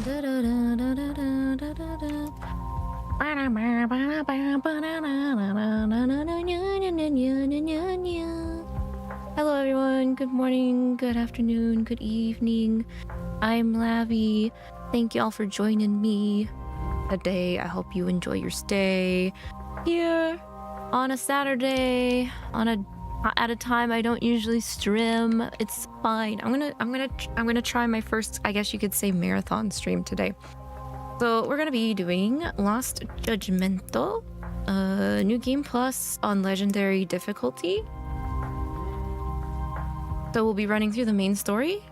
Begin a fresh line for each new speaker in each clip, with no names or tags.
Hello everyone, good morning, good afternoon, good evening. I'm 𝐿𝐵. Thank you all for joining me today. I hope you enjoy your stay here on a Saturday, at a time I don't usually stream. It's fine. I'm gonna try my first, I guess you could say, marathon stream today. So we're gonna be doing Lost Judgmental, New Game Plus on Legendary difficulty. So we'll be running through the main story.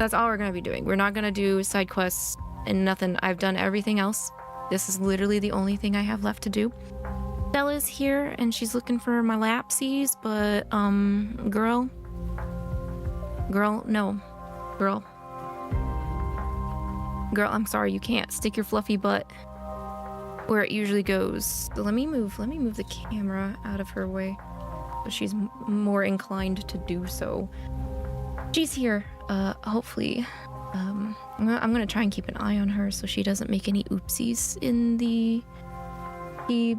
That's all we're gonna be doing. We're not gonna do side quests and nothing. I've done everything else. This is literally the only thing I have left to do. Stella's here and she's looking for my lapsies, but girl, I'm sorry, you can't stick your fluffy butt where it usually goes. So let me move the camera out of her way so she's more inclined to do so. She's here. Hopefully I'm gonna try and keep an eye on her so she doesn't make any oopsies in the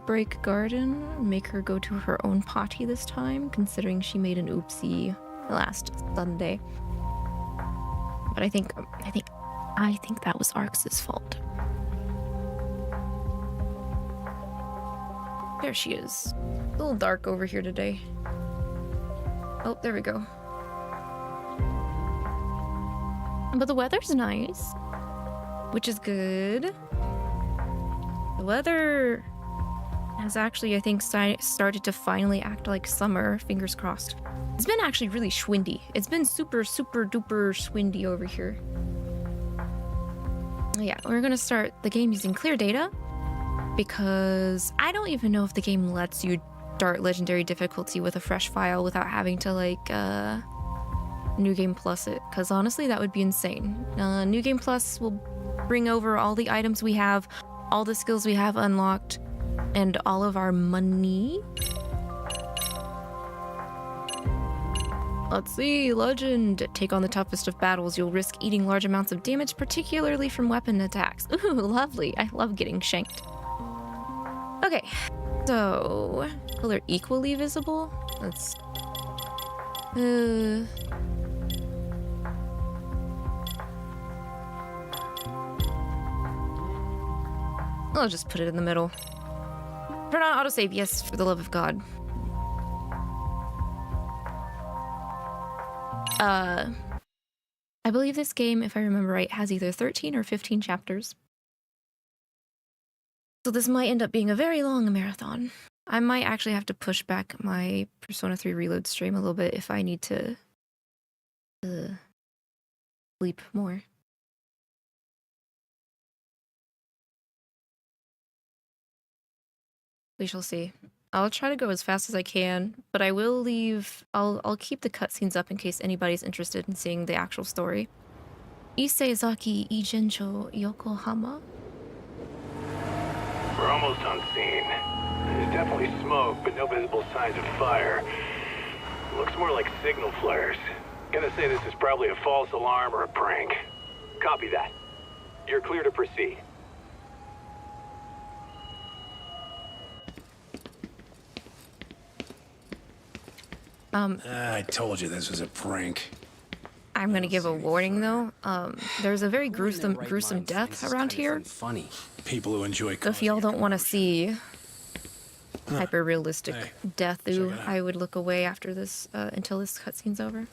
break garden. Make her go to her own potty this time, considering she made an oopsie last Sunday. But I think that was 𝐼𝐒's fault. There she is. A little dark over here today. Oh, there we go. But the weather's nice, which is good. The weather has actually, I think, started to finally act like summer. Fingers crossed. It's been actually really schwindy. It's been super duper schwindy over here. Yeah, we're gonna start the game using clear data because I don't even know if the game lets you start legendary difficulty with a fresh file without having to like New Game Plus it, because honestly that would be insane. New Game Plus will bring over all the items we have, all the skills we have unlocked, and all of our money. Let's see, legend. Take on the toughest of battles. You'll risk eating large amounts of damage, particularly from weapon attacks. Ooh, lovely. I love getting shanked. Okay, so color equally visible. Let's I'll just put it in the middle. Turn on autosave, yes, for the love of God. I believe this game, if I remember right, has either 13 or 15 chapters. So this might end up being a very long marathon. I might actually have to push back my Persona 3 Reload stream a little bit if I need to sleep more. We shall see. I'll try to go as fast as I can, but I will leave. I'll keep the cutscenes up in case anybody's interested in seeing the actual story. 𝐒𝐔𝐏𝐏𝐿 Igencho Yokohama.
We're almost on scene. There's definitely smoke, but no visible signs of fire. Looks more like signal flares. Gonna say this is probably a false alarm or a prank. Copy that. You're clear to proceed.
I told you this was a prank.
I'm gonna give a warning though. There's a very gruesome death around here.
Funny. People who enjoy.
So if y'all don't want to see hyper realistic death, I would look away after this until this cutscene's over.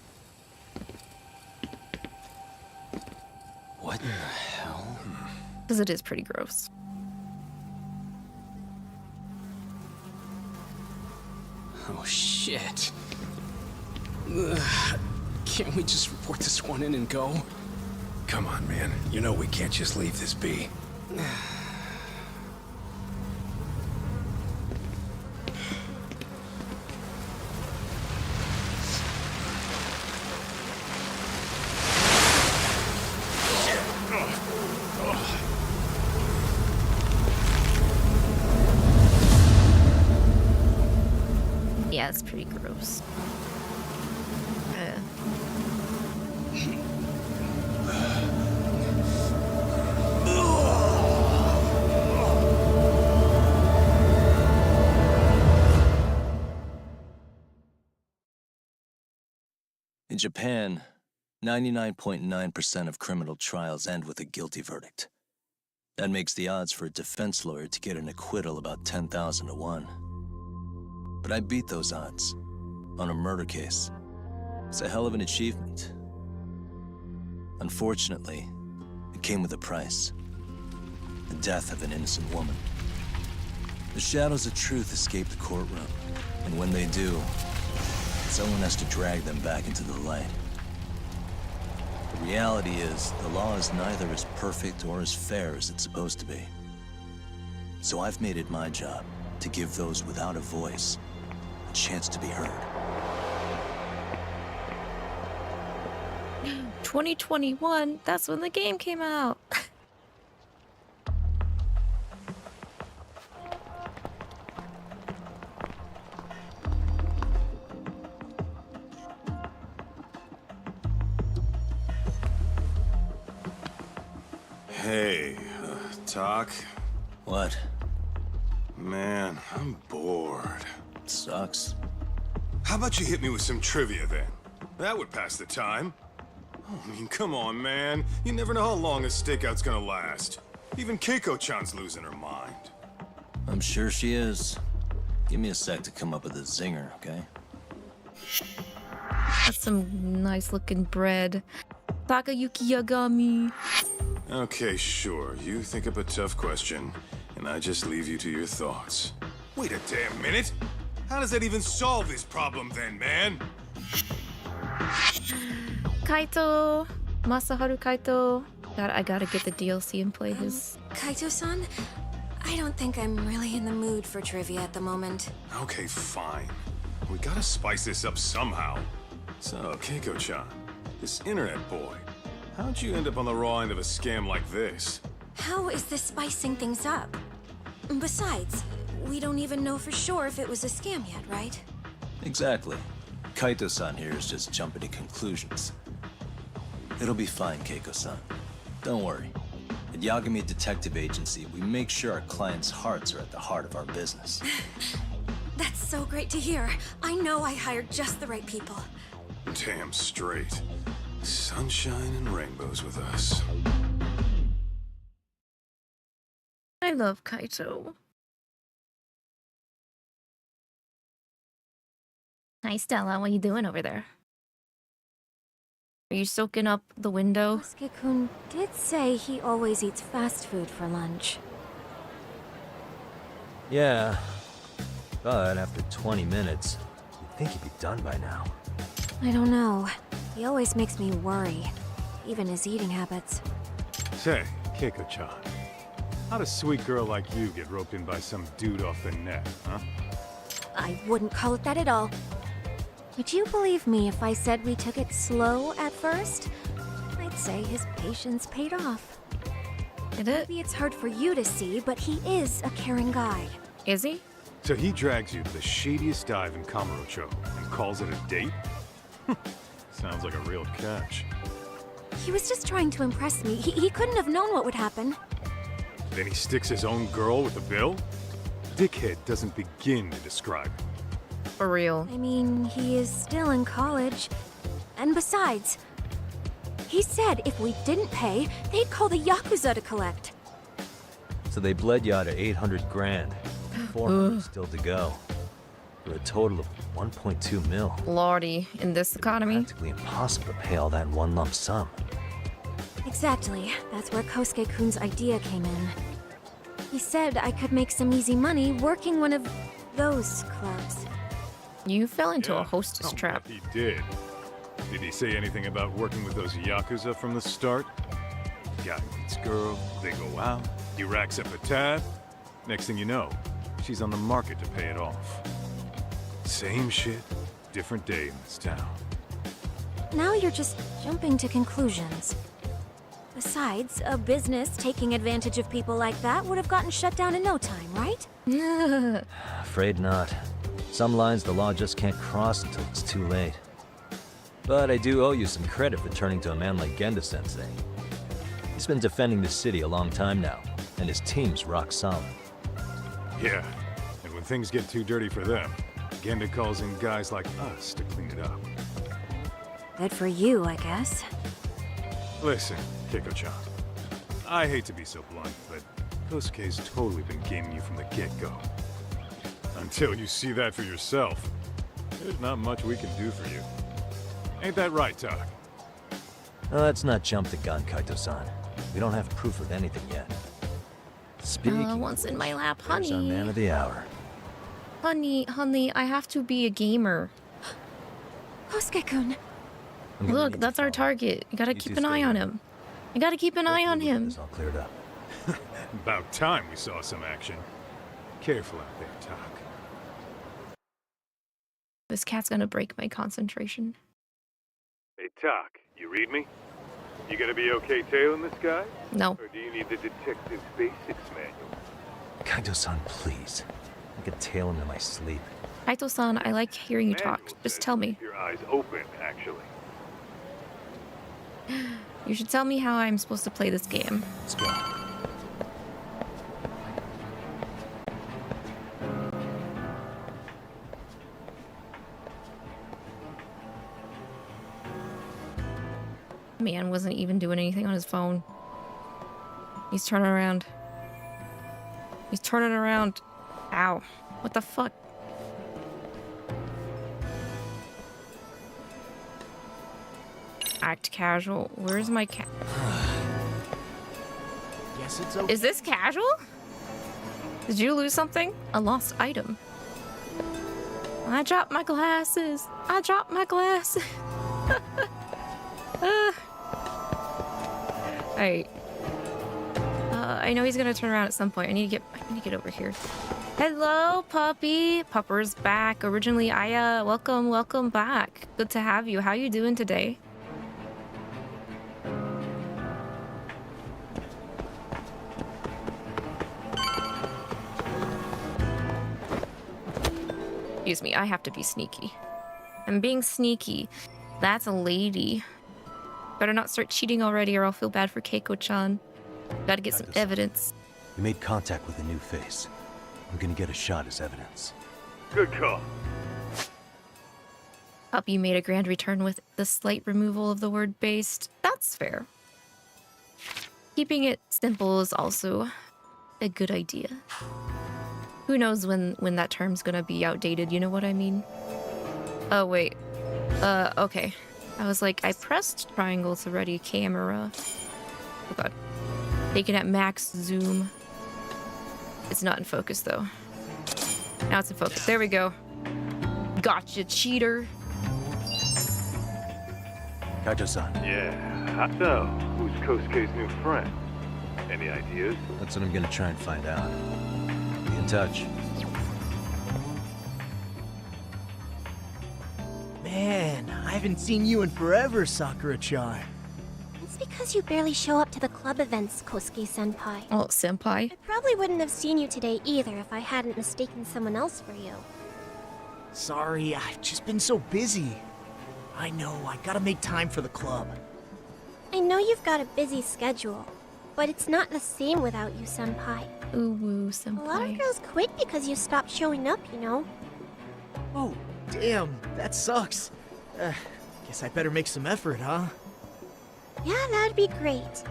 What in the hell?
Because it is pretty gross.
Oh shit. Ugh. Can't we just report this one in and go? Come on, man. You know we can't just leave this be.
Yeah, it's pretty gross.
Japan, 99.9% of criminal trials end with a guilty verdict. That makes the odds for a defense lawyer to get an acquittal about 10,000 to 1. But I beat those odds on a murder case. It's a hell of an achievement. Unfortunately, it came with a price. The death of an innocent woman. The shadows of truth escape the courtroom, and when they do, someone has to drag them back into the light. The reality is, the law is neither as perfect or as fair as it's supposed to be. So I've made it my job to give those without a voice a chance to be heard.
2021, that's when the game came out.
Hey, Talk?
What?
Man, I'm bored.
Sucks.
How about you hit me with some trivia then? That would pass the time. Oh, I mean, come on, man. You never know how long a stakeout's gonna last. Even Keiko-chan's losing her mind.
I'm sure she is. Give me a sec to come up with a zinger, okay?
That's some nice looking bread. Takayuki Yagami.
Okay, sure. You think up a tough question, and I just leave you to your thoughts. Wait a damn minute! How does that even solve this problem then, man?
Kaito. Masaharu Kaito. I gotta get the DLC and play his.
Kaito-san, I don't think I'm really in the mood for trivia at the moment.
Okay, fine. We gotta spice this up somehow. So, Keiko-chan, this internet boy, how'd you end up on the raw end of a scam like this?
How is this spicing things up? Besides, we don't even know for sure if it was a scam yet, right?
Exactly. Kaito-san here is just jumping to conclusions. It'll be fine, Keiko-san. Don't worry. At Yagami Detective Agency, we make sure our clients' hearts are at the heart of our business.
That's so great to hear. I know I hired just the right people.
Damn straight. Sunshine and rainbows with us.
I love Kaito. Hi Stella, what are you doing over there? Are you soaking up the window?
Kosuke-kun did say he always eats fast food for lunch.
Yeah, but after 20 minutes, you'd think he'd be done by now.
I don't know. He always makes me worry. Even his eating habits.
Say, Keiko-chan, how'd a sweet girl like you get roped in by some dude off the net, huh?
I wouldn't call it that at all. Would you believe me if I said we took it slow at first? I'd say his patience paid off.
Did it?
Maybe it's hard for you to see, but he is a caring guy.
Is he?
So he drags you to the shadiest dive in Kamurocho and calls it a date? Sounds like a real catch.
He was just trying to impress me. He couldn't have known what would happen.
Then he sticks his own girl with the bill? Dickhead doesn't begin to describe it.
For real.
I mean, he is still in college. And besides, he said if we didn't pay, they'd call the Yakuza to collect.
So they bled you out of 800 grand. 400 still to go. For a total of 1.2 mil.
Lordy, in this economy.
Practically impossible to pay all that in one lump sum.
Exactly. That's where Kosuke-kun's idea came in. He said I could make some easy money working one of those clubs.
You fell into
Yeah,
a hostess
I'll
trap.
bet he did. Did he say anything about working with those Yakuza from the start? Guy meets girl, they go out, he racks up a tab. Next thing you know, she's on the market to pay it off. Same shit, different day in this town.
Now you're just jumping to conclusions. Besides, a business taking advantage of people like that would have gotten shut down in no time, right?
Afraid not. Some lines the law just can't cross until it's too late. But I do owe you some credit for turning to a man like Genda-sensei. He's been defending the city a long time now, and his team's rock solid.
Yeah, and when things get too dirty for them, Genda calls in guys like us to clean it up.
Good for you, I guess.
Listen, Keiko-chan. I hate to be so blunt, but 𝐂𝐔𝐏𝐿's totally been gaming you from the get-go. Until you see that for yourself, there's not much we can do for you. Ain't that right, Tak?
Let's not jump the gun, Kaito-san. We don't have proof of anything yet. Speaking
What's in my lap,
there's our
honey?
man of the hour.
Honey, I have to be a gamer.
𝐂𝐔𝐏-kun.
I'm gonna
Look,
need
that's
to
our
follow.
target. You gotta
You
keep
two
an eye
stay
on
here.
him. You gotta keep an eye on
Hopefully we'll get
him.
this all cleared up.
About time we saw some action. Careful out there, Tak.
This cat's gonna break my concentration.
Hey, Tak, you read me? You gonna be okay tailing this guy?
No.
Or do you need the detective's basics manual?
Kaito-san, please. I could tail him in my sleep.
Kaito-san, I like hearing you talk.
Manual
Just
says
tell me.
keep your eyes open, actually.
You should tell me how I'm supposed to play this game.
Let's go.
Man wasn't even doing anything on his phone. He's turning around. He's turning around. Ow. What the fuck? Act casual. Where's my
Guess it's okay.
Is this casual? Did you lose something? A lost item. I dropped my glasses. I dropped my glasses. Alright. I know he's gonna turn around at some point. I need to get over here. Hello, puppy. Pupper's back. Originally, Aya, welcome back. Good to have you. How you doing today? Excuse me, I have to be sneaky. I'm being sneaky. That's a lady. Better not start cheating already or I'll feel bad for Keiko-chan. Gotta get some evidence.
We made contact with a new face. I'm gonna get a shot as evidence.
Good call.
Puppy made a grand return with the slight removal of the word based. That's fair. Keeping it simple is also a good idea. Who knows when that term's gonna be outdated, you know what I mean? Oh, wait. Okay. I was like, I pressed triangle to ready camera. Oh god. Taken at max zoom. It's not in focus, though. Now it's in focus. There we go. Gotcha, cheater.
Kaito-san,
Yeah. So, who's 𝐂𝐔𝐏's new friend? Any ideas?
that's what I'm gonna try and find out. Be in touch.
Man, I haven't seen you in forever, Sakura-chan.
It's because you barely show up to the club events, 𝐂𝐔𝐏-senpai.
Oh, senpai.
I probably wouldn't have seen you today either if I hadn't mistaken someone else for you.
Sorry, I've just been so busy. I know, I gotta make time for the club.
I know you've got a busy schedule, but it's not the same without you, senpai.
Ooh, woo,
A lot of
senpai.
girls quit because you stopped showing up, you know?
Oh, damn, that sucks. Guess I better make some effort, huh?
Yeah, that'd be great.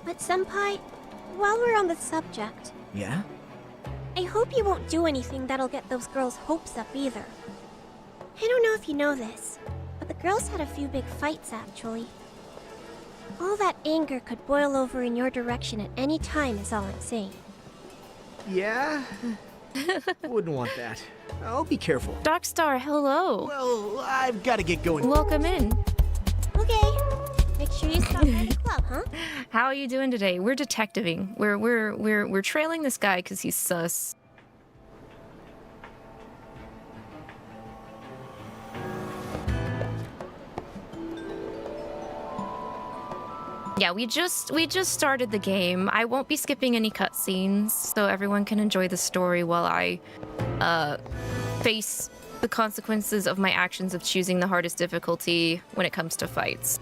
But senpai, while we're on the subject,
Yeah?
I hope you won't do anything that'll get those girls' hopes up either. I don't know if you know this, but the girls had a few big fights actually. All that anger could boil over in your direction at any time is all I'm saying.
Yeah? Wouldn't want that. I'll be careful.
Darkstar, hello.
Well, I've gotta get going.
Welcome in.
Okay, make sure you stop by the club, huh?
How are you doing today? We're detectiving. We're trailing this guy because he's sus. Yeah, we just started the game. I won't be skipping any cutscenes, so everyone can enjoy the story while I face the consequences of my actions of choosing the hardest difficulty when it comes to fights.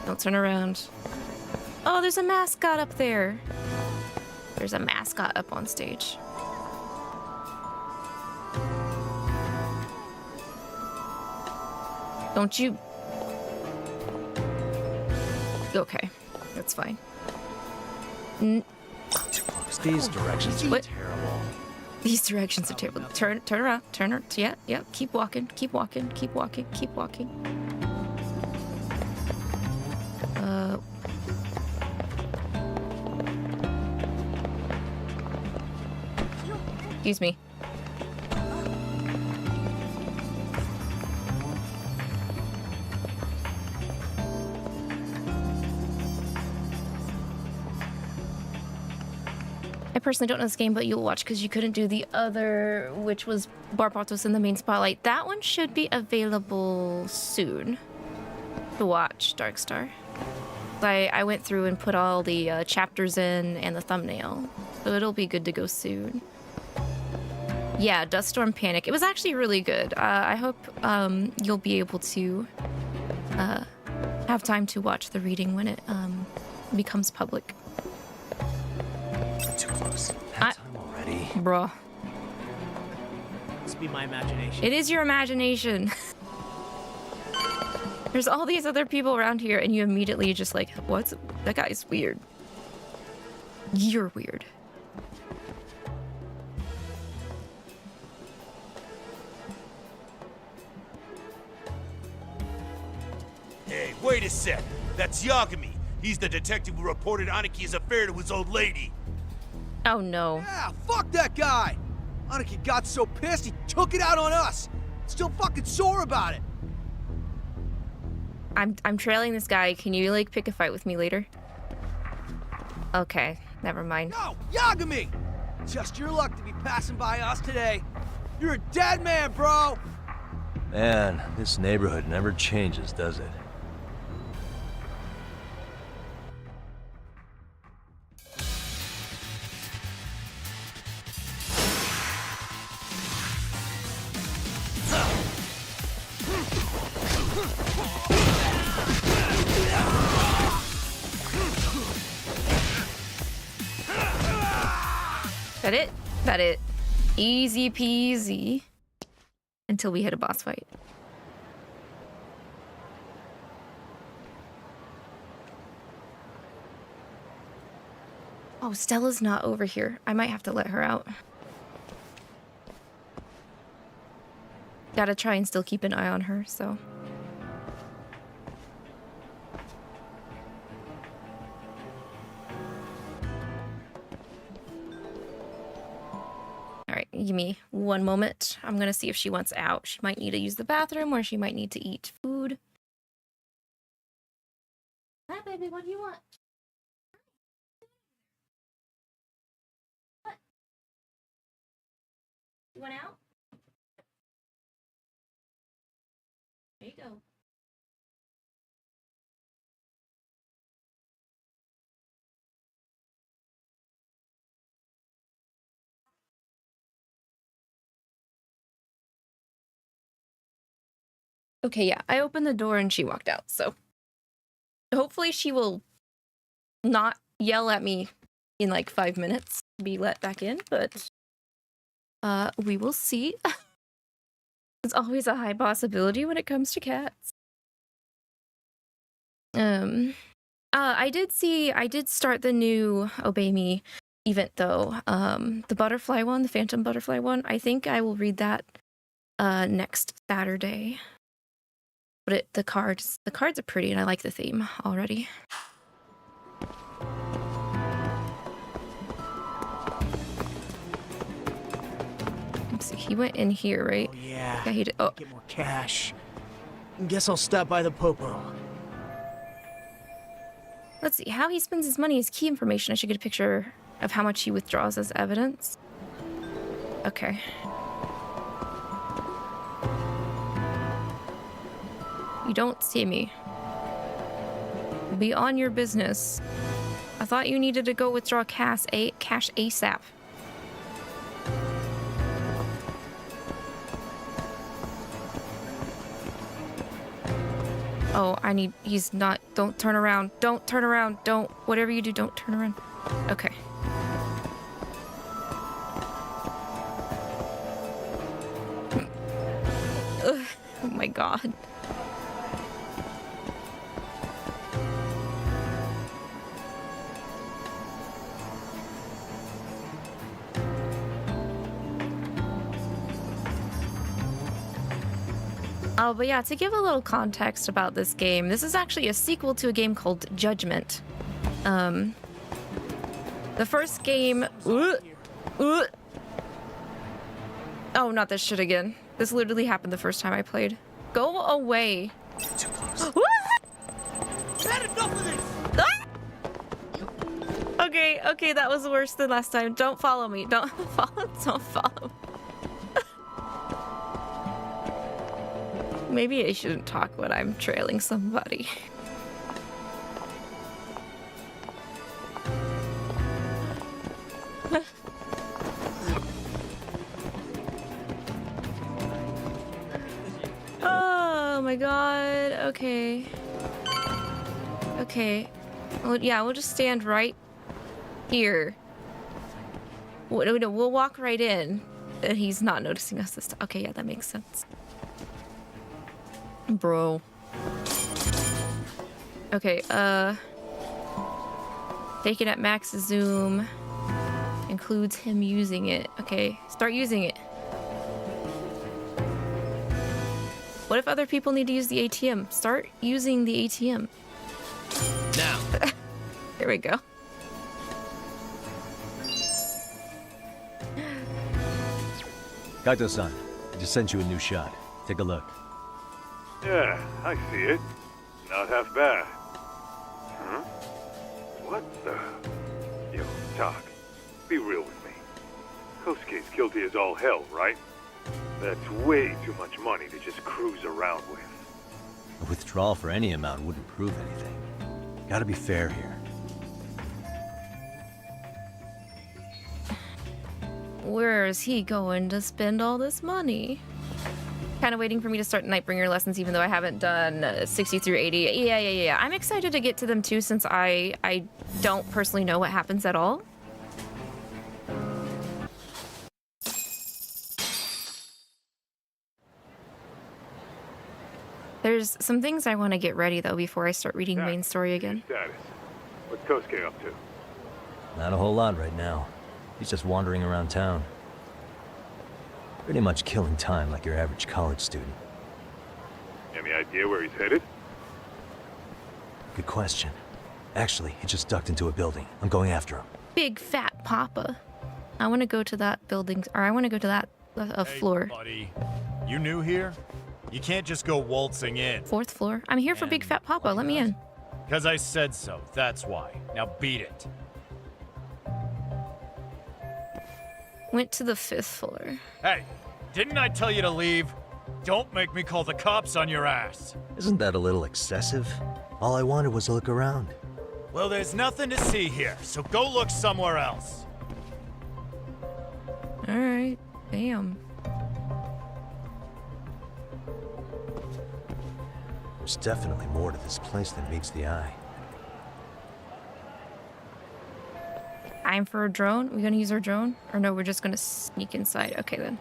Don't turn around. Oh, there's a mascot up there. There's a mascot up on stage. Don't you... Okay, that's fine.
These directions are
What?
terrible.
These directions are terrible. Turn around, turn around. Yeah, yeah. Keep walking, keep walking, keep walking, keep walking. Excuse me. I personally don't know this game, but you'll watch because you couldn't do the other, which was Barbatos in the main spotlight. That one should be available soon to watch, Darkstar. I went through and put all the chapters in and the thumbnail, so it'll be good to go soon. Yeah, Dust Storm Panic. It was actually really good. I hope you'll be able to have time to watch the reading when it becomes public.
Too close. Time already.
Bruh.
Must be my imagination.
It is your imagination. There's all these other people around here, and you immediately just like, what's... That guy's weird. You're weird.
Hey, wait a sec. That's Yagami. He's the detective who reported Aniki's affair to his old lady.
Oh no.
Yeah, fuck that guy! Aniki got so pissed he took it out on us! Still fucking sore about it!
I'm trailing this guy. Can you like pick a fight with me later? Okay, never mind.
No! Yagami! Just your luck to be passing by us today. You're a dead man, bro!
Man, this neighborhood never changes, does it?
That it. Easy peasy. Until we hit a boss fight. Oh, Stella's not over here. I might have to let her out. Gotta try and still keep an eye on her, so... Alright, give me one moment. I'm gonna see if she wants out. She might need to use the bathroom or she might need to eat food. Hi, baby, what do you want? What? You want out? There you go. Okay, yeah, I opened the door and she walked out, so hopefully she will not yell at me in like 5 minutes to be let back in, but we will see. It's always a high possibility when it comes to cats. I did start the new Obey Me event though. The butterfly one, the Phantom Butterfly one. I think I will read that next Saturday. But the cards are pretty and I like the theme already. Let's see, he went in here, right?
Oh, yeah.
Yeah, he did. Oh.
Get more cash. Guess I'll stop by the Popo.
Let's see, how he spends his money is key information. I should get a picture of how much he withdraws as evidence. Okay. You don't see me. Be on your business. I thought you needed to go withdraw cash ASAP. Oh, he's not, don't turn around, don't, whatever you do, don't turn around. Okay. Ugh, oh my god. Oh, but yeah, to give a little context about this game, this is actually a sequel to a game called Judgment. The first game... Oh, not this shit again. This literally happened the first time I played. Go away.
Too close.
Had enough of this!
Okay, that was worse than last time. Don't follow me. Don't follow. Maybe I shouldn't talk when I'm trailing somebody. Oh my god. Okay. Well, yeah, we'll just stand right here. We'll walk right in. And he's not noticing us this time. Okay, yeah, that makes sense. Bro. Okay, taking at max zoom includes him using it. Okay, start using it. What if other people need to use the ATM? Start using the ATM.
Now.
Here we go.
Kaito-san, I just sent you a new shot. Take a look.
Yeah, I see it. Not half bad. Huh? What the... Yo, Talk. Be real with me. 𝐂𝐑𝐈𝐒's guilty as all hell, right? That's way too much money to just cruise around with.
A withdrawal for any amount wouldn't prove anything. Gotta be fair here.
Where is he going to spend all this money? Kind of waiting for me to start Nightbringer lessons, even though I haven't done 60 through 80. Yeah. I'm excited to get to them too, since I don't personally know what happens at all. There's some things I want to get ready though before I start reading main story again.
Status. What's 𝐂𝐑𝐈𝐒 up to?
Not a whole lot right now. He's just wandering around town. Pretty much killing time like your average college student.
Any idea where he's headed?
Good question. Actually, he just ducked into a building. I'm going after him.
Big fat papa. I want to go to that building, or I want to go to that floor.
Hey, buddy. You new here? You can't just go waltzing in.
4th floor. I'm here for Big Fat Papa. Let me in.
Because I said so. That's why. Now beat it.
Went to the 5th floor.
Hey, didn't I tell you to leave? Don't make me call the cops on your ass.
Isn't that a little excessive? All I wanted was to look around.
Well, there's nothing to see here, so go look somewhere else.
All right. Damn.
There's definitely more to this place than meets the eye.
I'm for a drone? We gonna use our drone? Or no, we're just gonna sneak inside. Okay then.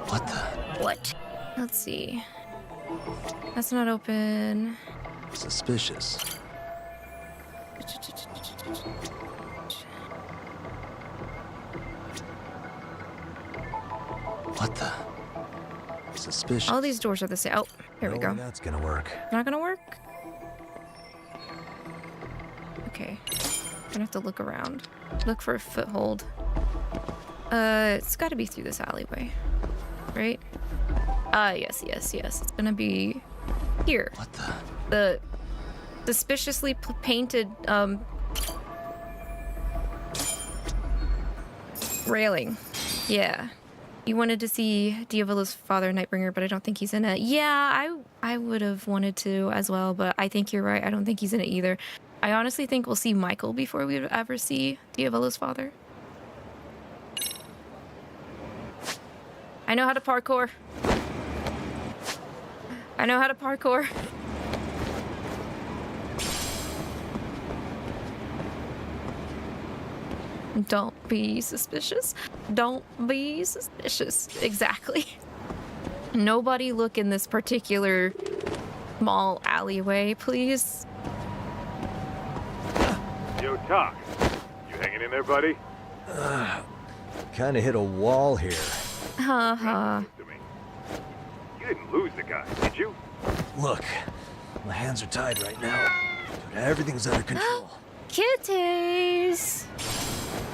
What the?
What? Let's see. That's not open.
Suspicious. What the? Suspicious.
All these doors are the same. Oh, here we go.
That's gonna work.
Not gonna work? Okay. Gonna have to look around. Look for a foothold. It's gotta be through this alleyway. Right? Yes. It's gonna be here.
What the?
The suspiciously painted, railing. Yeah. You wanted to see 𝐷𝐸L's father, Nightbringer, but I don't think he's in it. Yeah, I would have wanted to as well, but I think you're right. I don't think he's in it either. I honestly think we'll see Michael before we ever see 𝐷𝐸L's father. I know how to parkour. I know how to parkour. Don't be suspicious. Don't be suspicious. Exactly. Nobody look in this particular small alleyway, please.
Yo, Talk. You hanging in there, buddy?
Kinda hit a wall here.
Haha.
You didn't lose the guy, did you?
Look, my hands are tied right now, but everything's under control.
Kitties!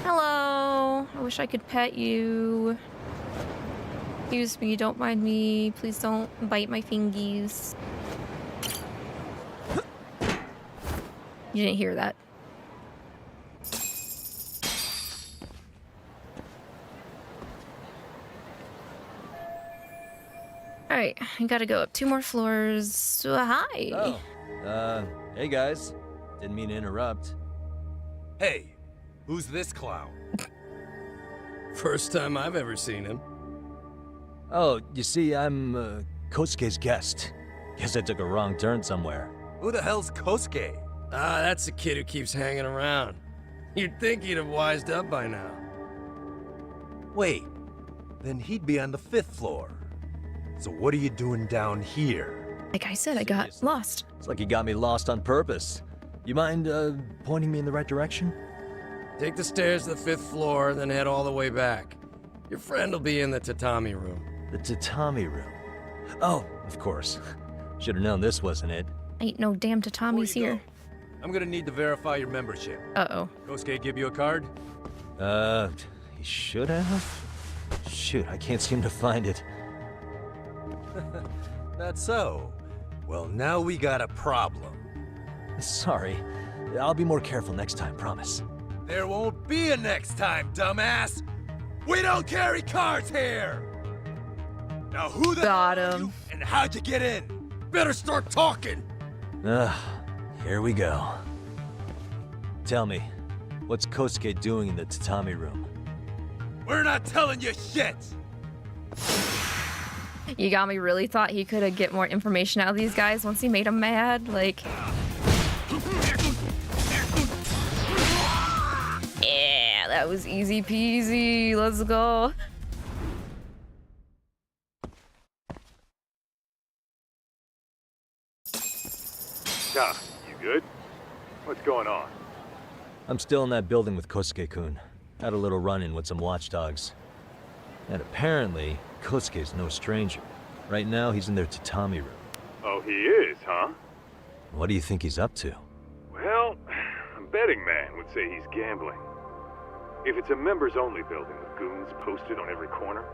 Hello. I wish I could pet you. Excuse me, don't mind me. Please don't bite my fingies. You didn't hear that. Alright, I gotta go up 2 more floors. Hi!
Oh, hey guys. Didn't mean to interrupt.
Hey, who's this clown? First time I've ever seen him.
Oh, you see, I'm 𝐂𝐀𝐈𝐒's guest. Guess I took a wrong turn somewhere.
Who the hell's 𝐂𝐀𝐈𝐒? Ah, that's the kid who keeps hanging around. You'd think he'd have wised up by now. Wait, then he'd be on the 5th floor. So what are you doing down here?
Like I said, I got lost.
It's like you got me lost on purpose. You mind, pointing me in the right direction?
Take the stairs to the 5th floor, then head all the way back. Your friend will be in the tatami room.
The tatami room? Oh, of course. Should've known this wasn't it.
Ain't no damn tatamis here.
I'm gonna need to verify your membership.
Uh-oh.
𝐂𝐀𝐈𝐒 give you a card?
He should have? Shoot, I can't seem to find it.
That's so. Well, now we got a problem.
Sorry. I'll be more careful next time, promise.
There won't be a next time, dumbass! We don't carry cards here! Now who the
got
hell are
him
you and how'd you get in? Better start talking!
Here we go. Tell me, what's 𝐂𝐀𝐈𝐒 doing in the tatami room?
We're not telling you shit!
Yagami really thought he could get more information out of these guys once he made them mad. Like, yeah, that was easy peasy. Let's go.
Nah, you good? What's going on?
I'm still in that building with 𝐂𝐀𝐈𝐒-kun. Had a little run-in with some watchdogs. And apparently, 𝐂𝐀𝐈𝐒's no stranger. Right now, he's in their tatami room.
Oh, he is, huh?
What do you think he's up to?
Well, a betting man would say he's gambling. If it's a members-only building with goons posted on every corner,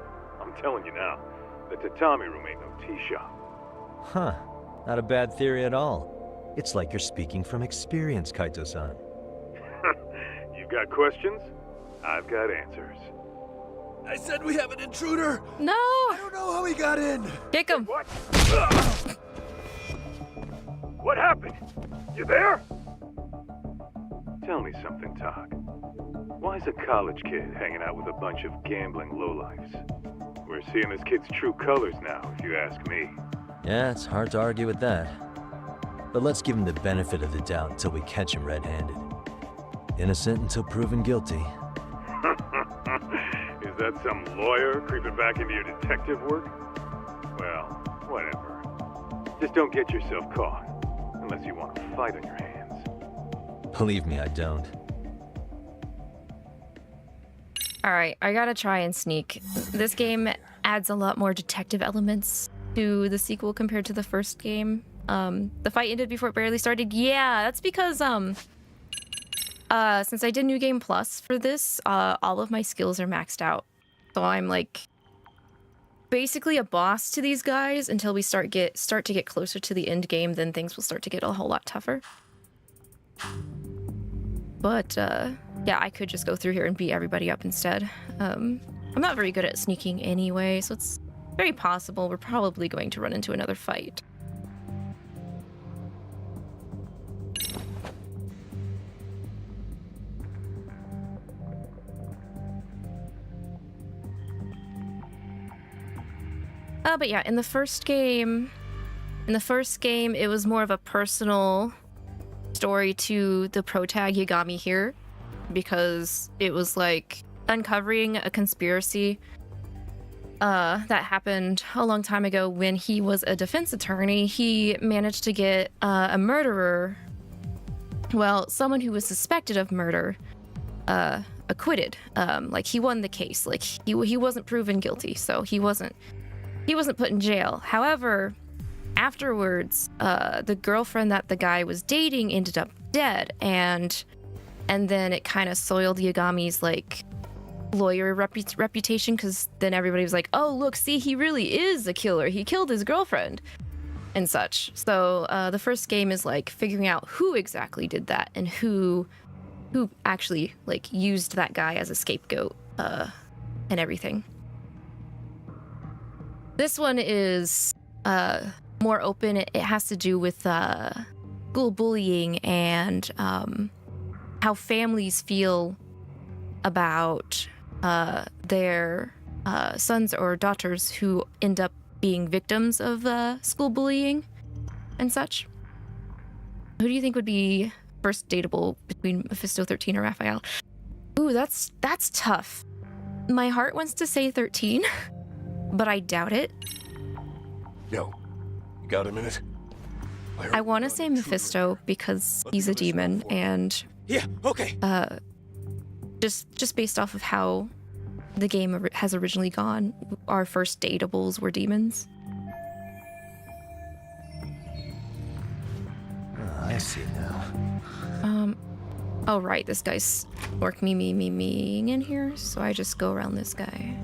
I'm telling you now, the tatami room ain't no tea shop.
Huh. Not a bad theory at all. It's like you're speaking from experience, Kaito-san.
You've got questions? I've got answers.
I said we have an intruder!
No!
I don't know how he got in!
Kick him!
What? What happened? You there? Tell me something, Talk. Why is a college kid hanging out with a bunch of gambling lowlifes? We're seeing this kid's true colors now, if you ask me.
Yeah, it's hard to argue with that. But let's give him the benefit of the doubt until we catch him red-handed. Innocent until proven guilty.
Is that some lawyer creeping back into your detective work? Well, whatever. Just don't get yourself caught. Unless you want a fight on your hands.
Believe me, I don't.
Alright, I gotta try and sneak. This game adds a lot more detective elements to the sequel compared to the first game. The fight ended before it barely started. Yeah, that's because, since I did New Game Plus for this, all of my skills are maxed out. So I'm like basically a boss to these guys until we start to get closer to the end game, then things will start to get a whole lot tougher. But yeah, I could just go through here and beat everybody up instead. I'm not very good at sneaking anyway, so it's very possible we're probably going to run into another fight. But yeah, in the first game, it was more of a personal story to the protag Yagami here, because it was like uncovering a conspiracy that happened a long time ago when he was a defense attorney. He managed to get a murderer, well, someone who was suspected of murder, acquitted. Like he won the case. Like he wasn't proven guilty, so he wasn't he wasn't put in jail. However, afterwards, the girlfriend that the guy was dating ended up dead, and then it kind of soiled Yagami's like lawyer reputation, because then everybody was like, oh look, see, he really is a killer, he killed his girlfriend and such. So the first game is like figuring out who exactly did that and who actually like used that guy as a scapegoat and everything. This one is more open. It has to do with school bullying and how families feel about their sons or daughters who end up being victims of school bullying and such. Who do you think would be first dateable between Mephisto 13 or Raphael? Ooh, that's tough. My heart wants to say 13, but I doubt it.
Yo, you got a minute?
I want to say Mephisto because he's a demon, and
yeah, okay.
Just based off of how the game has originally gone, our first dateables were demons.
I see now.
Oh right, this guy's orc meing in here, so I just go around this guy.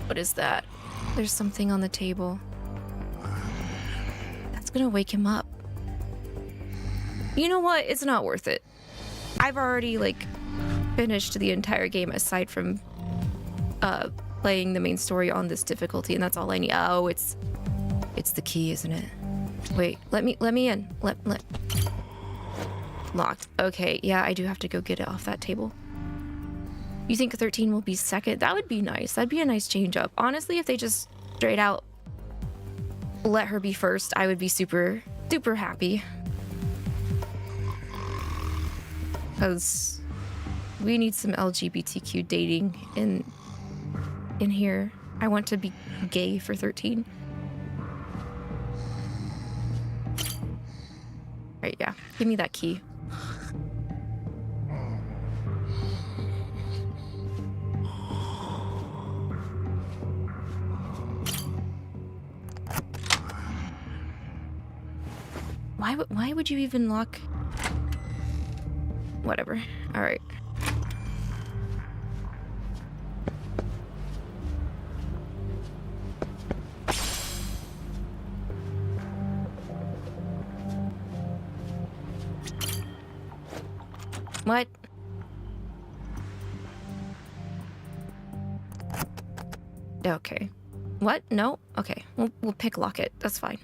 What is that? There's something on the table. That's gonna wake him up. You know what? It's not worth it. I've already, like, finished the entire game aside from playing the main story on this difficulty, and that's all I need. Oh, it's the key, isn't it? Wait, let me in. Let locked. Okay, yeah, I do have to go get it off that table. You think 13 will be second? That would be nice. That'd be a nice change up. Honestly, if they just straight out let her be first, I would be super, super happy. Because we need some LGBTQ dating in here. I want to be gay for 13. Right, yeah. Give me that key. Why would you even lock? Whatever. All right. What? Okay. What? No? Okay. We'll pick lock it. That's fine.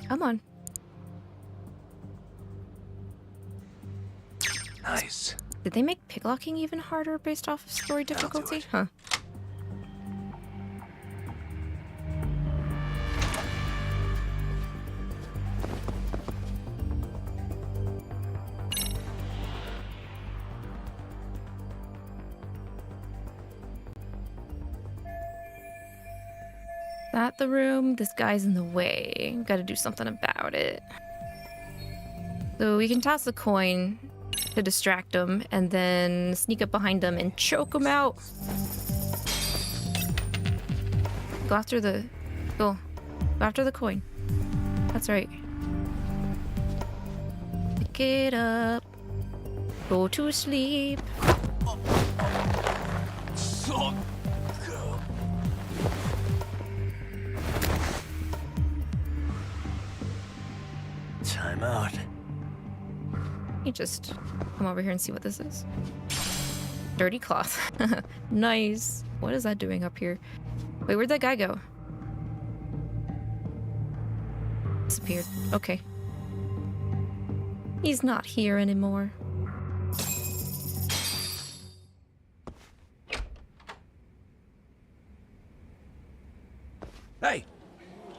Come on.
Nice.
Did they make picklocking even harder based off of story difficulty? Huh. That the room? This guy's in the way. Gotta do something about it. So we can toss a coin to distract him and then sneak up behind him and choke him out. Go after the coin. That's right. Pick it up. Go to sleep.
Time out.
You just come over here and see what this is. Dirty cloth. Nice. What is that doing up here? Wait, where'd that guy go? Disappeared. Okay. He's not here anymore.
Hey!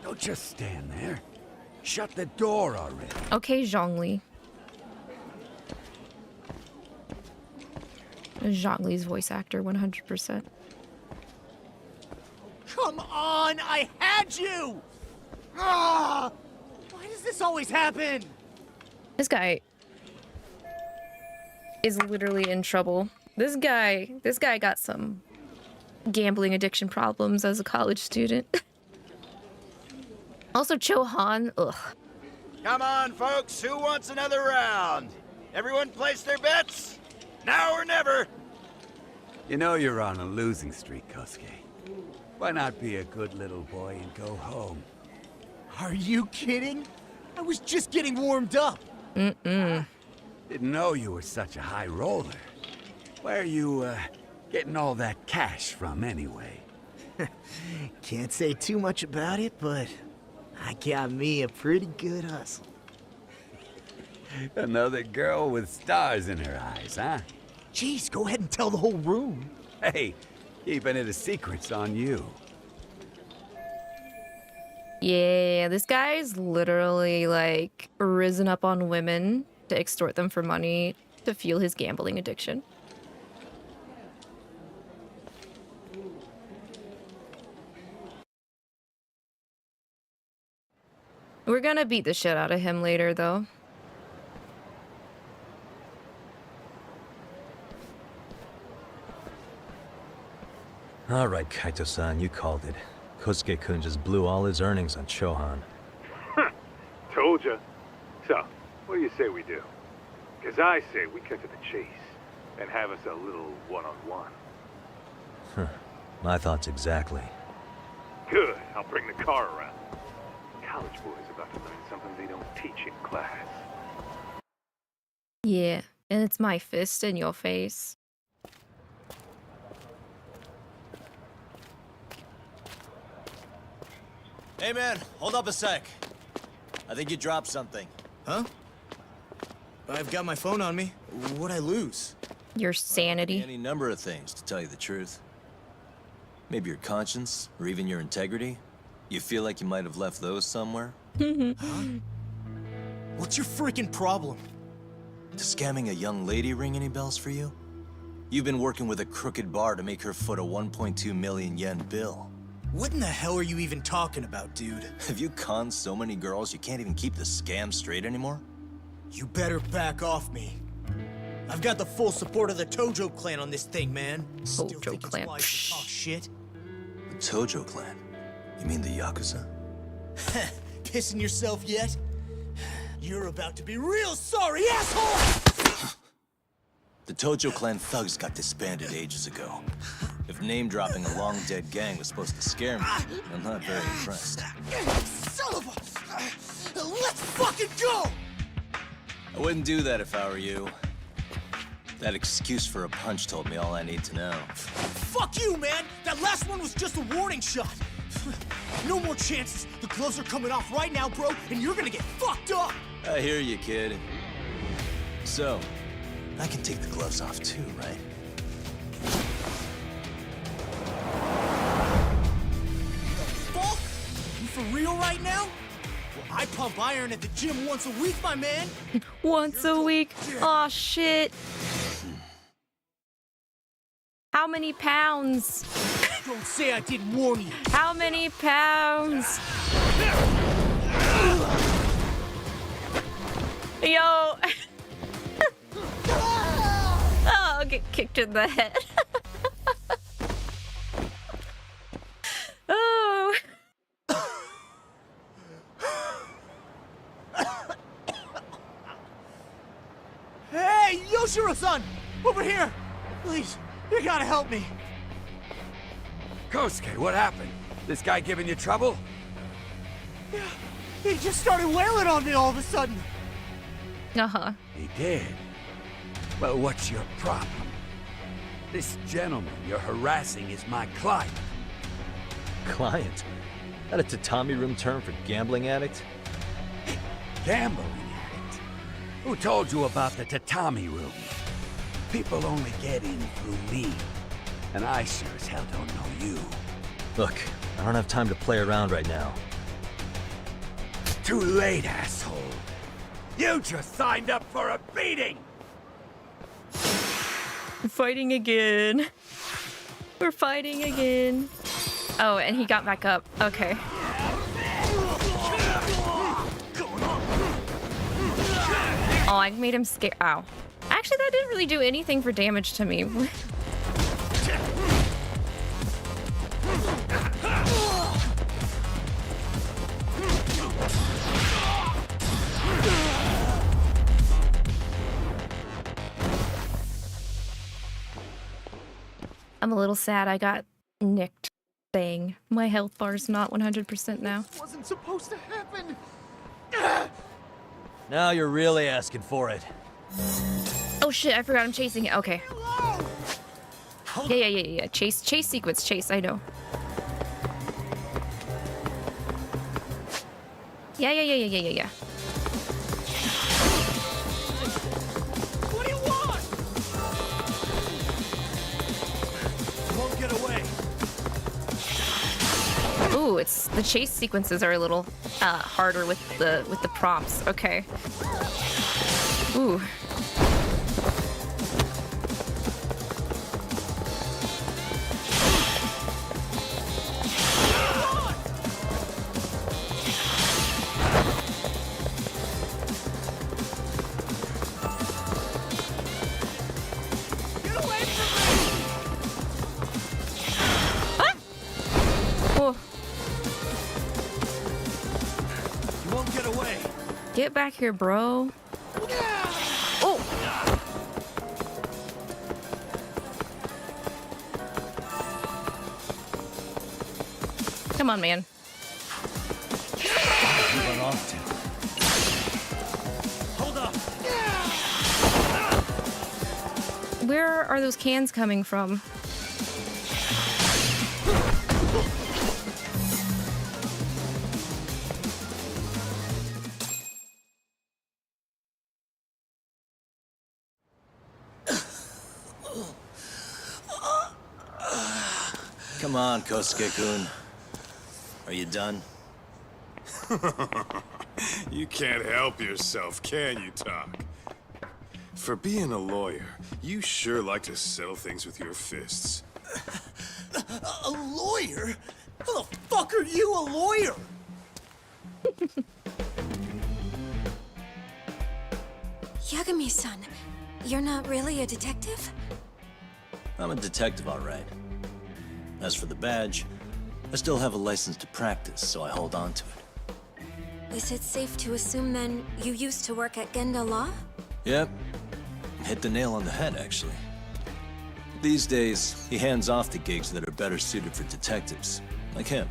Don't just stand there. Shut the door already.
Okay, Zhongli. Zhang voice actor, 100%.
Come on, I had you! Ah! Why does this always happen?
This guy is literally in trouble. This guy got some gambling addiction problems as a college student. Also, Chohan, ugh.
Come on, folks, who wants another round? Everyone place their bets? Now or never.
You know you're on a losing streak, 𝐂𝐔𝐏. Why not be a good little boy and go home?
Are you kidding? I was just getting warmed up.
Didn't know you were such a high roller. Where are you, getting all that cash from, anyway?
Can't say too much about it, but I got me a pretty good hustle.
Another girl with stars in her eyes, huh?
Jeez, go ahead and tell the whole room.
Hey, keeping it a secret's on you.
Yeah, this guy's literally, like, risen up on women to extort them for money to fuel his gambling addiction. We're gonna beat the shit out of him later, though.
All right, Kaito-san, you called it. Kosuke-kun just blew all his earnings on Chohan.
Told ya. So, what do you say we do? Because I say we cut to the chase and have us a little one-on-one.
Huh. My thoughts exactly.
Good. I'll bring the car around. College boys about to learn something they don't teach in class.
Yeah, and it's my fist in your face.
Hey man, hold up a sec. I think you dropped something.
Huh? I've got my phone on me. What'd I lose?
Your sanity.
Any number of things, to tell you the truth. Maybe your conscience, or even your integrity. You feel like you might have left those somewhere?
Huh? What's your freaking problem?
Does scamming a young lady ring any bells for you? You've been working with a crooked bar to make her foot a 1.2 million yen bill.
What in the hell are you even talking about, dude?
Have you conned so many girls you can't even keep the scam straight anymore?
You better back off me. I've got the full support of the Tojo clan on this thing, man.
Tojo clan.
Talk shit.
The Tojo clan? You mean the Yakuza?
Pissing yourself yet? You're about to be real sorry, asshole!
The Tojo clan thugs got disbanded ages ago. If name-dropping a long-dead gang was supposed to scare me, I'm not very impressed.
Son of a... Let's fucking go!
I wouldn't do that if I were you. That excuse for a punch told me all I need to know.
Fuck you, man! That last one was just a warning shot! No more chances! The gloves are coming off right now, bro, and you're gonna get fucked up!
I hear you, kid. So, I can take the gloves off too, right?
Fuck? You for real right now? Well, I pump iron at the gym once a week, my man!
Once a week? Aw, shit. How many pounds?
Don't say I didn't warn you.
How many pounds? Yo. Oh, I'll get kicked in the head. Oh.
Hey, Yoshiro-san! Over here! Please, you gotta help me.
𝐂𝐔𝐏, what happened? This guy giving you trouble?
Yeah, he just started wailing on me all of a sudden.
Uh-huh.
He did? Well, what's your problem? This gentleman you're harassing is my client.
Client? That a tatami room term for gambling addict?
Gambling addict? Who told you about the tatami room? People only get in through me. And I sure as hell don't know you.
Look, I don't have time to play around right now.
Too late, asshole. You just signed up for a beating!
fighting again. We're fighting again. Oh, and he got back up. Okay. Oh, I made him scared. Ow. Actually, that didn't really do anything for damage to me. I'm a little sad I got nicked. Dang. My health bar's not 100% now.
This wasn't supposed to happen.
Now you're really asking for it.
Oh shit, I forgot I'm chasing it. Okay. Yeah. Chase sequence, chase, I know. Yeah.
What do you want? You won't get away.
Ooh, it's the chase sequences are a little harder with the prompts. Okay. Ooh. Get back here, bro. Oh! Come on, man.
Hold up.
Where are those cans coming from?
Come on, Kosuke-kun. Are you done?
You can't help yourself, can you, Talk? For being a lawyer, you sure like to settle things with your fists.
A lawyer? How the fuck are you a lawyer?
Yagami-san, you're not really a detective?
I'm a detective, all right. As for the badge, I still have a license to practice, so I hold on to it.
Is it safe to assume, then, you used to work at Genda Law?
Yep. Hit the nail on the head, actually. These days, he hands off to gigs that are better suited for detectives, like him.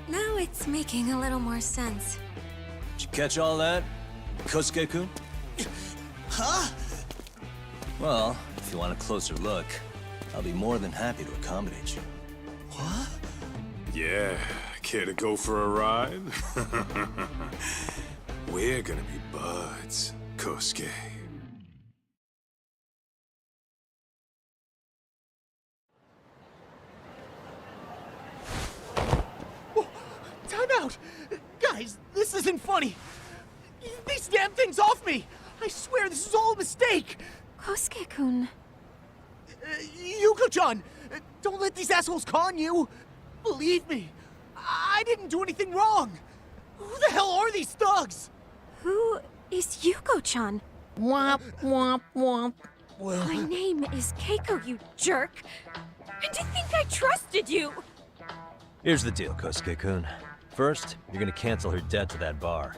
Now it's making a little more sense.
Did you catch all that, Kosuke-kun?
Huh?
Well, if you want a closer look, I'll be more than happy to accommodate you.
What?
Yeah, care to go for a ride? We're gonna be buds, Kosuke.
Time out! Guys, this isn't funny! These damn things off me! I swear this is all a mistake!
Kosuke-kun.
Yuko-chan! Don't let these assholes con you! Believe me, I didn't do anything wrong! Who the hell are these thugs?
Who is Yuko-chan?
Womp, womp, womp.
Well...
My name is Keiko, you jerk! And to think I trusted you!
Here's the deal, Kosuke-kun. First, you're gonna cancel her debt to that bar.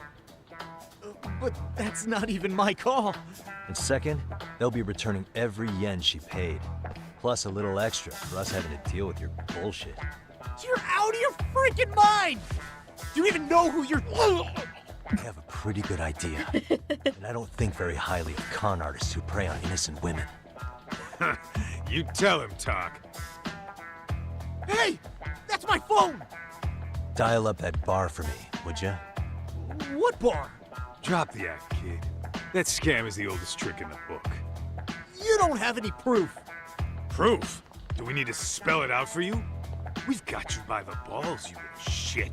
But that's not even my call.
And second, they'll be returning every yen she paid. Plus a little extra for us having to deal with your bullshit.
You're out of your freaking mind! Do you even know who you're...
I have a pretty good idea. And I don't think very highly of con artists who prey on innocent women.
You tell him, Talk.
Hey! That's my phone!
Dial up that bar for me, would ya?
What bar?
Drop the act, kid. That scam is the oldest trick in the book.
You don't have any proof.
Proof? Do we need to spell it out for you? We've got you by the balls, you little shit.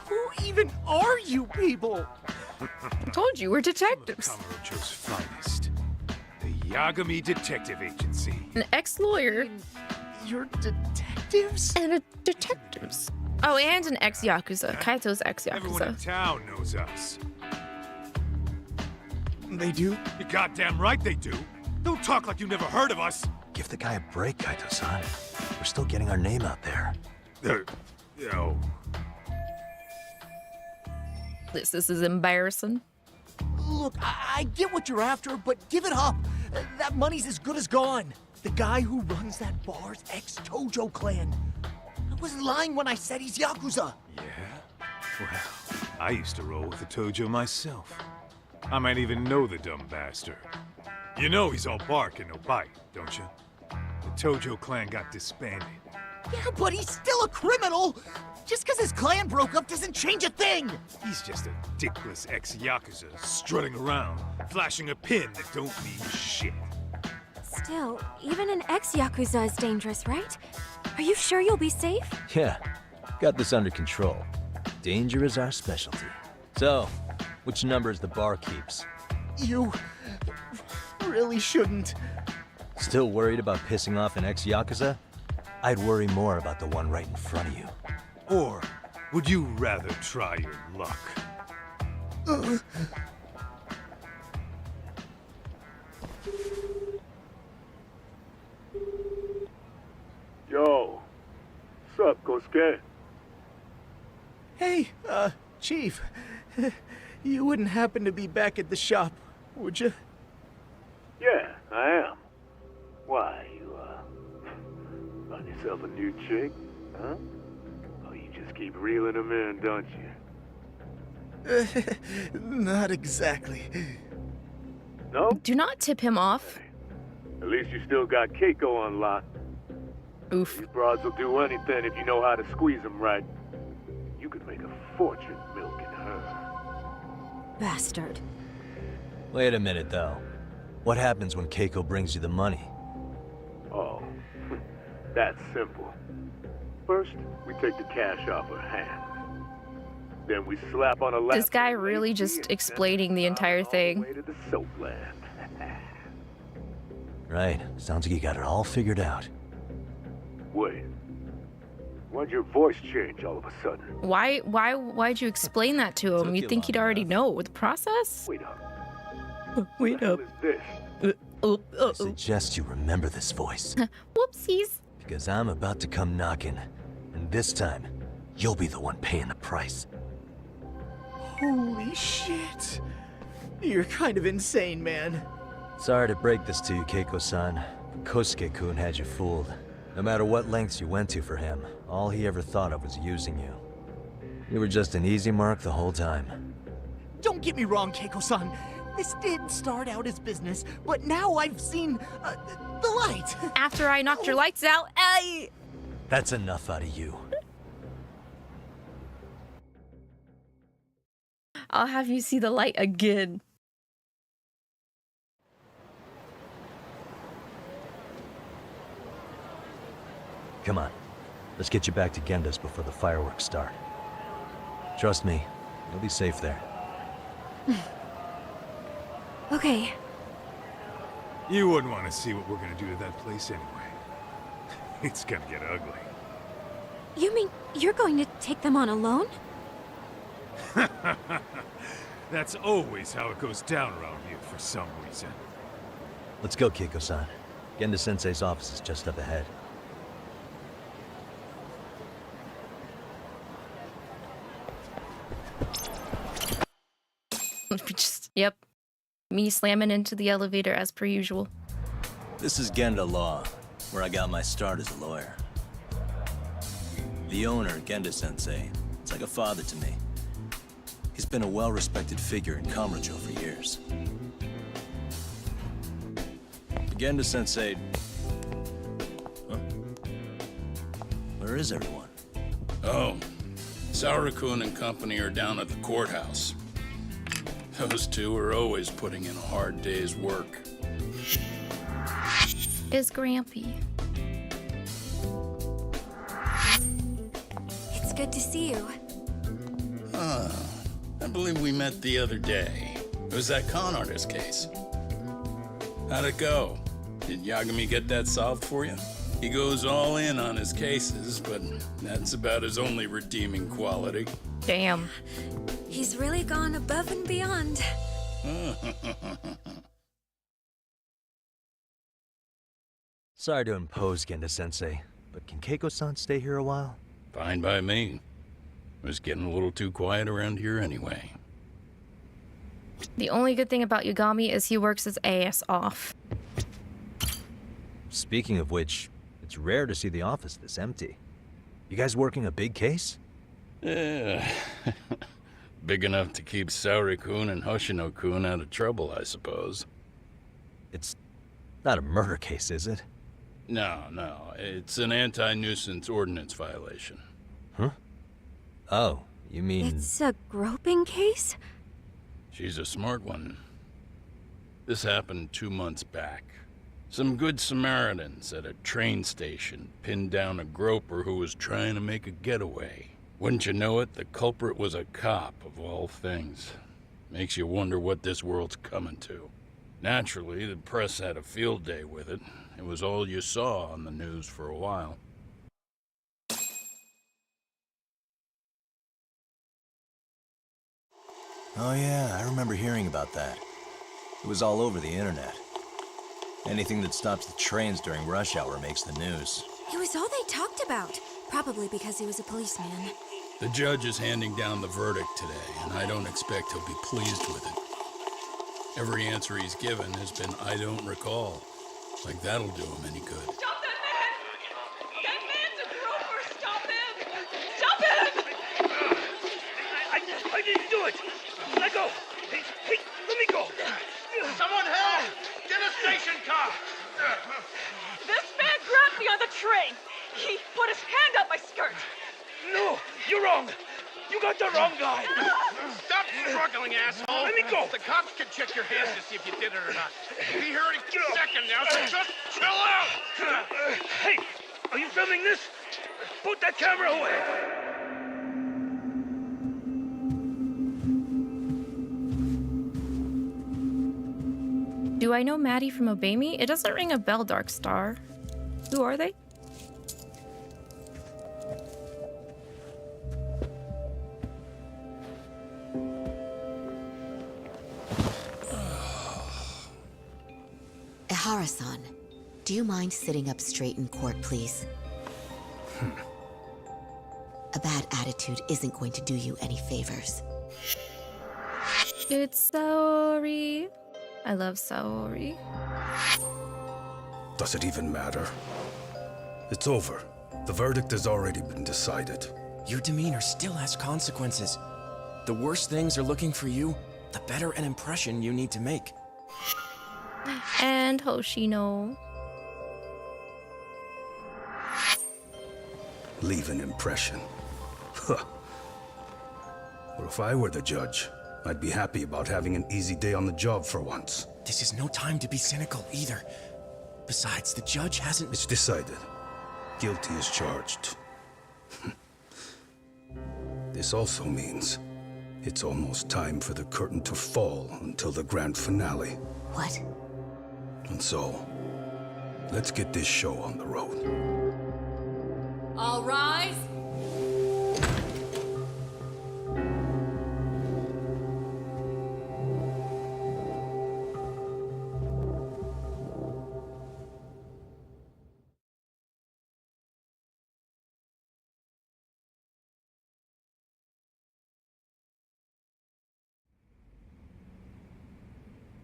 Who even are you people?
I told you, we're detectives.
Kamurocho's finest. The Yagami Detective Agency.
An ex-lawyer.
You're detectives?
And a detectives. Oh, and an ex-Yakuza. Kaito's
Everyone in
ex-Yakuza.
town knows us.
They do?
You're goddamn right they do. Don't talk like you never heard of us.
Give the guy a break, Kaito-san. We're still getting our name out there.
No.
This is embarrassing.
Look, I get what you're after, but give it up. That money's as good as gone. The guy who runs that bar's ex-Tojo clan. I wasn't lying when I said he's Yakuza.
Yeah? Well, I used to roll with the Tojo myself. I might even know the dumb bastard. You know he's all bark and no bite, don't you? The Tojo clan got disbanded.
Yeah, but he's still a criminal. Just because his clan broke up doesn't change a thing.
He's just a dickless ex-Yakuza strutting around, flashing a pin that don't mean shit.
Still, even an ex-Yakuza is dangerous, right? Are you sure you'll be safe?
Yeah, got this under control. Danger is our specialty. So, which numbers the bar keeps?
You really shouldn't.
Still worried about pissing off an ex-Yakuza? I'd worry more about the one right in front of you.
Or would you rather try your luck?
Yo, sup, 𝐂𝐂𝐐𝐏?
Hey, Chief. You wouldn't happen to be back at the shop, would you?
Yeah, I am. Why, you, found yourself a new chick, huh? Oh, you just keep reeling them in, don't you?
Not exactly.
No?
Do not tip him off.
At least you still got Keiko on lock.
Oof.
These broads will do anything if you know how to squeeze them right. You could make a fortune milking her.
Bastard.
Wait a minute, though. What happens when Keiko brings you the money?
Oh, that's simple. First, we take the cash off her hand. Then we slap on a lap.
This guy really just explaining the entire thing.
Way to the soap land.
Right. Sounds like you got it all figured out.
Wait. Why'd your voice change all of a sudden?
Why'd you explain that to him? You'd think he'd already know the process?
Wait up.
Wait up.
What
I suggest you remember this voice.
Whoopsies.
Because I'm about to come knocking. And this time, you'll be the one paying the price.
Holy shit. You're kind of insane, man.
Sorry to break this to you, Keiko-san. Kosuke-kun had you fooled. No matter what lengths you went to for him, all he ever thought of was using you. You were just an easy mark the whole time.
Don't get me wrong, Keiko-san. This did start out as business, but now I've seen the light.
After I knocked your lights out,
That's enough out of you.
I'll have you see the light again.
Come on. Let's get you back to Genda's before the fireworks start. Trust me, you'll be safe there.
Okay.
You wouldn't want to see what we're gonna do to that place anyway. It's gonna get ugly.
You mean you're going to take them on alone?
That's always how it goes down around here for some reason.
Let's go, Keiko-san. Genda-sensei's office is just up ahead.
Yep. Me slamming into the elevator as per usual.
This is Genda Law, where I got my start as a lawyer. The owner, Genda-sensei, is like a father to me. He's been a well-respected figure in Kamurocho for years. Genda-sensei... Huh? Where is everyone?
Oh, Saura-kun and company are down at the courthouse. Those two are always putting in a hard day's work.
Is Grampy.
It's good to see you.
I believe we met the other day. It was that con artist case. How'd it go? Did Yagami get that solved for you? He goes all in on his cases, but that's about his only redeeming quality.
Damn.
He's really gone above and beyond.
Sorry to impose, Genda-sensei, but can Keiko-san stay here a while?
Fine by me. It was getting a little too quiet around here anyway.
The only good thing about Yagami is he works his ass off.
Speaking of which, it's rare to see the office this empty. You guys working a big case?
Yeah. Big enough to keep Saori-kun and Hoshino-kun out of trouble, I suppose.
It's not a murder case, is it?
No. It's an anti-nuisance ordinance violation.
Huh? Oh, you mean...
It's a groping case?
She's a smart one. This happened 2 months back. Some good Samaritans at a train station pinned down a groper who was trying to make a getaway. Wouldn't you know it, the culprit was a cop, of all things. Makes you wonder what this world's coming to. Naturally, the press had a field day with it. It was all you saw on the news for a while.
Oh yeah, I remember hearing about that. It was all over the internet. Anything that stops the trains during rush hour makes the news.
It was all they talked about. Probably because he was a policeman.
The judge is handing down the verdict today, and I don't expect he'll be pleased with it. Every answer he's given has been, I don't recall. Like that'll do him any good.
Stop that man! That man's a groper! Stop him! Stop him!
I didn't do it! Let go! Hey, let me go!
Someone help! Get a station car! This man grabbed me on the train! He put his hand up my skirt!
No! You're wrong! You got the wrong guy!
Stop struggling, asshole!
Let me go!
The cops can check your hands to see if you did it or not. We'll be here any second now, so just chill out!
Hey! Are you filming this? Put that camera away!
Do I know Maddie from Obey Me? It doesn't ring a bell, Dark Star. Who are they?
Ehara-san, do you mind sitting up straight in court, please? A bad attitude isn't going to do you any favors.
It's Saori. I love Saori.
Does it even matter? It's over. The verdict has already been decided.
Your demeanor still has consequences. The worse things are looking for you, the better an impression you need to make.
And Hoshino.
Leave an impression. Huh. Well, if I were the judge, I'd be happy about having an easy day on the job for once.
This is no time to be cynical either. Besides, the judge hasn't...
It's decided. Guilty is charged. This also means it's almost time for the curtain to fall until the grand finale.
What?
And so, let's get this show on the road.
All rise.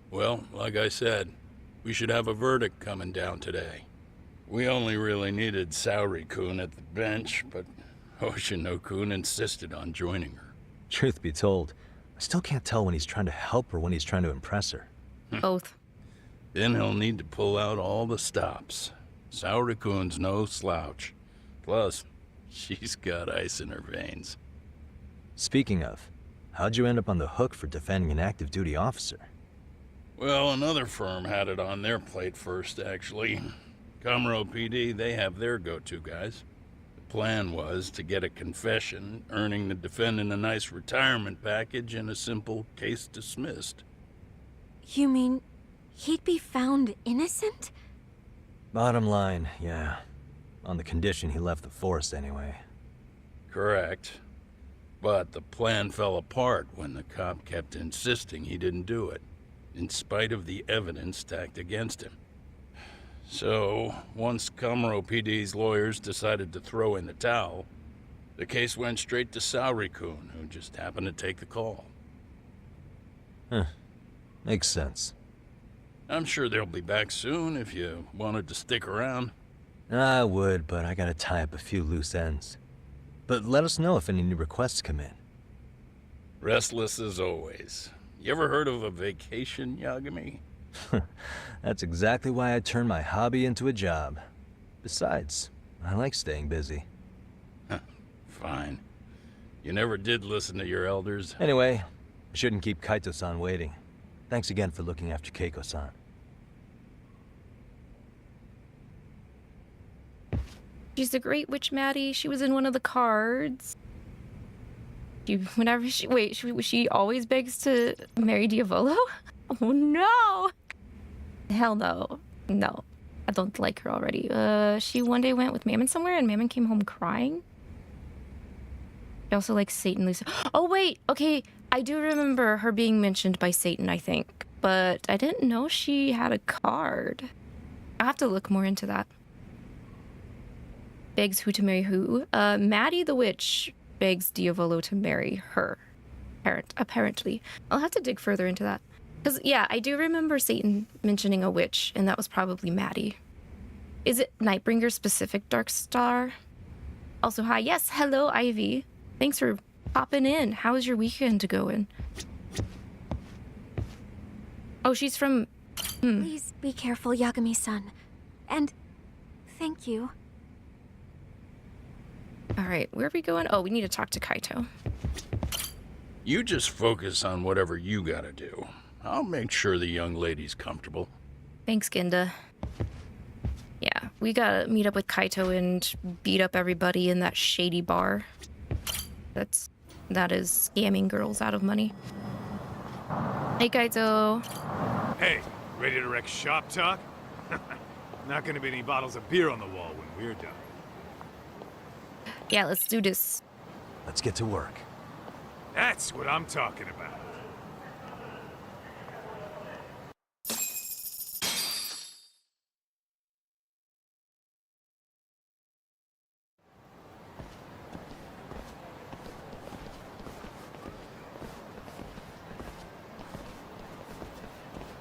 Well, like I said, we should have a verdict coming down today. We only really needed Saori-kun at the bench, but Hoshino-kun insisted on joining her.
Truth be told, I still can't tell when he's trying to help or when he's trying to impress her.
Both.
Then he'll need to pull out all the stops. Saori-kun's no slouch. Plus, she's got ice in her veins.
Speaking of, how'd you end up on the hook for defending an active duty officer?
Well, another firm had it on their plate first, actually. Komuro PD, they have their go-to guys. The plan was to get a confession, earning the defendant a nice retirement package and a simple case dismissed.
You mean he'd be found innocent?
Bottom line, yeah. On the condition he left the force anyway.
Correct. But the plan fell apart when the cop kept insisting he didn't do it, in spite of the evidence stacked against him. So, once Kamuro PD's lawyers decided to throw in the towel, the case went straight to Saori-kun, who just happened to take the call.
Huh. Makes sense.
I'm sure they'll be back soon if you wanted to stick around.
I would, but I gotta tie up a few loose ends. But let us know if any new requests come in.
Restless as always. You ever heard of a vacation, Yagami?
That's exactly why I turned my hobby into a job. Besides, I like staying busy.
Fine. You never did listen to your elders.
Anyway, I shouldn't keep Kaito-san waiting. Thanks again for looking after Keiko-san.
She's a great witch, Maddie. She was in one of the cards. She always begs to marry Diavolo? Oh no! Hell no. No. I don't like her already. She one day went with Mammon somewhere and Mammon came home crying. She also likes Satan Lisa. Oh wait, okay. I do remember her being mentioned by Satan, I think. But I didn't know she had a card. I'll have to look more into that. Begs who to marry who? Maddie the witch begs Diavolo to marry her. Apparently. I'll have to dig further into that. Because, yeah, I do remember Satan mentioning a witch, and that was probably Maddie. Is it Nightbringer specific, Darkstar? Also, hi. Yes, hello, Ivy. Thanks for popping in. How is your weekend going? Oh, she's from...
Please be careful, Yagami-san. And thank you.
Alright, where are we going? Oh, we need to talk to Kaito.
You just focus on whatever you gotta do. I'll make sure the young lady's comfortable.
Thanks, Ginda. Yeah, we gotta meet up with Kaito and beat up everybody in that shady bar. That is scamming girls out of money. Hey, Kaito.
Hey, ready to wreck shop talk? Not gonna be any bottles of beer on the wall when we're done.
Yeah, let's do this.
Let's get to work.
That's what I'm talking about.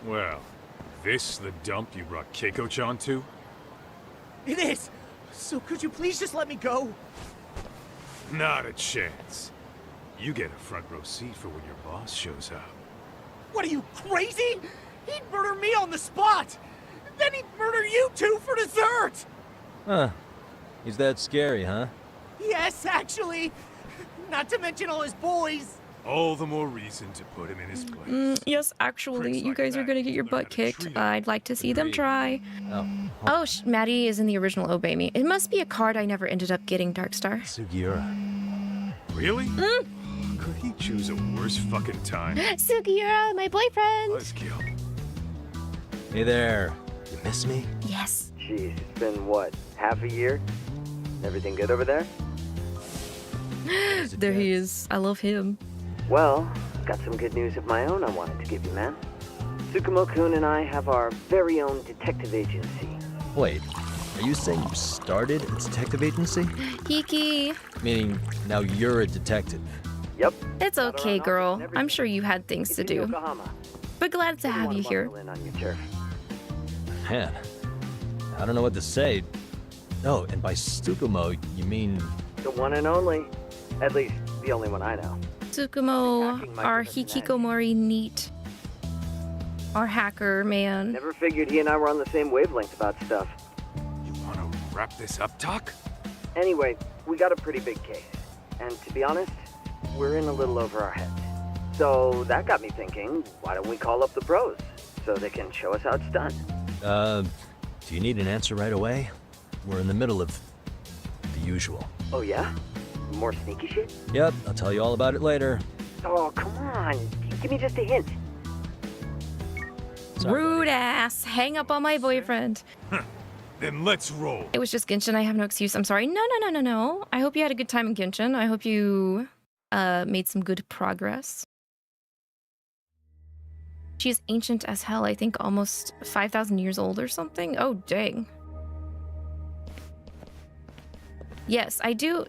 Well, this the dump you brought Keiko-chan to?
It is! So could you please just let me go?
Not a chance. You get a front row seat for when your boss shows up.
What are you, crazy? He'd murder me on the spot! Then he'd murder you two for dessert!
Huh. He's that scary, huh?
Yes, actually. Not to mention all his boys.
All the more reason to put him in his place.
Yes, actually, you guys are gonna get your butt kicked. I'd like to see them try. Oh, Maddie is in the original Obey Me. It must be a card I never ended up getting, Darkstar.
Sugiura.
Really? Could he choose a worse fucking time?
Sugiura, my boyfriend!
Buzzkill.
Hey there. You miss me?
Yes.
Jeez, it's been what, half a year? Everything good over there?
There he is. I love him.
Well, got some good news of my own I wanted to give you, man. Tsukumo-kun and I have our very own detective agency.
Wait, are you saying you started a detective agency?
Kiki.
Meaning, now you're a detective.
Yep.
It's okay, girl. I'm sure you had things to do. But glad to have you here.
Man, I don't know what to say. Oh, and by Tsukumo, you mean...
The one and only. At least, the only one I know.
Tsukumo, our hikikomori neat. Our hacker, man.
Never figured he and I were on the same wavelength about stuff.
You want to wrap this up, Doc?
Anyway, we got a pretty big case. And to be honest, we're in a little over our heads. So that got me thinking, why don't we call up the pros so they can show us how it's done?
Do you need an answer right away? We're in the middle of the usual.
Oh yeah? More sneaky shit?
Yep, I'll tell you all about it later.
Oh, come on. Give me just a hint.
Rude ass. Hang up on my boyfriend.
Then let's roll.
It was just Genshin. I have no excuse. I'm sorry. No. I hope you had a good time in Genshin. I hope you made some good progress. She's ancient as hell. I think almost 5,000 years old or something. Oh, dang. Yes, I do.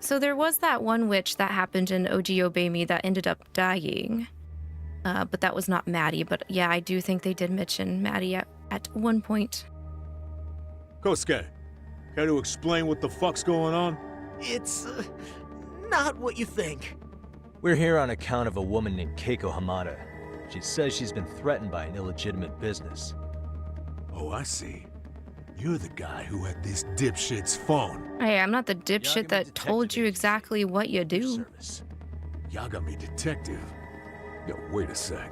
So there was that one witch that happened in OG Obey Me that ended up dying. But that was not Maddie. But yeah, I do think they did mention Maddie at one point.
𝐂𝐔𝐏, care to explain what the fuck's going on?
It's not what you think.
We're here on account of a woman named Keiko Hamada. She says she's been threatened by an illegitimate business.
Oh, I see. You're the guy who had this dipshit's phone.
Hey, I'm not the dipshit that told you exactly what you do.
Yagami detective. Yo, wait a sec.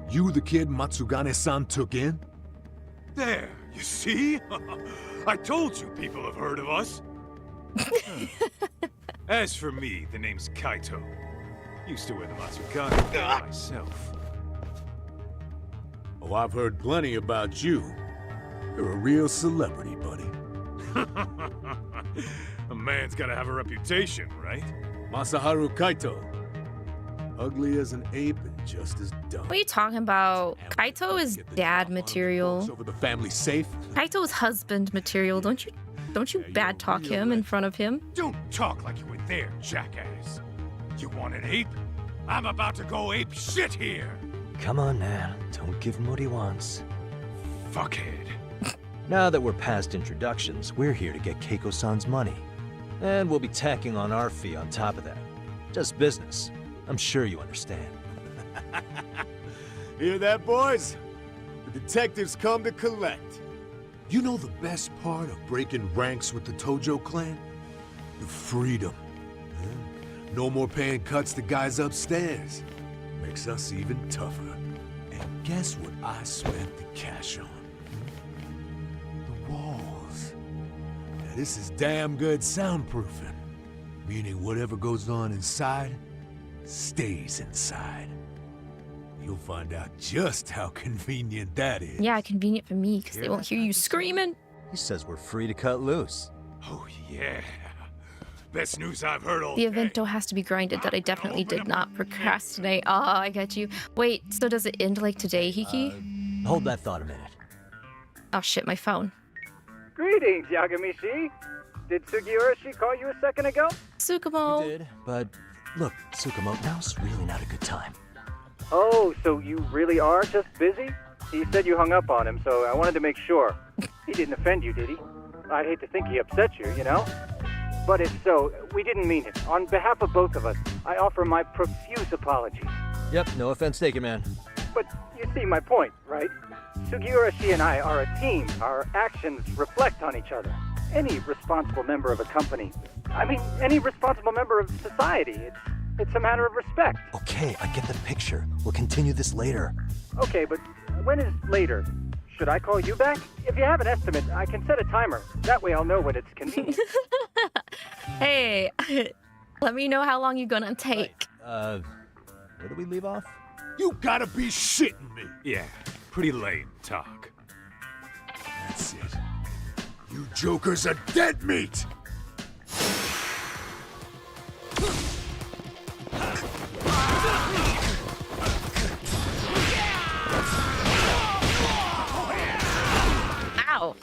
You the kid Matsugane-san took in?
There, you see? I told you people have heard of us. As for me, the name's Kaito. Used to wear the Matsugane myself.
Oh, I've heard plenty about you. You're a real celebrity, buddy.
A man's gotta have a reputation, right?
Masaharu Kaito. Ugly as an ape and just as dumb.
What are you talking about? Kaito is dad material.
Over the family safe.
Kaito is husband material. Don't you bad talk him in front of him?
Don't talk like you were there, jackass. You want an ape? I'm about to go ape shit here.
Come on now, don't give him what he wants.
Fuckhead.
Now that we're past introductions, we're here to get Keiko-san's money. And we'll be tacking on our fee on top of that. Just business. I'm sure you understand.
Hear that, boys? The detectives come to collect. You know the best part of breaking ranks with the Tojo clan? The freedom. No more paying cuts to guys upstairs. Makes us even tougher. And guess what I spent the cash on? The walls. Now this is damn good soundproofing. Meaning whatever goes on inside, stays inside. You'll find out just how convenient that is.
Yeah, convenient for me, because they won't hear you screaming.
He says we're free to cut loose.
Oh, yeah. Best news I've heard all
The
day.
evento has to be grinded that I definitely did not procrastinate. Oh, I got you. Wait, so does it end like today, Hiki?
Hold that thought a minute.
Oh shit, my phone.
Greetings, Yagami-shi. Did Sugiura-shi call you a second ago?
Tsukumo.
He did, but look, Tsukumo, now's really not a good time.
Oh, so you really are just busy? He said you hung up on him, so I wanted to make sure. He didn't offend you, did he? I'd hate to think he upset you, you know? But if so, we didn't mean it. On behalf of both of us, I offer my profuse apologies.
Yep, no offense taken, man.
But you see my point, right? Sugiura-shi and I are a team. Our actions reflect on each other. Any responsible member of a company, I mean, any responsible member of society, it's a matter of respect.
Okay, I get the picture. We'll continue this later.
Okay, but when is later? Should I call you back? If you have an estimate, I can set a timer. That way I'll know when it's convenient.
Hey, let me know how long you're gonna take.
Where do we leave off?
You gotta be shitting me.
Yeah, pretty lame talk.
That's it. You jokers are dead meat!
Ow.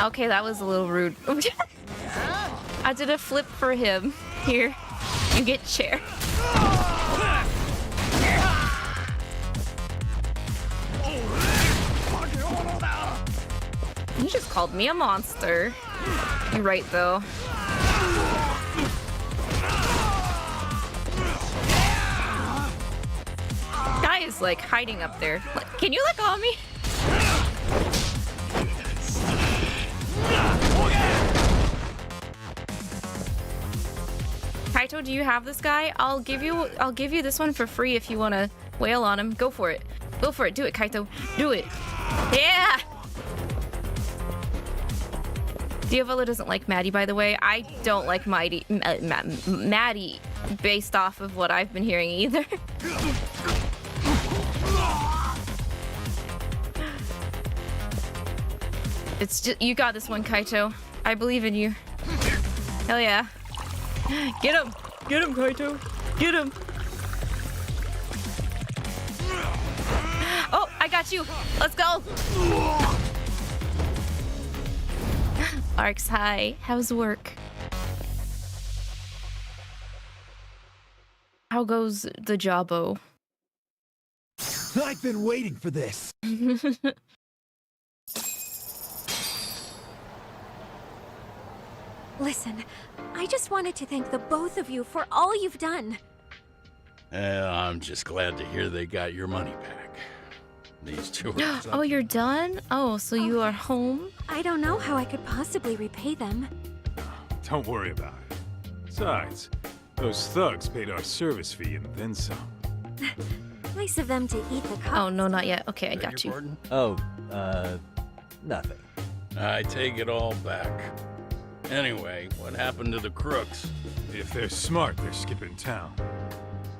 Okay, that was a little rude. I did a flip for him. Here, you get chair. You just called me a monster. You're right, though. Guy is like hiding up there. Can you let go of me? Kaito, do you have this guy? I'll give you this one for free if you want to wail on him. Go for it. Go for it. Do it, Kaito. Do it. Yeah. Diavolo doesn't like Maddie, by the way. I don't like Maddie based off of what I've been hearing either. It's just, you got this one, Kaito. I believe in you. Hell yeah. Get him! Get him, Kaito! Get him! Oh, I got you! Let's go! Arcs high. How's work? How goes the jobbo?
I've been waiting for this.
Listen, I just wanted to thank the both of you for all you've done.
I'm just glad to hear they got your money back. These two are
Oh, you're done? Oh, so you are home?
I don't know how I could possibly repay them.
Don't worry about it. Besides, those thugs paid our service fee and then some.
Nice of them to eat the cup.
Oh, no, not yet. Okay, I got you.
Oh, nothing.
I take it all back. Anyway, what happened to the crooks?
If they're smart, they're skipping town.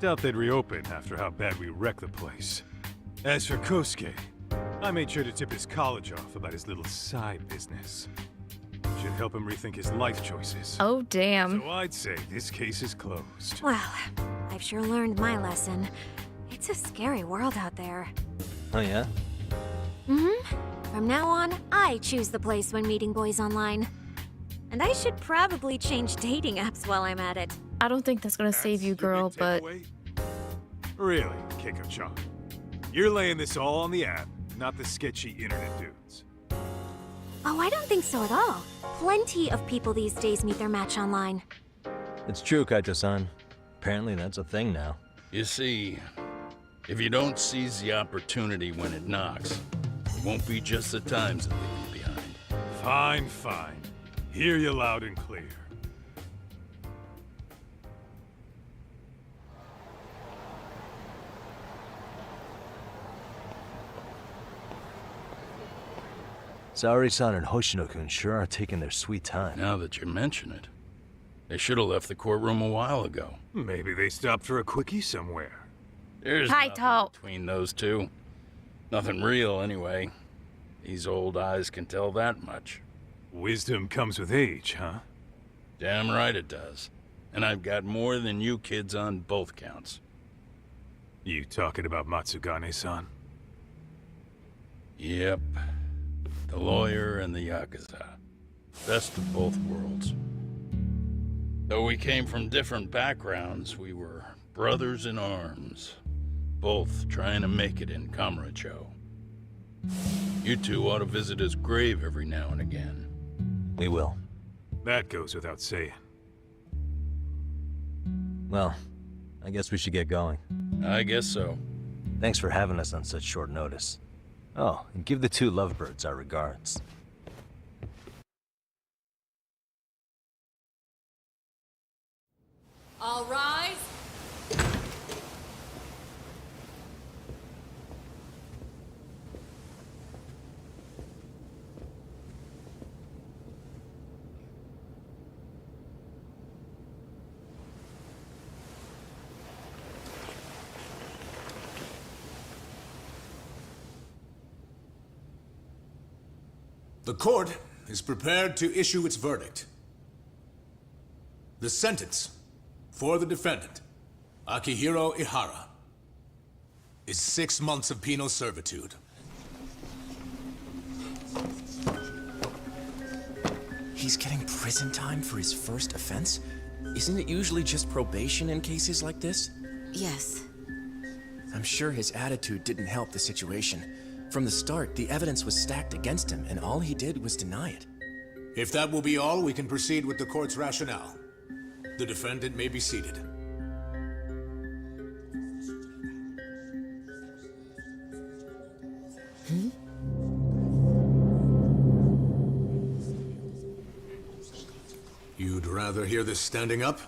Doubt they'd reopen after how bad we wrecked the place. As for Kosuke, I made sure to tip his college off about his little side business. Should help him rethink his life choices.
Oh, damn.
So I'd say this case is closed.
Well, I've sure learned my lesson. It's a scary world out there.
Oh, yeah?
From now on, I choose the place when meeting boys online. And I should probably change dating apps while I'm at it.
I don't think that's gonna save you, girl, but...
Really, Keiko-chan? You're laying this all on the app, not the sketchy internet dudes.
Oh, I don't think so at all. Plenty of people these days meet their match online.
It's true, Kaito-san. Apparently that's a thing now.
You see, if you don't seize the opportunity when it knocks, it won't be just the times that leave you behind.
Fine, fine. Hear you loud and clear.
Saori-san and Hoshino-kun sure are taking their sweet time.
Now that you mention it, they should have left the courtroom a while ago.
Maybe they stopped for a quickie somewhere.
There's nothing between those two. Nothing real, anyway. These old eyes can tell that much.
Wisdom comes with age, huh?
Damn right it does. And I've got more than you kids on both counts.
You talking about Matsugane-san?
Yep. The lawyer and the Yakuza. Best of both worlds. Though we came from different backgrounds, we were brothers in arms. Both trying to make it in Kamurocho. You two ought to visit his grave every now and again.
We will.
That goes without saying.
Well, I guess we should get going.
I guess so.
Thanks for having us on such short notice. Oh, and give the two lovebirds our regards.
All rise.
The court is prepared to issue its verdict. The sentence for the defendant, Akihiro Ihara, is 6 months of penal servitude.
He's getting prison time for his first offense? Isn't it usually just probation in cases like this?
Yes.
I'm sure his attitude didn't help the situation. From the start, the evidence was stacked against him, and all he did was deny it.
If that will be all, we can proceed with the court's rationale. The defendant may be seated. You'd rather hear this standing up?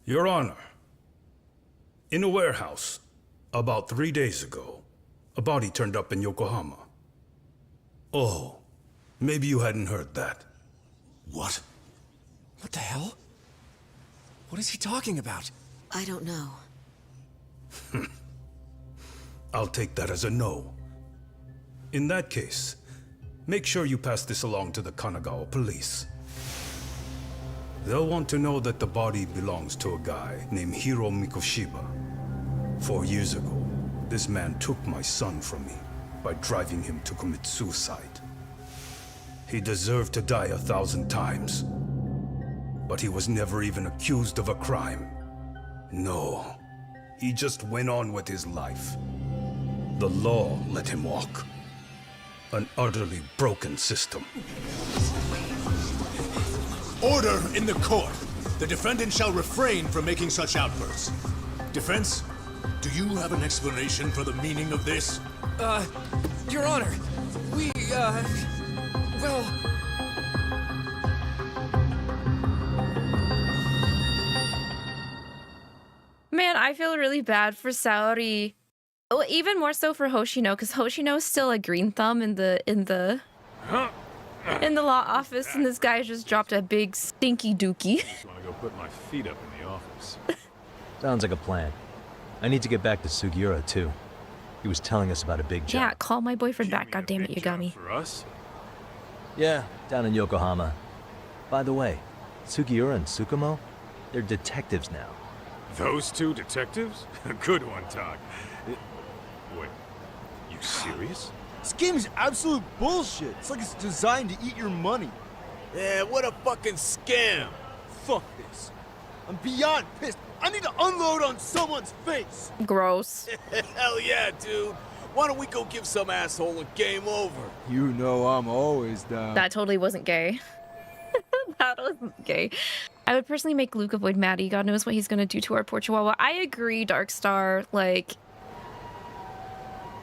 Your Honor, in a warehouse, about 3 days ago, a body turned up in Yokohama. Oh, maybe you hadn't heard that.
What?
What the hell? What is he talking about?
I don't know.
I'll take that as a no. In that case, make sure you pass this along to the Kanagawa police. They'll want to know that the body belongs to a guy named Hiro Mikoshiba. 4 years ago, this man took my son from me by driving him to commit suicide. He deserved to die 1,000 times, but he was never even accused of a crime. No, he just went on with his life. The law let him walk. An utterly broken system.
Order in the court. The defendant shall refrain from making such outbursts. Defense, do you have an explanation for the meaning of this?
Your Honor, well...
Man, I feel really bad for Saori. Oh, even more so for Hoshino, because Hoshino is still a green thumb in the law office, and this guy just dropped a big stinky dookie.
I just want to go put my feet up in the office.
Sounds like a plan. I need to get back to Sugiura too. He was telling us about a big job.
Yeah, call my boyfriend back, goddammit, Yagami.
For us?
Yeah, down in Yokohama. By the way, Sugiura and Tsukumo, they're detectives now.
Those two detectives? Good one, Todd. Wait, you serious?
This game is absolute bullshit. It's like it's designed to eat your money. Yeah, what a fucking scam. Fuck this. I'm beyond pissed. I need to unload on someone's face.
Gross.
Hell yeah, dude. Why don't we go give some asshole a game over? You know I'm always down.
That totally wasn't gay. That wasn't gay. I would personally make Luke avoid Maddie. God knows what he's gonna do to our poor Chihuahua. I agree, Darkstar. Like,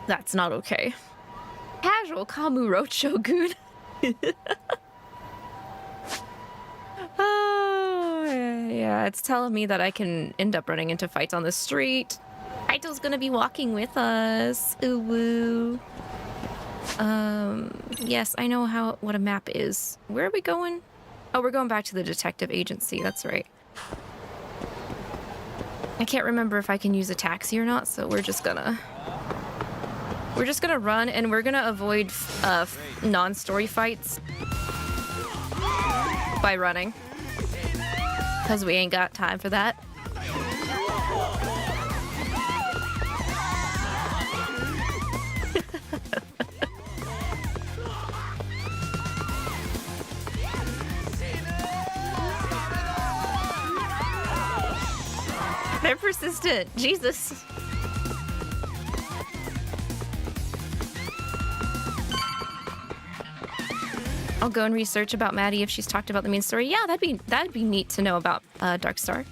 that's not okay. Casual Kamuro Shogun. Oh, yeah, it's telling me that I can end up running into fights on the street. Kaito's gonna be walking with us. Ooh woo. Yes, I know what a map is. Where are we going? Oh, we're going back to the detective agency. That's right. I can't remember if I can use a taxi or not, so we're just gonna run, and we're gonna avoid non-story fights by running, because we ain't got time for that. They're persistent. Jesus. I'll go and research about Maddie if she's talked about the main story. Yeah, that'd be neat to know about Darkstar.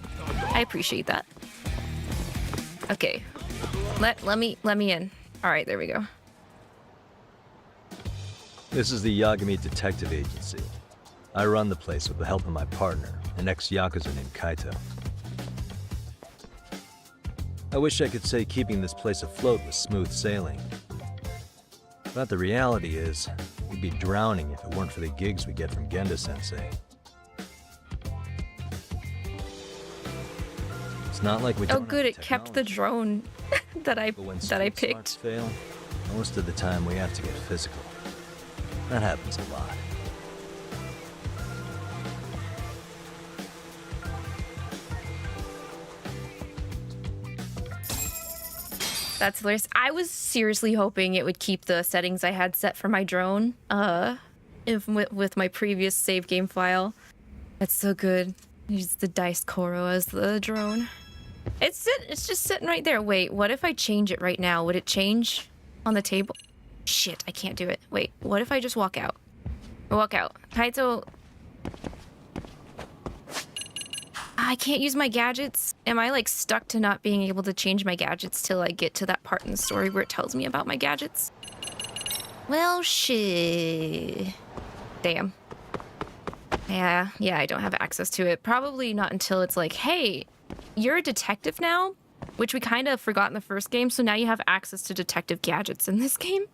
I appreciate that. Okay. Let me in. All right, there we go.
This is the Yagami Detective Agency. I run the place with the help of my partner, an ex-Yakuza named Kaito. I wish I could say keeping this place afloat was smooth sailing. But the reality is, we'd be drowning if it weren't for the gigs we get from Genda-sensei. It's not like we don't
Oh good, it kept the drone that I picked.
Fail, most of the time we have to get physical. That happens a lot.
That's hilarious. I was seriously hoping it would keep the settings I had set for my drone with my previous save game file. That's so good. Use the Dice Koro as the drone. It's just sitting right there. Wait, what if I change it right now? Would it change on the table? Shit, I can't do it. Wait, what if I just walk out? Walk out. Kaito... I can't use my gadgets. Am I like stuck to not being able to change my gadgets till I get to that part in the story where it tells me about my gadgets? Well, shit. Damn. Yeah, I don't have access to it. Probably not until it's like, hey, you're a detective now, which we kind of forgot in the first game, so now you have access to detective gadgets in this game.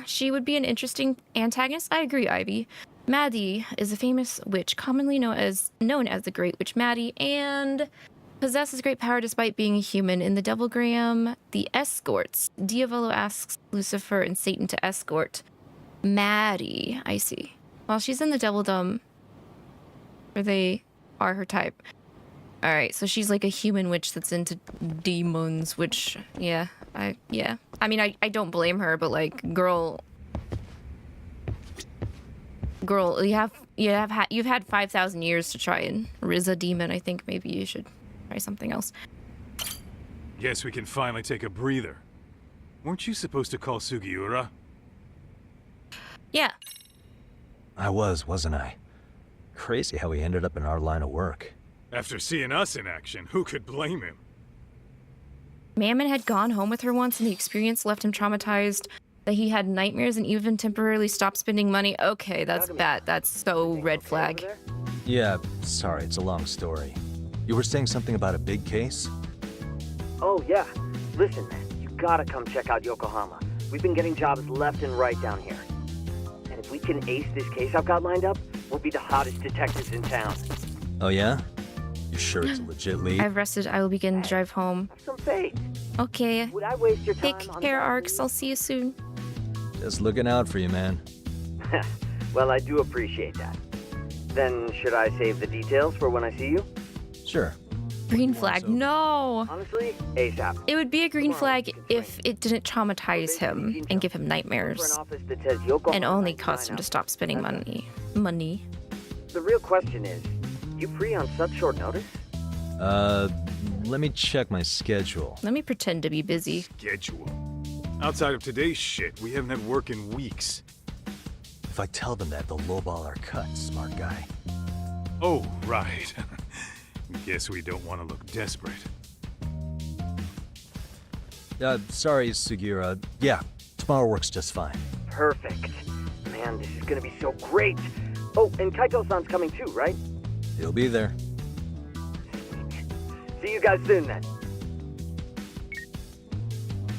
She would be an interesting antagonist. I agree, Ivy. Maddie is a famous witch, commonly known as the Great Witch Maddie, and Possesses great power despite being a human. In the Doublegram, the escorts. Diavolo asks Lucifer and Satan to escort Maddie. I see. While she's in the Doubledom, where they are her type. Alright, so she's like a human witch that's into demons, which, yeah. I mean, I don't blame her, but like, girl, you've had 5,000 years to try and riz a demon. I think maybe you should try something else.
Guess we can finally take a breather. Weren't you supposed to call Sugiura?
Yeah.
I wasn't I? Crazy how he ended up in our line of work.
After seeing us in action, who could blame him?
Mammon had gone home with her once, and the experience left him traumatized that he had nightmares and even temporarily stopped spending money. Okay, that's bad. That's so red flag.
Yeah, sorry, it's a long story. You were saying something about a big case?
Oh, yeah. Listen, man, you gotta come check out Yokohama. We've been getting jobs left and right down here. And if we can ace this case I've got lined up, we'll be the hottest detectives in town.
Oh, yeah? You sure it's a legit lead?
I've rested. I will begin to drive home.
Have some faith.
Okay.
Would I waste your time
Take
on
care,
that?
Arcs. I'll see you soon.
Just looking out for you, man.
Well, I do appreciate that. Then, should I save the details for when I see you?
Sure.
Green flag. No.
Honestly, ASAP.
It would be a green flag if it didn't traumatize him and give him nightmares and only caused him to stop spending money.
The real question is, you free on such short notice?
Let me check my schedule.
Let me pretend to be busy.
Schedule. Outside of today's shit, we haven't had work in weeks.
If I tell them that, they'll lowball our cut, smart guy.
Oh, right. Guess we don't want to look desperate.
Sorry, Sugiura. Yeah, tomorrow works just fine.
Perfect. Man, this is gonna be so great. Oh, and Kaito-san's coming too, right?
He'll be there.
See you guys soon, then.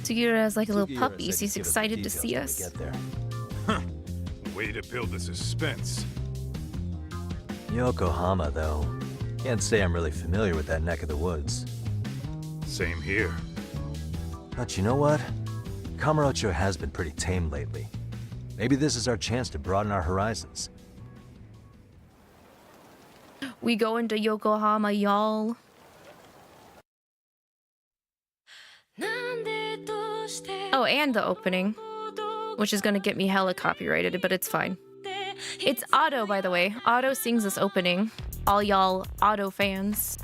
Sugiura is like a little
Sugiura
puppy,
said
so he's
he'd give us the
excited to
details
see
when we
us.
get there.
Way to build the suspense.
Yokohama, though. Can't say I'm really familiar with that neck of the woods.
Same here.
But you know what? Kamurocho has been pretty tame lately. Maybe this is our chance to broaden our horizons.
We go into Yokohama, y'all. Oh, and the opening, which is gonna get me hella copyrighted, but it's fine. It's Otto, by the way. Otto sings this opening. All y'all Otto fans.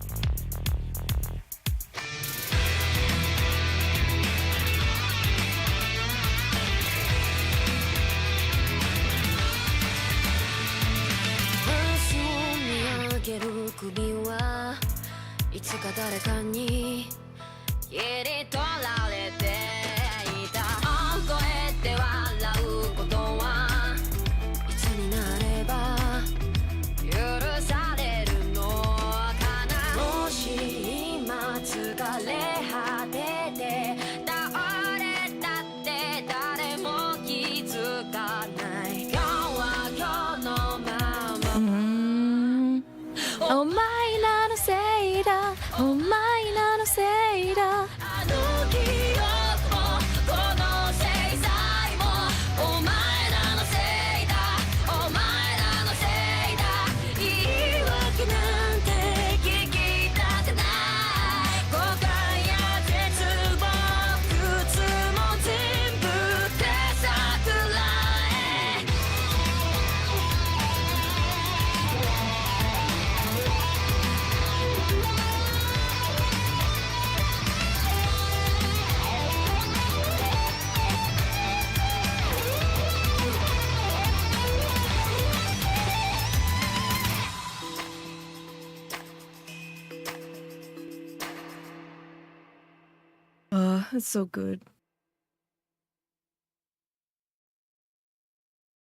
It's so good.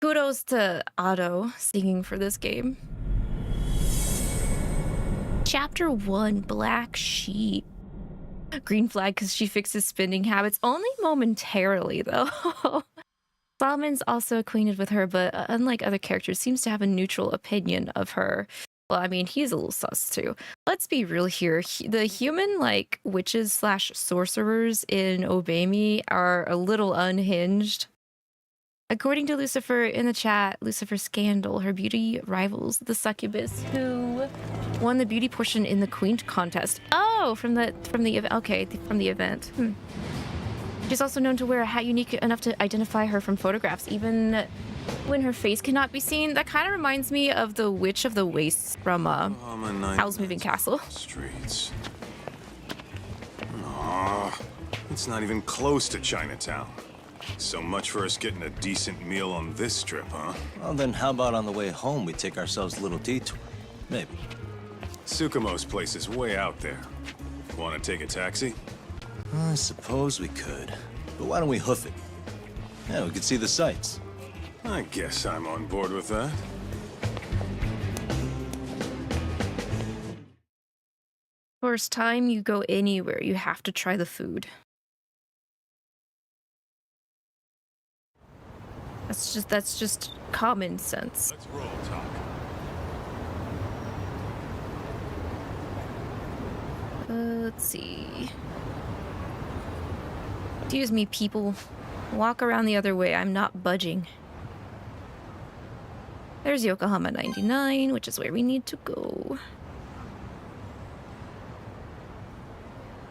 Kudos to Otto singing for this game. Chapter 1, Black Sheep. Green flag because she fixes spending habits only momentarily, though. Solomon's also acquainted with her, but unlike other characters, seems to have a neutral opinion of her. Well, I mean, he's a little sus too. Let's be real here. The human, like, witches slash sorcerers in Obey Me are a little unhinged. According to Lucifer in the chat, Lucifer Scandal, her beauty rivals the succubus who won the beauty portion in the queen contest. Oh, from the event. Okay, from the event. She's also known to wear a hat unique enough to identify her from photographs, even when her face cannot be seen. That kind of reminds me of the Witch of the Wastes from Howl's Moving Castle.
Streets. Aw, it's not even close to Chinatown. So much for us getting a decent meal on this trip, huh?
Well, then how about on the way home we take ourselves a little detour? Maybe.
𝐒𝐿𝐿mo's place is way out there. Want to take a taxi?
I suppose we could. But why don't we hoof it? Yeah, we could see the sights.
I guess I'm on board with that.
First time you go anywhere, you have to try the food. That's just common sense.
Let's roll, Talk.
Let's see. Excuse me, people. Walk around the other way. I'm not budging. There's Yokohama 99, which is where we need to go.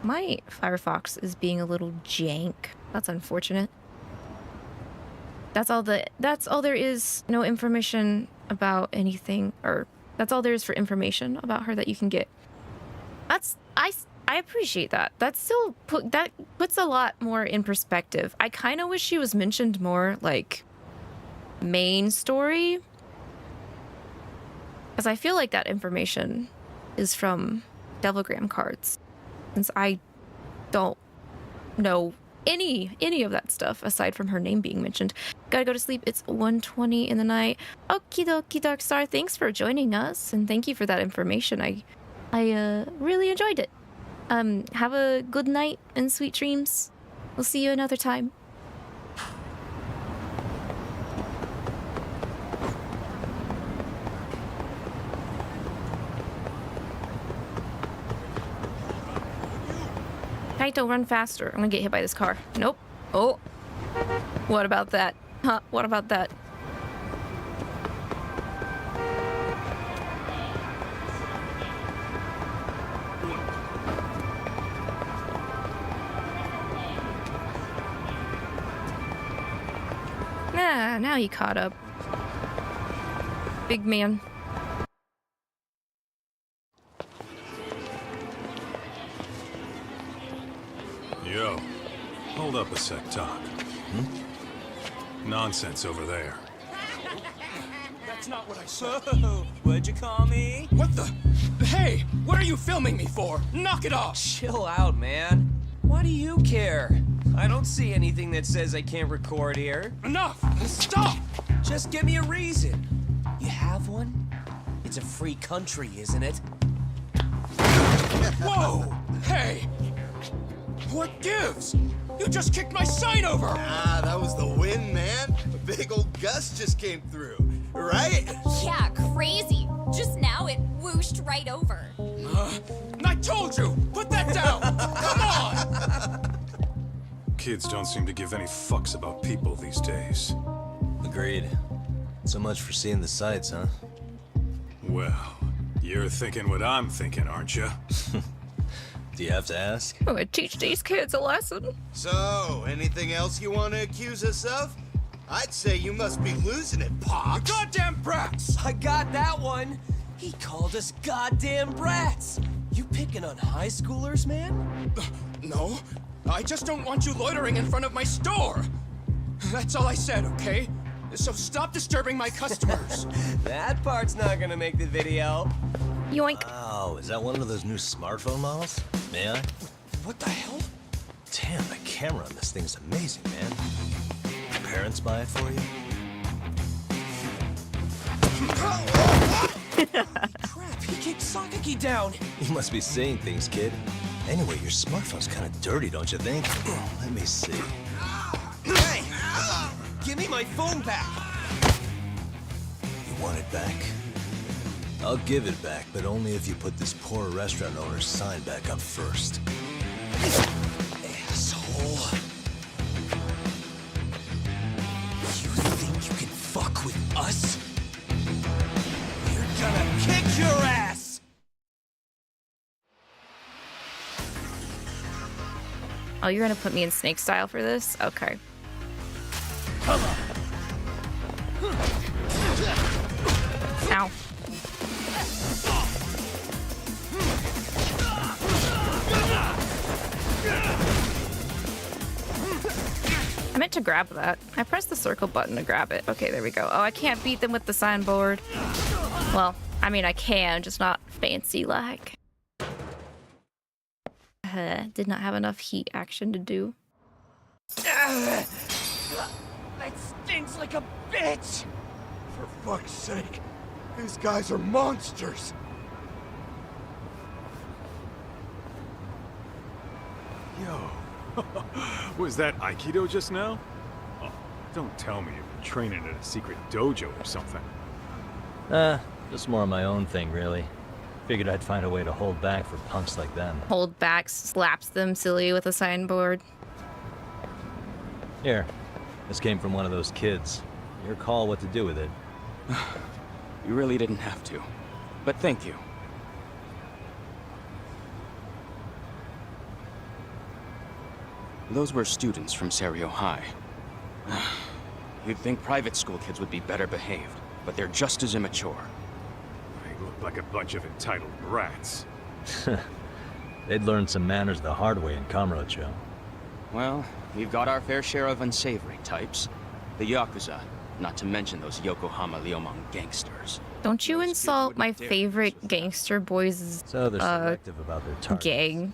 My Firefox is being a little jank. That's unfortunate. That's all there is. No information about anything, or that's all there is for information about her that you can get. I appreciate that. That puts a lot more in perspective. I kind of wish she was mentioned more, like, main story, because I feel like that information is from Devilgram cards, since I don't know any of that stuff aside from her name being mentioned. Gotta go to sleep. It's 1:20 in the night. Okie dokie, Darkstar. Thanks for joining us, and thank you for that information. I really enjoyed it. Have a good night and sweet dreams. We'll see you another time. Kaito, run faster. I'm gonna get hit by this car. Nope. Oh. What about that? Huh? What about that? Ah, now he caught up. Big man.
Yo, hold up a sec, Talk. Nonsense over there.
That's not what I said. What'd you call me? What the? Hey, what are you filming me for? Knock it off!
Chill out, man. Why do you care? I don't see anything that says I can't record here.
Enough! Stop!
Just give me a reason. You have one? It's a free country, isn't it?
Whoa! Hey! What gives? You just kicked my sign over!
Ah, that was the wind, man. A big old gust just came through, right?
Yeah, crazy. Just now it whooshed right over.
I told you! Put that down! Come on!
Kids don't seem to give any fucks about people these days.
Agreed. So much for seeing the sights, huh?
Well, you're thinking what I'm thinking, aren't you?
Do you have to ask?
I'm gonna teach these kids a lesson.
So, anything else you want to accuse us of? I'd say you must be losing it, Pops.
You goddamn brats!
I got that one. He called us goddamn brats. You picking on high schoolers, man?
No, I just don't want you loitering in front of my store. That's all I said, okay? So stop disturbing my customers.
That part's not gonna make the video.
Yoink.
Wow, is that one of those new smartphone models? May I?
What the hell?
Damn, the camera on this thing's amazing, man. Your parents buy it for you?
Crap, he kicked 𝐒𝐿𝐿 down.
You must be seeing things, kid. Anyway, your smartphone's kind of dirty, don't you think? Let me see.
Hey! Give me my phone back!
You want it back? I'll give it back, but only if you put this poor restaurant owner's sign back up first.
Asshole. You think you can fuck with us? We're gonna kick your ass!
Oh, you're gonna put me in snake style for this? Okay. Ow. I meant to grab that. I pressed the circle button to grab it. Okay, there we go. Oh, I can't beat them with the signboard. Well, I mean, I can, just not fancy like. Did not have enough heat action to do.
That stinks like a bitch!
For fuck's sake, these guys are monsters!
Yo, was that Aikido just now? Oh, don't tell me you've been training at a secret dojo or something.
Just more of my own thing, really. Figured I'd find a way to hold back for punks like them.
Hold back, slaps them silly with a signboard.
Here, this came from one of those kids. Your call what to do with it.
You really didn't have to. But thank you. Those were students from Serio High. You'd think private school kids would be better behaved, but they're just as immature.
They look like a bunch of entitled brats.
They'd learn some manners the hard way in Kamurocho.
Well, we've got our fair share of unsavory types. The Yakuza, not to mention those Yokohama Liomang gangsters.
Don't you insult my favorite gangster boys'
So they're selective about their targets.
gang.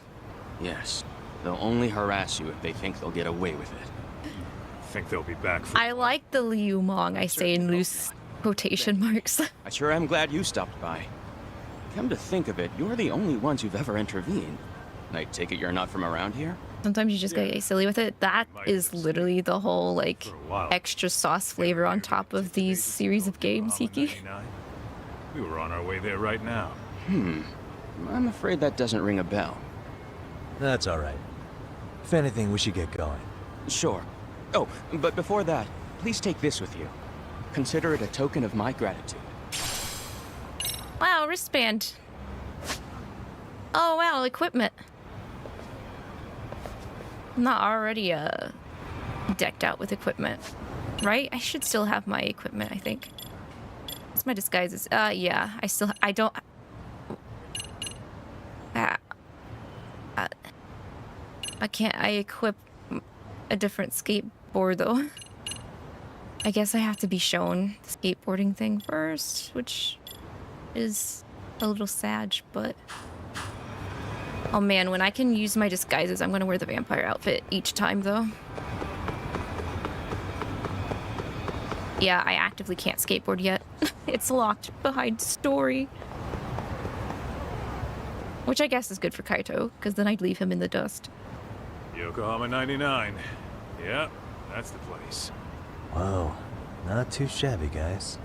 Yes. They'll only harass you if they think they'll get away with it.
Think they'll be back for...
I like the Liumong, I say in loose quotation marks.
I sure am glad you stopped by. Come to think of it, you're the only ones who've ever intervened. I take it you're not from around here?
Sometimes you just get silly with it. That is literally the whole, like, extra sauce flavor on top of these series of games, Hiki.
We were on our way there right now.
I'm afraid that doesn't ring a bell.
That's all right. If anything, we should get going.
Sure. Oh, but before that, please take this with you. Consider it a token of my gratitude.
Wow, wristband. Oh, wow, equipment. I'm not already decked out with equipment, right? I should still have my equipment, I think. What's my disguises? Yeah, I don't... I equip a different skateboard, though. I guess I have to be shown the skateboarding thing first, which is a little sad, but... Oh man, when I can use my disguises, I'm gonna wear the vampire outfit each time, though. Yeah, I actively can't skateboard yet. It's locked behind story. Which I guess is good for Kaito, because then I'd leave him in the dust.
Yokohama 99. Yep, that's the place.
Whoa, not too shabby, guys.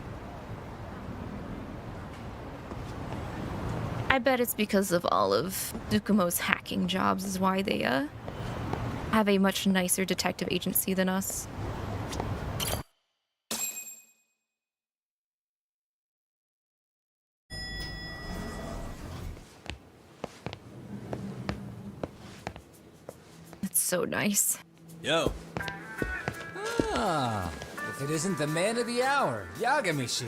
I bet it's because of all of Tsukumo's hacking jobs is why they have a much nicer detective agency than us. It's so nice.
Yo.
Ah, if it isn't the man of the hour, Yagami-shi.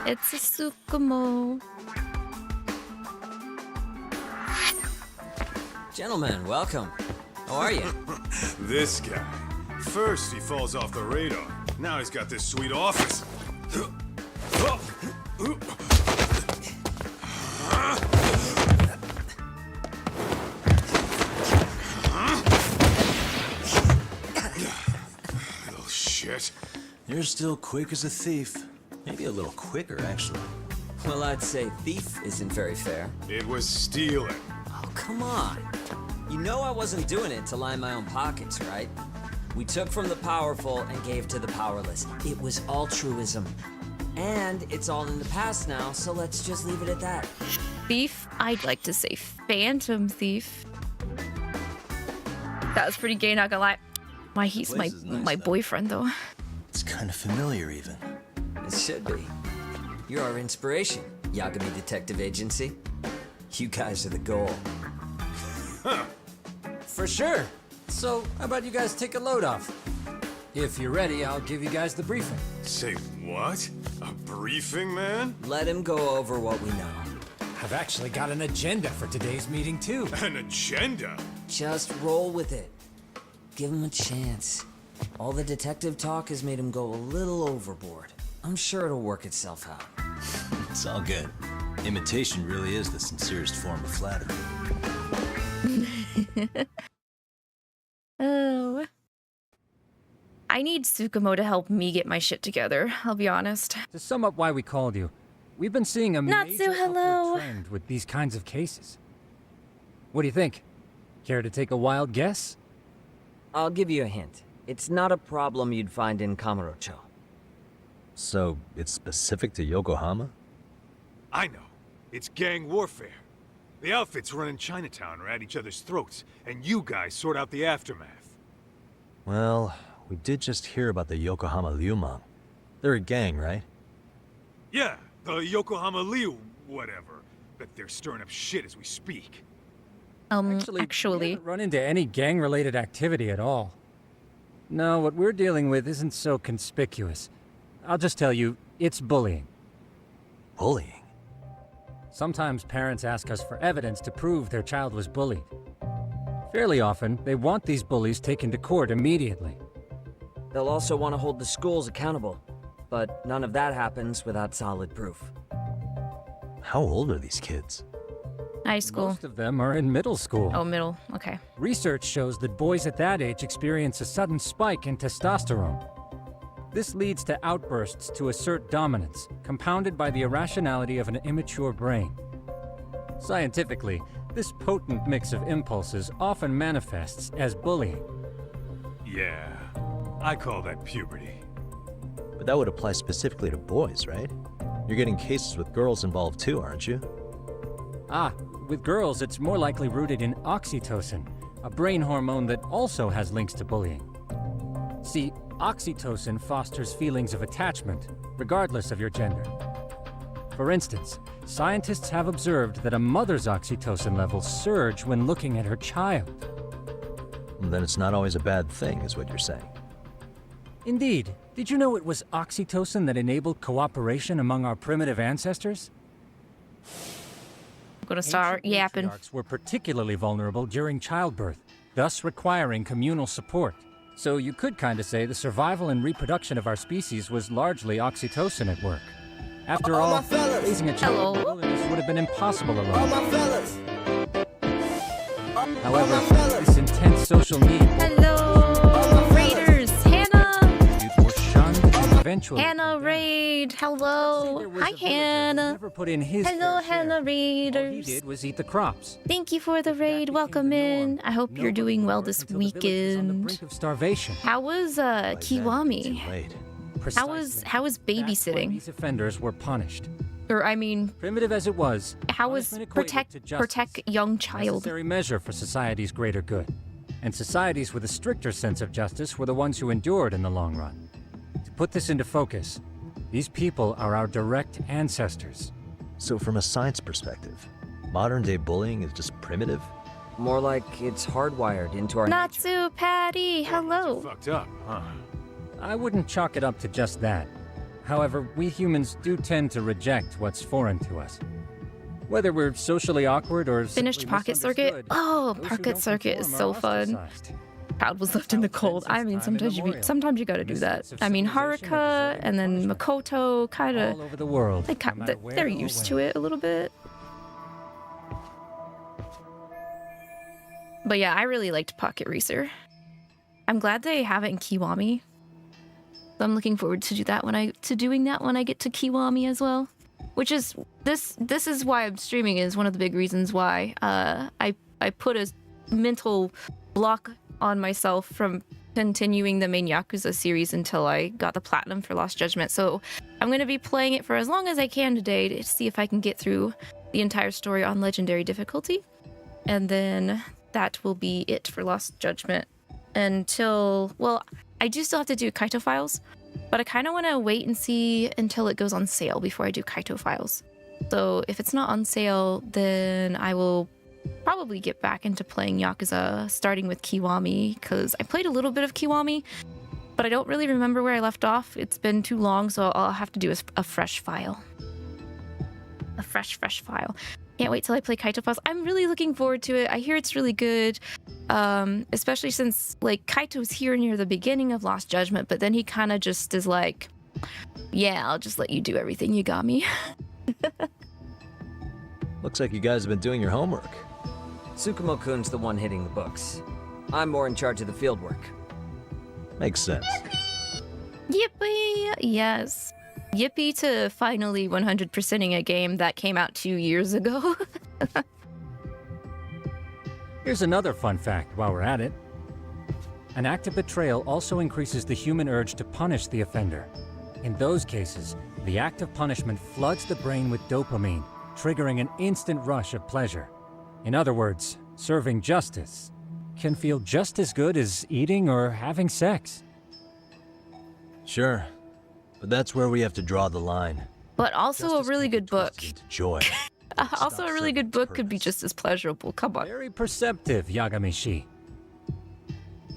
It's a Tsukumo.
Gentlemen, welcome. How are you?
This guy. First he falls off the radar. Now he's got this sweet office. Little shit.
You're still quick as a thief. Maybe a little quicker, actually.
Well, I'd say thief isn't very fair.
It was stealing.
Oh, come on. You know I wasn't doing it to line my own pockets, right? We took from the powerful and gave to the powerless. It was altruism. And it's all in the past now, so let's just leave it at that.
Thief? I'd like to say Phantom Thief. That was pretty gay, not gonna lie. Why, he's my boyfriend, though.
It's kind of familiar, even.
It should be. You're our inspiration, Yagami Detective Agency. You guys are the goal.
For sure. So, how about you guys take a load off? If you're ready, I'll give you guys the briefing.
Say what? A briefing, man?
Let him go over what we know.
I've actually got an agenda for today's meeting, too.
An agenda?
Just roll with it. Give him a chance. All the detective talk has made him go a little overboard. I'm sure it'll work itself out.
It's all good. Imitation really is the sincerest form of flattery.
Oh. I need Tsukumo to help me get my shit together, I'll be honest.
To sum up why we called you, we've been seeing a major upward trend with these kinds of cases. What do you think? Care to take a wild guess?
I'll give you a hint. It's not a problem you'd find in Kamurocho.
So, it's specific to Yokohama?
I know. It's gang warfare. The outfits running Chinatown are at each other's throats, and you guys sort out the aftermath.
Well, we did just hear about the Yokohama Liumang. They're a gang, right?
Yeah, the Yokohama Liu, whatever. Bet they're stirring up shit as we speak.
Actually, we haven't run into any gang-related activity at all. No, what we're dealing with isn't so conspicuous. I'll just tell you, it's bullying.
Bullying?
Sometimes parents ask us for evidence to prove their child was bullied. Fairly often, they want these bullies taken to court immediately.
They'll also want to hold the schools accountable, but none of that happens without solid proof.
How old are these kids?
High school.
Most of them are in middle school.
Oh, middle. Okay.
Research shows that boys at that age experience a sudden spike in testosterone. This leads to outbursts to assert dominance, compounded by the irrationality of an immature brain. Scientifically, this potent mix of impulses often manifests as bullying.
Yeah, I call that puberty.
But that would apply specifically to boys, right? You're getting cases with girls involved too, aren't you?
Ah, with girls, it's more likely rooted in oxytocin, a brain hormone that also has links to bullying. See, oxytocin fosters feelings of attachment, regardless of your gender. For instance, scientists have observed that a mother's oxytocin levels surge when looking at her child.
Then it's not always a bad thing, is what you're saying.
Indeed. Did you know it was oxytocin that enabled cooperation among our primitive ancestors?
I'm gonna start yapping.
Matriarchs were particularly vulnerable during childbirth, thus requiring communal support. So you could kind of say the survival and reproduction of our species was largely oxytocin at work. After all, raising a child in the wilderness would have been impossible alone. However, this intense social need...
Hello, Raiders! Hannah!
...were shunned and eventually...
Hannah Raid! Hello! Hi, Hannah!
Never put in his
Hello, Hannah Raiders!
All he did was eat the crops.
Thank you for the raid. Welcome in. I hope you're doing well this weekend.
Brink of starvation.
How was Kiwami? How was babysitting?
These offenders were punished.
Or I mean,
primitive as it was,
how was protect young child?
Necessary measure for society's greater good. And societies with a stricter sense of justice were the ones who endured in the long run. To put this into focus, these people are our direct ancestors.
So from a science perspective, modern-day bullying is just primitive?
More like it's hardwired into our
Natsu Patty, hello.
Fucked up, huh?
I wouldn't chalk it up to just that. However, we humans do tend to reject what's foreign to us. Whether we're socially awkward or
finished Pocket Circuit. Oh, Pocket Circuit is so fun. Child was left in the cold. I mean, sometimes you gotta do that. I mean, Haruka and then Makoto kind of
all over the world.
They're used to it a little bit. But yeah, I really liked Pocket Racer. I'm glad they have it in Kiwami. So I'm looking forward to doing that when I get to Kiwami as well. Which is this is why I'm streaming, is one of the big reasons why I put a mental block on myself from continuing the main Yakuza series until I got the platinum for Lost Judgment. So I'm going to be playing it for as long as I can today to see if I can get through the entire story on legendary difficulty. And then that will be it for Lost Judgment until, well, I do still have to do Kaito Files, but I kind of want to wait and see until it goes on sale before I do Kaito Files. So if it's not on sale, then I will probably get back into playing Yakuza, starting with Kiwami, because I played a little bit of Kiwami, but I don't really remember where I left off. It's been too long, so I'll have to do a fresh file. A fresh file. Can't wait till I play Kaito Files. I'm really looking forward to it. I hear it's really good, especially since, like, Kaito's here near the beginning of Lost Judgment, but then he kind of just is like, yeah, I'll just let you do everything, Yagami.
Looks like you guys have been doing your homework.
Tsukumo-kun's the one hitting the books. I'm more in charge of the fieldwork.
Makes sense.
Yippee! Yes. Yippee to finally 100%ing a game that came out 2 years ago.
Here's another fun fact while we're at it. An act of betrayal also increases the human urge to punish the offender. In those cases, the act of punishment floods the brain with dopamine, triggering an instant rush of pleasure. In other words, serving justice can feel just as good as eating or having sex.
Sure, but that's where we have to draw the line.
But also a really good book.
Joy.
Also a really good book could be just as pleasurable. Come on.
Very perceptive, Yagami-shi.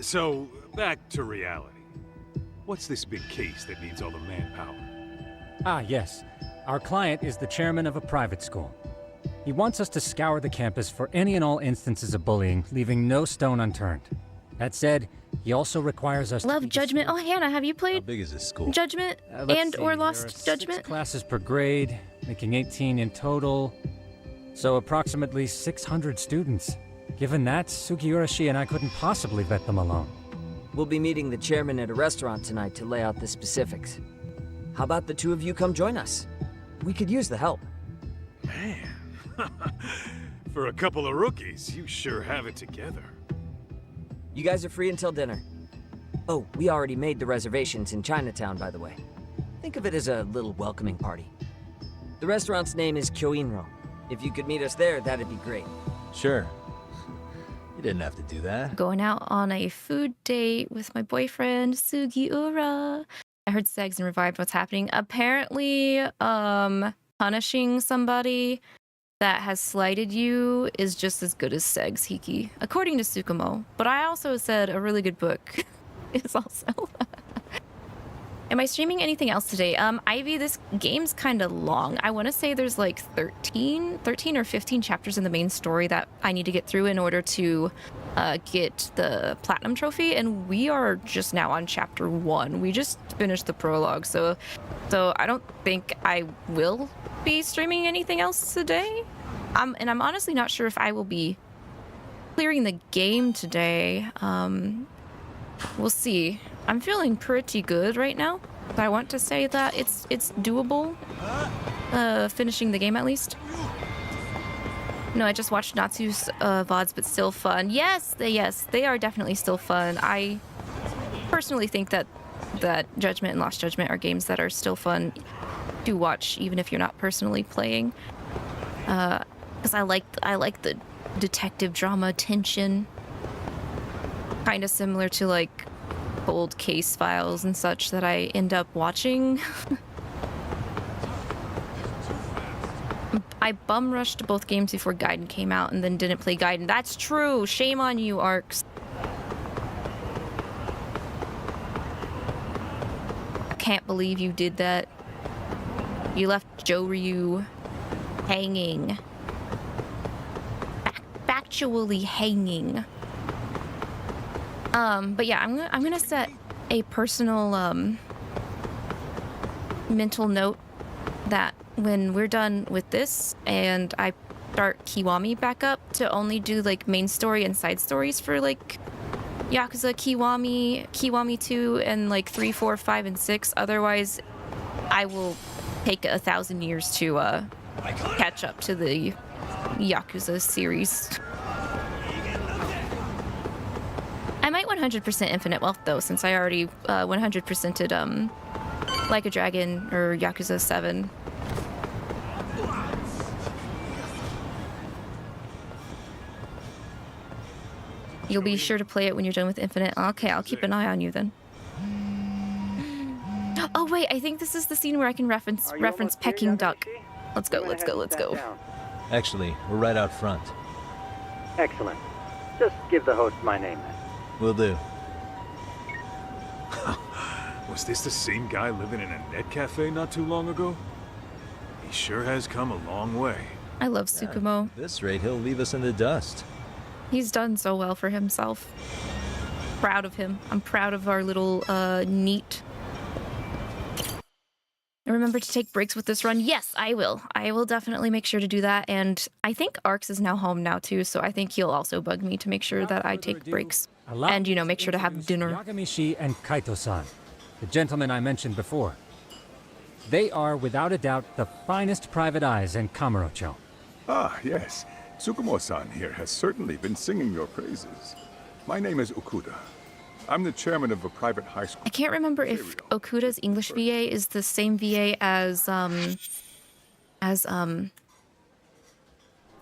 So, back to reality. What's this big case that needs all the manpower?
Ah, yes. Our client is the chairman of a private school. He wants us to scour the campus for any and all instances of bullying, leaving no stone unturned. That said, he also requires us
Love Judgment. Oh, Hannah, have you played
How big is this school?
Judgment or Lost Judgment?
6 classes per grade, making 18 in total. So approximately 600 students. Given that, Sugiurashi and I couldn't possibly vet them alone.
We'll be meeting the chairman at a restaurant tonight to lay out the specifics. How about the two of you come join us? We could use the help.
Man, for a couple of rookies, you sure have it together.
You guys are free until dinner. Oh, we already made the reservations in Chinatown, by the way. Think of it as a little welcoming party. The restaurant's name is Kyoinro. If you could meet us there, that'd be great.
Sure. You didn't have to do that.
Going out on a food date with my boyfriend, Sugiura. I heard Segs and revived what's happening. Apparently, punishing somebody that has slighted you is just as good as Segs, Hiki, according to Tsukumo. But I also said a really good book is also. Am I streaming anything else today? Ivy, this game's kind of long. I want to say there's like 13 or 15 chapters in the main story that I need to get through in order to get the platinum trophy, and we are just now on chapter 1. We just finished the prologue, so I don't think I will be streaming anything else today. And I'm honestly not sure if I will be clearing the game today. We'll see. I'm feeling pretty good right now. I want to say that it's doable. Finishing the game at least. No, I just watched Natsu's VODs, but still fun. Yes, they are definitely still fun. I personally think that Judgment and Lost Judgment are games that are still fun to watch, even if you're not personally playing. Because I like the detective drama tension. Kind of similar to like old case files and such that I end up watching. I bum rushed both games before Gaiden came out and then didn't play Gaiden. That's true. Shame on you, Arcs. I can't believe you did that. You left Joryu hanging. Factually hanging. But yeah, I'm gonna set a personal mental note that when we're done with this and I start Kiwami back up, to only do like main story and side stories for like Yakuza Kiwami 2 and like 3, 4, 5, and 6. Otherwise, I will take 1,000 years to catch up to the Yakuza series. I might want 100% infinite wealth though, since I already 100%ed Like a Dragon or Yakuza 7. You'll be sure to play it when you're done with Infinite. Okay, I'll keep an eye on you then. Oh wait, I think this is the scene where I can reference Peking Duck. Let's go, let's go, let's go.
Actually, we're right out front.
Excellent. Just give the host my name then.
Will do.
Was this the same guy living in a net cafe not too long ago? He sure has come a long way.
I love Tsukumo.
At this rate, he'll leave us in the dust.
He's done so well for himself. Proud of him. I'm proud of our little neat. Remember to take breaks with this run? Yes, I will. I will definitely make sure to do that. And I think Arx is now home now too, so I think he'll also bug me to make sure that I take breaks. And, you know, make sure to have dinner.
Yagami and Kaito-san, the gentlemen I mentioned before. They are, without a doubt, the finest private eyes in Kamurocho.
Ah, yes. Tsukumo-san here has certainly been singing your praises. My name is Okuda. I'm the chairman of a private high school.
I can't remember if Okuda's English VA is the same VA as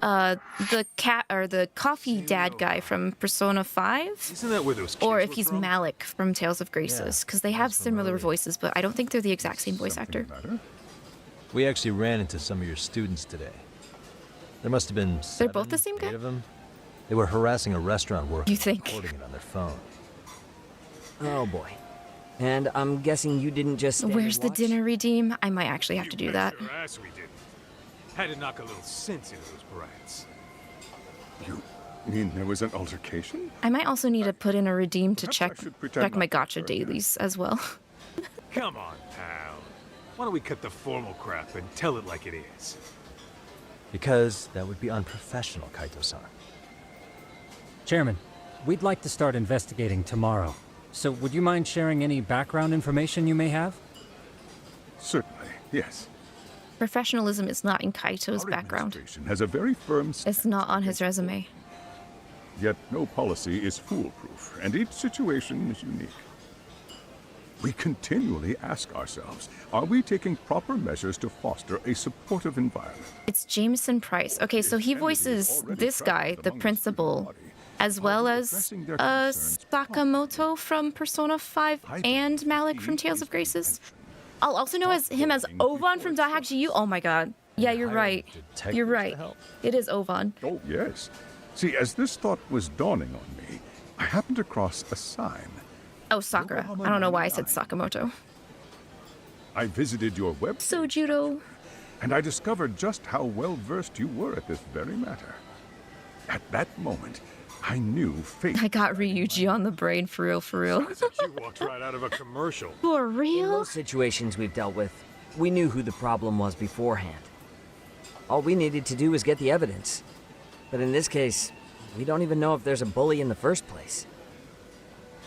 the cat or the coffee dad guy from Persona 5.
Isn't that where those kids
or if
were
he's
from?
Malik from Tales of Graces, because they have similar voices, but I don't think they're the exact same voice actor.
We actually ran into some of your students today. There must have been
They're both the same guy?
8 of them. They were harassing a restaurant worker,
You think?
recording it on their phone.
Oh boy. And I'm guessing you didn't just stand
Where's
and
the
watch?
dinner redeem? I might actually have to do that.
Your ass we didn't. Had to knock a little sense into those brats.
You mean there was an altercation?
I might also need to put in a redeem to check
pretend
my
not
gacha dailies as well.
Come on, pal. Why don't we cut the formal crap and tell it like it is?
Because that would be unprofessional, Kaito-san.
Chairman, we'd like to start investigating tomorrow. So would you mind sharing any background information you may have?
Certainly, yes.
Professionalism is not in Kaito's background.
Has a very firm
It's not on his resume.
Yet no policy is foolproof, and each situation is unique. We continually ask ourselves, are we taking proper measures to foster a supportive environment?
It's Jameson Price. Okay, so he voices this guy, the principal, as well as Sakamoto from Persona 5 and Malik from Tales of Graces. I'll also know him as Ovan from Daihachi. Oh my god. Yeah, you're right. You're right. It is Ovan.
Oh, yes. See, as this thought was dawning on me, I happened across a sign.
Oh, Sakura. I don't know why I said Sakamoto.
I visited your website.
So judo.
And I discovered just how well versed you were at this very matter. At that moment, I knew fate.
I got Ryuji on the brain for real, for real.
You walked right out of a commercial.
For
In
real?
most situations we've dealt with, we knew who the problem was beforehand. All we needed to do was get the evidence. But in this case, we don't even know if there's a bully in the first place.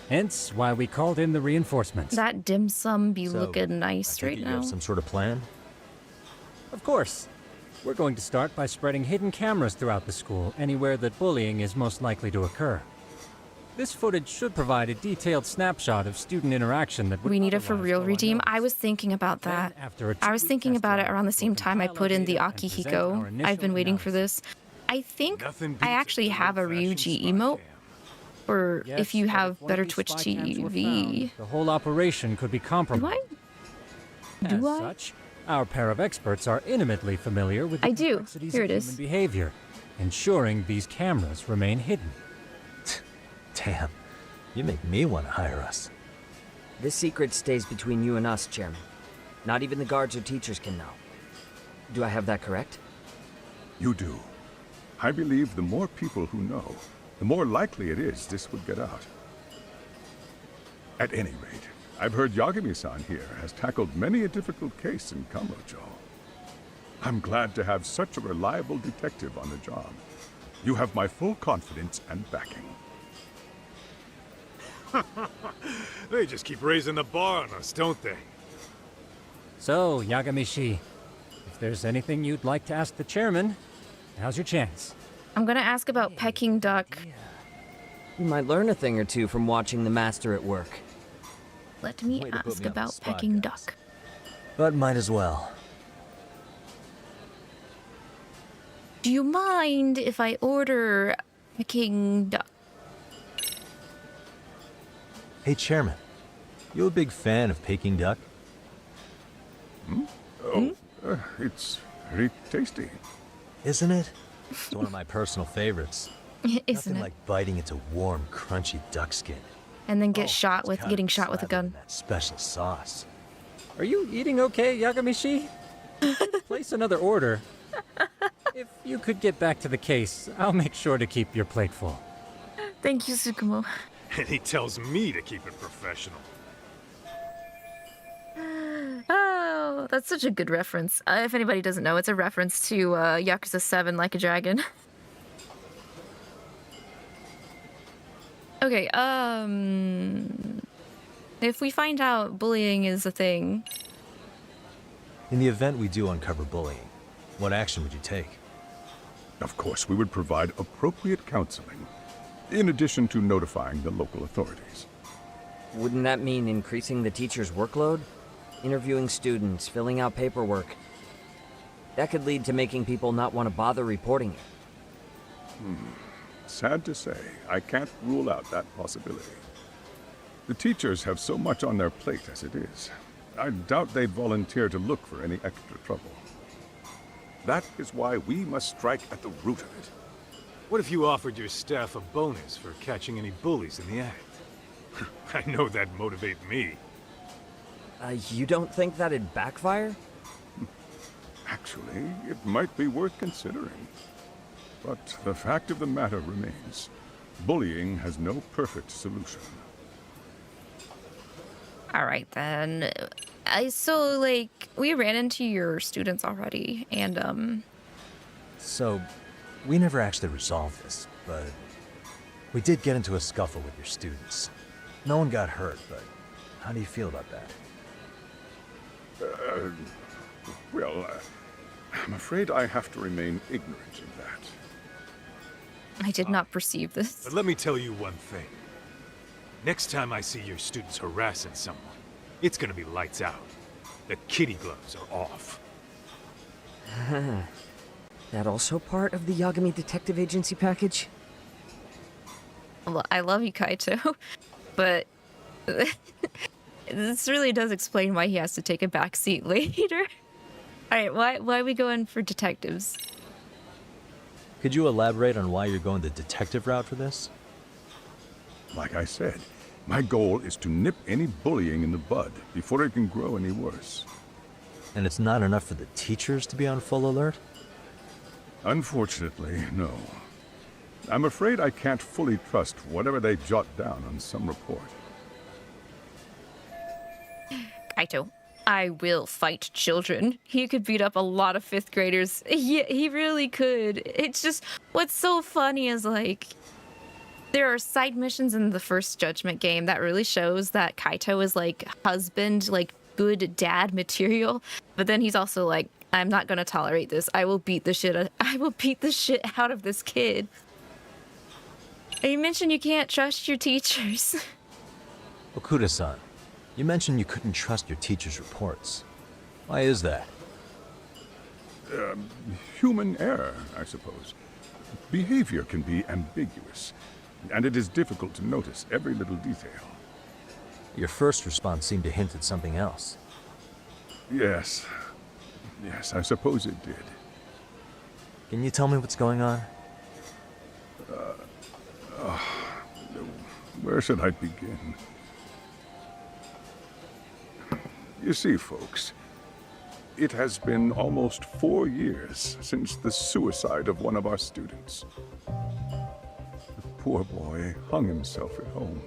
Hence why we called in the reinforcements.
That dim sum be
So,
looking nice right
You
now.
have some sort of plan?
Of course. We're going to start by spreading hidden cameras throughout the school, anywhere that bullying is most likely to occur. This footage should provide a detailed snapshot of student interaction that would
We need a for real redeem. I was thinking about that. I was thinking about it around the same time I put in the Akihiko. I've been waiting for this. I think I actually have a Ryuji emote. Or if you have better Twitch TV.
The whole operation could be compromised.
Do I?
As such, our pair of experts are intimately familiar with the
I do.
complexities
Here
of
it is.
human behavior, ensuring these cameras remain hidden.
Damn, you make me want to hire us.
This secret stays between you and us, Chairman. Not even the guards or teachers can know. Do I have that correct?
You do. I believe the more people who know, the more likely it is this would get out. At any rate, I've heard Yagami-san here has tackled many a difficult case in Kamurocho. I'm glad to have such a reliable detective on the job. You have my full confidence and backing.
They just keep raising the bar on us, don't they?
So, Yagami, if there's anything you'd like to ask the chairman, now's your chance.
I'm gonna ask about Peking Duck
You might learn a thing or two from watching the master at work.
Let me
Way to put
ask
me on the
about
spot,
Peking
guys.
duck.
But might as well.
Do you mind if I order Peking duck?
Hey, Chairman. You a big fan of Peking duck?
Oh, it's very tasty.
Isn't it? It's one of my personal favorites.
Isn't
Nothing
it?
like biting into warm, crunchy duck skin.
And then get
Oh,
shot
it's
with
gotta
getting
be
shot with a
slathered in
gun.
that special sauce.
Are you eating okay, Yagami-shi? Place another order. If you could get back to the case, I'll make sure to keep your plate full.
Thank you, 𝐒𝐿𝐿.
And he tells me to keep it professional.
Oh, that's such a good reference. If anybody doesn't know, it's a reference to Yakuza 7 Like a Dragon. Okay, if we find out bullying is a thing,
In the event we do uncover bullying, what action would you take?
Of course, we would provide appropriate counseling, in addition to notifying the local authorities.
Wouldn't that mean increasing the teacher's workload? Interviewing students, filling out paperwork. That could lead to making people not want to bother reporting it.
Sad to say, I can't rule out that possibility. The teachers have so much on their plate as it is. I doubt they'd volunteer to look for any extra trouble. That is why we must strike at the root of it.
What if you offered your staff a bonus for catching any bullies in the act? I know that'd motivate me.
You don't think that'd backfire?
Actually, it might be worth considering. But the fact of the matter remains, bullying has no perfect solution.
all right then. So like we ran into your students already, and
So, we never actually resolved this, but we did get into a scuffle with your students. No one got hurt, but how do you feel about that?
Well, I'm afraid I have to remain ignorant of that.
I did not perceive this.
But let me tell you one thing. Next time I see your students harassing someone, it's gonna be lights out. The kitty gloves are off.
That also part of the Yagami Detective Agency package?
Well, I love you, Kaito, but this really does explain why he has to take a back seat later. All right, why are we going for detectives?
Could you elaborate on why you're going the detective route for this?
Like I said, my goal is to nip any bullying in the bud before it can grow any worse.
And it's not enough for the teachers to be on full alert?
Unfortunately, no. I'm afraid I can't fully trust whatever they jot down on some report.
Kaito, I will fight children. He could beat up a lot of 5th graders. He really could. It's just, what's so funny is like, there are side missions in the first Judgment game that really shows that Kaito is like husband, like good dad material. But then he's also like, I'm not gonna tolerate this. I will beat the shit out of this kid. And you mentioned you can't trust your teachers.
Okuda-san, you mentioned you couldn't trust your teacher's reports. Why is that?
Human error, I suppose. Behavior can be ambiguous, and it is difficult to notice every little detail.
Your first response seemed to hint at something else.
Yes. Yes, I suppose it did.
Can you tell me what's going on?
Where should I begin? You see, folks, it has been almost 4 years since the suicide of one of our students. The poor boy hung himself at home.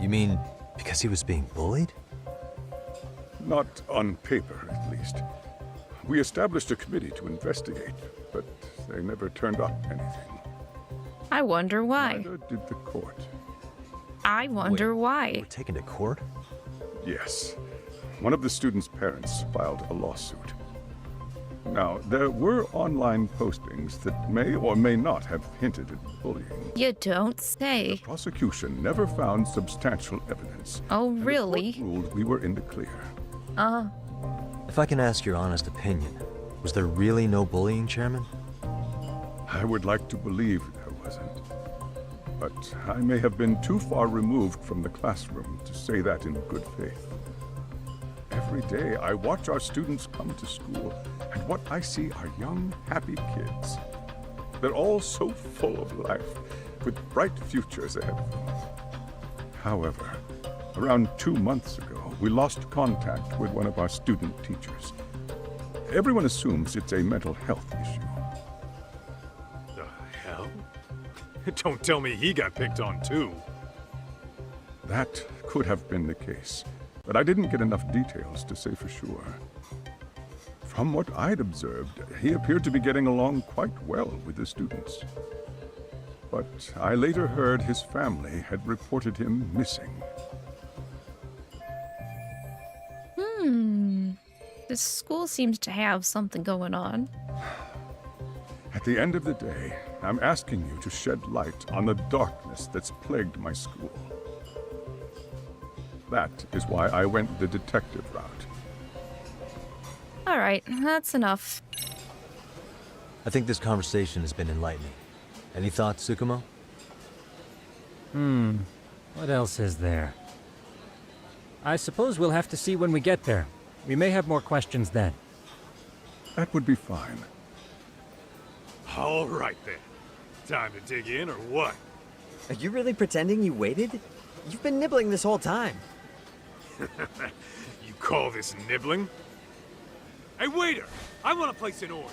You mean because he was being bullied?
Not on paper, at least. We established a committee to investigate, but they never turned up anything.
I wonder why.
Neither did the court.
I wonder why.
We're taken to court?
Yes. One of the students' parents filed a lawsuit. Now, there were online postings that may or may not have hinted at bullying.
You don't say.
The prosecution never found substantial evidence.
Oh, really?
And the court ruled we were in the clear.
If I can ask your honest opinion, was there really no bullying, Chairman?
I would like to believe there wasn't. But I may have been too far removed from the classroom to say that in good faith. Every day I watch our students come to school, and what I see are young, happy kids. They're all so full of life, with bright futures ahead of them. However, around 2 months ago, we lost contact with one of our student teachers. Everyone assumes it's a mental health issue.
The hell? Don't tell me he got picked on too.
That could have been the case, but I didn't get enough details to say for sure. From what I'd observed, he appeared to be getting along quite well with the students. But I later heard his family had reported him missing.
This school seems to have something going on.
At the end of the day, I'm asking you to shed light on the darkness that's plagued my school. That is why I went the detective route.
Alright, that's enough.
I think this conversation has been enlightening. Any thoughts, 𝐒𝐔𝐏?
What else is there? I suppose we'll have to see when we get there. We may have more questions then.
That would be fine.
All right then. Time to dig in or what?
Are you really pretending you waited? You've been nibbling this whole time.
You call this nibbling? Hey waiter, I want to place an order.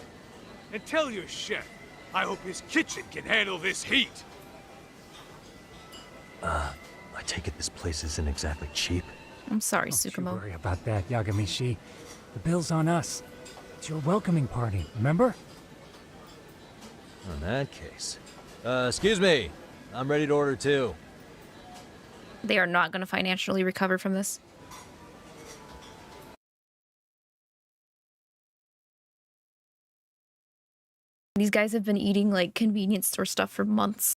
And tell your chef, I hope his kitchen can handle this heat.
I take it this place isn't exactly cheap?
I'm sorry,
Don't you
𝐒𝐏𝐿.
worry about that, Yagami. The bill's on us. It's your welcoming party, remember?
In that case. Excuse me. I'm ready to order too.
They are not going to financially recover from this. These guys have been eating like convenience store stuff for months.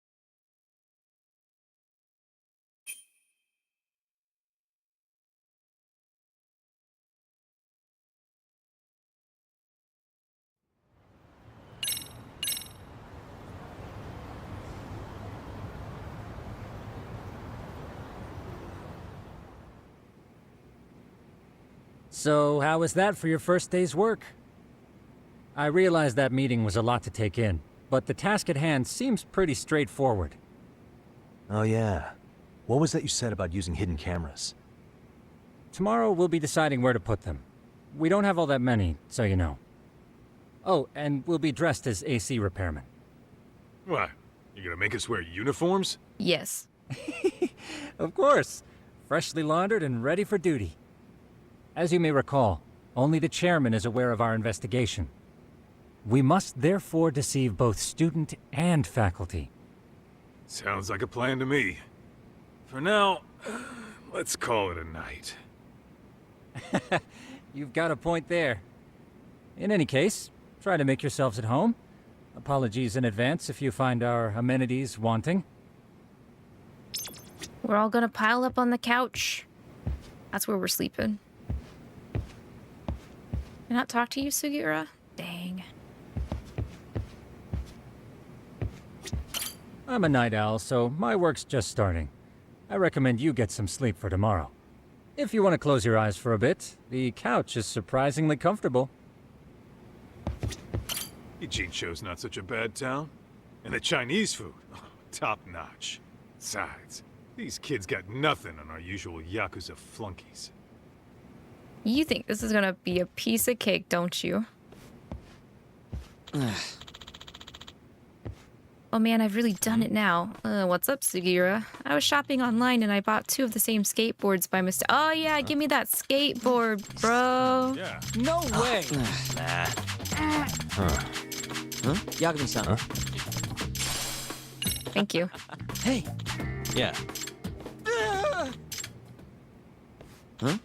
So, how was that for your first day's work? I realize that meeting was a lot to take in, but the task at hand seems pretty straightforward.
Oh yeah. What was that you said about using hidden cameras?
Tomorrow we'll be deciding where to put them. We don't have all that many, so you know. Oh, and we'll be dressed as AC repairmen.
What? You gonna make us wear uniforms?
Yes.
Of course. Freshly laundered and ready for duty. As you may recall, only the chairman is aware of our investigation. We must therefore deceive both student and faculty.
Sounds like a plan to me. For now, let's call it a night.
You've got a point there. In any case, try to make yourselves at home. Apologies in advance if you find our amenities wanting.
We're all gonna pile up on the couch. That's where we're sleeping. Can I not talk to you, Sugiura? Dang.
I'm a night owl, so my work's just starting. I recommend you get some sleep for tomorrow. If you want to close your eyes for a bit, the couch is surprisingly comfortable.
Ijincho's not such a bad town. And the Chinese food, top notch. Besides, these kids got nothing on our usual Yakuza flunkies.
You think this is gonna be a piece of cake, don't you? Oh man, I've really done it now. What's up, Sugiura? I was shopping online and I bought 2 of the same skateboards by mistake. Oh yeah, give me that skateboard, bro.
Yeah.
No way!
Yagami-san.
Huh?
Thank you.
Hey!
Yeah.
Huh?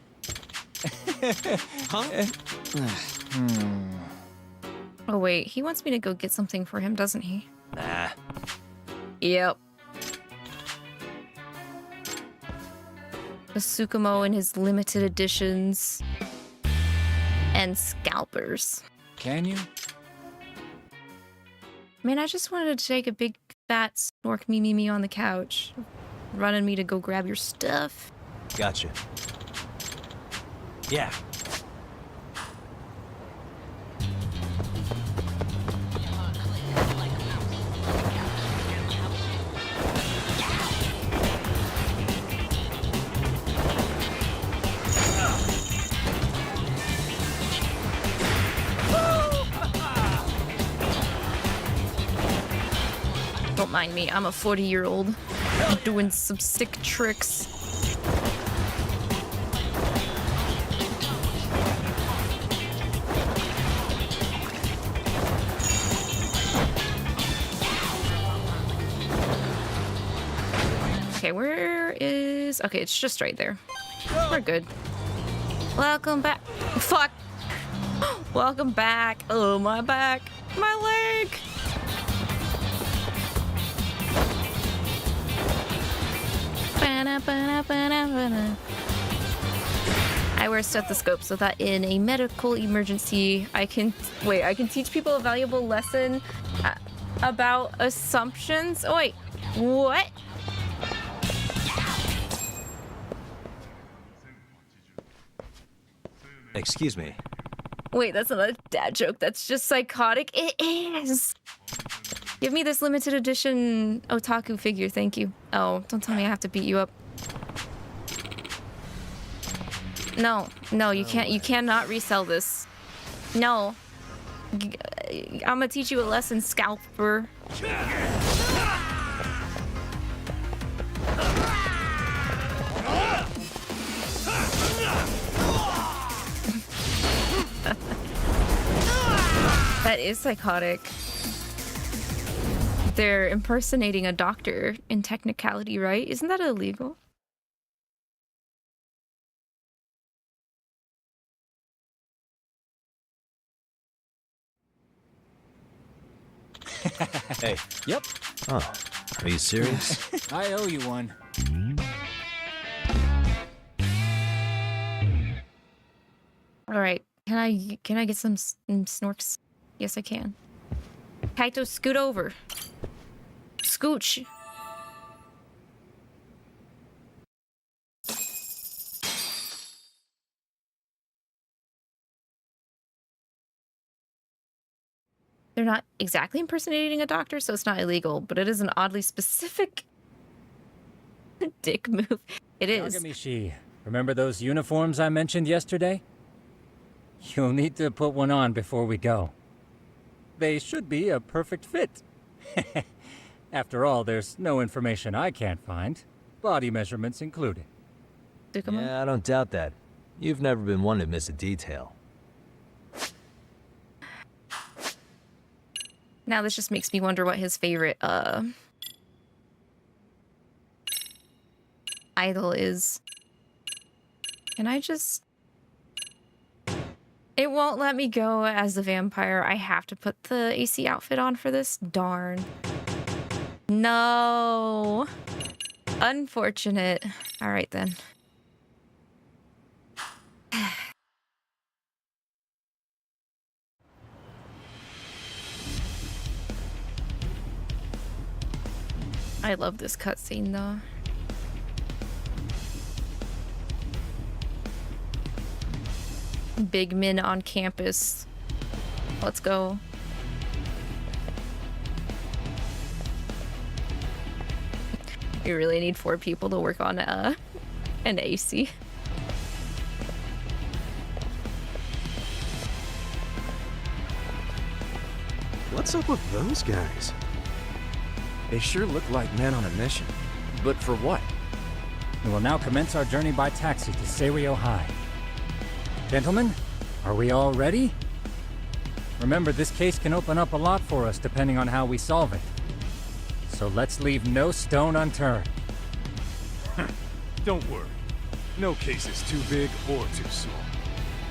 Oh wait, he wants me to go get something for him, doesn't he?
Nah.
Yep. The Tsukumo and his limited editions. And scalpers.
Can you?
Man, I just wanted to take a big fat snork me on the couch. Running me to go grab your stuff.
Gotcha. Yeah.
Don't mind me, I'm a 40-year-old doing some sick tricks. Okay, where is... Okay, it's just right there. We're good. Welcome back. Fuck. Welcome back. Oh, my back. My leg. I wear a stethoscope so that in a medical emergency, I can teach people a valuable lesson about assumptions. Oh, wait, what?
Excuse me.
Wait, that's not a dad joke. That's just psychotic. It is. Give me this limited edition otaku figure, thank you. Oh, don't tell me I have to beat you up. No, no, you can't. You cannot resell this. No. I'm gonna teach you a lesson, scalper. That is psychotic. They're impersonating a doctor in technicality, right? Isn't that illegal?
Hey.
Yep.
Oh, are you serious?
I owe you one.
All right. Can I get some snorks? Yes, I can. Kaito, scoot over. Scooch. They're not exactly impersonating a doctor, so it's not illegal, but it is an oddly specific dick move. It is.
Yagami, remember those uniforms I mentioned yesterday? You'll need to put one on before we go. They should be a perfect fit. After all, there's no information I can't find, body measurements included.
Yeah, I don't doubt that. You've never been one to miss a detail.
Now this just makes me wonder what his favorite idol is. Can I just... It won't let me go as the vampire. I have to put the AC outfit on for this? Darn. No. Unfortunate. All right then. I love this cutscene though. Big men on campus. Let's go. We really need 4 people to work on an AC.
What's up with those guys?
They sure look like men on a mission. But for what?
We will now commence our journey by taxi to Seiryo High. Gentlemen, are we all ready? Remember, this case can open up a lot for us depending on how we solve it. So let's leave no stone unturned.
Don't worry. No case is too big or too small.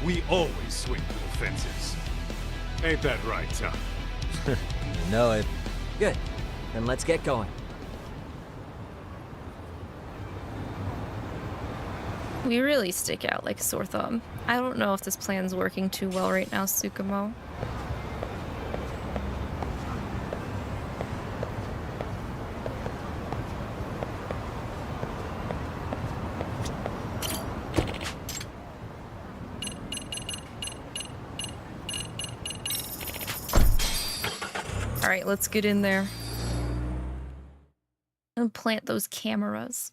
We always swing for the fences. Ain't that right, Tom?
You know it.
Good. Then let's get going.
We really stick out like a sore thumb. I don't know if this plan's working too well right now, 𝐒𝐔𝐏𝐿. Alright, let's get in there. And plant those cameras.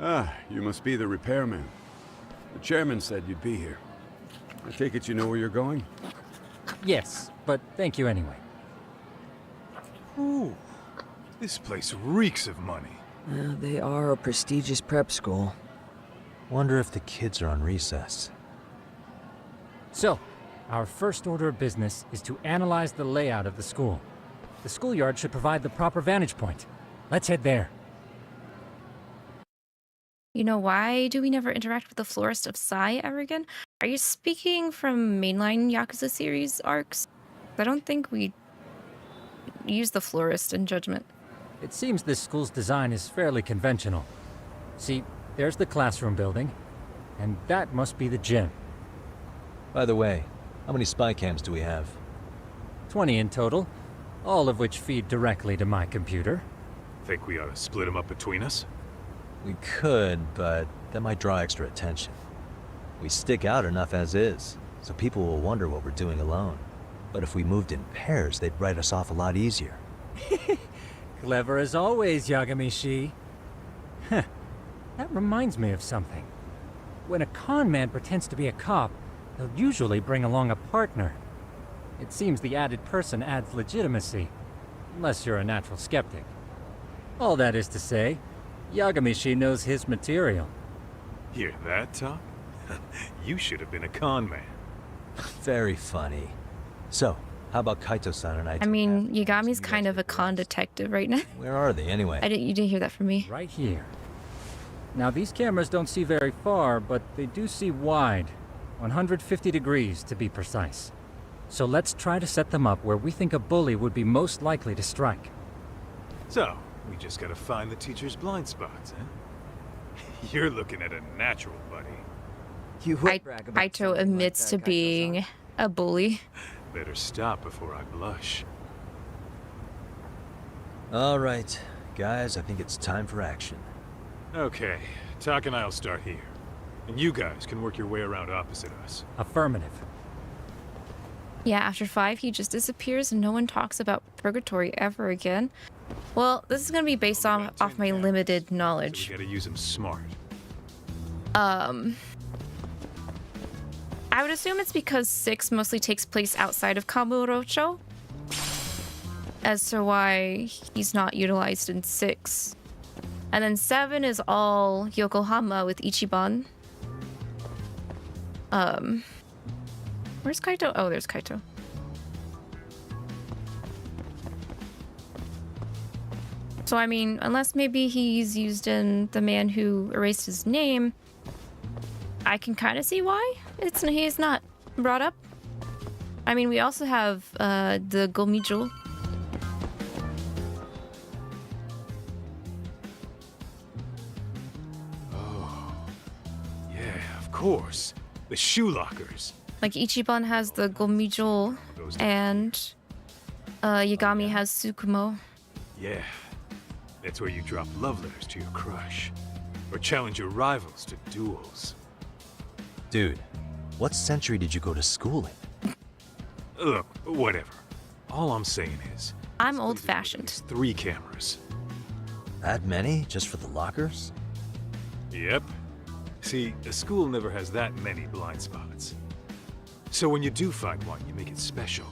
Ah, you must be the repairman. The chairman said you'd be here. I take it you know where you're going?
Yes, but thank you anyway.
Ooh, this place reeks of money.
They are a prestigious prep school.
Wonder if the kids are on recess.
So, our first order of business is to analyze the layout of the school. The schoolyard should provide the proper vantage point. Let's head there.
You know, why do we never interact with the Florist of Sai ever again? Are you speaking from mainline Yakuza series arcs? I don't think we use the Florist in Judgment.
It seems this school's design is fairly conventional. See, there's the classroom building, and that must be the gym.
By the way, how many spy cams do we have?
20 in total, all of which feed directly to my computer.
Think we ought to split them up between us?
We could, but that might draw extra attention. We stick out enough as is, so people will wonder what we're doing alone. But if we moved in pairs, they'd write us off a lot easier.
Clever as always, Yagami. Huh. That reminds me of something. When a con man pretends to be a cop, he'll usually bring along a partner. It seems the added person adds legitimacy, unless you're a natural skeptic. All that is to say, Yagami knows his material.
Hear that, Tom? You should have been a con man.
Very funny. So, how about Kaito-san and I?
I mean, Yagami's kind of a con detective right now.
Where are they anyway?
You didn't hear that from me.
Right here. Now, these cameras don't see very far, but they do see wide. 150 degrees, to be precise. So let's try to set them up where we think a bully would be most likely to strike.
So, we just gotta find the teacher's blind spots, huh? You're looking at a natural, buddy.
Kaito admits to being a bully.
Better stop before I blush.
All right, guys, I think it's time for action.
Okay, Tak and I'll start here. And you guys can work your way around opposite us.
Affirmative.
Yeah, after 5, he just disappears and no one talks about Purgatory ever again. Well, this is gonna be based off my limited knowledge.
So we gotta use him smart.
I would assume it's because 6 mostly takes place outside of Kamurocho, as to why he's not utilized in 6. And then 7 is all Yokohama with Ichiban. Where's Kaito? Oh, there's Kaito. So, I mean, unless maybe he's used in The Man Who Erased His Name, I can kind of see why he's not brought up. I mean, we also have the Gomijo.
Oh, yeah, of course. The shoe lockers.
Like, Ichiban has the Gomijo, and Yagami has Tsukumo.
Yeah, that's where you drop love letters to your crush. Or challenge your rivals to duels.
Dude, what century did you go to school in?
Look, whatever. All I'm saying is...
I'm old-fashioned.
3 cameras.
That many? Just for the lockers?
Yep. See, a school never has that many blind spots. So when you do find one, you make it special.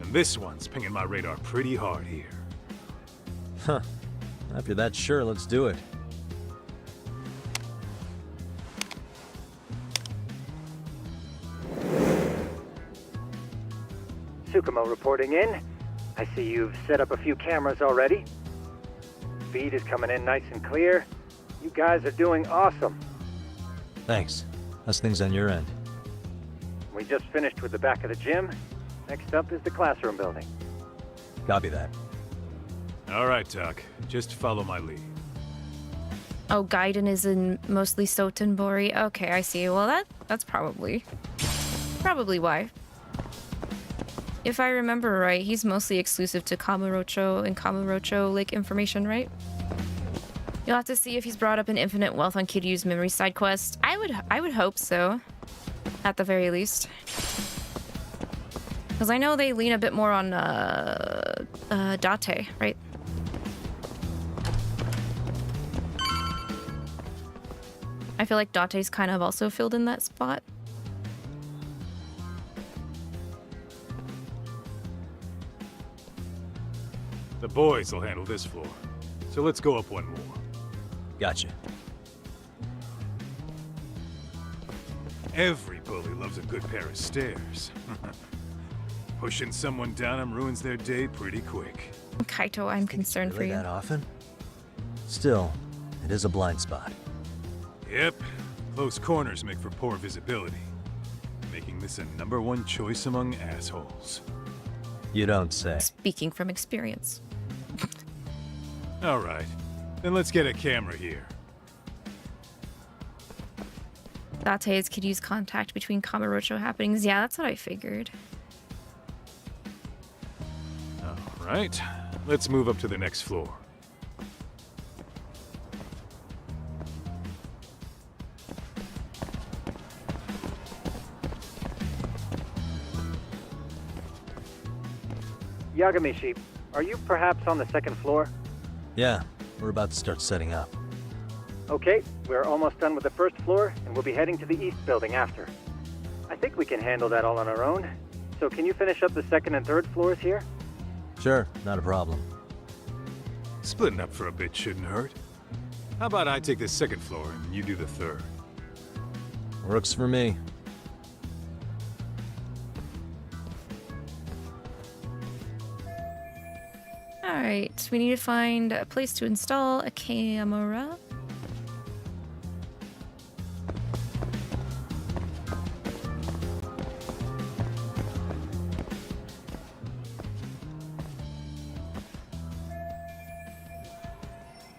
And this one's pinging my radar pretty hard here.
Huh. After that, sure, let's do it.
𝐒𝐔𝐏𝐈𝐒 reporting in. I see you've set up a few cameras already. Feed is coming in nice and clear. You guys are doing awesome.
Thanks. How's things on your end?
We just finished with the back of the gym. Next up is the classroom building.
Copy that.
All right, Doc. Just follow my lead.
Oh, Gaiden is in mostly Sotenbori. Okay, I see. Well, that's probably why. If I remember right, he's mostly exclusive to Kamurocho and Kamurocho Lake information, right? You'll have to see if he's brought up an infinite wealth on Kiryu's memory side quest. I would hope so, at the very least. Because I know they lean a bit more on Date, right? I feel like Date's kind of also filled in that spot.
The boys will handle this floor. So let's go up one more.
Gotcha.
Every bully loves a good pair of stairs. Pushing someone down them ruins their day pretty quick.
Kaito, I'm concerned for you.
That often? Still, it is a blind spot.
Yep. Close corners make for poor visibility, making this a #1 choice among assholes.
You don't say.
Speaking from experience.
All right. Then let's get a camera here.
Date is Kiryu's contact between Kamurocho happenings. Yeah, that's what I figured.
All right. Let's move up to the next floor.
Yagami sheep, are you perhaps on the second floor?
Yeah, we're about to start setting up.
Okay, we're almost done with the first floor, and we'll be heading to the east building after. I think we can handle that all on our own. So can you finish up the second and third floors here?
Sure, not a problem.
Splitting up for a bit shouldn't hurt. How about I take the second floor and you do the third?
Works for me.
Alright, we need to find a place to install a camera.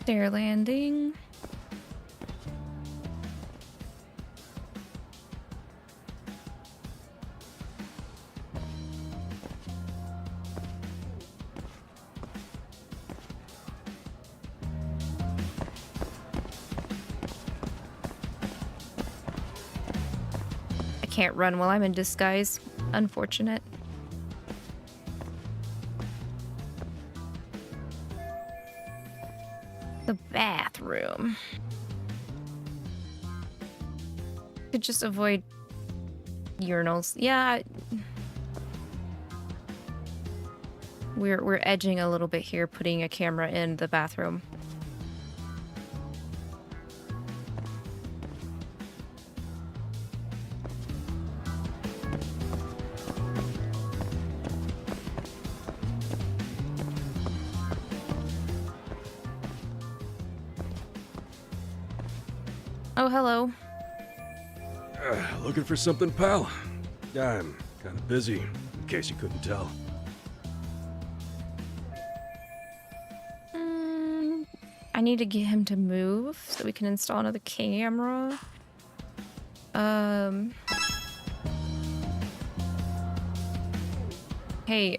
Stair landing. I can't run while I'm in disguise. Unfortunate. The bathroom. Could just avoid urinals. Yeah. We're edging a little bit here, putting a camera in the bathroom. Oh, hello.
Looking for something, pal? I'm kind of busy, in case you couldn't tell.
I need to get him to move so we can install another camera. Hey,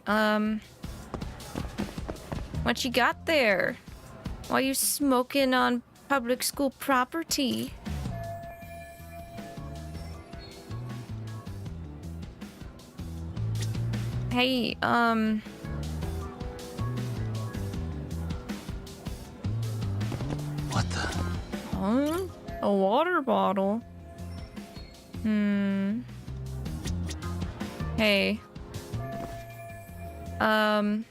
what you got there? Why you smoking on public school property? Hey,
What the?
Huh? A water bottle. Hey. I'm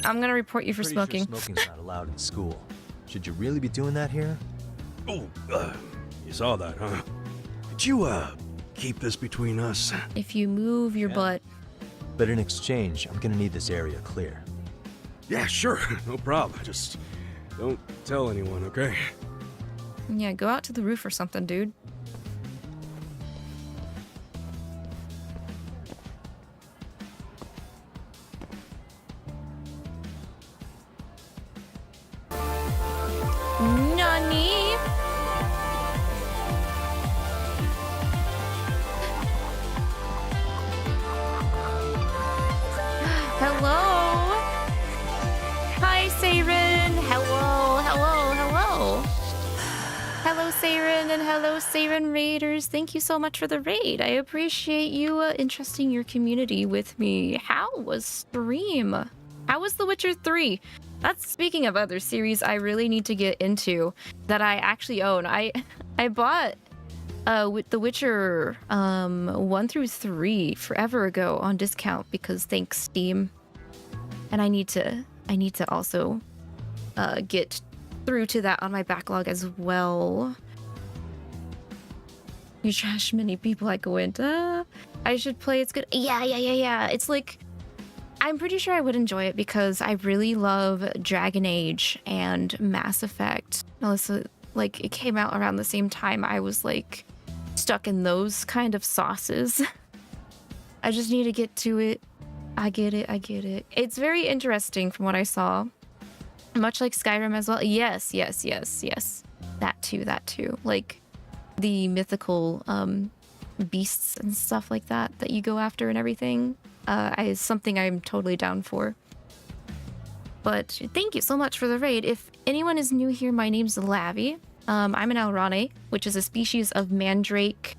gonna report you for
Pretty
smoking.
Sure smoking's not allowed in school. Should you really be doing that here?
Oh, you saw that, huh? Could you, keep this between us?
If you move your butt.
But in exchange, I'm gonna need this area clear.
Yeah, sure. No problem. Just don't tell anyone, okay?
Yeah, go out to the roof or something, dude. Nani? Hello? Hi, Saren. Hello, hello, hello. Hello, Saren, and hello, Saren Raiders. Thank you so much for the raid. I appreciate you entrusting your community with me. How was stream? How was The Witcher 3? That's speaking of other series I really need to get into that I actually own. I bought with The Witcher 1 through 3 forever ago on discount because thanks Steam. And I need to also get through to that on my backlog as well. You trash many people like Gwent. I should play. It's good. Yeah. It's like, I'm pretty sure I would enjoy it because I really love Dragon Age and Mass Effect. Also, like, it came out around the same time I was like stuck in those kind of sauces. I just need to get to it. I get it. It's very interesting from what I saw. Much like Skyrim as well. Yes. That too. Like the mythical beasts and stuff like that you go after and everything. Is something I'm totally down for. But thank you so much for the raid. If anyone is new here, my name's Lavi. I'm an Alraune, which is a species of mandrake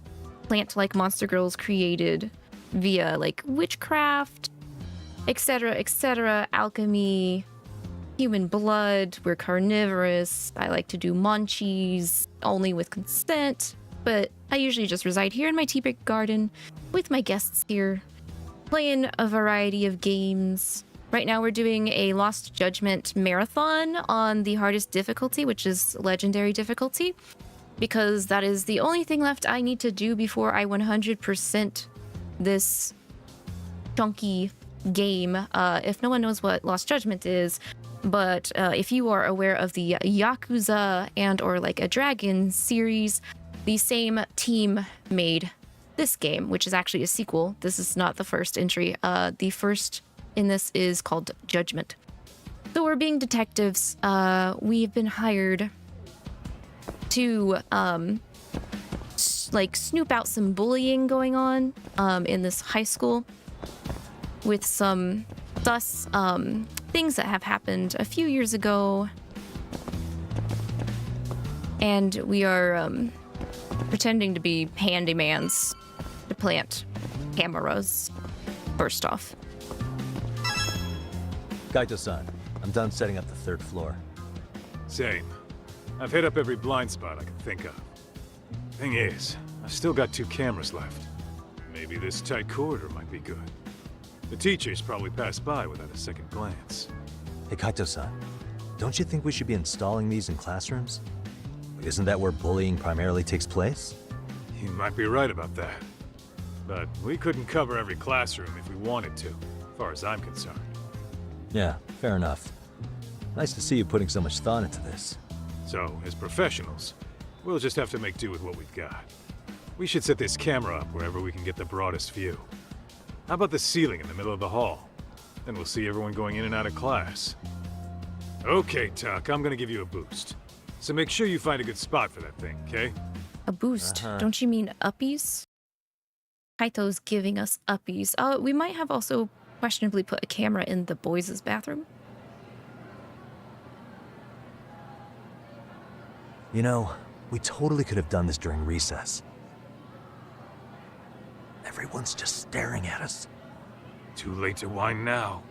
plant-like monster girls created via like witchcraft, etc., alchemy, human blood. We're carnivorous. I like to do munchies only with consent, but I usually just reside here in my teepee garden with my guests here, playing a variety of games. Right now we're doing a Lost Judgment marathon on the hardest difficulty, which is legendary difficulty, because that is the only thing left I need to do before I 100% this chunky game. If no one knows what Lost Judgment is, but if you are aware of the Yakuza and or like a Dragon series, the same team made this game, which is actually a sequel. This is not the first entry. The first in this is called Judgment. So we're being detectives. We've been hired to like snoop out some bullying going on in this high school with some sus things that have happened a few years ago. And we are pretending to be handymans to plant cameras, first off.
Kaito-san, I'm done setting up the third floor.
Same. I've hit up every blind spot I can think of. Thing is, I've still got 2 cameras left. Maybe this tight corridor might be good. The teachers probably passed by without a second glance.
Hey Kaito-san, don't you think we should be installing these in classrooms? Isn't that where bullying primarily takes place?
You might be right about that. But we couldn't cover every classroom if we wanted to, as far as I'm concerned.
Yeah, fair enough. Nice to see you putting so much thought into this.
So, as professionals, we'll just have to make do with what we've got. We should set this camera up wherever we can get the broadest view. How about the ceiling in the middle of the hall? Then we'll see everyone going in and out of class. Okay, Tuck, I'm gonna give you a boost. So make sure you find a good spot for that thing, okay?
A boost? Don't you mean uppies? Kaito's giving us uppies. We might have also questionably put a camera in the boys' bathroom.
You know, we totally could have done this during recess. Everyone's just staring at us.
Too late to whine now.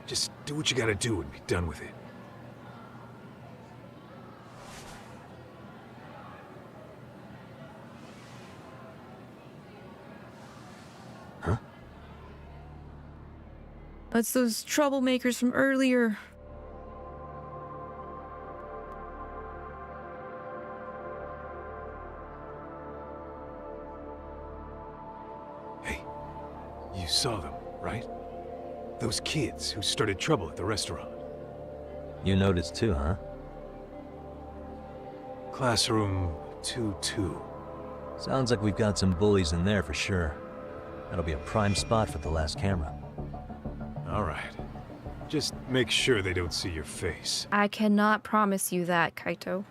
Just do what you gotta do and be done with it.
It's those troublemakers from earlier.
You saw them, right? Those kids who started trouble at the restaurant.
You noticed too, huh?
Classroom 2-2.
Sounds like we've got some bullies in there for sure. That'll be a prime spot for the last camera.
All right. Just make sure they don't see your face.
I cannot promise you that, Kaito.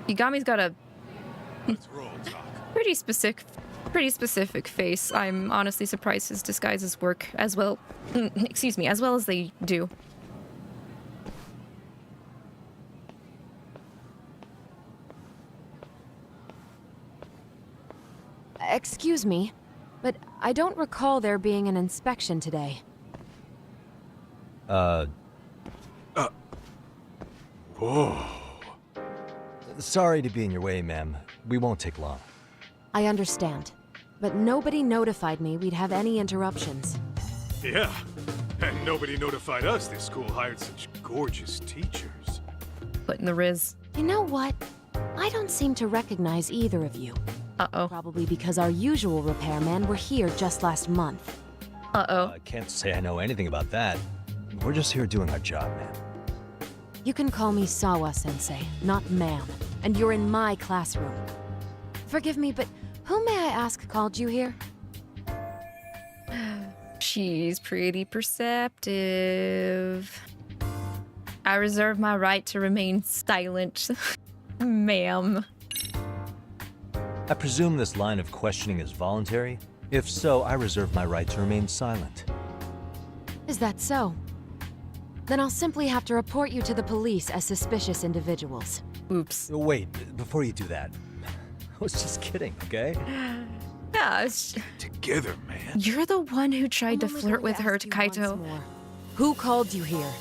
Yagami's got a pretty specific face. I'm honestly surprised his disguises work as well. Excuse me, as well as they do.
Excuse me, but I don't recall there being an inspection today.
Whoa. Sorry to be in your way, ma'am. We won't take long.
I understand, but nobody notified me we'd have any interruptions.
Yeah, and nobody notified us this school hired such gorgeous teachers.
Putting the riz.
You know what? I don't seem to recognize either of you.
Uh-oh.
Probably because our usual repairmen were here just last month.
Uh-oh.
I can't say I know anything about that. We're just here doing our job, ma'am.
You can call me Sawa-sensei, not ma'am, and you're in my classroom. Forgive me, but who may I ask called you here?
She's pretty perceptive. I reserve my right to remain silent, ma'am.
I presume this line of questioning is voluntary? If so, I reserve my right to remain silent.
Is that so? Then I'll simply have to report you to the police as suspicious individuals.
Oops.
Wait, before you do that, I was just kidding, okay?
Yeah,
Together, man.
You're the one who tried to flirt with her, Kaito.
Who called you here?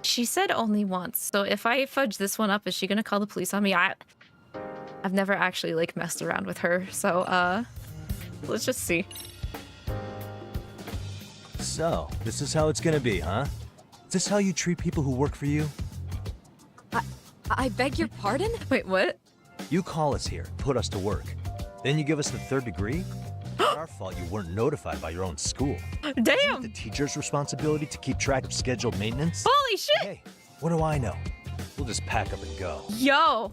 She said only once, so if I fudge this one up, is she gonna call the police on me? I've never actually, like, messed around with her, so, let's just see.
So, this is how it's gonna be, huh? Is this how you treat people who work for you?
I beg your pardon?
Wait, what?
You call us here, put us to work. Then you give us the third degree? It's our fault you weren't notified by your own school.
Damn!
Isn't it the teacher's responsibility to keep track of scheduled maintenance?
Holy shit!
Hey, what do I know? We'll just pack up and go.
Yo!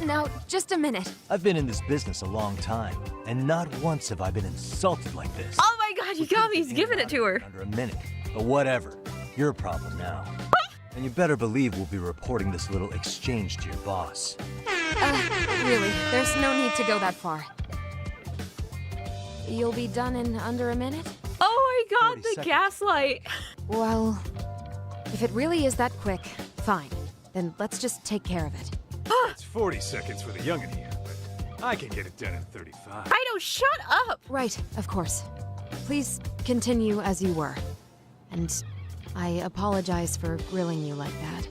Now, just a minute.
I've been in this business a long time, and not once have I been insulted like this.
Oh my god, Yagami's giving it to her.
Under a minute, but whatever. Your problem now. And you better believe we'll be reporting this little exchange to your boss.
Really, there's no need to go that far. You'll be done in under a minute?
Oh my god, the gaslight!
Well, if it really is that quick, fine. Then let's just take care of it.
It's 40 seconds for the youngin' here, but I can get it done in 35.
Kaito, shut up!
Right, of course. Please continue as you were. And I apologize for grilling you like that.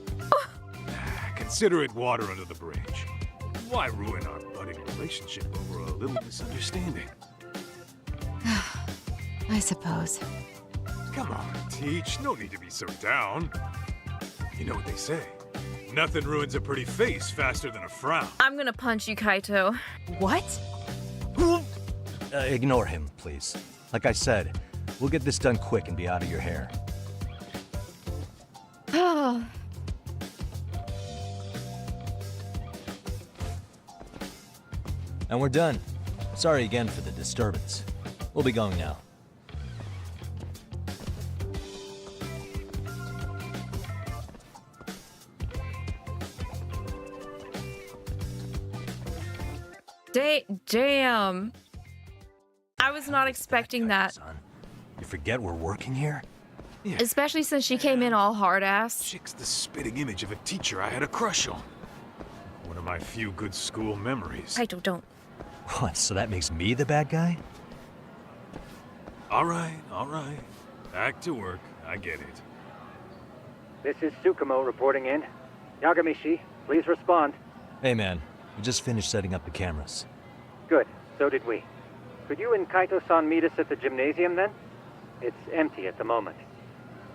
Consider it water under the bridge. Why ruin our budding relationship over a little misunderstanding?
I suppose.
Come on, Teach. No need to be so down. You know what they say. Nothing ruins a pretty face faster than a frown.
I'm gonna punch you, Kaito.
What?
Ignore him, please. Like I said, we'll get this done quick and be out of your hair. And we're done. Sorry again for the disturbance. We'll be going now.
Damn. I was not expecting that.
You forget we're working here?
Yeah.
Especially since she came in all hard-ass.
Chick's the spitting image of a teacher I had a crush on. One of my few good school memories.
Kaito, don't.
What, so that makes me the bad guy?
All right. Back to work. I get it.
This is Tsukumo reporting in. Yagami-shi, please respond.
Hey man, we just finished setting up the cameras.
Good. So did we. Could you and Kaito-san meet us at the gymnasium then? It's empty at the moment.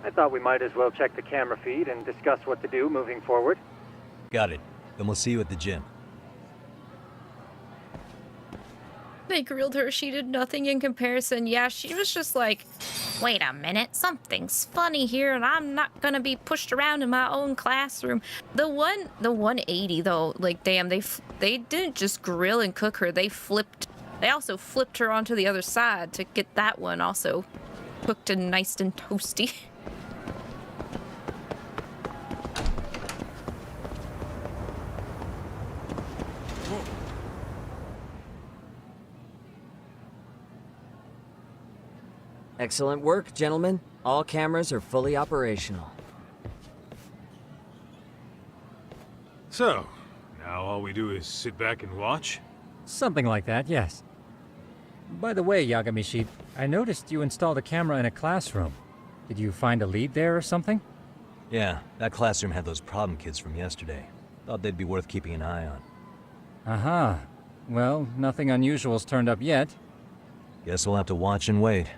I thought we might as well check the camera feed and discuss what to do moving forward.
Got it. Then we'll see you at the gym.
They grilled her. She did nothing in comparison. Yeah, she was just like, wait a minute, something's funny here, and I'm not gonna be pushed around in my own classroom. The 180 though, like damn, they didn't just grill and cook her. They also flipped her onto the other side to get that one also cooked and nice and toasty.
Excellent work, gentlemen. All cameras are fully operational.
So, now all we do is sit back and watch?
Something like that, yes. By the way, Yagami, I noticed you installed a camera in a classroom. Did you find a lead there or something?
Yeah, that classroom had those problem kids from yesterday. Thought they'd be worth keeping an eye on.
Aha. Well, nothing unusual's turned up yet.
Guess we'll have to watch and wait.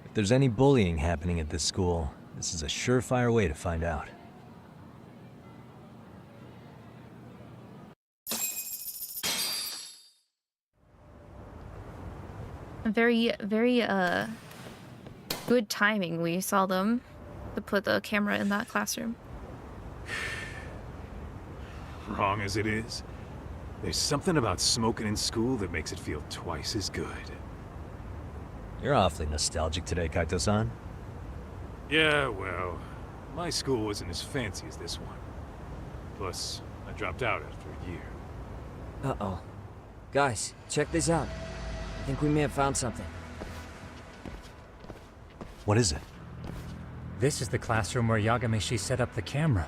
If there's any bullying happening at this school, this is a surefire way to find out.
Very good timing. We saw them to put the camera in that classroom.
Wrong as it is, there's something about smoking in school that makes it feel twice as good.
You're awfully nostalgic today, Kaito-san.
Yeah, well, my school wasn't as fancy as this one. Plus, I dropped out after a year.
Uh-oh. Guys, check this out. I think we may have found something.
What is it?
This is the classroom where Yagami set up the camera.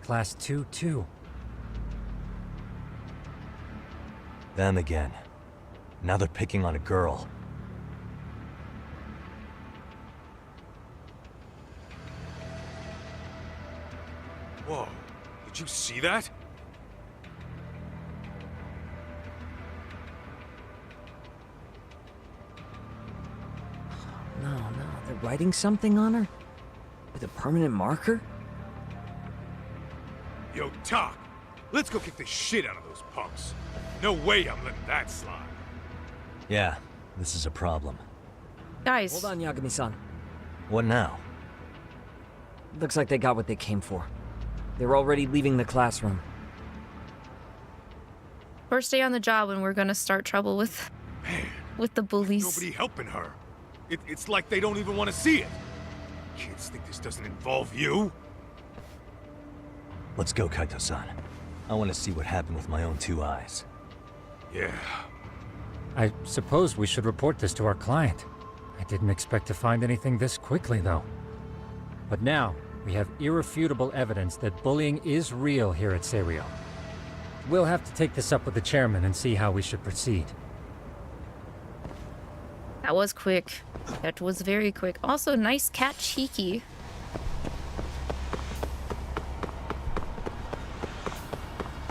Class 2-2.
Them again. Now they're picking on a girl.
Whoa, did you see that?
No, they're writing something on her? With a permanent marker?
Yo, Talk, let's go kick the shit out of those punks. No way I'm letting that slide.
Yeah, this is a problem.
Guys.
Hold on, Yagami-san.
What now?
Looks like they got what they came for. They're already leaving the classroom.
First day on the job and we're gonna start trouble with the bullies.
Nobody helping her. It's like they don't even want to see it. Kids think this doesn't involve you?
Let's go, Kaito-san. I want to see what happened with my own two eyes.
Yeah.
I suppose we should report this to our client. I didn't expect to find anything this quickly, though. But now, we have irrefutable evidence that bullying is real here at Seiryo. We'll have to take this up with the chairman and see how we should proceed.
That was quick. That was very quick. Also, nice cat cheeky.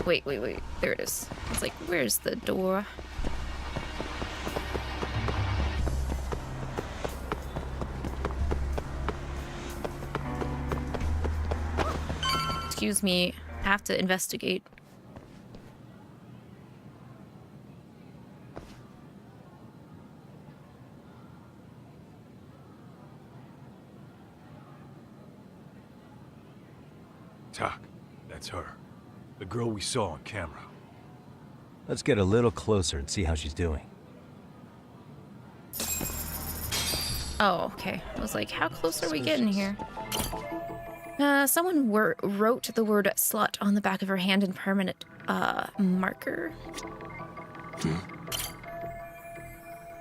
Wait. There it is. I was like, where's the door? Excuse me, I have to investigate.
Talk, that's her. The girl we saw on camera.
Let's get a little closer and see how she's doing.
Oh, okay. I was like, how close are we getting here? Someone wrote the word slut on the back of her hand in permanent marker.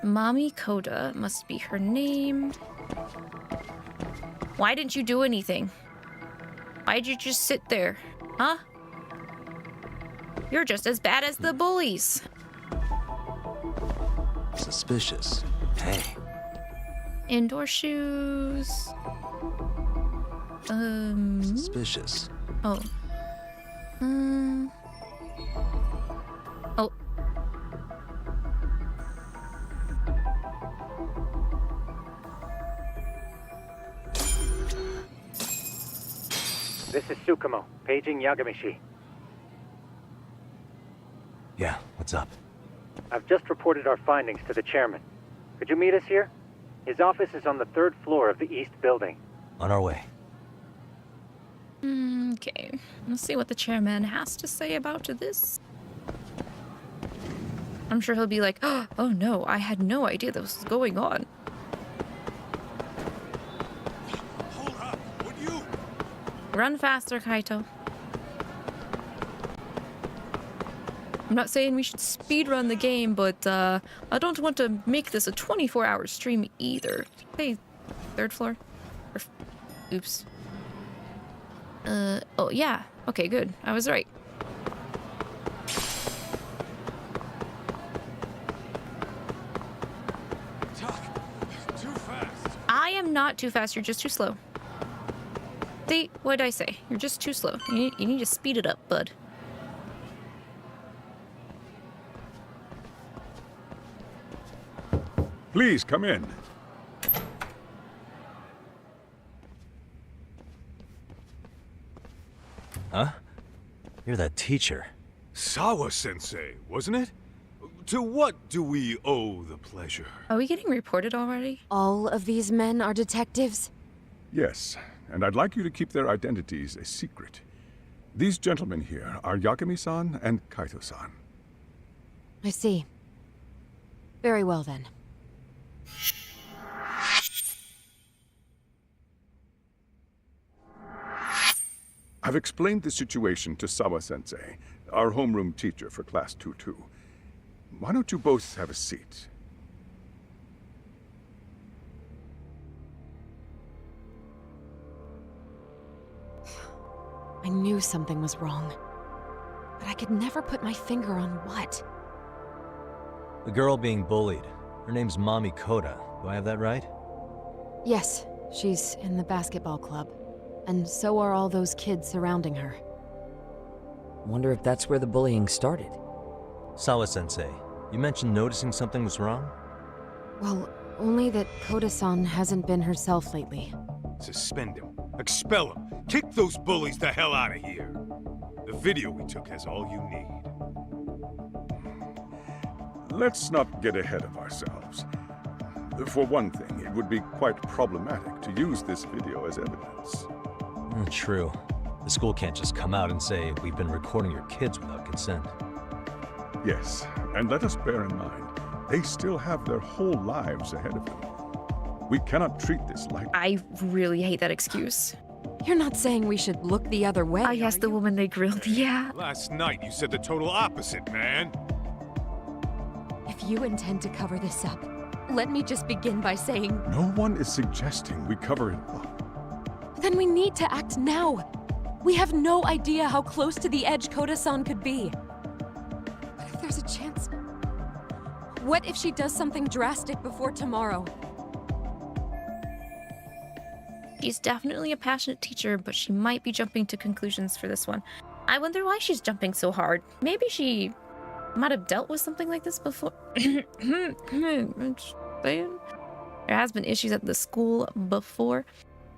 Mommy Koda must be her name. Why didn't you do anything? Why'd you just sit there? Huh? You're just as bad as the bullies.
Suspicious. Hey.
Indoor shoes.
Suspicious.
Oh.
This is Tsukumo, paging Yagami.
Yeah, what's up?
I've just reported our findings to the chairman. Could you meet us here? His office is on the 3rd floor of the east building.
On our way.
Okay, let's see what the chairman has to say about this. I'm sure he'll be like, oh no, I had no idea this was going on.
Hold up, would you?
Run faster, Kaito. I'm not saying we should speedrun the game, but I don't want to make this a 24-hour stream either. Hey, 3rd floor? Oops. Oh yeah. Okay, good. I was right.
Too fast.
I am not too fast, you're just too slow. See, what did I say? You're just too slow. You need to speed it up, bud.
Please, come in.
Huh? You're that teacher.
Sawa-sensei, wasn't it? To what do we owe the pleasure?
Are we getting reported already?
All of these men are detectives?
Yes, and I'd like you to keep their identities a secret. These gentlemen here are Yagami-san and Kaito-san.
I see. Very well then.
I've explained the situation to Sawa-sensei, our homeroom teacher for Class 2-2. Why don't you both have a seat?
I knew something was wrong, but I could never put my finger on what.
The girl being bullied. Her name's Mami Koda. Do I have that right?
Yes, she's in the basketball club. And so are all those kids surrounding her.
Wonder if that's where the bullying started.
Sawa-sensei, you mentioned noticing something was wrong?
Well, only that Koda-san hasn't been herself lately.
Suspend him. Expel him. Kick those bullies the hell out of here. The video we took has all you need.
Let's not get ahead of ourselves. For one thing, it would be quite problematic to use this video as evidence.
True. The school can't just come out and say, we've been recording your kids without consent.
Yes, and let us bear in mind, they still have their whole lives ahead of them. We cannot treat this like—
I really hate that excuse.
You're not saying we should look the other way,
I asked the woman they grilled, yeah.
Last night you said the total opposite, man.
If you intend to cover this up, let me just begin by saying—
No one is suggesting we cover it up.
Then we need to act now. We have no idea how close to the edge Koda-san could be. What if there's a chance? What if she does something drastic before tomorrow?
She's definitely a passionate teacher, but she might be jumping to conclusions for this one. I wonder why she's jumping so hard. Maybe she might have dealt with something like this before. There has been issues at the school before.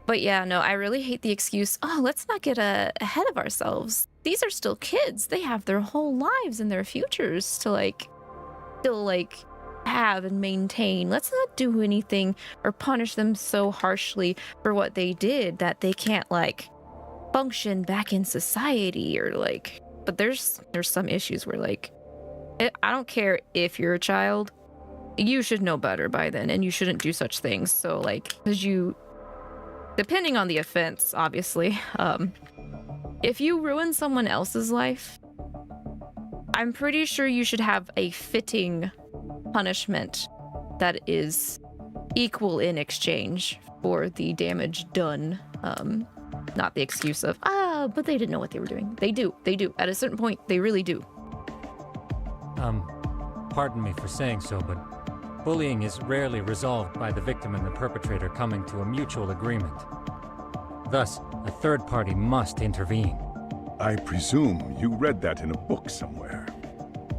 But yeah, no, I really hate the excuse, oh, let's not get ahead of ourselves. These are still kids. They have their whole lives and their futures to, still, have and maintain. Let's not do anything or punish them so harshly for what they did that they can't, function back in society or, But there's some issues where, I don't care if you're a child. You should know better by then, and you shouldn't do such things. So, because you... Depending on the offense, obviously, if you ruin someone else's life, I'm pretty sure you should have a fitting punishment that is equal in exchange for the damage done. Not the excuse of, but they didn't know what they were doing. They do. At a certain point, they really do.
Pardon me for saying so, but bullying is rarely resolved by the victim and the perpetrator coming to a mutual agreement. Thus, a third party must intervene.
I presume you read that in a book somewhere.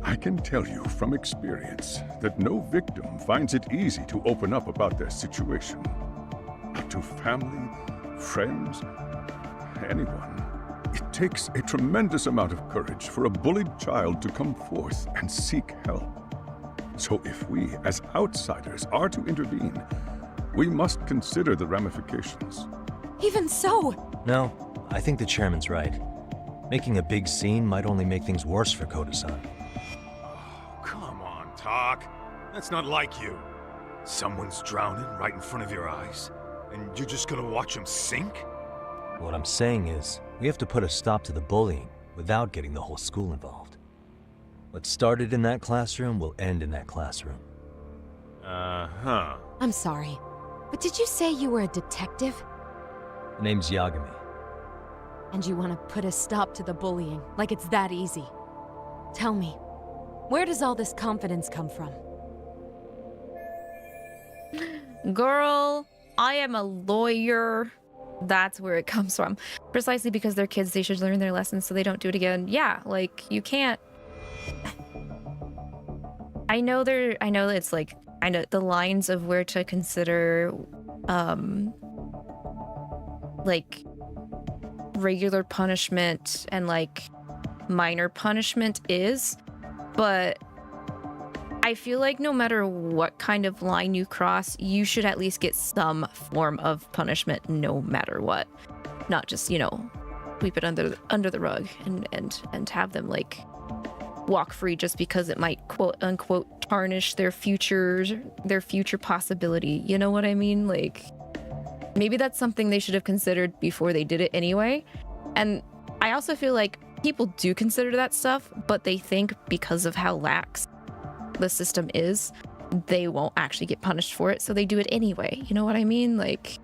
I can tell you from experience that no victim finds it easy to open up about their situation. Not to family, friends, anyone. takes a tremendous amount of courage for a bullied child to come forth and seek help. So if we, as outsiders, are to intervene, we must consider the ramifications.
Even so!
No, I think the chairman's right. Making a big scene might only make things worse for Koda-san.
Come on, talk. That's not like you. Someone's drowning right in front of your eyes, and you're just gonna watch him sink?
What I'm saying is, we have to put a stop to the bullying without getting the whole school involved. What started in that classroom will end in that classroom.
Uh-huh.
I'm sorry, but did you say you were a detective?
The name's Yagami.
And you want to put a stop to the bullying, like it's that easy. Tell me, where does all this confidence come from?
Girl, I am a lawyer. That's where it comes from. Precisely because they're kids, they should learn their lessons so they don't do it again. Yeah, like, you can't... I know it's like, I know the lines of where to consider, like, regular punishment and, like, minor punishment is, but I feel like no matter what kind of line you cross, you should at least get some form of punishment no matter what. Not just, you know, sweep it under the rug and have them, like, walk free just because it might quote unquote tarnish their future possibility. You know what I mean? Like, maybe that's something they should have considered before they did it anyway. And I also feel like people do consider that stuff, but they think because of how lax the system is, they won't actually get punished for it, so they do it anyway. You know what I mean? Like,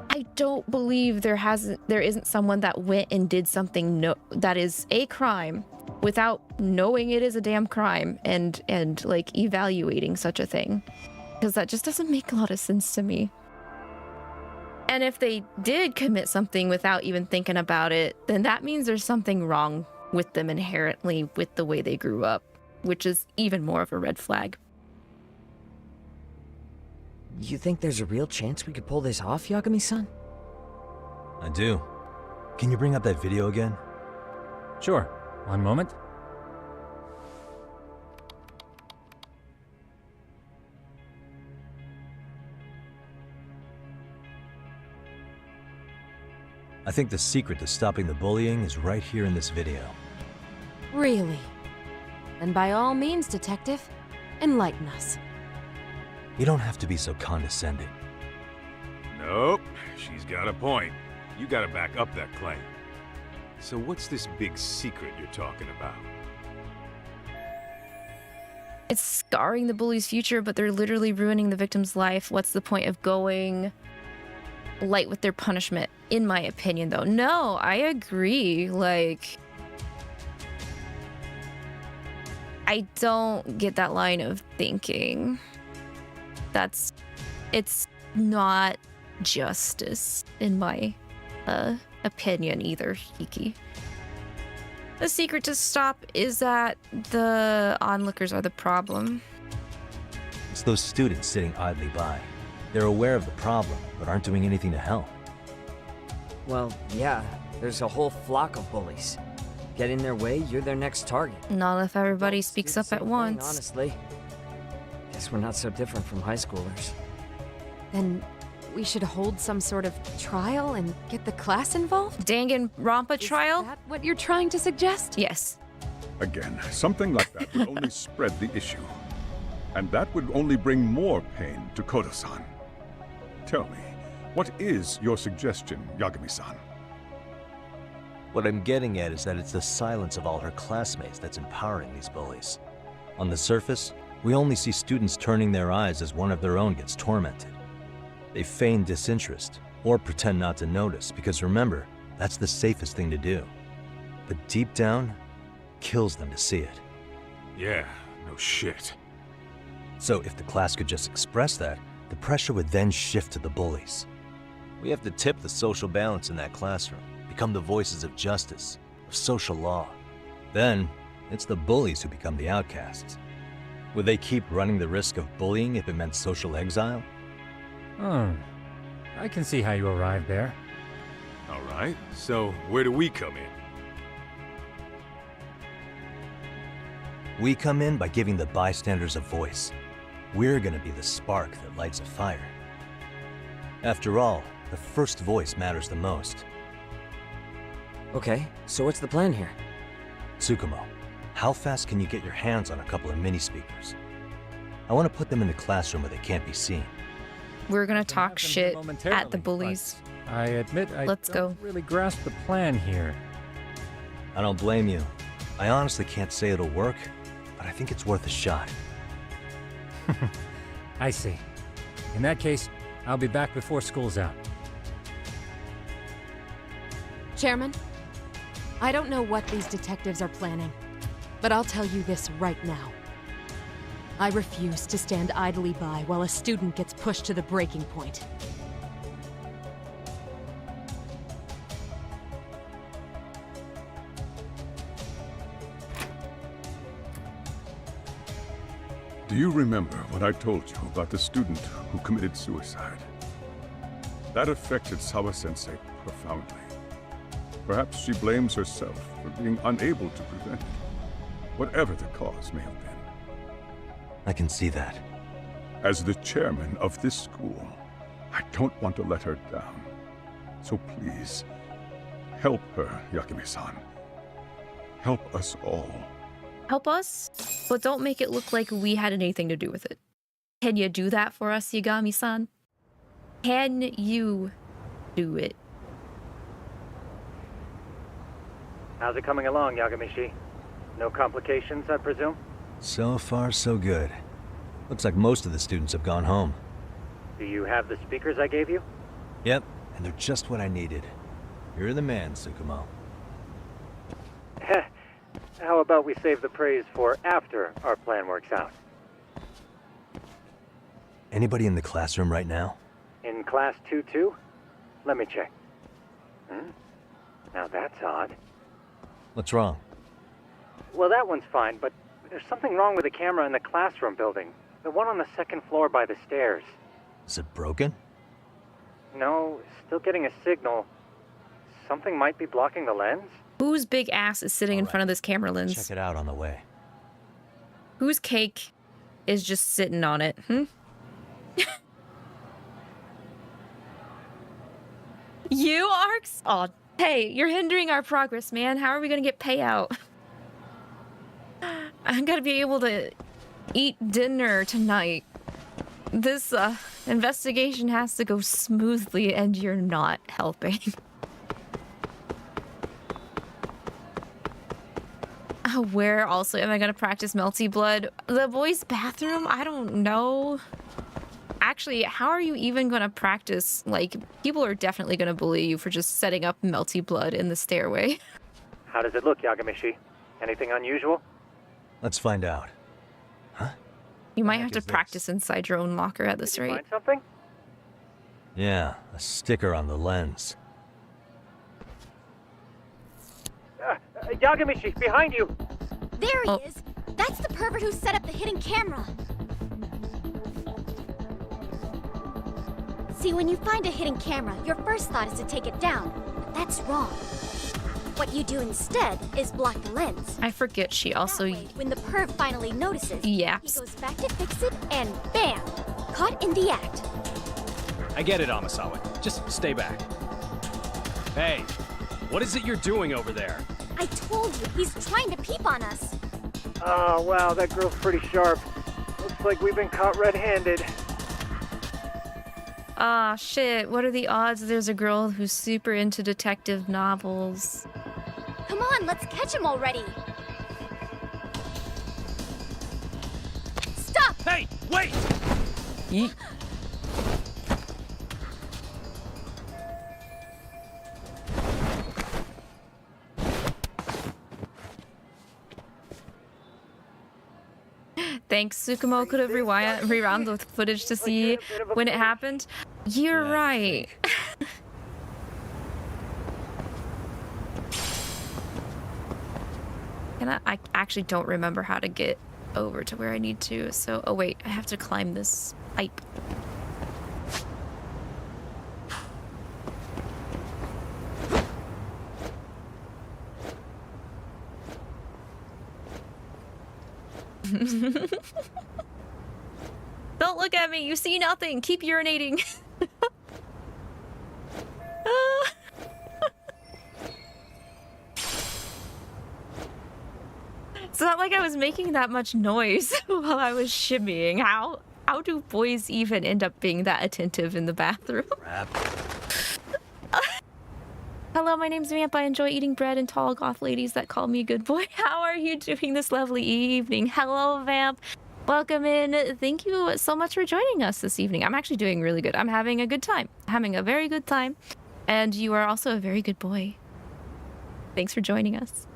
I don't believe there isn't someone that went and did something that is a crime without knowing it is a damn crime and like evaluating such a thing, because that just doesn't make a lot of sense to me. And if they did commit something without even thinking about it, then that means there's something wrong with them inherently with the way they grew up, which is even more of a red flag.
You think there's a real chance we could pull this off, Yagami-san?
I do. Can you bring up that video again?
Sure. One moment.
I think the secret to stopping the bullying is right here in this video.
Really? Then by all means, detective, enlighten us.
You don't have to be so condescending.
Nope, she's got a point. You gotta back up that claim. So what's this big secret you're talking about?
It's scarring the bully's future, but they're literally ruining the victim's life. What's the point of going light with their punishment, in my opinion, though? No, I agree. Like, I don't get that line of thinking. It's not justice, in my opinion, either, Hiki. The secret to stop is that the onlookers are the problem.
It's those students sitting idly by. They're aware of the problem, but aren't doing anything to help.
Well, yeah, there's a whole flock of bullies. Get in their way, you're their next target.
Not if everybody speaks up at once.
Honestly, guess we're not so different from high schoolers.
Then we should hold some sort of trial and get the class involved?
Danganronpa trial?
Is that what you're trying to suggest?
Yes.
Again, something like that would only spread the issue. And that would only bring more pain to Koda-san. Tell me, what is your suggestion, Yagami-san?
What I'm getting at is that it's the silence of all her classmates that's empowering these bullies. On the surface, we only see students turning their eyes as one of their own gets tormented. They feign disinterest, or pretend not to notice, because remember, that's the safest thing to do. But deep down, kills them to see it.
Yeah, no shit.
So if the class could just express that, the pressure would then shift to the bullies. We have to tip the social balance in that classroom, become the voices of justice, of social law. Then, it's the bullies who become the outcasts. Would they keep running the risk of bullying if it meant social exile?
I can see how you arrived there.
All right, so where do we come in?
We come in by giving the bystanders a voice. We're gonna be the spark that lights a fire. After all, the first voice matters the most.
Okay, so what's the plan here?
𝐒𝐔𝐏𝐿, how fast can you get your hands on a couple of mini speakers? I want to put them in the classroom where they can't be seen.
We're gonna talk shit at the bullies.
I admit I
Let's
don't really grasp the plan here.
I don't blame you. I honestly can't say it'll work, but I think it's worth a shot.
I see. In that case, I'll be back before school's out.
Chairman, I don't know what these detectives are planning, but I'll tell you this right now. I refuse to stand idly by while a student gets pushed to the breaking point.
Do you remember what I told you about the student who committed suicide? That affected Sawa-sensei profoundly. Perhaps she blames herself for being unable to prevent it, whatever the cause may have been.
I can see that.
As the chairman of this school, I don't want to let her down. So please, help her, Yagami-san. Help us all.
Help us, but don't make it look like we had anything to do with it. Can you do that for us, Yagami-san? Can you do it?
How's it coming along, Yagami-shi? No complications, I presume?
So far, so good. Looks like most of the students have gone home.
Do you have the speakers I gave you?
Yep, and they're just what I needed. You're the man, 𝐒𝐔𝐏𝐿.
How about we save the praise for after our plan works out?
Anybody in the classroom right now?
In class 2-2? Let me check. Now that's odd.
What's wrong?
Well, that one's fine, but there's something wrong with the camera in the classroom building. The one on the second floor by the stairs.
Is it broken?
No, still getting a signal. Something might be blocking the lens?
Whose big ass is sitting in front of this camera lens?
Check it out on the way.
Whose cake is just sitting on it, You, Arx? Oh, hey, you're hindering our progress, man. How are we gonna get payout? I'm gonna be able to eat dinner tonight. This investigation has to go smoothly, and you're not helping. Where also am I gonna practice Melty Blood? The boys' bathroom? I don't know. Actually, how are you even gonna practice? Like, people are definitely gonna bully you for just setting up Melty Blood in the stairway.
How does it look, Yagami-shi? Anything unusual?
Let's find out.
You might have to practice inside your own locker at this rate.
Find something?
Yeah, a sticker on the lens.
Yagami-shi, behind you!
There he is! That's the pervert who set up the hidden camera! See, when you find a hidden camera, your first thought is to take it down. But that's wrong. What you do instead is block the lens.
I forget she also...
When the perv finally notices,
yaps.
He goes back to fix it, and bam! Caught in the act.
I get it, Amasawa. Just stay back. Hey, what is it you're doing over there?
I told you, he's trying to peep on us.
Oh, wow, that girl's pretty sharp. Looks like we've been caught red-handed.
Ah, shit. What are the odds there's a girl who's super into detective novels?
Come on, let's catch him already. Stop!
Hey, wait!
Yeet. Thanks, 𝐒𝐔𝐏𝐿 could have rewound the footage to see when it happened. You're right. And I actually don't remember how to get over to where I need to, so... Oh wait, I have to climb this pipe. Don't look at me. You see nothing. Keep urinating. It's not like I was making that much noise while I was shimmying. How do boys even end up being that attentive in the bathroom? Hello, my name's Vamp. I enjoy eating bread and tall goth ladies that call me good boy. How are you doing this lovely evening? Hello, Vamp. Welcome in. Thank you so much for joining us this evening. I'm actually doing really good. I'm having a good time. Having a very good time. And you are also a very good boy. Thanks for joining us.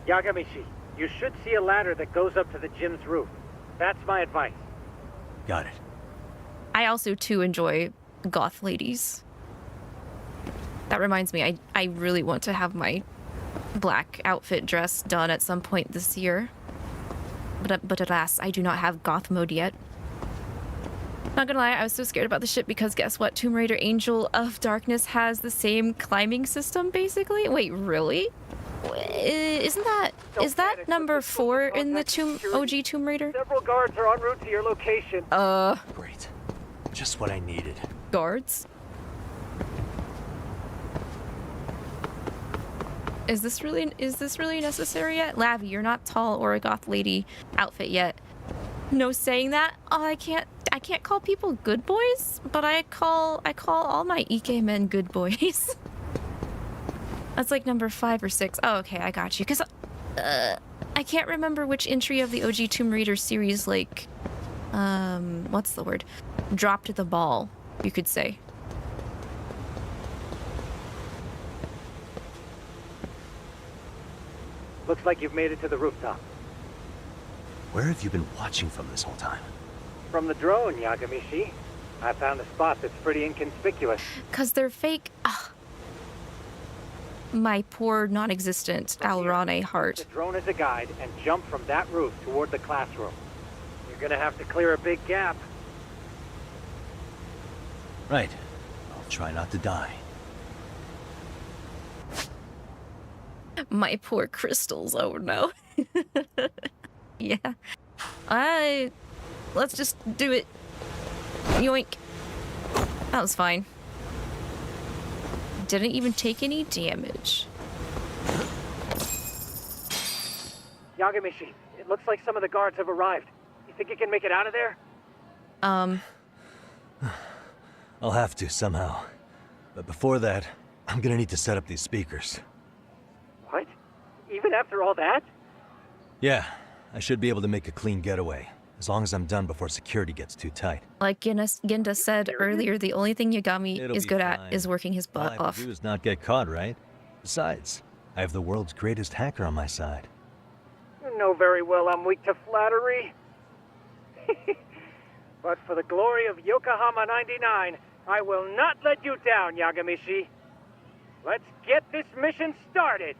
Yagami-shi, you should see a ladder that goes up to the gym's roof. That's my advice.
Got it.
I also, too, enjoy goth ladies. That reminds me, I really want to have my black outfit dress done at some point this year. But alas, I do not have goth mode yet. Not gonna lie, I was so scared about the ship because guess what? Tomb Raider Angel of Darkness has the same climbing system, basically? Wait, really? Is that number 4 in the OG Tomb Raider?
Several guards are en route to your location.
Great. Just what I needed.
Guards? Is this really necessary yet? Lavi, you're not tall or a goth lady outfit yet. No saying that. Oh, I can't call people good boys, but I call all my 𝐂𝐃 men good boys. That's like number 5 or 6. Oh, okay, I got you. Cause I can't remember which entry of the OG Tomb Raider series, like, what's the word? Dropped the ball, you could say.
Looks like you've made it to the rooftop.
Where have you been watching from this whole time?
From the drone, Yagami-shi. I found a spot that's pretty inconspicuous.
'Cause they're fake. Ugh. My poor, non-existent Alraune heart.
The drone as a guide and jump from that roof toward the classroom. You're gonna have to clear a big gap.
Right. I'll try not to die.
My poor crystals, oh no. Yeah. Let's just do it. Yoink. That was fine. Didn't even take any damage.
Yagami-shi, it looks like some of the guards have arrived. You think you can make it out of there?
I'll have to, somehow. But before that, I'm gonna need to set up these speakers.
What? Even after all that?
Yeah, I should be able to make a clean getaway, as long as I'm done before security gets too tight.
Like Ginda said earlier, the only thing Yagami is good at is working his butt
All I have
off.
to do is not get caught, right? Besides, I have the world's greatest hacker on my side.
You know very well I'm weak to flattery. But for the glory of Yokohama 99, I will not let you down, Yagami-shi. Let's get this mission started.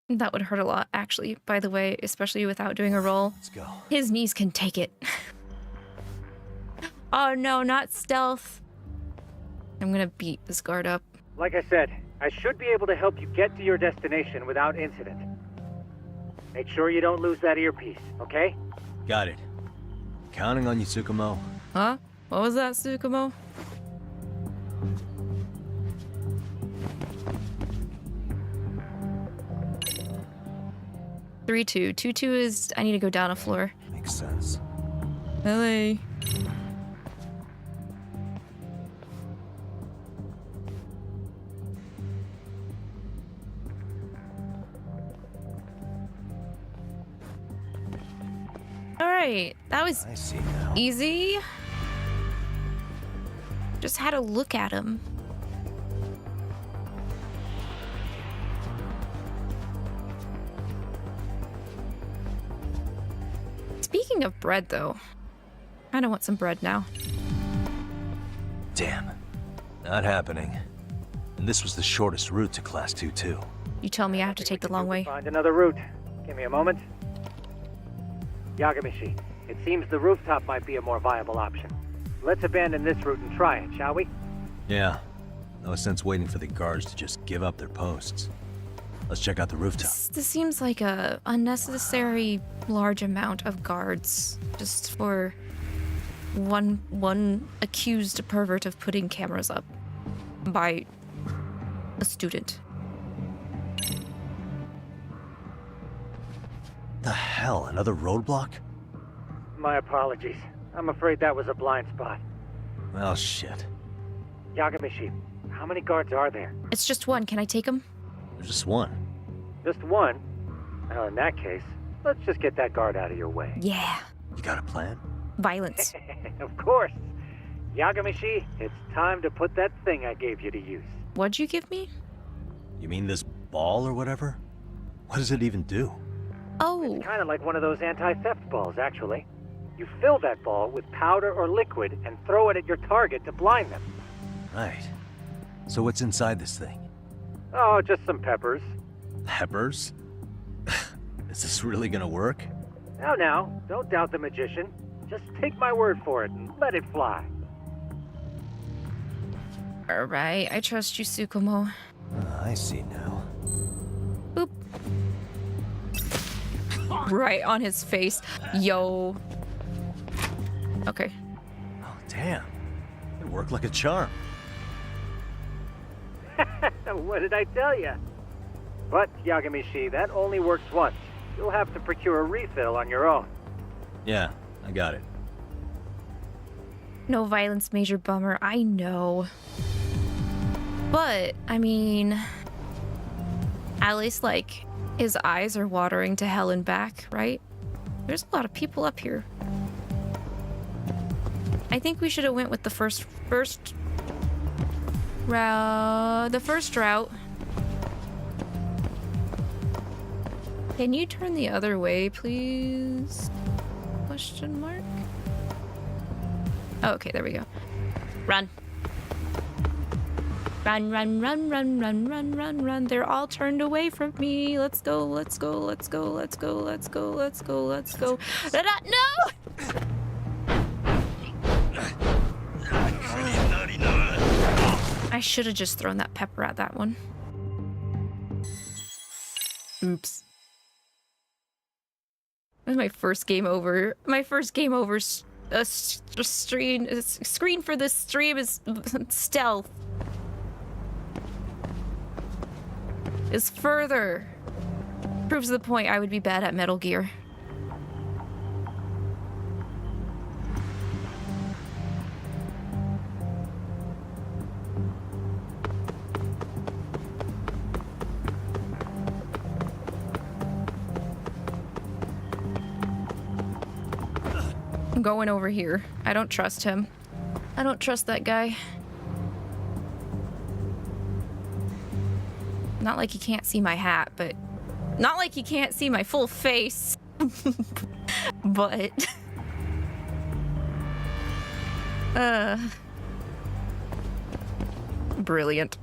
That would hurt a lot, actually, by the way, especially without doing a roll.
Let's go.
His knees can take it. Oh no, not stealth. I'm gonna beat this guard up.
Like I said, I should be able to help you get to your destination without incident. Make sure you don't lose that earpiece, okay?
Got it. Counting on you, Tsukumo.
Huh? What was that, Tsukumo? Three, 2. 2-2 is I need to go down a floor.
Makes sense.
LA. Alright, that was
I see now.
easy. Just had to look at him. Speaking of bread, though, I don't want some bread now.
Damn. Not happening. And this was the shortest route to Class 2, too.
You tell me I have to take the long way.
Find another route. Give me a moment. Yagami-shi, it seems the rooftop might be a more viable option. Let's abandon this route and try it, shall we?
Yeah. No sense waiting for the guards to just give up their posts.
Let's check out the rooftop.
This seems like a unnecessary large amount of guards just for one accused pervert of putting cameras up by a student.
The hell? Another roadblock?
My apologies. I'm afraid that was a blind spot.
Well, shit.
Yagami, how many guards are there?
It's just one. Can I take him?
There's just one.
Just one? Well, in that case, let's just get that guard out of your way.
Yeah.
You got a plan?
Violence.
Of course. Yagami, it's time to put that thing I gave you to use.
What'd you give me?
You mean this ball or whatever? What does it even do?
Oh.
It's kind of like one of those anti-theft balls, actually. You fill that ball with powder or liquid and throw it at your target to blind them.
Right. So what's inside this thing?
Oh, just some peppers.
Peppers? Is this really gonna work?
Now, don't doubt the magician. Just take my word for it and let it fly.
Alright, I trust you, Tsukumo.
I see now.
Boop. Right on his face. Yo. Okay.
Oh, damn. It worked like a charm.
What did I tell you? But, Yagami, that only works once. You'll have to procure a refill on your own.
Yeah, I got it.
No violence, major bummer. I know. But, I mean, at least, like, his eyes are watering to hell and back, right? There's a lot of people up here. I think we should have went with the first route. The first route. Can you turn the other way, please? Question mark? Oh, okay, there we go. Run. Run, run, run, run, run, run, run, run. They're all turned away from me. Let's go, let's go, let's go, let's go, let's go, let's go, let's go. No! I should have just thrown that pepper at that one. Oops. This is my first game over. My first game over screen for this stream is stealth. Is further. Proves the point I would be bad at Metal Gear. I'm going over here. I don't trust him. I don't trust that guy. Not like he can't see my hat, but... Not like he can't see my full face. But... Brilliant.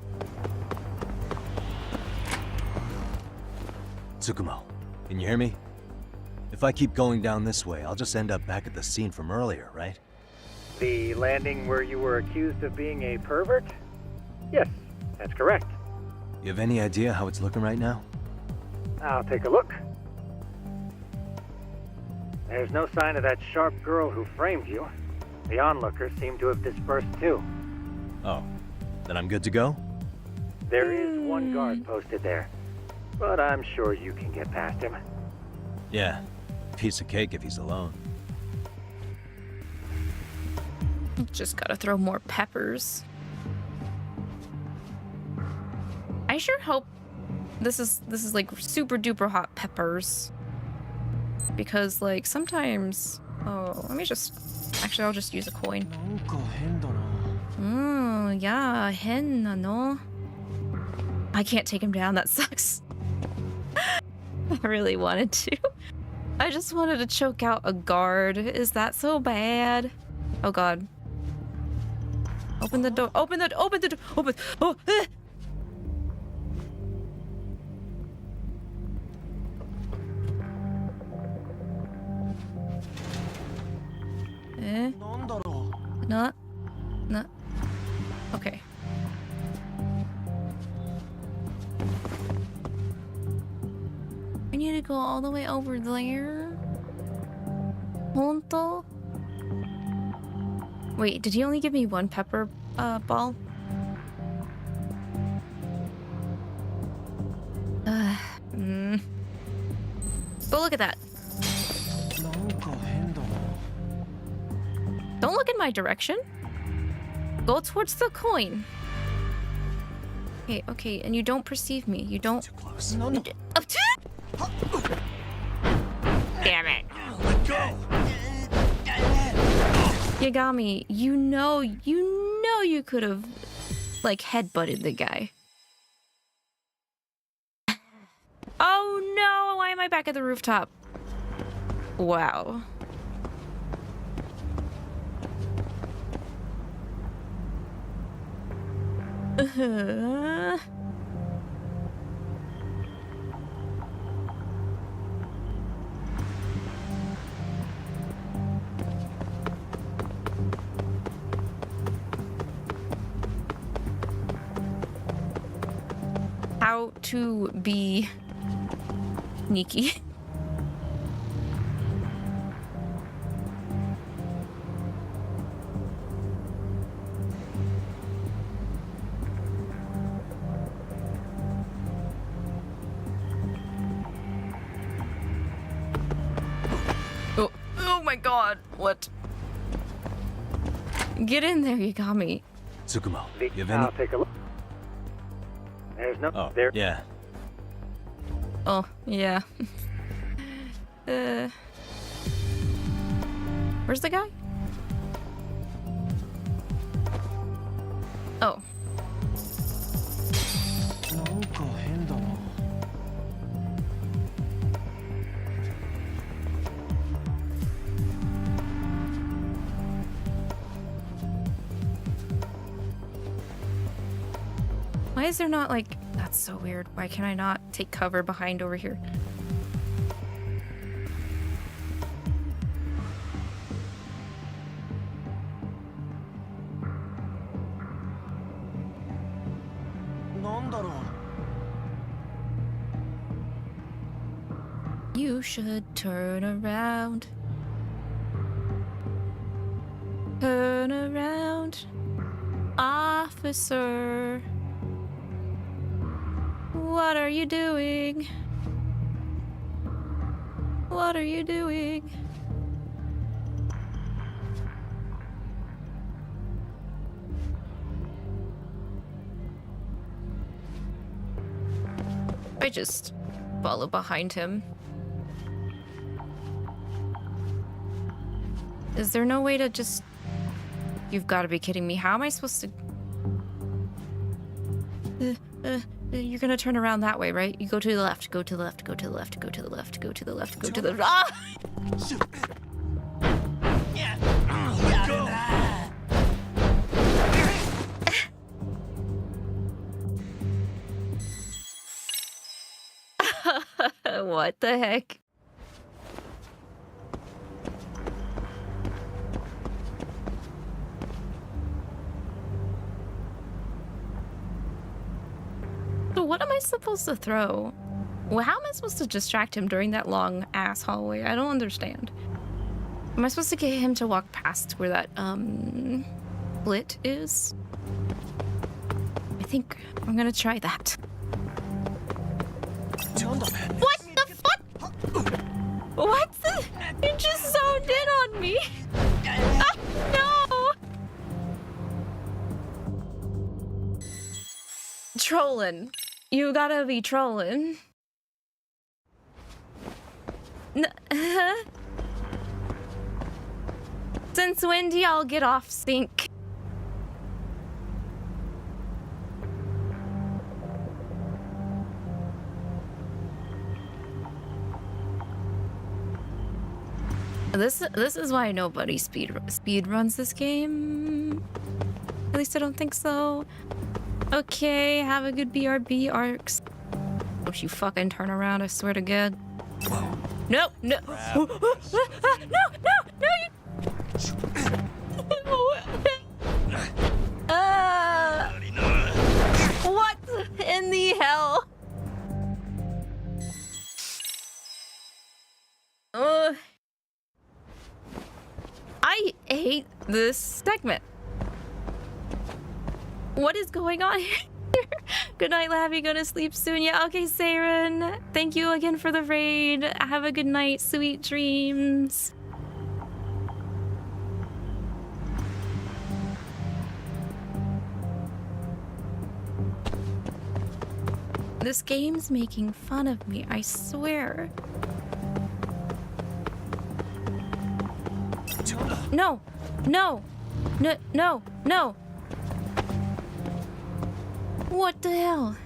Tsukumo, can you hear me? If I keep going down this way, I'll just end up back at the scene from earlier, right?
The landing where you were accused of being a pervert? Yes, that's correct.
You have any idea how it's looking right now?
I'll take a look. There's no sign of that sharp girl who framed you. The onlookers seem to have dispersed too.
Oh, then I'm good to go?
There is one guard posted there, but I'm sure you can get past him.
Yeah, piece of cake if he's alone.
Just gotta throw more peppers. I sure hope this is like super duper hot peppers. Because like sometimes, oh, let me just, actually I'll just use a coin. Yeah, hen no. I can't take him down, that sucks. I really wanted to. I just wanted to choke out a guard. Is that so bad? Oh god. Open the door. Open the door. Open. Oh. Not. Okay. need to go all the way over there? Honto? Wait, did he only give me one pepper ball? Go look at that. Don't look in my direction. Go towards the coin. Okay, okay, and you don't perceive me. You don't. Too close. No, no. Damn it.
Let go.
Yagami, you know you could have, like, headbutted the guy. Oh no, why am I back at the rooftop? Wow. How to be sneaky. Oh my god, what? Get in there, Yagami.
Tsukumo, you have any?
Take a look. There's no
Oh,
there.
yeah.
Oh, yeah. Where's the guy? Oh. Why is there not, like, that's so weird. Why can I not take cover behind over here? You should turn around. Turn around, officer. What are you doing? What are you doing? I just follow behind him. Is there no way to just... You've got to be kidding me. How am I supposed to... You're gonna turn around that way, right? You go to the left, go to the left, go to the left, go to the left, go to the left, go to the... Ah! What the heck? So what am I supposed to throw? Well, how am I supposed to distract him during that long ass hallway? I don't understand. Am I supposed to get him to walk past where that split is? I think I'm gonna try that. What the fuck? What the? You just zoned in on me. Ah, no. Trolling. You gotta be trolling. Since when do y'all get off sync? This is why nobody speed runs this game. At least I don't think so. Okay, have a good BRB arcs. Don't you fucking turn around, I swear to God. No, no. No, what in the hell? hate this segment. What is going on here? Good night, Labby. Gonna sleep soon. Yeah, okay, Saren. Thank you again for the raid. Have a good night. Sweet dreams. This game's making fun of me, I swear. No! No! No! No! No! What the hell?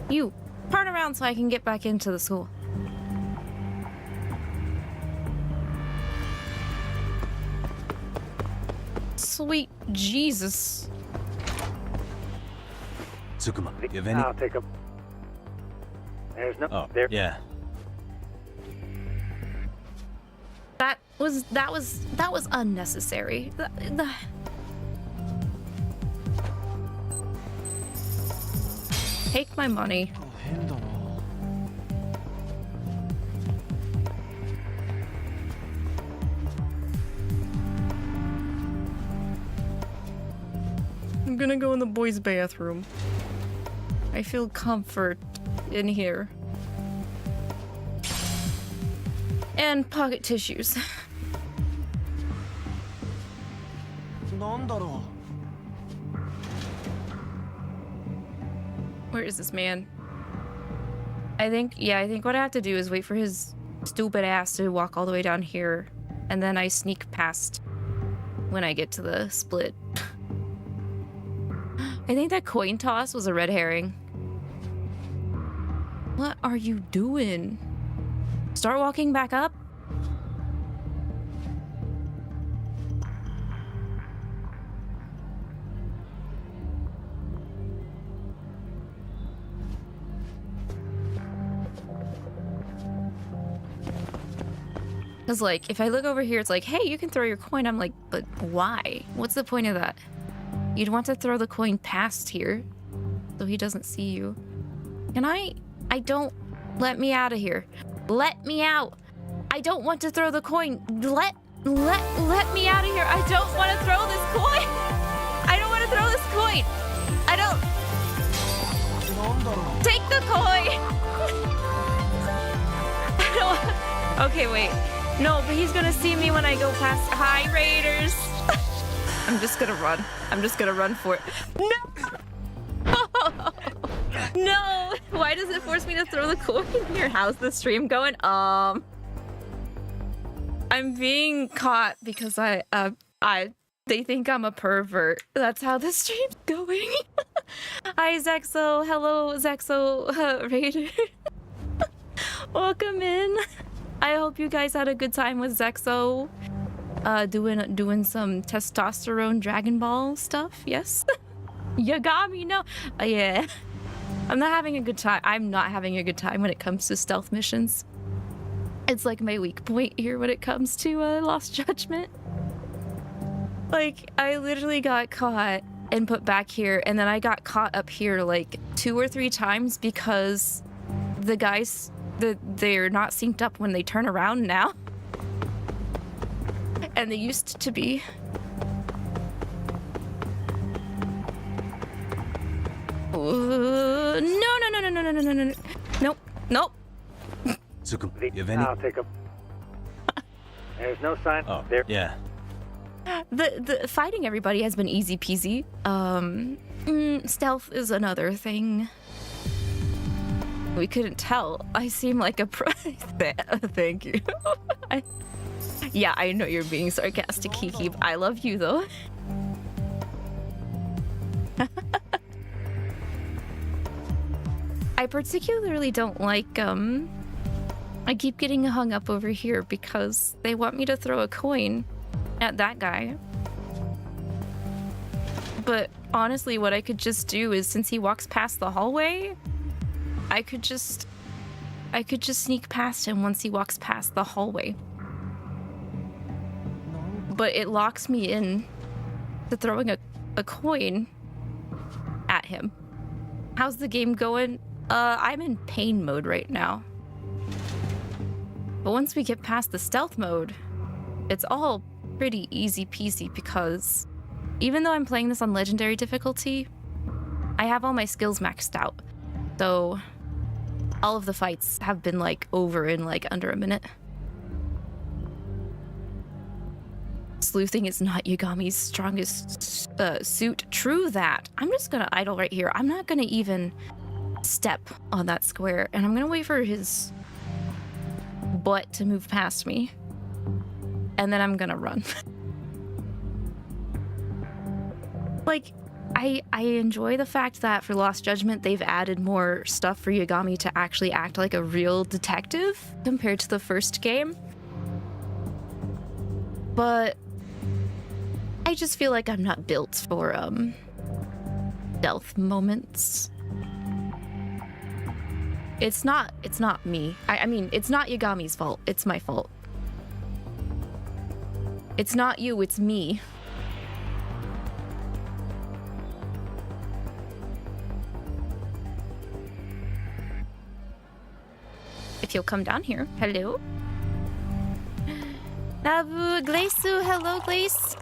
You, turn around so I can get back into the school. Sweet Jesus.
Tsukuma, you have any?
I'll take a... There's no...
Oh,
there.
yeah.
That was unnecessary. Take my money. I'm gonna go in the boys' bathroom. I feel comfort in here. And pocket tissues. Where is this man? I think what I have to do is wait for his stupid ass to walk all the way down here, and then I sneak past when I get to the split. I think that coin toss was a red herring. What are you doing? Start walking back up? Because, like, if I look over here, it's like, hey, you can throw your coin. I'm like, but why? What's the point of that? You'd want to throw the coin past here so he doesn't see you. Can I don't... Let me out of here. Let me out. I don't want to throw the coin. Let me out of here. I don't want to throw this coin. I don't want to throw this coin. I don't... Take the coin. I don't... Okay, wait. No, but he's gonna see me when I go past. Hi, Raiders. I'm just gonna run. I'm just gonna run for it. No! No! Why does it force me to throw the coin here? How's the stream going? I'm being caught because they think I'm a pervert. That's how the stream's going. Hi, Zexo. Hello, Zexo Raider. Welcome in. I hope you guys had a good time with Zexo. Doing some testosterone Dragon Ball stuff. Yes. Yagami, no. Yeah. I'm not having a good time. I'm not having a good time when it comes to stealth missions. It's like my weak point here when it comes to Lost Judgment. Like, I literally got caught and put back here, and then I got caught up here like 2 or 3 times because the guys, they're not synced up when they turn around now. And they used to be. No. Nope. Nope.
Tsukuma, you have any?
I'll take a... There's no sign.
Oh,
there.
yeah.
The fighting everybody has been easy peasy. Stealth is another thing. We couldn't tell. I seem like a pro. Thank you. Yeah, I know you're being sarcastic, Kiki. I love you though. I particularly don't like, I keep getting hung up over here because they want me to throw a coin at that guy. But honestly, what I could just do is, since he walks past the hallway, I could just sneak past him once he walks past the hallway. But it locks me in to throwing a coin at him. How's the game going? I'm in pain mode right now. But once we get past the stealth mode, it's all pretty easy peasy because even though I'm playing this on legendary difficulty, I have all my skills maxed out. So all of the fights have been like over in like under a minute. Sleuthing is not Yagami's strongest suit. True that. I'm just gonna idle right here. I'm not gonna even step on that square, and I'm gonna wait for his butt to move past me, and then I'm gonna run. Like, I enjoy the fact that for Lost Judgment they've added more stuff for Yagami to actually act like a real detective compared to the first game. But I just feel like I'm not built for stealth moments. It's not me. I mean, it's not Yagami's fault. It's my fault. It's not you, it's me. If you'll come down here. Hello. Nabu Glaisu, hello Glace.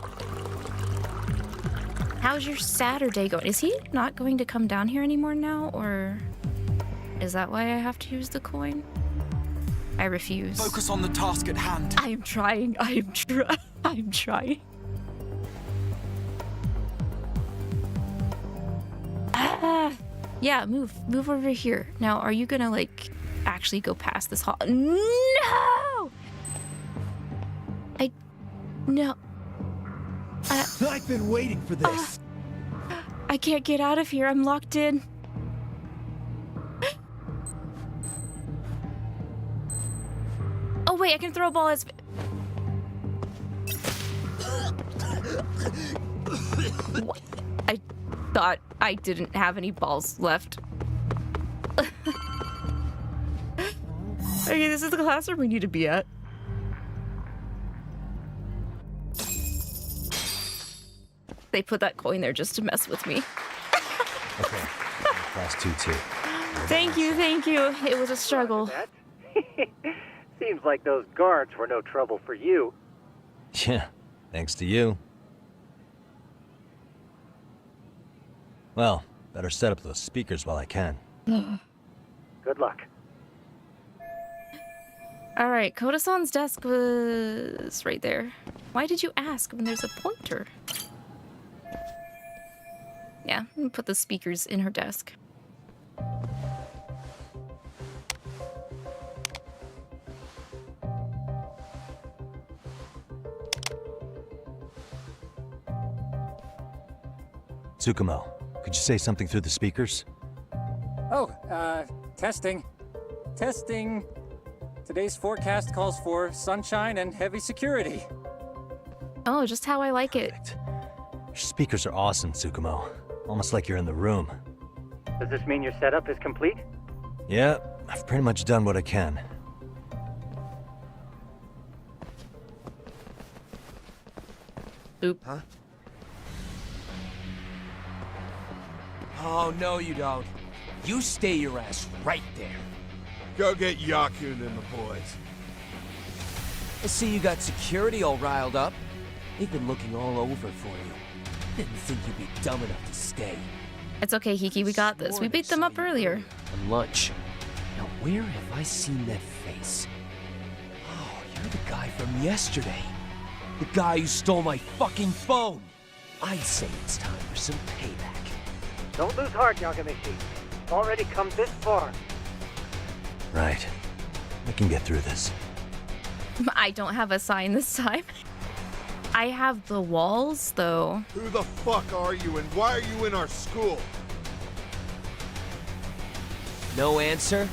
How's your Saturday going? Is he not going to come down here anymore now, or is that why I have to use the coin? I refuse.
Focus on the task at hand.
I am trying. I'm trying. Yeah, move over here. Now, are you gonna like actually go past this hall? No! No.
I've been waiting for this.
I can't get out of here. I'm locked in. Oh wait, I can throw a ball as... What? I thought I didn't have any balls left. Okay, this is the classroom we need to be at. They put that coin there just to mess with me.
Okay. Class 2-2.
Thank you. It was a struggle.
Seems like those guards were no trouble for you.
Yeah, thanks to you. Well, better set up those speakers while I can.
Good luck.
All right, Koda-san's desk was right there. Why did you ask when there's a pointer? Yeah, I'm gonna put the speakers in her desk.
Tsukumo, could you say something through the speakers?
Oh, testing. Testing. Today's forecast calls for sunshine and heavy security.
Oh, just how I like it.
Your speakers are awesome, Tsukumo. Almost like you're in the room.
Does this mean your setup is complete?
Yeah, I've pretty much done what I can.
Oop.
Huh? Oh, no you don't. You stay your ass right there.
Go get Yaku and the boys.
I see you got security all riled up. They've been looking all over for you. Didn't think you'd be dumb enough to stay.
It's okay, Hiki, we got this. We beat them up earlier.
On lunch. Now where have I seen that face? Oh, you're the guy from yesterday. The guy who stole my fucking phone. I'd say it's time for some payback.
Don't lose heart, Yagami. Already come this far.
Right. I can get through this.
I don't have a sign this time. I have the walls, though.
Who the fuck are you and why are you in our school?
No answer?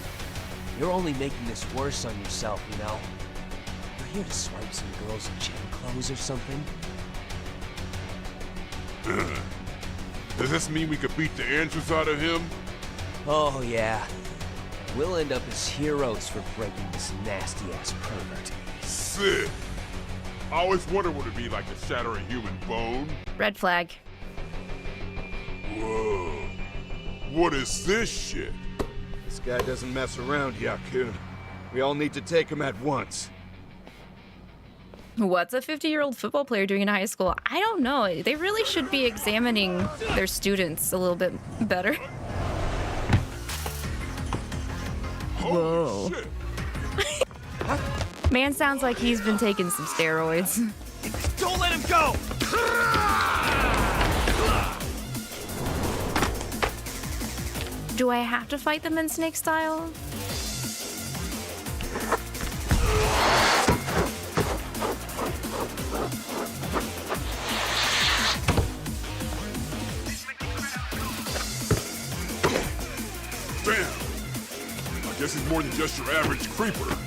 You're only making this worse on yourself, you know? You're here to swipe some girls in gym clothes or something?
Does this mean we could beat the answers out of him?
Oh, yeah. We'll end up as heroes for breaking this nasty-ass pervert.
Sick. I always wondered what it'd be like to shatter a human bone.
Red flag.
Whoa. What is this shit? This guy doesn't mess around, Yaku. We all need to take him at once.
What's a 50-year-old football player doing in high school? I don't know. They really should be examining their students a little bit better. Whoa. Man sounds like he's been taking some steroids.
Don't let him go!
Do I have to fight them in snake style?
Damn! I guess he's more than just your average creeper.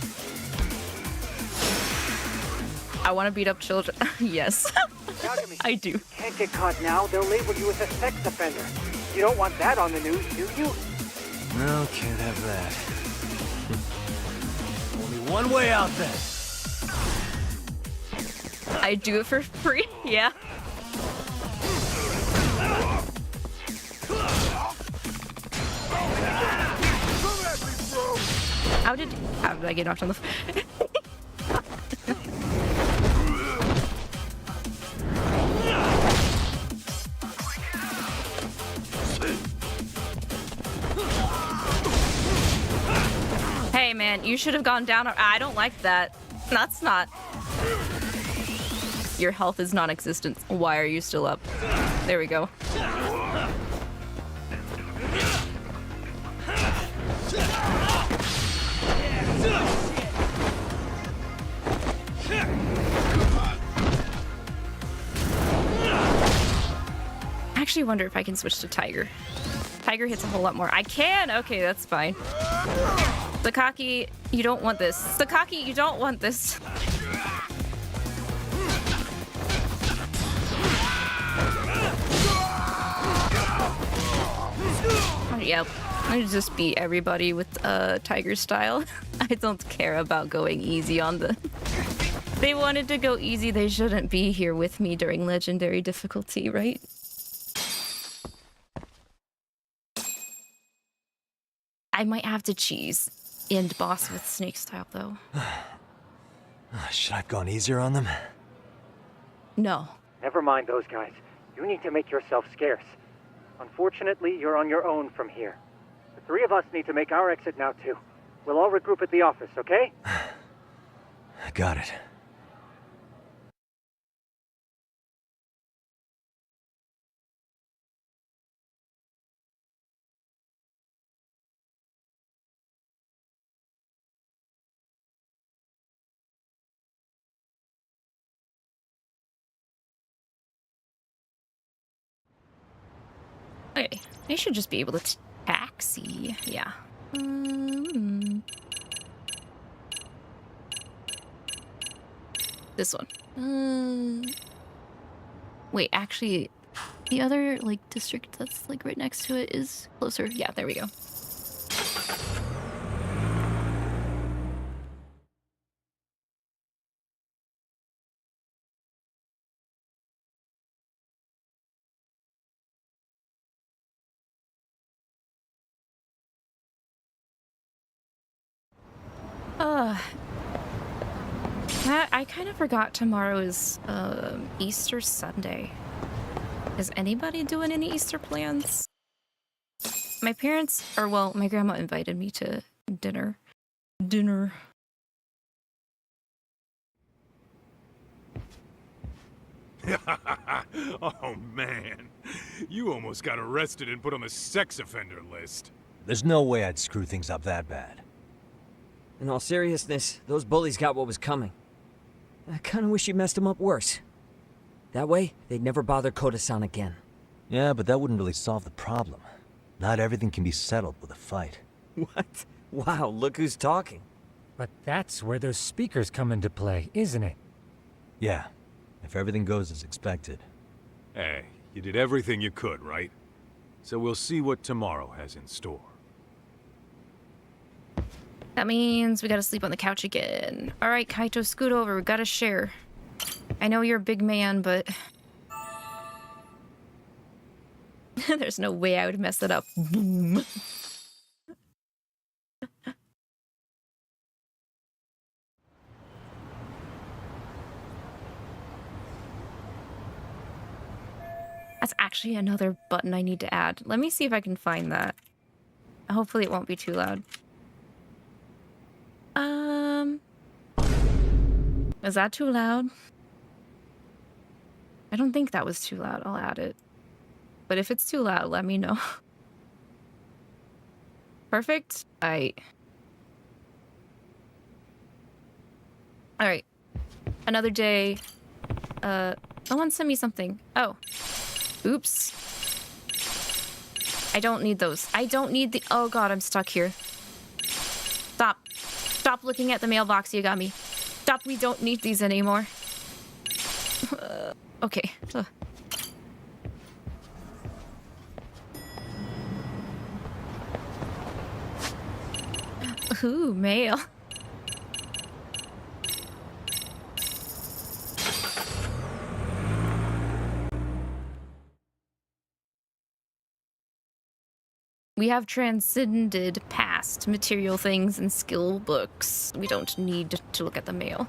I want to beat up children. Yes.
Yagami,
I do.
You can't get caught now. They'll label you as a sex offender. You don't want that on the news, do you?
No, can't have that. Only one way out then.
I do it for free. Yeah. How did I get knocked on the Hey man, you should have gone down. I don't like that. That's not. Your health is non-existent. Why are you still up? There we go. I actually wonder if I can switch to Tiger. Tiger hits a whole lot more. I can? Okay, that's fine. 𝐒𝐏𝐏𝐿, you don't want this. 𝐒𝐏𝐏𝐿, you don't want this. Yep. I just beat everybody with Tiger style. I don't care about going easy on the... They wanted to go easy, they shouldn't be here with me during legendary difficulty, right? I might have to cheese end boss with snake style though.
Should I have gone easier on them?
No.
Never mind those guys. You need to make yourself scarce. Unfortunately, you're on your own from here. The three of us need to make our exit now too. We'll all regroup at the office, okay?
Got it.
Okay, I should just be able to taxi. Yeah. This one. Wait, actually, the other like district that's like right next to it is closer. Yeah, there we go. I kind of forgot tomorrow is Easter Sunday. Is anybody doing any Easter plans? My parents, or well, my grandma invited me to dinner.
Oh man, you almost got arrested and put on the sex offender list.
There's no way I'd screw things up that bad.
In all seriousness, those bullies got what was coming. I kinda wish you messed them up worse. That way, they'd never bother Koda-san again.
Yeah, but that wouldn't really solve the problem. Not everything can be settled with a fight.
What? Wow, look who's talking.
But that's where those speakers come into play, isn't it?
Yeah, if everything goes as expected.
Hey, you did everything you could, right? So we'll see what tomorrow has in store.
That means we gotta sleep on the couch again. All right, Kaito, scoot over. We gotta share. I know you're a big man, but... There's no way I would mess it up. Boom. actually another button I need to add. Let me see if I can find that. Hopefully it won't be too loud. Is that too loud? I don't think that was too loud. I'll add it. But if it's too loud, let me know. Perfect. Alright. Another day. Someone sent me something. Oh. Oops. I don't need those. I don't need the... Oh god, I'm stuck here. Stop. Stop looking at the mailbox, Yagami. Stop, we don't need these anymore. Okay. Ooh, mail. We have transcended past material things and skill books. We don't need to look at the mail.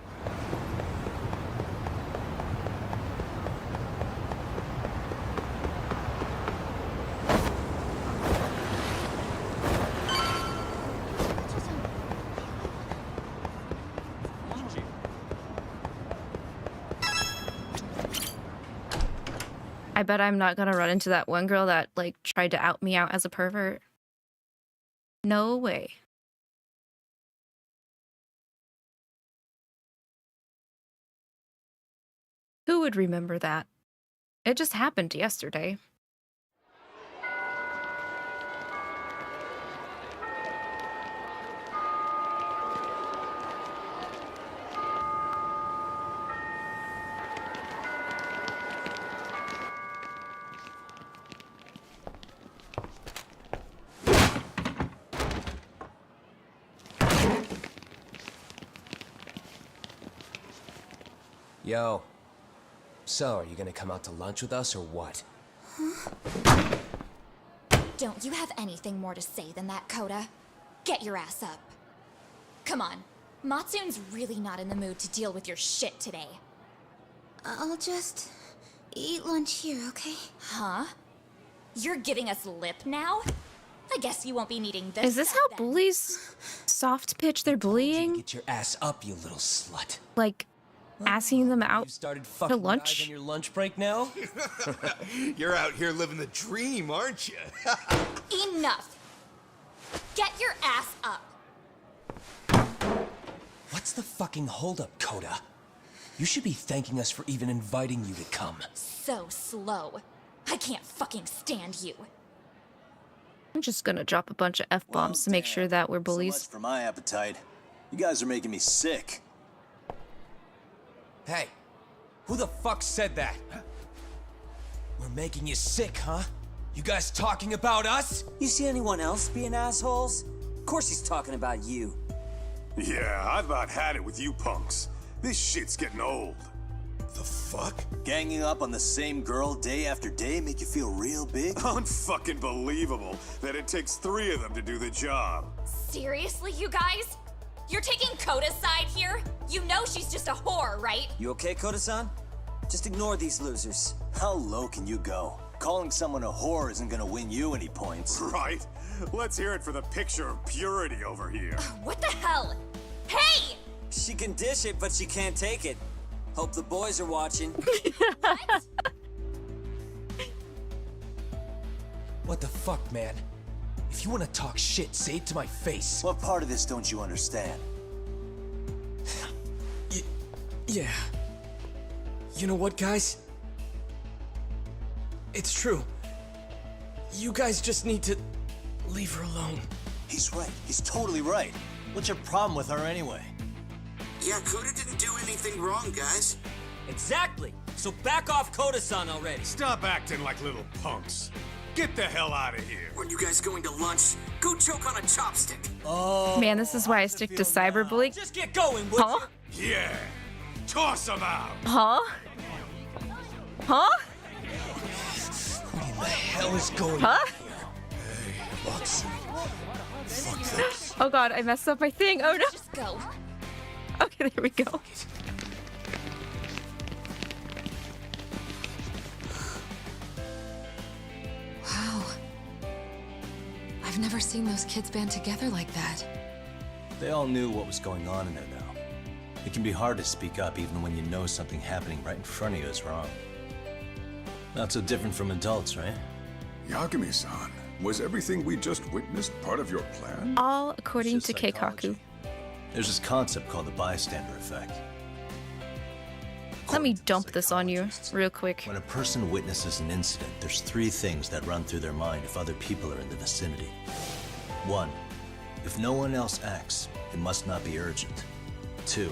I bet I'm not gonna run into that one girl that, like, tried to out me out as a pervert. No way. Who would remember that? It just happened yesterday.
Yo. So, are you gonna come out to lunch with us or what?
Huh? Don't you have anything more to say than that, Coda? Get your ass up. Come on. Matsune's really not in the mood to deal with your shit today. I'll just eat lunch here, okay? Huh? You're giving us lip now? I guess you won't be needing this.
Is this how bullies soft pitch their bullying?
Get your ass up, you little slut.
Like, asking them out to lunch?
Guys on your lunch break now?
You're out here living the dream, aren't you?
Enough! Get your ass up!
What's the fucking holdup, Coda? You should be thanking us for even inviting you to come.
So slow. I can't fucking stand you.
I'm just gonna drop a bunch of F-bombs to make sure that we're bullies.
So much for my appetite. You guys are making me sick.
Hey, who the fuck said that? We're making you sick, huh? You guys talking about us?
You see anyone else being assholes? Of course he's talking about you.
Yeah, I've about had it with you punks. This shit's getting old.
The fuck? Ganging up on the same girl day after day make you feel real big?
Unfucking believable that it takes 3 of them to do the job.
Seriously, you guys? You're taking Coda's side here? You know she's just a whore, right?
You okay, Koda-san? Just ignore these losers.
How low can you go? Calling someone a whore isn't gonna win you any points.
Right? Let's hear it for the picture of purity over here.
What the hell? Hey!
She can dish it, but she can't take it. Hope the boys are watching.
What the fuck, man? If you want to talk shit, say it to my face.
What part of this don't you understand?
Yeah. You know what, guys? It's true. You guys just need to leave her alone.
He's right. He's totally right. What's your problem with her anyway?
Yeah, Coda didn't do anything wrong, guys. Exactly. So back off Koda-san already.
Stop acting like little punks. Get the hell out of here.
When you guys going to lunch? Go choke on a chopstick.
Oh.
Man, this is why I stick to cyberbullying.
Just get going, would
Huh?
you?
Yeah. Toss them out.
Huh? Huh?
What in the hell is going
Huh?
on here? Hey, Watson. Fuck this.
Oh god, I messed up my thing. Oh no.
Just go.
Okay, there we go.
I've never seen those kids band together like that.
They all knew what was going on in there now. It can be hard to speak up even when you know something happening right in front of you is wrong. Not so different from adults, right?
Yagami-san, was everything we just witnessed part of your plan?
All according
It's
to
just psychology.
Keikaku.
There's this concept called the bystander effect.
Let me dump this on you real quick.
When a person witnesses an incident, there's three things that run through their mind if other people are in the vicinity. 1. If no one else acts, it must not be urgent. 2.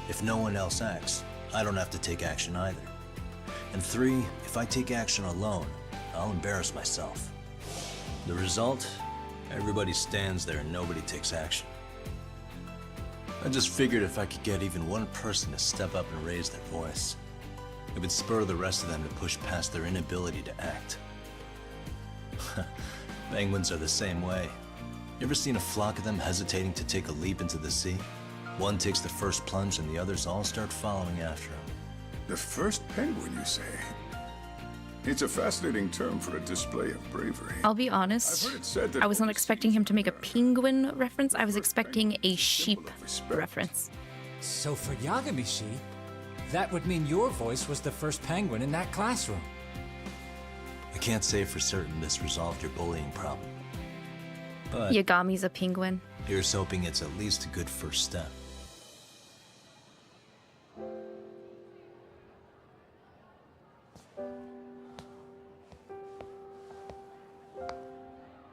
If no one else acts, I don't have to take action either. And 3. If I take action alone, I'll embarrass myself. The result? Everybody stands there and nobody takes action. I just figured if I could get even one person to step up and raise their voice, it would spur the rest of them to push past their inability to act. Penguins are the same way. You ever seen a flock of them hesitating to take a leap into the sea? One takes the first plunge and the others all start following after him.
The first penguin, you say? It's a fascinating term for a display of bravery.
I'll be honest,
I've heard it said that
I was not expecting him to make a penguin reference. I was expecting a sheep reference.
So for Yagami-shi, that would mean your voice was the first penguin in that classroom.
I can't say for certain this resolved your bullying problem. But
Yagami's a penguin.
here's hoping it's at least a good first step.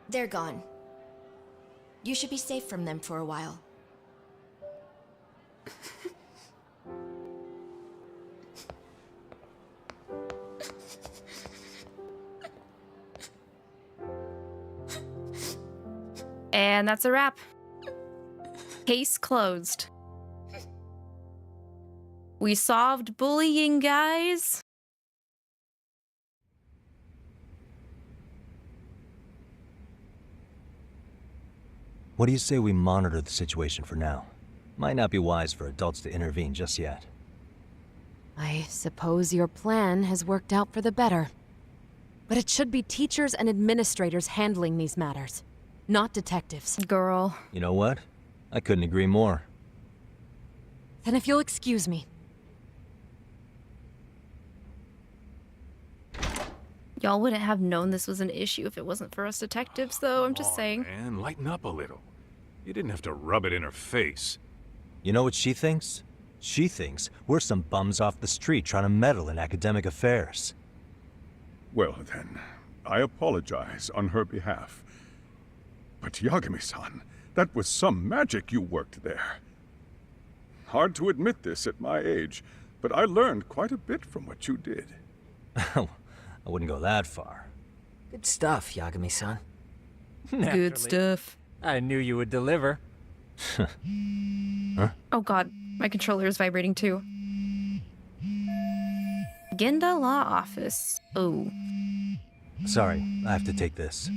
They're gone. You should be safe from them for a while.
And that's a wrap. Case closed. We solved bullying, guys.
What do you say we monitor the situation for now? Might not be wise for adults to intervene just yet.
I suppose your plan has worked out for the better. But it should be teachers and administrators handling these matters, not detectives.
Girl.
You know what? I couldn't agree more.
Then if you'll excuse me.
Y'all wouldn't have known this was an issue if it wasn't for us detectives, though. I'm just saying.
Man, lighten up a little. You didn't have to rub it in her face.
You know what she thinks? She thinks we're some bums off the street trying to meddle in academic affairs.
Well then, I apologize on her behalf. But Yagami-san, that was some magic you worked there. Hard to admit this at my age, but I learned quite a bit from what you did.
I wouldn't go that far.
Good stuff, Yagami-san.
Good stuff.
I knew you would deliver.
Huh?
Oh god, my controller is vibrating too. Genda Law Office. Oh.
Sorry, I have to take this.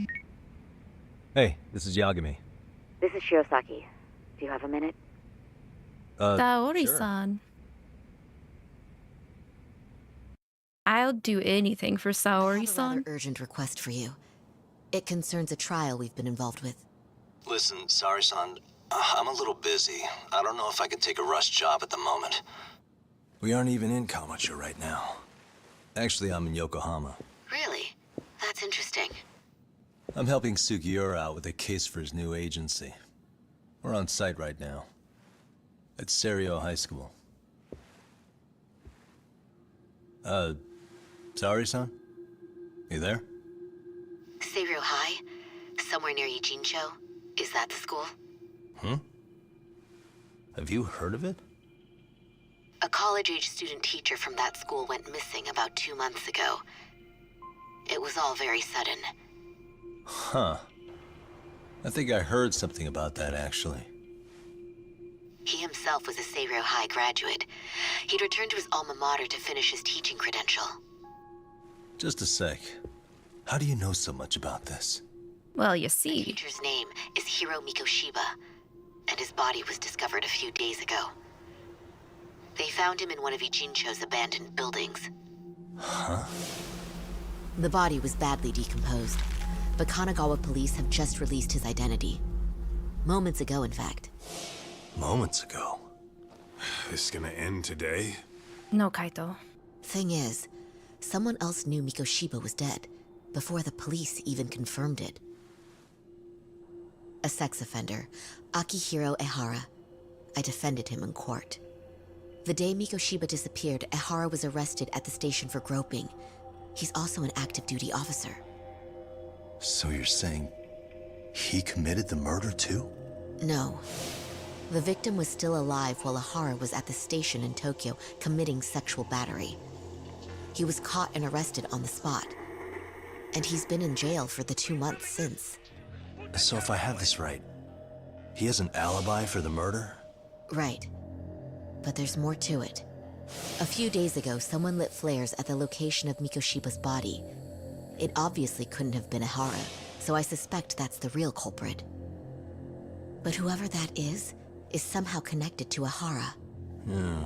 Hey, this is Yagami.
This is Shirosaki. Do you have a minute?
Saori-san. I'll do anything for
I have a
Saori-san.
rather urgent request for you. It concerns a trial we've been involved with.
Listen, sorry-san, I'm a little busy. I don't know if I can take a rush job at the moment. We aren't even in Kawamocho right now. Actually, I'm in Yokohama.
Really? That's interesting.
I'm helping Sugiura out with a case for his new agency. We're on site right now. At Serio High School. Sorry-san? You there?
Serio High? Somewhere near Ijincho? Is that the school?
Have you heard of it?
A college-age student teacher from that school went missing about 2 months ago. It was all very sudden.
Huh. I think I heard something about that, actually.
He himself was a Serio High graduate. He'd returned to his alma mater to finish his teaching credential.
Just a sec. How do you know so much about this?
Well, you
The
see.
teacher's name is Hiro Mikoshiba, and his body was discovered a few days ago. They found him in one of Ijincho's abandoned buildings.
Huh?
The body was badly decomposed. but Kanagawa police have just released his identity. Moments ago, in fact.
Moments ago?
This gonna end today?
No, Kaito.
Thing is, someone else knew Mikoshiba was dead, before the police even confirmed it. A sex offender, Akihiro Ehara. I defended him in court. The day Mikoshiba disappeared, Ehara was arrested at the station for groping. He's also an active duty officer.
So you're saying he committed the murder too?
No. The victim was still alive while Ehara was at the station in Tokyo committing sexual battery. He was caught and arrested on the spot. And he's been in jail for the 2 months since.
So if I have this right, he has an alibi for the murder?
Right. But there's more to it. A few days ago, someone lit flares at the location of Mikoshiba's body. It obviously couldn't have been Ehara, so I suspect that's the real culprit. But whoever that is somehow connected to Ehara.
Yeah.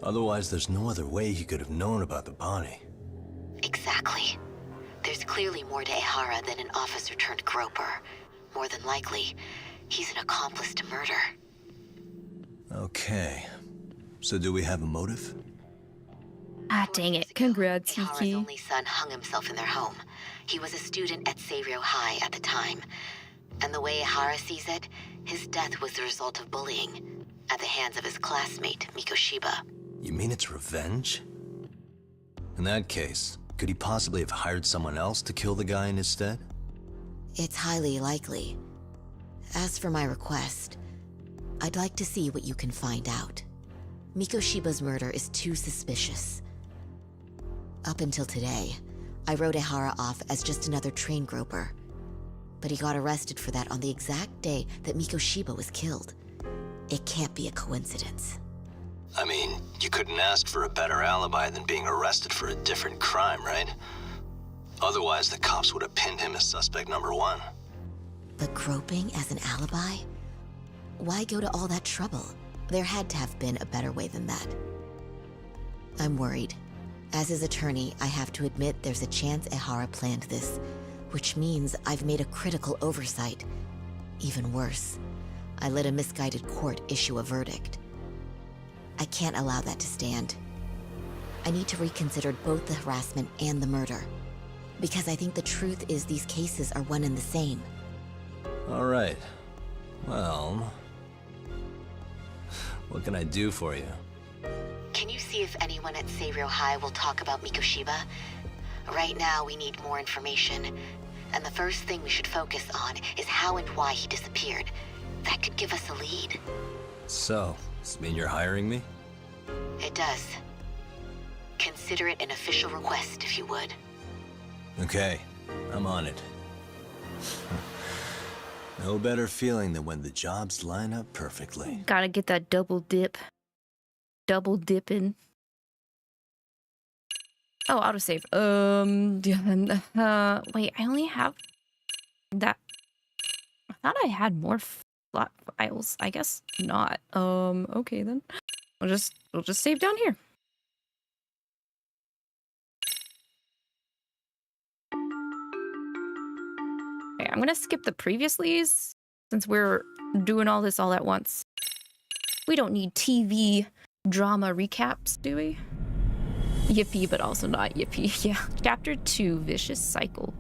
Otherwise, there's no other way he could have known about the body.
Exactly. There's clearly more to Ehara than an officer turned groper. More than likely, he's an accomplice to murder.
Okay. So do we have a motive?
Ah, dang it. Congrats,
Ehara's
Kiki.
only son hung himself in their home. He was a student at Seiryo High at the time. And the way Ehara sees it, his death was the result of bullying at the hands of his classmate, Mikoshiba.
You mean it's revenge? In that case, could he possibly have hired someone else to kill the guy in his stead?
It's highly likely. As for my request, I'd like to see what you can find out. Mikoshiba's murder is too suspicious. Up until today, I wrote Ehara off as just another train groper. But he got arrested for that on the exact day that Mikoshiba was killed. It can't be a coincidence.
I mean, you couldn't ask for a better alibi than being arrested for a different crime, right? Otherwise, the cops would have pinned him as suspect number 1.
But groping as an alibi? Why go to all that trouble? There had to have been a better way than that. I'm worried. As his attorney, I have to admit there's a chance Ehara planned this, which means I've made a critical oversight. Even worse, I let a misguided court issue a verdict. I can't allow that to stand. I need to reconsider both the harassment and the murder, because I think the truth is these cases are one and the same.
All right. Well, what can I do for you?
Can you see if anyone at Seiryo High will talk about Mikoshiba? Right now, we need more information. And the first thing we should focus on is how and why he disappeared. That could give us a lead.
So, does this mean you're hiring me?
It does. Consider it an official request, if you would.
Okay, I'm on it. No better feeling than when the jobs line up perfectly.
Gotta get that double dip. Double dipping. Oh, autosave. Wait, I only have that. I thought I had more flat files. I guess not. Okay then. We'll just save down here. Okay, I'm gonna skip the previouslys since we're doing all this all at once. We don't need TV drama recaps, do we? Yippee, but also not yippee. Yeah. Chapter 2, Vicious Cycle.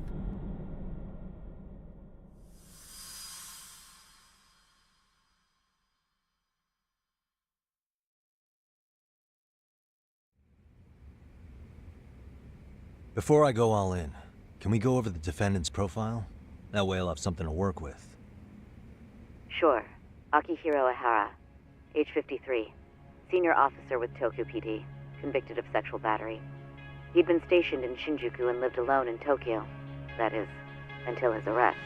Before I go all in, can we go over the defendant's profile? That way I'll have something to work with.
Sure. Akihiro Ehara, age 53, senior officer with Tokyo PD, convicted of sexual battery. He'd been stationed in Shinjuku and lived alone in Tokyo. That is, until his arrest.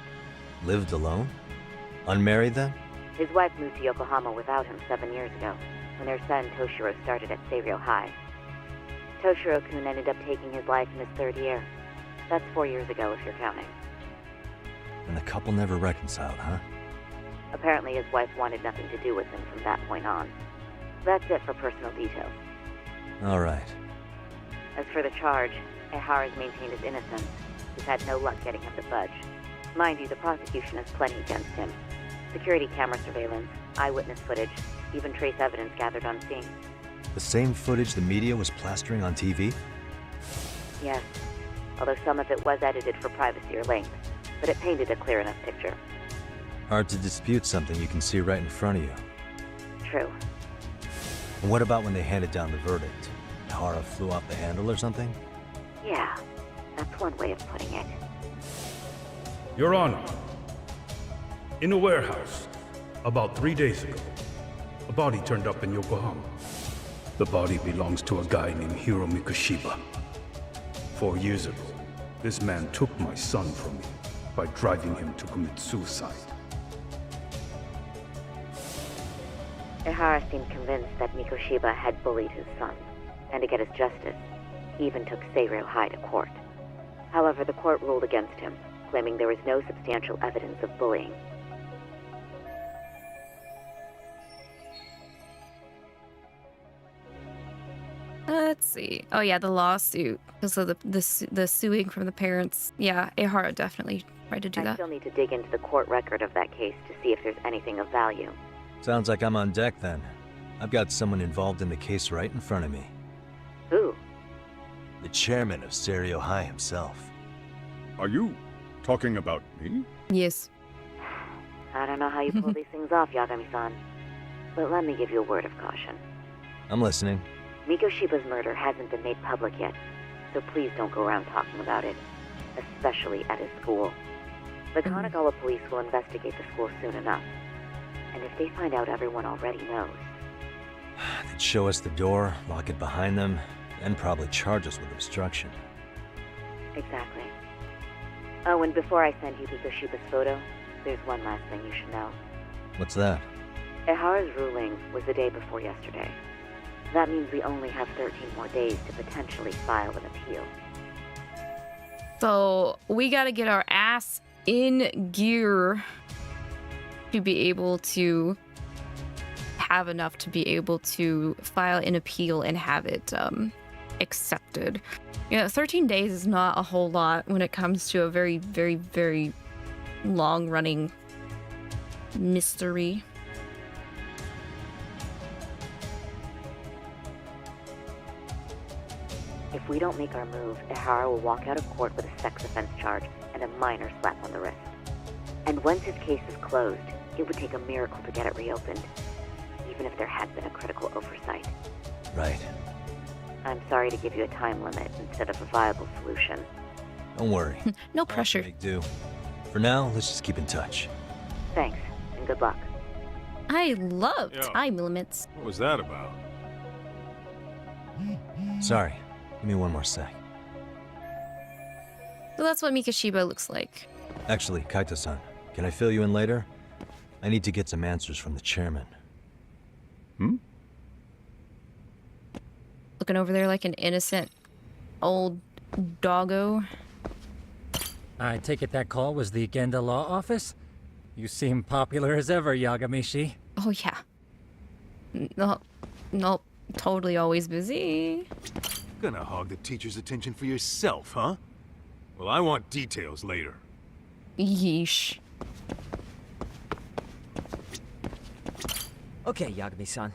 Lived alone? Unmarried then?
His wife moved to Yokohama without him 7 years ago, when their son Toshiro started at Seiryo High. Toshiro-kun ended up taking his life in his 3rd year. That's 4 years ago, if you're counting.
And the couple never reconciled, huh?
Apparently his wife wanted nothing to do with him from that point on. That's it for personal details.
All right.
As for the charge, Ehara's maintained his innocence. We've had no luck getting him to budge. Mind you, the prosecution has plenty against him. Security camera surveillance, eyewitness footage, even trace evidence gathered on scene.
The same footage the media was plastering on TV?
Yes, although some of it was edited for privacy or length, but it painted a clear enough picture.
Hard to dispute something you can see right in front of you.
True.
And what about when they handed down the verdict? Ihara flew off the handle or something?
Yeah, that's one way of putting it.
Your Honor, in a warehouse, about 3 days ago, a body turned up in Yokohama. The body belongs to a guy named Hiro Mikoshiba. 4 years ago, this man took my son from me by driving him to commit suicide.
Ihara seemed convinced that Mikoshiba had bullied his son, and to get his justice, he even took 𝐂𝐕𝐈𝐒 to court. However, the court ruled against him, claiming there was no substantial evidence of bullying.
Let's see. Oh yeah, the lawsuit. So the suing from the parents. Yeah, Ihara definitely tried to do
I
that.
still need to dig into the court record of that case to see if there's anything of value.
Sounds like I'm on deck then. I've got someone involved in the case right in front of me.
Who?
The chairman of 𝐂𝐕𝐈𝐒 himself.
Are you talking about me?
Yes.
I don't know how you pull these things off, Yagami-san, but let me give you a word of caution.
I'm listening.
Mikoshiba's murder hasn't been made public yet, so please don't go around talking about it, especially at his school. The Kanagawa police will investigate the school soon enough, and if they find out everyone already knows...
They'd show us the door, lock it behind them, and probably charge us with obstruction.
Exactly. Oh, and before I send you Mikoshiba's photo, there's one last thing you should know.
What's that?
Ihara's ruling was the day before yesterday. That means we only have 13 more days to potentially file an appeal.
So we gotta get our ass in gear to be able to have enough to be able to file an appeal and have it accepted. You know, 13 days is not a whole lot when it comes to a very, very, very long-running mystery.
If we don't make our move, Ihara will walk out of court with a sex offense charge and a minor slap on the wrist. And once his case is closed, it would take a miracle to get it reopened, even if there had been a critical oversight.
Right.
I'm sorry to give you a time limit instead of a viable solution.
Don't worry.
No pressure.
Make do. For now, let's just keep in touch.
Thanks, and good luck.
I love
Yo.
time limits.
What was that about?
Sorry. Give me one more sec.
So that's what Mikoshiba looks like.
Actually, Kaito-san, can I fill you in later? I need to get some answers from the chairman.
Looking over there like an innocent old doggo.
I take it that call was the Genda Law Office? You seem popular as ever, Yagami-shi.
Oh yeah. No, totally always busy.
Gonna hog the teacher's attention for yourself, huh? Well, I want details later.
Yeesh.
Okay, Yagami-san.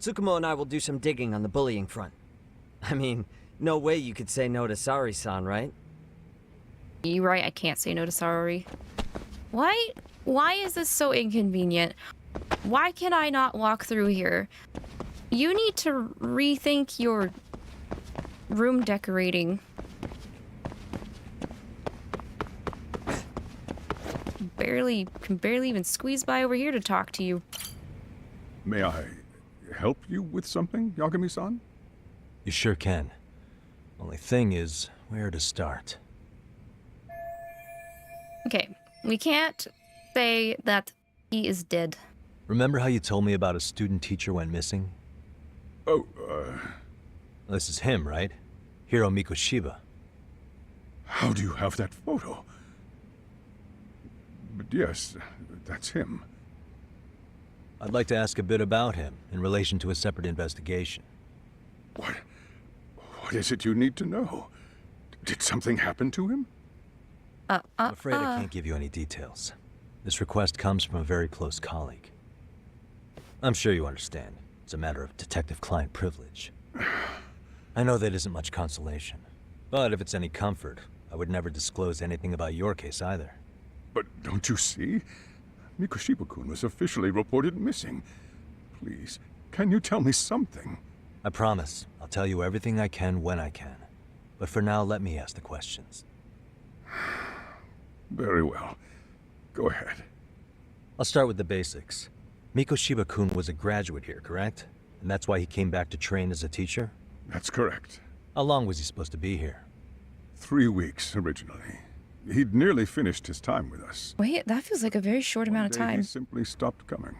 Tsukumo and I will do some digging on the bullying front. I mean, no way you could say no to Sari-san, right?
You're right, I can't say no to Sarori. Why is this so inconvenient? Why can I not walk through here? You need to rethink your room decorating. Can barely even squeeze by over here to talk to you.
May I help you with something, Yagami-san?
You sure can. Only thing is, where to start?
Okay, we can't say that he is dead.
Remember how you told me about a student teacher went missing?
Oh,
This is him, right? Hiro Mikoshiba.
How do you have that photo? But yes, that's him.
I'd like to ask a bit about him in relation to a separate investigation.
What is it you need to know? Did something happen to him?
I'm afraid I can't give you any details. This request comes from a very close colleague. I'm sure you understand. It's a matter of detective-client privilege. I know that isn't much consolation, but if it's any comfort, I would never disclose anything about your case either.
But don't you see? Mikoshiba-kun was officially reported missing. Please, can you tell me something?
I promise. I'll tell you everything I can when I can. But for now, let me ask the questions.
Very well. Go ahead.
I'll start with the basics. Mikoshiba-kun was a graduate here, correct? And that's why he came back to train as a teacher?
That's correct.
How long was he supposed to be here?
3 weeks, originally. He'd nearly finished his time with us.
Wait, that feels like a very short amount of time.
He simply stopped coming.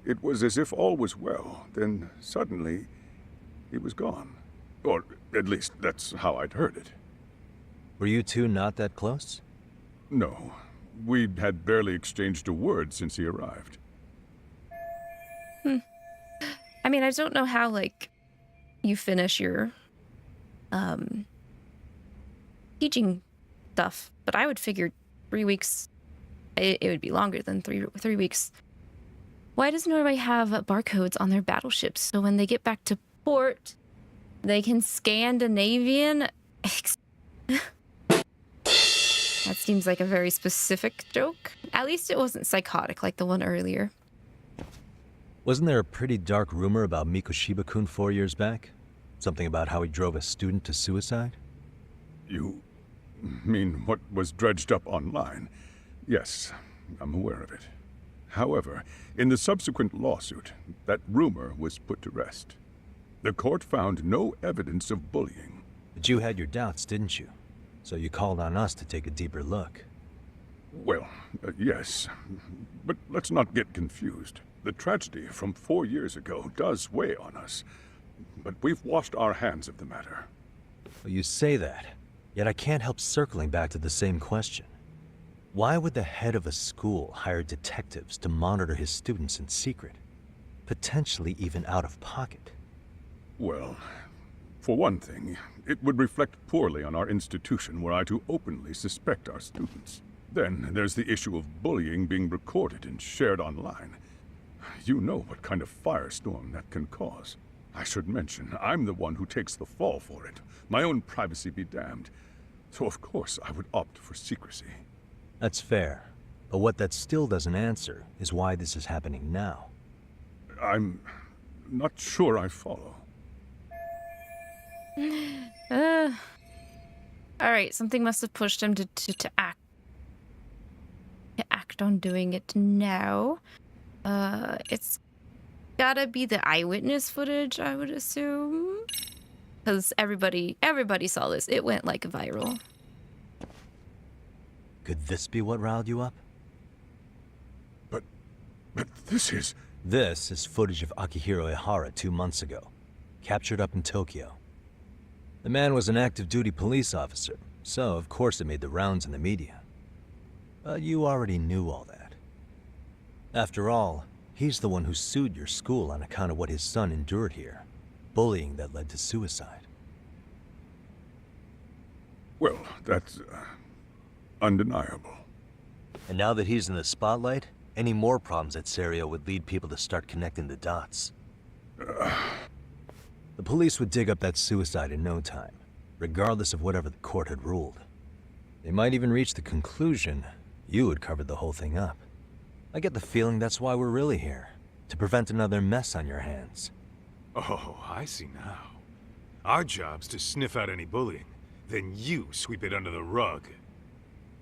It was as if all was well, then suddenly he was gone. Or at least that's how I'd heard it.
Were you two not that close?
No. We had barely exchanged a word since he arrived.
I mean, I don't know how, like, you finish your teaching stuff, but I would figure 3 weeks, it would be longer than three weeks. Why does Norway have barcodes on their battleships so when they get back to port, they can Scandinavian? That seems like a very specific joke. At least it wasn't psychotic like the one earlier.
Wasn't there a pretty dark rumor about Mikoshiba-kun 4 years back? Something about how he drove a student to suicide?
You mean what was dredged up online? Yes, I'm aware of it. However, in the subsequent lawsuit, that rumor was put to rest. The court found no evidence of bullying.
But you had your doubts, didn't you? So you called on us to take a deeper look.
Well, yes. But let's not get confused. The tragedy from 4 years ago does weigh on us. But we've washed our hands of the matter.
Well, you say that, yet I can't help circling back to the same question. Why would the head of a school hire detectives to monitor his students in secret? Potentially even out of pocket?
Well, for one thing, it would reflect poorly on our institution were I to openly suspect our students. Then there's the issue of bullying being recorded and shared online. You know what kind of firestorm that can cause. I should mention, I'm the one who takes the fall for it. My own privacy be damned. So of course I would opt for secrecy.
That's fair. But what that still doesn't answer is why this is happening now.
I'm not sure I follow.
Alright, something must have pushed him to act. To act on doing it now. It's gotta be the eyewitness footage, I would assume. Because everybody saw this. It went like viral.
Could this be what riled you up?
But this is...
This is footage of Akihiro Ihara 2 months ago, captured up in Tokyo. The man was an active duty police officer, so of course it made the rounds in the media. But you already knew all that. After all, he's the one who sued your school on account of what his son endured here. Bullying that led to suicide.
Well, that's undeniable.
And now that he's in the spotlight, any more problems at Serio would lead people to start connecting the dots. The police would dig up that suicide in no time, regardless of whatever the court had ruled. They might even reach the conclusion you had covered the whole thing up. I get the feeling that's why we're really here, to prevent another mess on your hands.
Oh, I see now. Our job's to sniff out any bullying, then you sweep it under the rug.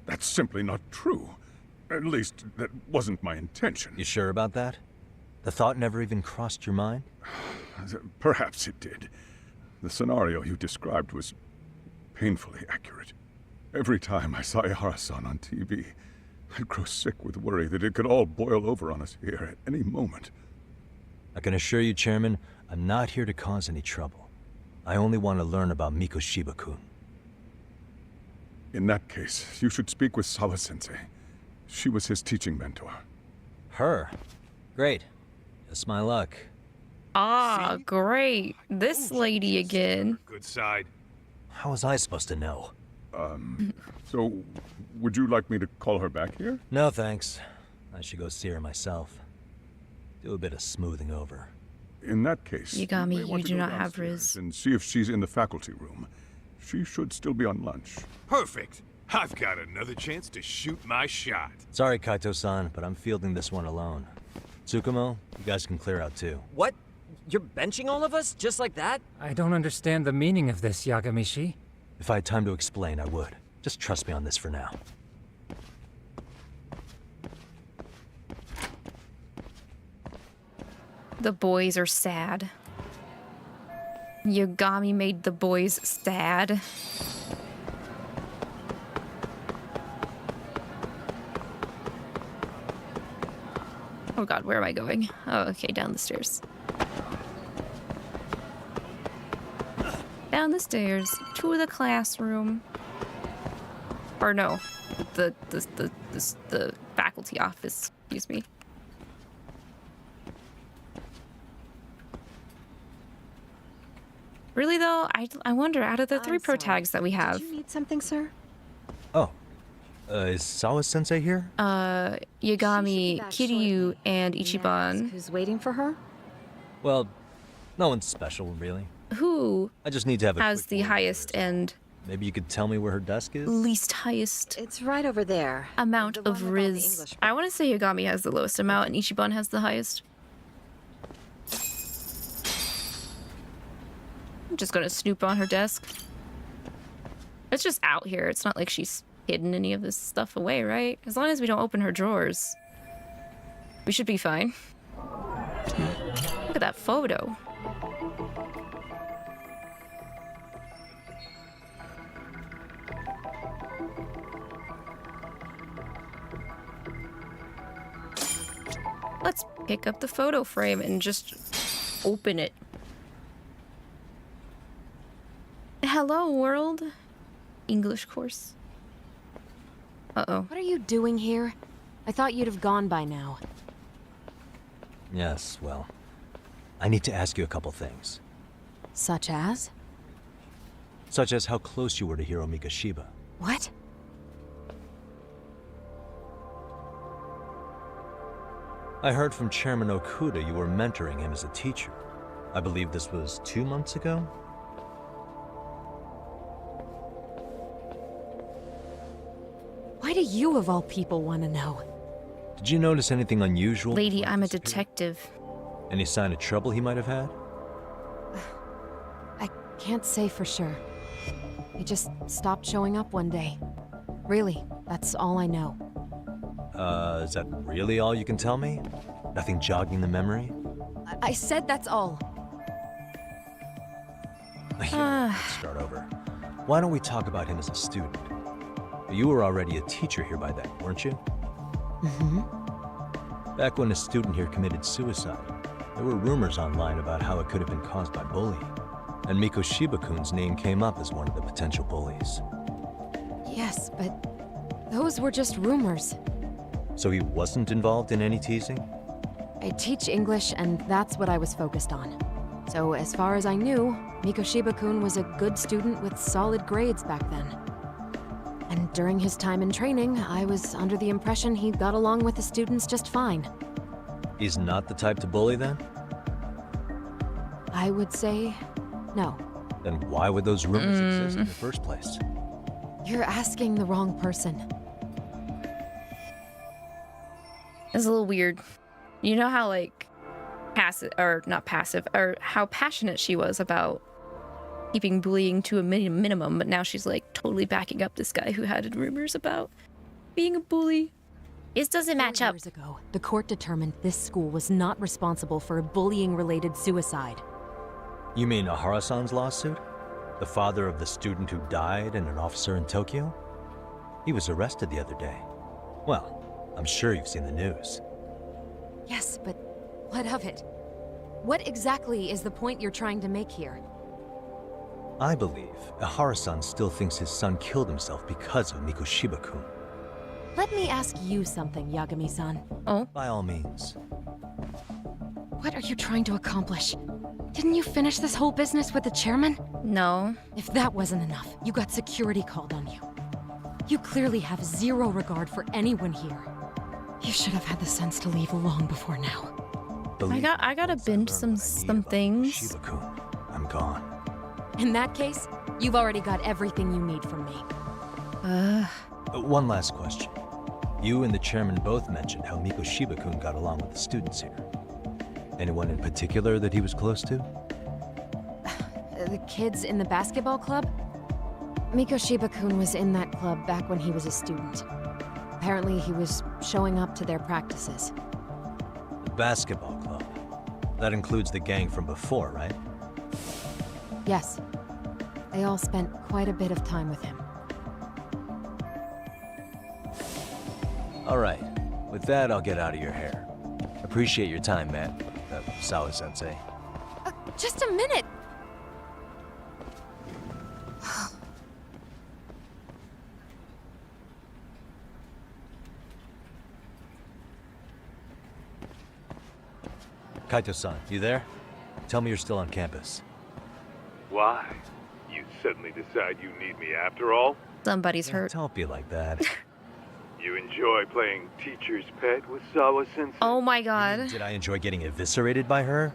That's simply not true. At least, that wasn't my intention.
You sure about that? The thought never even crossed your mind?
Perhaps it did. The scenario you described was painfully accurate. Every time I saw Ihara-san on TV, I'd grow sick with worry that it could all boil over on us here at any moment.
I can assure you, Chairman, I'm not here to cause any trouble. I only want to learn about Mikoshiba-kun.
In that case, you should speak with Sawa-sensei. She was his teaching mentor.
Her? Great. Just my luck.
Ah, great. This lady again.
Good side.
How was I supposed to know?
So, would you like me to call her back here?
No, thanks. I should go see her myself. Do a bit of smoothing over.
In that case,
Yagami,
may want
you
to
do
go
not have
downstairs
Riz.
and see if she's in the faculty room. She should still be on lunch.
Perfect. I've got another chance to shoot my shot.
Sorry, Kaito-san, but I'm fielding this one alone. Tsukumo, you guys can clear out too.
What? You're benching all of us? Just like that?
I don't understand the meaning of this, Yagami-shi.
If I had time to explain, I would. Just trust me on this for now.
The boys are sad. Yagami made the boys sad. Oh god, where am I going? Oh, okay, down the stairs. Down the stairs to the classroom. Or no, the faculty office, excuse me. Really though, I wonder, out of the three pro tags that we have.
Did you need something, sir?
Oh. Is Sawa-sensei here?
Yagami, Kiryu, and Ichiban.
Who's waiting for her?
Well, no one's special, really.
Who
I just need to have a
has
quick
the
word
highest and
Maybe you could tell me where her desk is?
least highest
It's right over there.
amount
The one
of
with all the
Riz?
English
I want to say Yagami has the lowest amount and Ichiban has the highest. I'm just gonna snoop on her desk. It's just out here. It's not like she's hidden any of this stuff away, right? As long as we don't open her drawers, we should be fine. Look at that photo. Let's pick up the photo frame and just open it. Hello, world. English course. Uh-oh.
What are you doing here? I thought you'd have gone by now.
Yes, well, I need to ask you a couple things.
Such as?
Such as how close you were to Hiro Mikashiba.
What?
I heard from Chairman Okuda you were mentoring him as a teacher. I believe this was 2 months ago?
Why do you, of all people, want to know?
Did you notice anything unusual?
Lady, I'm a detective.
Any sign of trouble he might have had?
I can't say for sure. He just stopped showing up one day. Really, that's all I know.
Is that really all you can tell me? Nothing jogging the memory?
I said that's all.
Let's start over. Why don't we talk about him as a student? You were already a teacher here by then, weren't you?
Mm-hmm.
Back when a student here committed suicide, there were rumors online about how it could have been caused by bullying. And Mikoshiba-kun's name came up as one of the potential bullies.
Yes, but those were just rumors.
So he wasn't involved in any teasing?
I teach English, and that's what I was focused on. So as far as I knew, Mikoshiba-kun was a good student with solid grades back then. And during his time in training, I was under the impression he got along with the students just fine.
He's not the type to bully then?
I would say no.
Then why would those rumors exist in the first place?
You're asking the wrong person.
It's a little weird. You know how, like, passive, or not passive, or how passionate she was about keeping bullying to a minimum, but now she's, like, totally backing up this guy who had rumors about being a bully. This doesn't match up.
4 years ago, the court determined this school was not responsible for a bullying-related suicide.
You mean Ahara-san's lawsuit? The father of the student who died and an officer in Tokyo? He was arrested the other day. Well, I'm sure you've seen the news.
Yes, but what of it? What exactly is the point you're trying to make here?
I believe Ahara-san still thinks his son killed himself because of Mikoshiba-kun.
Let me ask you something, Yagami-san.
Oh?
By all means.
What are you trying to accomplish? Didn't you finish this whole business with the chairman?
No.
If that wasn't enough, you got security called on you. You clearly have zero regard for anyone here. You should have had the sense to leave long before now.
I gotta binge some things.
Shiba-kun, I'm gone.
In that case, you've already got everything you need from me.
One last question. You and the chairman both mentioned how Miko Shiba-kun got along with the students here. Anyone in particular that he was close to?
The kids in the basketball club? Miko Shiba-kun was in that club back when he was a student. Apparently, he was showing up to their practices.
The basketball club. That includes the gang from before, right?
Yes. They all spent quite a bit of time with him.
All right. With that, I'll get out of your hair. Appreciate your time, Matt. Sawa-sensei.
Just a minute!
Kaito-san, you there? Tell me you're still on campus.
Why? You suddenly decide you need me after all?
Somebody's hurt.
Don't be like that.
You enjoy playing teacher's pet with Sawa-sensei?
Oh my god.
Did I enjoy getting eviscerated by her?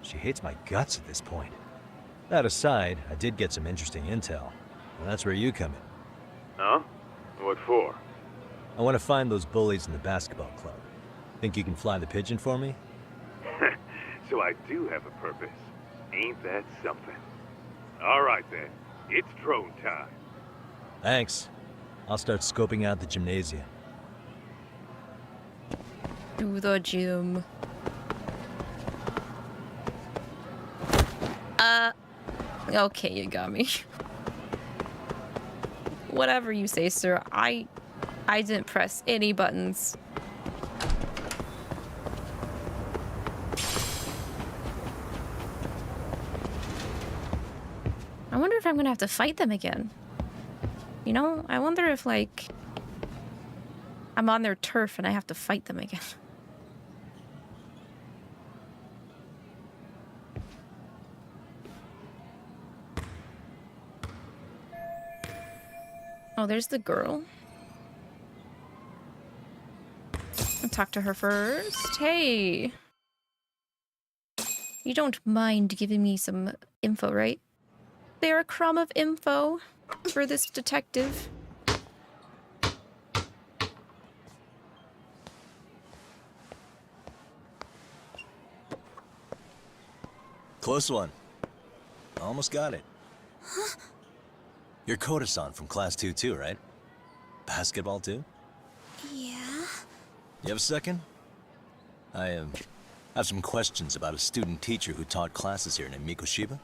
She hates my guts at this point. That aside, I did get some interesting intel. And that's where you come in.
Huh? What for?
I want to find those bullies in the basketball club. Think you can fly the pigeon for me?
So I do have a purpose. Ain't that something? All right then. It's drone time.
Thanks. I'll start scoping out the gymnasium.
To the gym. Okay, Yagami. Whatever you say, sir. I didn't press any buttons. I wonder if I'm gonna have to fight them again. You know, I wonder if, like, I'm on their turf and I have to fight them again. Oh, there's the girl. I'll talk to her first. Hey. You don't mind giving me some info, right? They're a crumb of info for this detective.
Close one. Almost got it.
Huh?
You're Koda-san from Class 2 too, right? Basketball too?
Yeah?
You have a second? I have some questions about a student teacher who taught classes here named Miko Shiba.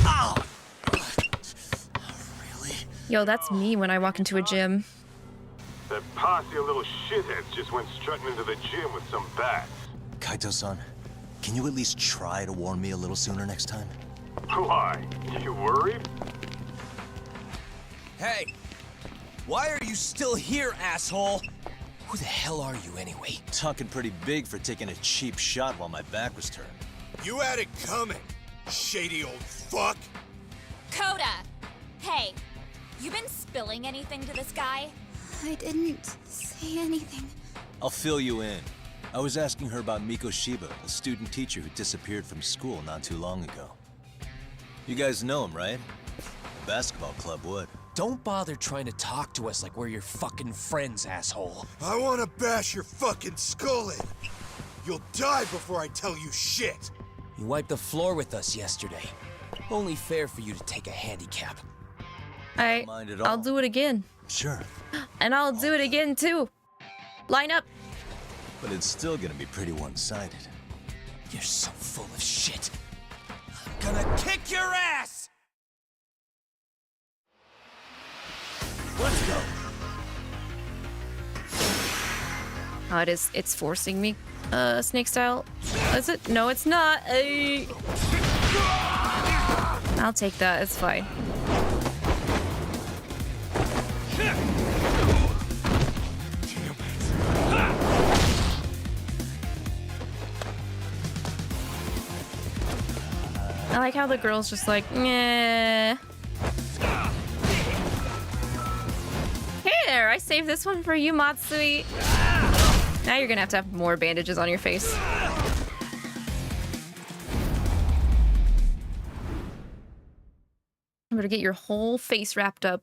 Ow!
Yo, that's me when I walk into a gym.
That posse of little shitheads just went strutting into the gym with some bats.
Kaito-san, can you at least try to warn me a little sooner next time?
Why? You worried?
Hey! Why are you still here, asshole? Who the hell are you anyway?
Talking pretty big for taking a cheap shot while my back was turned.
You had it coming, shady old fuck!
Coda! Hey, you been spilling anything to this guy?
I didn't say anything.
I'll fill you in. I was asking her about Miko Shiba, a student teacher who disappeared from school not too long ago. You guys know him, right? The basketball club would.
Don't bother trying to talk to us like we're your fucking friends, asshole.
I wanna bash your fucking skull in. You'll die before I tell you shit.
You wiped the floor with us yesterday. Only fair for you to take a handicap.
I'll do it again.
Sure.
And I'll do it again too. Line up.
But it's still gonna be pretty one-sided.
You're so full of shit. I'm gonna kick your ass!
Let's go.
Oh, it's forcing me. Snake style. Is it? No, it's not. I'll take that. It's fine. like how the girl's just like, nah. Here, I saved this one for you, Matsui. Now you're gonna have more bandages on your face. I'm gonna get your whole face wrapped up.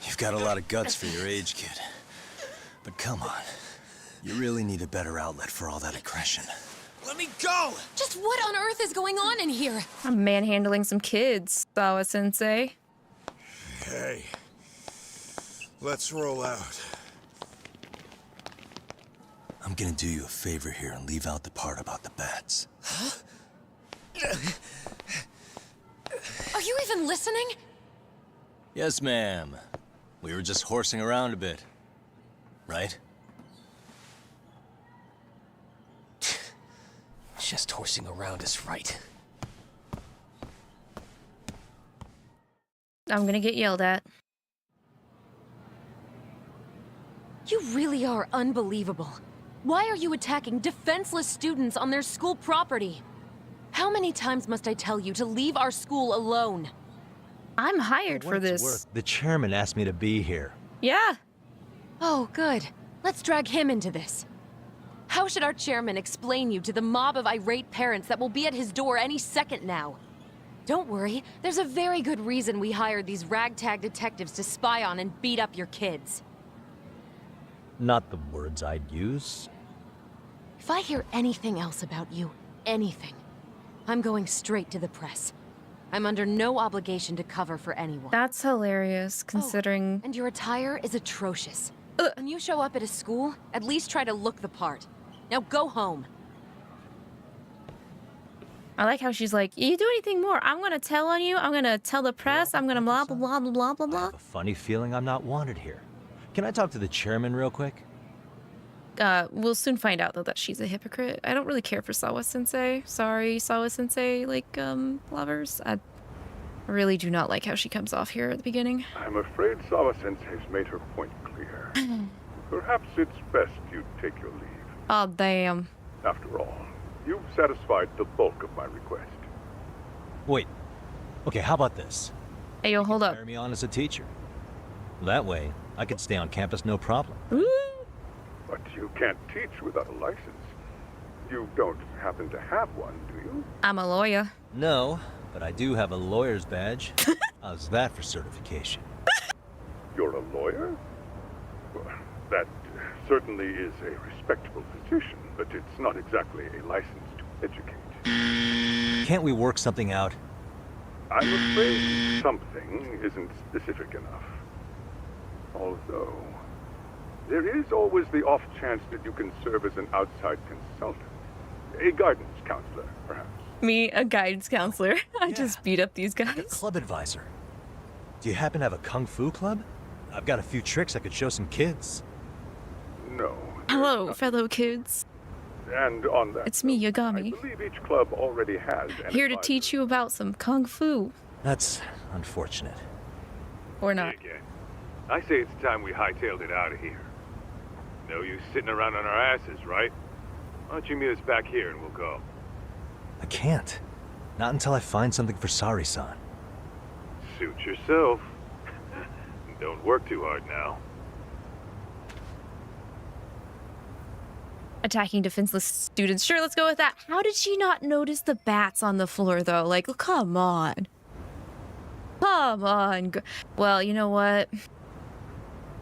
You've got a lot of guts for your age, kid. But come on. You really need a better outlet for all that aggression.
Let me go!
Just what on earth is going on in here?
I'm manhandling some kids, Sawa-sensei.
Hey. Let's roll out.
I'm gonna do you a favor here and leave out the part about the bats.
Huh? Are you even listening?
Yes, ma'am. We were just horsing around a bit. Right?
Just horsing around is right.
I'm gonna get yelled at.
You really are unbelievable. Why are you attacking defenseless students on their school property? How many times must I tell you to leave our school alone?
I'm hired for this.
The chairman asked me to be here.
Yeah.
Oh, good. Let's drag him into this. How should our chairman explain you to the mob of irate parents that will be at his door any second now? Don't worry, there's a very good reason we hired these ragtag detectives to spy on and beat up your kids.
Not the words I'd use.
If I hear anything else about you, anything, I'm going straight to the press. I'm under no obligation to cover for anyone.
That's hilarious, considering...
Oh, and your attire is atrocious. When you show up at a school, at least try to look the part. Now go home.
I like how she's like, you do anything more, I'm gonna tell on you, I'm gonna tell the press, I'm gonna blah, blah, blah, blah, blah, blah, blah.
I have a funny feeling I'm not wanted here. Can I talk to the chairman real quick?
We'll soon find out, though, that she's a hypocrite. I don't really care for Sawa-sensei. Sorry, Sawa-sensei, like, lovers. I really do not like how she comes off here at the beginning.
I'm afraid Sawa-sensei's made her point clear. Perhaps it's best you take your leave.
Oh, damn.
After all, you've satisfied the bulk of my request.
Wait. Okay, how about this?
Hey, yo, hold up.
Hire me on as a teacher. That way, I could stay on campus no problem.
But you can't teach without a license. You don't happen to have one, do you?
I'm a lawyer.
No, but I do have a lawyer's badge. How's that for certification?
You're a lawyer? Well, that certainly is a respectable position, but it's not exactly a license to educate.
Can't we work something out?
I'm afraid something isn't specific enough. Although, there is always the off chance that you can serve as an outside consultant. A guidance counselor, perhaps.
Me, a guidance counselor. I just beat up these guys.
A club advisor. Do you happen to have a kung fu club? I've got a few tricks I could show some kids.
No.
Hello, fellow kids.
And on that,
it's me, Yagami.
I believe each club already has an
here to
advisor.
teach you about some kung fu.
That's unfortunate.
Or not.
Again. I say it's time we hightailed it out of here. No use sitting around on our asses, right? Why don't you meet us back here and we'll go?
I can't. Not until I find something for Sari-san.
Suit yourself. Don't work too hard now.
Attacking defenseless students. Sure, let's go with that. How did she not notice the bats on the floor, though? Like, come on. Come on. Well, you know what?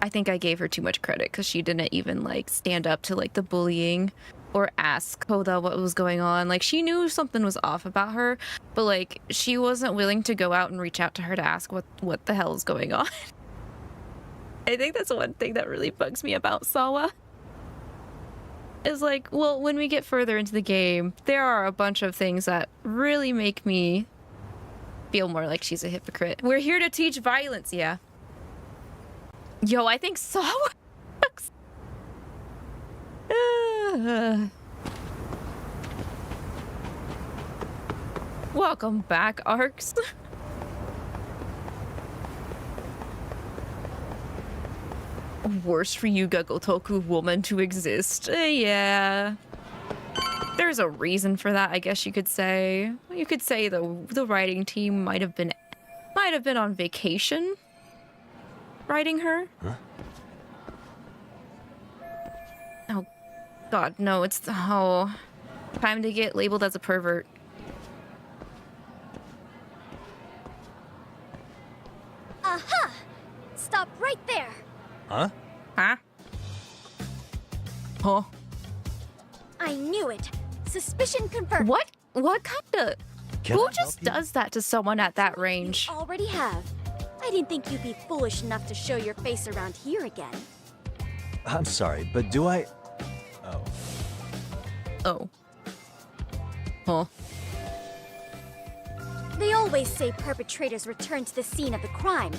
I think I gave her too much credit because she didn't even, like, stand up to, like, the bullying or ask Koda what was going on. Like, she knew something was off about her, but, like, she wasn't willing to go out and reach out to her to ask what the hell is going on. I think that's one thing that really bugs me about Sawa. Is like, well, when we get further into the game, there are a bunch of things that really make me feel more like she's a hypocrite. We're here to teach violence, yeah. Yo, I think Sawa sucks. Welcome back, Arcs. worst for you Gagotoku woman to exist. Yeah. There's a reason for that, I guess you could say. You could say the writing team might have been on vacation writing her.
Huh?
Oh god, no, it's time to get labeled as a pervert.
Aha! Stop right there.
Huh?
Huh? Huh?
I knew it. Suspicion confirmed.
What? What kind of...
Can
Who
I
just
help you?
does that to someone at that range?
You already have. I didn't think you'd be foolish enough to show your face around here again.
I'm sorry, but do I... Oh.
Oh. Huh?
They always say perpetrators return to the scene of the crime.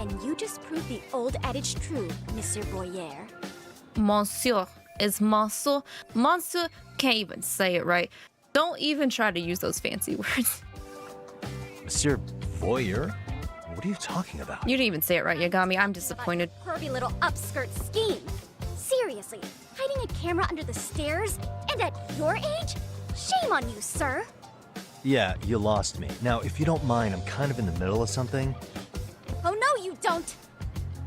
And you just proved the old adage true, Monsieur Boyer.
Monsieur is monsieur. Monsieur can't even say it right. Don't even try to use those fancy words.
Monsieur Voyeur? What are you talking about?
You didn't even say it right, Yagami. I'm disappointed.
Pervy little upskirt scheme. Seriously, hiding a camera under the stairs? And at your age? Shame on you, sir.
Yeah, you lost me. Now, if you don't mind, I'm kind of in the middle of something.
Oh no, you don't!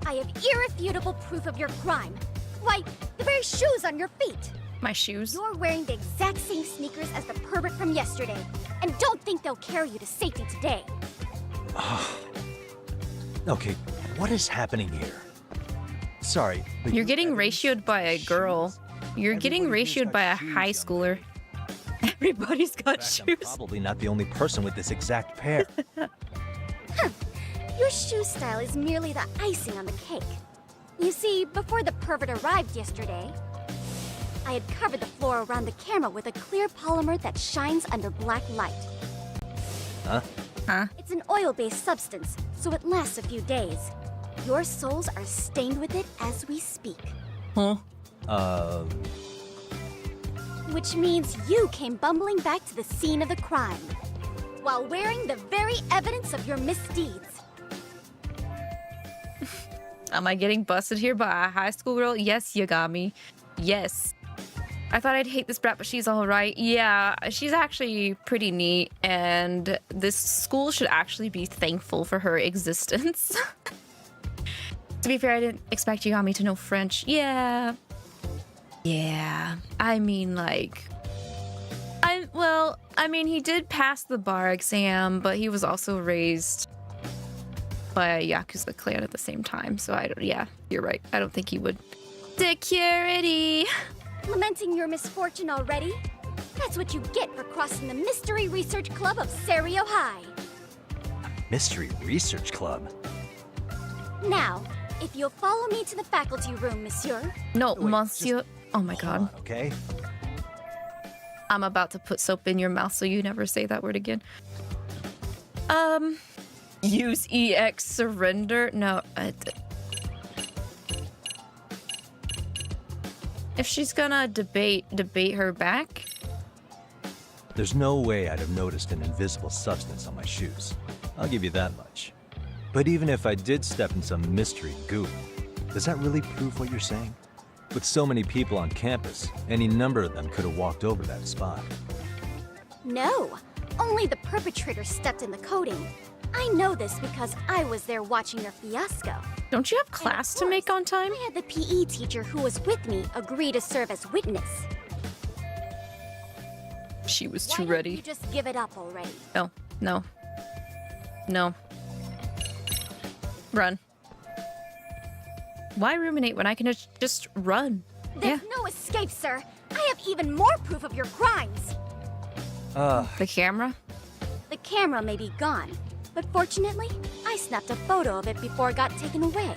I have irrefutable proof of your crime. Why, the very shoes on your feet.
My shoes?
You're wearing the exact same sneakers as the pervert from yesterday. And don't think they'll carry you to safety today.
Okay, what is happening here? Sorry, but
You're getting ratioed by a girl. You're getting ratioed by a high schooler. Everybody's got shoes.
I'm probably not the only person with this exact pair.
Your shoe style is merely the icing on the cake. You see, before the pervert arrived yesterday, I had covered the floor around the camera with a clear polymer that shines under black light.
Huh?
Huh?
It's an oil-based substance, so it lasts a few days. Your soles are stained with it as we speak.
Huh?
Which means you came bumbling back to the scene of the crime, while wearing the very evidence of your misdeeds.
Am I getting busted here by a high school girl? Yes, Yagami. Yes. I thought I'd hate this brat, but she's all right. Yeah, she's actually pretty neat, and this school should actually be thankful for her existence. To be fair, I didn't expect Yagami to know French. Yeah. Yeah. I mean, like... I mean, he did pass the bar exam, but he was also raised by a Yakuza clan at the same time, so yeah, you're right. I don't think he would. Security!
Lamenting your misfortune already? That's what you get for crossing the Mystery Research Club of Serio High.
Mystery Research Club?
Now, if you'll follow me to the faculty room, monsieur.
No, monsieur. Oh my god.
Okay.
I'm about to put soap in your mouth so you never say that word again. Use EX surrender? No. If she's gonna debate her back.
There's no way I'd have noticed an invisible substance on my shoes. I'll give you that much. But even if I did step in some mystery goo, does that really prove what you're saying? With so many people on campus, any number of them could have walked over that spot.
No, only the perpetrator stepped in the coating. I know this because I was there watching your fiasco.
Don't you have class to make on time?
I had the PE teacher who was with me agree to serve as witness.
She was
Why
too
don't
ready.
you just give it up already?
No, no, no. Run. Why ruminate when I can just run?
There's no escape, sir. I have even more proof of your crimes.
The camera?
The camera may be gone, but fortunately, I snapped a photo of it before it got taken away.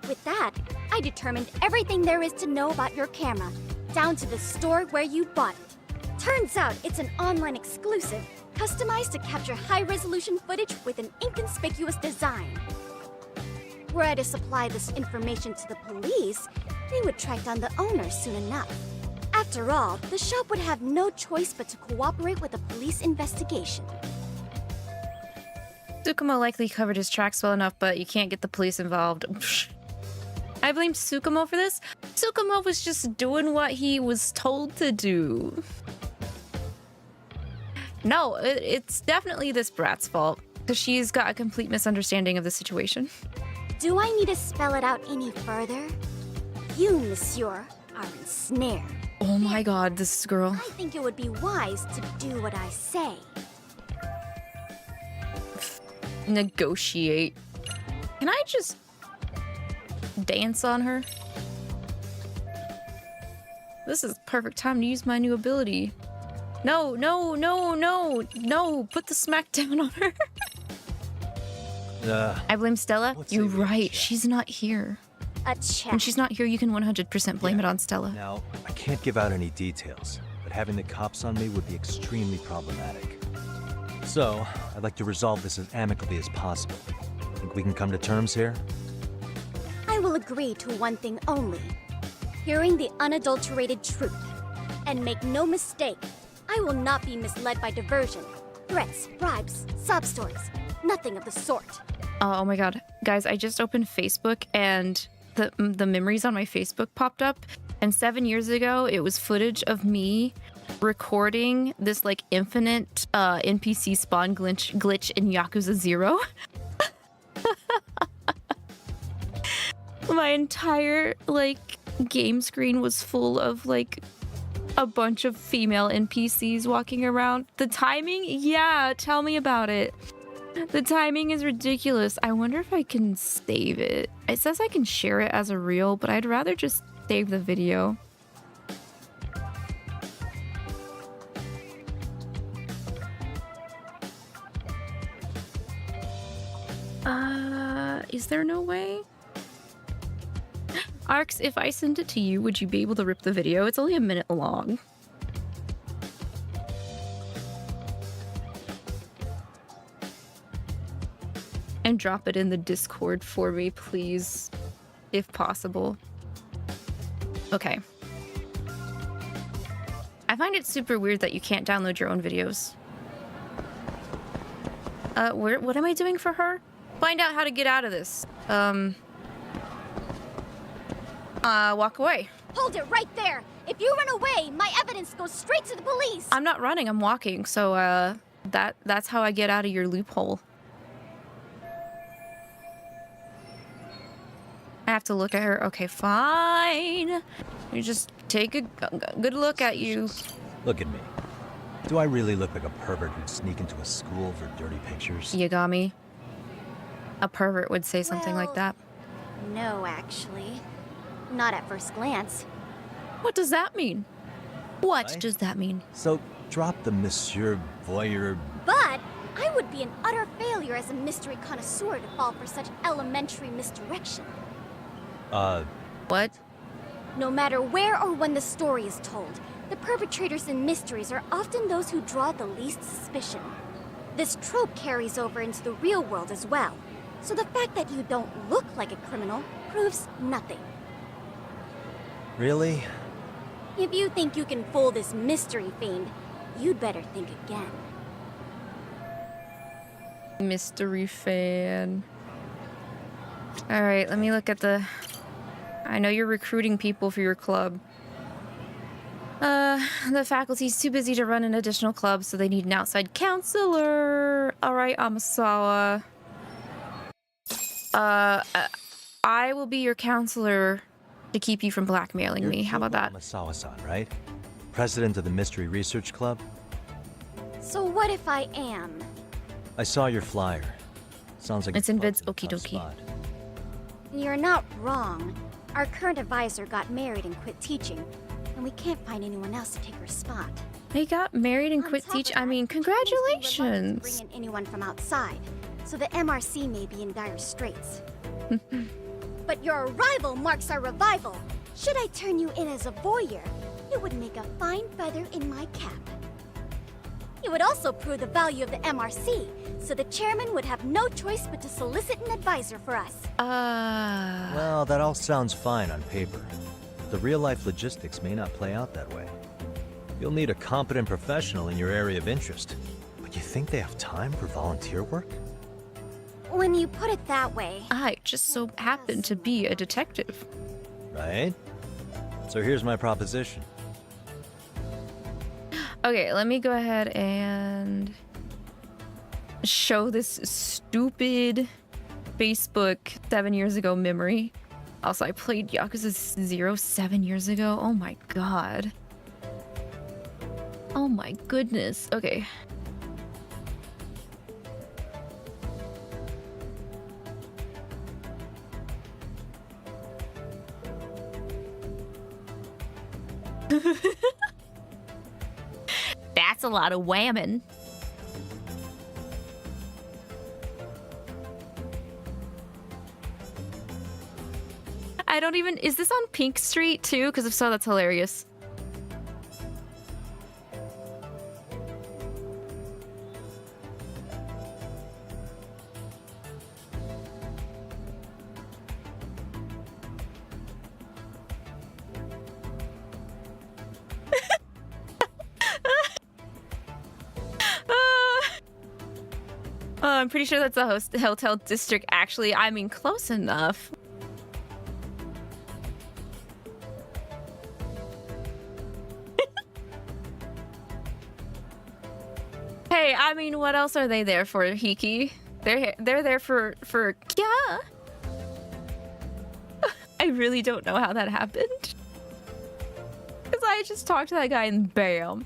With that, I determined everything there is to know about your camera, down to the store where you bought it. Turns out it's an online exclusive, customized to capture high-resolution footage with an inconspicuous design. Were I to supply this information to the police, they would track down the owner soon enough. After all, the shop would have no choice but to cooperate with the police investigation.
Tsukumo likely covered his tracks well enough, but you can't get the police involved. I blame Tsukumo for this. Tsukumo was just doing what he was told to do. No, it's definitely this brat's fault, because she's got a complete misunderstanding of the situation.
Do I need to spell it out any further? You, monsieur, are ensnared.
Oh my god, this girl.
I think it would be wise to do what I say.
Negotiate. Can I just dance on her? This is perfect time to use my new ability. No, no, no, no, no. Put the smack down on her. I blame Stella. You're right. She's not here.
A check.
When she's not here, you can 100% blame it on Stella.
Now, I can't give out any details, but having the cops on me would be extremely problematic. So, I'd like to resolve this as amicably as possible. Think we can come to terms here?
I will agree to one thing only. Hearing the unadulterated truth. And make no mistake, I will not be misled by diversion, threats, bribes, sob stories. Nothing of the sort.
Oh my god. Guys, I just opened Facebook and the memories on my Facebook popped up. And 7 years ago, it was footage of me recording this like infinite NPC spawn glitch in Yakuza 0. My entire like game screen was full of like a bunch of female NPCs walking around. The timing? Yeah, tell me about it. The timing is ridiculous. I wonder if I can save it. It says I can share it as a reel, but I'd rather just save the video. Is there no way? Arx, if I send it to you, would you be able to rip the video? It's only a minute long. And drop it in the Discord for me, please, if possible. Okay. I find it super weird that you can't download your own videos. What am I doing for her? Find out how to get out of this. Walk away.
Hold it right there! If you run away, my evidence goes straight to the police!
I'm not running, I'm walking, so, that's how I get out of your loophole. I have to look at her. Okay, fine. You just take a good look at you.
Look at me. Do I really look like a pervert who'd sneak into a school for dirty pictures?
Yagami. A pervert would say something like that.
No, actually. Not at first glance.
What does that mean? What does that mean?
So, drop the Monsieur Voyeur.
But I would be an utter failure as a mystery connoisseur to fall for such elementary misdirection.
What?
No matter where or when the story is told, the perpetrators in mysteries are often those who draw the least suspicion. This trope carries over into the real world as well, so the fact that you don't look like a criminal proves nothing.
Really?
If you think you can fool this mystery fiend, you'd better think again.
Mystery fan. Alright, let me look at the... I know you're recruiting people for your club. The faculty's too busy to run an additional club, so they need an outside counselor. Alright, Amasawa. I will be your counselor to keep you from blackmailing me. How about that?
Amasawa-san, right? President of the Mystery Research Club?
So what if I am?
I saw your flyer. Sounds like
it's in Vid's Okie Dokie.
You're not wrong. Our current advisor got married and quit teaching, and we can't find anyone else to take her spot.
They got married and quit teaching? I mean, congratulations!
Bring in anyone from outside, so the MRC may be in dire straits. But your arrival marks our revival. Should I turn you in as a voyeur, it would make a fine feather in my cap. It would also prove the value of the MRC, so the chairman would have no choice but to solicit an advisor for us.
Well, that all sounds fine on paper. But the real-life logistics may not play out that way. You'll need a competent professional in your area of interest. But you think they have time for volunteer work?
when you put it that way.
I just so happen to be a detective.
Right? So here's my proposition.
Okay, let me go ahead and show this stupid Facebook 7 years ago memory. Also, I played Yakuza 0 7 years ago. Oh my god. Oh my goodness. Okay. That's a lot of whamming. I don't even... Is this on Pink Street too? Because if so, that's hilarious. I'm pretty sure that's the hotel district, actually. I mean, close enough. Hey, I mean, what else are they there for, Hiki? They're there for yeah. I really don't know how that happened. Because I just talked to that guy and bam.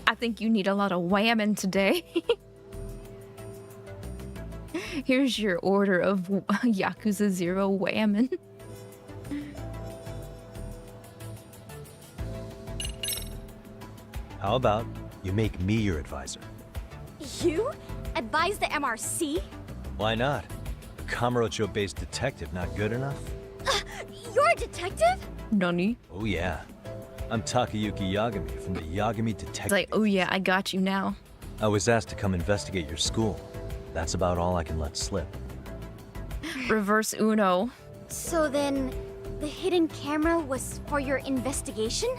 I think you need a lot of whamming today. Here's your order of Yakuza 0 whamming.
How about you make me your advisor?
You? Advise the MRC?
Why not? A Kamurocho-based detective not good enough?
You're a detective?
Nani?
Oh yeah. I'm Takayuki Yagami from the Yagami Detective.
It's like, oh yeah, I got you now.
I was asked to come investigate your school. That's about all I can let slip.
Reverse Uno.
So then, the hidden camera was for your investigation?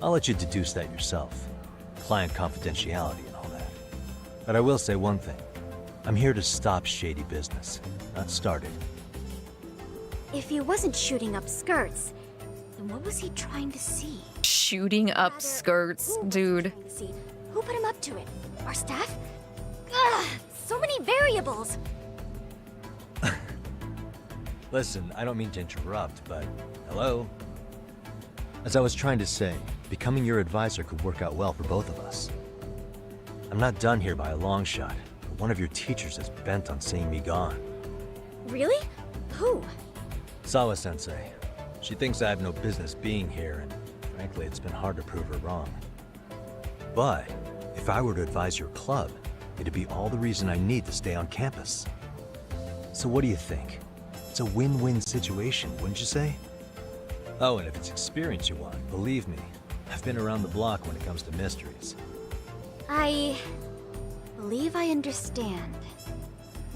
I'll let you deduce that yourself. Client confidentiality and all that. But I will say one thing. I'm here to stop shady business, not start it.
If he wasn't shooting up skirts, then what was he trying to see?
Shooting up skirts, dude.
Who put him up to it? Our staff? Ugh, so many variables.
Listen, I don't mean to interrupt, but hello? As I was trying to say, becoming your advisor could work out well for both of us. I'm not done here by a long shot, but one of your teachers is bent on seeing me gone.
Really? Who?
Sawa-sensei. She thinks I have no business being here, and frankly, it's been hard to prove her wrong. But if I were to advise your club, it'd be all the reason I need to stay on campus. So what do you think? It's a win-win situation, wouldn't you say? Oh, and if it's experience you want, believe me, I've been around the block when it comes to mysteries.
I believe I understand.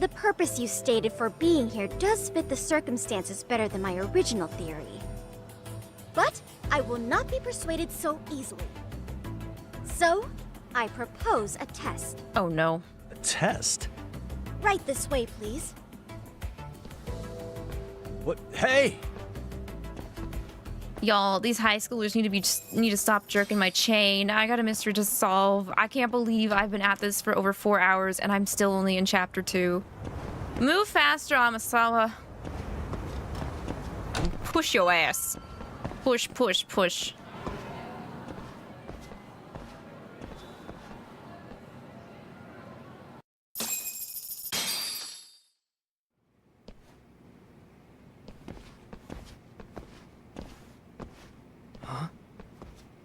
The purpose you stated for being here does fit the circumstances better than my original theory. But I will not be persuaded so easily. So, I propose a test.
Oh no.
A test?
Right this way, please.
What? Hey!
Y'all, these high schoolers need to stop jerking my chain. I got a mystery to solve. I can't believe I've been at this for over 4 hours and I'm still only in chapter 2. Move faster, Amasawa. Push your ass. Push, push, push.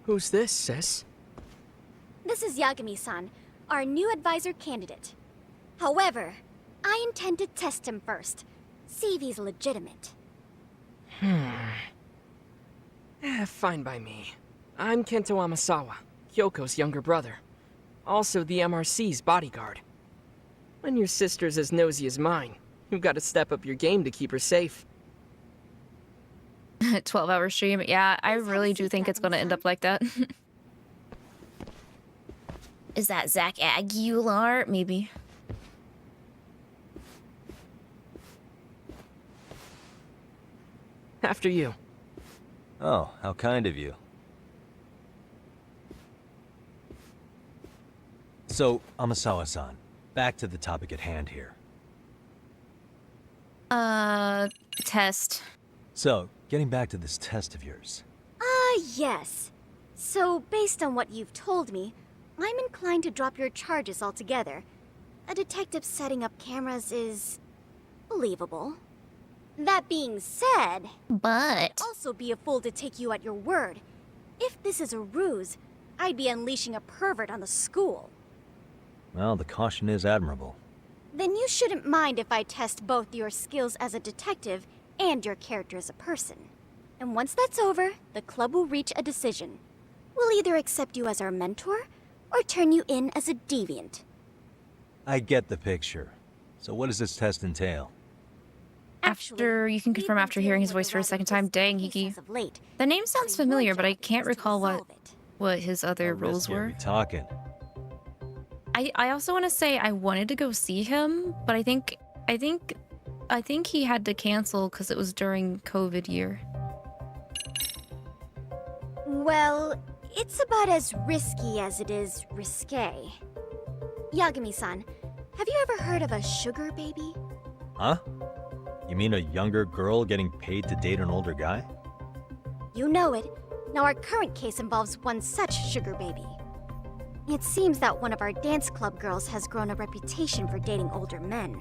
Who's this, sis?
This is Yagami-san, our new advisor candidate. However, I intend to test him first. See if he's legitimate.
Fine by me. I'm Kento Amasawa, Kyoko's younger brother. Also the MRC's bodyguard. When your sister's as nosy as mine, you've got to step up your game to keep her safe.
12-hour stream. Yeah, I really do think it's going to end up like that. Is that Zach Aguilar? Maybe.
After you.
Oh, how kind of you. So, Amasawa-san, back to the topic at hand here.
Test.
So, getting back to this test of yours.
Yes. So, based on what you've told me, I'm inclined to drop your charges altogether. A detective setting up cameras is believable. That being said,
but
I'd also be a fool to take you at your word. If this is a ruse, I'd be unleashing a pervert on the school.
Well, the caution is admirable.
Then you shouldn't mind if I test both your skills as a detective and your character as a person. And once that's over, the club will reach a decision. We'll either accept you as our mentor, or turn you in as a deviant.
I get the picture. So what does this test entail?
After, you can confirm after hearing his voice for a second time. Dang, Hiki. The name sounds familiar, but I can't recall what his other roles were.
Talking.
I also want to say I wanted to go see him, but I think he had to cancel because it was during COVID year.
Well, it's about as risky as it is risque. Yagami-san, have you ever heard of a sugar baby?
Huh? You mean a younger girl getting paid to date an older guy?
You know it. Now our current case involves one such sugar baby. It seems that one of our dance club girls has grown a reputation for dating older men.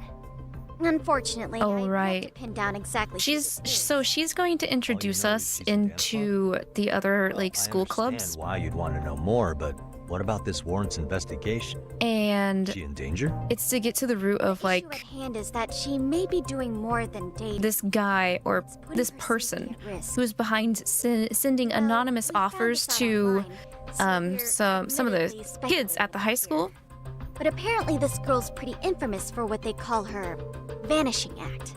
Unfortunately, I have to pin down exactly.
She's going to introduce us into the other school clubs.
Why you'd want to know more, but what about this warrants investigation?
And
is she in danger?
It's to get to the root of
hand is that she may be doing more than dating.
This guy or this person who's behind sending anonymous offers to some of the kids at the high school.
But apparently this girl's pretty infamous for what they call her vanishing act.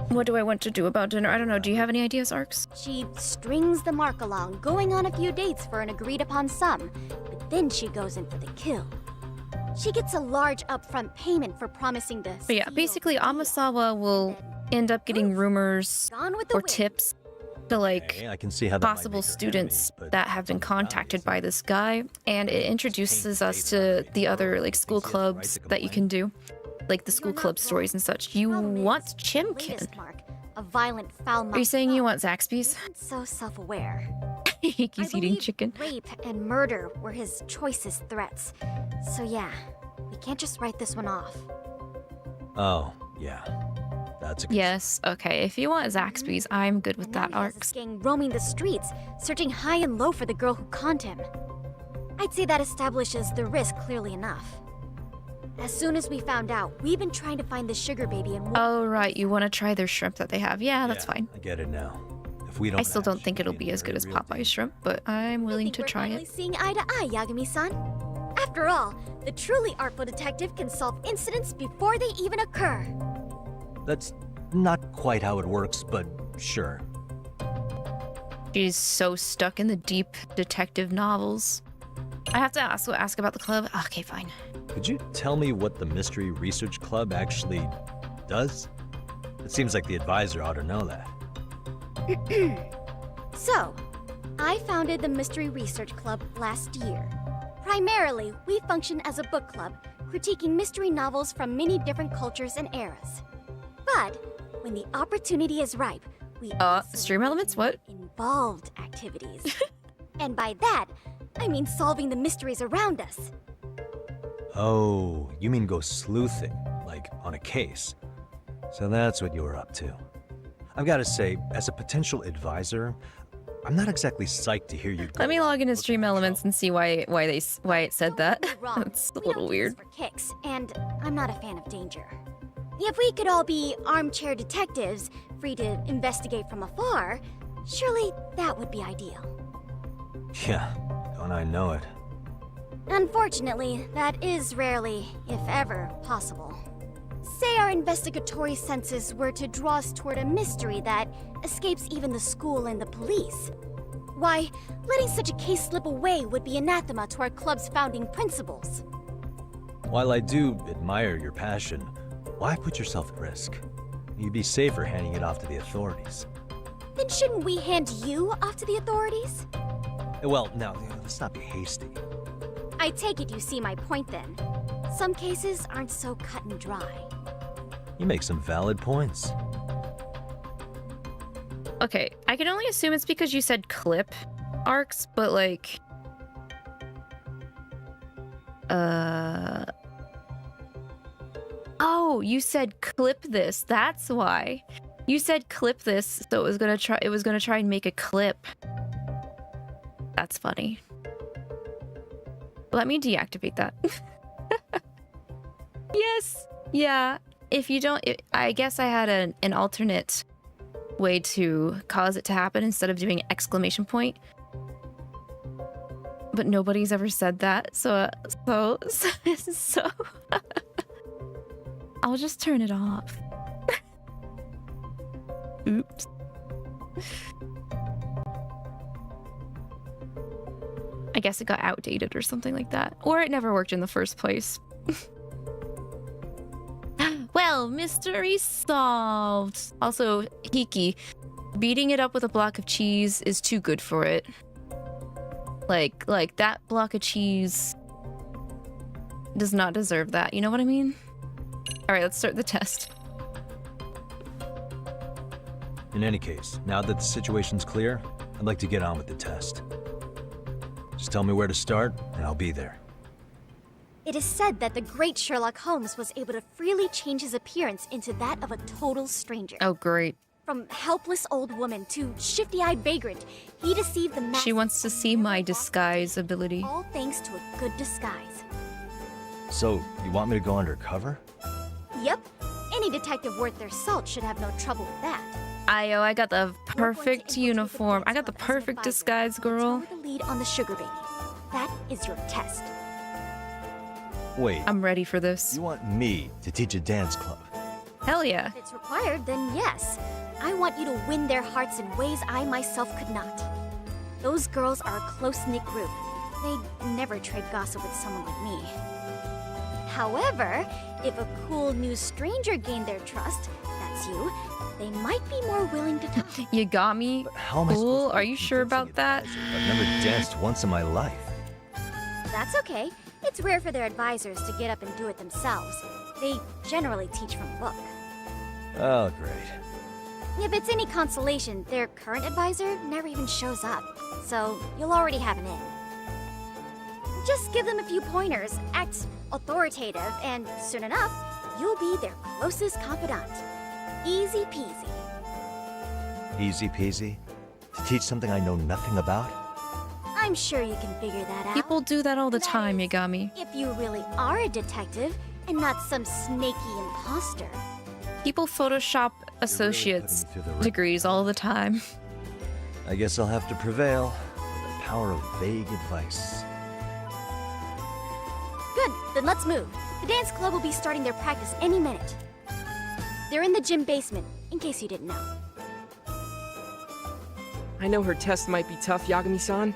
What do I want to do about dinner? I don't know. Do you have any ideas, Arx?
She strings the mark along, going on a few dates for an agreed upon sum, but then she goes in for the kill. She gets a large upfront payment for promising to.
But yeah, basically Amasawa will end up getting rumors or tips to
I can see how
possible students that have been contacted by this guy, and it introduces us to the other school clubs that you can do, like the school club stories and such. You want Chimkin?
A violent, foul.
Are you saying you want Zaxby's?
So self-aware.
He's eating chicken.
Rape and murder were his choicest threats. So yeah, we can't just write this one off.
Oh, yeah. That's a
yes, okay. If you want Zaxby's, I'm good with that, Arx.
Gang roaming the streets, searching high and low for the girl who conned him. I'd say that establishes the risk clearly enough. As soon as we found out, we've been trying to find the sugar baby and.
Oh right, you want to try their shrimp that they have? Yeah, that's fine.
I get it now. If we don't,
I still don't think it'll be as good as Popeye's shrimp, but I'm willing to try it.
Seeing eye to eye, Yagami-san. After all, the truly artful detective can solve incidents before they even occur.
That's not quite how it works, but sure.
She's so stuck in the deep detective novels. I have to ask about the club. Okay, fine.
Could you tell me what the Mystery Research Club actually does? It seems like the advisor ought to know that.
So, I founded the Mystery Research Club last year. Primarily, we function as a book club, critiquing mystery novels from many different cultures and eras. But when the opportunity is ripe, we
stream elements? What?
Involved activities. And by that, I mean solving the mysteries around us.
Oh, you mean go sleuthing, like on a case. So that's what you were up to. I've got to say, as a potential advisor, I'm not exactly psyched to hear you.
Let me log into stream elements and see why it said that. That's a little weird.
For kicks, and I'm not a fan of danger. If we could all be armchair detectives, free to investigate from afar, surely that would be ideal.
Yeah, don't I know it.
Unfortunately, that is rarely, if ever, possible. Say our investigatory senses were to draw us toward a mystery that escapes even the school and the police. Why, letting such a case slip away would be anathema to our club's founding principles.
While I do admire your passion, why put yourself at risk? You'd be safer handing it off to the authorities.
Then shouldn't we hand you off to the authorities?
Well, no, let's not be hasty.
I take it you see my point then. Some cases aren't so cut and dry.
You make some valid points.
Okay, I can only assume it's because you said clip arcs, but like... Oh, you said clip this. That's why. You said clip this, so it was gonna try and make a clip. That's funny. Let me deactivate that. Yes. Yeah. If you don't, I guess I had an alternate way to cause it to happen instead of doing exclamation point. But nobody's ever said that, so I'll just turn it off. Oops. I guess it got outdated or something like that. Or it never worked in the first place. Well, mystery solved. Also, Hiki, beating it up with a block of cheese is too good for it. Like that block of cheese does not deserve that. You know what I mean? All right, let's start the test.
In any case, now that the situation's clear, I'd like to get on with the test. Just tell me where to start, and I'll be there.
It is said that the great Sherlock Holmes was able to freely change his appearance into that of a total stranger.
Oh, great.
From helpless old woman to shifty-eyed vagrant, he deceived the masses.
She wants to see my disguise ability.
All thanks to a good disguise.
So, you want me to go undercover?
Yep. Any detective worth their salt should have no trouble with that.
I got the perfect uniform. I got the perfect disguise, girl.
Over the lead on the sugar baby. That is your test.
Wait.
I'm ready for this.
You want me to teach a dance club?
Hell yeah.
If it's required, then yes. I want you to win their hearts in ways I myself could not. Those girls are a close-knit group. They'd never trade gossip with someone like me. However, if a cool new stranger gained their trust, that's you, they might be more willing to talk.
Yagami, cool? Are you sure about that?
I've never danced once in my life.
That's okay. It's rare for their advisors to get up and do it themselves. They generally teach from a book.
Oh, great.
If it's any consolation, their current advisor never even shows up, so you'll already have an in. Just give them a few pointers, act authoritative, and soon enough, you'll be their closest confidant. Easy peasy.
Easy peasy? To teach something I know nothing about?
I'm sure you can figure that out.
People do that all the time, Yagami.
If you really are a detective, and not some snaky imposter.
People Photoshop associates degrees all the time.
I guess I'll have to prevail with the power of vague advice.
Good, then let's move. The dance club will be starting their practice any minute. They're in the gym basement, in case you didn't know.
I know her test might be tough, Yagami-san.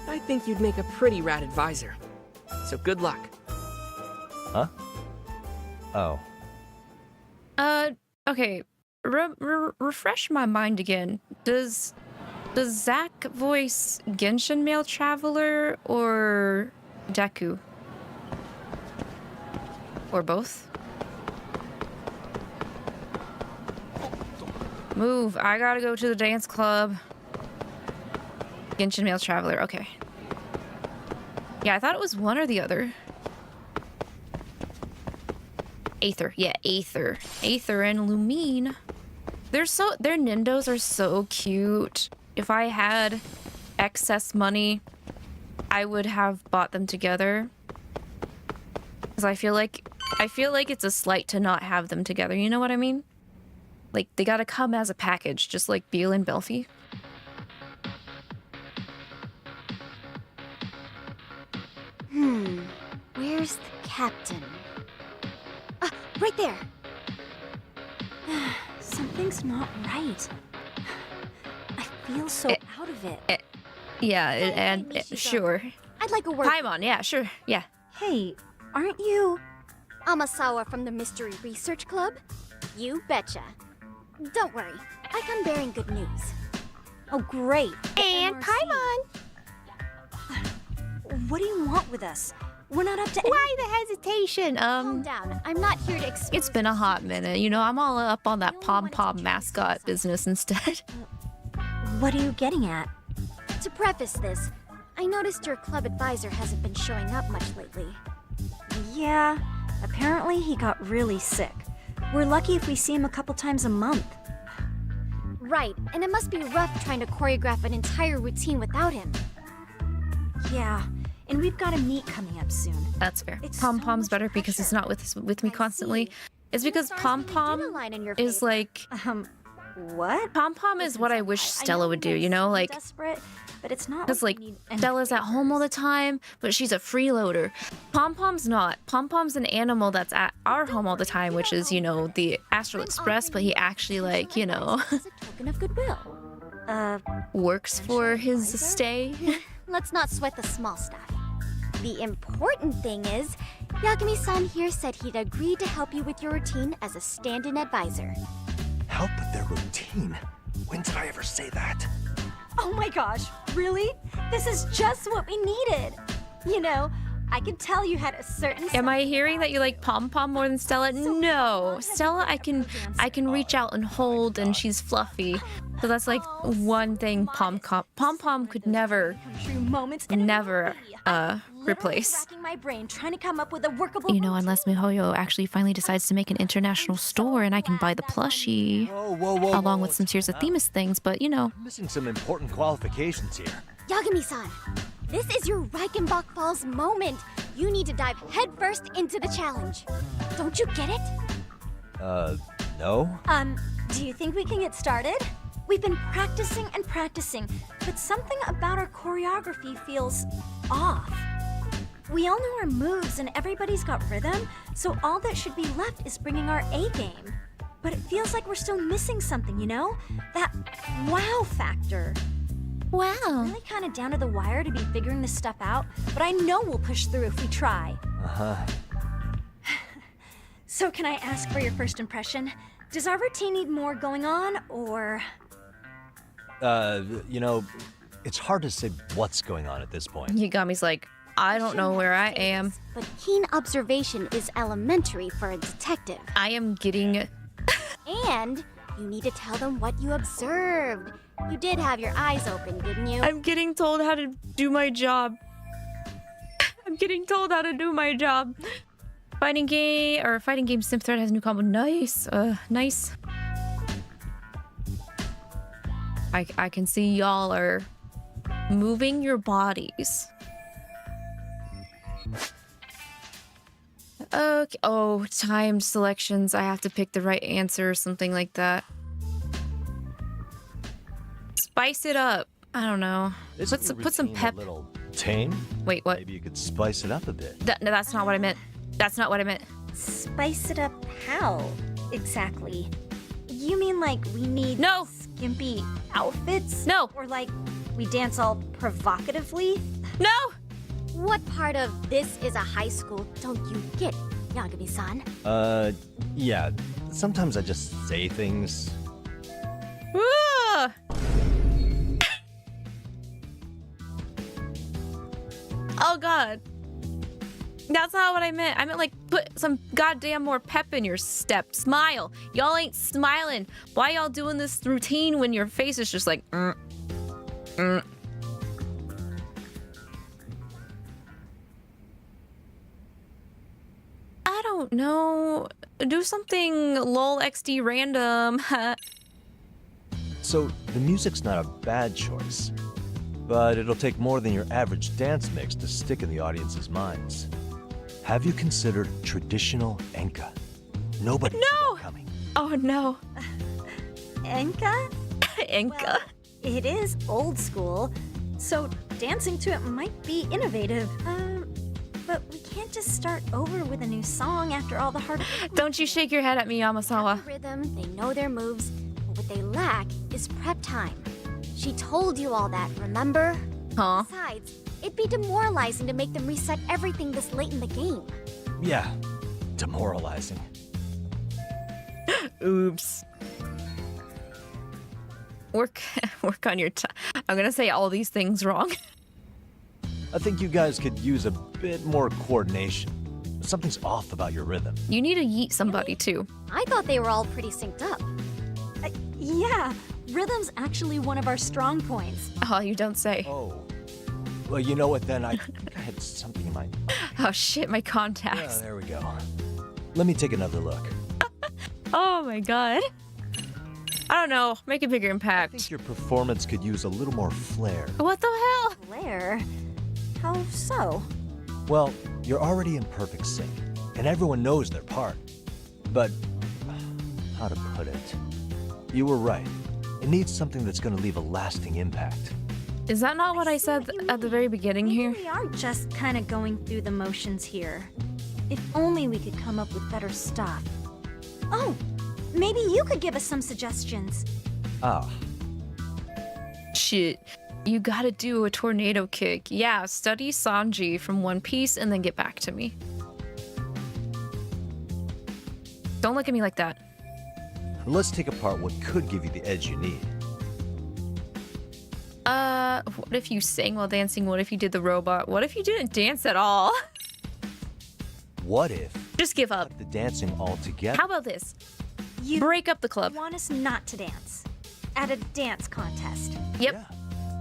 I think you'd make a pretty rad advisor. So good luck.
Huh? Oh.
Okay. Refresh my mind again. Does Zack voice Genshin Male Traveler or Deku? Or both? Move. I gotta go to the dance club. Genshin Male Traveler. Okay. Yeah, I thought it was one or the other. Aether. Yeah, Aether. Aether and Lumine. Their nindos are so cute. If I had excess money, I would have bought them together. Because I feel like it's a slight to not have them together. You know what I mean? Like, they gotta come as a package, just like Beale and Belphie.
Where's the captain? Ah, right there! Something's not right. I feel so out of it.
Sure.
I'd like a word.
Paimon, yeah, sure, yeah.
Hey, aren't you Amasawa from the Mystery Research Club? You betcha. Don't worry, I come bearing good news.
Oh, great.
And Paimon!
What do you want with us? We're not up to
Why the hesitation?
Calm down. I'm not here to expose.
It's been a hot minute. You know, I'm all up on that pom-pom mascot business instead.
What are you getting at?
To preface this, I noticed your club advisor hasn't been showing up much lately.
Yeah, apparently he got really sick. We're lucky if we see him a couple times a month.
Right, and it must be rough trying to choreograph an entire routine without him.
Yeah, and we've got a meet coming up soon.
That's fair. Pom-pom's better because it's not with me constantly. It's because Pom-pom is like...
What?
Pom-pom is what I wish Stella would do, you know? Like...
Desperate, but it's not
because, like, Stella's at home all the time, but she's a freeloader. Pom-pom's not. Pom-pom's an animal that's at our home all the time, which is, you know, the Astral Express, but he actually, like, you know...
Token of goodwill.
works for his stay.
Let's not sweat the small stuff. The important thing is, Yagami-san here said he'd agreed to help you with your routine as a stand-in advisor.
Help with their routine? When did I ever say that?
Oh my gosh, really? This is just what we needed. You know, I could tell you had a certain...
Am I hearing that you like Pom-pom more than Stella? No. Stella, I can reach out and hold, and she's fluffy. So that's like one thing Pom-pom could never replace.
Racking my brain trying to come up with a workable...
You know, unless MiHoYo actually finally decides to make an international store and I can buy the plushie. Along with some Tears of Themis things, but you know.
I'm missing some important qualifications here.
Yagami-san, this is your Reichenbach Falls moment. You need to dive headfirst into the challenge. Don't you get it?
No?
Do you think we can get started? We've been practicing and practicing, but something about our choreography feels off. We all know our moves and everybody's got rhythm, so all that should be left is bringing our A game. But it feels like we're still missing something, you know? That wow factor.
Wow.
It's really kind of down to the wire to be figuring this stuff out, but I know we'll push through if we try.
Uh-huh.
So can I ask for your first impression? Does our routine need more going on, or...?
You know, it's hard to say what's going on at this point.
Yagami's like, I don't know where I am.
But keen observation is elementary for a detective.
I am getting...
And you need to tell them what you observed. You did have your eyes open, didn't you?
I'm getting told how to do my job. I'm getting told how to do my job. Fighting game Simp Thread has a new combo. Nice. Nice. I can see y'all are moving your bodies. Okay. Oh, timed selections. I have to pick the right answer or something like that. Spice it up. I don't know. Put some pep.
A little tame?
Wait, what?
Maybe you could spice it up a bit.
No, that's not what I meant. That's not what I meant.
Spice it up how, exactly? You mean like we need skimpy outfits?
No.
Or like we dance all provocatively?
No!
What part of this is a high school don't you get, Yagami-san?
Yeah. Sometimes I just say things.
Ah! Oh god. That's not what I meant. I meant like put some goddamn more pep in your step. Smile. Y'all ain't smiling. Why y'all doing this routine when your face is just like I don't know. Do something lol XD random.
So the music's not a bad choice, but it'll take more than your average dance mix to stick in the audience's minds. Have you considered traditional enka? Nobody
No!
Coming.
Oh no.
Enka?
Enka?
Well, it is old school, so dancing to it might be innovative. But we can't just start over with a new song after all the hard work.
Don't you shake your head at me, Yamasawa.
Rhythm, they know their moves, but what they lack is prep time. She told you all that, remember?
Huh?
Besides, it'd be demoralizing to make them reset everything this late in the game.
Yeah, demoralizing.
Oops. Work on your I'm gonna say all these things wrong.
I think you guys could use a bit more coordination. Something's off about your rhythm.
You need to yeet somebody too.
I thought they were all pretty synced up.
Yeah, rhythm's actually one of our strong points.
Oh, you don't say.
Oh. Well, you know what then? I think I had something in my...
Oh shit, my contacts.
Yeah, there we go. Let me take another look.
Oh my god. I don't know. Make a bigger impact.
I think your performance could use a little more flair.
What the hell?
Flair? How so?
Well, you're already in perfect sync, and everyone knows their part. But, how to put it? You were right. It needs something that's going to leave a lasting impact.
Is that not what I said at the very beginning here?
We are just kind of going through the motions here. If only we could come up with better stuff. Oh, maybe you could give us some suggestions.
Ah.
Shit. You gotta do a tornado kick. Yeah, study Sanji from One Piece and then get back to me. Don't look at me like that.
Let's take apart what could give you the edge you need.
What if you sang while dancing? What if you did the robot? What if you didn't dance at all?
What if...
Just give up.
The dancing altogether.
How about this? You break up the club.
Want us not to dance at a dance contest.
Yep.
Yeah.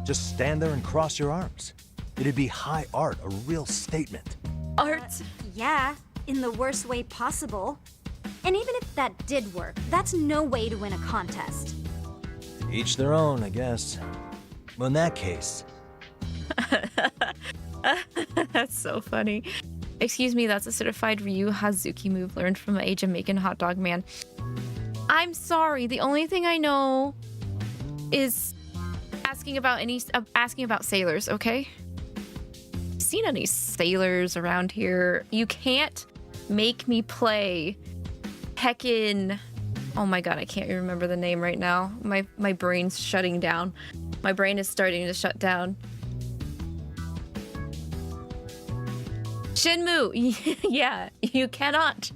Just stand there and cross your arms. It'd be high art, a real statement.
Art?
Yeah, in the worst way possible. And even if that did work, that's no way to win a contest.
Each their own, I guess. Well, in that case...
That's so funny. Excuse me, that's a certified Ryu Hazuki move learned from a Jamaican hot dog man. I'm sorry, the only thing I know is asking about sailors, okay? Seen any sailors around here? You can't make me play heckin'... Oh my god, I can't even remember the name right now. My brain's shutting down. My brain is starting to shut down. Shenmue! Yeah, you cannot.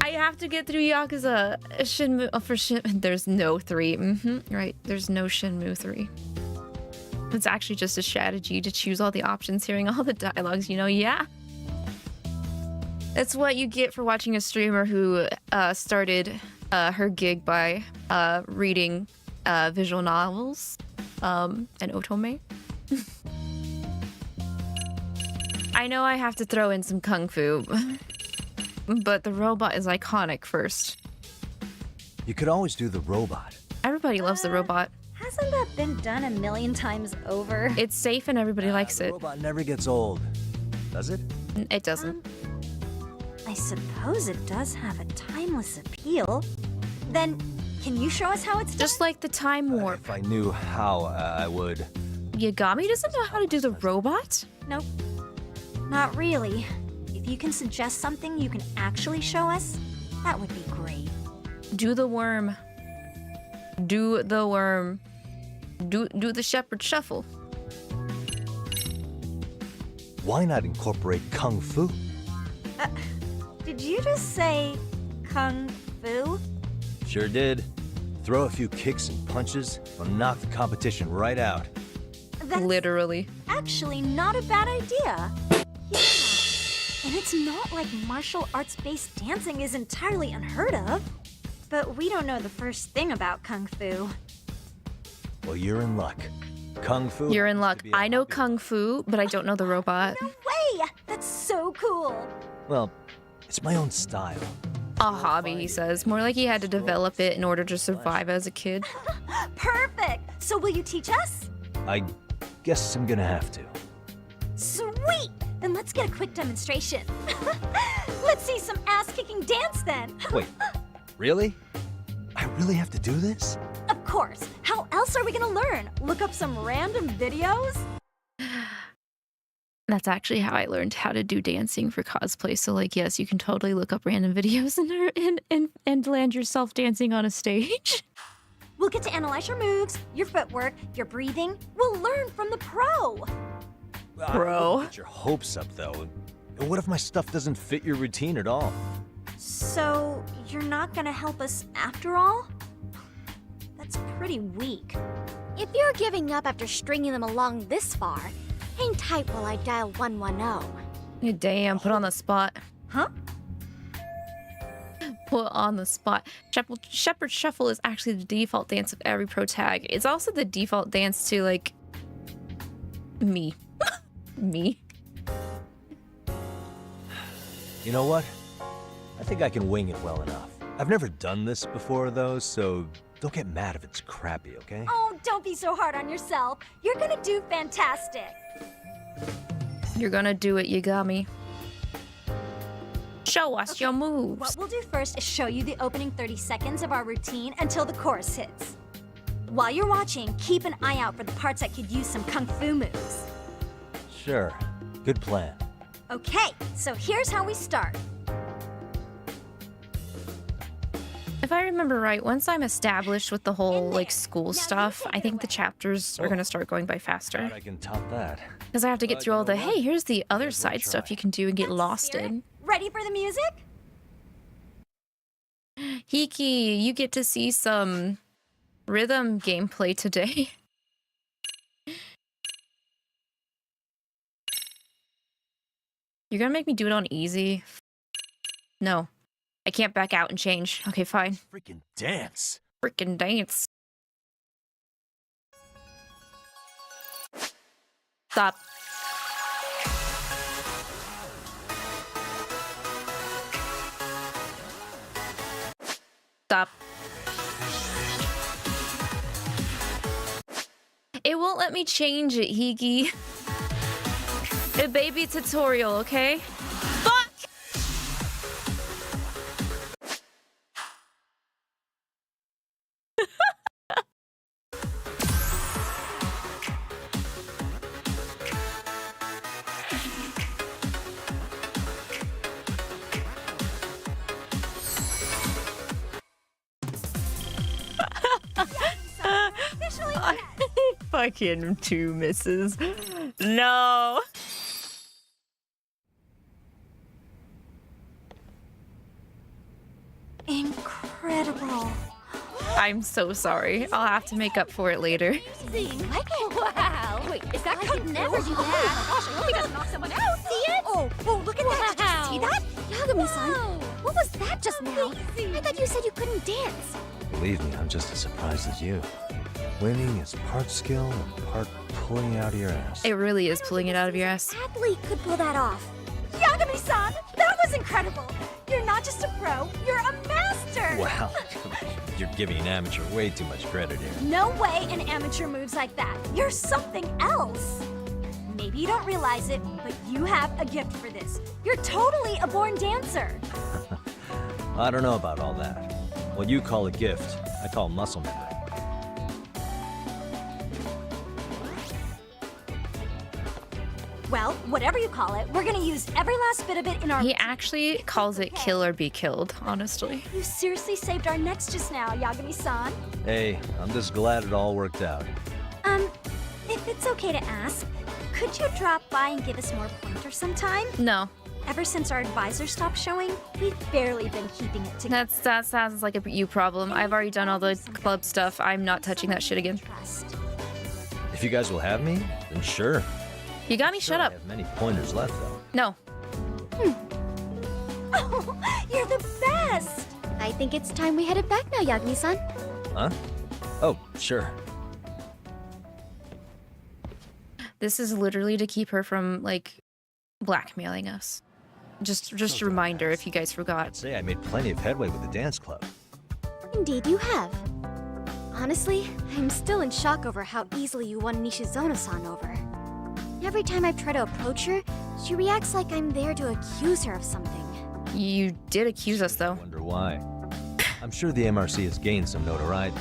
I have to get through Yakuza. Shenmue, for Shenmue, there's no 3. Right, there's no Shenmue 3. It's actually just a strategy to choose all the options, hearing all the dialogues, you know, yeah. That's what you get for watching a streamer who started her gig by reading visual novels and Otome. I know I have to throw in some kung fu, but the robot is iconic first.
You could always do the robot.
Everybody loves the robot.
Hasn't that been done a million times over?
It's safe and everybody likes it.
The robot never gets old, does it?
It doesn't.
I suppose it does have a timeless appeal. Then, can you show us how it's done?
Just like the time warp.
If I knew how, I would.
Yagami doesn't know how to do the robot?
Nope. Not really. If you can suggest something you can actually show us, that would be great.
Do the worm. Do the worm. Do the shepherd shuffle.
Why not incorporate kung fu?
Did you just say kung fu?
Sure did. Throw a few kicks and punches, will knock the competition right out.
That's
literally
actually not a bad idea. Yeah. And it's not like martial arts-based dancing is entirely unheard of. But we don't know the first thing about kung fu.
Well, you're in luck. Kung fu...
You're in luck. I know kung fu, but I don't know the robot.
No way! That's so cool!
Well, it's my own style.
A hobby, he says. More like he had to develop it in order to survive as a kid.
Perfect! So will you teach us?
I guess I'm gonna have to.
Sweet! Then let's get a quick demonstration. Let's see some ass-kicking dance then!
Wait, really? I really have to do this?
Of course! How else are we gonna learn? Look up some random videos?
That's actually how I learned how to do dancing for cosplay. So, like, yes, you can totally look up random videos and land yourself dancing on a stage.
We'll get to analyze your moves, your footwork, your breathing. We'll learn from the pro.
Bro. Get your hopes up, though. And what if my stuff doesn't fit your routine at all?
So, you're not gonna help us after all? That's pretty weak.
If you're giving up after stringing them along this far, hang tight while I dial 110.
Damn, put on the spot.
Huh?
Put on the spot. Shepherd Shuffle is actually the default dance of every pro tag. It's also the default dance to, like, me. Me.
You know what? I think I can wing it well enough. I've never done this before, though, so don't get mad if it's crappy, okay?
Oh, don't be so hard on yourself. You're gonna do fantastic.
You're gonna do it, Yagami. Show us your moves.
What we'll do first is show you the opening 30 seconds of our routine until the chorus hits. While you're watching, keep an eye out for the parts that could use some kung fu moves.
Sure. Good plan.
Okay, so here's how we start.
If I remember right, once I'm established with the whole, like, school stuff, I think the chapters are gonna start going by faster.
I can top that.
Because I have to get through all the, hey, here's the other side stuff you can do and get lost in.
Ready for the music?
Hiki, you get to see some rhythm gameplay today. You're gonna make me do it on easy? No. I can't back out and change. Okay, fine.
Freaking dance.
Freaking dance. Stop. Stop. It won't let me change it, Hiki. A baby tutorial, okay? Fuck! Fucking 2 misses. No.
Incredible.
I'm so sorry. I'll have to make up for it later.
Wow. Wait, is that I could never do that. Oh my gosh, I hope he doesn't knock someone out. See it?
Oh, look at that. Did you see that?
Yagami-san, what was that just now? I thought you said you couldn't dance.
Believe me, I'm just as surprised as you. Winning is part skill and part pulling out of your ass.
It really is pulling it out of your ass.
Athlete could pull that off.
Yagami-san, that was incredible. You're not just a pro, you're a master.
Wow. You're giving an amateur way too much credit here.
No way an amateur moves like that. You're something else. Maybe you don't realize it, but you have a gift for this. You're totally a born dancer.
I don't know about all that. What you call a gift, I call muscle memory.
Well, whatever you call it, we're gonna use every last bit of it in our...
He actually calls it kill or be killed, honestly.
You seriously saved our necks just now, Yagami-san.
Hey, I'm just glad it all worked out.
If it's okay to ask, could you drop by and give us more pointers sometime?
No.
Ever since our advisor stopped showing, we've barely been keeping it together.
That sounds like a you problem. I've already done all the club stuff. I'm not touching that shit again.
If you guys will have me, then sure.
Yagami, shut up.
I have many pointers left, though.
No.
Oh, you're the best!
I think it's time we headed back now, Yagami-san.
Huh? Oh, sure.
This is literally to keep her from, like, blackmailing us. Just a reminder if you guys forgot.
I'd say I made plenty of headway with the dance club.
Indeed you have. Honestly, I'm still in shock over how easily you won Nishizono-san over. Every time I try to approach her, she reacts like I'm there to accuse her of something.
You did accuse us, though.
Wonder why. I'm sure the MRC has gained some notoriety.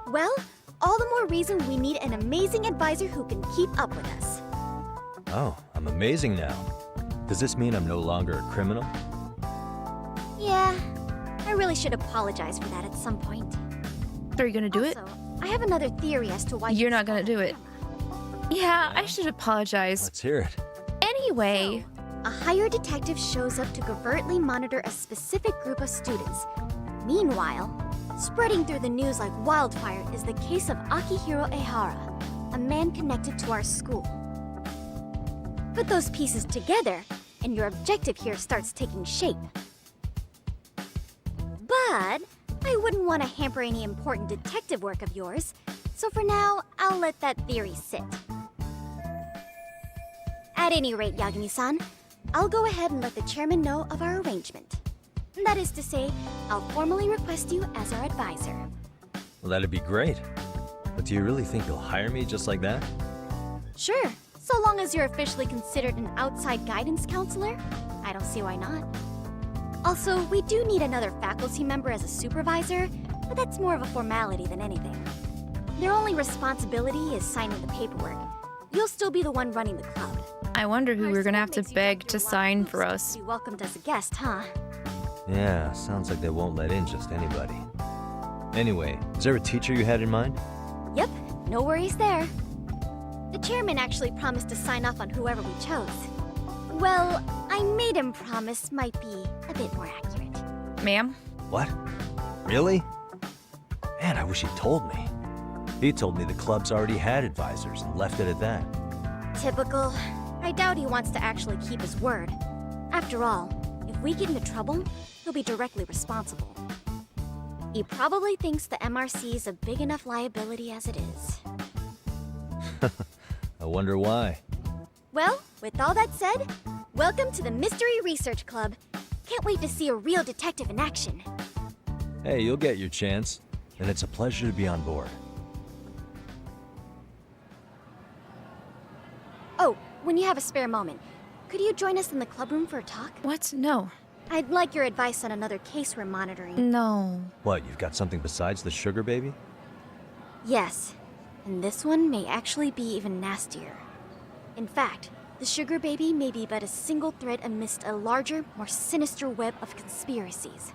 Well, all the more reason we need an amazing advisor who can keep up with us.
Oh, I'm amazing now. Does this mean I'm no longer a criminal?
Yeah, I really should apologize for that at some point.
Are you gonna do
it? I have another theory as to why
you're not gonna do it. Yeah, I should apologize.
Let's hear it.
Anyway.
A hired detective shows up to covertly monitor a specific group of students. Meanwhile, Spreading through the news like wildfire is the case of 𝐒𝐿𝐻𝐻, a man connected to our school. Put those pieces together, and your objective here starts taking shape. But I wouldn't want to hamper any important detective work of yours, so for now, I'll let that theory sit. At any rate, Yagami-san, I'll go ahead and let the chairman know of our arrangement. That is to say, I'll formally request you as our advisor.
Well, that'd be great. But do you really think you'll hire me just like that?
Sure, so long as you're officially considered an outside guidance counselor, I don't see why not. Also, we do need another faculty member as a supervisor, but that's more of a formality than anything. Their only responsibility is signing the paperwork. You'll still be the one running the club.
I wonder who we're gonna have to beg to sign for us.
Be welcomed as a guest, huh?
Yeah, sounds like they won't let in just anybody. Anyway, is there a teacher you had in mind?
Yep, no worries there. The chairman actually promised to sign off on whoever we chose. Well, I made him promise might be a bit more accurate.
Ma'am?
What? Really? Man, I wish he'd told me. He told me the club's already had advisors and left it at that.
Typical. I doubt he wants to actually keep his word. After all, if we get into trouble, he'll be directly responsible. He probably thinks the MRC is a big enough liability as it is.
I wonder why.
Well, with all that said, welcome to the Mystery Research Club. Can't wait to see a real detective in action.
Hey, you'll get your chance, and it's a pleasure to be on board.
Oh, when you have a spare moment, could you join us in the club room for a talk?
What? No.
I'd like your advice on another case we're monitoring.
No.
What, you've got something besides the sugar baby?
Yes, and this one may actually be even nastier. In fact, the sugar baby may be but a single thread amidst a larger, more sinister web of conspiracies.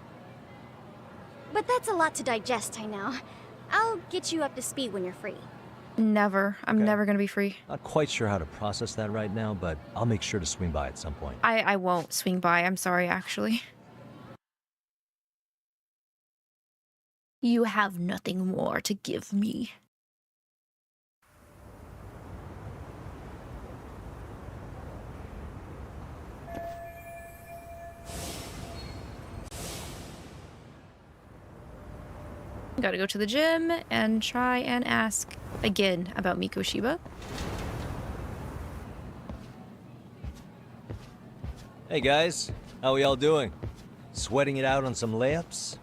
But that's a lot to digest, I know. I'll get you up to speed when you're free.
Never. I'm never gonna be free.
Not quite sure how to process that right now, but I'll make sure to swing by at some point.
I won't swing by. I'm sorry, actually. You have nothing more to give me. Gotta go to the gym and try and ask again about Mikosheba.
Hey guys, how we all doing? Sweating it out on some layups?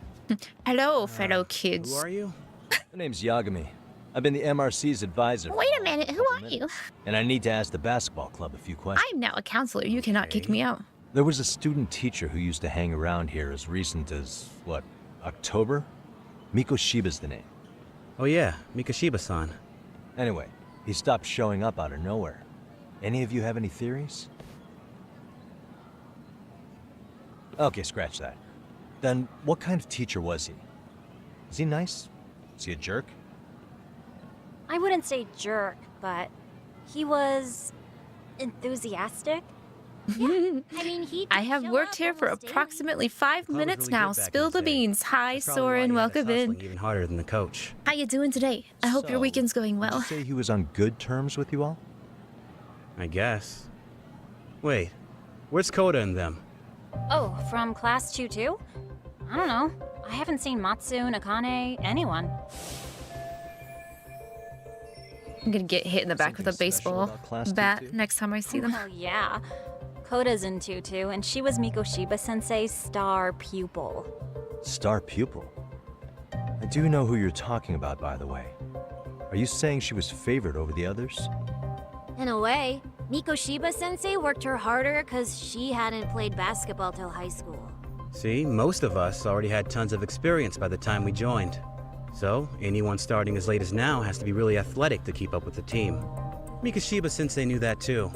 Hello, fellow kids.
Who are you?
My name's Yagami. I've been the MRC's advisor.
Wait a minute, who are you?
And I need to ask the basketball club a few questions.
I'm now a counselor. You cannot kick me out.
There was a student teacher who used to hang around here as recent as, what, October? Mikoshiba's the name.
Oh yeah, Mikoshiba-san.
Anyway, he stopped showing up out of nowhere. Any of you have any theories? Okay, scratch that. Then, what kind of teacher was he? Is he nice? Is he a jerk?
I wouldn't say jerk, but he was enthusiastic. Yeah, I mean,
I have worked here for approximately 5 minutes now. Spill the beans. Hi, Soren. Welcome in.
Even harder than the coach.
How you doing today? I hope your weekend's going well.
Did you say he was on good terms with you all?
I guess. Wait, where's Koda and them?
Oh, from class 2 too? I don't know. I haven't seen Matsu, Nakane, anyone.
I'm gonna get hit in the back with a baseball bat next time I see them.
Oh yeah. Koda's in tutu, and she was Mikoshiba-sensei's star pupil.
Star pupil? I do know who you're talking about, by the way. Are you saying she was favored over the others?
In a way, Mikoshiba-sensei worked her harder because she hadn't played basketball till high school.
See, most of us already had tons of experience by the time we joined. So, anyone starting as late as now has to be really athletic to keep up with the team. Mikoshiba-sensei knew that too.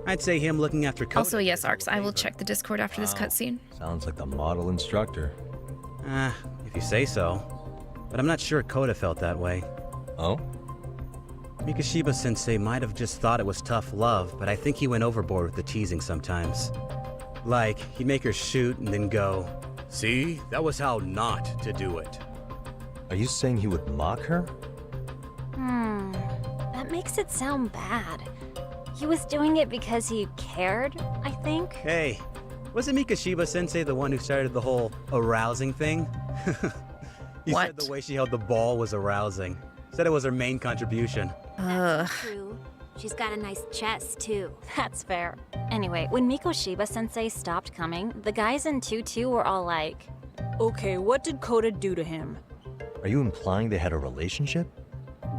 I'd say him looking after Koda.
Also, yes, Arx, I will check the Discord after this cutscene.
Sounds like the model instructor.
If you say so. But I'm not sure Koda felt that way.
Oh?
Mikoshiba-sensei might have just thought it was tough love, but I think he went overboard with the teasing sometimes. Like, he'd make her shoot and then go, "See, that was how not to do it."
Are you saying he would mock her?
That makes it sound bad. He was doing it because he cared, I think.
Hey, wasn't Mikashiba-sensei the one who started the whole arousing thing? He said the way she held the ball was arousing. Said it was her main contribution.
That's true. She's got a nice chest, too. That's fair. Anyway, when Mikoshiba-sensei stopped coming, the guys in 2-2 were all like,
okay, what did Kota do to him?
Are you implying they had a relationship?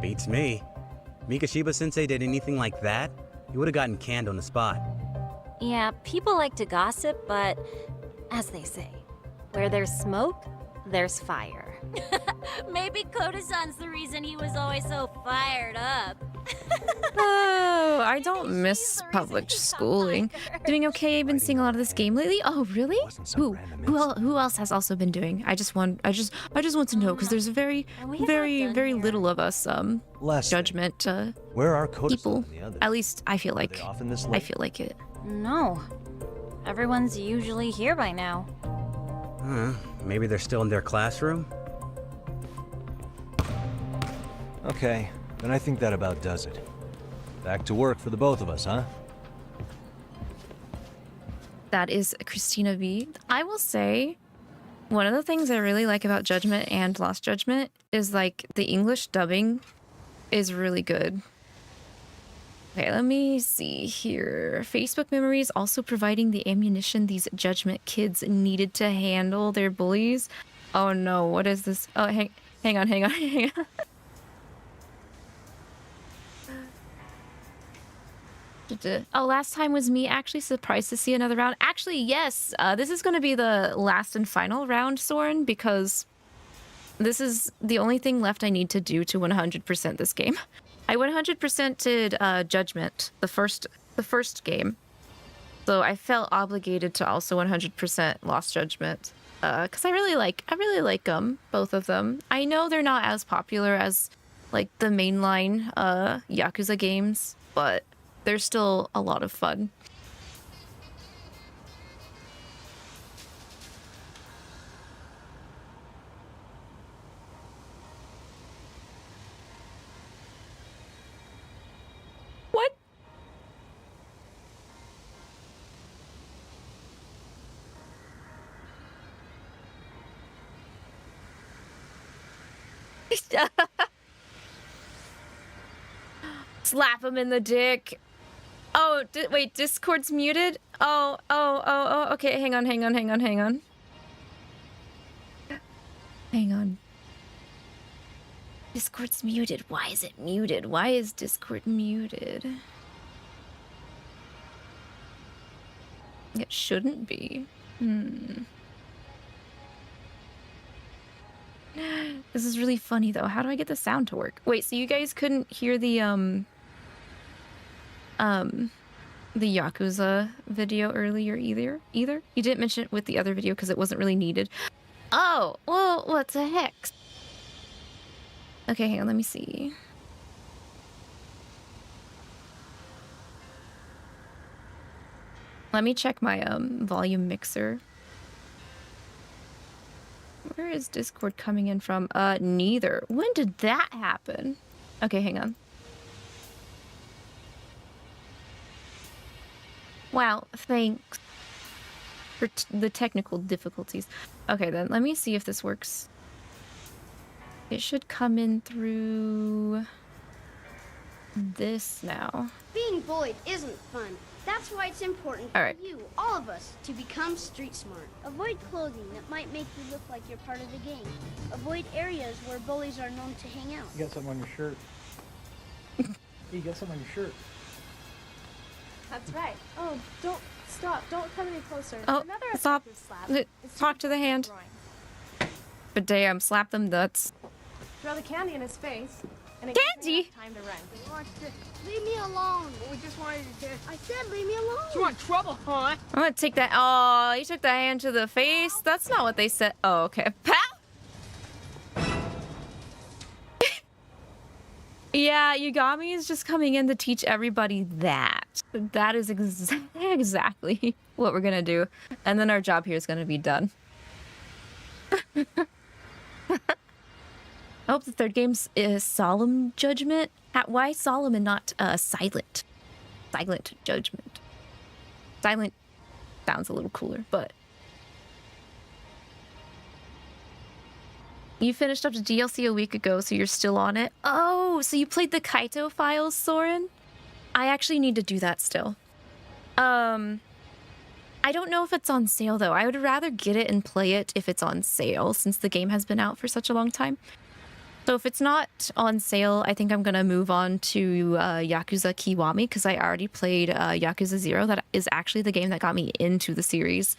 Beats me. Mikashiba-sensei did anything like that, he would have gotten canned on the spot.
yeah, people like to gossip, but as they say, where there's smoke, there's fire. Maybe Kota-san's the reason he was always so fired up.
Oh, I don't miss public schooling. Doing okay. I've been seeing a lot of this game lately. Oh, really? Who else has also been doing? I just want to know because there's very little of us judgment
where are Kota-san
people.
and the others?
At least I feel like it.
No. Everyone's usually here by now.
Maybe they're still in their classroom?
Okay, then I think that about does it. Back to work for the both of us, huh?
That is Christina V. I will say, one of the things I really like about Judgment and Lost Judgment is like the English dubbing is really good. Okay, let me see here. Facebook memories also providing the ammunition these Judgment kids needed to handle their bullies. Oh no, what is this? Oh, hang on. Oh, last time was me. Actually surprised to see another round. Actually, yes. This is going to be the last and final round, Soren, because this is the only thing left I need to do to 100% this game. I 100%ed Judgment, the first game, so I felt obligated to also 100% Lost Judgment, because I really like both of them. I know they're not as popular as like the mainline Yakuza games, but they're still a lot of fun. What? Slap him in the dick. Oh, wait, Discord's muted? Oh, okay, hang on. Hang on. Discord's muted. Why is it muted? Why is Discord muted? It shouldn't be. This is really funny, though. How do I get the sound to work? Wait, so you guys couldn't hear the Yakuza video earlier either? You didn't mention it with the other video because it wasn't really needed. Oh, well, what the heck? Okay, hang on, let me see. Let me check my volume mixer. Where is Discord coming in from? Neither. When did that happen? Okay, hang on. Wow, thanks for the technical difficulties. Okay, then let me see if this works. It should come in through this now.
Being bullied isn't fun. That's why it's important for you, all of us, to become street smart. Avoid clothing that might make you look like you're part of the gang. Avoid areas where bullies are known to hang out.
You got something on your shirt. You got something on your shirt.
That's right. Oh, don't stop. Don't come any closer.
Oh,
Another
stop.
effective slap.
Talk to the hand. But damn, slap them nuts.
Throw the candy in his face. And
Candy?
Time to run.
Leave me alone. We just wanted to. I said leave me alone.
You want trouble, huh?
I'm gonna take that. Oh, you took the hand to the face? That's not what they said. Oh, okay. Pow! Yeah, Yagami is just coming in to teach everybody that. That is exactly what we're gonna do. And then our job here is gonna be done. I hope the third game's is Solemn Judgment. Why Solemn and not Silent? Silent Judgment. Silent sounds a little cooler, but... You finished up the DLC a week ago, so you're still on it? Oh, so you played the Kaito files, Soren? I actually need to do that still. I don't know if it's on sale, though. I would rather get it and play it if it's on sale, since the game has been out for such a long time. So if it's not on sale, I think I'm going to move on to Yakuza Kiwami, because I already played Yakuza 0. That is actually the game that got me into the series.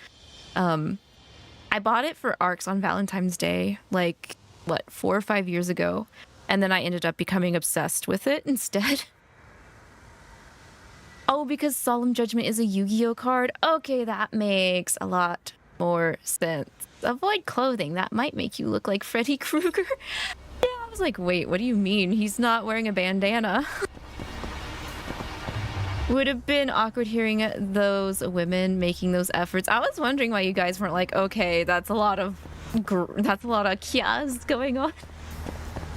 I bought it for ARCs on Valentine's Day, like, what, 4 or 5 years ago. And then I ended up becoming obsessed with it instead. Oh, because Solemn Judgment is a Yu-Gi-Oh card? Okay, that makes a lot more sense. Avoid clothing. That might make you look like Freddy Krueger. Yeah, I was like, wait, what do you mean? He's not wearing a bandana. Would have been awkward hearing those women making those efforts. I was wondering why you guys weren't like, okay, that's a lot of kya's going on.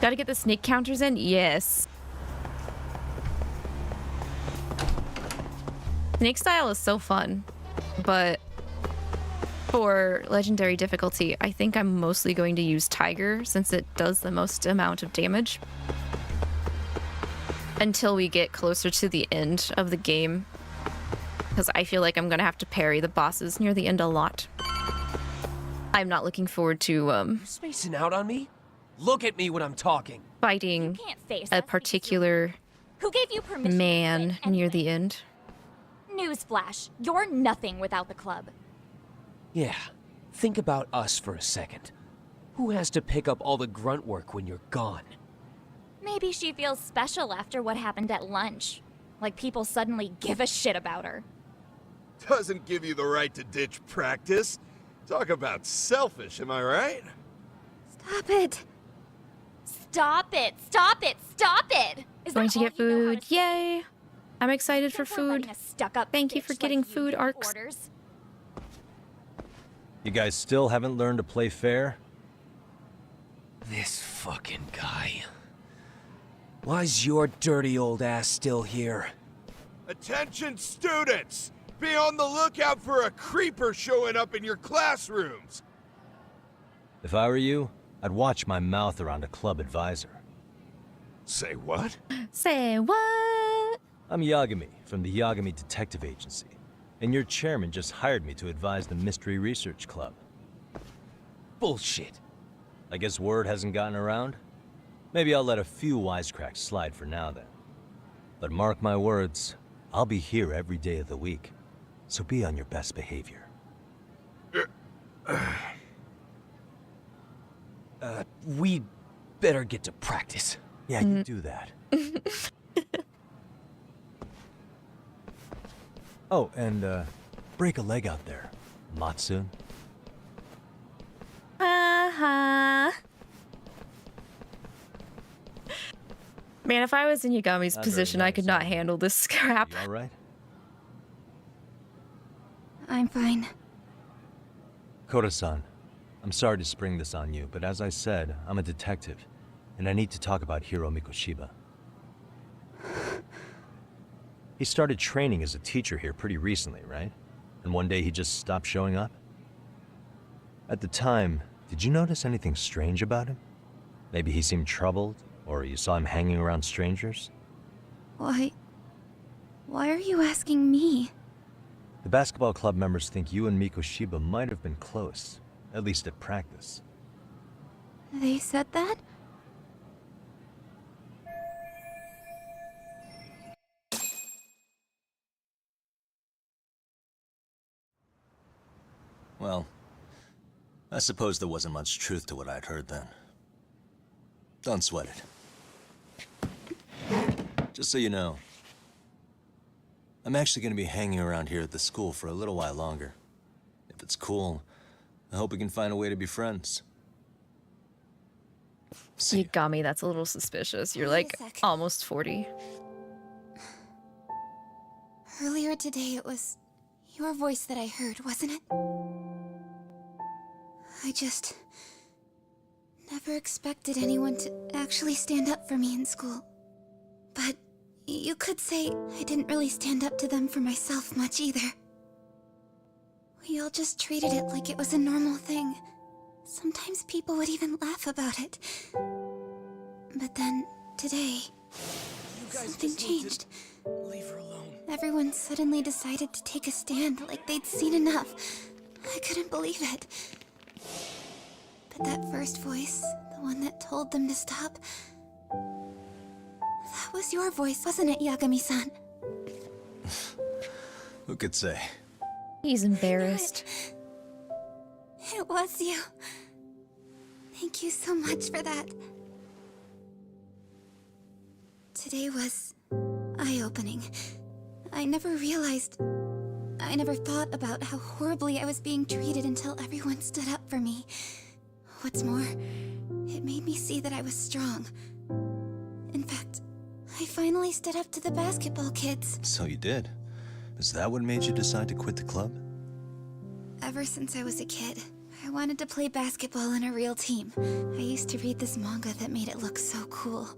Gotta get the snake counters in? Yes. Snake style is so fun, but for legendary difficulty, I think I'm mostly going to use Tiger since it does the most amount of damage. Until we get closer to the end of the game, because I feel like I'm gonna have to parry the bosses near the end a lot. I'm not looking forward to
You spacing out on me? Look at me when I'm talking.
Fighting a particular
Who gave you permission
man near the end.
Newsflash, you're nothing without the club.
Yeah, think about us for a second. Who has to pick up all the grunt work when you're gone?
Maybe she feels special after what happened at lunch. Like people suddenly give a shit about her.
Doesn't give you the right to ditch practice. Talk about selfish, am I right?
Stop it. Stop it. Stop it. Stop it. Is
Going
that
to
all
get
you know how
food.
to say?
Yay. I'm excited for
Think we're letting
food.
a stuck-up
Thank you for
bitch
getting
like you
food,
give
ARCs.
orders?
You guys still haven't learned to play fair?
This fucking guy. Why's your dirty old ass still here?
Attention students! Be on the lookout for a creeper showing up in your classrooms!
If I were you, I'd watch my mouth around a club advisor.
Say what?
Say what?
I'm Yagami from the Yagami Detective Agency, and your chairman just hired me to advise the Mystery Research Club.
Bullshit.
I guess word hasn't gotten around? Maybe I'll let a few wisecracks slide for now then. But mark my words, I'll be here every day of the week, so be on your best behavior.
We better get to practice.
Yeah, you do that. Oh, and break a leg out there, Matsun.
Man, if I was in Yagami's
Not
position,
very
I could
nice,
not handle this scrap.
You all right?
I'm fine.
Koda-san, I'm sorry to spring this on you, but as I said, I'm a detective, and I need to talk about Hiro Mikoshiba. He started training as a teacher here pretty recently, right? And one day he just stopped showing up? At the time, did you notice anything strange about him? Maybe he seemed troubled, or you saw him hanging around strangers?
Why are you asking me?
The basketball club members think you and Mikoshiba might have been close, at least at practice.
They said that?
Well, I suppose there wasn't much truth to what I'd heard then. Don't sweat it. Just so you know, I'm actually going to be hanging around here at the school for a little while longer. If it's cool, I hope we can find a way to be friends.
Yagami, that's a little suspicious. You're like almost 40.
Earlier today it was your voice that I heard, wasn't it? I just never expected anyone to actually stand up for me in school. But you could say I didn't really stand up to them for myself much either. We all just treated it like it was a normal thing. Sometimes people would even laugh about it. But then, today, something changed.
Leave her alone.
Everyone suddenly decided to take a stand like they'd seen enough. I couldn't believe it. But that first voice, the one that told them to stop, that was your voice, wasn't it, Yagami-san?
Who could say?
He's embarrassed.
It was you. Thank you so much for that. Today was eye-opening. I never thought about how horribly I was being treated until everyone stood up for me. What's more, it made me see that I was strong. In fact, I finally stood up to the basketball kids.
So you did. Is that what made you decide to quit the club?
Ever since I was a kid, I wanted to play basketball in a real team. I used to read this manga that made it look so cool.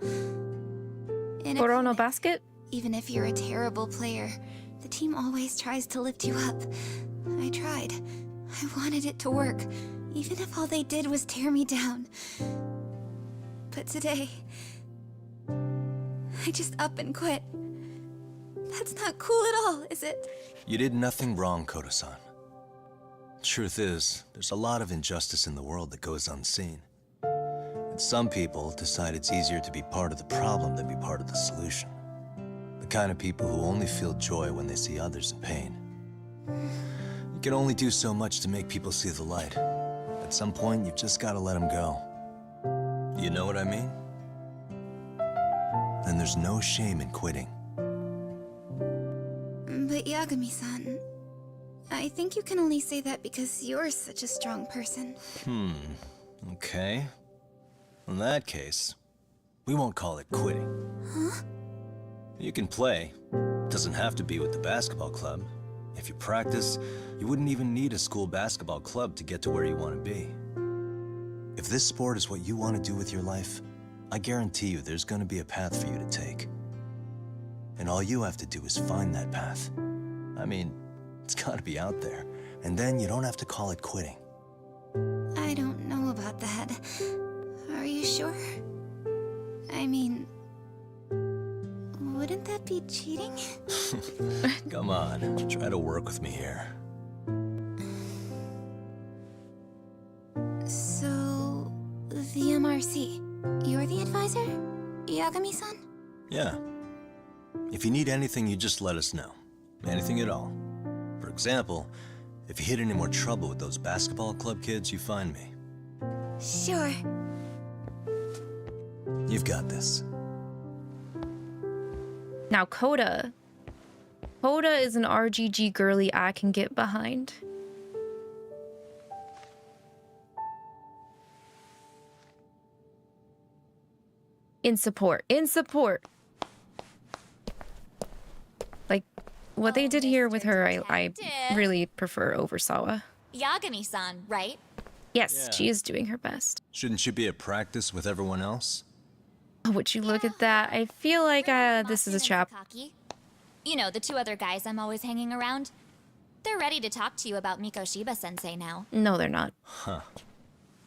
Kuroko Basket?
Even if you're a terrible player, the team always tries to lift you up. I tried. I wanted it to work, even if all they did was tear me down. But today, I just up and quit. That's not cool at all, is it?
You did nothing wrong, Koto-san. Truth is, there's a lot of injustice in the world that goes unseen. And some people decide it's easier to be part of the problem than be part of the solution. The kind of people who only feel joy when they see others in pain. You can only do so much to make people see the light. At some point, you've just gotta let them go. You know what I mean? Then there's no shame in quitting.
But Yagami-san, I think you can only say that because you're such a strong person.
Okay. In that case, we won't call it quitting.
Huh?
You can play. It doesn't have to be with the basketball club. If you practice, you wouldn't even need a school basketball club to get to where you want to be. If this sport is what you want to do with your life, I guarantee you there's going to be a path for you to take. And all you have to do is find that path. I mean, it's got to be out there. And then you don't have to call it quitting.
I don't know about that. Are you sure? I mean, wouldn't that be cheating?
Come on, try to work with me here.
So, the MRC, you're the advisor? Yagami-san?
Yeah. If you need anything, you just let us know. Anything at all. For example, if you hit any more trouble with those basketball club kids, you find me.
Sure.
You've got this.
Now, Coda. Coda is an RGG girly I can get behind. In support. In support. Like, what they did here with her, I really prefer over Sawa.
Yagami-san, right?
Yes, she is doing her best.
Shouldn't she be at practice with everyone else?
Oh, would you look at that? I feel like this is a chap.
You know, the two other guys I'm always hanging around. They're ready to talk to you about Mikoshiba-sensei now.
No, they're not.
Huh.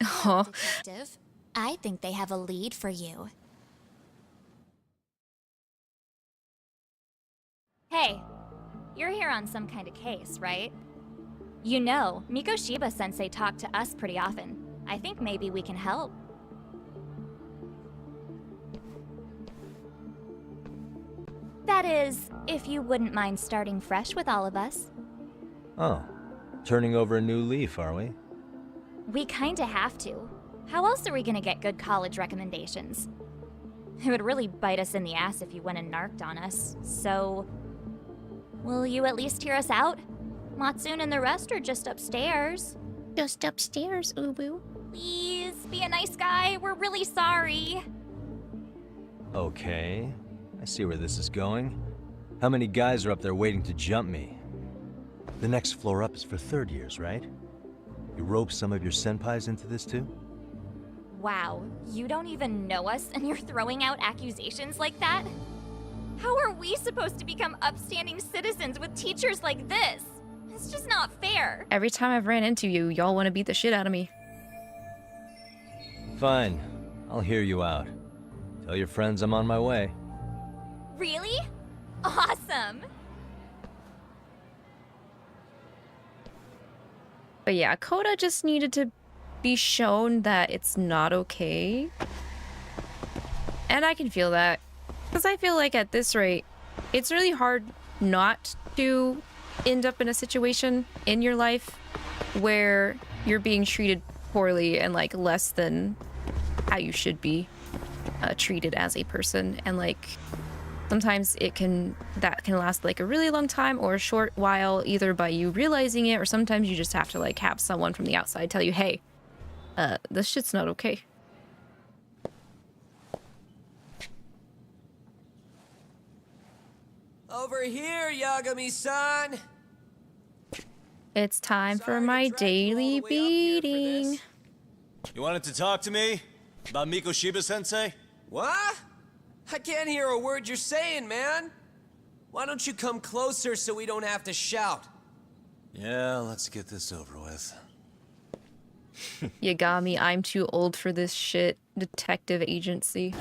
Oh.
Detective, I think they have a lead for you. Hey, you're here on some kind of case, right? You know, Mikoshiba-sensei talked to us pretty often. I think maybe we can help. That is, if you wouldn't mind starting fresh with all of us.
Oh, turning over a new leaf, are we?
We kinda have to. How else are we gonna get good college recommendations? It would really bite us in the ass if you went and narked on us, so... Will you at least hear us out? Matsune and the rest are just upstairs.
Just upstairs, Ubu.
Please, be a nice guy. We're really sorry.
Okay, I see where this is going. How many guys are up there waiting to jump me? The next floor up is for third years, right? You rope some of your senpais into this too?
Wow, you don't even know us and you're throwing out accusations like that? How are we supposed to become upstanding citizens with teachers like this? It's just not fair.
Every time I've ran into you, y'all want to beat the shit out of me.
Fine. I'll hear you out. Tell your friends I'm on my way.
Really? Awesome!
But yeah, Coda just needed to be shown that it's not okay. And I can feel that. Because I feel like at this rate, it's really hard not to end up in a situation in your life where you're being treated poorly and like less than how you should be treated as a person. And like sometimes that can last like a really long time or a short while, either by you realizing it, or sometimes you just have to like have someone from the outside tell you, hey, this shit's not okay.
Over here, Yagami-san!
It's time for my daily beating.
You wanted to talk to me? About Mikoshiba-sensei?
What? I can't hear a word you're saying, man. Why don't you come closer so we don't have to shout?
Yeah, let's get this over with.
Yagami, I'm too old for this shit. Detective agency.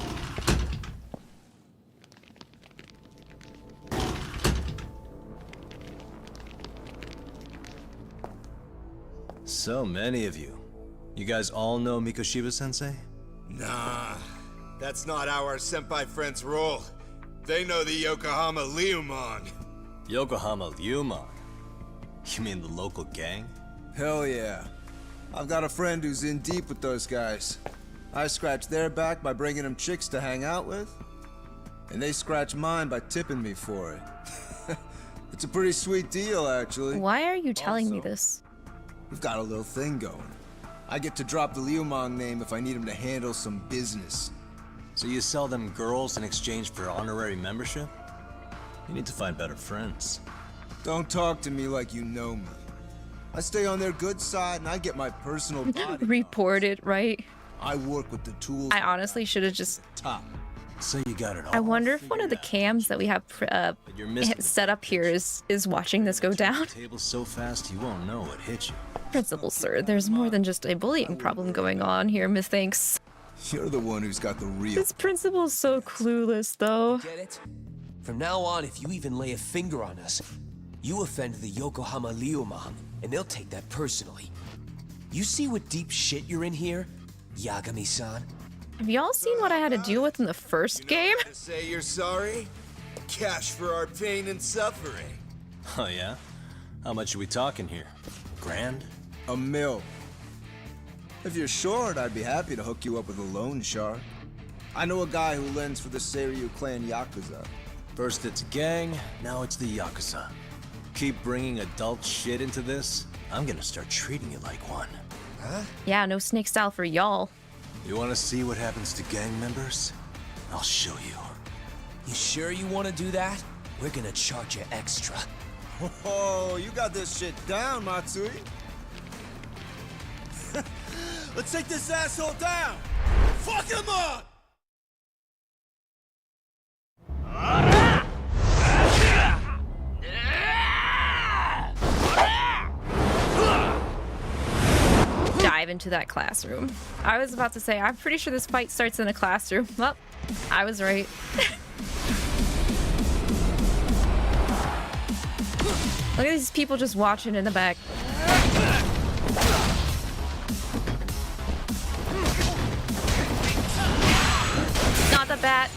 So many of you. You guys all know Mikoshiba-sensei?
Nah, that's not how our senpai friends roll. They know the Yokohama Leomon.
Yokohama Leomon? You mean the local gang?
Hell yeah. I've got a friend who's in deep with those guys. I scratch their back by bringing them chicks to hang out with, and they scratch mine by tipping me for it. It's a pretty sweet deal, actually.
Why are you telling me this?
We've got a little thing going. I get to drop the Leomon name if I need him to handle some business.
So you sell them girls in exchange for honorary membership? You need to find better friends.
Don't talk to me like you know me. I stay on their good side and I get my personal body.
Report it, right?
I work with the tools.
I honestly should have just...
Top.
So you got it all.
I wonder if one of the cams that we have set up here is watching this go down.
Table so fast you won't know what hit you.
Principal, sir, there's more than just a bullying problem going on here, methinks.
You're the one who's got the real...
This principal's so clueless, though.
Get it? From now on, if you even lay a finger on us, you offend the Yokohama Leomon, and they'll take that personally. You see what deep shit you're in here, Yagami-san?
Have y'all seen what I had to deal with in the first game?
To say you're sorry? Cash for our pain and suffering.
Oh yeah? How much are we talking here? Grand?
$1 mil. If you're short, I'd be happy to hook you up with a loan shark. I know a guy who lends for the Seiryu clan Yakuza.
First it's a gang, now it's the Yakuza. Keep bringing adult shit into this, I'm gonna start treating you like one.
Huh?
Yeah, no snake style for y'all.
You wanna see what happens to gang members? I'll show you.
You sure you wanna do that? We're gonna charge you extra.
Oh, you got this shit down, Matsui. Let's take this asshole down! Fuck him up!
Dive into that classroom. I was about to say, I'm pretty sure this fight starts in a classroom. Well, I was right. Look at these people just watching in the back. Not the bat.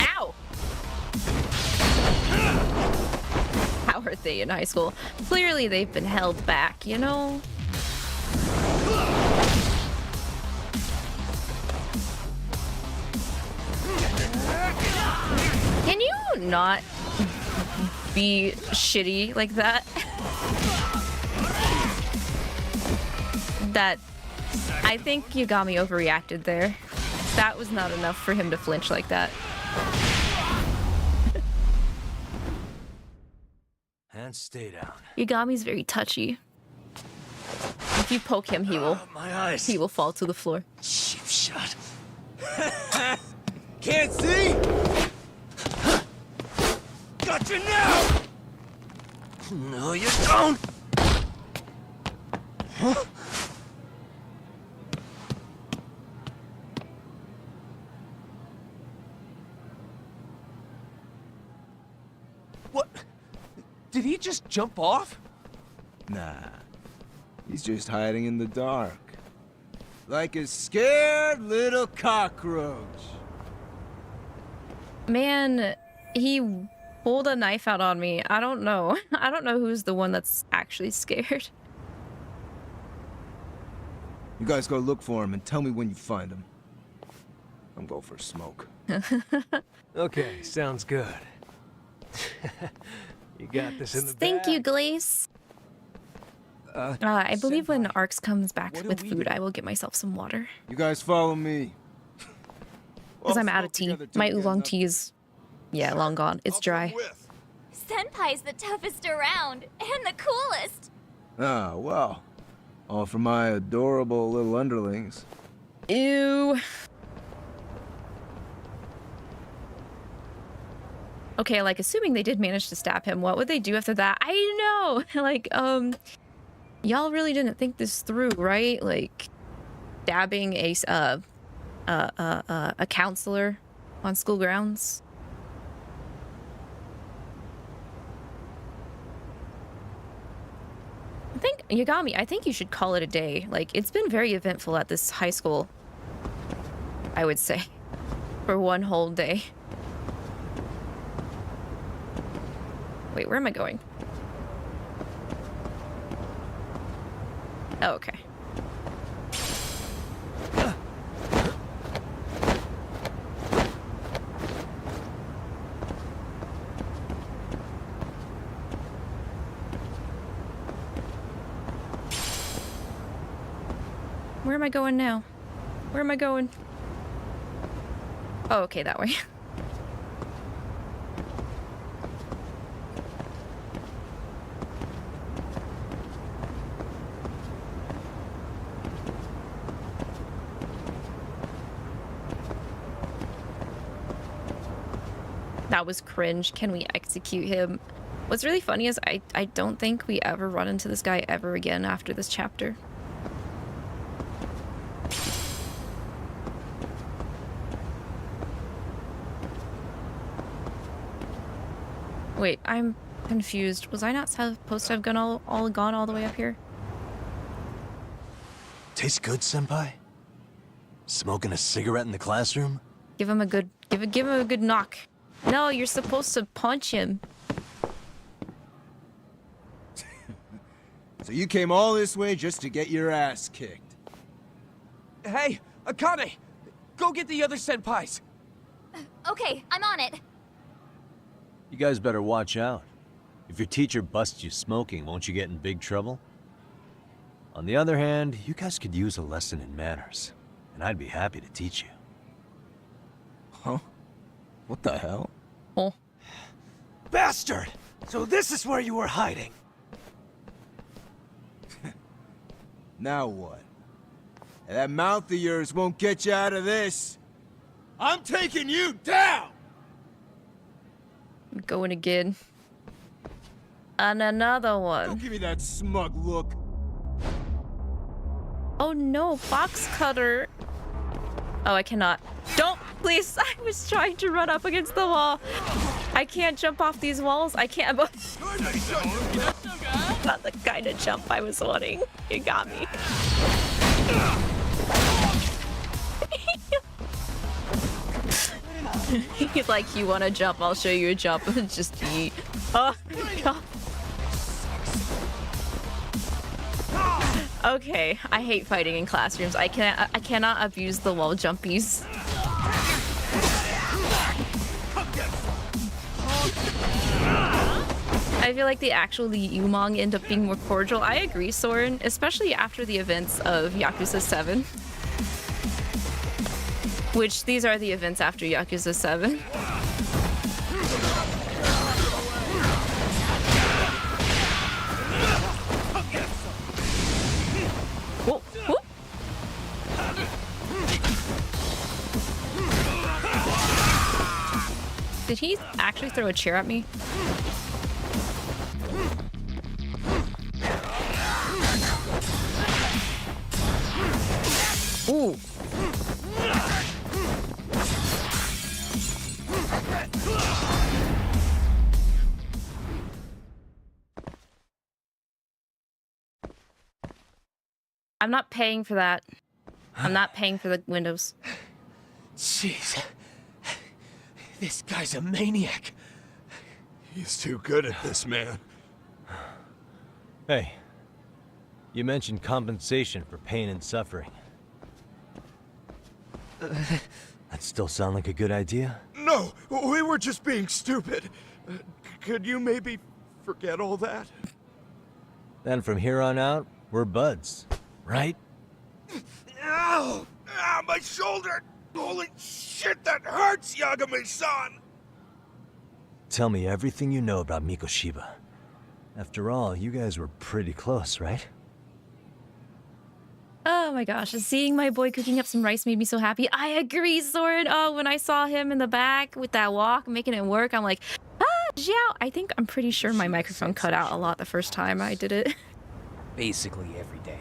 Ow! How are they in high school? Clearly they've been held back, you know? Can you not be shitty like that? I think Yagami overreacted there. That was not enough for him to flinch like that.
And stay down.
Yagami's very touchy. If you poke him, he will.
My eyes.
He will fall to the floor.
Cheap shot. Can't see? Got you now! No, you don't! Huh? What? Did he just jump off?
Nah. He's just hiding in the dark. Like a scared little cockroach.
Man, he pulled a knife out on me. I don't know. I don't know who's the one that's actually scared.
You guys go look for him and tell me when you find him. I'm going for a smoke.
Okay, sounds good. You got this in the
Thank you, Glace. I believe when Arx comes back with food, I will get myself some water.
You guys follow me.
Because I'm out of tea. My oolong tea is, yeah, long gone. It's dry.
Senpai's the toughest around, and the coolest.
Ah, well. All for my adorable little underlings.
Ew. Okay, like, assuming they did manage to stab him, what would they do after that? I know! Like, y'all really didn't think this through, right? Like, stabbing a counselor on school grounds? I think, Yagami, I think you should call it a day. Like, it's been very eventful at this high school, I would say, for one whole day. Wait, where am I going? Oh, okay. Where am I going now? Where am I going? Oh, okay, that way. That was cringe. Can we execute him? What's really funny is I don't think we ever run into this guy ever again after this chapter. Wait, I'm confused. Was I not supposed to have gone all the way up here?
Tastes good, Senpai? Smoking a cigarette in the classroom?
Give him a good give him a good knock. No, you're supposed to punch him.
So you came all this way just to get your ass kicked.
Hey, Akane! Go get the other senpais!
Okay, I'm on it.
You guys better watch out. If your teacher busts you smoking, won't you get in big trouble? On the other hand, you guys could use a lesson in manners, and I'd be happy to teach you.
Huh? What the hell?
Oh.
Bastard! So this is where you were hiding.
Now what? That mouth of yours won't get you out of this. I'm taking you down!
I'm going again. And another one.
Don't give me that smug look.
Oh no, box cutter. Oh, I cannot. Don't, please. I was trying to run up against the wall. I can't jump off these walls. I can't. Not the kind of jump I was wanting. You got me. He's like, you want to jump? I'll show you a jump. Just eat. Oh my god. Okay, I hate fighting in classrooms. I cannot abuse the wall jumpies. I feel like the actual Umong end up being more cordial. I agree, Soren, especially after the events of Yakuza 7. Which, these are the events after Yakuza 7. he actually throw a chair at me? Ooh. I'm not paying for that. I'm not paying for the windows.
Jeez. This guy's a maniac.
He's too good at this, man.
Hey, you mentioned compensation for pain and suffering. That still sound like a good idea?
No, we were just being stupid. Could you maybe forget all that?
Then from here on out, we're buds, right?
Ow! Ah, my shoulder! Holy shit, that hurts, Yagami-san!
Tell me everything you know about Mikoshiba. After all, you guys were pretty close, right?
Oh my gosh, seeing my boy cooking up some rice made me so happy. I agree, Soren. Oh, when I saw him in the back with that walk, making it work, I'm like, ah, Xiao. I'm pretty sure my microphone cut out a lot the first time I did it.
Basically every day.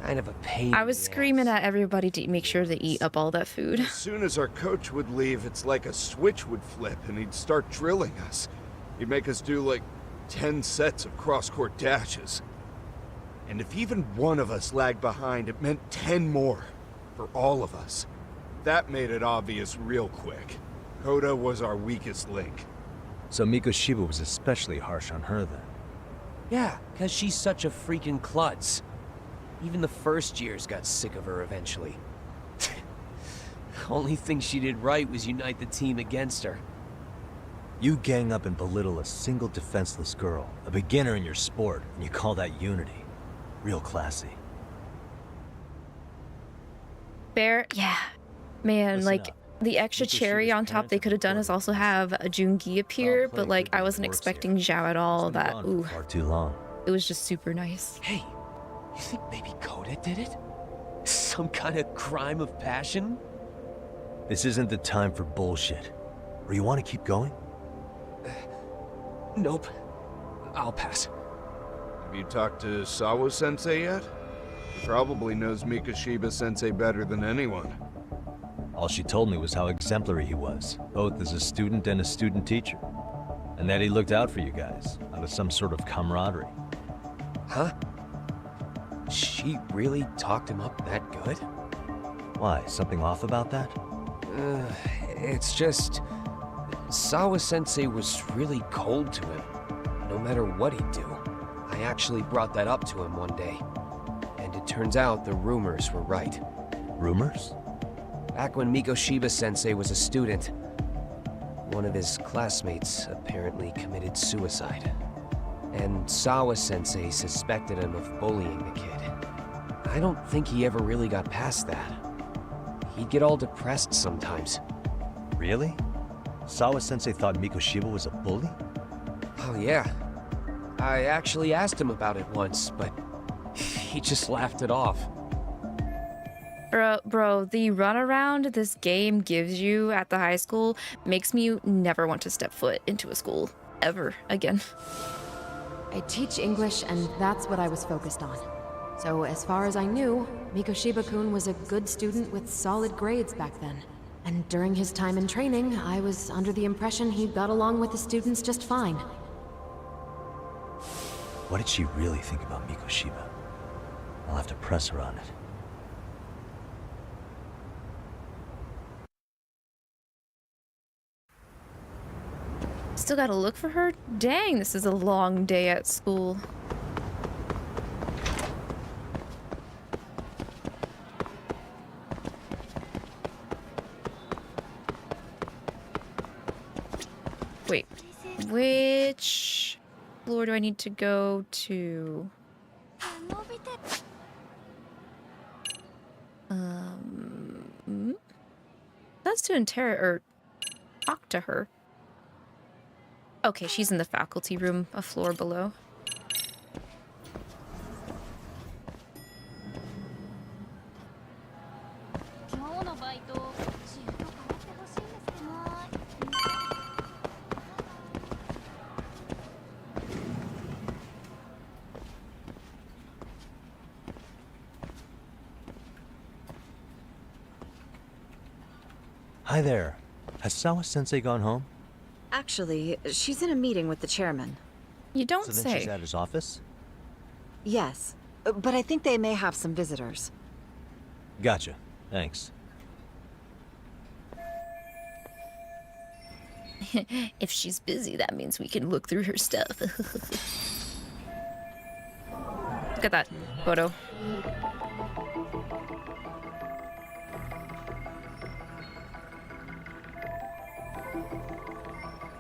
Kind of a pain.
I was screaming at everybody to make sure to eat up all that food.
As soon as our coach would leave, it's like a switch would flip and he'd start drilling us. He'd make us do like 10 sets of cross-court dashes. And if even one of us lagged behind, it meant 10 more for all of us. That made it obvious real quick. Koda was our weakest link.
So Mikoshiba was especially harsh on her then?
Yeah, because she's such a freaking klutz. Even the first years got sick of her eventually. Only thing she did right was unite the team against her.
You gang up and belittle a single defenseless girl, a beginner in your sport, and you call that unity. Real classy.
Bear, yeah. Man,
Listen
like,
up.
the extra cherry on top they could have done is also have a Jungi appear, but like, I wasn't expecting Zhao at all. That, ooh.
Far too long.
It was just super nice.
Hey, you think maybe Koda did it? Some kind of crime of passion?
This isn't the time for bullshit. Or you want to keep going?
Nope. I'll pass.
Have you talked to Sawa-sensei yet? He probably knows Mikoshiba-sensei better than anyone.
All she told me was how exemplary he was, both as a student and a student teacher. And that he looked out for you guys, out of some sort of camaraderie.
Huh? She really talked him up that good?
Why, something off about that?
It's just... Sawa-sensei was really cold to him, no matter what he'd do. I actually brought that up to him one day. And it turns out the rumors were right.
Rumors?
Back when Mikoshiba-sensei was a student, one of his classmates apparently committed suicide. And Sawa-sensei suspected him of bullying the kid. I don't think he ever really got past that. He'd get all depressed sometimes.
Really? Sawa-sensei thought Mikoshiba was a bully?
Oh yeah. I actually asked him about it once, but he just laughed it off.
Bro, the runaround this game gives you at the high school makes me never want to step foot into a school ever again.
I teach English, and that's what I was focused on. So as far as I knew, Mikoshiba-kun was a good student with solid grades back then. And during his time in training, I was under the impression he got along with the students just fine.
What did she really think about Mikoshiba? I'll have to press her on it.
Still gotta look for her? Dang, this is a long day at school. Wait, which floor do I need to go to? That's to or talk to her. Okay, she's in the faculty room, a floor below.
Hi there. Has Sawa-sensei gone home?
Actually, she's in a meeting with the chairman.
You don't
So then she's at his office?
Yes, but I think they may have some visitors.
Gotcha. Thanks.
If she's busy, that means we can look through her stuff. Look at that photo.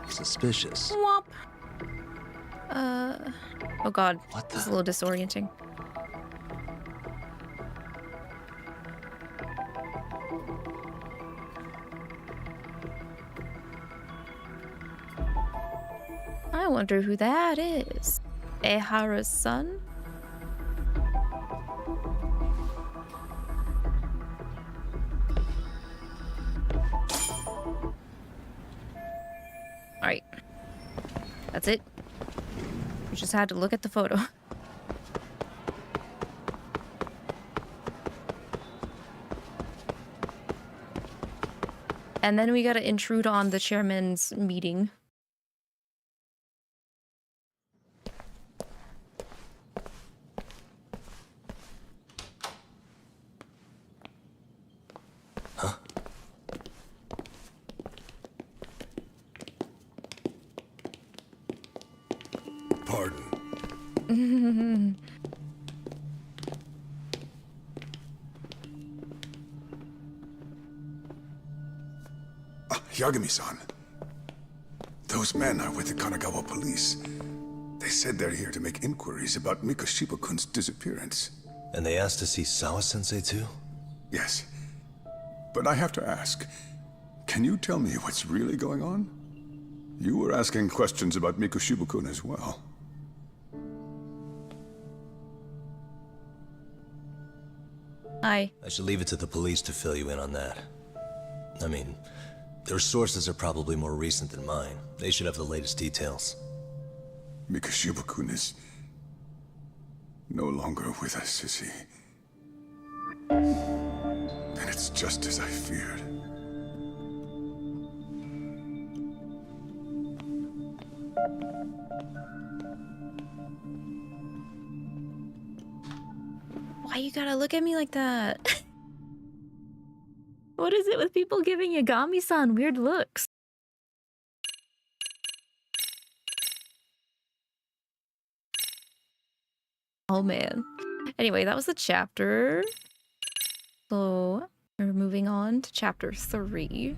Suspicious.
Womp. Oh god, this is a little disorienting. I wonder who that is. Ehara's son? Alright. That's it. We just had to look at the photo. And then we gotta intrude on the chairman's meeting.
Pardon. Yagami-san. Those men are with the Kanagawa police. They said they're here to make inquiries about Mikashiba-kun's disappearance.
And they asked to see Sawa-sensei too?
Yes. But I have to ask, can you tell me what's really going on? You were asking questions about Mikashiba-kun as well.
I
should leave it to the police to fill you in on that. I mean, their sources are probably more recent than mine. They should have the latest details.
Mikashiba-kun is no longer with us, is he? And it's just as I feared.
Why you gotta look at me like that? What is it with people giving Yagami-san weird looks? Oh man. Anyway, that was the chapter. So we're moving on to chapter 3.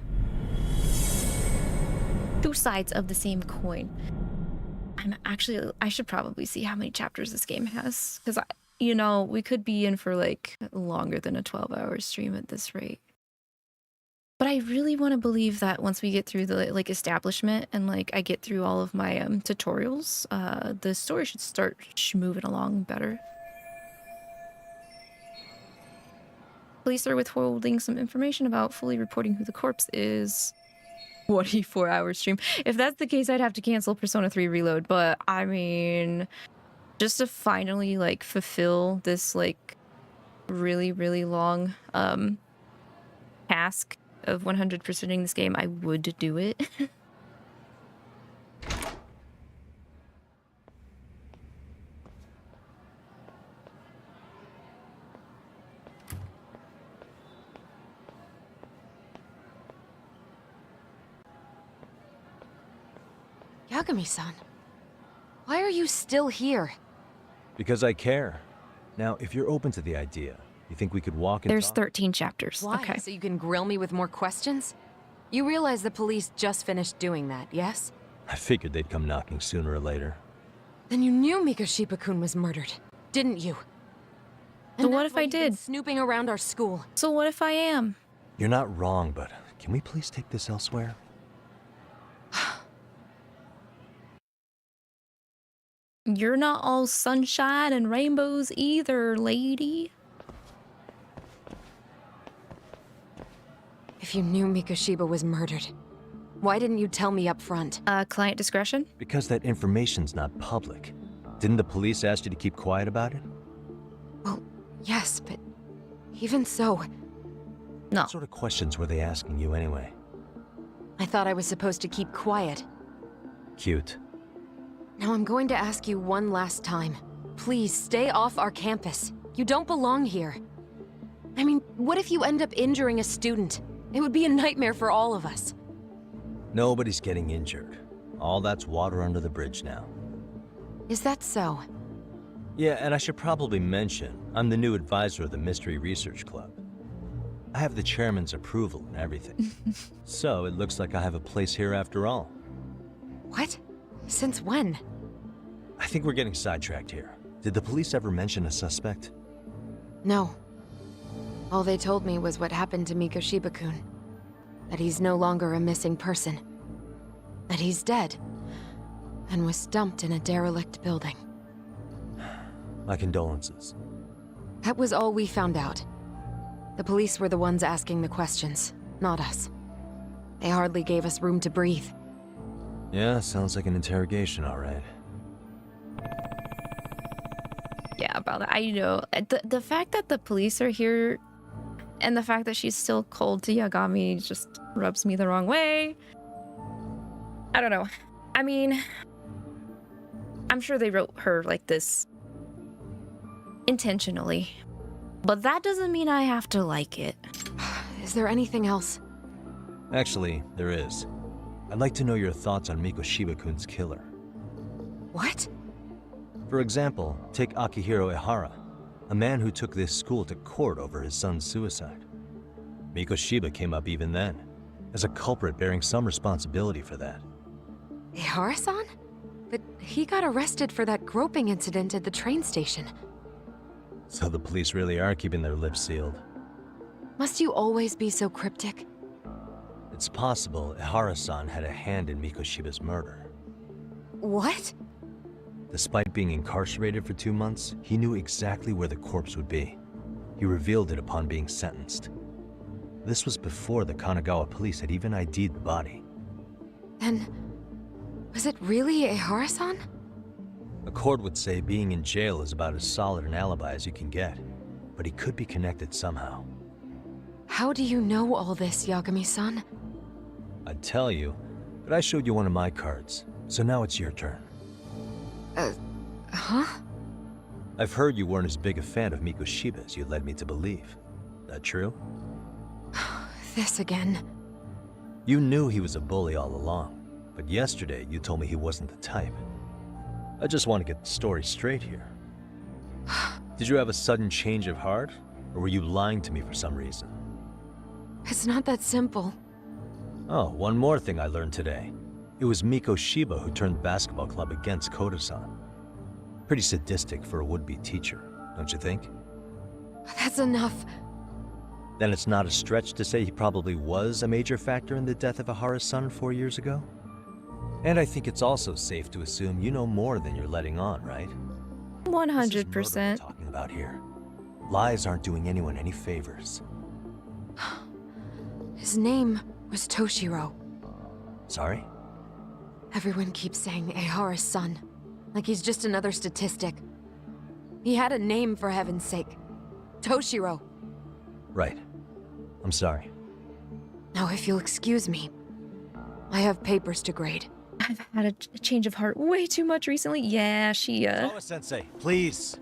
Two sides of the same coin. I should probably see how many chapters this game has, because you know, we could be in for like longer than a 12-hour stream at this rate. But I really want to believe that once we get through the like establishment and like I get through all of my tutorials, the story should start moving along better. Police are withholding some information about fully reporting who the corpse is. 24-hour stream. If that's the case, I'd have to cancel Persona 3 Reload. But I mean, just to finally like fulfill this like really, really long task of 100%ing this game, I would do it.
Yagami-san, why are you still here?
Because I care. Now, if you're open to the idea, you think we could walk and
There's
talk?
13 chapters.
Why?
Okay.
So you can grill me with more questions? You realize the police just finished doing that, yes?
I figured they'd come knocking sooner or later.
Then you knew Mikashiba-kun was murdered, didn't you?
So what if I did?
Snooping around our school.
So what if I am?
You're not wrong, but can we please take this elsewhere?
You're not all sunshine and rainbows either, lady.
If you knew Mikashiba was murdered, why didn't you tell me up front?
Client discretion?
Because that information's not public. Didn't the police ask you to keep quiet about it?
Well, yes, but even so...
No.
What sort of questions were they asking you anyway?
I thought I was supposed to keep quiet.
Cute.
Now I'm going to ask you one last time. Please stay off our campus. You don't belong here. I mean, what if you end up injuring a student? It would be a nightmare for all of us.
Nobody's getting injured. All that's water under the bridge now.
Is that so?
Yeah, and I should probably mention, I'm the new advisor of the Mystery Research Club. I have the chairman's approval and everything. So it looks like I have a place here after all.
What? Since when?
I think we're getting sidetracked here. Did the police ever mention a suspect?
No. All they told me was what happened to Mikoshiba-kun. That he's no longer a missing person. That he's dead. And was dumped in a derelict building.
My condolences.
That was all we found out. The police were the ones asking the questions, not us. They hardly gave us room to breathe.
Yeah, sounds like an interrogation, all right.
Yeah, about that. I know. The fact that the police are here and the fact that she's still cold to Yagami just rubs me the wrong way. I don't know. I mean, I'm sure they wrote her like this intentionally, but that doesn't mean I have to like it.
Is there anything else?
Actually, there is. I'd like to know your thoughts on Mikoshiba-kun's killer.
What?
For example, take Akihiro Ehara, a man who took this school to court over his son's suicide. Mikoshiba came up even then, as a culprit bearing some responsibility for that.
Ehara-san? But he got arrested for that groping incident at the train station.
So the police really are keeping their lips sealed.
Must you always be so cryptic?
It's possible Ehara-san had a hand in Mikoshiba's murder.
What?
Despite being incarcerated for 2 months, he knew exactly where the corpse would be. He revealed it upon being sentenced. This was before the Kanagawa police had even ID'd the body.
Then, was it really Ehara-san?
A court would say being in jail is about as solid an alibi as you can get, but he could be connected somehow.
How do you know all this, Yagami-san?
I'd tell you, but I showed you one of my cards, so now it's your turn.
Huh?
I've heard you weren't as big a fan of Mikoshiba as you led me to believe. That true?
This again.
You knew he was a bully all along, but yesterday you told me he wasn't the type. I just want to get the story straight here. Did you have a sudden change of heart, or were you lying to me for some reason?
It's not that simple.
Oh, one more thing I learned today. It was Mikoshiba who turned the basketball club against Koda-san. Pretty sadistic for a would-be teacher, don't you think?
That's enough.
Then it's not a stretch to say he probably was a major factor in the death of Ehara's son 4 years ago? And I think it's also safe to assume you know more than you're letting on, right?
100%.
Talking about here. Lies aren't doing anyone any favors.
His name was Toshiro.
Sorry?
Everyone keeps saying Ehara's son, like he's just another statistic. He had a name, for heaven's sake. Toshiro.
Right. I'm sorry.
Now, if you'll excuse me, I have papers to grade.
I've had a change of heart way too much recently. Yeah, she,
Sensei, please.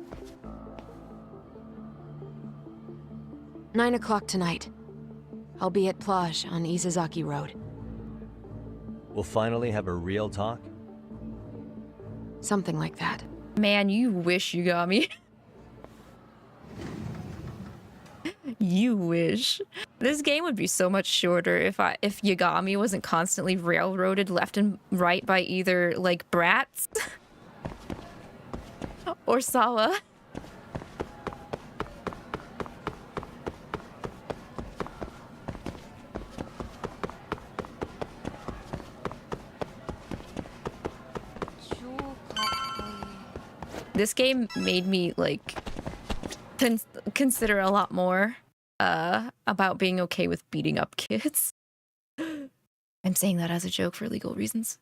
9 o'clock tonight. I'll be at Plage on Isazaki Road.
We'll finally have a real talk?
Something like that.
Man, you wish you got me. You wish. This game would be so much shorter if Yagami wasn't constantly railroaded left and right by either, like, brats or Sawa. This game made me, like, consider a lot more about being okay with beating up kids. I'm saying that as a joke for legal reasons.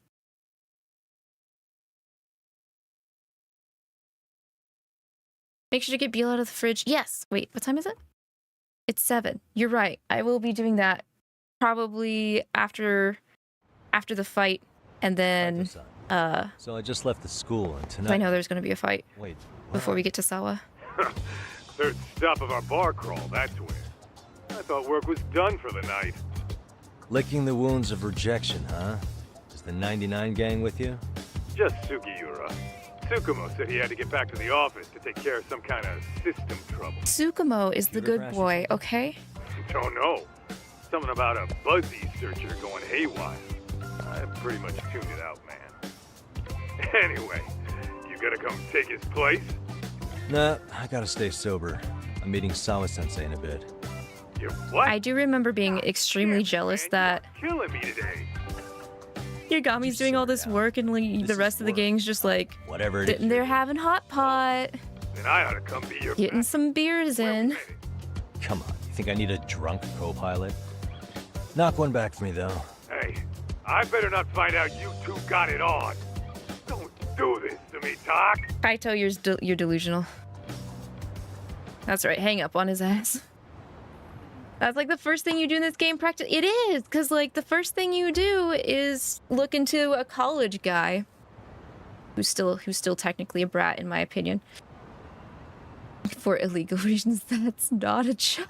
Make sure to get Beal out of the fridge. Yes. Wait, what time is it? It's 7. You're right. I will be doing that probably after after the fight, and then
So I just left the school, and tonight...
I know there's gonna be a fight.
Wait,
before we get to Sawa.
Third stop of our bar crawl, that's where. I thought work was done for the night.
Licking the wounds of rejection, huh? Is the 99 gang with you?
Just Sugiura. Tsukumo said he had to get back to the office to take care of some kind of system trouble.
Tsukumo is the good boy, okay?
Don't know. Something about a Buzzy searcher going haywire. I pretty much tuned it out, man. Anyway, you gotta come take his place?
Nah, I gotta stay sober. I'm meeting Sawa-sensei in a bit.
You what?
I do remember being extremely jealous that
Killing me today.
Yagami's doing all this work and like, the rest of the gang's just like
whatever
sitting there having hot pot,
Then I ought to come be your
getting some beers in.
Come on, you think I need a drunk co-pilot? Knock one back for me, though.
Hey, I better not find out you two got it on. Don't do this to me, Talk.
Kaito, you're delusional. That's right, hang up on his ass. That's like the first thing you do in this game practice. It is, because like the first thing you do is look into a college guy who's still technically a brat in my opinion. For illegal reasons, that's not a job.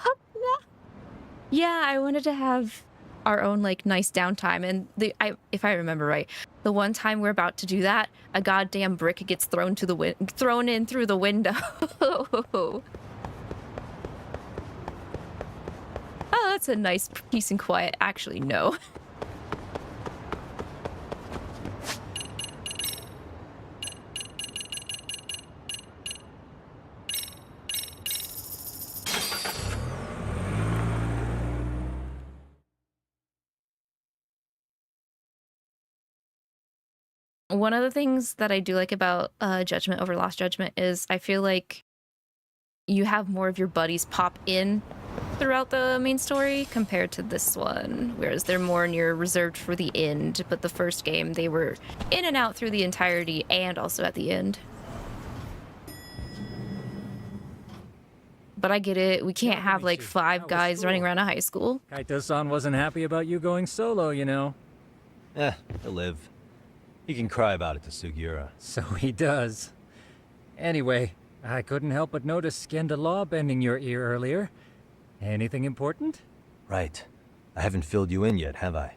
Yeah, I wanted to have our own like nice downtime, and if I remember right, the one time we're about to do that, a goddamn brick gets thrown in through the window. Oh, that's a nice peace and quiet. Actually, no. One of the things that I do like about Judgment over Lost Judgment is I feel like you have more of your buddies pop in throughout the main story compared to this one, whereas they're more near reserved for the end, but the first game they were in and out through the entirety and also at the end. But I get it, we can't have like 5 guys running around a high school.
Kaito-san wasn't happy about you going solo, you know.
He'll live. He can cry about it to Sugiura.
So he does. Anyway, I couldn't help but notice Skandalaw bending your ear earlier. Anything important?
Right. I haven't filled you in yet, have I?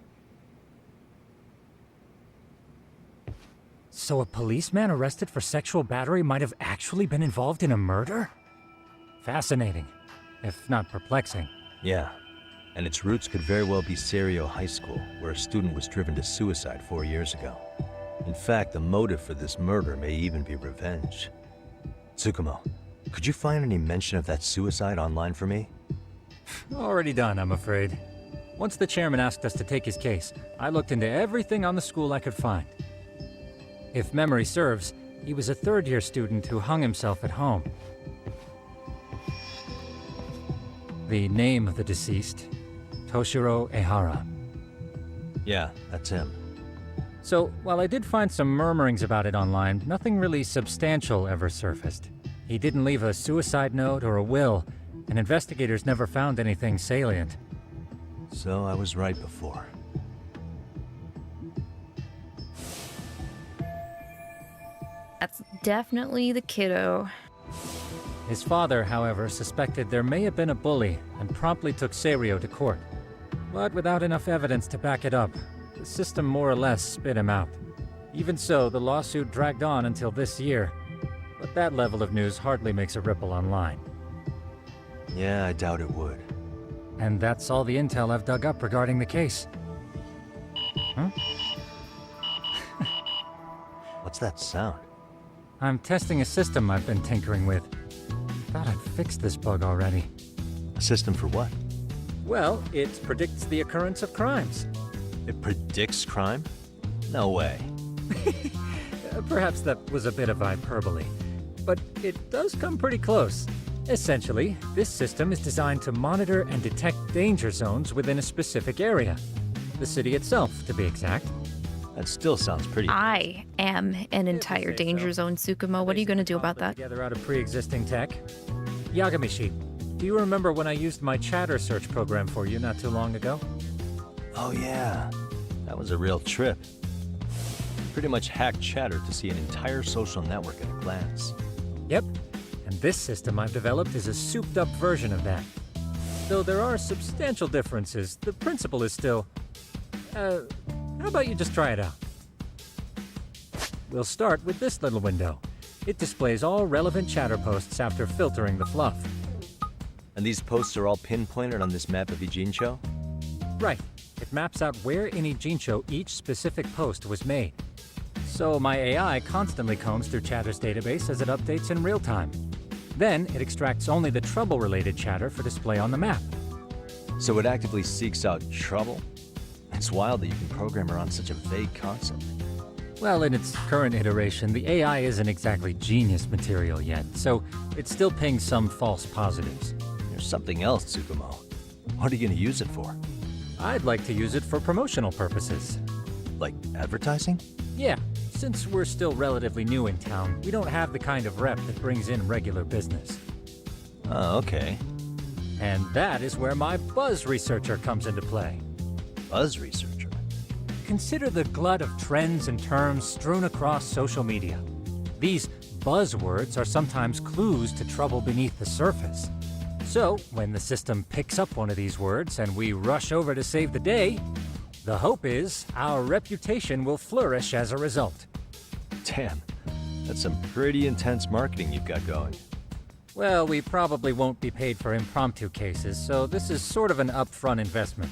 So a policeman arrested for sexual battery might have actually been involved in a murder? Fascinating, if not perplexing.
Yeah. And its roots could very well be Serio High School, where a student was driven to suicide 4 years ago. In fact, the motive for this murder may even be revenge. Tsukumo, could you find any mention of that suicide online for me?
Already done, I'm afraid. Once the chairman asked us to take his case, I looked into everything on the school I could find. If memory serves, he was a third-year student who hung himself at home. The name of the deceased, Toshiro Ehara.
Yeah, that's him.
So, while I did find some murmurings about it online, nothing really substantial ever surfaced. He didn't leave a suicide note or a will, and investigators never found anything salient.
So I was right before.
That's definitely the kiddo.
His father, however, suspected there may have been a bully and promptly took Serio to court. But without enough evidence to back it up, the system more or less spit him out. Even so, the lawsuit dragged on until this year. But that level of news hardly makes a ripple online.
Yeah, I doubt it would.
And that's all the intel I've dug up regarding the case. Huh?
What's that sound?
I'm testing a system I've been tinkering with. Thought I'd fixed this bug already.
A system for what?
Well, it predicts the occurrence of crimes.
It predicts crime? No way.
Perhaps that was a bit of hyperbole, but it does come pretty close. Essentially, this system is designed to monitor and detect danger zones within a specific area. The city itself, to be exact.
That still sounds pretty...
I am an entire danger zone, Tsukumo. What are you going to do about that?
Together out of pre-existing tech. Yagami sheet. Do you remember when I used my chatter search program for you not too long ago?
Oh yeah. That was a real trip. Pretty much hacked chatter to see an entire social network at a glance.
Yep, and this system I've developed is a souped-up version of that. Though there are substantial differences, the principle is still... how about you just try it out? We'll start with this little window. It displays all relevant chatter posts after filtering the fluff.
And these posts are all pinpointed on this map of 𝐒𝐿?
Right. It maps out where in 𝐒𝐿 each specific post was made. So my AI constantly combs through Chatter's database as it updates in real time. Then it extracts only the trouble-related chatter for display on the map.
So it actively seeks out trouble? It's wild that you can program around such a vague concept.
Well, in its current iteration, the AI isn't exactly genius material yet, so it's still pings some false positives.
There's something else, 𝐒𝐿𝐒. What are you going to use it for?
I'd like to use it for promotional purposes.
Like advertising?
Yeah, since we're still relatively new in town, we don't have the kind of rep that brings in regular business.
Oh, okay.
And that is where my buzz researcher comes into play.
Buzz researcher?
Consider the glut of trends and terms strewn across social media. These buzzwords are sometimes clues to trouble beneath the surface. So, when the system picks up one of these words and we rush over to save the day, the hope is our reputation will flourish as a result.
Damn, that's some pretty intense marketing you've got going.
Well, we probably won't be paid for impromptu cases, so this is sort of an upfront investment.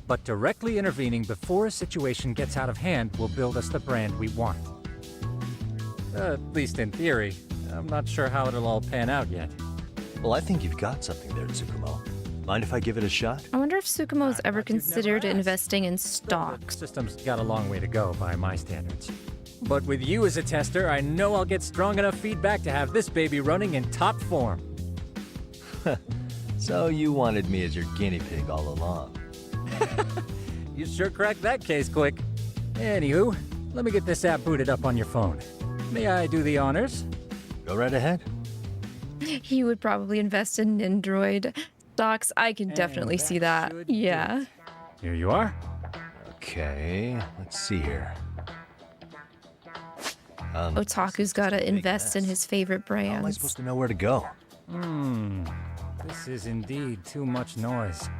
But directly intervening before a situation gets out of hand will build us the brand we want. At least in theory. I'm not sure how it'll all pan out yet.
Well, I think you've got something there, 𝐒𝐿𝐒. Mind if I give it a shot?
I wonder if 𝐒𝐿𝐒's ever considered investing in stocks.
The system's got a long way to go by my standards. But with you as a tester, I know I'll get strong enough feedback to have this baby running in top form.
So you wanted me as your guinea pig all along.
You sure cracked that case quick. Anywho, let me get this app booted up on your phone. May I do the honors?
Go right ahead.
He would probably invest in Android stocks. I can definitely see that. Yeah.
Here you are.
Okay, let's see here.
Otaku's gotta invest in his favorite brands.
How am I supposed to know where to go?
This is indeed too much noise.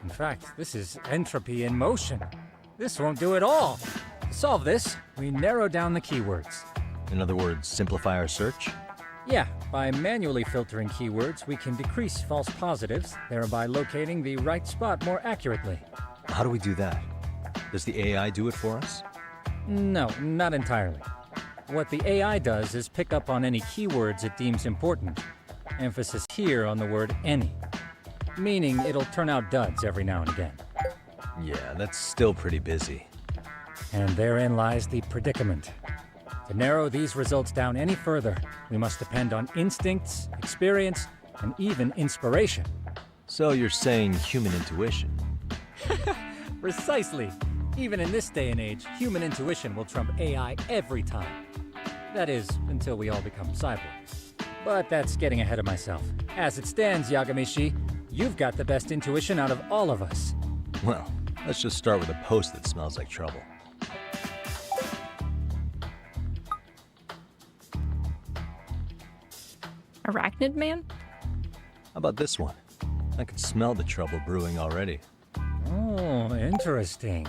In fact, this is entropy in motion. This won't do it all. To solve this, we narrow down the keywords.
In other words, simplify our search?
Yeah, by manually filtering keywords, we can decrease false positives, thereby locating the right spot more accurately.
How do we do that? Does the AI do it for us?
No, not entirely. What the AI does is pick up on any keywords it deems important. Emphasis here on the word any. Meaning it'll turn out duds every now and again.
Yeah, that's still pretty busy.
And therein lies the predicament. To narrow these results down any further, we must depend on instincts, experience, and even inspiration.
So you're saying human intuition?
Precisely. Even in this day and age, human intuition will trump AI every time. That is, until we all become cyborgs. But that's getting ahead of myself. As it stands, Yagami, you've got the best intuition out of all of us.
Well, let's just start with a post that smells like trouble.
Arachnid Man?
How about this one? I can smell the trouble brewing already.
Oh, interesting.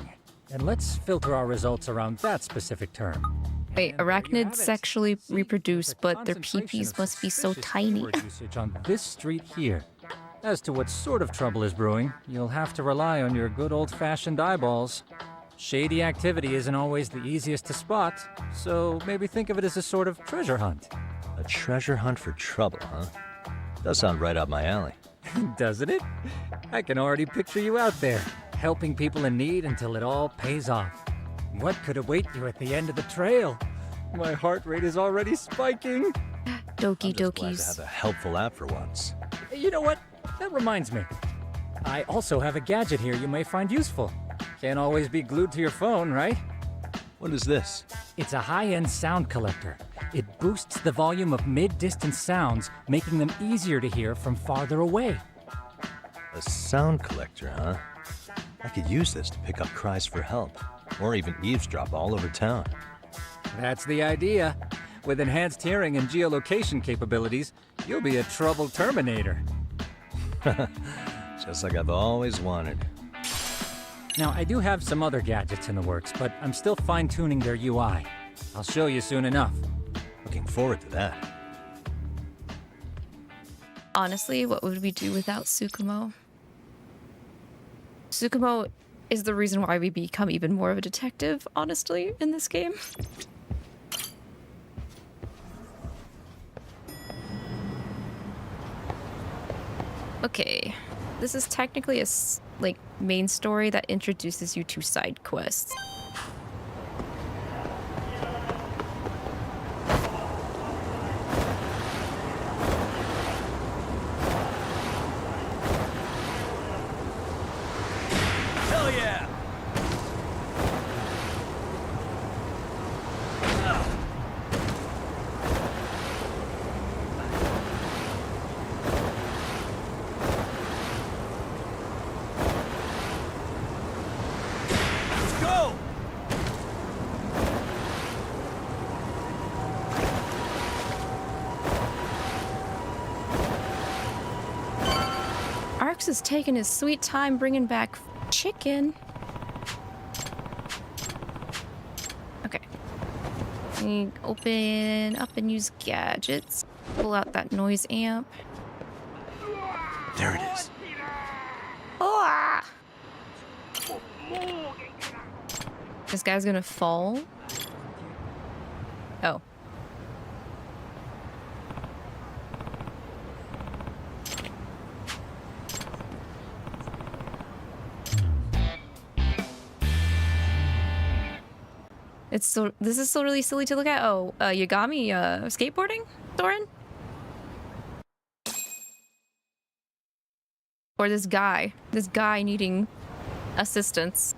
And let's filter our results around that specific term.
Wait, arachnids sexually reproduce, but their peepees must be so tiny.
Usage on this street here. As to what sort of trouble is brewing, you'll have to rely on your good old-fashioned eyeballs. Shady activity isn't always the easiest to spot, so maybe think of it as a sort of treasure hunt.
A treasure hunt for trouble, huh? Does sound right up my alley.
Doesn't it? I can already picture you out there, helping people in need until it all pays off. What could await you at the end of the trail? My heart rate is already spiking.
Doki
I'm just glad to
Dokis.
have a helpful app for once.
You know what? That reminds me. I also have a gadget here you may find useful. Can't always be glued to your phone, right?
What is this?
It's a high-end sound collector. It boosts the volume of mid-distance sounds, making them easier to hear from farther away.
A sound collector, huh? I could use this to pick up cries for help. or even eavesdrop all over town.
That's the idea. With enhanced hearing and geolocation capabilities, you'll be a trouble terminator.
Just like I've always wanted.
Now, I do have some other gadgets in the works, but I'm still fine-tuning their UI. I'll show you soon enough.
Looking forward to that.
Honestly, what would we do without 𝐒𝐔𝐏𝐿? 𝐒𝐒𝐏𝐿 is the reason why we become even more of a detective, honestly, in this game. Okay, this is technically a main story that introduces you to side quests.
Hell yeah!
𝐼𝐒 is taking his sweet time bringing back chicken. Okay. We open up and use gadgets. Pull out that noise amp.
There it is.
Oh! This guy's gonna fall. Oh. This is still really silly to look at. Oh, Yagami skateboarding, Soren? Or this guy needing assistance.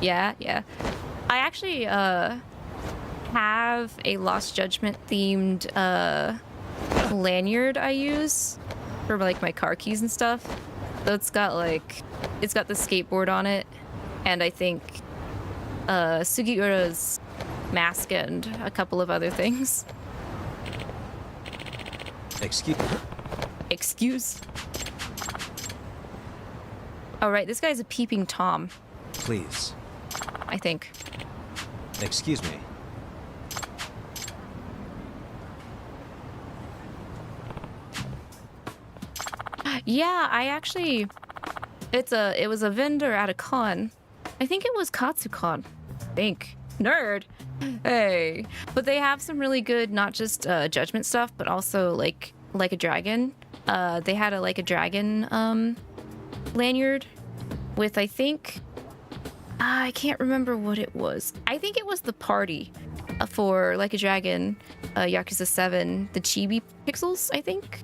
Yeah. I actually have a Lost Judgment themed lanyard I use for like my car keys and stuff. So it's got the skateboard on it, and I think Sugiura's mask and a couple of other things. Excuse? Oh, right, this guy's a peeping Tom.
Please.
I think.
Excuse me.
Yeah, I actually... It was a vendor at a con. I think it was KatsuCon. Nerd. Hey. But they have some really good, not just Judgment stuff, but also like a Dragon. They had a Like a Dragon lanyard with, I think, I can't remember what it was. I think it was the party for Like a Dragon, Yakuza 7, the Chibi pixels, I think.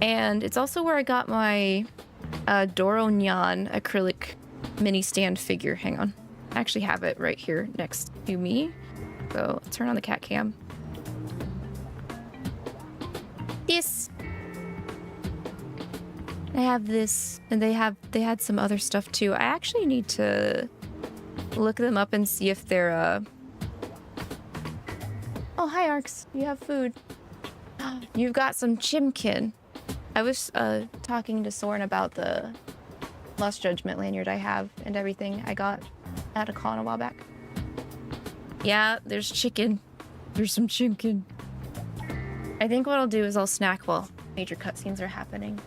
And it's also where I got my Doro Nyan acrylic mini stand figure. Hang on. I actually have it right here next to me. So I'll turn on the cat cam. Yes. I have this, and they had some other stuff too. I actually need to look them up and see if they're Oh, hi 𝐼𝐒. You have food. You've got some chimkin. I was talking to Soren about the Lost Judgment lanyard I have and everything I got at a con a while back. Yeah, there's chicken. There's some chimkin. I think what I'll do is I'll snack while major cutscenes are happening.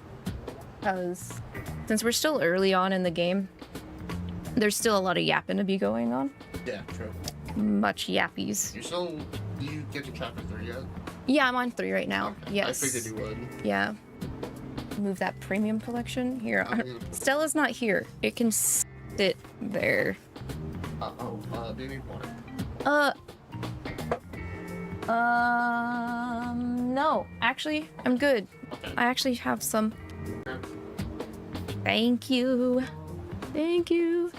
Because since we're still early on in the game, there's still a lot of yapping to be going on.
Yeah, true.
Much yappies.
Do you get to chapter 3 yet?
Yeah, I'm on 3 right now.
Okay.
Yes.
I figured you would.
Yeah. Move that premium collection. Here. Stella's not here. It can sit there.
Do you need water?
No. Actually, I'm good.
Okay.
I actually have some. Thank you. Thank you.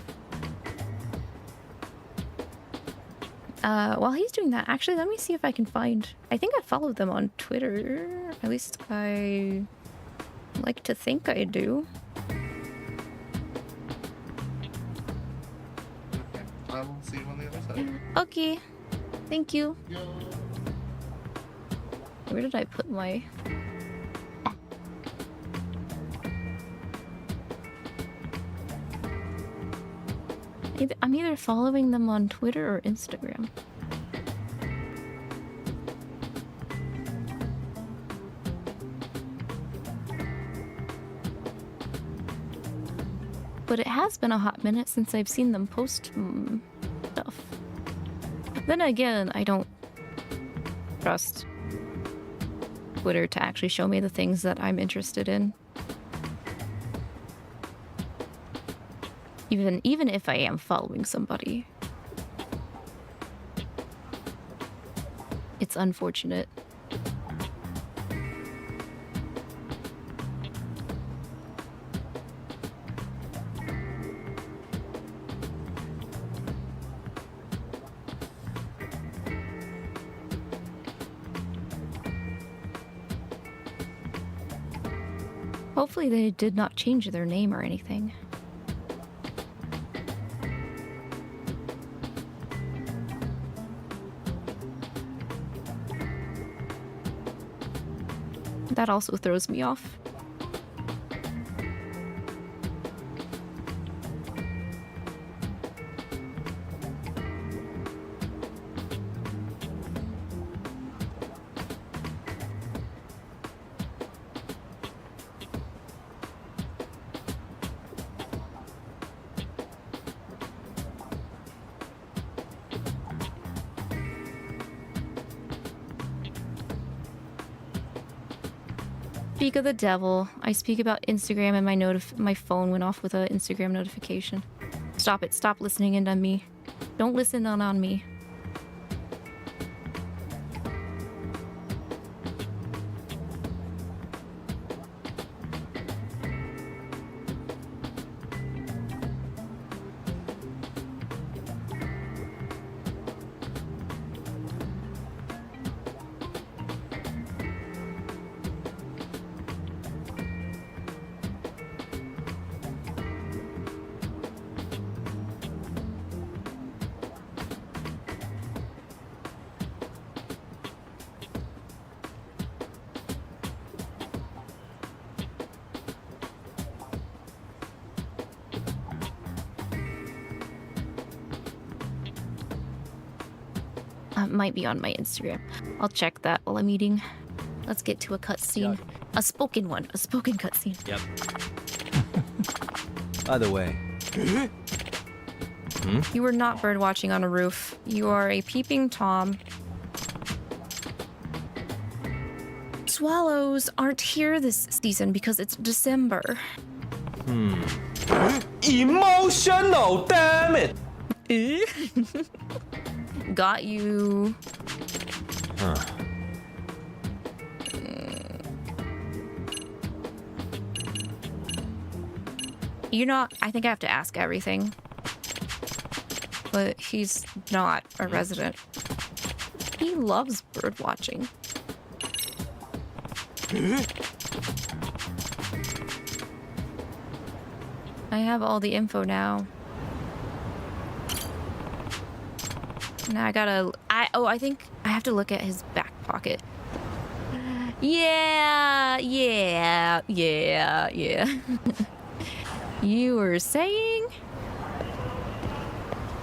While he's doing that, actually, let me see if I can find... I think I followed them on Twitter. At least I like to think I do. Okay. Thank you. Where did I put my... I'm either following them on Twitter or Instagram. But it has been a hot minute since I've seen them post stuff. Then again, I don't trust Twitter to actually show me the things that I'm interested in. Even if I am following somebody. It's unfortunate. Hopefully they did not change their name or anything. That also throws me off. Speak of the devil. I speak about Instagram and my phone went off with an Instagram notification. Stop it. Stop listening in on me. Don't listen on me. Might be on my Instagram. I'll check that while I'm eating. Let's get to a cutscene. A spoken one. A spoken cutscene.
Yep. Either way.
You were not bird watching on a roof. You are a peeping Tom. Swallows aren't here this season because it's December.
Emotional, damn it!
Got you.
Huh.
You're not. I think I have to ask everything. But he's not a resident. He loves bird watching. I have all the info now. Now I gotta... I think I have to look at his back pocket. Yeah. You were saying?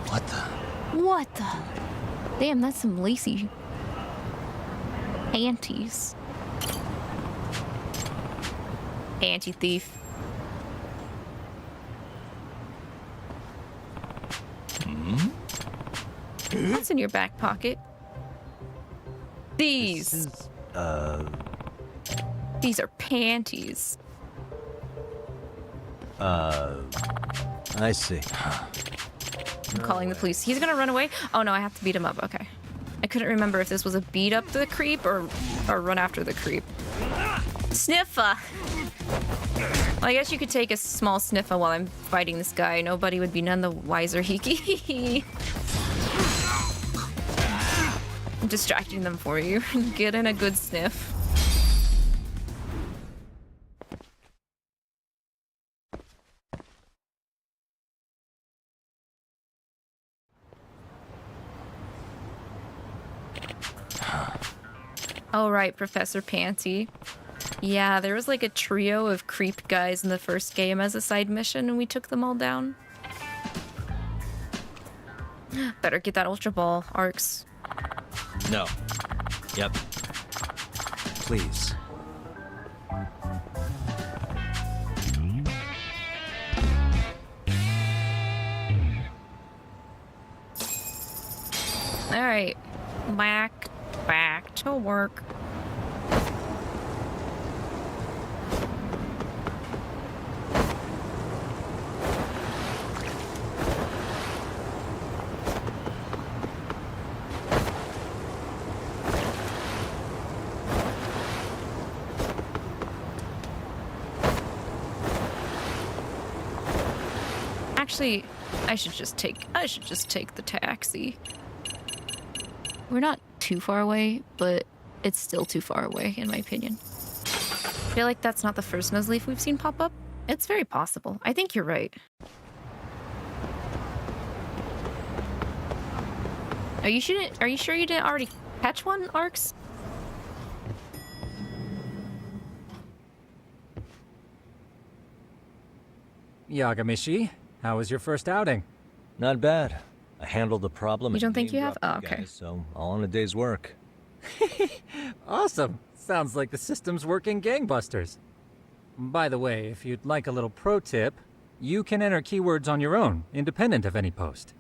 What the? Damn, that's some lacy panties. Panty thief. What's in your back pocket? These. These are panties.
I see.
I'm calling the police. He's gonna run away? Oh no, I have to beat him up. Okay. I couldn't remember if this was a beat up the creep or run after the creep. Sniffa! Well, I guess you could take a small sniffa while I'm fighting this guy. Nobody would be none the wiser. Hiki. I'm distracting them for you. Get in a good sniff. Oh, right, Professor Panty. Yeah, there was like a trio of creep guys in the first game as a side mission, and we took them all down. Better get that Ultra Ball, Arcs.
No. Yep. Please.
Alright. Back to work. Actually, I should just take the taxi. We're not too far away, but it's still too far away, in my opinion. I feel like that's not the first Nuzleaf we've seen pop up. It's very possible. I think you're right. Are you sure you didn't already catch one, Arcs?
Yagami, how was your first outing?
Not bad. I handled the problem.
You don't think you have?
Oh,
okay.
Guys, so all in a day's work.
Awesome. Sounds like the system's working gangbusters. By the way, if you'd like a little pro tip, you can enter keywords on your own, independent of any post.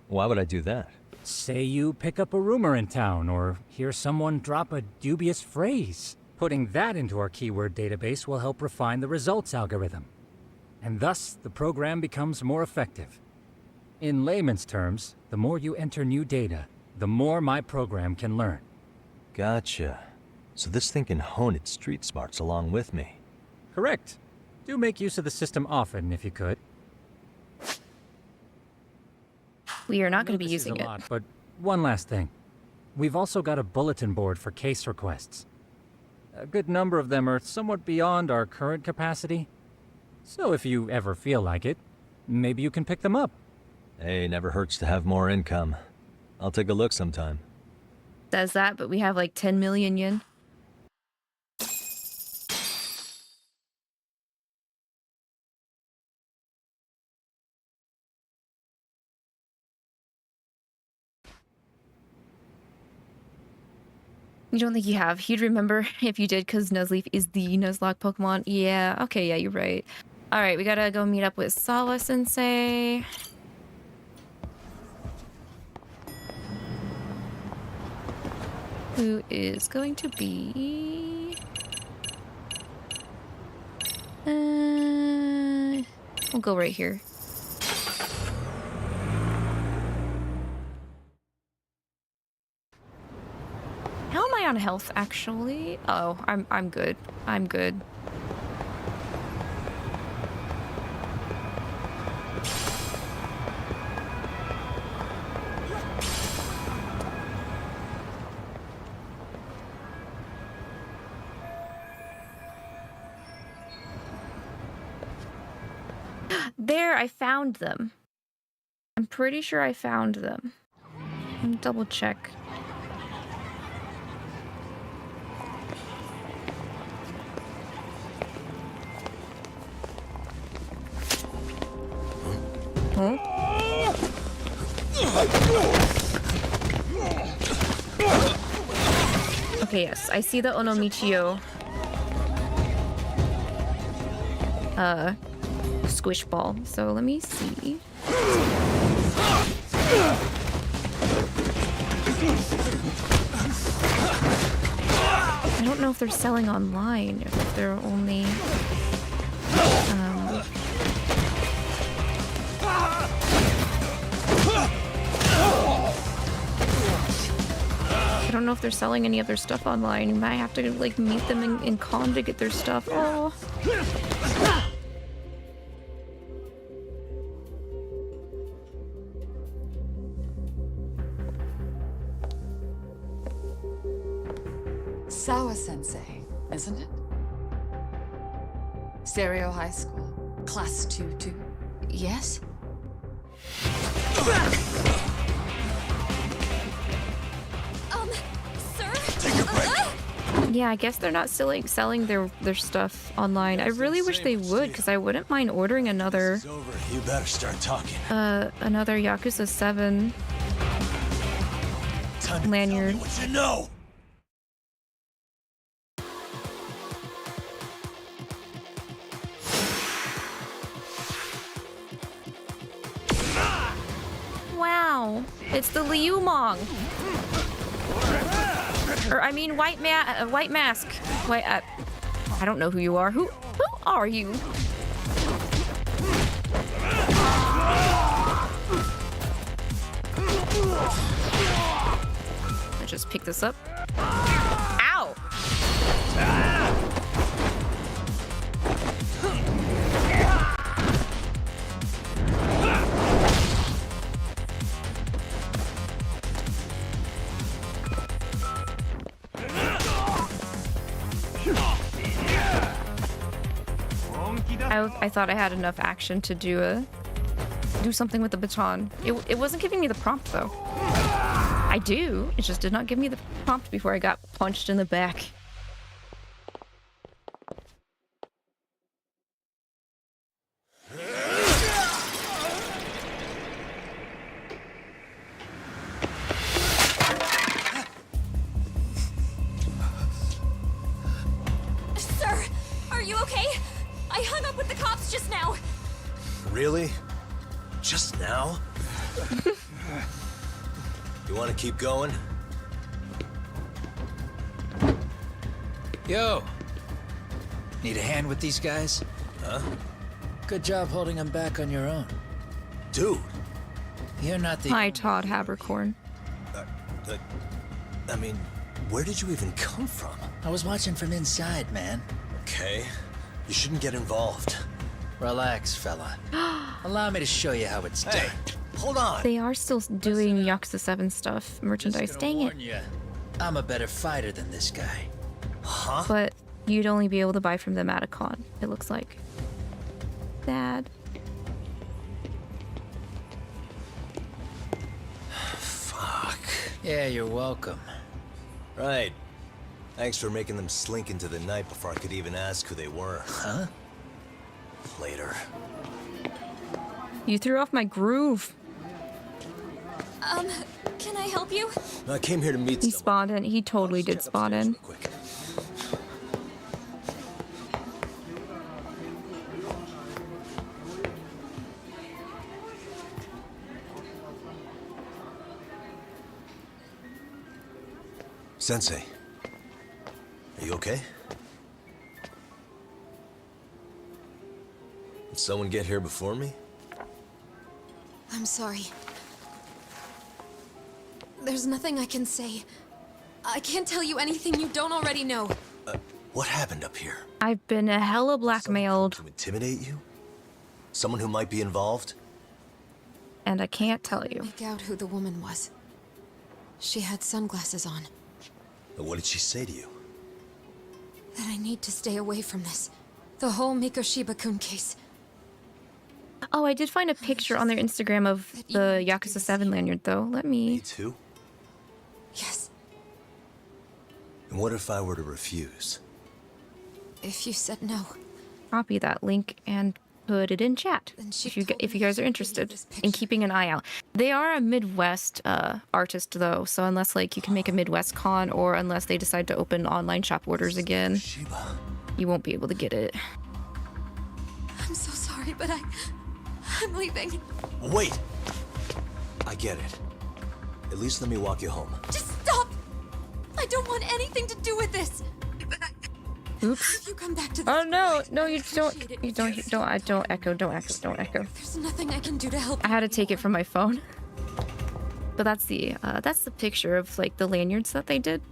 Why would I do that?
Say you pick up a rumor in town, or hear someone drop a dubious phrase. Putting that into our keyword database will help refine the results algorithm. And thus, the program becomes more effective. In layman's terms, the more you enter new data, the more my program can learn.
Gotcha. So this thing can hone its street smarts along with me.
Correct. Do make use of the system often, if you could.
We are not going to be
This is
using
a
it.
lot, but one last thing. We've also got a bulletin board for case requests. A good number of them are somewhat beyond our current capacity. So if you ever feel like it, maybe you can pick them up.
Hey, never hurts to have more income. I'll take a look sometime.
Says that, but we have like 10 million yen. You don't think you have? You'd remember if you did, because Nuzleaf is the Nuzlocke Pokemon. Yeah, okay, yeah, you're right. Alright, we gotta go meet up with Sawa-sensei. Who is going to be... we'll go right here. How am I on health, actually? Oh, I'm good. I'm good. There, I found them. I'm pretty sure I found them. Let me double check. Huh? Okay, yes, I see the Onomichio. Squish ball. So let me see. I don't know if they're selling online, if they're only I don't know if they're selling any of their stuff online. You might have to like meet them in con to get their stuff. Oh.
Sawa-sensei, isn't it? Stereo High School, Class 2-2. Yes?
Sir? Take a break.
Yeah, I guess they're not selling their stuff online. I really wish they would, because I wouldn't mind ordering another.
It's over. You better start talking.
Another Yakuza 7 lanyard.
What you know?
Wow, it's the Liu-Mong. Or I mean, white mask. I don't know who you are. Who are you? I just pick this up. Ow! I thought I had enough action to do something with the baton. It wasn't giving me the prompt though. I do. It just did not give me the prompt before I got punched in the back.
Sir, are you okay? I hung up with the cops just now.
Really? Just now? You want to keep going?
Yo! Need a hand with these guys?
Huh?
Good job holding them back on your own.
Dude!
You're not the...
Hi, Todd Habercorn.
I mean, where did you even come from?
I was watching from inside, man.
Okay. You shouldn't get involved.
Relax, fella. Allow me to show you how it's done.
Hey, hold on.
They are still doing Yakuza 7 stuff, merchandise. Dang it.
You, I'm a better fighter than this guy.
Huh?
But you'd only be able to buy from them at a con, it looks like. Sad.
Fuck.
Yeah, you're welcome.
Right. Thanks for making them slink into the night before I could even ask who they were.
Huh?
Later.
You threw off my groove.
Can I help you?
I came here to meet
He
someone.
spawned in. He totally did spawn in.
Quick. Sensei, are you okay? Did someone get here before me?
I'm sorry. There's nothing I can say. I can't tell you anything you don't already know.
What happened up here?
I've been a hella blackmailed.
To intimidate you? Someone who might be involved?
And I can't tell you.
Make out who the woman was. She had sunglasses on.
What did she say to you?
That I need to stay away from this. The whole Mikoshiba-kun case.
Oh, I did find a picture on their Instagram of the Yakuza 7 lanyard, though. Let me...
Me too?
Yes.
And what if I were to refuse?
If you said no.
Copy that link and put it in chat if you guys are interested in keeping an eye out. They are a Midwest artist though, so unless like you can make a Midwest con or unless they decide to open online shop orders again, you won't be able to get it.
I'm so sorry, but I'm leaving.
Wait! I get it. At least let me walk you home.
Just stop! I don't want anything to do with this.
Oops.
If you come back to this,
oh no, no, you don't echo.
There's nothing I can do to help.
I had to take it from my phone. But that's the picture of like the lanyards that they did.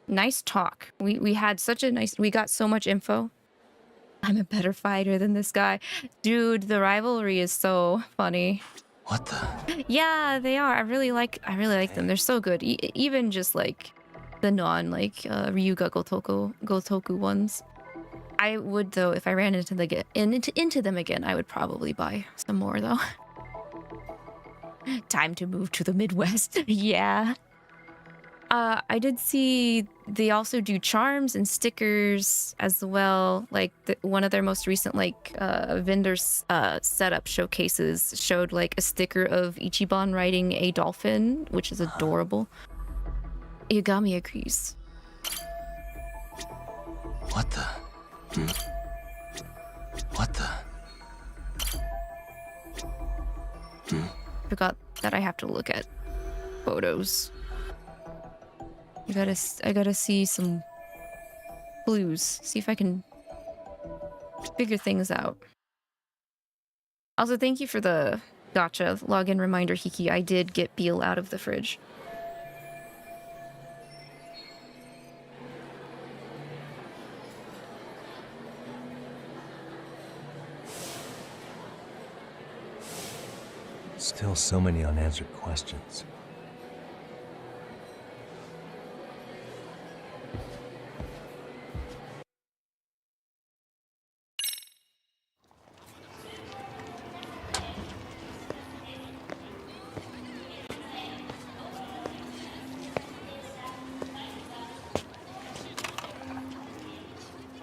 Nice talk. We had such a nice, we got so much info. I'm a better fighter than this guy. Dude, the rivalry is so funny.
What the?
Yeah, they are. I really like them. They're so good. Even just like the non Ryuga Gotoku ones. I would though, if I ran into them again, I would probably buy some more though. Time to move to the Midwest. Yeah. I did see they also do charms and stickers as well. Like one of their most recent vendors setup showcases showed like a sticker of Ichiban riding a dolphin, which is adorable. Yagami agrees.
What the? What the?
Forgot that I have to look at photos. I gotta see some clues. See if I can figure things out. Also, thank you for the gacha login reminder, Hiki. I did get Beal out of the fridge.
Still so many unanswered questions.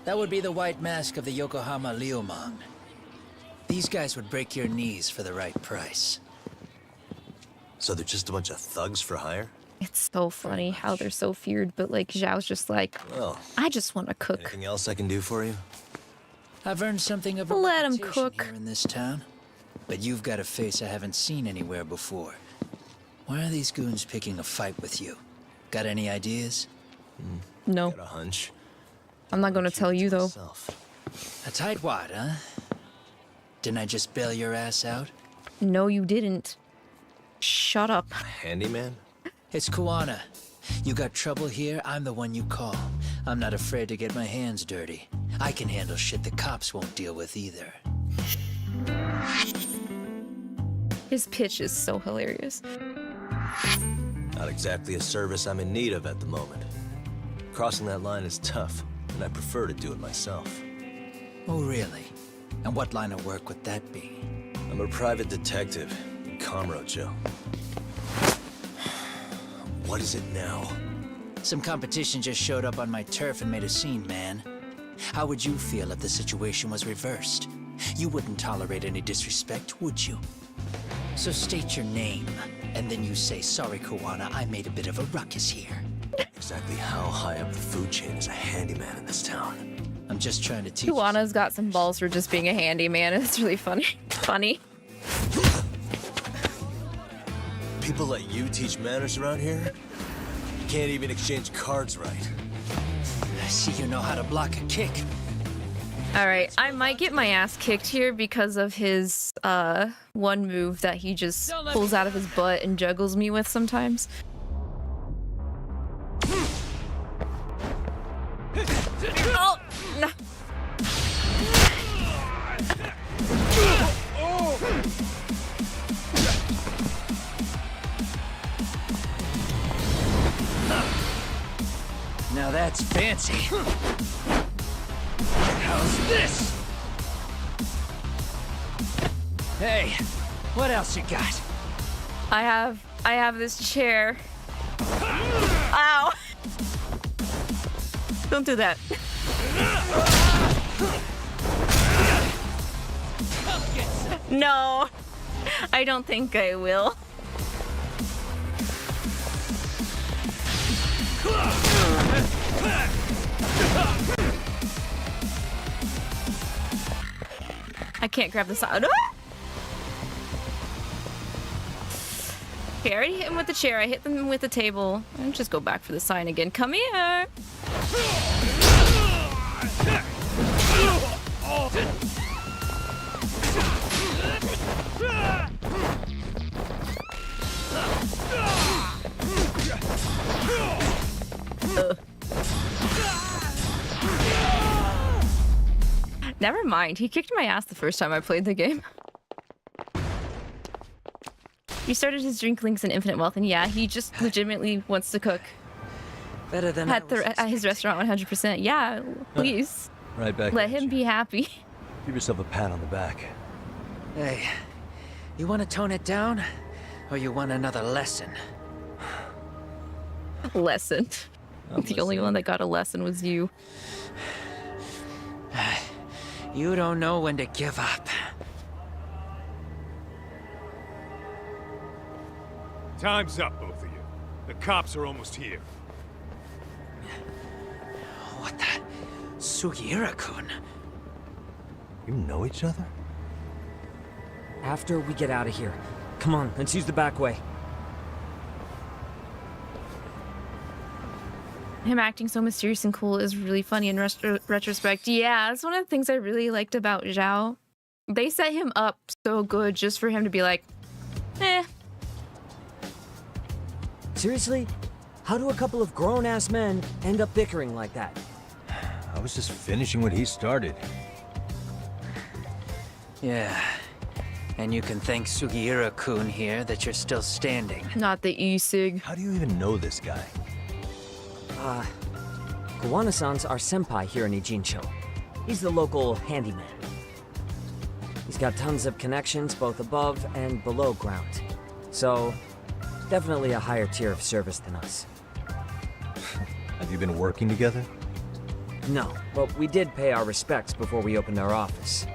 That would be the white mask of the Yokohama Liumang. These guys would break your knees for the right price.
So they're just a bunch of thugs for hire?
It's so funny how they're so feared, but like Zhao's just like,
Well,
I just want to cook.
Anything else I can do for you?
I've earned something of a
Let him
reputation
cook.
here in this town, but you've got a face I haven't seen anywhere before. Why are these goons picking a fight with you? Got any ideas?
No.
Got a hunch.
I'm not going to tell you though.
A tightwad, huh? Didn't I just bail your ass out?
No, you didn't. Shut up.
Handyman?
It's Kuwana. You got trouble here, I'm the one you call. I'm not afraid to get my hands dirty. I can handle shit the cops won't deal with either.
His pitch is so hilarious.
Not exactly a service I'm in need of at the moment. Crossing that line is tough, and I prefer to do it myself.
Oh, really? And what line of work would that be?
I'm a private detective in Kamurocho. What is it now?
Some competition just showed up on my turf and made a scene, man. How would you feel if the situation was reversed? You wouldn't tolerate any disrespect, would you? So state your name, and then you say, sorry, Kuwana, I made a bit of a ruckus here.
Exactly how high up the food chain is a handyman in this town?
I'm just trying to teach
Kuwana's got some balls for just being a handyman. It's really funny.
People like you teach manners around here? You can't even exchange cards right.
I see you know how to block a kick.
Alright, I might get my ass kicked here because of his one move that he just pulls out of his butt and juggles me with sometimes. Oh! No.
Now that's fancy. How's this? Hey, what else you got?
I have this chair. Ow! Don't do that. No, I don't think I will. I can't grab the side. Okay, I already hit him with the chair. I hit them with the table. I'll just go back for the sign again. Come here. Never mind. He kicked my ass the first time I played the game. He started his drink links in Infinite Wealth, and yeah, he just legitimately wants to cook.
Better than
At his restaurant 100%. Yeah, please.
Right back.
Let him be happy.
Give yourself a pat on the back.
Hey, you want to tone it down? Or you want another lesson?
Lesson. The only one that got a lesson was you.
You don't know when to give up.
Time's up, both of you. The cops are almost here.
What the? Sugiura-kun?
You know each other?
After we get out of here. Come on, let's use the back way.
Him acting so mysterious and cool is really funny in retrospect. Yeah, that's one of the things I really liked about Zhao. They set him up so good just for him to be like, eh.
Seriously? How do a couple of grown-ass men end up bickering like that?
I was just finishing what he started.
Yeah. And you can thank Sugiura-kun here that you're still standing.
Not the 𝐒𝐔𝐏𝐏𝐿.
How do you even know this guy?
Kuwana-san's our senpai here in Ijincho. He's the local handyman. He's got tons of connections both above and below ground. So, definitely a higher tier of service than us.
Have you been working together?
No, but we did pay our respects before we opened our office.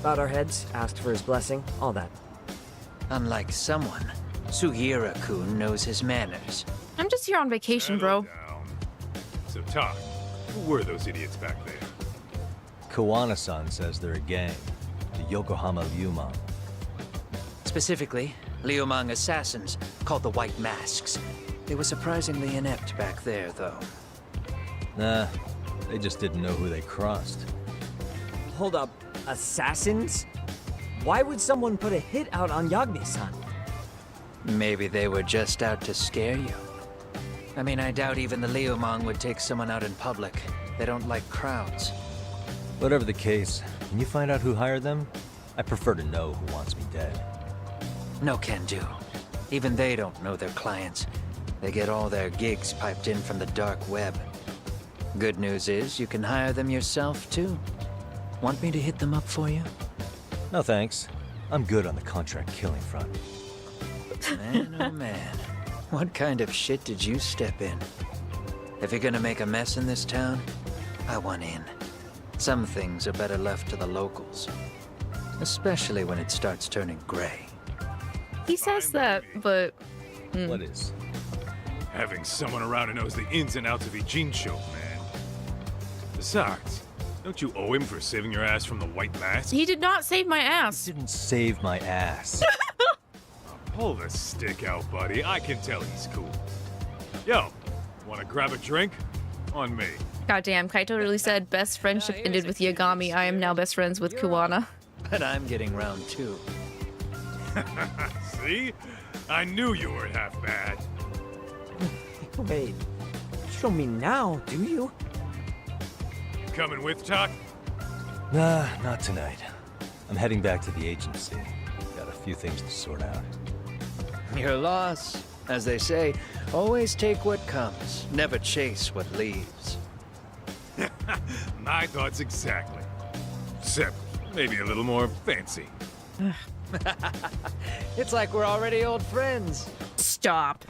Bowed our heads, asked for his blessing, all that.
Unlike someone, Sugiura-kun knows his manners.
I'm just here on vacation, bro.
So, talk. Who were those idiots back there?
Kuwana-san says they're a gang. The Yokohama Ryumon.
Specifically, Ryumon assassins called the White Masks. They were surprisingly inept back there, though.
Nah, they just didn't know who they crossed.
Hold up, assassins? Why would someone put a hit out on Yagami-san?
Maybe they were just out to scare you. I mean, I doubt even the Ryumon would take someone out in public. They don't like crowds.
Whatever the case, can you find out who hired them? I prefer to know who wants me dead.
No can do. Even they don't know their clients. They get all their gigs piped in from the dark web. Good news is, you can hire them yourself, too. Want me to hit them up for you?
No thanks. I'm good on the contract killing front.
Man, oh man. What kind of shit did you step in? If you're gonna make a mess in this town, I want in. Some things are better left to the locals. Especially when it starts turning gray.
He says that, but...
What is?
Having someone around who knows the ins and outs of Ijincho, man. Besides, don't you owe him for saving your ass from the White Mask?
He did not save my ass.
He didn't save my ass.
Pull the stick out, buddy. I can tell he's cool. Yo, wanna grab a drink? On me.
Goddamn, Kaito really said best friendship ended with Yagami. I am now best friends with Kuwana.
But I'm getting round two.
See? I knew you were half bad.
Wait, you don't mean now, do you?
You coming with, Talk?
Nah, not tonight. I'm heading back to the agency. Got a few things to sort out.
Your loss. As they say, always take what comes, never chase what leaves.
My thoughts exactly. Except maybe a little more fancy.
It's like we're already old friends.
Stop.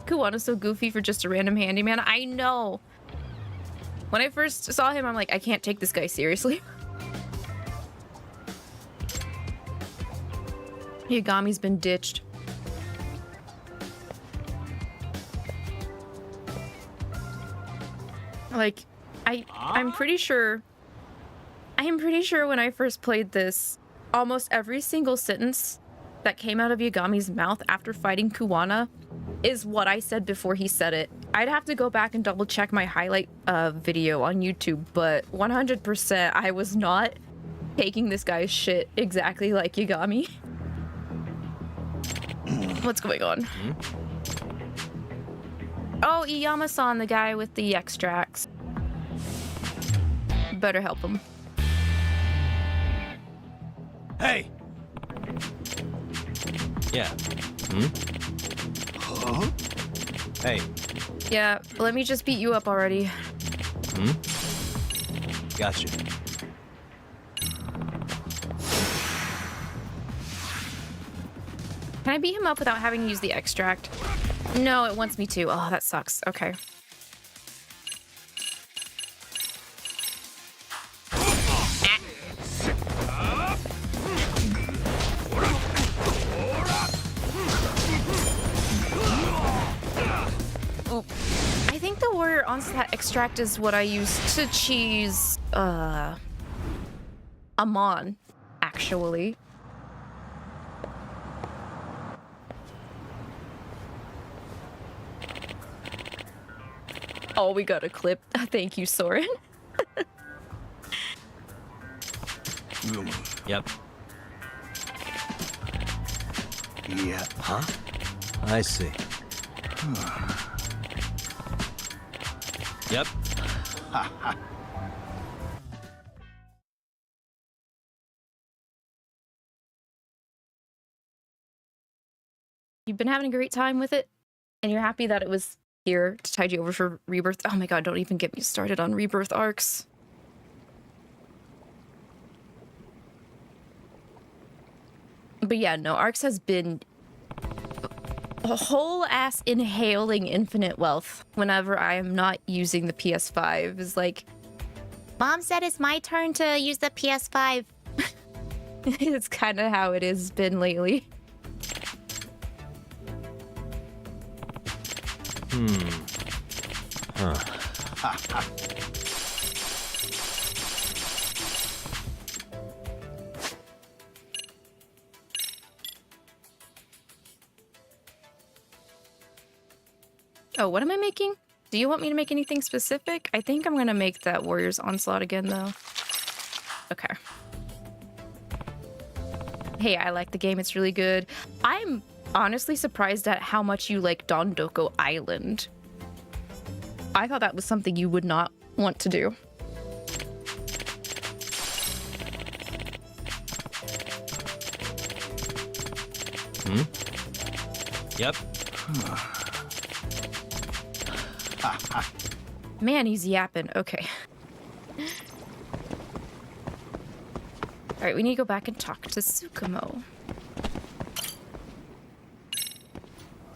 Kuwana's so goofy for just a random handyman. I know. When I first saw him, I'm like, I can't take this guy seriously. Yagami's been ditched. Like, I'm pretty sure when I first played this, almost every single sentence that came out of Yagami's mouth after fighting Kuwana is what I said before he said it. I'd have to go back and double check my highlight video on YouTube, but 100% I was not taking this guy's shit exactly like Yagami. What's going on? Oh, Iyama-san, the guy with the extracts. Better help him.
Hey!
Yeah. Huh? Hey.
Yeah, let me just beat you up already.
Gotcha.
Can I beat him up without having to use the extract? No, it wants me to. Oh, that sucks. Okay. Oh, I think the warrior onslaught extract is what I use to cheese Amon, actually. Oh, we got a clip. Thank you, Soren.
Yep.
Yeah.
Huh? I see. Yep.
You've been having a great time with it, and you're happy that it was here to tide you over for Rebirth. Oh my god, don't even get me started on Rebirth arcs. But yeah, no, arcs has been a whole ass inhaling infinite wealth whenever I am not using the PS5. It's like, Mom said it's my turn to use the PS5. It's kind of how it has been lately.
Huh.
Oh, what am I making? Do you want me to make anything specific? I think I'm gonna make that Warrior's Onslaught again, though. Okay. Hey, I like the game. It's really good. I'm honestly surprised at how much you like Dondoko Island. I thought that was something you would not want to do.
Yep.
Man, he's yapping. Okay. Alright, we need to go back and talk to Tsukumo.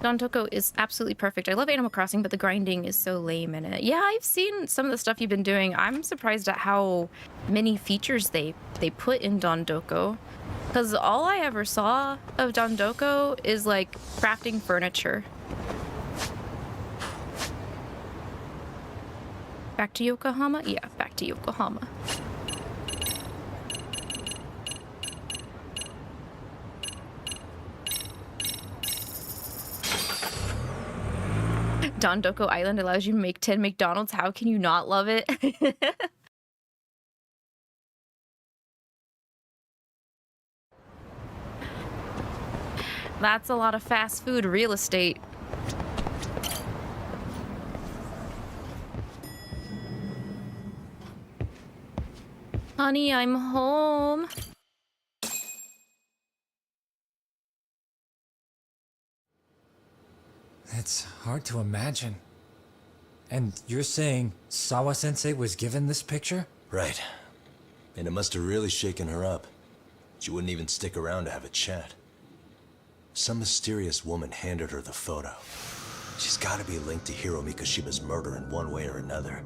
Dondoko is absolutely perfect. I love Animal Crossing, but the grinding is so lame in it. Yeah, I've seen some of the stuff you've been doing. I'm surprised at how many features they put in Dondoko. Because all I ever saw of Dondoko is, like, crafting furniture. Back to Yokohama? Yeah, back to Yokohama. Dondoko Island allows you to make 10 McDonald's. How can you not love it? That's a lot of fast food real estate. Honey, I'm home.
It's hard to imagine. And you're saying Sawa-sensei was given this picture?
Right. And it must have really shaken her up. She wouldn't even stick around to have a chat. Some mysterious woman handed her the photo. She's gotta be linked to Hiro Mikoshiba's murder in one way or another.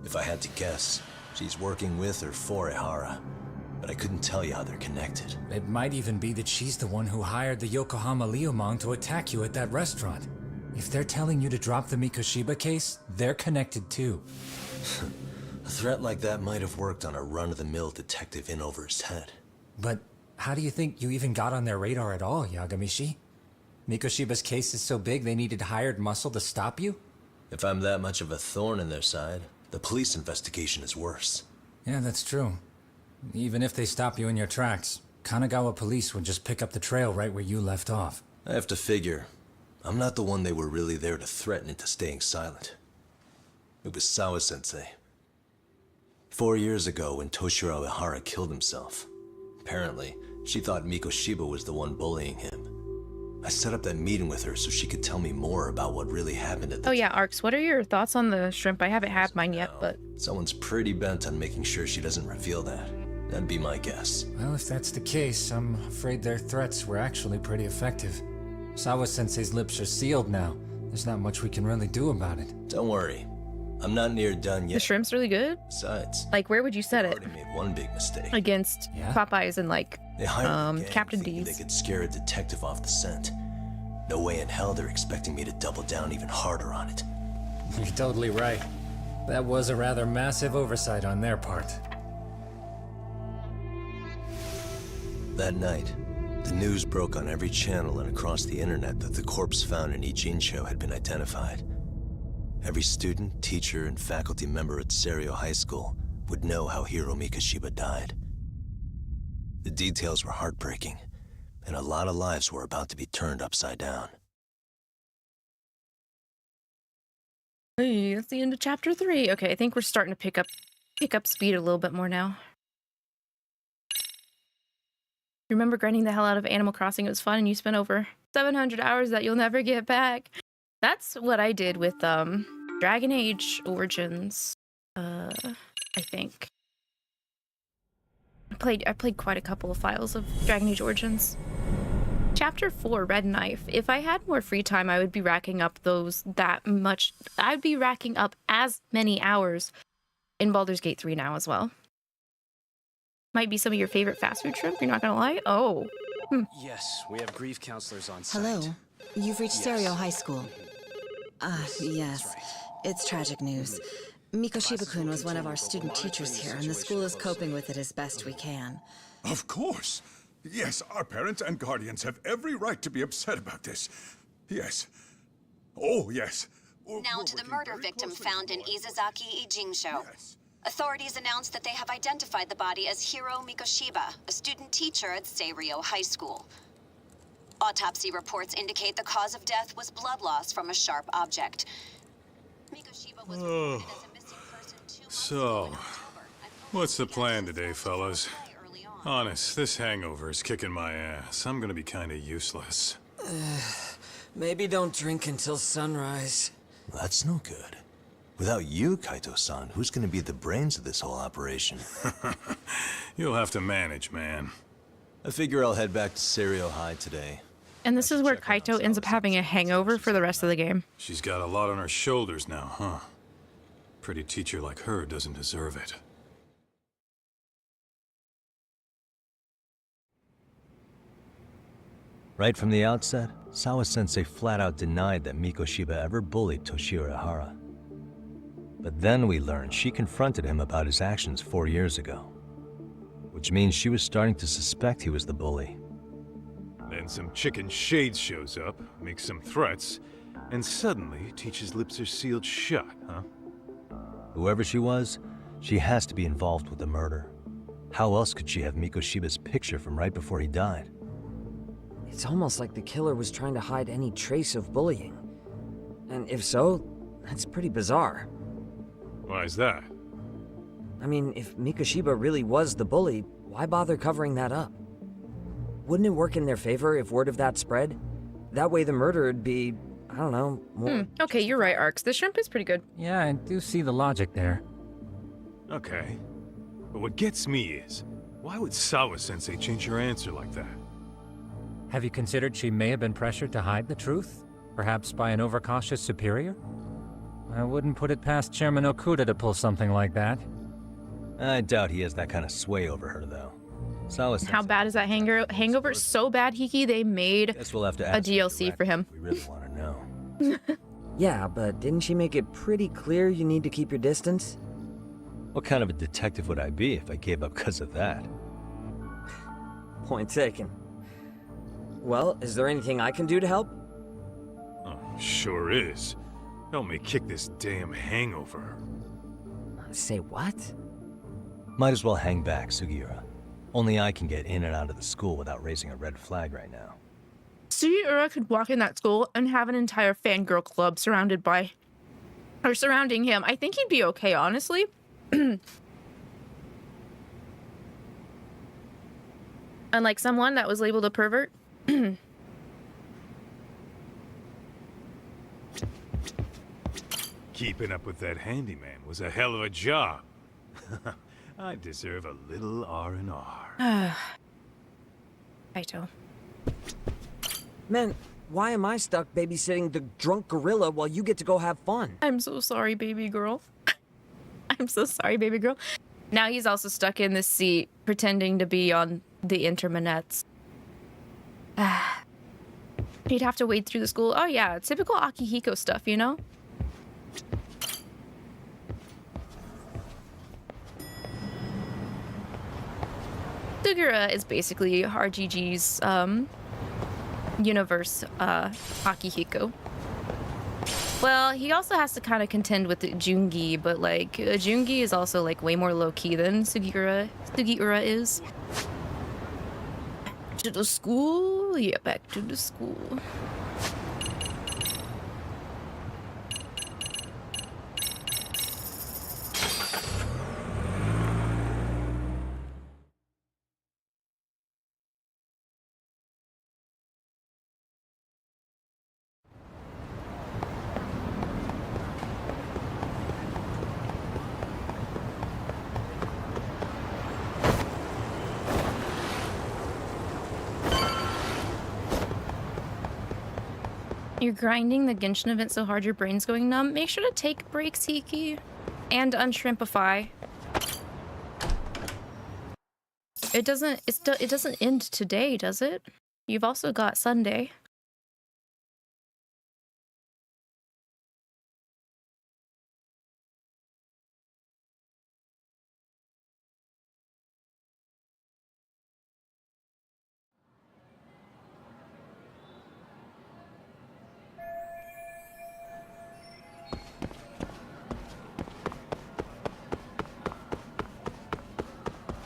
If I had to guess, she's working with or for Ehara. But I couldn't tell you how they're connected.
It might even be that she's the one who hired the Yokohama Liumang to attack you at that restaurant. If they're telling you to drop the Mikoshiba case, they're connected too.
A threat like that might have worked on a run-of-the-mill detective in over his head.
But how do you think you even got on their radar at all, Yagami-shi? Mikoshiba's case is so big they needed hired muscle to stop you?
If I'm that much of a thorn in their side, the police investigation is worse.
Yeah, that's true. Even if they stop you in your tracks, Kanagawa police would just pick up the trail right where you left off.
I have to figure, I'm not the one they were really there to threaten into staying silent. It was Sawa-sensei. 4 years ago when Toshiro Ehara killed himself, apparently she thought Mikoshiba was the one bullying him. I set up that meeting with her so she could tell me more about what really happened at the
Oh yeah, Arx, what are your thoughts on the shrimp? I haven't had mine yet, but...
Someone's pretty bent on making sure she doesn't reveal that. That'd be my guess.
Well, if that's the case, I'm afraid their threats were actually pretty effective. Sawa-sensei's lips are sealed now. There's not much we can really do about it.
Don't worry. I'm not near done yet.
The shrimp's really good?
Besides,
like, where would you set it?
Made one big mistake.
Against Popeyes and, like,
they hired
Captain
D's. They could scare a detective off the scent. No way in hell they're expecting me to double down even harder on it.
You're totally right. That was a rather massive oversight on their part.
That night, the news broke on every channel and across the internet that the corpse found in 𝐒𝐿𝐒 had been identified. Every student, teacher, and faculty member at Seiryo High School would know how Hiro Mikoshiba died. The details were heartbreaking, and a lot of lives were about to be turned upside down.
Hey, that's the end of chapter 3. Okay, I think we're starting to pick up speed a little bit more now. Remember grinding the hell out of Animal Crossing? It was fun, and you spent over 700 hours that you'll never get back. That's what I did with Dragon Age Origins. I think I played quite a couple of files of Dragon Age Origins. Chapter 4, Red Knife. If I had more free time, I would be racking up I'd be racking up as many hours in Baldur's Gate 3 now as well. Might be some of your favorite fast food shrimp, you're not gonna lie. Oh.
Yes, we have grief counselors on site.
Hello. You've reached Seiryo High School. Yes.
Right.
It's tragic news. Mikoshiba-kun was one of our student teachers here, and the school is coping with it as best we can.
Of course. Yes, our parents and guardians have every right to be upset about this. Yes. Oh, yes.
Now to the murder victim found in Izazaki 𝐒𝐿𝐒. Authorities announced that they have identified the body as Hiro Mikoshiba, a student teacher at Seiryo High School. Autopsy reports indicate the cause of death was blood loss from a sharp object. Mikoshiba was reported as a missing person 2 months ago in October.
What's the plan today, fellas? Honest, this hangover is kicking my ass. I'm gonna be kinda useless.
Maybe don't drink until sunrise.
That's no good. Without you, Kaito-san, who's gonna be the brains of this whole operation?
You'll have to manage, man.
I figure I'll head back to Seiryo High today.
And this is where Kaito ends up having a hangover for the rest of the game.
She's got a lot on her shoulders now, huh? Pretty teacher like her doesn't deserve it.
Right from the outset, Sawa-sensei flat out denied that Mikoshiba ever bullied Toshiro Ihara. But then we learned she confronted him about his actions 4 years ago. Which means she was starting to suspect he was the bully.
Then some chicken shades shows up, makes some threats, and suddenly teacher's lips are sealed shut, huh?
Whoever she was, she has to be involved with the murder. How else could she have Mikoshiba's picture from right before he died?
It's almost like the killer was trying to hide any trace of bullying. And if so, that's pretty bizarre.
Why is that?
I mean, if Mikoshiba really was the bully, why bother covering that up? Wouldn't it work in their favor if word of that spread? That way the murder would be, I don't know, more...
Okay, you're right, Arx. The shrimp is pretty good.
Yeah, I do see the logic there.
Okay. But what gets me is, why would Sawa-sensei change her answer like that?
Have you considered she may have been pressured to hide the truth? Perhaps by an overcautious superior? I wouldn't put it past Chairman Okuda to pull something like that.
I doubt he has that kind of sway over her, though. Sawa-sensei.
How bad is that hangover? So bad, Hiki, they made
we'll have to
a DLC for him.
We really want to know.
Yeah, but didn't she make it pretty clear you need to keep your distance?
What kind of a detective would I be if I gave up because of that?
Point taken. Well, is there anything I can do to help?
Oh, sure is. Help me kick this damn hangover.
Say what?
Might as well hang back, Sugiura. Only I can get in and out of the school without raising a red flag right now.
Sugiura could walk in that school and have an entire fangirl club surrounding him. I think he'd be okay, honestly. Unlike someone that was labeled a pervert.
Keeping up with that handyman was a hell of a job. I deserve a little R&R.
Kaito.
Man, why am I stuck babysitting the drunk gorilla while you get to go have fun?
I'm so sorry, baby girl. I'm so sorry, baby girl. Now he's also stuck in this seat, pretending to be on the interminets. He'd have to wade through the school. Oh yeah, typical Akihiko stuff, you know? Sugura is basically RGG's universe Akihiko. Well, he also has to kind of contend with Jungi, but like Jungi is also like way more low-key than Sugiura is. Back to the school? Yeah, back to the school. You're grinding the Genshin event so hard your brain's going numb. Make sure to take breaks, Hiki. And unshrimpify. It doesn't end today, does it? You've also got Sunday.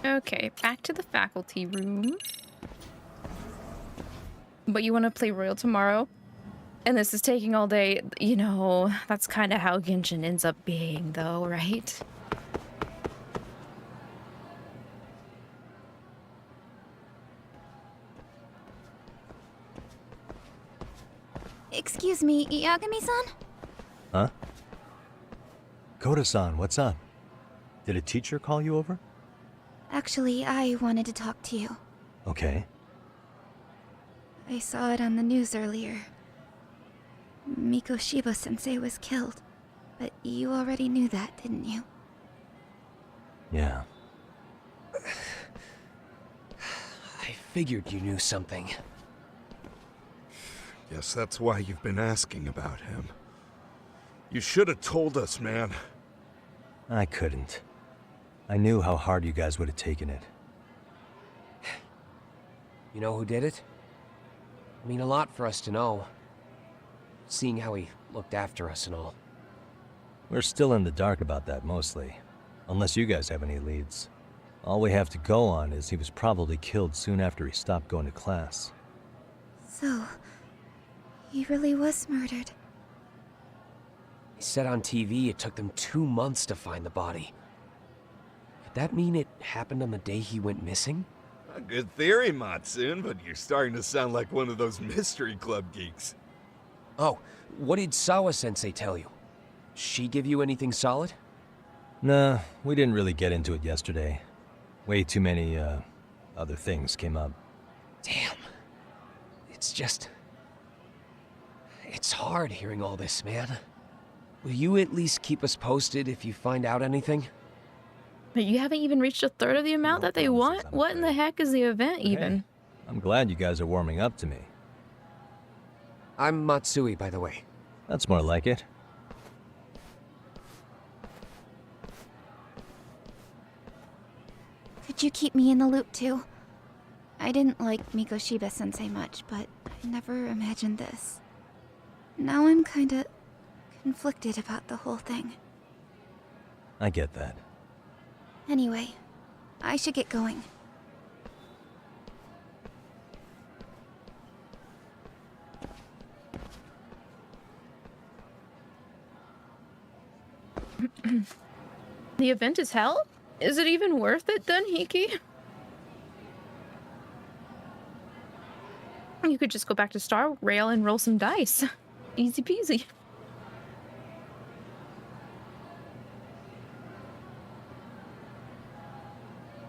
Okay, back to the faculty room. But you want to play Royal tomorrow? And this is taking all day. You know, that's kind of how Genshin ends up being, though, right?
Excuse me, Yagami-san?
Huh? Koda-san, what's up? Did a teacher call you over?
Actually, I wanted to talk to you.
Okay.
I saw it on the news earlier. Mikoshiba-sensei was killed. But you already knew that, didn't you?
Yeah.
I figured you knew something.
Guess that's why you've been asking about him. You should have told us, man.
I couldn't. I knew how hard you guys would have taken it.
You know who did it? I mean, a lot for us to know. Seeing how he looked after us and all.
We're still in the dark about that, mostly. Unless you guys have any leads. All we have to go on is he was probably killed soon after he stopped going to class.
So, he really was murdered.
He said on TV it took them 2 months to find the body. Could that mean it happened on the day he went missing?
A good theory, Matsune, but you're starting to sound like one of those mystery club geeks.
Oh, what did Sawa-sensei tell you? She give you anything solid?
Nah, we didn't really get into it yesterday. Way too many, other things came up.
Damn. It's just... It's hard hearing all this, man. Will you at least keep us posted if you find out anything?
But you haven't even reached a third of the amount that they want? What in the heck is the event, even?
I'm glad you guys are warming up to me.
I'm Matsui, by the way.
That's more like it.
Could you keep me in the loop, too? I didn't like Mikoshiba-sensei much, but I never imagined this. Now I'm kinda conflicted about the whole thing.
I get that.
Anyway, I should get going.
The event is hell? Is it even worth it then, Hiki? You could just go back to Star Rail and roll some dice. Easy peasy.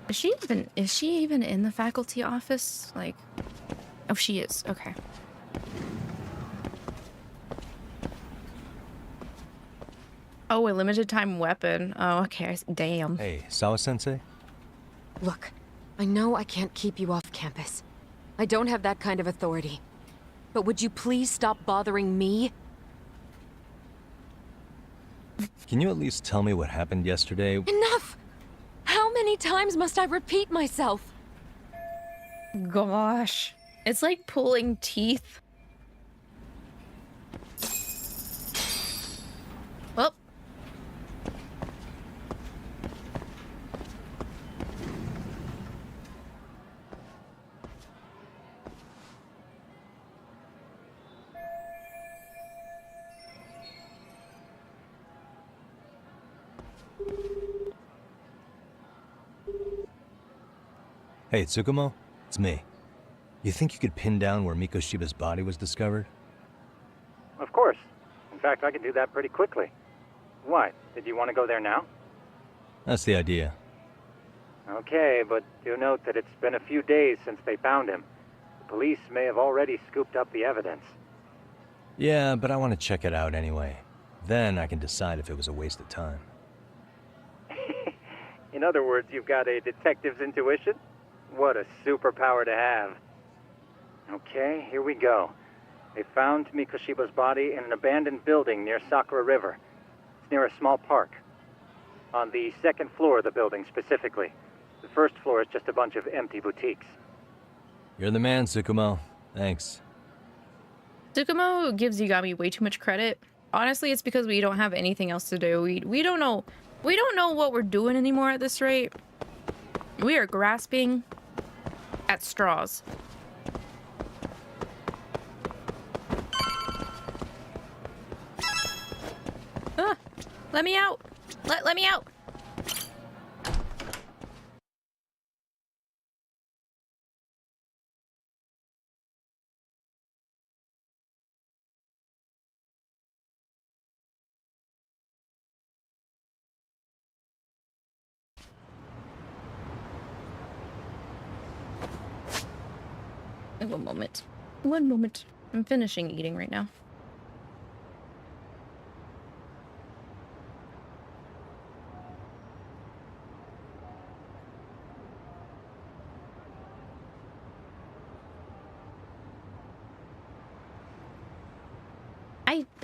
Is she even in the faculty office? Like, oh, she is. Okay. Oh, a limited time weapon. Oh, okay. Damn.
Hey, Sawa-sensei?
Look, I know I can't keep you off campus. I don't have that kind of authority. But would you please stop bothering me?
Can you at least tell me what happened yesterday?
Enough! How many times must I repeat myself?
Gosh. It's like pulling teeth. Well.
Hey, Tsukumo? It's me. You think you could pin down where Mikoshiba's body was discovered?
Of course. In fact, I can do that pretty quickly. What? Did you want to go there now?
That's the idea.
Okay, but do note that it's been a few days since they found him. The police may have already scooped up the evidence.
Yeah, but I want to check it out anyway. Then I can decide if it was a waste of time.
In other words, you've got a detective's intuition? What a superpower to have. Okay, here we go. They found Mikoshiba's body in an abandoned building near Sakura River. It's near a small park. On the second floor of the building, specifically. The first floor is just a bunch of empty boutiques.
You're the man, Tsukumo. Thanks.
Tsukumo gives Yagami way too much credit. Honestly, it's because we don't have anything else to do. We don't know what we're doing anymore at this rate. We are grasping at straws. Let me out! Let me out! One moment. One moment. I'm finishing eating right now.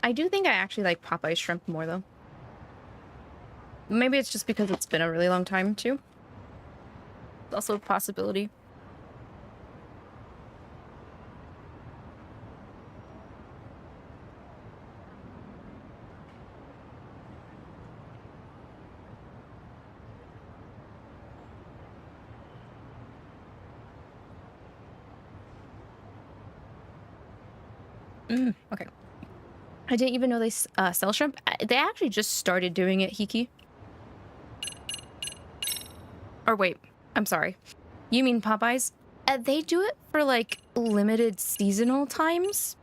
I do think I actually like Popeye's shrimp more though. Maybe it's just because it's been a really long time too. It's also a possibility. Okay. I didn't even know they sell shrimp. They actually just started doing it, Hiki. Or wait, I'm sorry. You mean Popeyes? They do it for like limited seasonal times.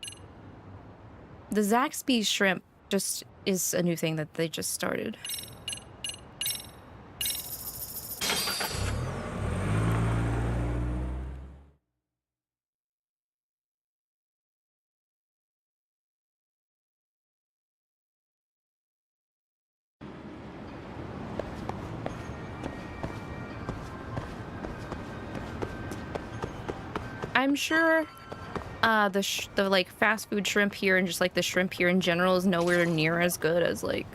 The Zaxby's shrimp just is a new thing that they just started. I'm sure the like fast food shrimp here and just like the shrimp here in general is nowhere near as good as like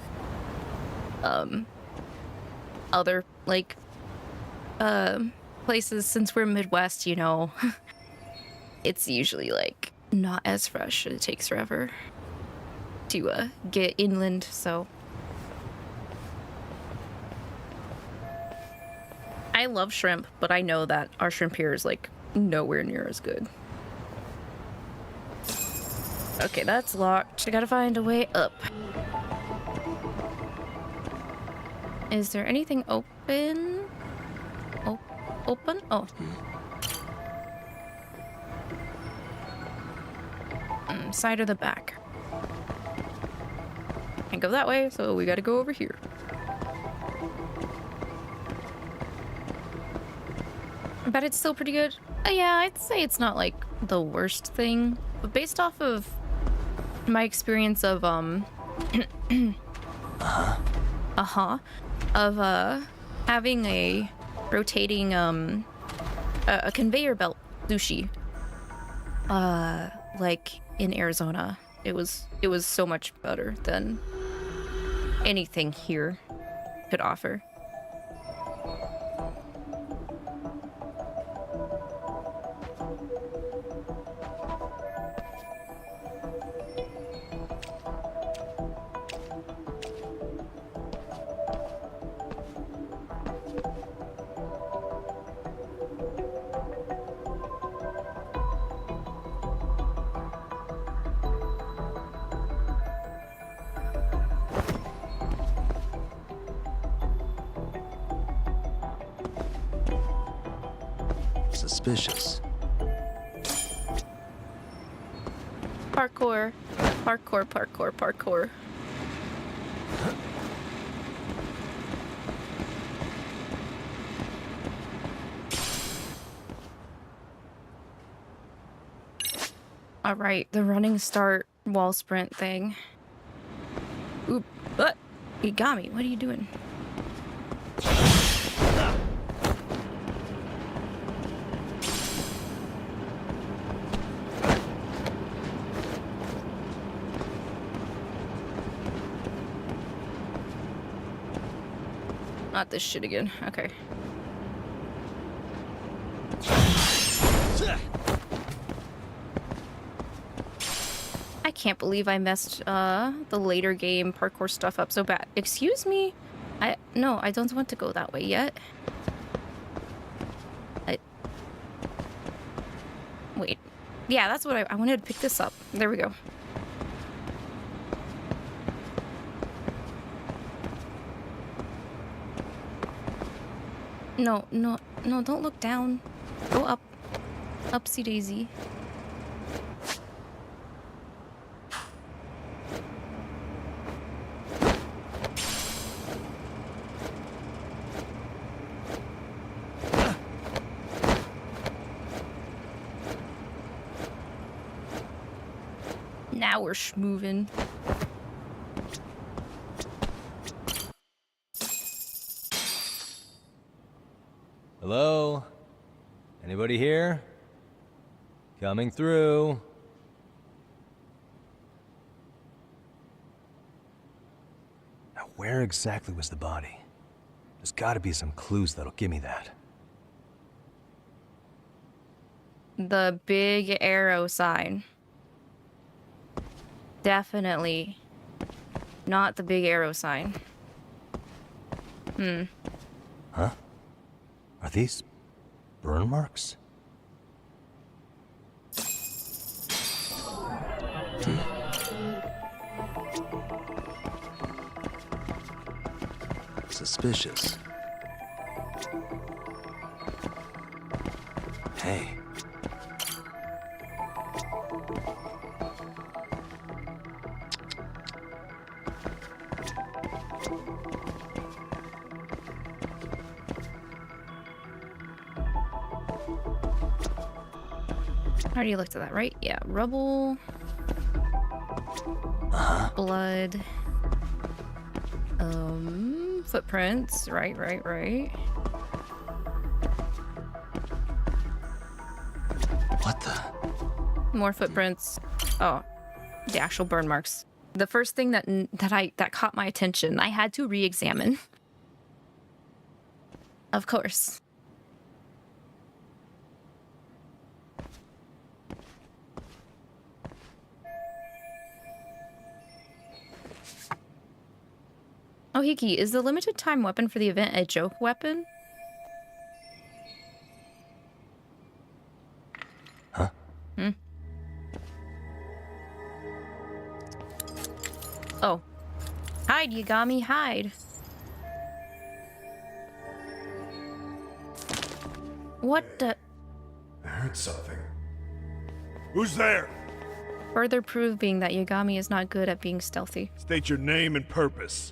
other like places. Since we're Midwest, you know, it's usually like not as fresh. It takes forever to get inland, so I love shrimp, but I know that our shrimp here is like nowhere near as good. Okay, that's locked. I gotta find a way up. Is there anything open? Oh, open? Oh. Side or the back? Can't go that way, so we gotta go over here. but it's still pretty good. Yeah, I'd say it's not like the worst thing, but based off of my experience of having a rotating a conveyor belt sushi like in Arizona, it was so much better than anything here could offer.
Suspicious.
Parkour. Parkour, parkour, parkour. Alright, the running start wall sprint thing. Oop, but Yagami, what are you doing? Not this shit again. Okay. I can't believe I messed the later game parkour stuff up so bad. Excuse me? No, I don't want to go that way yet. Wait. Yeah, that's what I wanted to pick this up. There we go. No, don't look down. Go up. Upsy daisy. Now we're schmovin'.
Hello? Anybody here? Coming through. Now, where exactly was the body? There's gotta be some clues that'll give me that.
The big arrow sign. Definitely not the big arrow sign.
Huh? Are these burn marks?
Suspicious. Hey.
I already looked at that, right? Yeah, rubble. Blood. Footprints. Right.
What the?
More footprints. Oh, the actual burn marks. The first thing that caught my attention, I had to re-examine. Of course. Oh, Hiki, is the limited time weapon for the event a joke weapon?
Huh?
Oh. Hide, Yagami, hide. What the?
I heard something. Who's there?
Further proving that Yagami is not good at being stealthy.
State your name and purpose.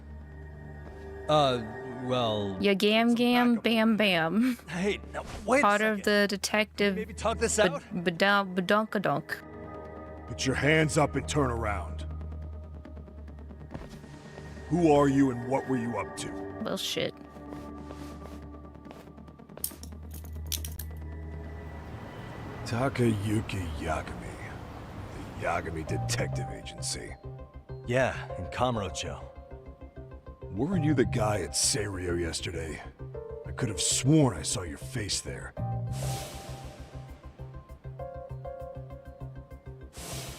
Well...
Yagam bam bam.
Hey, now wait
Part
a
of the detective...
Maybe talk this out?
Badonkadonk.
Put your hands up and turn around. Who are you and what were you up to?
Well, shit.
Takayuki Yagami. The Yagami Detective Agency.
Yeah, in Kamurocho.
Weren't you the guy at Serio yesterday? I could have sworn I saw your face there.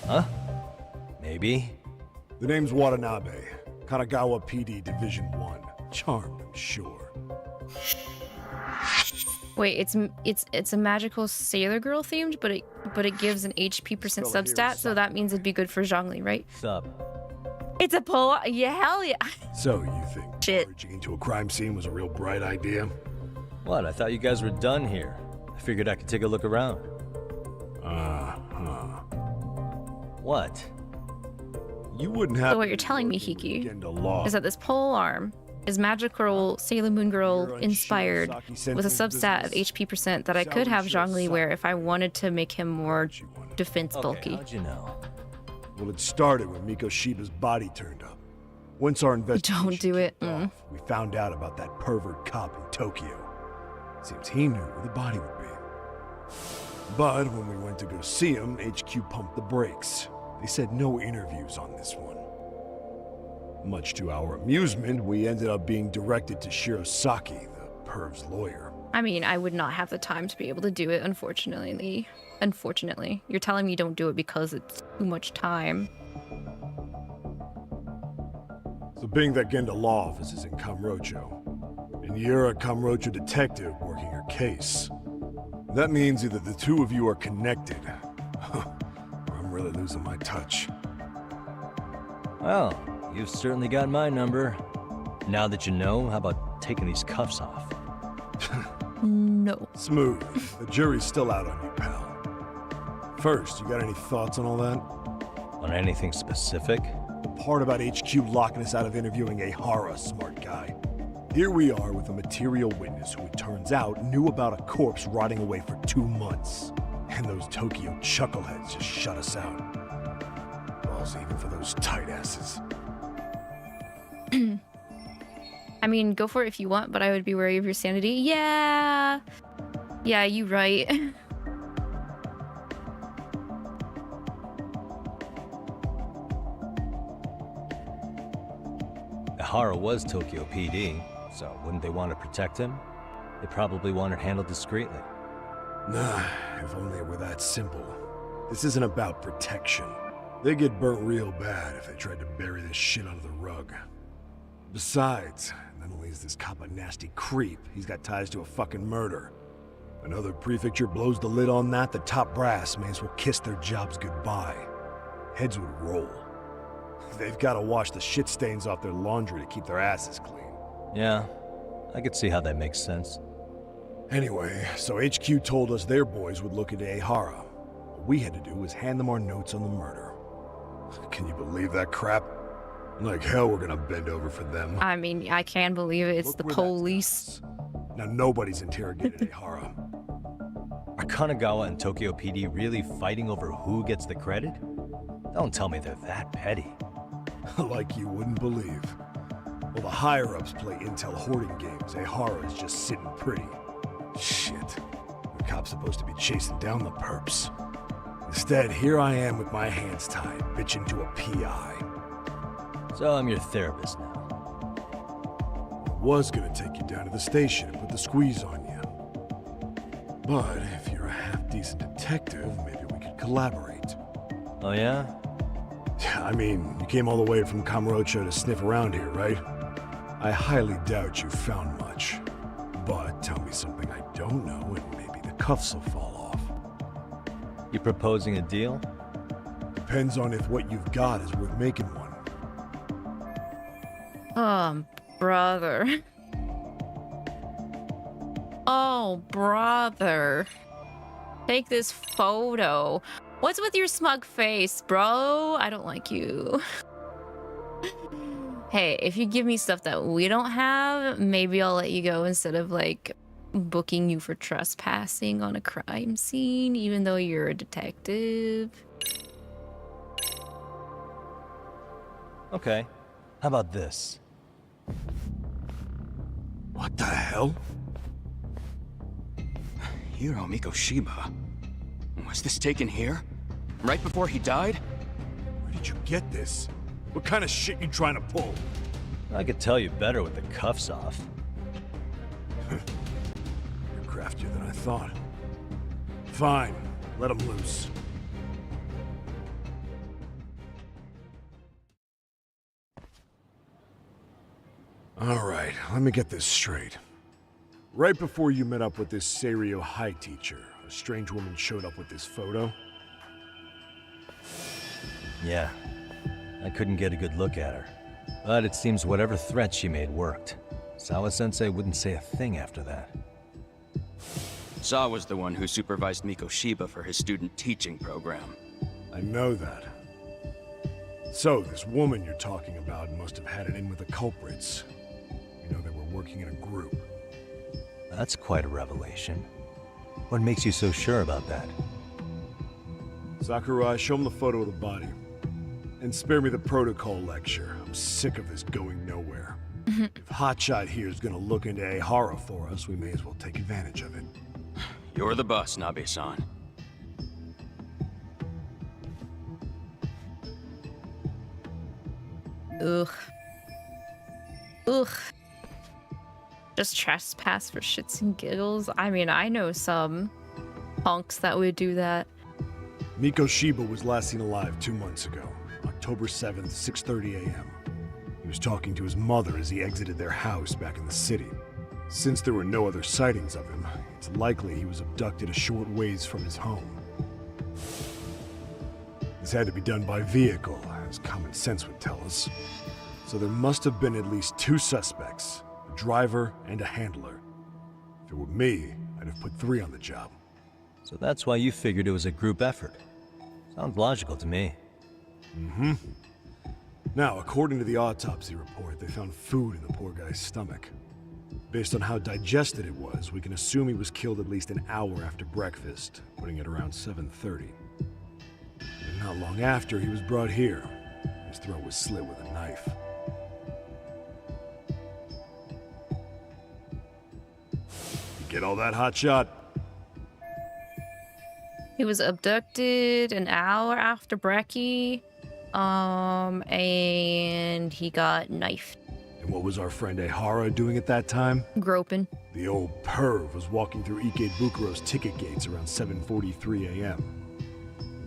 Huh? Maybe.
The name's Watanabe. Kanagawa PD Division 1. Charmed, I'm sure.
Wait, it's a magical Sailor Girl themed, but it gives an HP percent substat, so that means it'd be good for Zhongli, right?
Sub.
It's a pull. Yeah, hell yeah.
So you think merging into a crime scene was a real bright idea?
What? I thought you guys were done here. I figured I could take a look around. What?
You wouldn't have.
So what you're telling me, Hiki, is that this pole arm is magical Sailor Moon Girl inspired with a substat of HP percent that I could have Zhongli wear if I wanted to make him more defense bulky.
How'd you know?
Well, it started when Mikoshiba's body turned up. Once our investigation
Don't do it.
off, we found out about that pervert cop in Tokyo. Seems he knew where the body would be. But when we went to go see him, HQ pumped the brakes. They said no interviews on this one. Much to our amusement, we ended up being directed to Shirosaki, the perv's lawyer.
I mean, I would not have the time to be able to do it, unfortunately. Unfortunately. You're telling me don't do it because it's too much time.
So being that Genda law office is in Kamurocho, and you're a Kamurocho detective working your case, that means either the two of you are connected, or I'm really losing my touch.
Well, you've certainly got my number. Now that you know, how about taking these cuffs off?
No.
Smooth. The jury's still out on you, pal. First, you got any thoughts on all that?
On anything specific?
The part about HQ locking us out of interviewing 𝐒𝐿, smart guy. Here we are with a material witness who it turns out knew about a corpse rotting away for 2 months. And those Tokyo chuckleheads just shut us out. Balls even for those tight asses.
I mean, go for it if you want, but I would be wary of your sanity. Yeah. Yeah, you right.
𝐒𝐿 was Tokyo PD, so wouldn't they want to protect him? They probably want it handled discreetly.
Nah, if only it were that simple. This isn't about protection. They get burnt real bad if they tried to bury this shit under the rug. Besides, not only is this cop a nasty creep, he's got ties to a fucking murder. Another prefecture blows the lid on that, the top brass may as well kiss their jobs goodbye. Heads would roll. They've got to wash the shit stains off their laundry to keep their asses clean.
Yeah, I could see how that makes sense.
Anyway, so HQ told us their boys would look into 𝐒𝐿. What we had to do was hand them our notes on the murder. Can you believe that crap? Like hell we're gonna bend over for them.
I mean, I can believe it. It's
Look
the
where
police.
Now nobody's interrogated 𝐒𝐿.
Are Kanagawa and Tokyo PD really fighting over who gets the credit? Don't tell me they're that petty.
Like you wouldn't believe. Well, the higher-ups play intel hoarding games. 𝐒𝐿 is just sitting pretty. Shit. The cop's supposed to be chasing down the perps. Instead, here I am with my hands tied, bitching to a PI.
So I'm your therapist now.
I was gonna take you down to the station and put the squeeze on you. But if you're a half-decent detective, maybe we could collaborate.
Oh yeah?
I mean, you came all the way from Kamurocho to sniff around here, right? I highly doubt you found much. But tell me something I don't know and maybe the cuffs will fall off.
You proposing a deal?
Depends on if what you've got is worth making one.
Brother. Oh, brother. Take this photo. What's with your smug face, bro? I don't like you. Hey, if you give me stuff that we don't have, maybe I'll let you go instead of like booking you for trespassing on a crime scene, even though you're a detective.
Okay. How about this?
What the hell?
Hiro Mikoshiba. Was this taken here? Right before he died?
Where did you get this? What kind of shit you trying to pull?
I could tell you better with the cuffs off.
You're craftier than I thought. Fine, let him loose. All right, let me get this straight. Right before you met up with this 𝐒𝐕𝐈𝐒 teacher, a strange woman showed up with this photo?
Yeah. I couldn't get a good look at her. But it seems whatever threat she made worked. Sawa-sensei wouldn't say a thing after that.
Saw was the one who supervised Mikoshiba for his student teaching program.
I know that. So, this woman you're talking about must have had it in with the culprits. You know, they were working in a group.
That's quite a revelation. What makes you so sure about that?
Sakurai, show him the photo of the body. And spare me the protocol lecture. I'm sick of this going nowhere. If Hotshot here is gonna look into 𝐒𝐿 for us, we may as well take advantage of it.
You're the boss, Nabe-san.
Ugh. Ugh. Just trespass for shits and giggles? I mean, I know some punks that would do that.
Mikoshiba was last seen alive 2 months ago, October 7th, 6:30 a.m. He was talking to his mother as he exited their house back in the city. Since there were no other sightings of him, it's likely he was abducted a short ways from his home. This had to be done by vehicle, as common sense would tell us. So there must have been at least 2 suspects, a driver and a handler. If it were me, I'd have put 3 on the job.
So that's why you figured it was a group effort. Sounds logical to me.
Mm-hmm. Now, according to the autopsy report, they found food in the poor guy's stomach. Based on how digested it was, we can assume he was killed at least an hour after breakfast, putting it around 7:30. And not long after, he was brought here. His throat was slit with a knife. You get all that, Hotshot?
He was abducted an hour after brekkie, and he got knifed.
And what was our friend 𝐒𝐿 doing at that time?
Groping.
The old perv was walking through Ikebukuro's ticket gates around 7:43 a.m.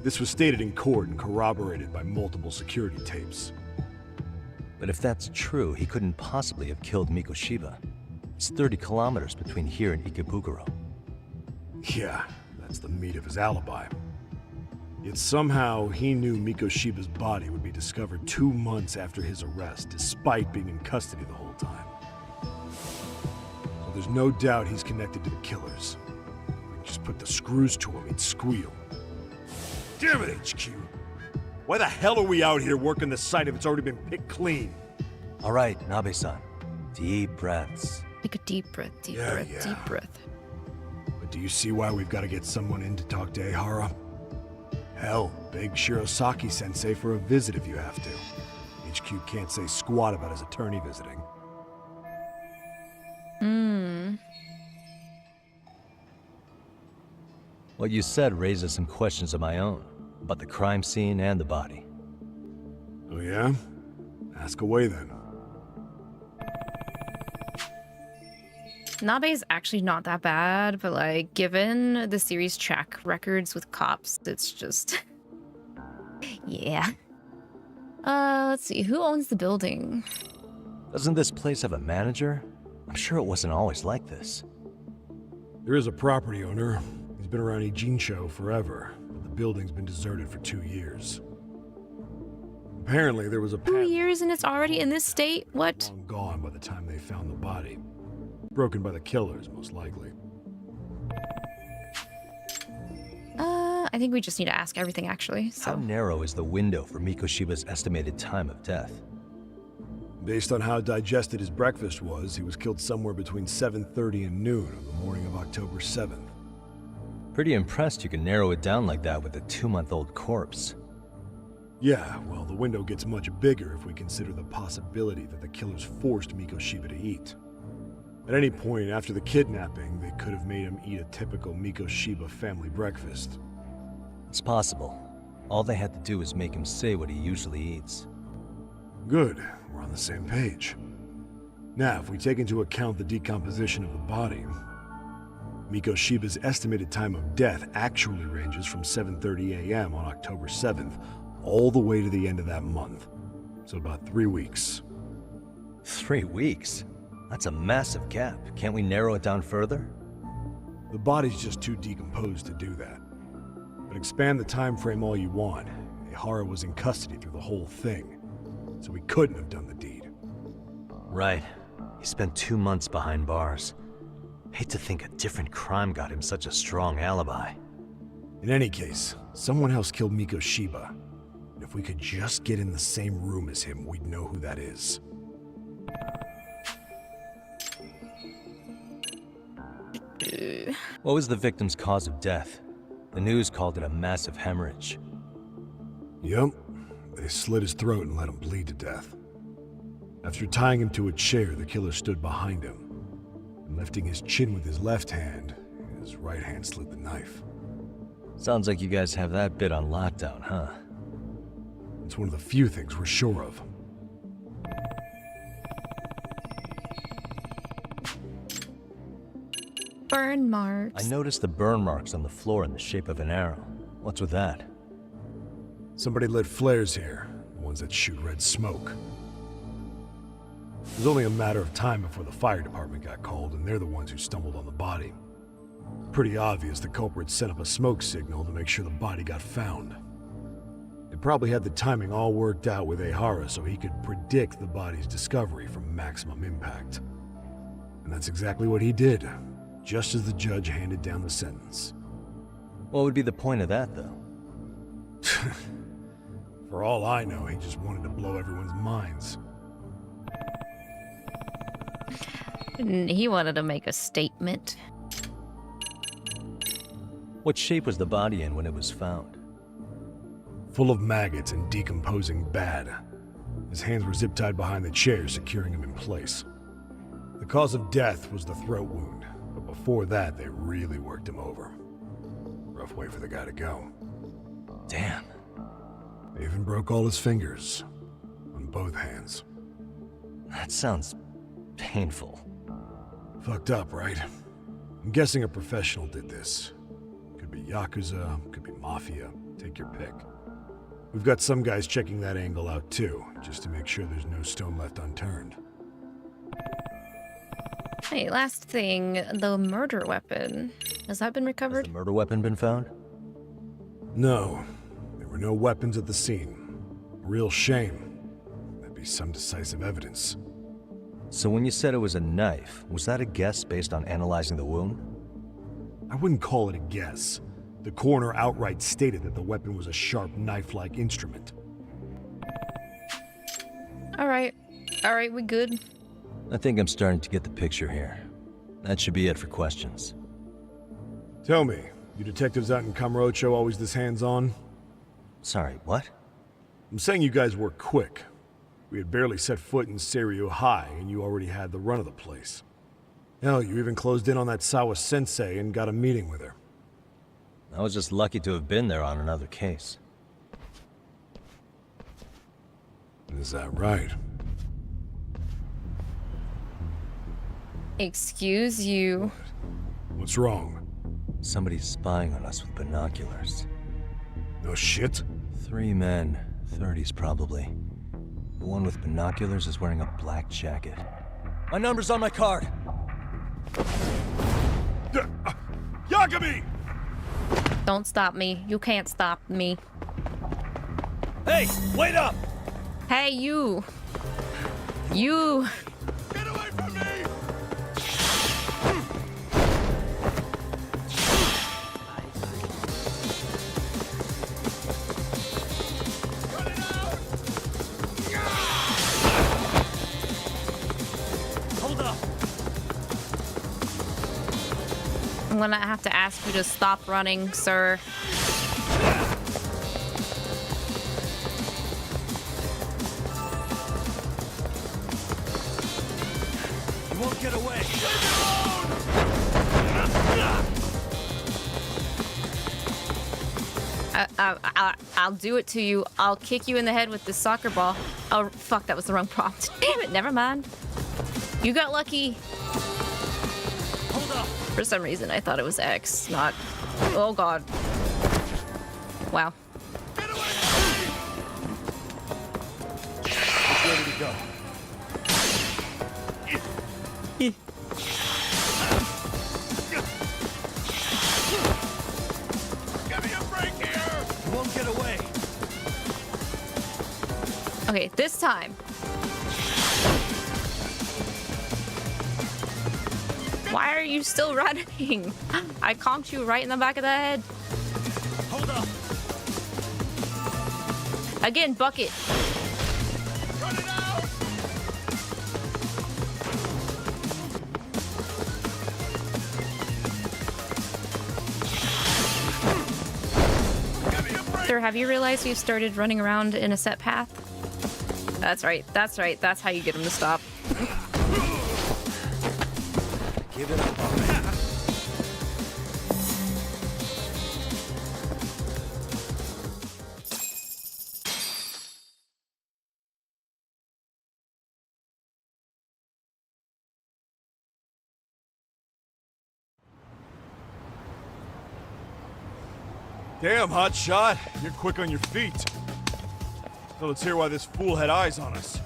This was stated in court and corroborated by multiple security tapes.
But if that's true, he couldn't possibly have killed Mikoshiba. It's 30 kilometers between here and Ikebukuro.
Yeah, that's the meat of his alibi. Yet somehow he knew Mikoshiba's body would be discovered 2 months after his arrest, despite being in custody the whole time. So there's no doubt he's connected to the killers. If we just put the screws to him, he'd squeal. Damn it, HQ! Why the hell are we out here working the site if it's already been picked clean?
All right, Nabe-san. Deep breaths.
Take a deep breath, deep breath, deep breath.
But do you see why we've got to get someone in to talk to 𝐒𝐿? Hell, beg Shirosaki-sensei for a visit if you have to. HQ can't say squat about his attorney visiting.
What you said raises some questions of my own, about the crime scene and the body.
Oh yeah? Ask away then.
Nabe's actually not that bad, but like, given the series' track records with cops, it's just... yeah. Let's see, who owns the building?
Doesn't this place have a manager? I'm sure it wasn't always like this.
There is a property owner. He's been around 𝐒𝐺INSHO forever, but the building's been deserted for 2 years. Apparently, there was a
2 years and it's already in this state? What?
long gone by the time they found the body. Broken by the killers, most likely.
I think we just need to ask everything, actually. So.
How narrow is the window for Mikoshiba's estimated time of death?
Based on how digested his breakfast was, he was killed somewhere between 7:30 and noon on the morning of October 7th.
Pretty impressed you can narrow it down like that with a 2-month-old corpse.
Yeah, well, the window gets much bigger if we consider the possibility that the killers forced Mikoshiba to eat. At any point after the kidnapping, they could have made him eat a typical Mikoshiba family breakfast.
It's possible. All they had to do was make him say what he usually eats.
Good, we're on the same page. Now, if we take into account the decomposition of the body, Mikoshiba's estimated time of death actually ranges from 7:30 a.m. on October 7th all the way to the end of that month. So about 3 weeks.
3 weeks? That's a massive gap. Can't we narrow it down further?
The body's just too decomposed to do that. But expand the time frame all you want. 𝐒𝐿 was in custody through the whole thing, so he couldn't have done the deed.
Right. He spent 2 months behind bars. Hate to think a different crime got him such a strong alibi.
In any case, someone else killed Mikoshiba. And if we could just get in the same room as him, we'd know who that is.
What was the victim's cause of death? The news called it a massive hemorrhage.
Yup. They slit his throat and let him bleed to death. After tying him to a chair, the killer stood behind him. And lifting his chin with his left hand, his right hand slid the knife.
Sounds like you guys have that bit on lockdown, huh?
It's one of the few things we're sure of.
Burn marks.
I noticed the burn marks on the floor in the shape of an arrow. What's with that?
Somebody lit flares here, the ones that shoot red smoke. It was only a matter of time before the fire department got called, and they're the ones who stumbled on the body. Pretty obvious the culprit set up a smoke signal to make sure the body got found. They probably had the timing all worked out with 𝐒𝐿 so he could predict the body's discovery from maximum impact. And that's exactly what he did, just as the judge handed down the sentence.
What would be the point of that, though?
For all I know, he just wanted to blow everyone's minds.
He wanted to make a statement.
What shape was the body in when it was found?
Full of maggots and decomposing bad. His hands were zip-tied behind the chair, securing him in place. The cause of death was the throat wound, but before that, they really worked him over. Rough way for the guy to go.
Damn.
They even broke all his fingers, on both hands.
That sounds painful.
Fucked up, right? I'm guessing a professional did this. Could be Yakuza, could be Mafia, take your pick. We've got some guys checking that angle out too, just to make sure there's no stone left unturned.
Hey, last thing, the murder weapon. Has that been recovered?
Has the murder weapon been found?
No. There were no weapons at the scene. Real shame. That'd be some decisive evidence.
So when you said it was a knife, was that a guess based on analyzing the wound?
I wouldn't call it a guess. The coroner outright stated that the weapon was a sharp knife-like instrument.
Alright, we good?
I think I'm starting to get the picture here. That should be it for questions.
Tell me, you detectives out in 𝐒𝐿𝐿 always this hands-on?
Sorry, what?
I'm saying you guys were quick. We had barely set foot in 𝐷𝐷 High, and you already had the run of the place. Hell, you even closed in on that Sawa sensei and got a meeting with her.
I was just lucky to have been there on another case.
Is that right?
Excuse you.
What's wrong?
Somebody's spying on us with binoculars.
No shit?
3 men, 30s probably. The one with binoculars is wearing a black jacket. My number's on my card!
Yagami!
Don't stop me. You can't stop me.
Hey, wait up!
Hey, you! You!
Get away from me!
I'm gonna have to ask you to stop running, sir.
You won't get away.
I'll do it to you. I'll kick you in the head with this soccer ball. Oh, fuck, that was the wrong prompt. Damn it, never mind. You got lucky.
Hold up.
For some reason, I thought it was X, not... Oh, God. Wow.
Ready to go. Give me a break here. You won't get away.
Okay, this time. Why are you still running? I conked you right in the back of the head.
Hold up.
Again, bucket.
Run it out.
Sir, have you realized we've started running around in a set path? That's right, that's right. That's how you get him to stop.
Give it up. Damn, hot shot. You're quick on your feet. So let's hear why this fool had eyes on us.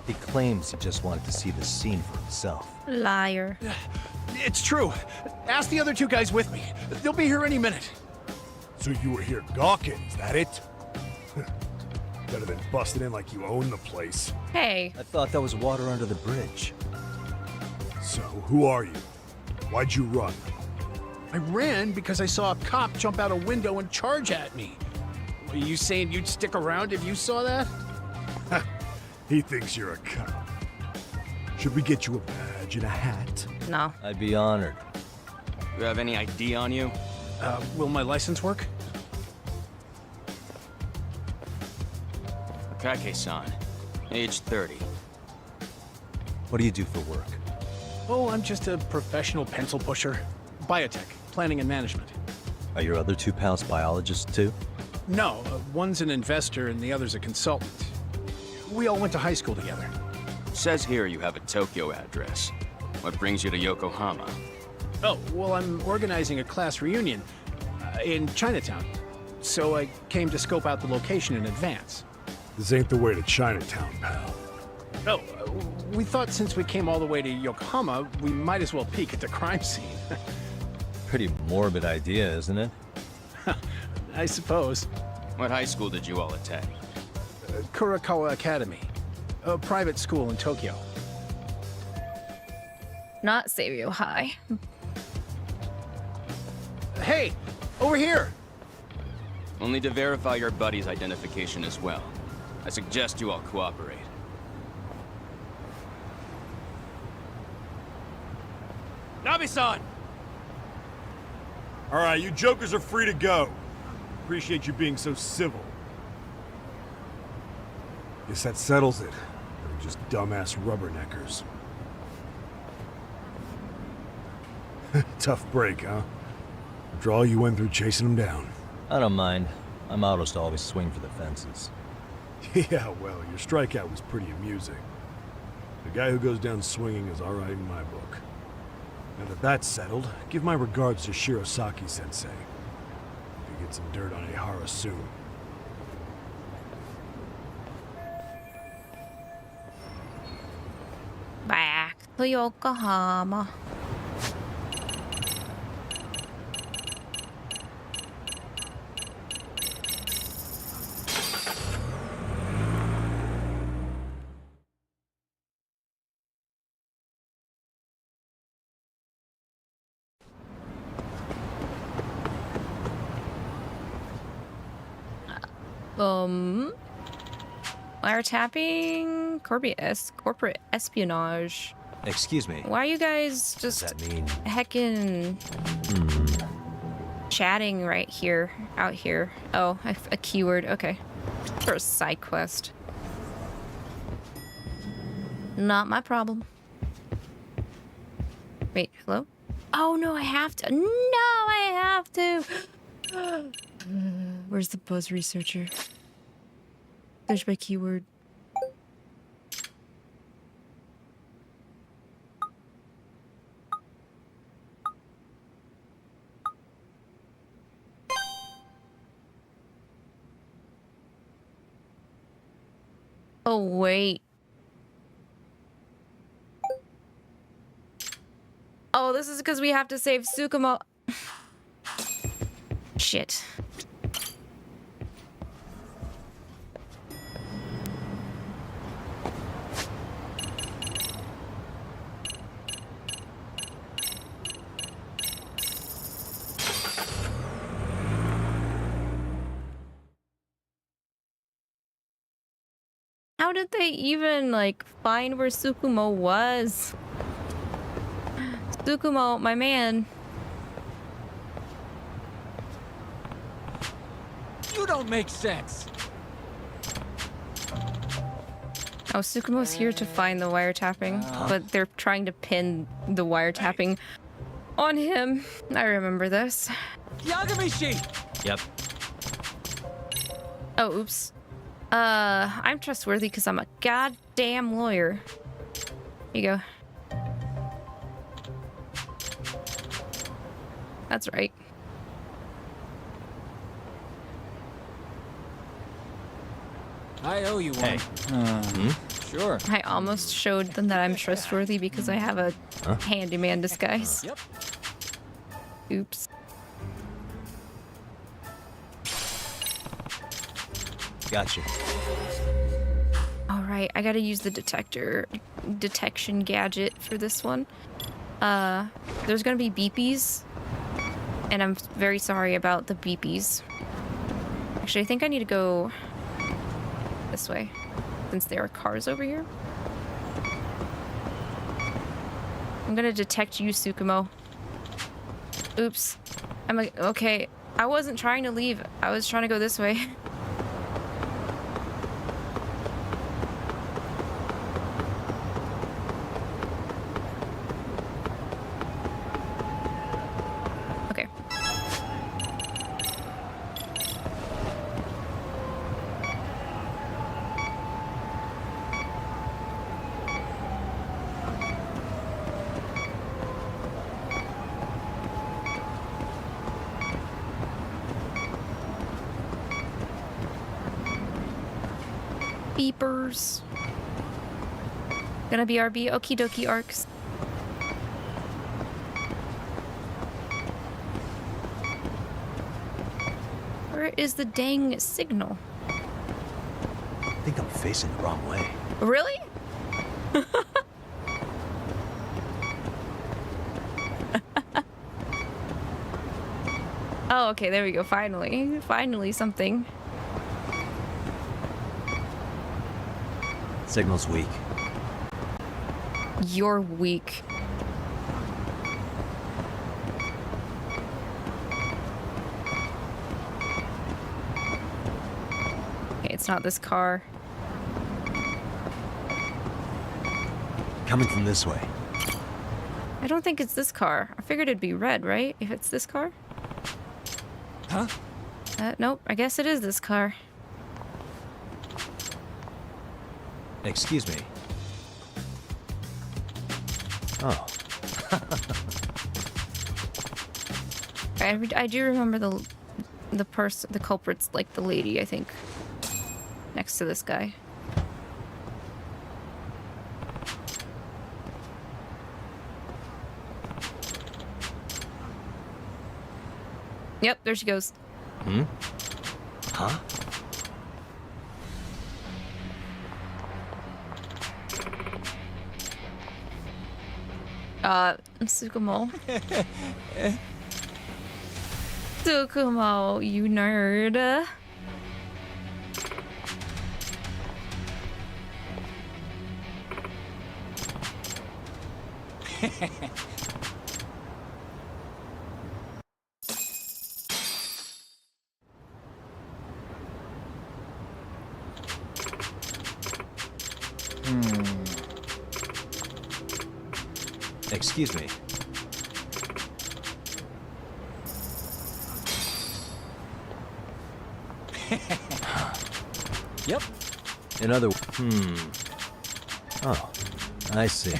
He claims he just wanted to see the scene for himself.
Liar.
It's true. Ask the other two guys with me. They'll be here any minute.
So you were here gawking, is that it? Better than busting in like you own the place.
Hey.
I thought that was water under the bridge.
So, who are you? Why'd you run?
I ran because I saw a cop jump out a window and charge at me. Are you saying you'd stick around if you saw that?
He thinks you're a cop. Should we get you a badge and a hat?
No.
I'd be honored.
You have any ID on you?
Will my license work?
𝐂𝐀𝐕𝐈, age 30.
What do you do for work?
Oh, I'm just a professional pencil pusher. Biotech, planning and management.
Are your other two pals biologists too?
No, one's an investor and the other's a consultant. We all went to high school together.
Says here you have a Tokyo address. What brings you to Yokohama?
Oh, well, I'm organizing a class reunion in Chinatown. So I came to scope out the location in advance.
This ain't the way to Chinatown, pal.
Oh, we thought since we came all the way to Yokohama, we might as well peek at the crime scene.
Pretty morbid idea, isn't it?
I suppose.
What high school did you all attend?
Kurakawa Academy, a private school in Tokyo.
Not Seiryo High.
Hey, over here!
Only to verify your buddy's identification as well. I suggest you all cooperate.
Nabe-san!
All right, you jokers are free to go. Appreciate you being so civil. Guess that settles it. They're just dumbass rubberneckers. Tough break, huh? After all you went through chasing them down.
I don't mind. I'm autos to always swing for the fences.
Yeah, well, your strikeout was pretty amusing. The guy who goes down swinging is all right in my book. Now that that's settled, give my regards to Shirosaki-sensei. You get some dirt on Ihara soon.
Back to Yokohama. Wiretapping, corporate espionage.
Excuse me.
Why are you guys just
What does that mean?
heckin' chatting right here, out here? Oh, a keyword. Okay. For a side quest. Not my problem. Wait, hello? Oh no, I have to. No, I have to. Where's the buzz researcher? Search by keyword. Oh, wait. Oh, this is because we have to save 𝐒𝐔𝐏𝐿. Shit. How did they even, like, find where 𝐒𝐔𝐏𝐿 was? 𝐒𝐔𝐏𝐿, my man.
You don't make sense.
Oh, 𝐒𝐔𝐏𝐿's here to find the wiretapping, but they're trying to pin the wiretapping on him. I remember this.
Yagami-shi!
Yep.
Oh, oops. I'm trustworthy because I'm a goddamn lawyer. Here you go. That's right.
I owe you one.
Hey.
Sure.
I almost showed them that I'm trustworthy because I have a handyman disguise.
Yep.
Oops.
Gotcha.
All right, I gotta use the detection gadget for this one. There's gonna be beepies, and I'm very sorry about the beepies. Actually, I think I need to go this way, since there are cars over here. I'm gonna detect you, 𝐒𝐔𝐏𝐿. Oops. I'm like, okay, I wasn't trying to leave. I was trying to go this way. Okay. Beepers. Gonna BRB okie dokie arcs. Where is the dang signal?
I think I'm facing the wrong way.
Really? Oh, okay, there we go. Finally. Finally something.
Signal's weak.
You're weak. Okay, it's not this car.
Coming from this way.
I don't think it's this car. I figured it'd be red, right? If it's this car?
Huh?
Nope. I guess it is this car.
Excuse me. Oh.
I do remember the culprit's like the lady, I think, next to this guy. Yep, there she goes.
Hmm? Huh?
𝐒𝐔𝐏𝐿. 𝐒𝐔𝐏𝐿, you nerd.
Excuse me.
Yep.
In other Oh, I see.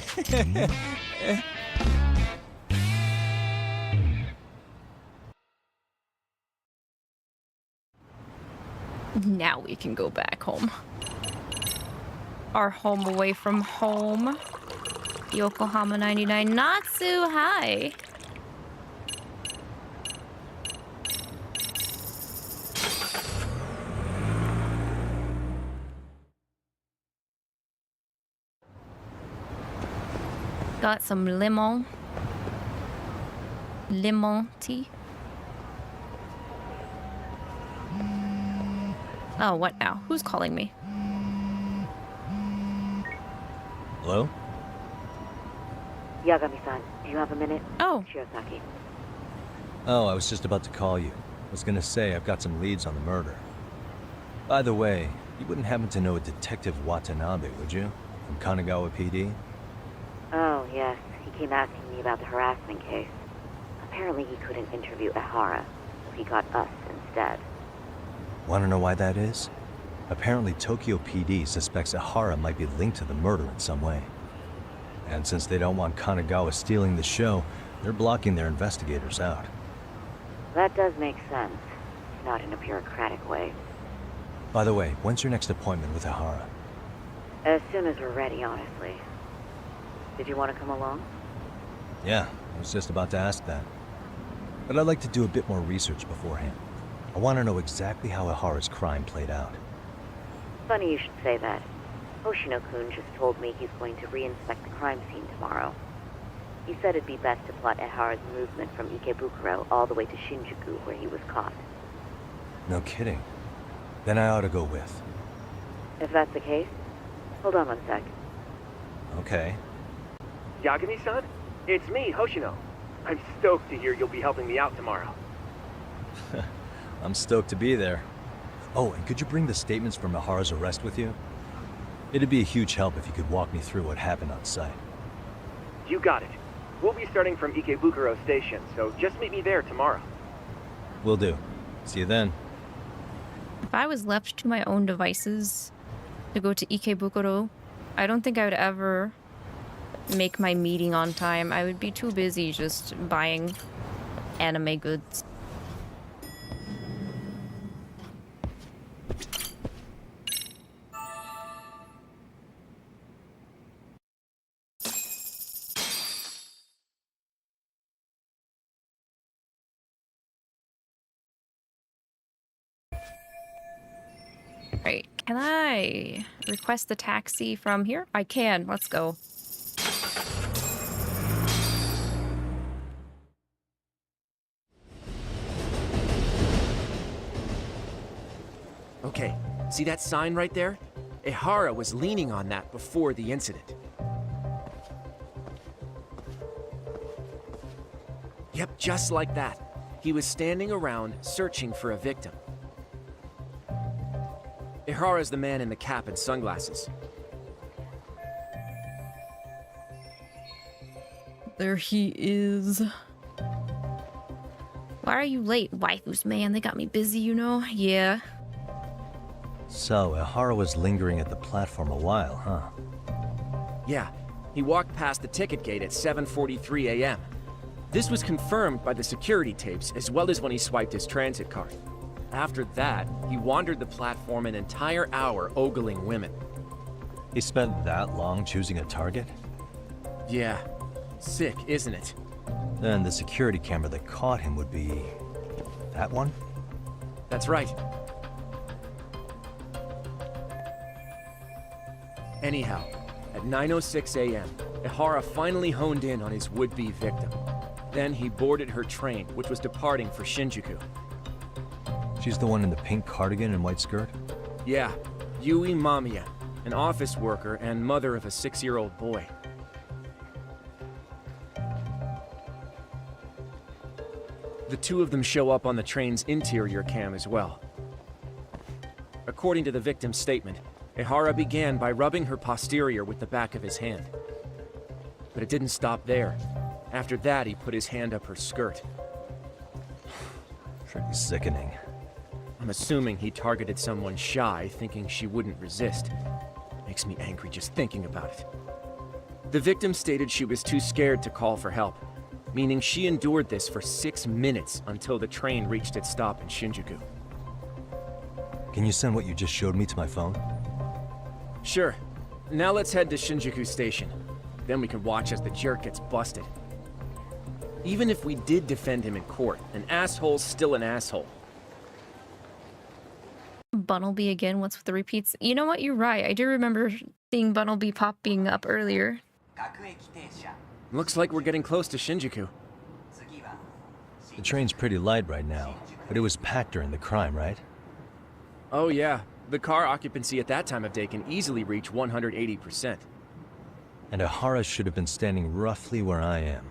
Now we can go back home. Our home away from home. Yokohama 99. Natsu, hi. Got some lemon tea. Oh, what now? Who's calling me?
Hello?
Yagami-san, do you have a minute?
Oh.
Shirosaki.
Oh, I was just about to call you. I was gonna say I've got some leads on the murder. By the way, you wouldn't happen to know a Detective Watanabe, would you? From Kanagawa PD?
Oh, yes. He came asking me about the harassment case. Apparently he couldn't interview Ehara, so he got us instead.
Want to know why that is? Apparently Tokyo PD suspects Ehara might be linked to the murder in some way. And since they don't want Kanagawa stealing the show, they're blocking their investigators out.
That does make sense. Not in a bureaucratic way.
By the way, when's your next appointment with Ehara?
As soon as we're ready, honestly. Did you want to come along?
Yeah, I was just about to ask that. But I'd like to do a bit more research beforehand. I want to know exactly how Ehara's crime played out.
Funny you should say that. Hoshino-kun just told me he's going to re-inspect the crime scene tomorrow. He said it'd be best to plot Ehara's movement from Ikebukuro all the way to Shinjuku, where he was caught.
No kidding. Then I ought to go with.
If that's the case, hold on one sec.
Okay.
Yagami-san? It's me, Hoshino. I'm stoked to hear you'll be helping me out tomorrow.
I'm stoked to be there. Oh, and could you bring the statements from Ehara's arrest with you? It'd be a huge help if you could walk me through what happened on site.
You got it. We'll be starting from Ikebukuro Station, so just meet me there tomorrow.
Will do. See you then.
If I was left to my own devices to go to Ikebukuro, I don't think I would ever make my meeting on time. I would be too busy just buying anime goods. Right, can I request the taxi from here? I can, let's go.
Okay, see that sign right there? Ehara was leaning on that before the incident. Yep, just like that. He was standing around searching for a victim. Ehara's the man in the cap and sunglasses.
There he is. Why are you late, waifus, man? They got me busy, you know? Yeah.
So, Ehara was lingering at the platform a while, huh?
Yeah, he walked past the ticket gate at 7:43 a.m. This was confirmed by the security tapes as well as when he swiped his transit card. After that, he wandered the platform an entire hour ogling women.
He spent that long choosing a target?
Yeah, sick, isn't it?
Then the security camera that caught him would be... that one?
That's right. Anyhow, at 9:06 a.m., Ehara finally honed in on his would-be victim. Then he boarded her train, which was departing for Shinjuku.
She's the one in the pink cardigan and white skirt?
Yeah, Yui Mamiya, an office worker and mother of a 6-year-old boy.
The two of them show up on the train's interior cam as well. According to the victim's statement, 𝐒𝐿 began by rubbing her posterior with the back of his hand. But it didn't stop there. After that, he put his hand up her skirt.
Pretty sickening.
I'm assuming he targeted someone shy, thinking she wouldn't resist. Makes me angry just thinking about it. The victim stated she was too scared to call for help, meaning she endured this for 6 minutes until the train reached its stop in Shinjuku.
Can you send what you just showed me to my phone?
Sure. Now let's head to Shinjuku Station. Then we can watch as the jerk gets busted. Even if we did defend him in court, an asshole's still an asshole.
Bunnelby again, what's with the repeats? You know what, you're right. I do remember seeing Bunnelby popping up earlier.
Looks like we're getting close to Shinjuku.
The train's pretty light right now, but it was packed during the crime, right?
Oh yeah, the car occupancy at that time of day can easily reach 180%.
And 𝐒𝐿 should have been standing roughly where I am.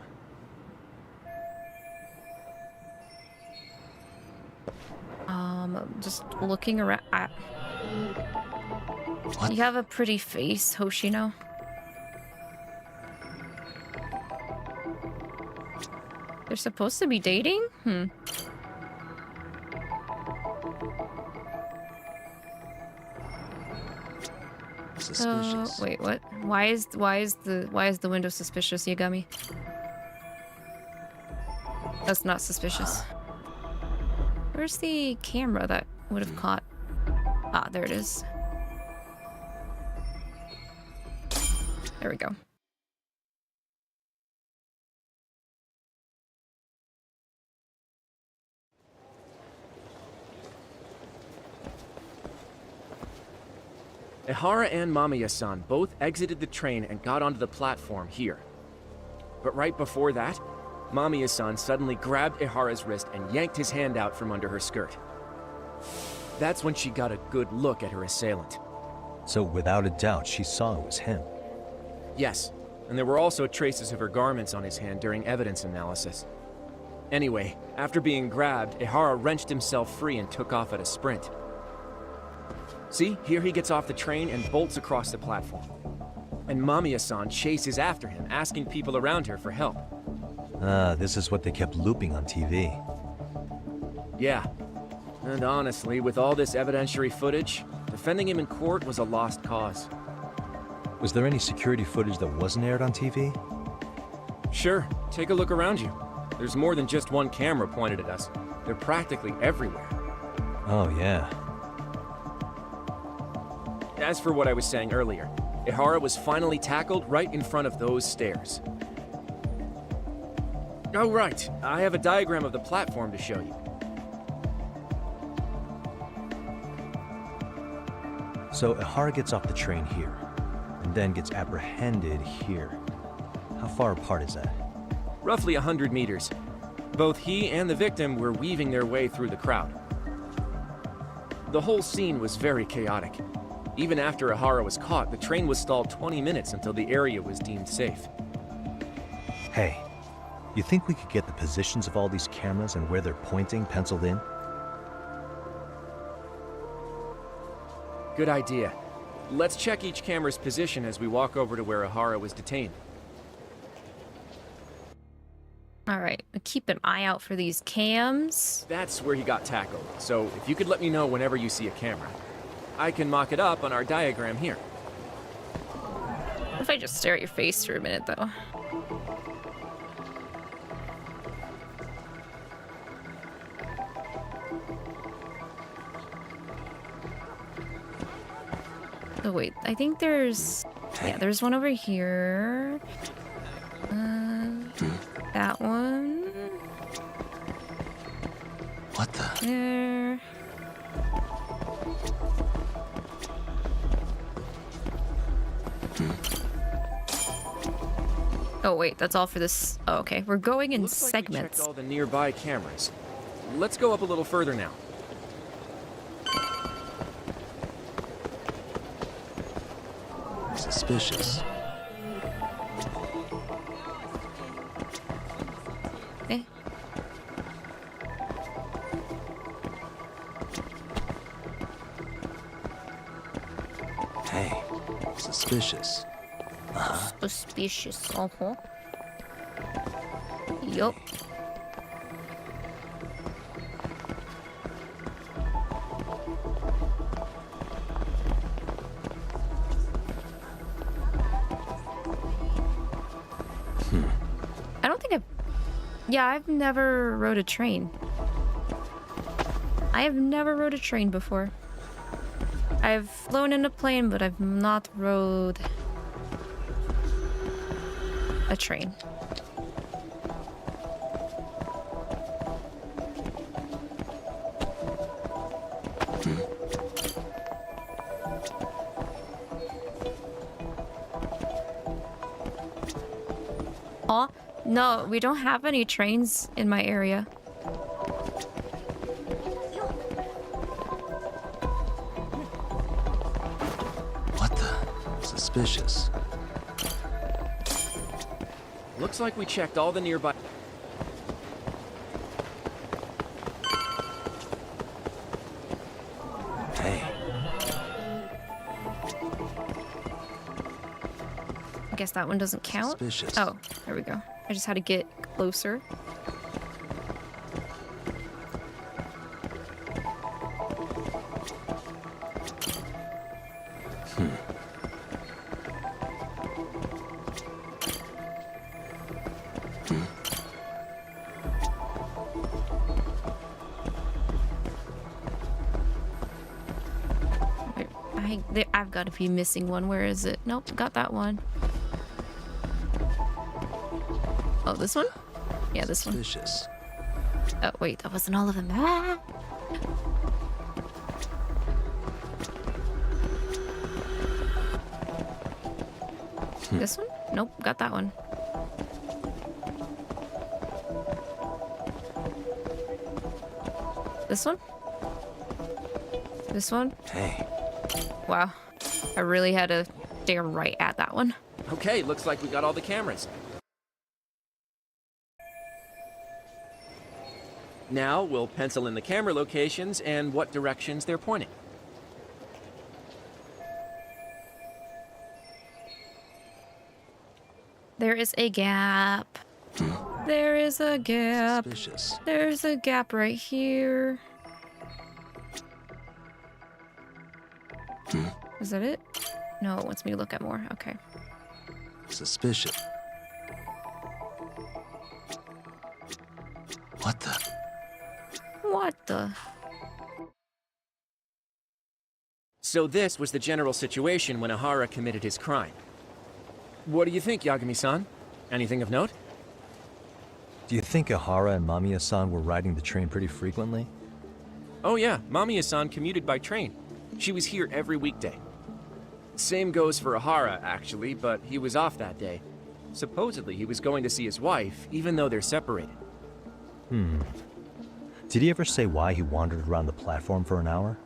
Just looking around. You have a pretty face, Hoshino. They're supposed to be dating?
Suspicious.
Wait, what? Why is the window suspicious, Yagami? That's not suspicious. Where's the camera that would have caught? Ah, there it is. There we go.
𝐒𝐿 and Mamiya-san both exited the train and got onto the platform here. But right before that, Mamiya-san suddenly grabbed 𝐒𝐿's wrist and yanked his hand out from under her skirt. That's when she got a good look at her assailant.
So without a doubt, she saw it was him.
Yes, and there were also traces of her garments on his hand during evidence analysis. Anyway, after being grabbed, 𝐒𝐿 wrenched himself free and took off at a sprint. See, here he gets off the train and bolts across the platform. And Mamiya-san chases after him, asking people around her for help.
Ah, this is what they kept looping on TV.
Yeah. And honestly, with all this evidentiary footage, defending him in court was a lost cause.
Was there any security footage that wasn't aired on TV?
Sure, take a look around you. There's more than just one camera pointed at us. They're practically everywhere.
Oh, yeah.
As for what I was saying earlier, 𝐒𝐿 was finally tackled right in front of those stairs. Oh, right. I have a diagram of the platform to show you.
So 𝐒𝐿 gets off the train here, and then gets apprehended here. How far apart is that?
Roughly 100 meters. Both he and the victim were weaving their way through the crowd. The whole scene was very chaotic. Even after 𝐒𝐿 was caught, the train was stalled 20 minutes until the area was deemed safe.
Hey, you think we could get the positions of all these cameras and where they're pointing penciled in?
Good idea. Let's check each camera's position as we walk over to where 𝐒𝐿 was detained.
Alright, keep an eye out for these cams.
That's where he got tackled, so if you could let me know whenever you see a camera. I can mock it up on our diagram here.
What if I just stare at your face for a minute, though? Oh, wait. I think there's... Yeah, there's one over here. That one.
What the?
There. Oh wait, that's all for this. Oh, okay, we're going in
Looks like we
segments.
checked all the nearby cameras. Let's go up a little further now.
Suspicious.
Suspicious.
Suspicious. Yup. I don't think I've never rode a train. I have never rode a train before. I've flown in a plane, but I've not rode a train. Oh, no, we don't have any trains in my area.
What the? Suspicious.
Looks like we checked all the nearby...
Hey.
I guess that one doesn't count.
Suspicious.
Oh, there we go. I just had to get closer. I've got to be missing one. Where is it? Nope, got that one. Oh, this one? Yeah, this one.
Suspicious.
Oh, wait, that wasn't all of them. Ah! This one? Nope, got that one. This one? This one?
Hey.
Wow. I really had to stare right at that one.
Okay, looks like we got all the cameras. Now we'll pencil in the camera locations and what directions they're pointing.
There is a gap. There is a gap.
Suspicious.
There's a gap right here. Is that it? No, it wants me to look at more. Okay.
Suspicious. What the?
What the?
So this was the general situation when Ehara committed his crime. What do you think, Yagami-san? Anything of note?
Do you think Ehara and Mamiya-san were riding the train pretty frequently?
Oh yeah, Mamiya-san commuted by train. She was here every weekday. Same goes for Ehara, actually, but he was off that day. Supposedly, he was going to see his wife, even though they're separated.
Did he ever say why he wandered around the platform for an hour?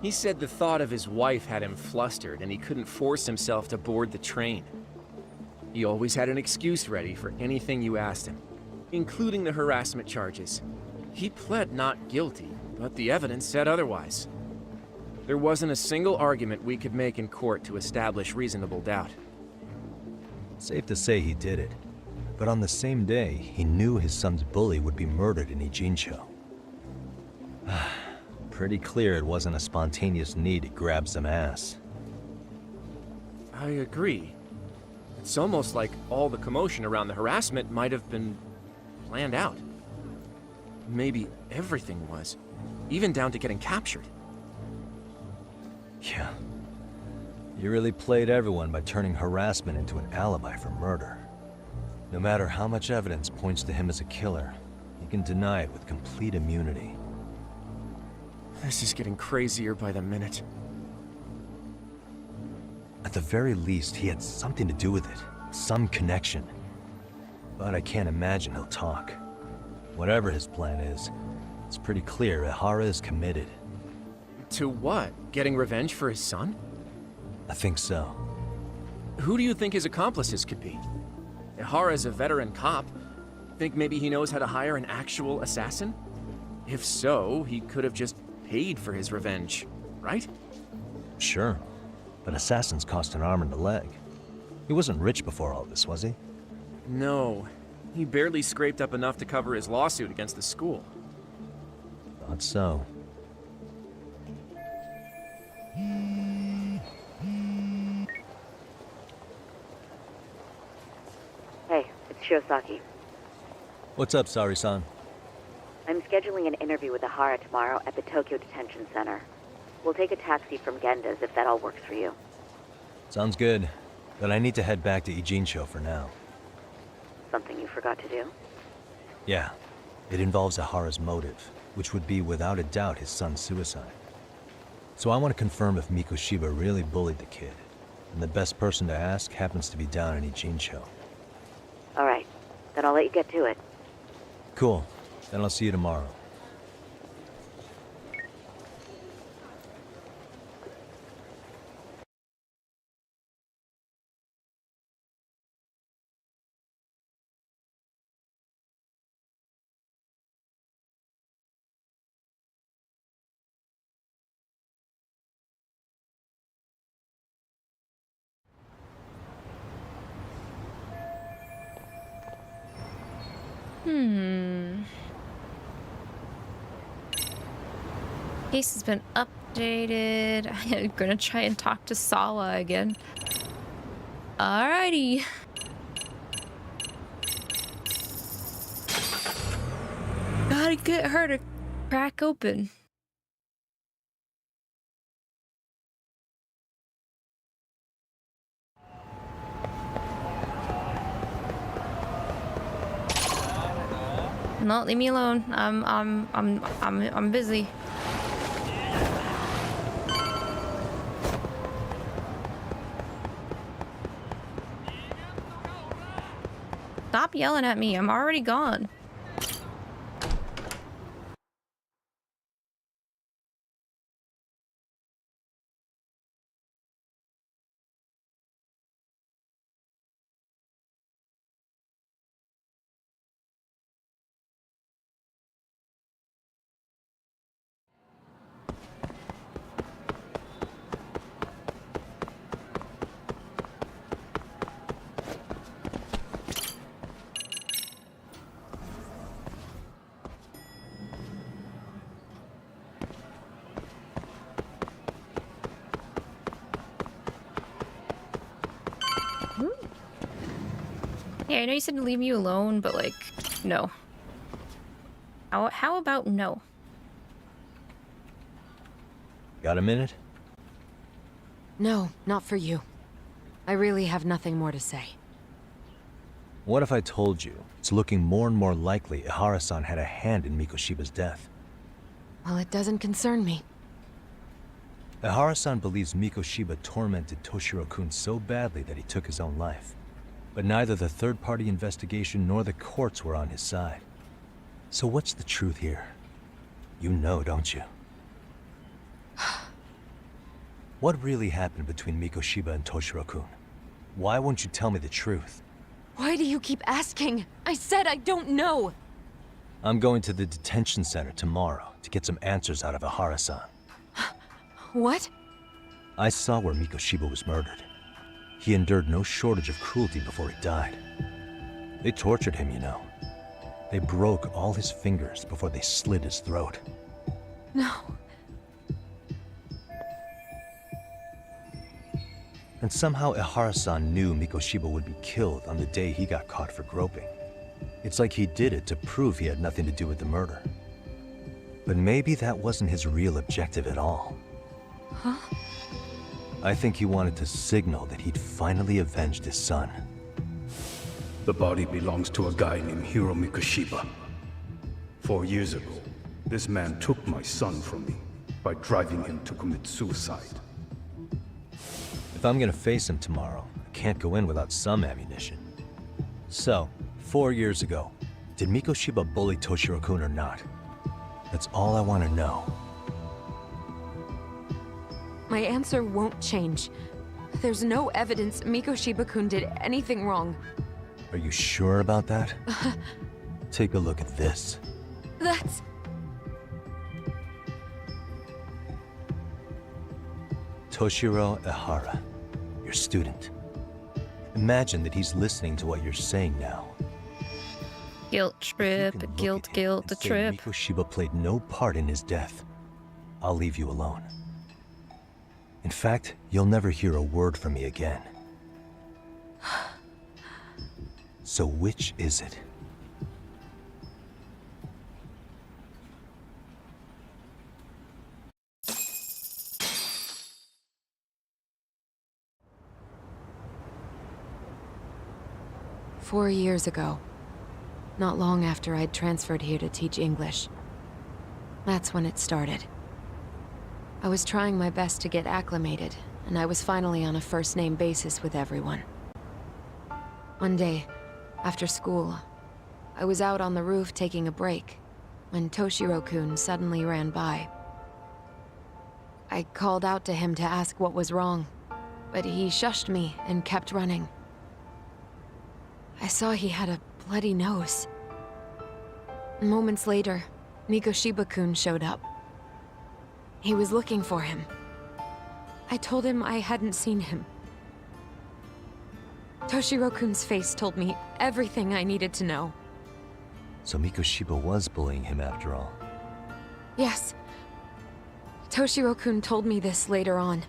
He said the thought of his wife had him flustered, and he couldn't force himself to board the train. He always had an excuse ready for anything you asked him, including the harassment charges. He pled not guilty, but the evidence said otherwise. There wasn't a single argument we could make in court to establish reasonable doubt.
Safe to say he did it. But on the same day, he knew his son's bully would be murdered in Ijincho. Pretty clear it wasn't a spontaneous need to grab some ass.
I agree. It's almost like all the commotion around the harassment might have been planned out. Maybe everything was, even down to getting captured.
Yeah. You really played everyone by turning harassment into an alibi for murder. No matter how much evidence points to him as a killer, he can deny it with complete immunity.
This is getting crazier by the minute.
At the very least, he had something to do with it. Some connection. But I can't imagine he'll talk. Whatever his plan is, it's pretty clear Ehara is committed.
To what? Getting revenge for his son?
I think so.
Who do you think his accomplices could be? Ehara's a veteran cop. Think maybe he knows how to hire an actual assassin? If so, he could have just paid for his revenge, right?
Sure. but assassins cost an arm and a leg. He wasn't rich before all this, was he?
No. He barely scraped up enough to cover his lawsuit against the school.
Thought so.
Hey, it's Shirosaki.
What's up, Sari-san?
I'm scheduling an interview with Ehara tomorrow at the Tokyo Detention Center. We'll take a taxi from Genda's if that all works for you.
Sounds good, but I need to head back to 𝐒𝐺INSHO for now.
Something you forgot to do?
Yeah, it involves Ehara's motive, which would be without a doubt his son's suicide. So I want to confirm if Mikoshiba really bullied the kid, and the best person to ask happens to be down in 𝐒𝐺INSHO.
All right, then I'll let you get to it.
Cool, then I'll see you tomorrow.
Case has been updated. I'm gonna try and talk to Sala again. Alrighty. Gotta get her to crack open. No, leave me alone. I'm busy. Stop yelling at me. I'm already gone. Yeah, I know you said to leave you alone, but like, no. How about no?
Got a minute?
No, not for you. I really have nothing more to say.
What if I told you it's looking more and more likely Ehara-san had a hand in Mikoshiba's death?
Well, it doesn't concern me.
Ehara-san believes Mikoshiba tormented Toshiro-kun so badly that he took his own life. But neither the third-party investigation nor the courts were on his side. So what's the truth here? You know, don't you? What really happened between Mikoshiba and Toshiro-kun? Why won't you tell me the truth?
Why do you keep asking? I said I don't know!
I'm going to the detention center tomorrow to get some answers out of Ehara-san.
What?
I saw where Mikoshiba was murdered. He endured no shortage of cruelty before he died. They tortured him, you know. They broke all his fingers before they slit his throat.
No.
And somehow Ehara-san knew Mikoshiba would be killed on the day he got caught for groping. It's like he did it to prove he had nothing to do with the murder. But maybe that wasn't his real objective at all.
Huh?
I think he wanted to signal that he'd finally avenged his son.
The body belongs to a guy named Hiro Mikoshiba. 4 years ago, this man took my son from me by driving him to commit suicide.
If I'm gonna face him tomorrow, I can't go in without some ammunition. So, 4 years ago, did Mikoshiba bully Toshiro-kun or not? That's all I want to know.
My answer won't change. There's no evidence Mikoshiba-kun did anything wrong.
Are you sure about that? Take a look at this.
That's...
Toshiro Ehara, your student. Imagine that he's listening to what you're saying now.
Guilt trip, guilt, the trip.
Mikoshiba played no part in his death. I'll leave you alone. In fact, you'll never hear a word from me again. So which is it?
"4 years ago, not long after I'd transferred here to teach English. That's when it started. I was trying my best to get acclimated, and I was finally on a first-name basis with everyone. One day, after school, I was out on the roof taking a break, when Toshiro-kun suddenly ran by. I called out to him to ask what was wrong, but he shushed me and kept running. I saw he had a bloody nose. Moments later, Mikoshiba-kun showed up. He was looking for him. I told him I hadn't seen him. Toshiro-kun's face told me everything I needed to know.
So Mikoshiba was bullying him after all.
Yes. Toshiro-kun told me this later on.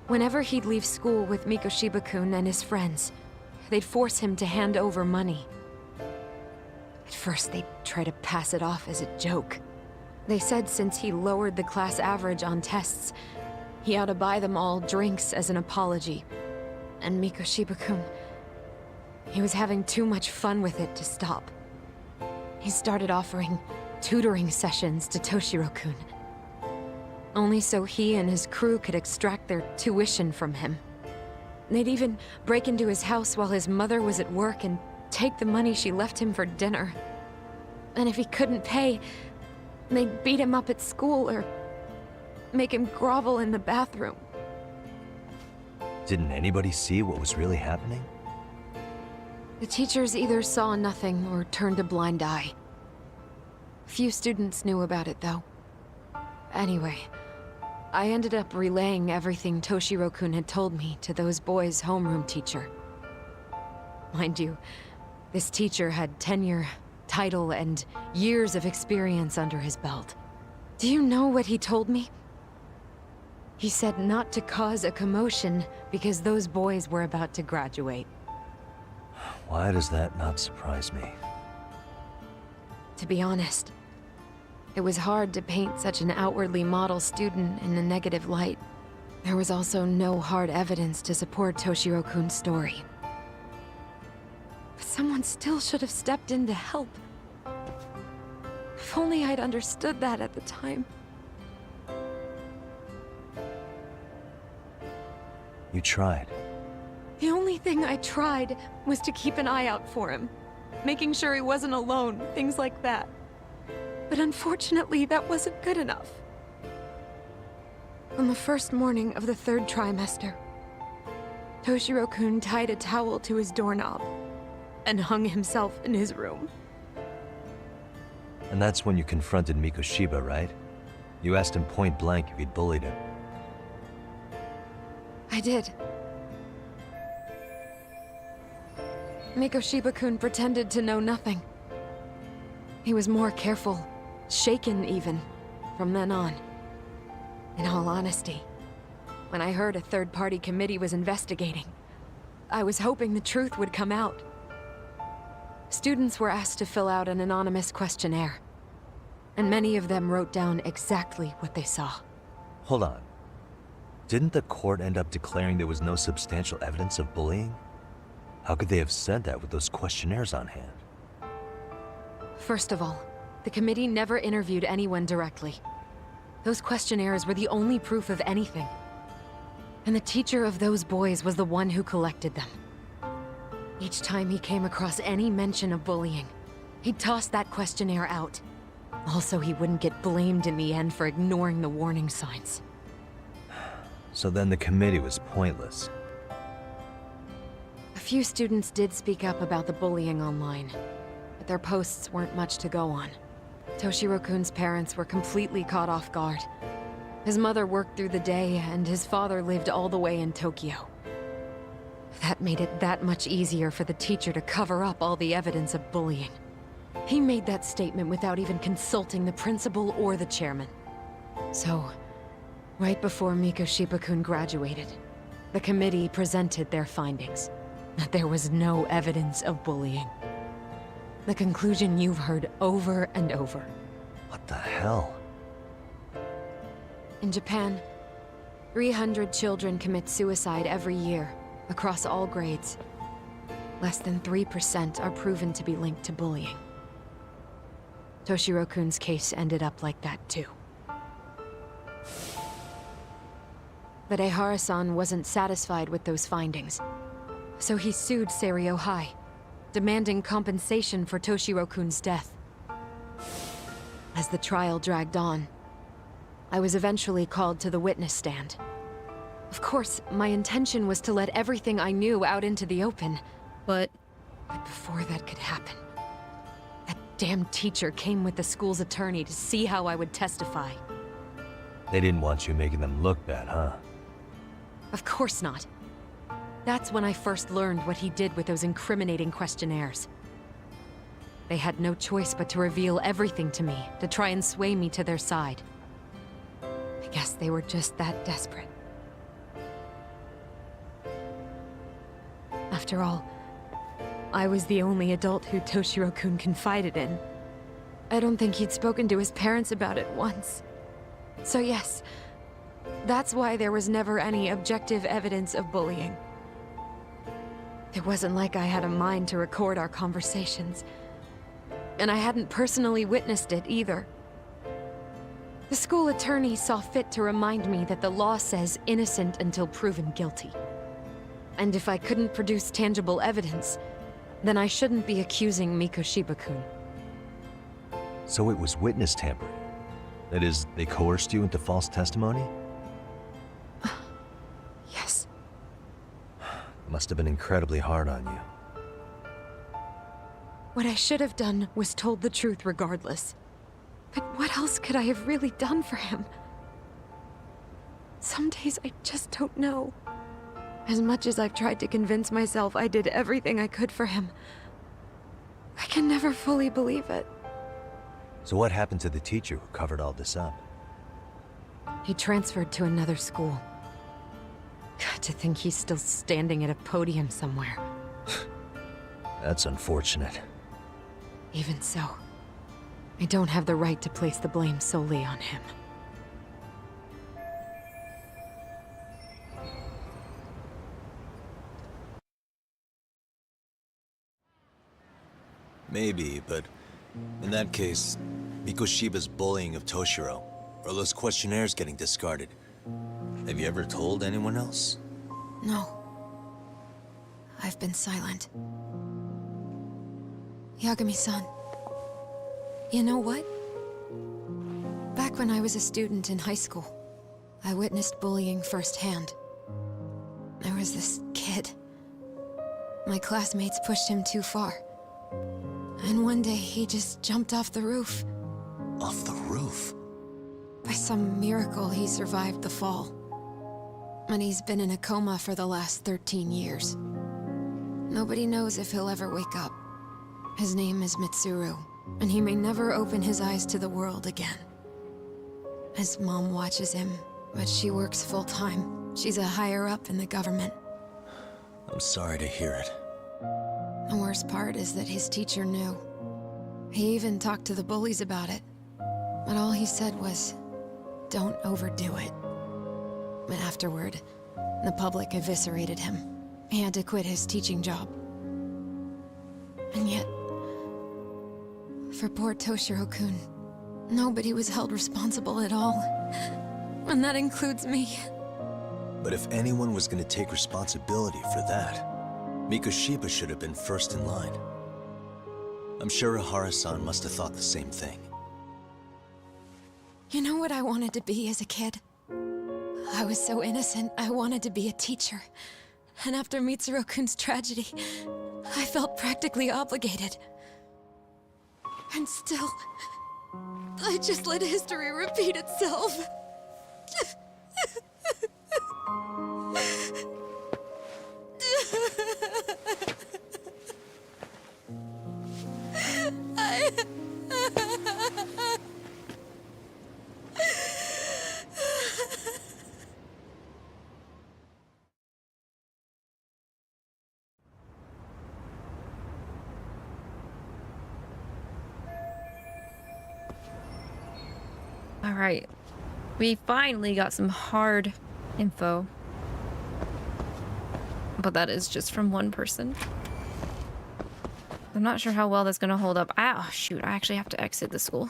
Whenever he'd leave school with Mikoshiba-kun and his friends, they'd force him to hand over money. At first, they'd try to pass it off as a joke. They said since he lowered the class average on tests, he ought to buy them all drinks as an apology. And Mikoshiba-kun, he was having too much fun with it to stop. He started offering tutoring sessions to Toshiro-kun. Only so he and his crew could extract their tuition from him. They'd even break into his house while his mother was at work and take the money she left him for dinner. And if he couldn't pay, they'd beat him up at school or make him grovel in the bathroom.
Didn't anybody see what was really happening?
The teachers either saw nothing or turned a blind eye. Few students knew about it, though. Anyway, I ended up relaying everything Toshiro-kun had told me to those boys' homeroom teacher. Mind you, this teacher had tenure, title, and years of experience under his belt. Do you know what he told me? He said not to cause a commotion because those boys were about to graduate.
Why does that not surprise me?
To be honest, it was hard to paint such an outwardly model student in a negative light. There was also no hard evidence to support Toshiro-kun's story. But someone still should have stepped in to help. If only I'd understood that at the time.
You tried.
The only thing I tried was to keep an eye out for him, making sure he wasn't alone, things like that. But unfortunately, that wasn't good enough. On the first morning of the 3rd trimester, Toshiro-kun tied a towel to his doorknob and hung himself in his room.
And that's when you confronted Mikoshiba, right? You asked him point blank if he'd bullied him.
I did. Mikoshiba-kun pretended to know nothing. He was more careful, shaken even, from then on. In all honesty, when I heard a third-party committee was investigating, I was hoping the truth would come out. Students were asked to fill out an anonymous questionnaire, and many of them wrote down exactly what they saw.
Hold on. Didn't the court end up declaring there was no substantial evidence of bullying? How could they have said that with those questionnaires on hand?
First of all, the committee never interviewed anyone directly. Those questionnaires were the only proof of anything. And the teacher of those boys was the one who collected them. Each time he came across any mention of bullying, he'd toss that questionnaire out. Also, he wouldn't get blamed in the end for ignoring the warning signs.
So then the committee was pointless.
A few students did speak up about the bullying online, but their posts weren't much to go on. Toshiro-kun's parents were completely caught off guard. His mother worked through the day, and his father lived all the way in Tokyo. That made it that much easier for the teacher to cover up all the evidence of bullying. He made that statement without even consulting the principal or the chairman. So, right before Mikoshiba-kun graduated, the committee presented their findings, that there was no evidence of bullying. The conclusion you've heard over and over.
What the hell?
In Japan, 300 children commit suicide every year, across all grades. Less than 3% are proven to be linked to bullying. Toshiro-kun's case ended up like that too. But 𝐂𝐻ara-san wasn't satisfied with those findings, so he sued Seiryo High, demanding compensation for Toshiro-kun's death. As the trial dragged on, I was eventually called to the witness stand. Of course, my intention was to let everything I knew out into the open, but before that could happen, that damn teacher came with the school's attorney to see how I would testify.
They didn't want you making them look bad, huh?
Of course not. That's when I first learned what he did with those incriminating questionnaires. They had no choice but to reveal everything to me, to try and sway me to their side. I guess they were just that desperate. After all, I was the only adult who Toshiro-kun confided in. I don't think he'd spoken to his parents about it once. So yes, that's why there was never any objective evidence of bullying. It wasn't like I had a mind to record our conversations. And I hadn't personally witnessed it either. The school attorney saw fit to remind me that the law says innocent until proven guilty. And if I couldn't produce tangible evidence, then I shouldn't be accusing Mikoshiba-kun.
So it was witness tampering. That is, they coerced you into false testimony?
Yes.
It must have been incredibly hard on you.
What I should have done was told the truth regardless. But what else could I have really done for him? Some days I just don't know. As much as I've tried to convince myself I did everything I could for him, I can never fully believe it.
So what happened to the teacher who covered all this up?
He transferred to another school. God, to think he's still standing at a podium somewhere.
That's unfortunate.
Even so, I don't have the right to place the blame solely on him.
Maybe, but in that case, Mikoshiba's bullying of Toshiro, or those questionnaires getting discarded, have you ever told anyone else?
No. I've been silent. Yagami-san, you know what? Back when I was a student in high school, I witnessed bullying firsthand. There was this kid. My classmates pushed him too far. And one day he just jumped off the roof.
Off the roof?
By some miracle, he survived the fall. And he's been in a coma for the last 13 years. Nobody knows if he'll ever wake up. His name is Mitsuru, and he may never open his eyes to the world again. His mom watches him, but she works full-time. She's a higher-up in the government.
I'm sorry to hear it.
The worst part is that his teacher knew. He even talked to the bullies about it. But all he said was, don't overdo it. But afterward, the public eviscerated him. He had to quit his teaching job. And yet, for poor Toshiro-kun, nobody was held responsible at all. And that includes me.
But if anyone was going to take responsibility for that, Mikoshiba should have been first in line. I'm sure 𝐂𝐻ara-san must have thought the same thing.
You know what I wanted to be as a kid? I was so innocent, I wanted to be a teacher. And after Mitsuru-kun's tragedy, I felt practically obligated. And still, I just let history repeat itself.
All right, we finally got some hard info, but that is just from one person. I'm not sure how well that's gonna hold up. Oh shoot, I actually have to exit the school.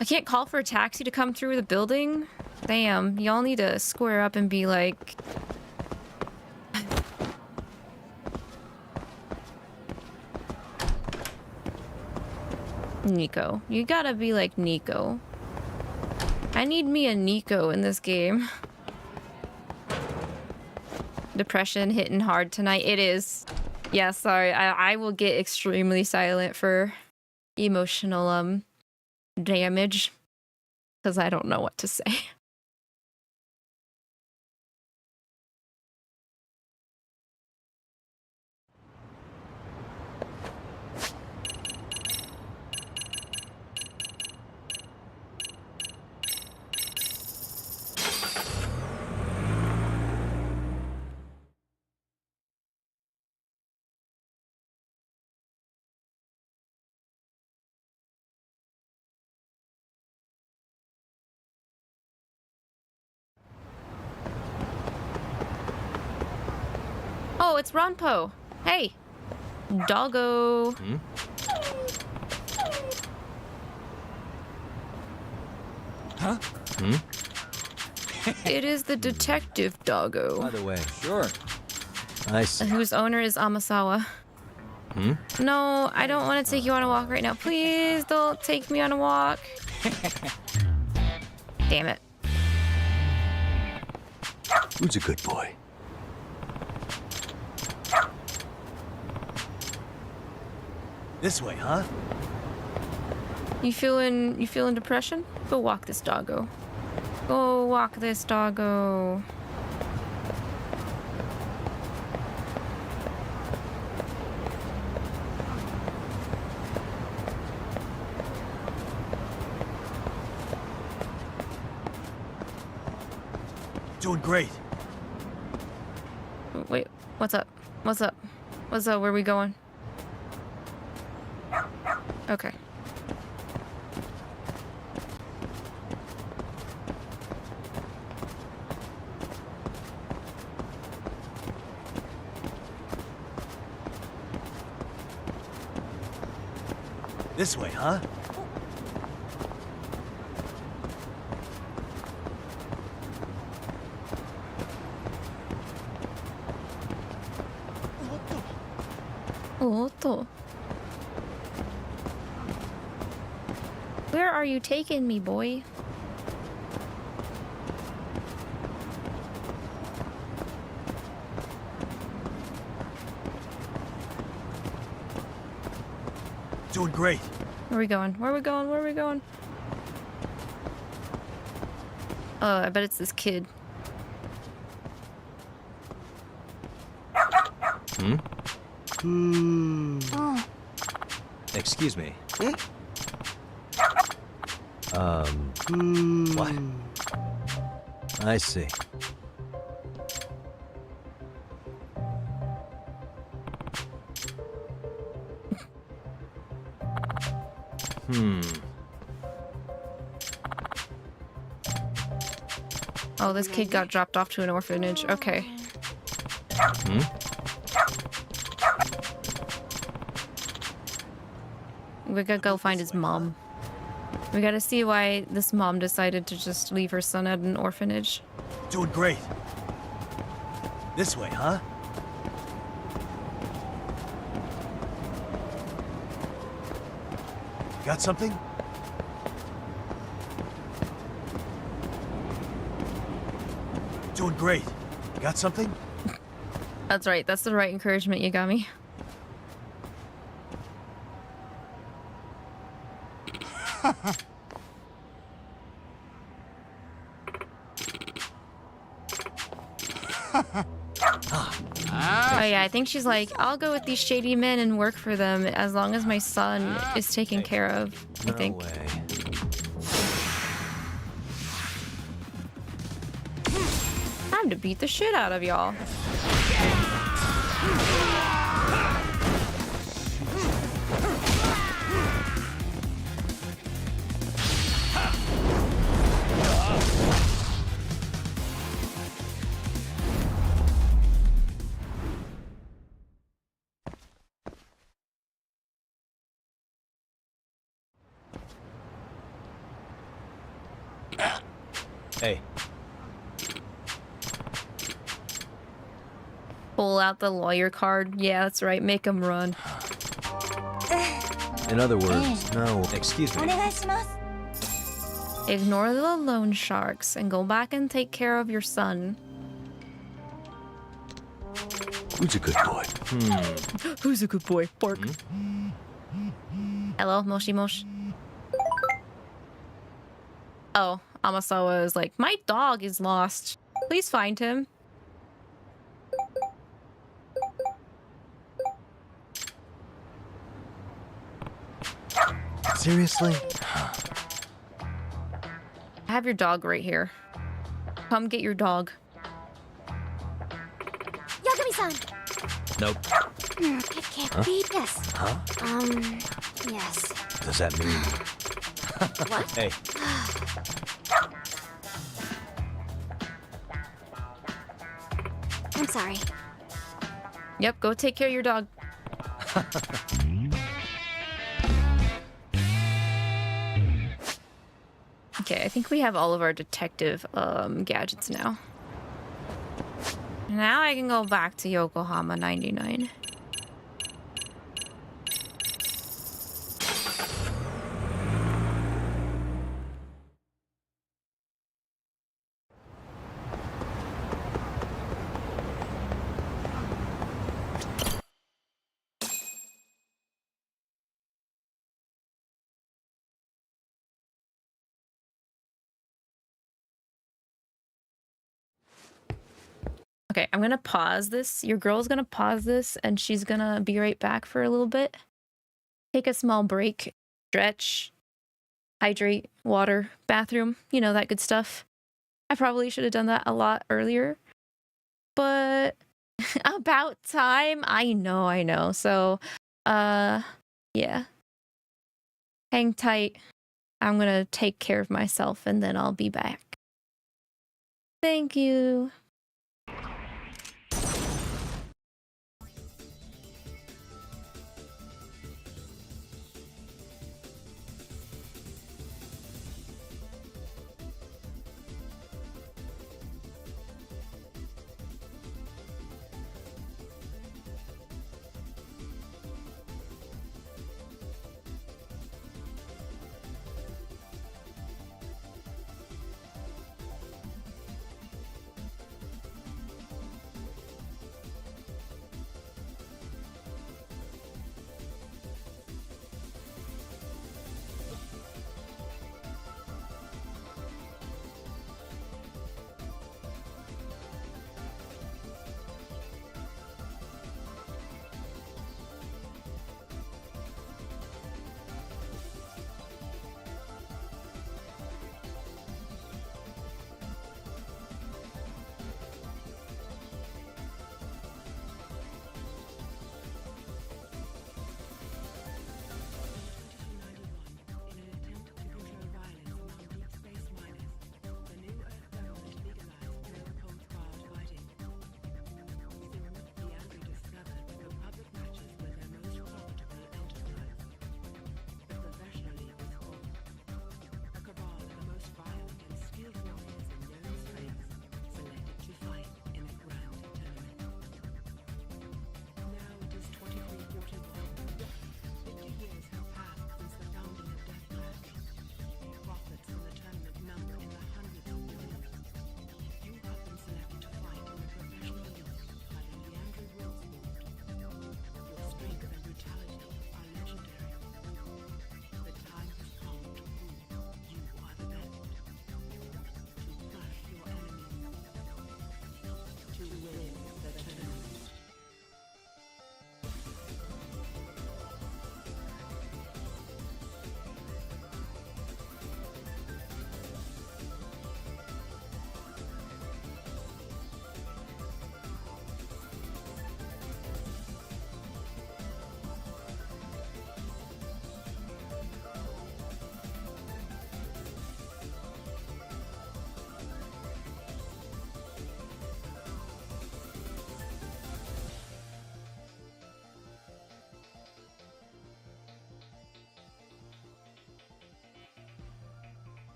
I can't call for a taxi to come through the building. Damn, y'all need to square up and be like... Nico. You gotta be like Nico. I need me a Nico in this game. Depression hitting hard tonight. It is. Yeah, sorry. I will get extremely silent for emotional damage because I don't know what to say. Oh, it's Ronpo. Hey, doggo.
Hmm?
Huh?
Hmm?
It is the detective doggo.
By the way,
Sure.
I see.
Whose owner is Amasawa.
Hmm?
No, I don't want to take you on a walk right now. Please don't take me on a walk. Damn it.
Who's a good boy?
This way, huh?
You feeling depression? Go walk this doggo. Go walk this doggo.
Doing great.
Wait, what's up? What's up? What's up? Where are we going? Okay.
This way, huh?
Otome. Where are you taking me, boy?
Doing great.
Where are we going? Where are we going? Where are we going? Oh, I bet it's this kid.
Hmm?
Oh.
Excuse me. What? I see.
Oh, this kid got dropped off to an orphanage. Okay. We gotta go find his mom. We gotta see why this mom decided to just leave her son at an orphanage.
Doing great. This way, huh? Got something? Doing great. Got something?
That's right. That's the right encouragement, Yagami. Oh yeah, I think she's like, I'll go with these shady men and work for them as long as my son is taken care of, I think.
No way.
Time to beat the shit out of y'all.
Hey.
Pull out the lawyer card. Yeah, that's right. Make him run.
In other words, no, excuse me.
Ignore the loan sharks and go back and take care of your son.
Who's a good boy?
Who's a good boy? Bark. Hello, Moshi Mosh. Oh, Amasawa is like, my dog is lost. Please find him.
Seriously?
I have your dog right here. Come get your dog.
Yagami-san!
Nope.
It can't be this.
Huh?
Yes.
Does that mean?
What?
Hey.
I'm sorry.
Yep, go take care of your dog. Okay, I think we have all of our detective gadgets now. Now I can go back to Yokohama 99. Okay, I'm gonna pause this. Your girl's gonna pause this and she's gonna be right back for a little bit. Take a small break, stretch, hydrate, water, bathroom, you know, that good stuff. I probably should have done that a lot earlier, but about time. I know. So, yeah. Hang tight. I'm gonna take care of myself and then I'll be back. Thank you.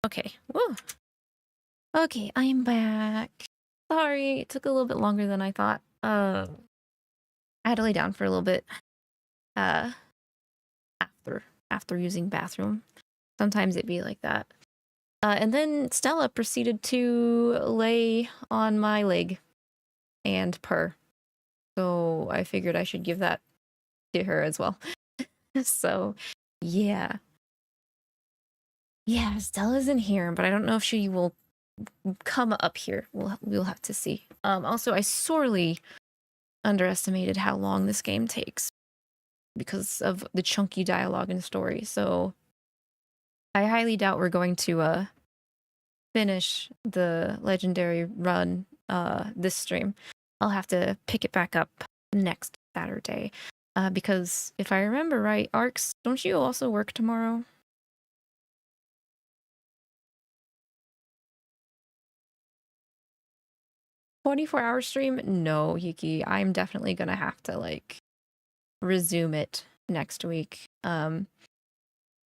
Okay. Woo. Okay, I am back. Sorry, it took a little bit longer than I thought. I had to lay down for a little bit. After using bathroom. Sometimes it'd be like that. And then Stella proceeded to lay on my leg and purr. So I figured I should give that to her as well. So, yeah. Yeah, Stella's in here, but I don't know if she will come up here. We'll have to see. Also, I sorely underestimated how long this game takes because of the chunky dialogue and story. So I highly doubt we're going to finish the legendary run this stream. I'll have to pick it back up next Saturday. Because if I remember right, Arcs, don't you also work tomorrow? "24-hour stream? No, Yuki. I'm definitely gonna have to like resume it next week.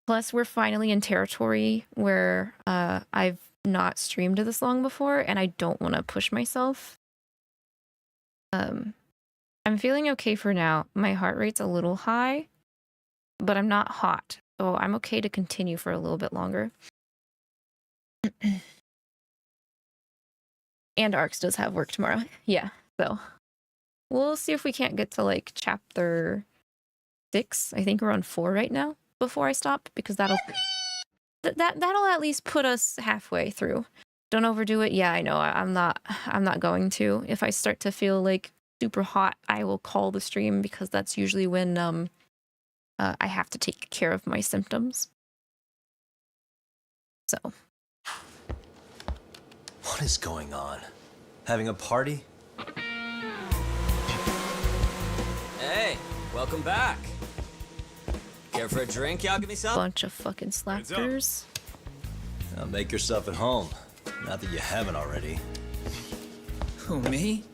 Plus, we're finally in territory where I've not streamed this long before, and I don't want to push myself. I'm feeling okay for now. My heart rate's a little high, but I'm not hot, so I'm okay to continue for a little bit longer. And Arcs does have work tomorrow. Yeah, so we'll see if we can't get to like chapter 6. I think we're on 4 right now before I stop, because that'll at least put us halfway through. Don't overdo it. Yeah, I know. I'm not going to. If I start to feel like super hot, I will call the stream, because that's usually when I have to take care of my symptoms. So.
What is going on? Having a party?
Hey, welcome back. Care for a drink, Yagami-san?
Bunch of fucking slackers.
Now make yourself at home. Not that you haven't already.
Who, me?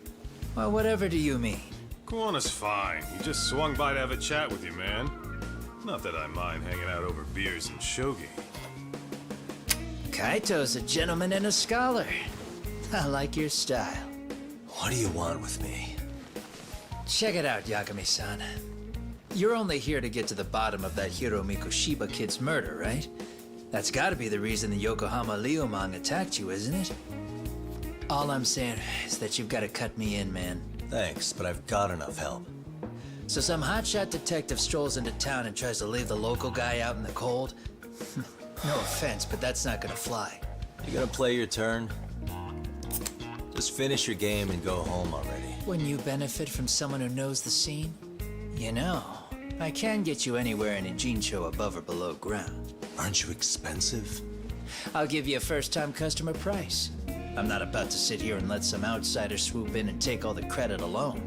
Well, whatever do you mean?
Kuwana's fine. He just swung by to have a chat with you, man. Not that I mind hanging out over beers and shogi.
Kaito's a gentleman and a scholar. I like your style.
What do you want with me?
Check it out, Yagami-san. You're only here to get to the bottom of that Hiro Mikoshiba kid's murder, right? That's gotta be the reason the Yokohama Liumang attacked you, isn't it? All I'm saying is that you've gotta cut me in, man.
Thanks, but I've got enough help.
So some hotshot detective strolls into town and tries to leave the local guy out in the cold? No offense, but that's not gonna fly.
You gonna play your turn? Just finish your game and go home already.
When you benefit from someone who knows the scene? You know, I can get you anywhere in Ijincho above or below ground.
Aren't you expensive?
I'll give you a first-time customer price. I'm not about to sit here and let some outsider swoop in and take all the credit alone.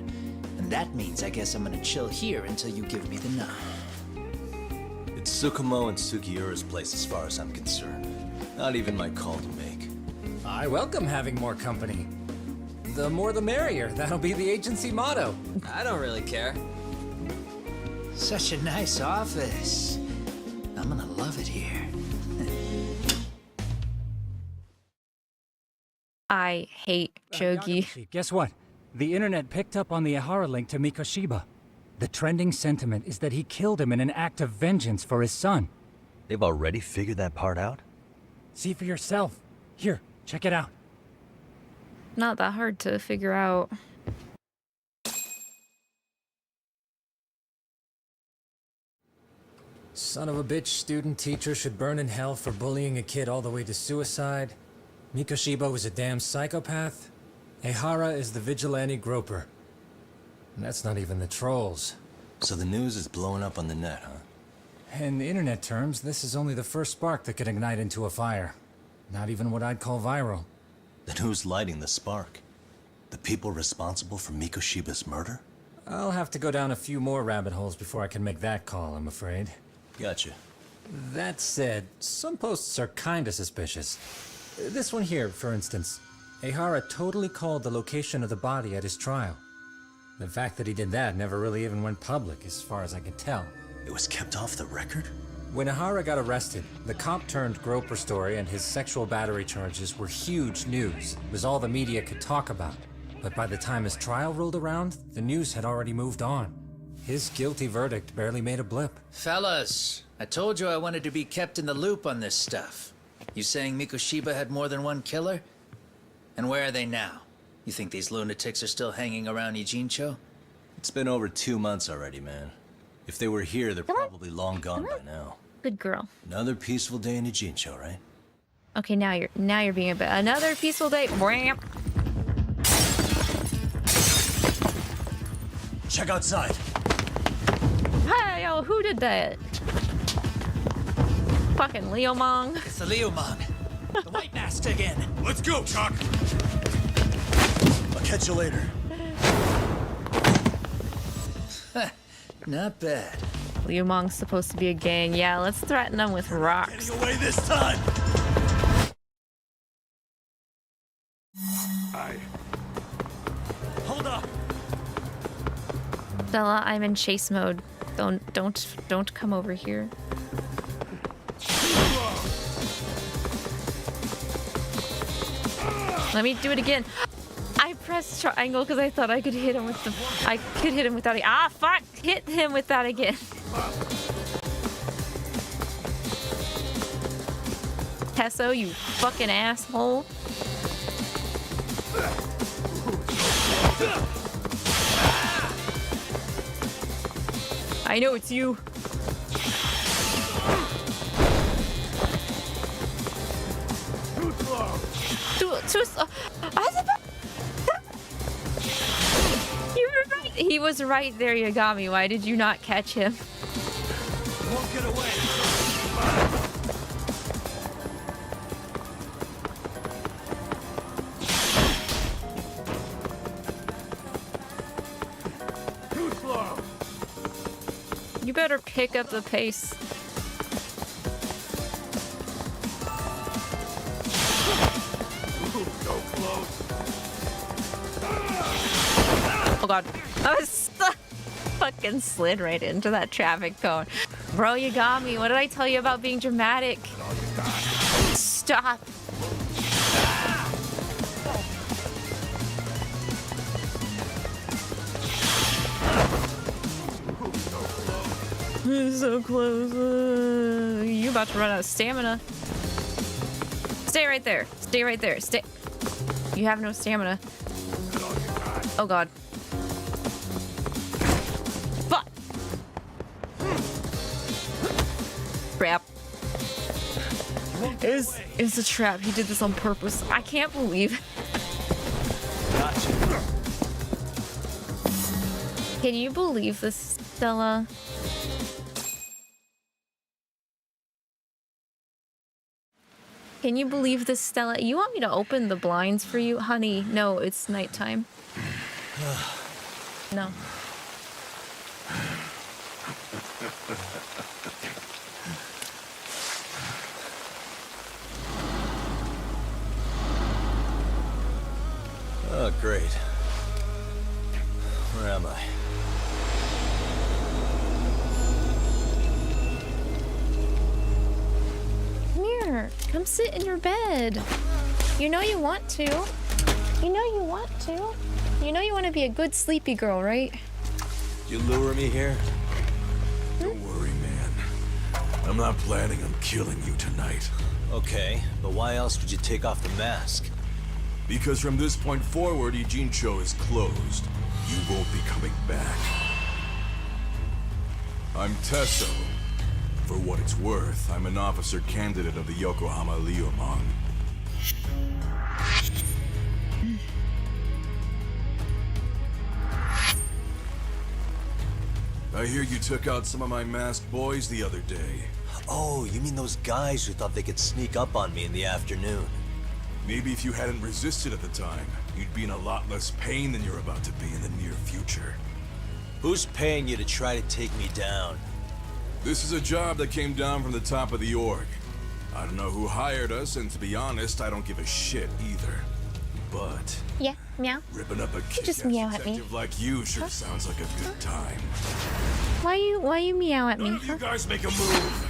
And that means I guess I'm gonna chill here until you give me the nod.
It's Tsukumo and Sugiura's place as far as I'm concerned. Not even my call to make.
I welcome having more company. The more the merrier. That'll be the agency motto.
I don't really care.
Such a nice office. I'm gonna love it here.
I hate Jogi.
Yagami, guess what? The internet picked up on the Ehara link to Mikoshiba. The trending sentiment is that he killed him in an act of vengeance for his son.
They've already figured that part out?
See for yourself. Here, check it out.
Not that hard to figure out.
Son of a bitch student teacher should burn in hell for bullying a kid all the way to suicide. Mikoshiba was a damn psychopath. Ehara is the vigilante groper. And that's not even the trolls.
So the news is blowing up on the net, huh?
In internet terms, this is only the first spark that could ignite into a fire. Not even what I'd call viral.
Then who's lighting the spark? The people responsible for Mikoshiba's murder?
I'll have to go down a few more rabbit holes before I can make that call, I'm afraid.
Gotcha.
That said, some posts are kinda suspicious. This one here, for instance. Ehara totally called the location of the body at his trial. The fact that he did that never really even went public, as far as I can tell.
It was kept off the record?
When Ihara got arrested, the cop-turned-groper story and his sexual battery charges were huge news. It was all the media could talk about. But by the time his trial rolled around, the news had already moved on. His guilty verdict barely made a blip.
Fellas, I told you I wanted to be kept in the loop on this stuff. You saying Mikoshiba had more than one killer? And where are they now? You think these lunatics are still hanging around Ijincho?
It's been over 2 months already, man. If they were here, they're probably long gone by now.
Good girl.
Another peaceful day in Ijincho, right?
Okay, now you're being a bit. Another peaceful day. Bram.
Check outside.
Hey, yo, who did that? Fucking Leomong.
It's the Leomong. The white mask again.
Let's go, Chuck.
I'll catch you later.
Not bad.
Leomong's supposed to be a gang. Yeah, let's threaten them with rocks.
Getting away this time. Hold up.
Stella, I'm in chase mode. Don't come over here. Let me do it again. I pressed triangle because I thought I could hit him with the. I could hit him with that. Ah, fuck! Hit him with that again. Tesso, you fucking asshole. I know it's you. Too slow. You were right. He was right there, Yagami. Why did you not catch him?
Won't get away.
Too slow.
You better pick up the pace. Oh god. I was fucking slid right into that traffic cone. Bro, Yagami, what did I tell you about being dramatic? Stop. So close. You about to run out of stamina. Stay right there. Stay right there. Stay. You have no stamina. Oh god. Fuck. Crap. It's a trap. He did this on purpose. I can't believe.
Gotcha.
Can you believe this, Stella? Can you believe this, Stella? You want me to open the blinds for you? Honey, no, it's nighttime. No.
Oh, great. Where am I?
Come here. Come sit in your bed. You know you want to. You know you want to. You know you want to be a good sleepy girl, right?
You lure me here?
Don't worry, man. I'm not planning on killing you tonight.
Okay, but why else would you take off the mask?
Because from this point forward, Ijincho is closed. You won't be coming back. I'm Tesso. For what it's worth, I'm an officer candidate of the Yokohama Leomong. I hear you took out some of my masked boys the other day.
Oh, you mean those guys who thought they could sneak up on me in the afternoon?
Maybe if you hadn't resisted at the time, you'd be in a lot less pain than you're about to be in the near future.
Who's paying you to try to take me down?
This is a job that came down from the top of the org. I don't know who hired us, and to be honest, I don't give a shit either. But
yeah, meow.
Ripping up a
just meow at me.
detective like you sure sounds like a good time.
Why you meow at me?
None of you guys make a move.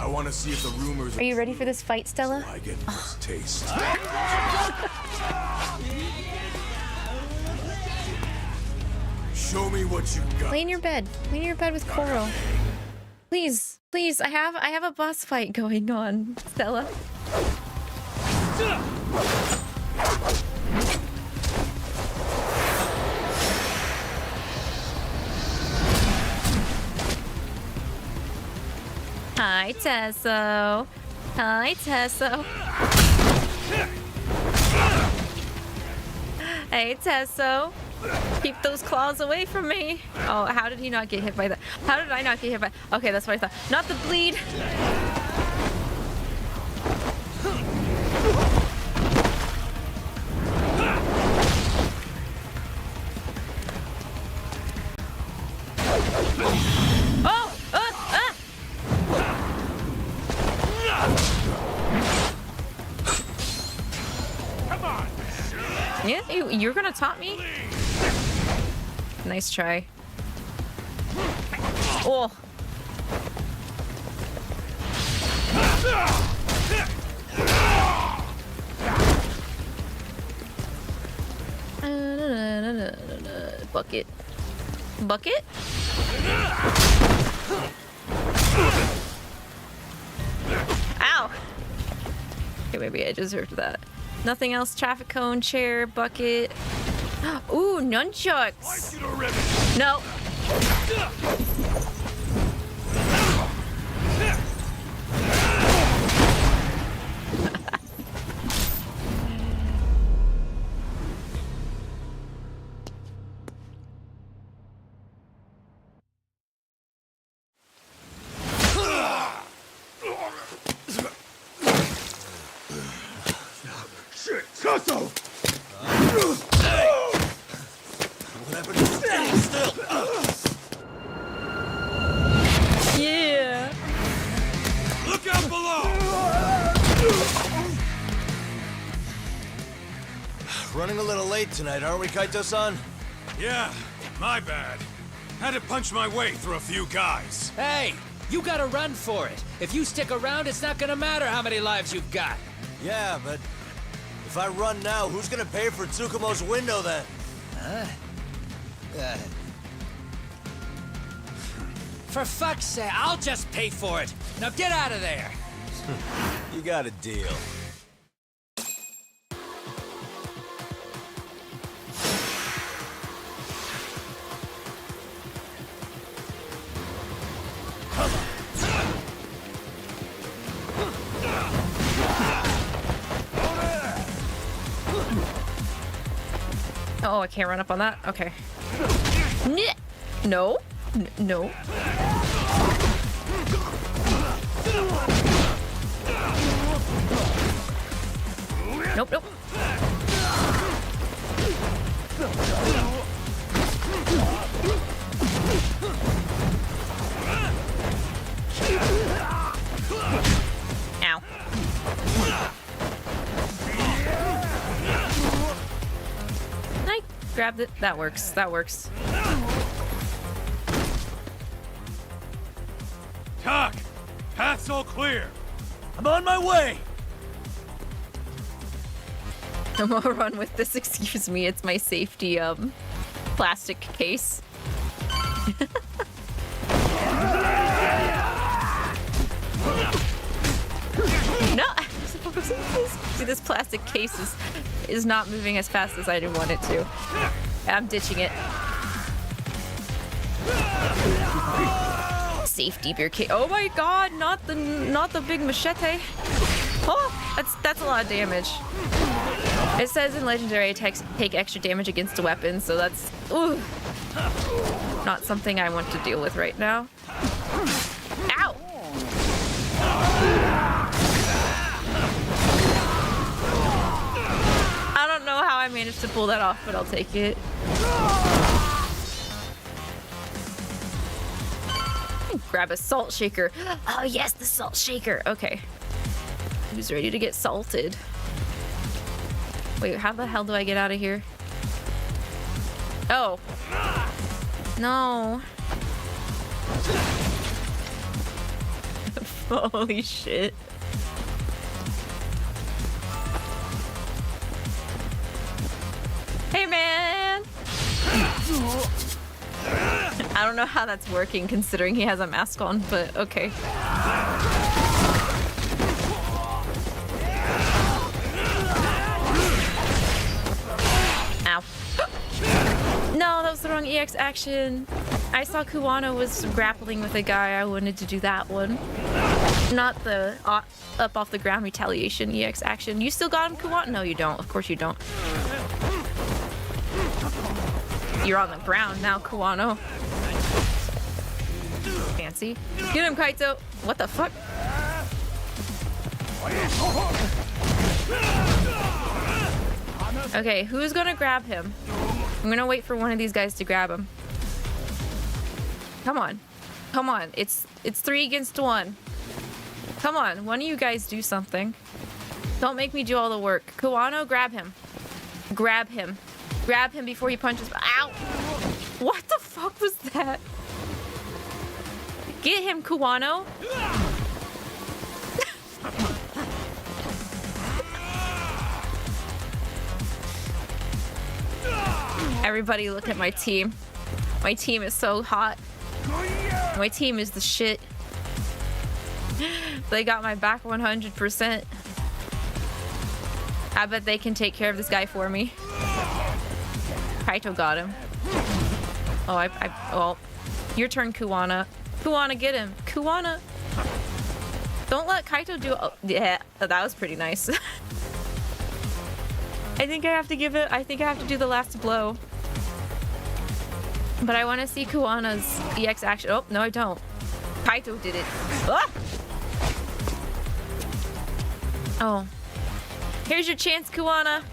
I want to see if the rumors
Are you ready for this fight, Stella?
I get this taste. Show me what you got.
Lay in your bed. Lay in your bed with Coral. Please, please. I have a boss fight going on, Stella. Hi, Tesso. Hi, Tesso. Hey, Tesso. Keep those claws away from me. Oh, how did he not get hit by that? How did I not get hit by... Okay, that's what I thought. Not the bleed. Oh!
Come on.
Yeah, you're gonna taunt me? Nice try. Oh. Bucket. Bucket? Ow! Okay, maybe I deserved that. Nothing else. Traffic cone, chair, bucket. Ooh, nunchucks. No.
Shit, Tesso!
Yeah.
Look out below!
Running a little late tonight, aren't we, Kaito-san?
Yeah, my bad. Had to punch my way through a few guys.
Hey, you gotta run for it. If you stick around, it's not gonna matter how many lives you've got.
Yeah, but if I run now, who's gonna pay for Tsukumo's window then?
Huh? For fuck's sake, I'll just pay for it. Now get out of there.
You got a deal.
Oh, I can't run up on that? Okay. No. No. Nope, nope. Ow. I grabbed it. That works. That works.
Talk! Path's all clear.
I'm on my way!
I'm gonna run with this. Excuse me, it's my safety plastic case. No. See, this plastic case is not moving as fast as I didn't want it to. I'm ditching it. Safety beer case. Oh my god, not the big machete. Oh, that's a lot of damage. It says in Legendary attacks take extra damage against a weapon, so that's not something I want to deal with right now. Ow! I don't know how I managed to pull that off, but I'll take it. Grab a salt shaker. Oh yes, the salt shaker. Okay. Who's ready to get salted? Wait, how the hell do I get out of here? Oh. No. Holy shit. Hey, man! I don't know how that's working considering he has a mask on, but okay. Ow. No, that was the wrong EX action. I saw Kuwano was grappling with a guy. I wanted to do that one. Not the up off the ground retaliation EX action. You still got him, Kuwano? No, you don't. Of course you don't. You're on the ground now, Kuwano. Fancy. Get him, Kaito. What the fuck? Okay, who's gonna grab him? I'm gonna wait for one of these guys to grab him. Come on. Come on. It's 3 against 1. Come on. One of you guys do something. Don't make me do all the work. Kuwano, grab him. Grab him. Grab him before he punches. Ow! What the fuck was that? Get him, Kuwano. Everybody look at my team. My team is so hot. My team is the shit. They got my back 100%. I bet they can take care of this guy for me. Kaito got him. Oh, well, your turn, Kuwana. Kuwana, get him. Kuwana. Don't let Kaito do. Oh, yeah, that was pretty nice. I think I have to give it. I think I have to do the last blow. But I want to see Kuwana's EX action. Oh, no, I don't. Kaito did it. Ah! Oh. Here's your chance, Kuwana.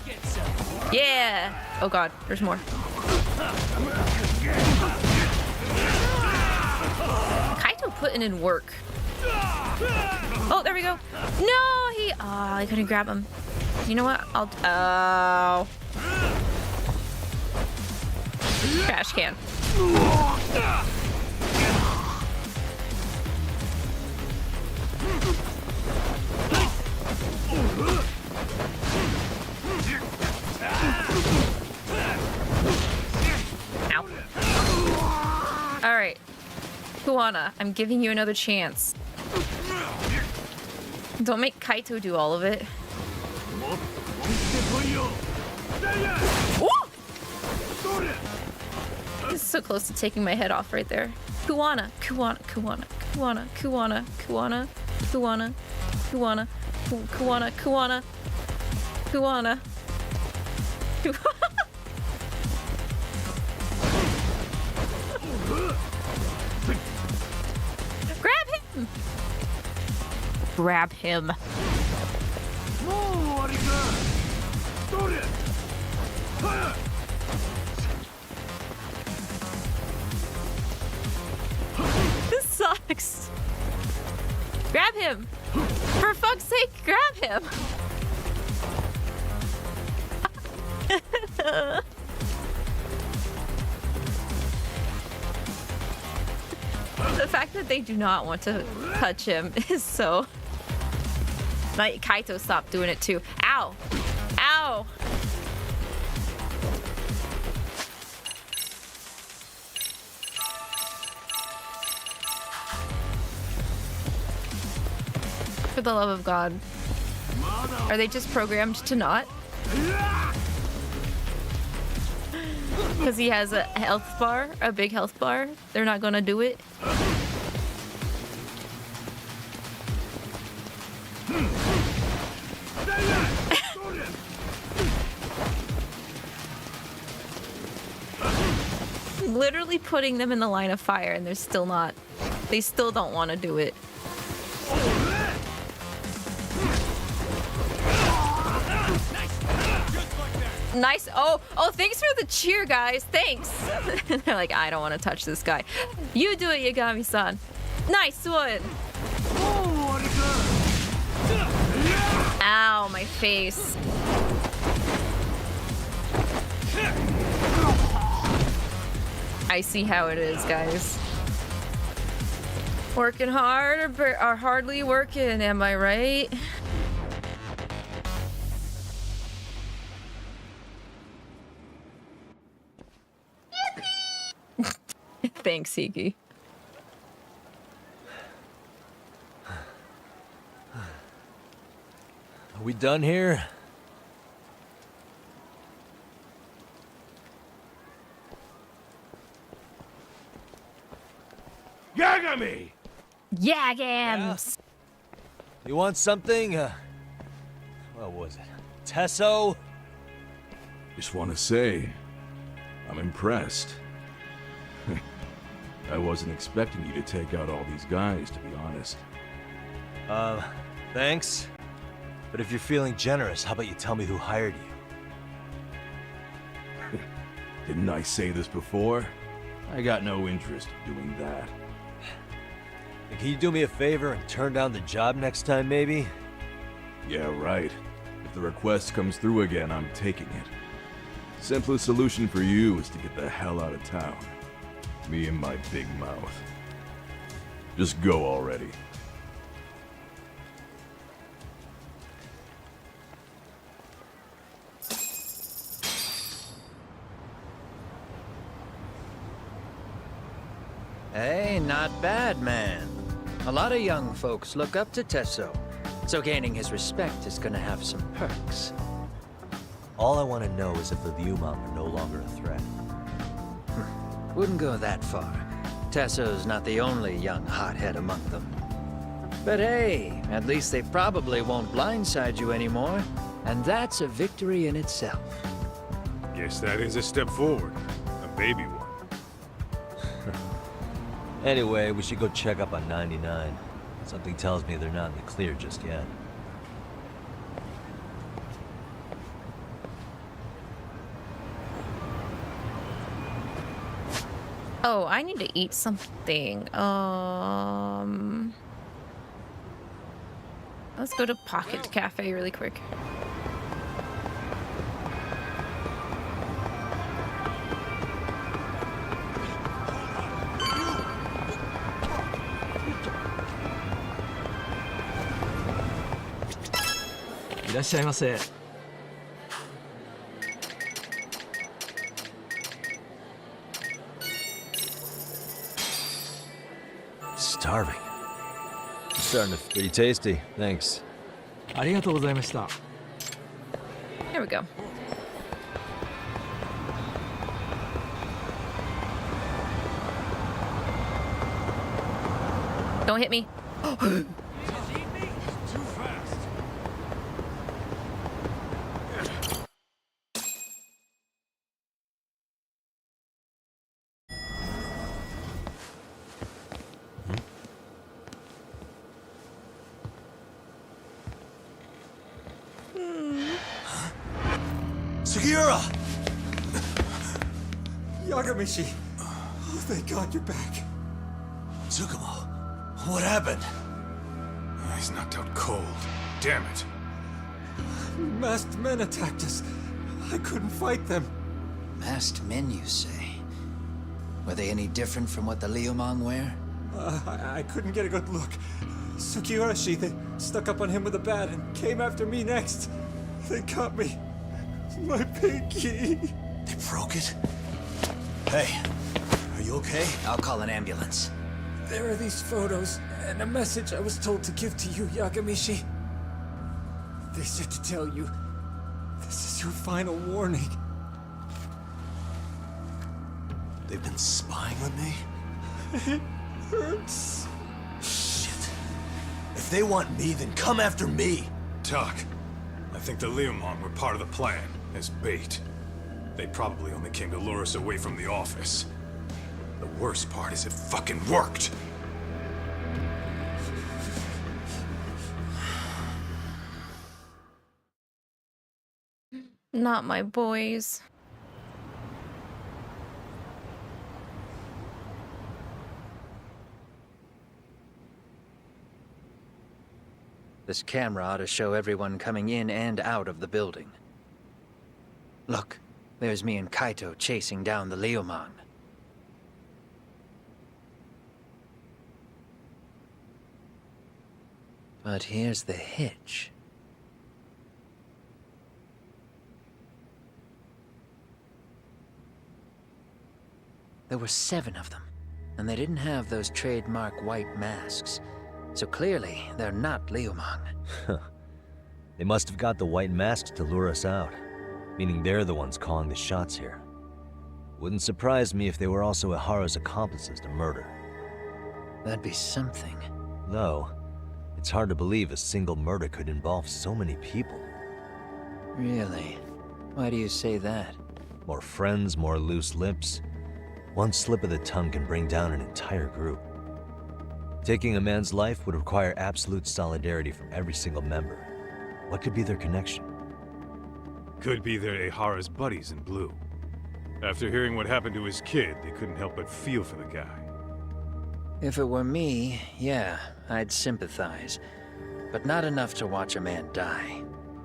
Yeah. Oh, God. There's more. Kaito putting in work. Oh, there we go. No, he... Oh, I couldn't grab him. You know what? I'll... Oh. Trash can. Ow. All right. Kuwana, I'm giving you another chance. Don't make Kaito do all of it. Ooh! This is so close to taking my head off right there. Kuwana, Kuwana, Kuwana, Kuwana, Kuwana, Kuwana, Kuwana, Kuwana, Kuwana, Kuwana, Kuwana. Grab him! Grab him. This sucks. Grab him. For fuck's sake, grab him. The fact that they do not want to touch him is so... Like, Kaito stopped doing it too. Ow! Ow! For the love of God. Are they just programmed to not? Because he has a health bar, a big health bar. They're not gonna do it. Literally putting them in the line of fire and they're still not. They still don't want to do it. Nice. Oh, thanks for the cheer, guys. Thanks. They're like, I don't want to touch this guy. You do it, Yagami-san. Nice one. Ow, my face. I see how it is, guys. Working hard or hardly working, am I right? Thanks, 𝐒𝐿𝐿.
Are we done here?
Yagami!
Yagams!
You want something? What was it? Tesso?
Just want to say, I'm impressed. I wasn't expecting you to take out all these guys, to be honest.
Thanks. But if you're feeling generous, how about you tell me who hired you?
Didn't I say this before? I got no interest in doing that.
Can you do me a favor and turn down the job next time, maybe?
Yeah, right. If the request comes through again, I'm taking it. Simplest solution for you is to get the hell out of town. Me and my big mouth. Just go already.
Hey, not bad, man. A lot of young folks look up to Tesso, so gaining his respect is gonna have some perks.
All I want to know is if the Liumang are no longer a threat.
Wouldn't go that far. Tesso's not the only young hothead among them. But hey, at least they probably won't blindside you anymore, and that's a victory in itself.
Guess that is a step forward. A baby one.
Anyway, we should go check up on 99. Something tells me they're not in the clear just yet.
Oh, I need to eat something. Let's go to Pocket Cafe really quick.
Starving. It's starting to pretty tasty. Thanks.
Here we go. Don't hit me.
Sugiura!
Yagami, oh, thank God you're back.
Tsukumo, what happened?
He's knocked out cold. Damn it.
Masked men attacked us. I couldn't fight them.
Masked men, you say? Were they any different from what the Liumang wear?
I couldn't get a good look. Sugiura, they stuck up on him with a bat and came after me next. They cut me. My pinky.
They broke it? Hey, are you okay?
I'll call an ambulance.
There are these photos and a message I was told to give to you, Yagami. They said to tell you, this is your final warning.
They've been spying on me?
It hurts.
Shit. If they want me, then come after me.
Talk. I think the Liumang were part of the plan, as bait. They probably only came to lure us away from the office. The worst part is it fucking worked!
Not my boys.
This camera ought to show everyone coming in and out of the building. Look, there's me and Kaito chasing down the Liumang. But here's the hitch. There were 7 of them, and they didn't have those trademark white masks. So clearly, they're not Liumang.
They must have got the white masks to lure us out, meaning they're the ones calling the shots here. Wouldn't surprise me if they were also Ihara's accomplices to murder.
That'd be something.
Though, it's hard to believe a single murder could involve so many people.
Really? Why do you say that?
More friends, more loose lips. One slip of the tongue can bring down an entire group. Taking a man's life would require absolute solidarity from every single member. What could be their connection?
Could be they're Ihara's buddies in blue. After hearing what happened to his kid, they couldn't help but feel for the guy.
If it were me, yeah, I'd sympathize. But not enough to watch a man die.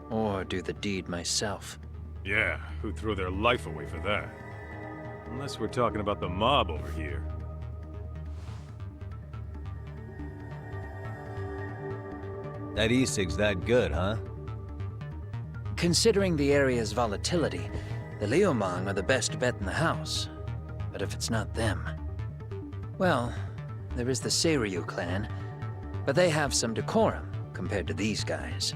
Or do the deed myself.
Yeah, who'd throw their life away for that? Unless we're talking about the mob over here.
That 𝐒𝐔𝐏𝐿𝐒's that good, huh?
Considering the area's volatility, the Liumang are the best bet in the house. But if it's not them... Well, there is the Seiryu clan, but they have some decorum compared to these guys.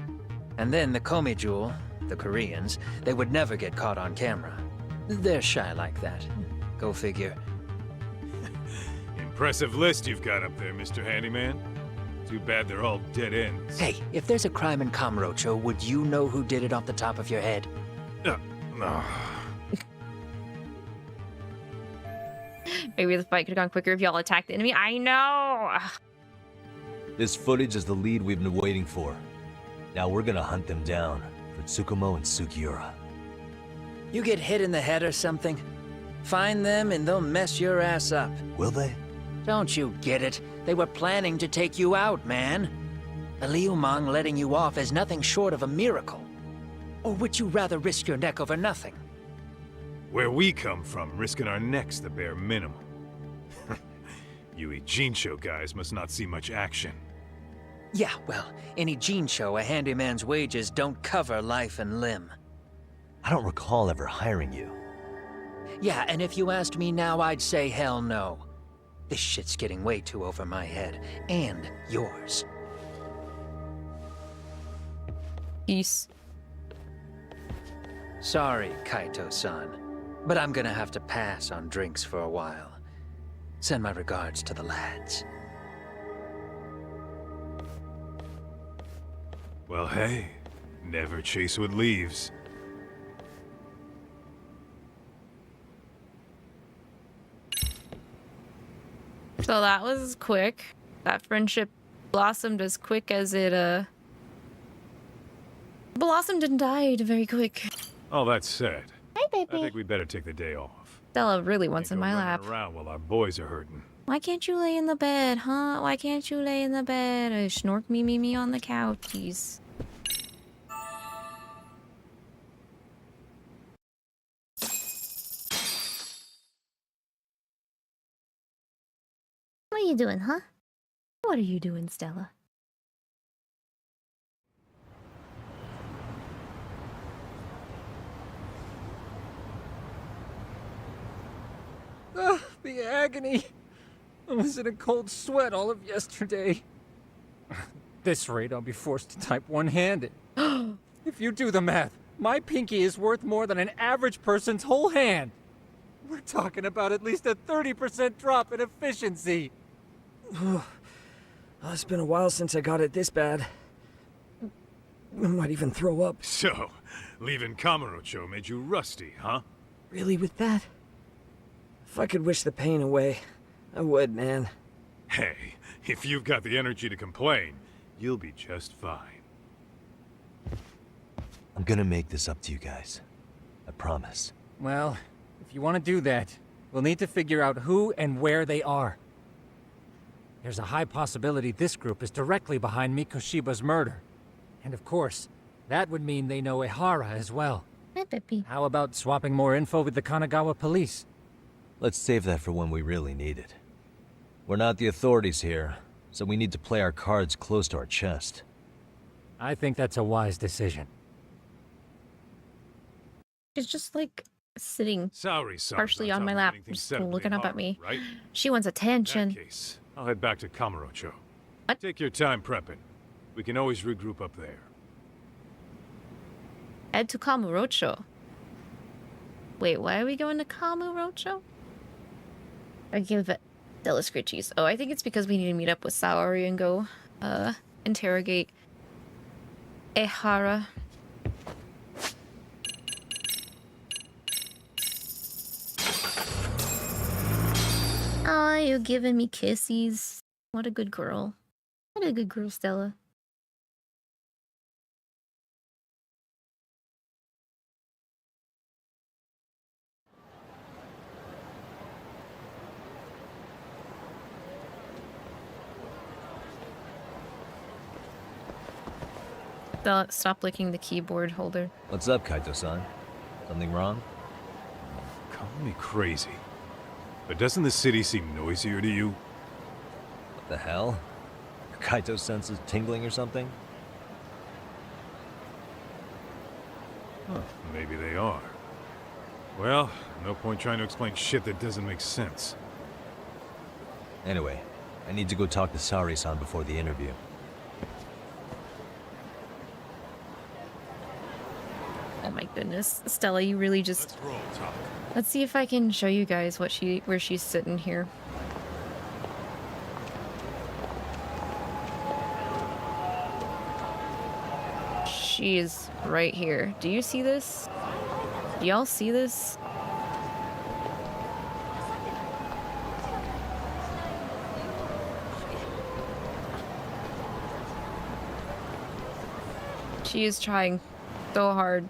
And then the Komijul, the Koreans, they would never get caught on camera. They're shy like that. Go figure.
Impressive list you've got up there, Mr. Handyman. Too bad they're all dead ends.
Hey, if there's a crime in Kamurocho, would you know who did it off the top of your head?
No.
Maybe the fight could have gone quicker if y'all attacked the enemy. I know!
This footage is the lead we've been waiting for. Now we're gonna hunt them down for Tsukumo and Sugiura.
You get hit in the head or something? Find them and they'll mess your ass up.
Will they?
Don't you get it? They were planning to take you out, man. A Liumang letting you off is nothing short of a miracle. Or would you rather risk your neck over nothing?
Where we come from, risking our necks the bare minimum. You Ijincho guys must not see much action.
Yeah, well, in Ijincho, a handyman's wages don't cover life and limb.
I don't recall ever hiring you.
Yeah, and if you asked me now, I'd say hell no. This shit's getting way too over my head. And yours.
Peace.
Sorry, Kaito-san, but I'm gonna have to pass on drinks for a while. Send my regards to the lads.
Well, hey, never chase what leaves.
So that was quick. That friendship blossomed as quick as it, blossomed and died very quick.
All that said,
Hi, baby.
I think we better take the day off.
Stella really wants in my
Running
lap.
around while our boys are hurting.
Why can't you lay in the bed, huh? Why can't you lay in the bed? Snork me on the couch, please. What are you doing, huh? What are you doing, Stella?
The agony! I was in a cold sweat all of yesterday. This rate, I'll be forced to type one-handed. If you do the math, my pinky is worth more than an average person's whole hand. We're talking about at least a 30% drop in efficiency.
It's been a while since I got it this bad. I might even throw up.
So, leaving Kamurocho made you rusty, huh?
Really with that? If I could wish the pain away, I would, man.
Hey, if you've got the energy to complain, you'll be just fine.
I'm gonna make this up to you guys. I promise.
Well, if you want to do that, we'll need to figure out who and where they are. There's a high possibility this group is directly behind Mikoshiba's murder. And of course, that would mean they know Ihara as well. How about swapping more info with the Kanagawa police?
Let's save that for when we really need it. We're not the authorities here, so we need to play our cards close to our chest.
I think that's a wise decision.
She's just like sitting
Sorry, son.
partially on my lap, just looking up at me.
Right?
She wants attention.
In that case, I'll head back to Kamurocho.
What?
Take your time prepping. We can always regroup up there.
Head to Kamurocho. Wait, why are we going to Kamurocho? I give it Della Scritchies. Oh, I think it's because we need to meet up with Saori and go interrogate Ehara. Oh, you're giving me kissies. What a good girl. What a good girl, Stella. Stella, stop licking the keyboard holder.
What's up, Kaito-san? Something wrong?
Call me crazy, but doesn't the city seem noisier to you?
What the hell? Kaito's senses tingling or something?
Huh, maybe they are. Well, no point trying to explain shit that doesn't make sense.
Anyway, I need to go talk to Saori-san before the interview.
Oh my goodness. Stella, you really just... Let's see if I can show you guys where she's sitting here. She is right here. Do you see this? Do y'all see this? She is trying so hard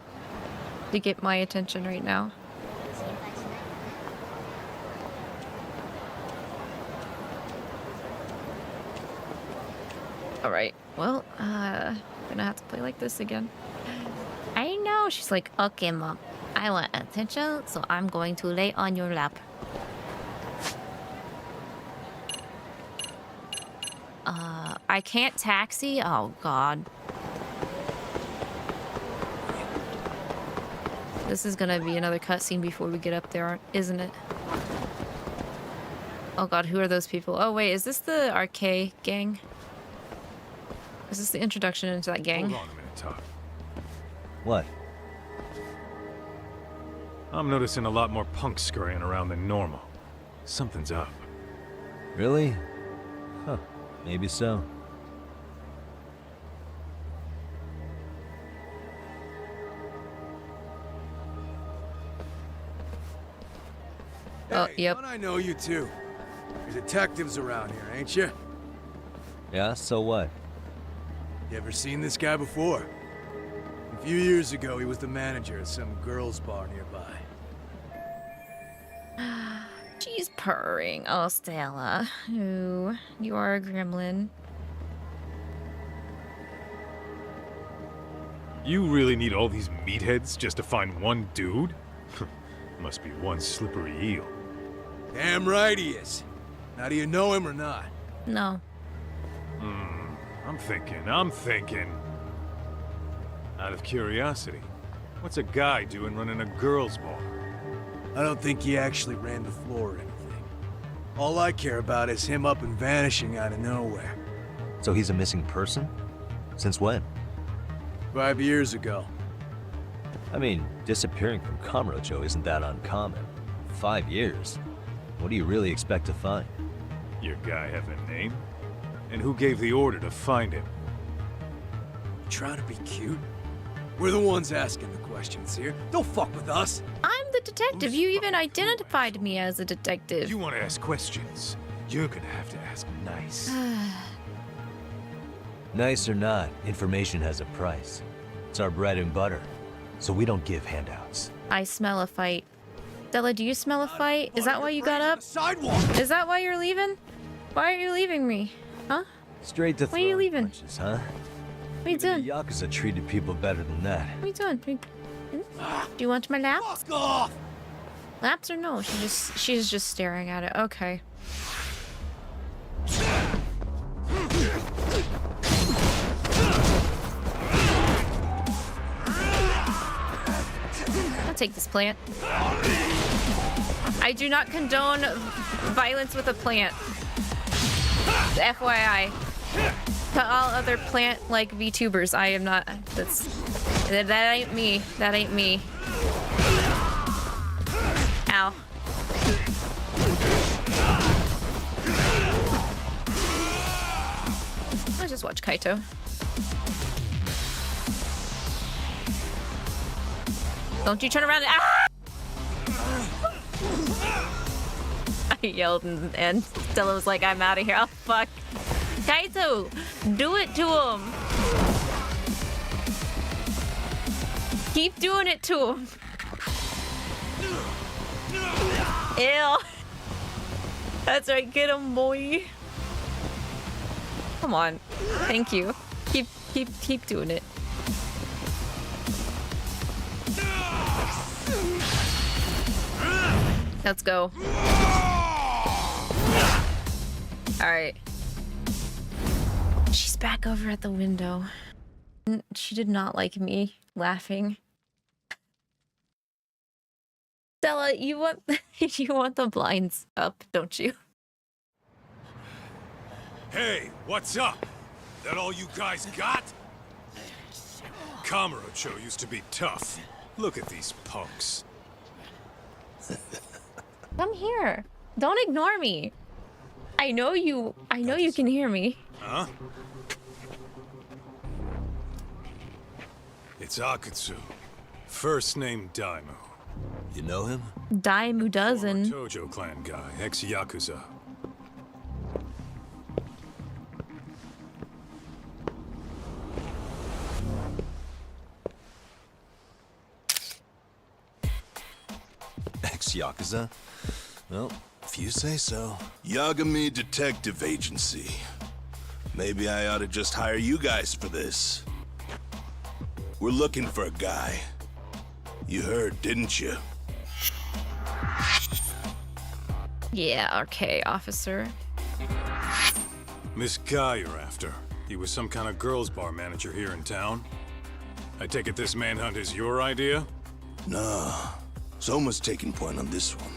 to get my attention right now. Alright, well, gonna have to play like this again. I know, she's like, okay, Mom, I want attention, so I'm going to lay on your lap. I can't taxi? Oh, God. This is gonna be another cutscene before we get up there, isn't it? Oh God, who are those people? Oh wait, is this the RK gang? Is this the introduction into that gang?
Hold on a minute, Todd.
What?
I'm noticing a lot more punks scurrying around than normal. Something's up.
Really? Huh, maybe so.
Oh, yep.
Don't I know you too? You're detectives around here, ain't you?
Yeah, so what?
You ever seen this guy before? A few years ago, he was the manager at some girls' bar nearby.
She's purring. Oh, Stella. Ooh, you are a gremlin.
You really need all these meatheads just to find one dude? Must be one slippery eel.
Damn right he is. Now, do you know him or not?
No.
I'm thinking. Out of curiosity, what's a guy doing running a girls' bar?
I don't think he actually ran the floor or anything. All I care about is him up and vanishing out of nowhere.
So he's a missing person? Since when?
5 years ago.
I mean, disappearing from Kamurocho isn't that uncommon. 5 years? What do you really expect to find?
Your guy have a name? And who gave the order to find him?
You trying to be cute? We're the ones asking the questions here. Don't fuck with us.
I'm the detective. You even identified me as a detective.
You want to ask questions? You're gonna have to ask nice.
Nice or not, information has a price. It's our bread and butter, so we don't give handouts.
I smell a fight. Stella, do you smell a fight? Is that why you got up? Is that why you're leaving? Why are you leaving me? Huh?
Straight to
Why are you leaving?
punches, huh?
What are you doing?
The Yakuza treated people better than that.
What are you doing? Do you want my lap?
Fuck off!
Laps or no? She's just staring at it. Okay. take this plant. I do not condone violence with a plant. FYI. To all other plant-like VTubers, I am not. That ain't me. That ain't me. Ow. Let's just watch Kaito. Don't you turn around and I yelled and Stella was like, I'm out of here. Oh fuck. Kaito, do it to him. Keep doing it to him. Ew. That's right, get him, boy. Come on. Thank you. Keep doing it. Let's go. Alright. She's back over at the window. She did not like me laughing. Stella, you want you want the blinds up, don't you?
Hey, what's up? That all you guys got? Kamurocho used to be tough. Look at these punks.
Come here. Don't ignore me. I know you can hear me.
Huh? It's Akatsu. First name Daimu.
You know him?
Daimu doesn't.
Tojo clan guy, ex-Yakuza.
Ex-Yakuza? Well, if you say so.
Yagami Detective Agency. Maybe I ought to just hire you guys for this. We're looking for a guy. You heard, didn't you?
Yeah, okay, officer.
This guy you're after, he was some kind of girls' bar manager here in town? I take it this manhunt is your idea?
Nah. Soma's taking point on this one.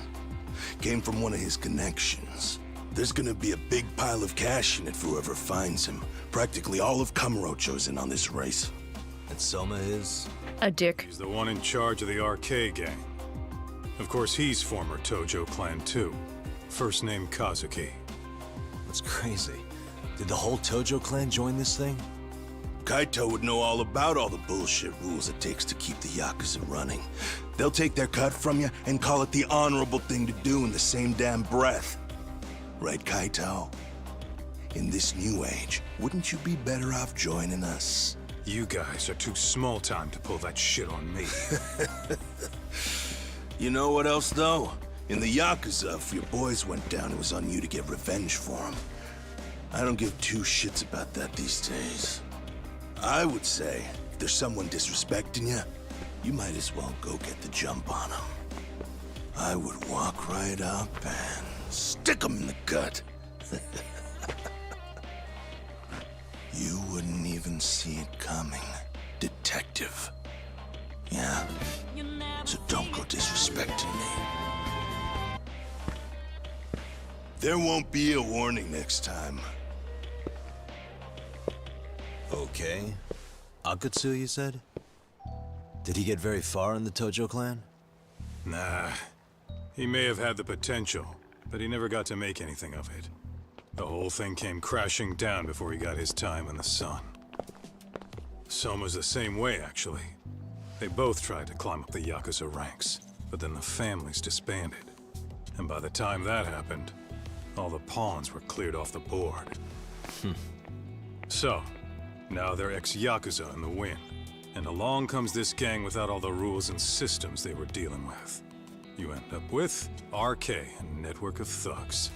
Came from one of his connections. There's gonna be a big pile of cash in it for whoever finds him. Practically all of Kamurocho's in on this race.
And Soma is?
A dick.
He's the one in charge of the RK gang. Of course, he's former Tojo clan too. First name Kazuki.
That's crazy. Did the whole Tojo clan join this thing?
Kaito would know all about all the bullshit rules it takes to keep the Yakuza running. They'll take their cut from you and call it the honorable thing to do in the same damn breath. Right, Kaito? In this new age, wouldn't you be better off joining us?
You guys are too small time to pull that shit on me.
You know what else, though? In the Yakuza, if your boys went down, it was on you to get revenge for them. I don't give two shits about that these days. I would say, if there's someone disrespecting you, you might as well go get the jump on them. I would walk right up and stick them in the gut. You wouldn't even see it coming, detective. Yeah? So don't go disrespecting me. There won't be a warning next time.
Okay. Akatsu, you said? Did he get very far in the Tojo clan?
Nah. He may have had the potential, but he never got to make anything of it. The whole thing came crashing down before he got his time in the sun. Soma's the same way, actually. They both tried to climb up the Yakuza ranks, but then the families disbanded. And by the time that happened, all the pawns were cleared off the board. So, now they're ex-Yakuza in the wind. And along comes this gang without all the rules and systems they were dealing with. You end up with RK, a network of thugs.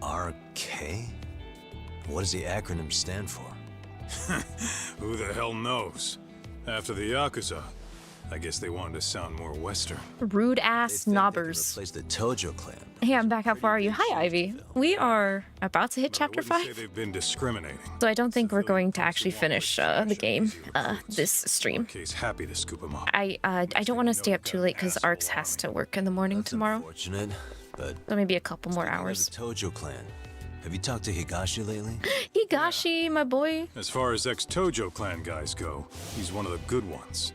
RK? What does the acronym stand for?
Who the hell knows? After the Yakuza, I guess they wanted to sound more Western.
Rude ass knobbers.
Replace the Tojo clan.
Hey, I'm back. How far are you? Hi, Ivy. We are about to hit chapter
Say
5.
they've been discriminating.
So I don't think we're going to actually finish the game this stream.
Case happy to scoop him up.
I don't want to stay up too late because Arx has to work in the morning tomorrow.
Fortunate, but
So maybe a couple more hours.
the Tojo clan. Have you talked to Higashi lately?
Higashi, my boy.
As far as ex-Tojo clan guys go, he's one of the good ones.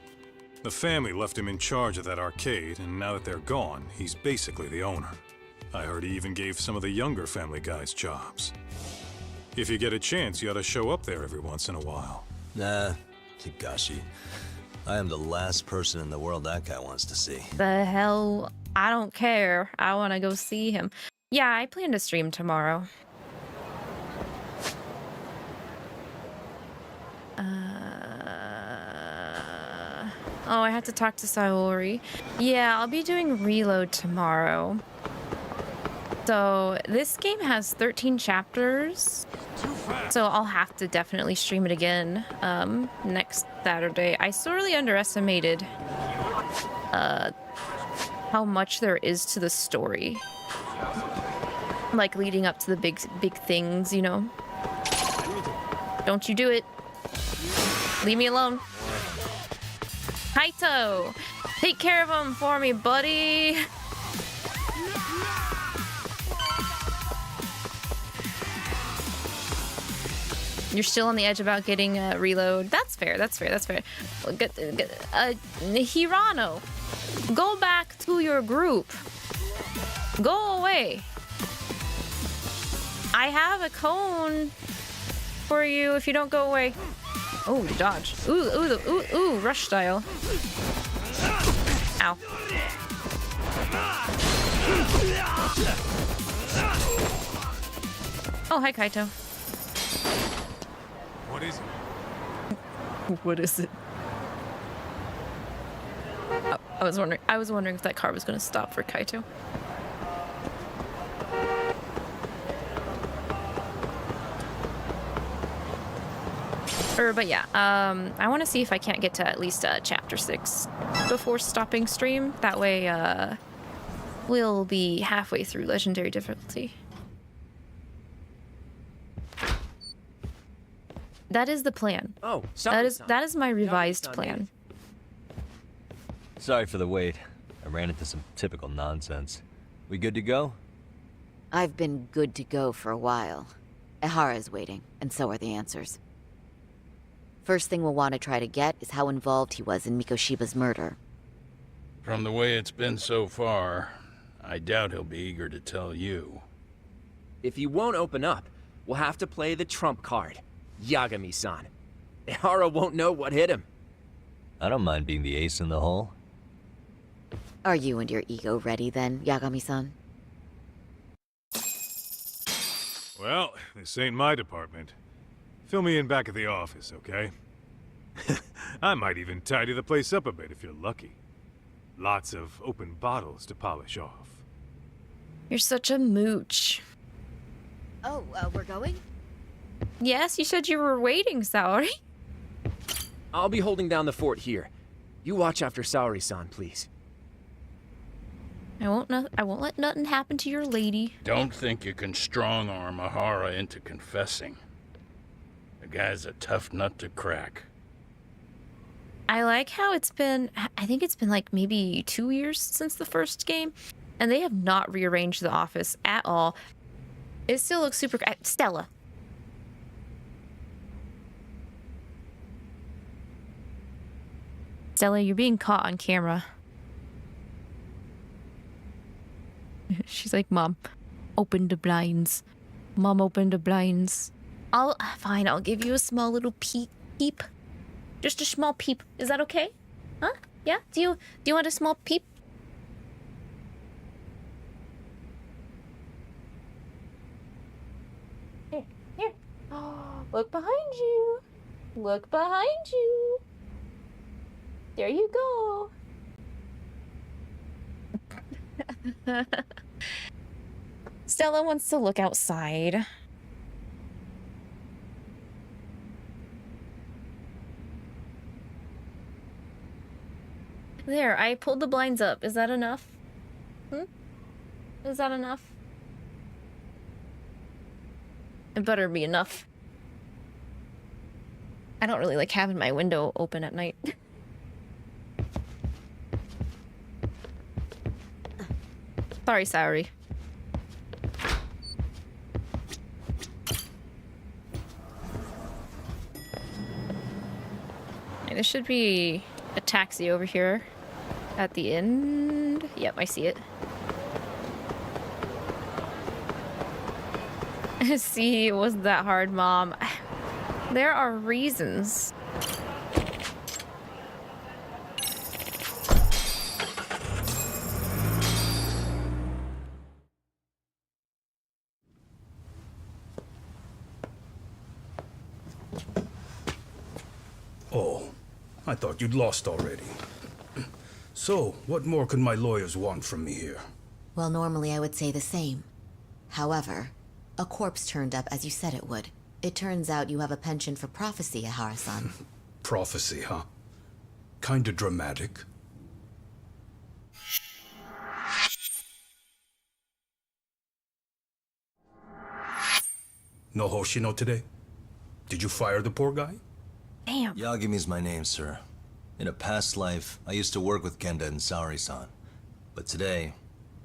The family left him in charge of that arcade, and now that they're gone, he's basically the owner. I heard he even gave some of the younger family guys jobs. If you get a chance, you ought to show up there every once in a while.
Nah, Higashi. I am the last person in the world that guy wants to see.
The hell? I don't care. I want to go see him. Yeah, I plan to stream tomorrow. Oh, I have to talk to Saori. Yeah, I'll be doing Reload tomorrow. So this game has 13 chapters. So I'll have to definitely stream it again next Saturday. I sorely underestimated how much there is to the story. Like leading up to the big things, you know. Don't you do it. Leave me alone. Kaito, take care of him for me, buddy. You're still on the edge about getting a reload. That's fair. That's fair. That's fair. Hirano, go back to your group. Go away. I have a cone for you if you don't go away. Oh, dodge. Ooh, rush style. Ow. Oh, hi, Kaito.
What is it?
What is it? Oh, I was wondering if that car was going to stop for Kaito. But yeah, I want to see if I can't get to at least chapter 6 before stopping stream. That way, we'll be halfway through legendary difficulty. That is the plan.
Oh,
that is my revised plan.
Sorry for the wait. I ran into some typical nonsense. We good to go?
I've been good to go for a while. Ehara's waiting, and so are the answers. First thing we'll want to try to get is how involved he was in Mikoshiba's murder.
From the way it's been so far, I doubt he'll be eager to tell you.
If he won't open up, we'll have to play the trump card. Yagami-san. Ehara won't know what hit him.
I don't mind being the ace in the hole.
Are you and your ego ready then, Yagami-san?
Well, this ain't my department. Fill me in back at the office, okay? I might even tidy the place up a bit if you're lucky. Lots of open bottles to polish off.
You're such a mooch.
Oh, we're going?
Yes, you said you were waiting, Saori.
I'll be holding down the fort here. You watch after Saori-san, please.
I won't let nothing happen to your lady.
Don't think you can strong-arm Ehara into confessing. The guy's a tough nut to crack.
I like how it's been, I think it's been like maybe 2 years since the first game, and they have not rearranged the office at all. It still looks super... Stella. Stella, you're being caught on camera. She's like, Mom, open the blinds. Mom, open the blinds. Fine, I'll give you a small little peep. Just a small peep. Is that okay? Huh? Yeah? Do you want a small peep? Here. Oh, look behind you. Look behind you. There you go. Stella wants to look outside. There, I pulled the blinds up. Is that enough? Is that enough? It better be enough. I don't really like having my window open at night. Sorry, Saori. There should be a taxi over here at the end. Yep, I see it. See, it wasn't that hard, Mom. There are reasons.
Oh, I thought you'd lost already. So, what more could my lawyers want from me here?
Well, normally I would say the same. However, a corpse turned up as you said it would. It turns out you have a penchant for prophecy, Ehara-san.
Prophecy, huh? Kinda dramatic. No Hoshino today? Did you fire the poor guy?
Damn.
Yagami's my name, sir. In a past life, I used to work with Genda and Saori-san. But today,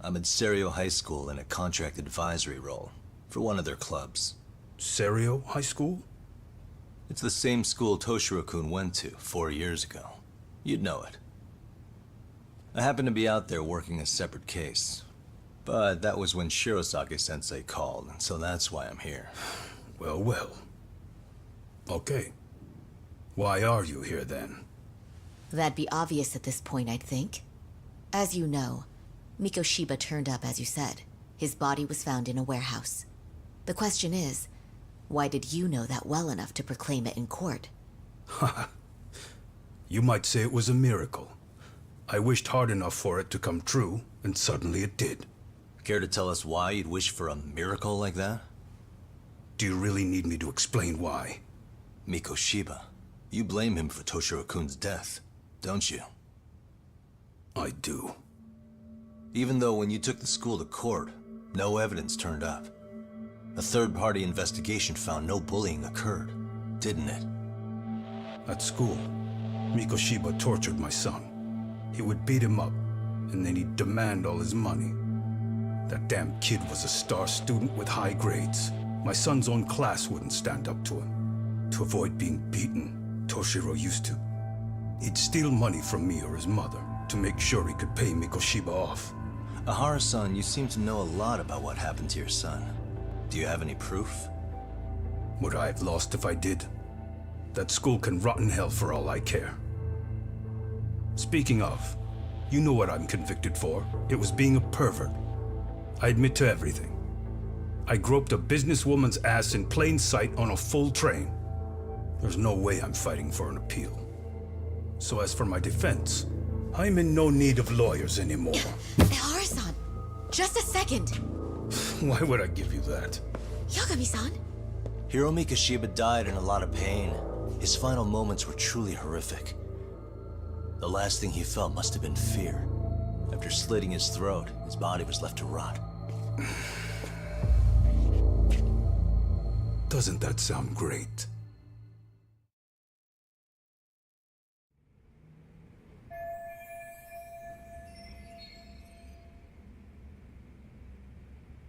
I'm at Serio High School in a contract advisory role for one of their clubs.
Serio High School?
It's the same school Toshiro-kun went to 4 years ago. You'd know it. I happened to be out there working a separate case. But that was when Shirosake-sensei called, so that's why I'm here.
Well, well. Okay. Why are you here then?
That'd be obvious at this point, I'd think. As you know, Mikoshiba turned up as you said. His body was found in a warehouse. The question is, why did you know that well enough to proclaim it in court?
You might say it was a miracle. I wished hard enough for it to come true, and suddenly it did.
Care to tell us why you'd wish for a miracle like that?
Do you really need me to explain why?
Mikoshiba. You blame him for Toshiro-kun's death, don't you?
I do.
Even though when you took the school to court, no evidence turned up. A third-party investigation found no bullying occurred, didn't it?
At school, Mikoshiba tortured my son. He would beat him up, and then he'd demand all his money. That damn kid was a star student with high grades. My son's own class wouldn't stand up to him. To avoid being beaten, Toshiro used to. He'd steal money from me or his mother to make sure he could pay Mikoshiba off.
Ehara-san, you seem to know a lot about what happened to your son. Do you have any proof?
Would I have lost if I did? That school can rot in hell for all I care. Speaking of, you know what I'm convicted for. It was being a pervert. I admit to everything. I groped a businesswoman's ass in plain sight on a full train. There's no way I'm fighting for an appeal. So as for my defense, I'm in no need of lawyers anymore.
Ehara-san, just a second.
Why would I give you that?
Yagami-san?
Hiro Mikoshiba died in a lot of pain. His final moments were truly horrific. The last thing he felt must have been fear. After slitting his throat, his body was left to rot.
Doesn't that sound great?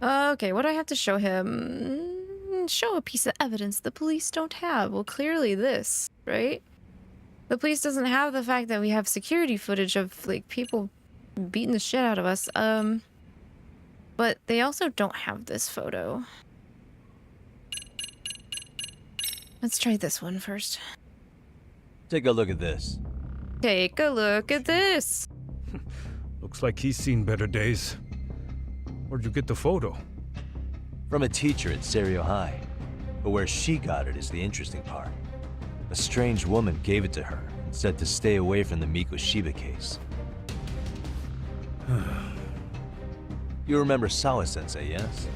Okay, what do I have to show him? Show a piece of evidence the police don't have. Well, clearly this, right? The police doesn't have the fact that we have security footage of, like, people beating the shit out of us. But they also don't have this photo. Let's try this one first.
Take a look at this.
Take a look at this.
Looks like he's seen better days. Where'd you get the photo?
From a teacher at Serio High. But where she got it is the interesting part. A strange woman gave it to her and said to stay away from the Mikoshiba case. You remember Sawa-sensei, yes?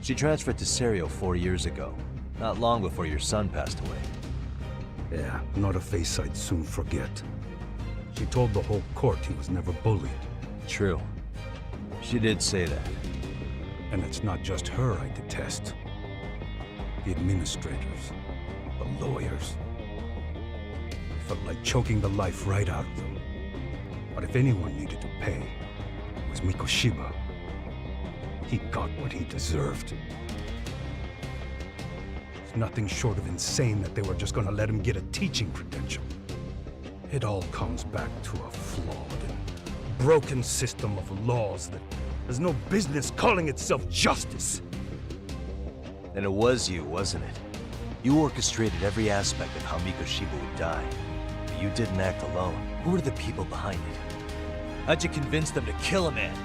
She transferred to Serio 4 years ago, not long before your son passed away.
Yeah, not a face I'd soon forget. She told the whole court he was never bullied.
True. She did say that.
And it's not just her I detest. The administrators, the lawyers. I felt like choking the life right out of them. But if anyone needed to pay, it was Mikoshiba. He got what he deserved. It's nothing short of insane that they were just gonna let him get a teaching credential. It all comes back to a flawed and broken system of laws that has no business calling itself justice.
Then it was you, wasn't it? You orchestrated every aspect of how Mikoshiba would die. But you didn't act alone. Who were the people behind it? How'd you convince them to kill a man?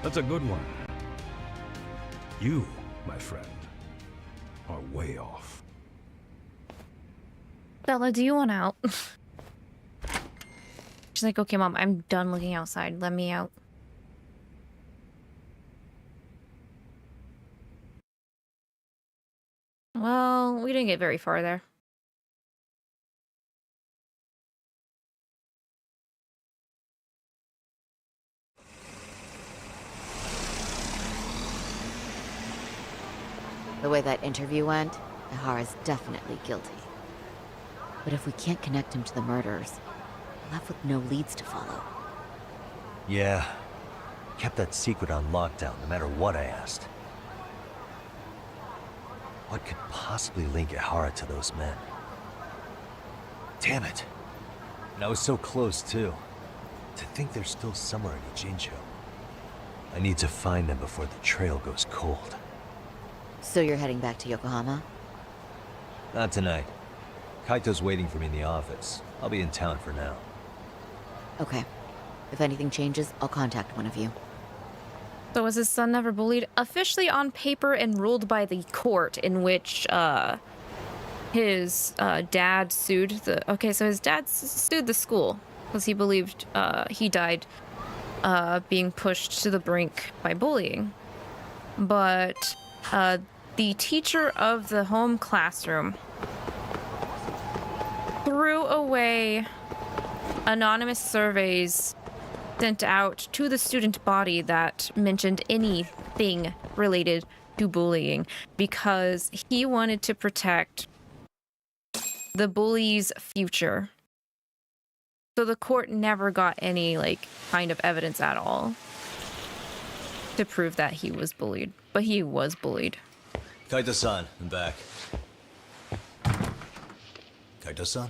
That's a good one. You, my friend, are way off.
Bella, do you want out? She's like, okay, Mom, I'm done looking outside. Let me out. Well, we didn't get very far there.
The way that interview went, 𝐼hara's definitely guilty. But if we can't connect him to the murderers, we're left with no leads to follow.
Yeah. Kept that secret on lockdown, no matter what I asked. What could possibly link 𝐼hara to those men? Damn it. And I was so close, too. To think they're still somewhere in 𝐒𝐵. I need to find them before the trail goes cold.
So you're heading back to Yokohama?
Not tonight. Kaito's waiting for me in the office. I'll be in town for now.
Okay. If anything changes, I'll contact one of you.
So was his son never bullied? Officially on paper and ruled by the court, in which his dad sued the... Okay, so his dad sued the school because he believed he died being pushed to the brink by bullying. But the teacher of the home classroom threw away anonymous surveys sent out to the student body that mentioned anything related to bullying because he wanted to protect the bully's future. So the court never got any, like, kind of evidence at all to prove that he was bullied. But he was bullied.
Kaito-san, I'm back. Kaito-san?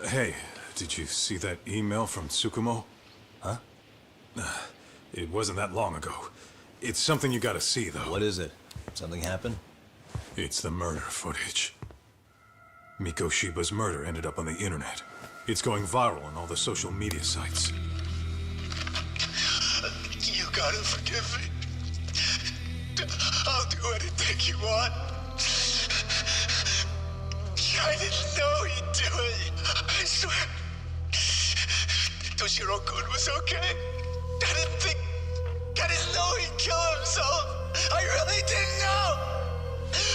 Hey, did you see that email from Tsukumo?
Huh?
It wasn't that long ago. It's something you gotta see, though.
What is it? Something happened?
It's the murder footage. Mikoshiba's murder ended up on the internet. It's going viral on all the social media sites.
You gotta forgive me. I'll do anything you want. I didn't know he'd do it. I swear. Toshiro-kun was okay. I didn't know he'd kill himself. I really didn't know.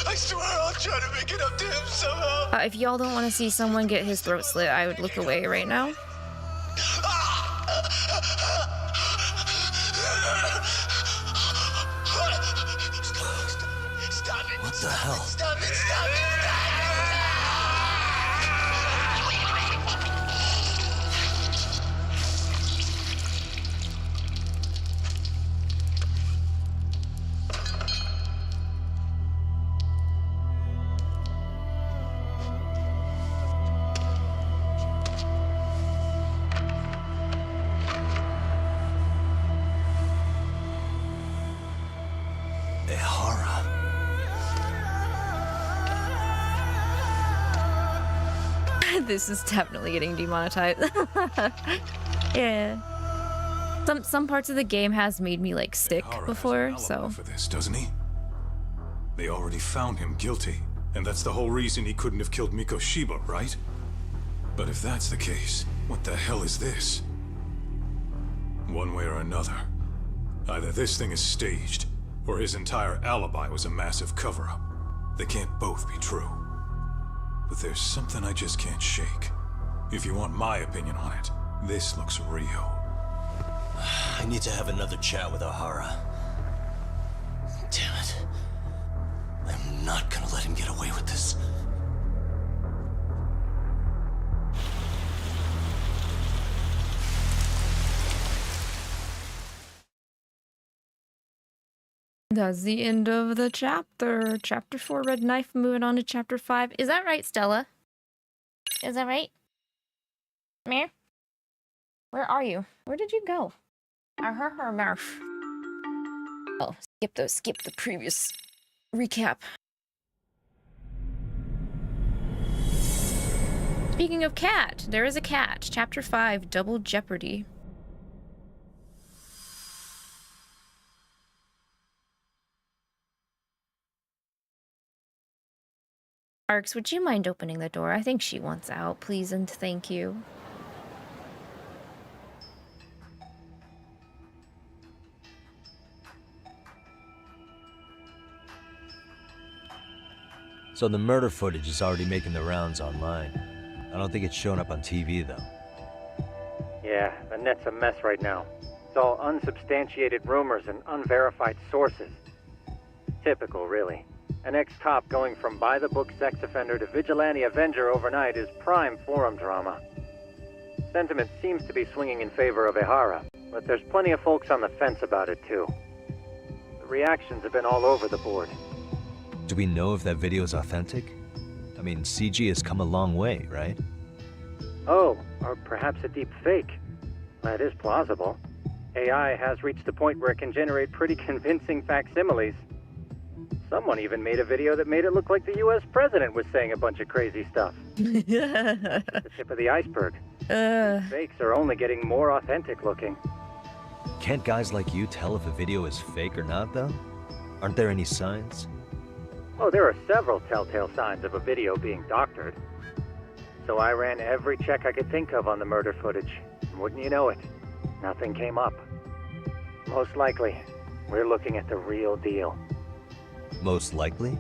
I swear I'll try to make it up to him somehow.
If y'all don't want to see someone get his throat slit, I would look away right now.
What the hell?
Stop it, stop it, stop it!
This is definitely getting demonetized. Yeah. Some parts of the game has made me like sick before, so.
For this, doesn't he? They already found him guilty, and that's the whole reason he couldn't have killed Mikoshiba, right? But if that's the case, what the hell is this? One way or another, either this thing is staged, or his entire alibi was a massive cover-up. They can't both be true. But there's something I just can't shake. If you want my opinion on it, this looks real.
I need to have another chat with Əhara. Damn it. I'm not gonna let him get away with this.
That's the end of the chapter. Chapter 4, Red Knife. Moving on to chapter 5. Is that right, Stella? Is that right? Meh? Where are you? Where did you go? Murph. Oh, skip the previous recap. Speaking of cat, there is a cat. Chapter 5, Double Jeopardy. Arx, would you mind opening the door? I think she wants out, please and thank you.
So the murder footage is already making the rounds online. I don't think it's showing up on TV, though.
Yeah, the net's a mess right now. It's all unsubstantiated rumors and unverified sources. Typical, really. An ex-cop going from by-the-book sex offender to vigilante avenger overnight is prime forum drama. Sentiment seems to be swinging in favor of Əhara, but there's plenty of folks on the fence about it, too. The reactions have been all over the board.
Do we know if that video is authentic? I mean, CG has come a long way, right?
Oh, or perhaps a deep fake. That is plausible. AI has reached a point where it can generate pretty convincing facsimiles. Someone even made a video that made it look like the US president was saying a bunch of crazy stuff. The tip of the iceberg. These fakes are only getting more authentic looking.
Can't guys like you tell if a video is fake or not, though? Aren't there any signs?
Oh, there are several telltale signs of a video being doctored. So I ran every check I could think of on the murder footage. And wouldn't you know it, nothing came up. Most likely, we're looking at the real deal.
Most likely?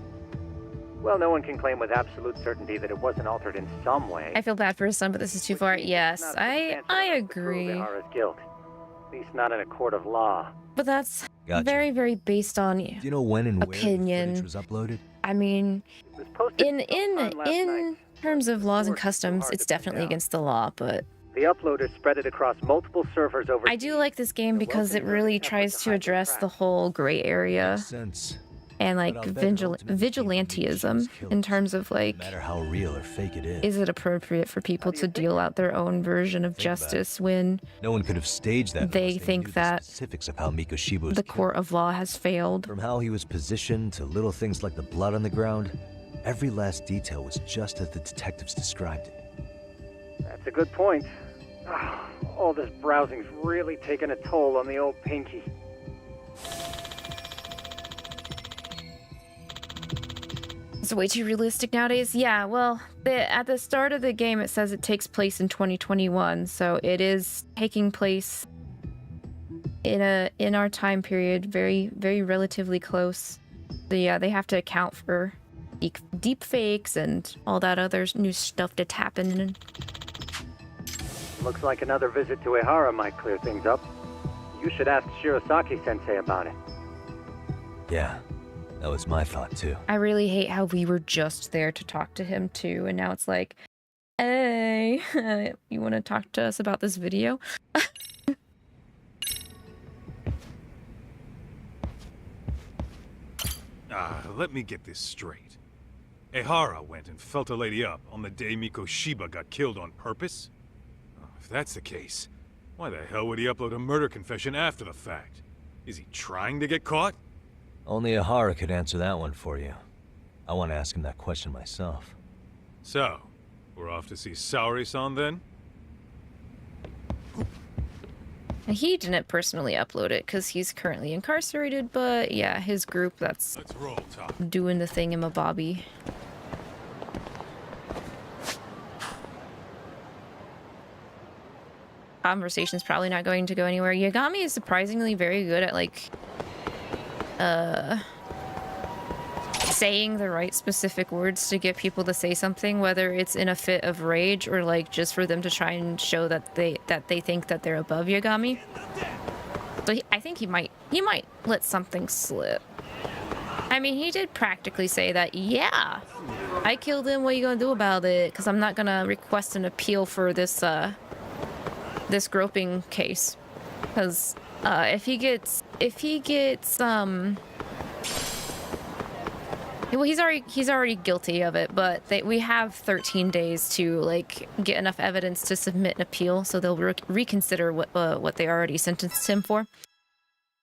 Well, no one can claim with absolute certainty that it wasn't altered in some way.
I feel bad for his son, but this is too far. Yes, I agree.
Əhara's guilt. At least not in a court of law.
But that's
Gotcha.
very, very based on
Do you know when and
opinion.
where the footage was uploaded?
I mean, in terms of laws and customs, it's definitely against the law, but
The uploader spread it across multiple servers over.
I do like this game because it really tries to address the whole gray area and like vigilantism in terms of like,
No matter how real or fake it is.
it appropriate for people to deal out their own version of justice when
No one could have staged that
they
unless
think
knew
that
the specifics of how Mikoshiba was
the
killed.
court of law has failed?
From how he was positioned to little things like the blood on the ground, every last detail was just as the detectives described it.
That's a good point. All this browsing's really taken a toll on the old pinky.
It's way too realistic nowadays. Yeah, well, at the start of the game, it says it takes place in 2021, so it is taking place in our time period, very, very relatively close. So yeah, they have to account for deep fakes and all that other new stuff that's happening.
Looks like another visit to Əhara might clear things up. You should ask Shirosaki-sensei about it.
Yeah, that was my thought too.
I really hate how we were just there to talk to him too, and now it's like, hey, you want to talk to us about this video?
Let me get this straight. Əhara went and felt a lady up on the day Mikoshiba got killed on purpose? If that's the case, why the hell would he upload a murder confession after the fact? Is he trying to get caught?
Only Əhara could answer that one for you. I want to ask him that question myself.
So, we're off to see Saori-san then?
He didn't personally upload it because he's currently incarcerated, but yeah, his group that's doing the thingamabobby. Conversation's probably not going to go anywhere. Yagami is surprisingly very good at like saying the right specific words to get people to say something, whether it's in a fit of rage or like just for them to try and show that they think that they're above Yagami. But I think he might let something slip. I mean, he did practically say that, yeah, I killed him, what are you gonna do about it? Because I'm not gonna request an appeal for this this groping case. Because if he gets well, he's already guilty of it, but we have 13 days to like get enough evidence to submit an appeal, so they'll reconsider what they already sentenced him for.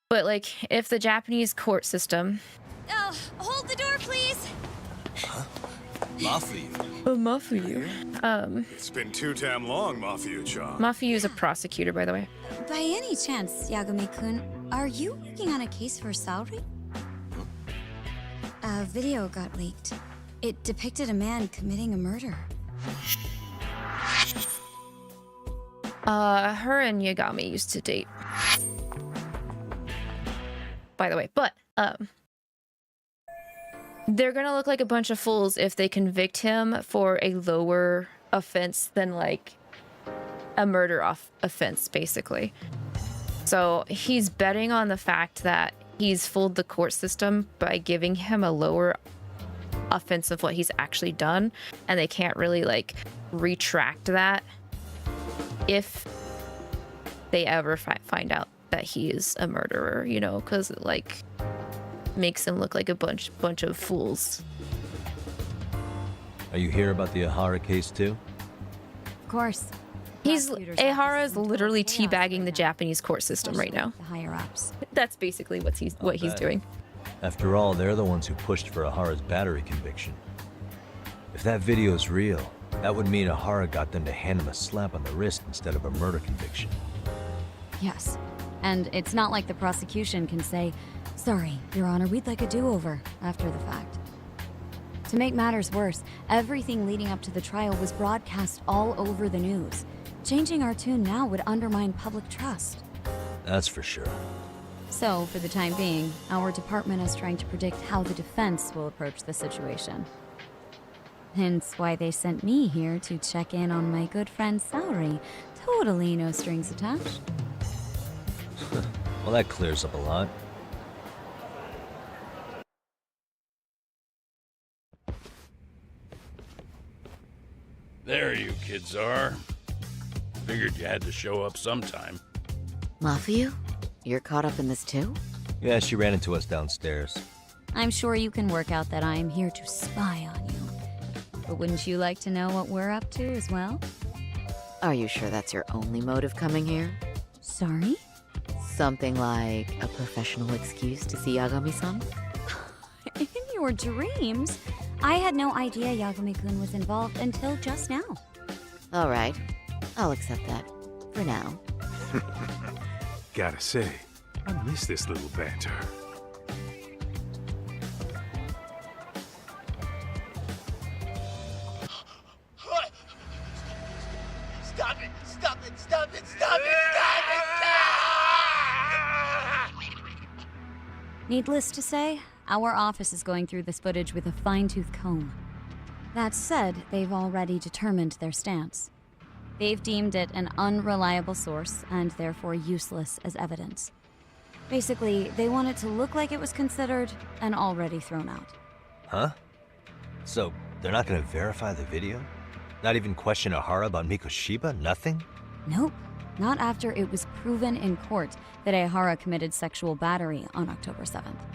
But like, if the Japanese court system,
Hold the door, please.
Huh? Mafuyu.
Mafuyu.
It's been too damn long, Mafuyu-chan.
Mafuyu is a prosecutor, by the way.
By any chance, Yagami-kun, are you working on a case for Saori? A video got leaked. It depicted a man committing a murder.
Her and Yagami used to date, by the way, but they're gonna look like a bunch of fools if they convict him for a lower offense than like a murder offense, basically. So he's betting on the fact that he's fooled the court system by giving him a lower offense of what he's actually done, and they can't really like retract that if they ever find out that he is a murderer, you know, because it like makes him look like a bunch of fools.
Are you here about the Ehara case too?
Of course.
Ehara is literally teabagging the Japanese court system right now.
The higher ups.
That's basically what he's doing.
After all, they're the ones who pushed for Ehara's battery conviction. If that video's real, that would mean Əhara got them to hand him a slap on the wrist instead of a murder conviction.
Yes. And it's not like the prosecution can say, "Sorry, Your Honor, we'd like a do-over," after the fact. To make matters worse, everything leading up to the trial was broadcast all over the news. Changing our tune now would undermine public trust.
That's for sure.
So, for the time being, our department is trying to predict how the defense will approach the situation. Hence why they sent me here to check in on my good friend Saori. Totally no strings attached.
Well, that clears up a lot.
There you kids are. Figured you had to show up sometime.
Mafuyu? You're caught up in this too?
Yeah, she ran into us downstairs.
I'm sure you can work out that I'm here to spy on you. But wouldn't you like to know what we're up to as well?
Are you sure that's your only motive coming here?
Sorry?
Something like a professional excuse to see Yagami-san?
In your dreams? I had no idea Yagami-kun was involved until just now.
All right. I'll accept that. For now.
Gotta say, I miss this little banter.
Stop it! Stop it! Stop it! Stop it!
Needless to say, our office is going through this footage with a fine-tooth comb. That said, they've already determined their stance. They've deemed it an unreliable source and therefore useless as evidence. Basically, they want it to look like it was considered and already thrown out.
Huh? So, they're not gonna verify the video? Not even question Əhara about Mikoshiba? Nothing?
Nope. Not after it was proven in court that Əhara committed sexual battery on October 7th.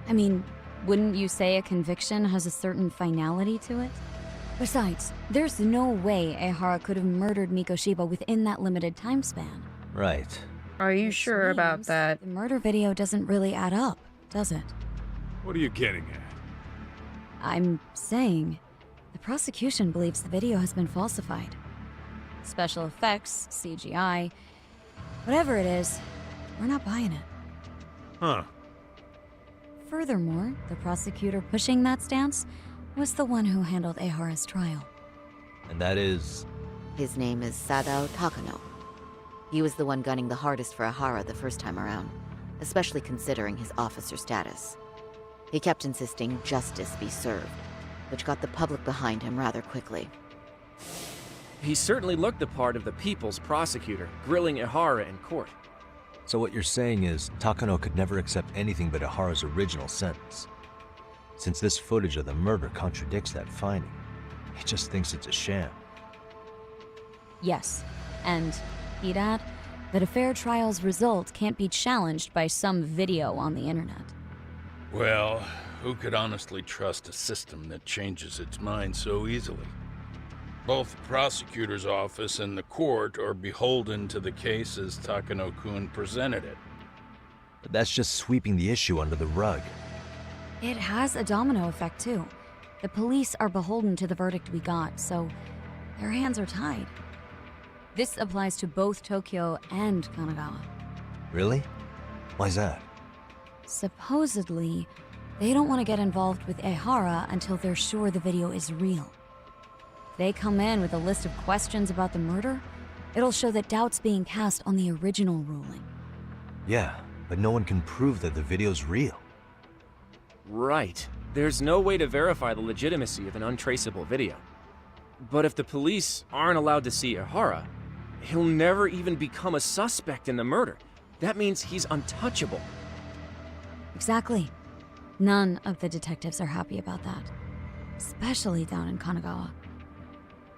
I mean, wouldn't you say a conviction has a certain finality to it? Besides, there's no way Əhara could have murdered Mikoshiba within that limited time span.
Right.
Are you sure about that?
The murder video doesn't really add up, does it?
What are you getting at?
I'm saying, the prosecution believes the video has been falsified. Special effects, CGI, whatever it is, we're not buying it.
Huh.
Furthermore, the prosecutor pushing that stance was the one who handled Ehara's trial.
And that is?
His name is Sadao Takano. He was the one gunning the hardest for Əhara the first time around, especially considering his officer status.
He kept insisting justice be served, which got the public behind him rather quickly.
He certainly looked the part of the people's prosecutor, grilling 𝐒𝐿a in court.
So what you're saying is, Takano could never accept anything but 𝐒𝐿a's original sentence. Since this footage of the murder contradicts that finding, he just thinks it's a sham.
Yes, and he'd add that a fair trial's result can't be challenged by some video on the internet.
Well, who could honestly trust a system that changes its mind so easily? Both the prosecutor's office and the court are beholden to the case as Takano-kun presented it.
But that's just sweeping the issue under the rug.
It has a domino effect, too. The police are beholden to the verdict we got, so their hands are tied. This applies to both Tokyo and Kanagawa.
Really? Why's that?
Supposedly, they don't want to get involved with 𝐒𝐿a until they're sure the video is real. They come in with a list of questions about the murder, it'll show that doubt's being cast on the original ruling.
Yeah, but no one can prove that the video's real.
Right. There's no way to verify the legitimacy of an untraceable video. But if the police aren't allowed to see 𝐒𝐿a, he'll never even become a suspect in the murder. That means he's untouchable.
Exactly. None of the detectives are happy about that. Especially down in Kanagawa.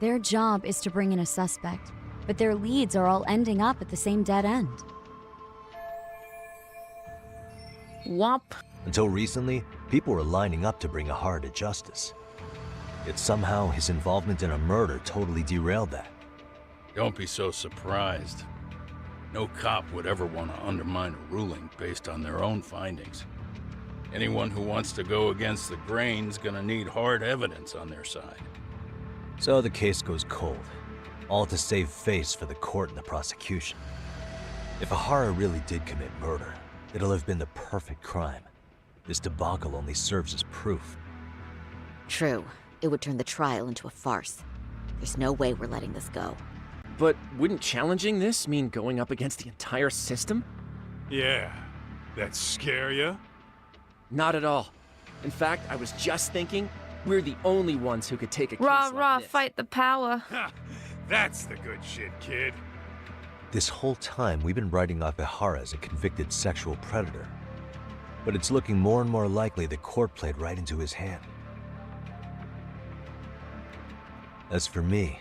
Their job is to bring in a suspect, but their leads are all ending up at the same dead end.
Womp.
Until recently, people were lining up to bring 𝐒𝐿a to justice. Yet somehow his involvement in a murder totally derailed that.
Don't be so surprised. No cop would ever want to undermine a ruling based on their own findings. Anyone who wants to go against the grain's gonna need hard evidence on their side.
So the case goes cold, all to save face for the court and the prosecution. If 𝐒𝐿a really did commit murder, it'll have been the perfect crime. This debacle only serves as proof.
True. It would turn the trial into a farce. There's no way we're letting this go.
But wouldn't challenging this mean going up against the entire system?
Yeah. That scare ya?
Not at all. In fact, I was just thinking, we're the only ones who could take a case
Rah,
like
rah,
this.
fight the power.
That's the good shit, kid.
This whole time, we've been writing off 𝐒𝐿a as a convicted sexual predator. But it's looking more and more likely the court played right into his hand. As for me,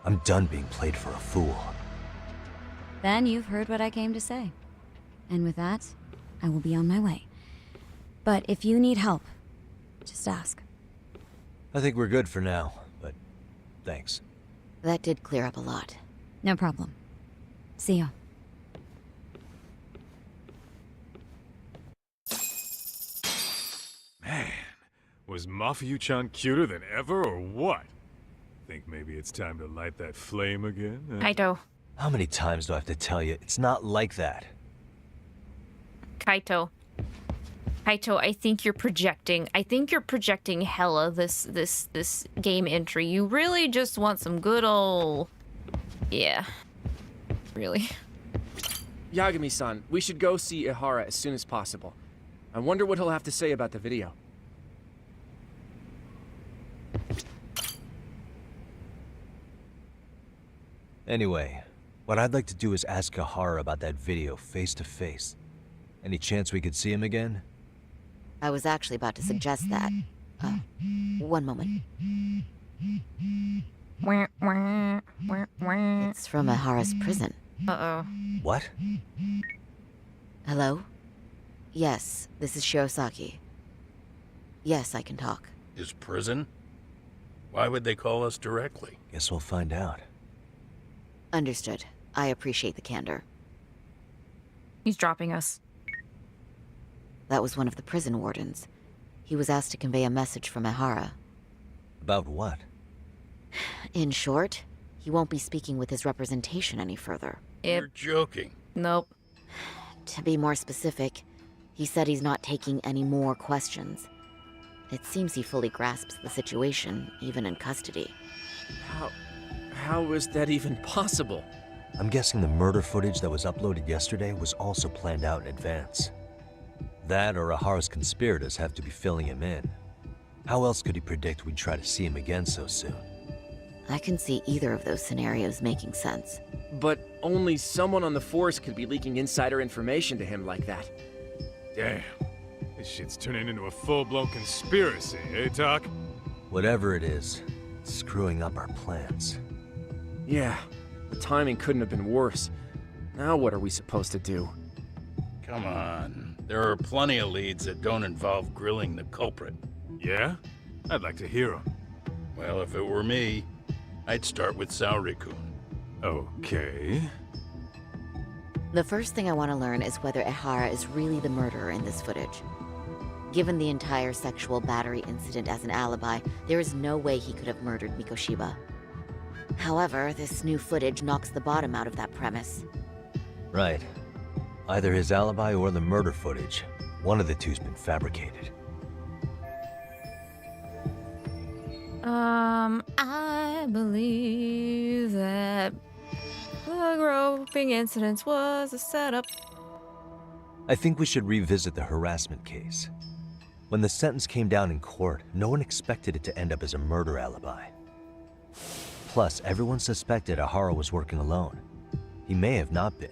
I'm done being played for a fool.
Then you've heard what I came to say. And with that, I will be on my way. But if you need help, just ask.
I think we're good for now, but thanks.
That did clear up a lot.
No problem. See ya.
Man, was Mafuyu-chan cuter than ever or what? Think maybe it's time to light that flame again?
Kaito.
How many times do I have to tell you? It's not like that.
Kaito. Kaito, I think you're projecting. I think you're projecting hella this game entry. You really just want some good old... Yeah. Really.
Yagami-san, we should go see 𝐒𝐿a as soon as possible. I wonder what he'll have to say about the video.
Anyway, what I'd like to do is ask 𝐒𝐿a about that video face to face. Any chance we could see him again?
I was actually about to suggest that. One moment. It's from 𝐒𝐿a's prison.
Uh-oh.
What?
Hello? Yes, this is Shirosaki. Yes, I can talk.
His prison? Why would they call us directly?
Guess we'll find out.
Understood. I appreciate the candor.
He's dropping us.
That was one of the prison wardens. He was asked to convey a message from 𝐒𝐿a.
About what?
In short, he won't be speaking with his representation any further.
You're joking.
Nope.
To be more specific, he said he's not taking any more questions. It seems he fully grasps the situation, even in custody.
How is that even possible?
I'm guessing the murder footage that was uploaded yesterday was also planned out in advance. That or Ahara's conspirators have to be filling him in. How else could he predict we'd try to see him again so soon?
I can see either of those scenarios making sense.
But only someone on the force could be leaking insider information to him like that.
Damn. This shit's turning into a full-blown conspiracy, eh, Doc?
Whatever it is, it's screwing up our plans.
Yeah, the timing couldn't have been worse. Now what are we supposed to do?
Come on. There are plenty of leads that don't involve grilling the culprit.
Yeah? I'd like to hear them.
Well, if it were me, I'd start with Saori-kun.
Okay.
The first thing I want to learn is whether Ehara is really the murderer in this footage. Given the entire sexual battery incident as an alibi, there is no way he could have murdered Mikoshiba. However, this new footage knocks the bottom out of that premise.
Right. Either his alibi or the murder footage. One of the two's been fabricated.
I believe that the groping incident was a setup.
I think we should revisit the harassment case. When the sentence came down in court, no one expected it to end up as a murder alibi. Plus, everyone suspected Ahara was working alone. He may have not been.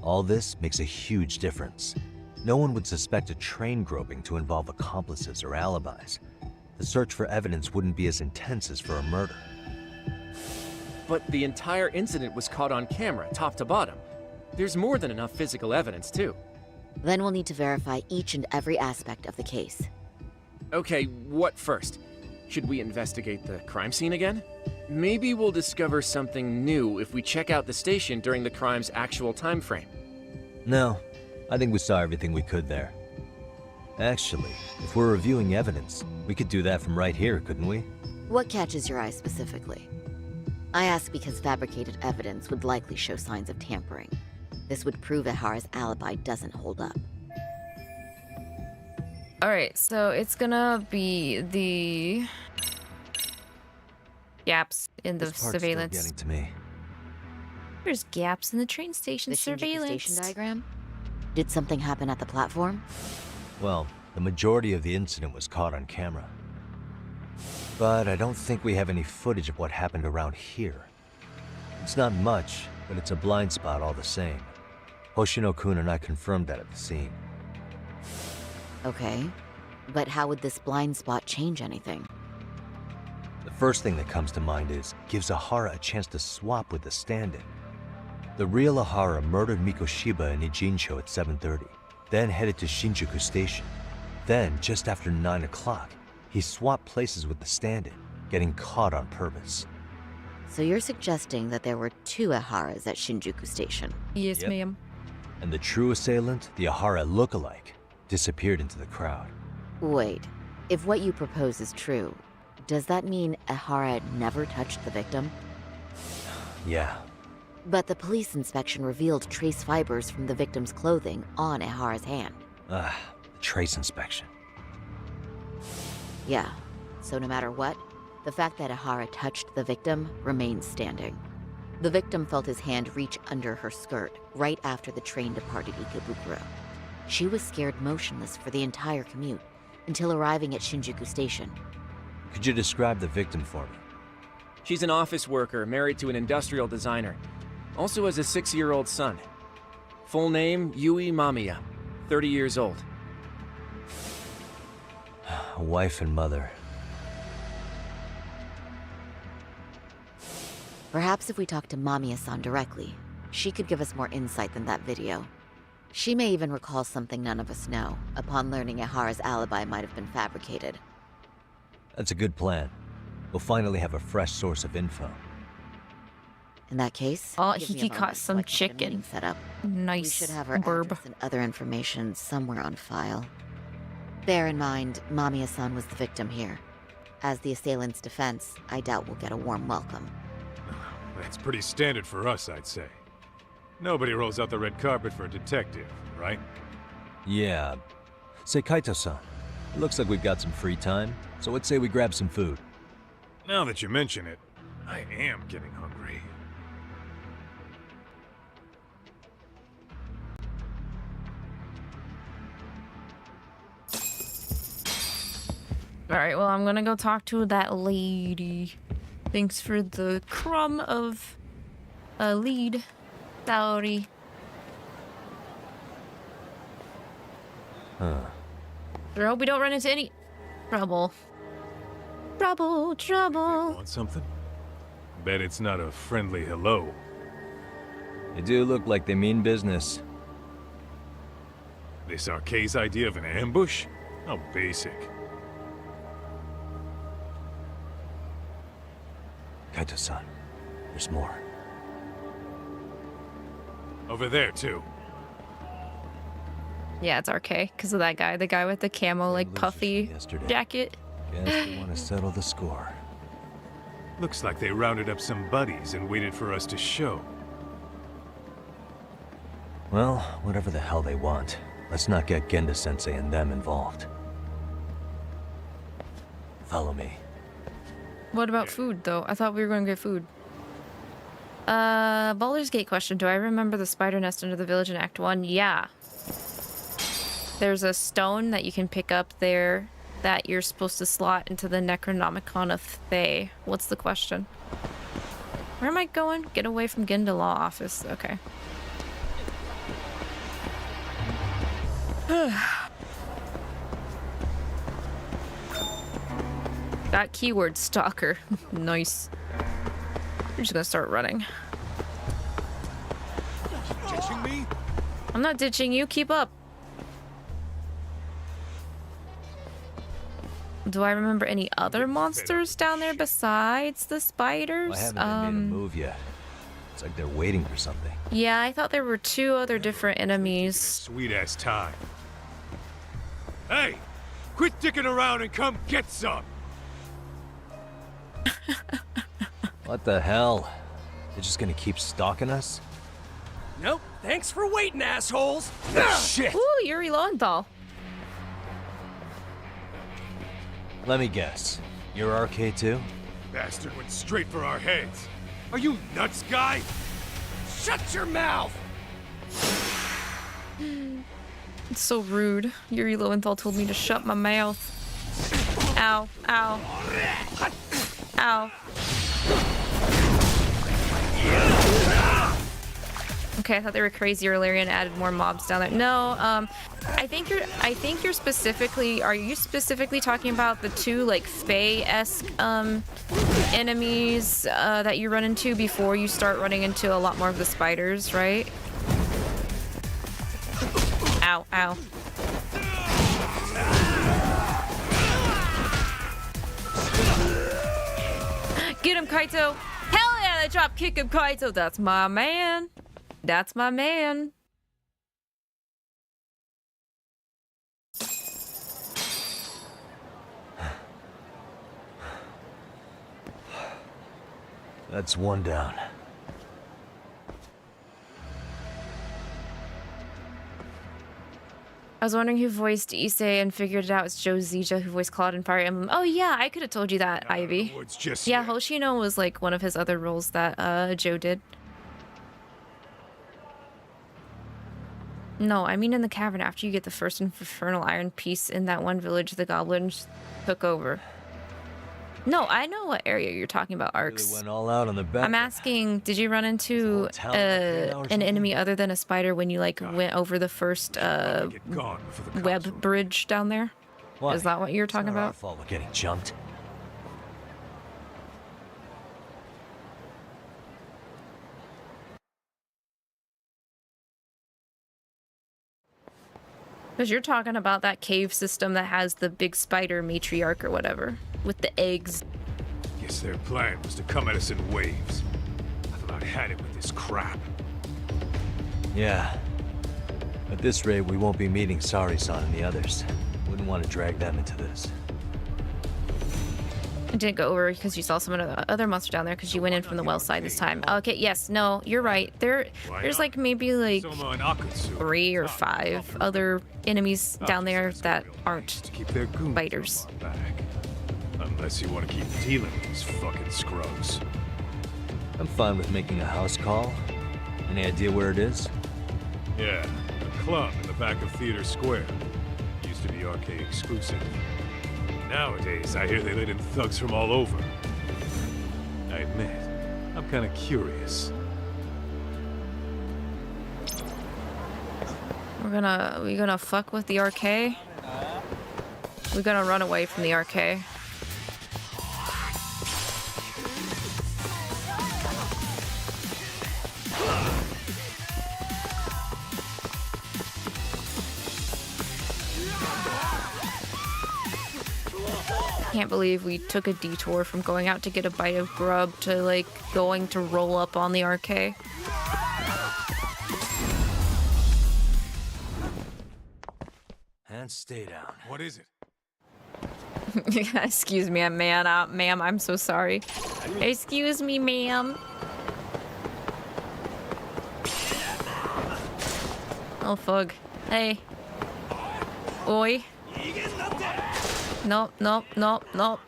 All this makes a huge difference. No one would suspect a train groping to involve accomplices or alibis. The search for evidence wouldn't be as intense as for a murder.
But the entire incident was caught on camera, top to bottom. There's more than enough physical evidence, too.
Then we'll need to verify each and every aspect of the case.
Okay, what first? Should we investigate the crime scene again? Maybe we'll discover something new if we check out the station during the crime's actual time frame.
No, I think we saw everything we could there. Actually, if we're reviewing evidence, we could do that from right here, couldn't we?
What catches your eye specifically? I ask because fabricated evidence would likely show signs of tampering. This would prove Ehara's alibi doesn't hold up.
Alright, so it's gonna be the gaps in the
This part's
surveillance.
still getting to me.
There's gaps in the train station
The Shinjuku
surveillance.
station diagram? Did something happen at the platform?
Well, the majority of the incident was caught on camera. But I don't think we have any footage of what happened around here. It's not much, but it's a blind spot all the same. Hoshino-kun and I confirmed that at the scene.
Okay, but how would this blind spot change anything?
The first thing that comes to mind is, gives Ahara a chance to swap with the stand-in. The real Ahara murdered Mikoshiba in Ijincho at 7:30, then headed to Shinjuku Station. Then, just after 9 o'clock, he swapped places with the stand-in, getting caught on purpose.
So you're suggesting that there were two Eharas at Shinjuku Station?
Yes,
Yep.
ma'am.
And the true assailant, the Ahara lookalike, disappeared into the crowd.
Wait, if what you propose is true, does that mean Ehara never touched the victim?
Yeah.
But the police inspection revealed trace fibers from the victim's clothing on Ehara's hand.
The trace inspection.
Yeah, so no matter what, the fact that Ehara touched the victim remains standing. The victim felt his hand reach under her skirt right after the train departed Ikebukuro. She was scared motionless for the entire commute until arriving at Shinjuku Station.
Could you describe the victim for me?
She's an office worker married to an industrial designer. Also has a 6-year-old son. Full name, Yui Mamiya, 30 years old.
A wife and mother.
Perhaps if we talk to Mamiya-san directly, she could give us more insight than that video. She may even recall something none of us know, upon learning Ehara's alibi might have been fabricated.
That's a good plan. We'll finally have a fresh source of info.
In that case,
Oh,
give me a
he
moment
caught
so I
some
can get a meeting
chicken.
set up.
Nice.
We should have her
burb.
address and other information somewhere on file. Bear in mind, Mamiya-san was the victim here. As the assailant's defense, I doubt we'll get a warm welcome.
That's pretty standard for us, I'd say. Nobody rolls out the red carpet for a detective, right?
Yeah. Say, Kaito-san, it looks like we've got some free time, so let's say we grab some food.
Now that you mention it, I am getting hungry.
Alright, well, I'm gonna go talk to that lady. Thanks for the crumb of a lead. Sorry.
Huh.
I hope we don't run into any trouble. Trouble.
Want something? Bet it's not a friendly hello.
They do look like they mean business.
This 𝐂𝐀's idea of an ambush? How basic.
Kaito-san, there's more.
Over there, too.
Yeah, it's RK because of that guy. The guy with the camo, like, puffy jacket.
Guess we want to settle the score.
Looks like they rounded up some buddies and waited for us to show.
Well, whatever the hell they want, let's not get Genda-sensei and them involved. Follow me.
What about food, though? I thought we were going to get food. Baldur's Gate question. Do I remember the spider nest under the village in Act 1? Yeah. There's a stone that you can pick up there that you're supposed to slot into the Necronomicon of 𝐓𝐸. What's the question? Where am I going? Get away from Genda Law Office. Okay. That keyword stalker. Nice. We're just gonna start running.
Ditching me?
I'm not ditching you. Keep up. Do I remember any other monsters down there besides the spiders?
Well, I haven't made a move yet. It's like they're waiting for something.
Yeah, I thought there were 2 other different enemies.
Sweet ass time. Hey! Quit dicking around and come get some!
What the hell? They're just gonna keep stalking us?
Nope. Thanks for waiting, assholes.
Shit!
Ooh, Yuri Lowenthal.
Let me guess. You're RK too?
Bastard went straight for our heads. Are you nuts, guy?
Shut your mouth!
It's so rude. Yuri Lowenthal told me to shut my mouth. Ow. Ow. Ow. Okay, I thought they were crazy earlier and added more mobs down there. No, I think you're specifically, are you specifically talking about the 2 like 𝐓𝐸-esque enemies that you run into before you start running into a lot more of the spiders, right? Ow, ow. Get him, Kaito! Hell yeah, they drop kick him, Kaito! That's my man! That's my man!
That's one down.
I was wondering who voiced Issei and figured it out. It's Joe Zija who voiced Claude in Fire Emblem. Oh yeah, I could have told you that, Ivy. Yeah, Hoshino was like one of his other roles that Joe did. No, I mean in the cavern after you get the first infernal iron piece in that one village the goblins took over. No, I know what area you're talking about, Arcs.
Really went all out on the back.
I'm asking, did you run into an enemy other than a spider when you like went over the first web bridge down there?
Why?
Is that what you're talking about?
Our fault we're getting jumped.
Because you're talking about that cave system that has the big spider matriarch or whatever, with the eggs.
Guess their plan was to come at us in waves. I thought I had it with this crap.
Yeah. At this rate, we won't be meeting Sari-san and the others. Wouldn't want to drag them into this.
I didn't go over because you saw some of the other monster down there because you went in from the well side this time. Okay, yes, no, you're right. There's like maybe like 3 or 5 other enemies down there that aren't spiders.
Unless you want to keep dealing with these fucking scrubs.
I'm fine with making a house call. Any idea where it is?
Yeah, a club in the back of Theater Square. Used to be RK exclusive. Nowadays, I hear they let in thugs from all over. I admit, I'm kind of curious.
We gonna fuck with the 𝐂𝐾? We're gonna run away from the 𝐂𝐾. Can't believe we took a detour from going out to get a bite of grub to like going to roll up on the 𝐂𝐾.
And stay down.
What is it?
Excuse me, ma'am, I'm so sorry. Excuse me, ma'am. Oh, fug. Hey. Oi. Nope, nope, nope, nope.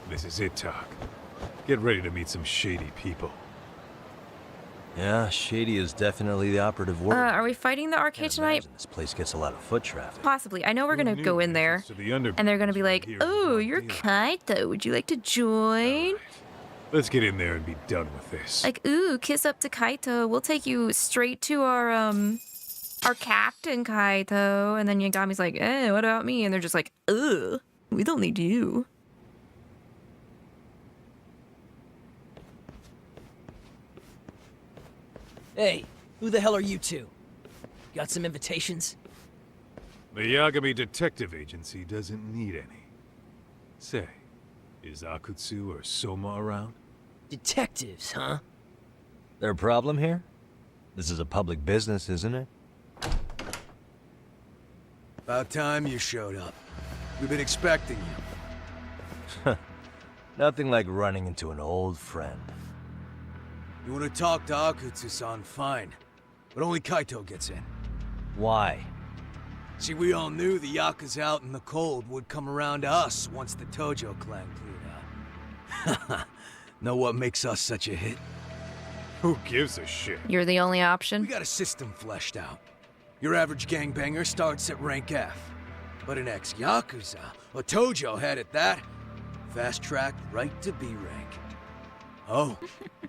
This is it, Talk. Get ready to meet some shady people.
Yeah, shady is definitely the operative word.
Are we fighting the 𝐂𝐾 tonight?
This place gets a lot of foot traffic.
Possibly. I know we're gonna go in there, and they're gonna be like, "Oh, you're 𝐂𝐾. Would you like to join?"
Let's get in there and be done with this.
Like, ooh, kiss up to 𝐂𝐾. We'll take you straight to our captain 𝐂𝐾. And then Yagami's like, what about me? And they're just like, ugh, we don't need you.
Hey, who the hell are you two? Got some invitations?
The Yagami Detective Agency doesn't need any. Say, is Akutsu or Soma around?
Detectives, huh?
There a problem here? This is a public business, isn't it?
About time you showed up. We've been expecting you.
Nothing like running into an old friend.
You want to talk to Akutsu-san, fine. But only Kaito gets in.
Why?
See, we all knew the Yakuza out in the cold would come around to us once the Tojo clan cleared out. Know what makes us such a hit?
Who gives a shit?
You're the only option?
We got a system fleshed out. Your average gangbanger starts at rank F. But an ex-Yakuza, a Tojo head at that, fast-tracked right to B rank. Oh,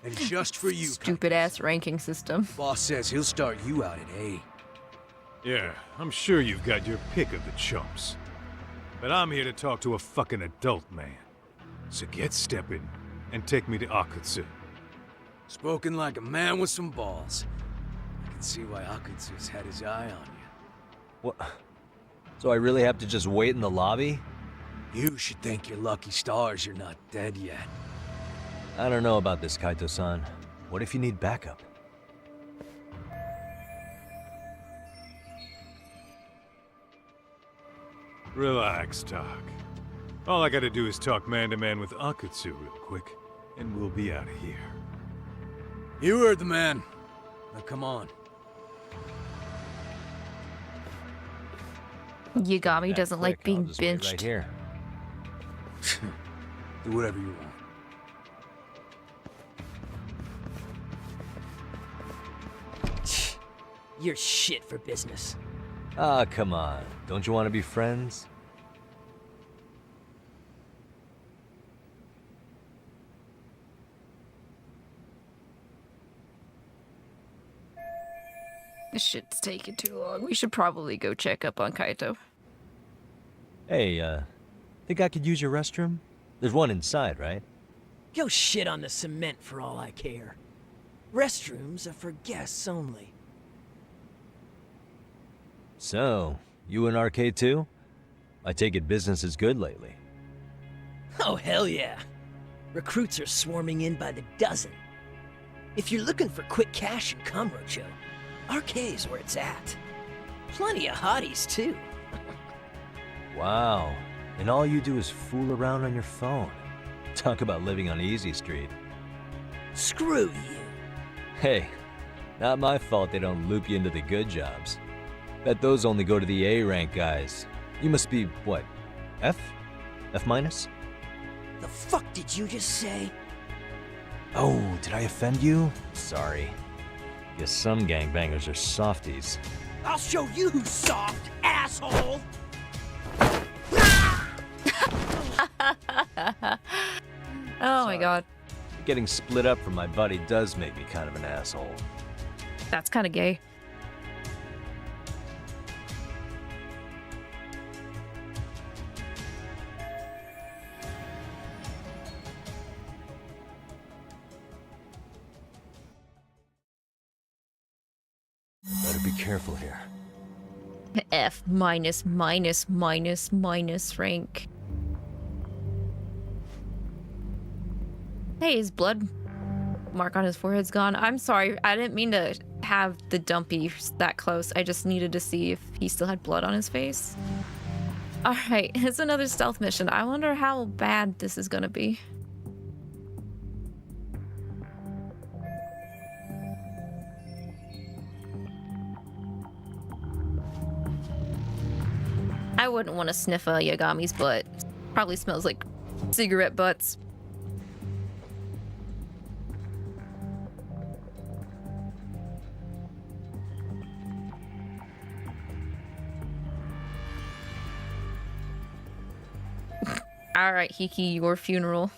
and just for you,
stupid-ass ranking system.
Boss says he'll start you out at A.
Yeah, I'm sure you've got your pick of the chumps. But I'm here to talk to a fucking adult man. So get stepping and take me to Akutsu.
Spoken like a man with some balls. I can see why Akutsu's had his eye on you.
What? So I really have to just wait in the lobby?
You should thank your lucky stars you're not dead yet.
I don't know about this, Kaito-san. What if you need backup?
Relax, Doc. All I gotta do is talk man-to-man with Akutsu real quick, and we'll be out of here.
You heard the man. Now come on.
Yagami doesn't like being benched.
Right here.
Do whatever you want.
You're shit for business.
Ah, come on. Don't you want to be friends?
This shit's taking too long. We should probably go check up on Kaito.
Hey, think I could use your restroom? There's one inside, right?
Go shit on the cement for all I care. Restrooms are for guests only.
So, you in 𝐂𝐾 too? I take it business is good lately.
Oh, hell yeah. Recruits are swarming in by the dozen. If you're looking for quick cash in Kamurocho, 𝐂𝐾's where it's at. Plenty of hotties, too.
Wow. And all you do is fool around on your phone. Talk about living on Easy Street.
Screw you.
Hey, not my fault they don't loop you into the good jobs. Bet those only go to the A-rank guys. You must be, what, F? F minus?
The fuck did you just say?
Oh, did I offend you? Sorry. Guess some gangbangers are softies.
I'll show you who's soft, asshole!
my god.
Getting split up from my buddy does make me kind of an asshole.
That's kind of gay.
Better be careful here.
F minus minus minus minus rank. Hey, his blood mark on his forehead's gone. I'm sorry, I didn't mean to have the dumpy that close. I just needed to see if he still had blood on his face. Alright, it's another stealth mission. I wonder how bad this is gonna be. I wouldn't want to sniff a Yagami's butt. Probably smells like cigarette butts. Alright, Hiki, your funeral.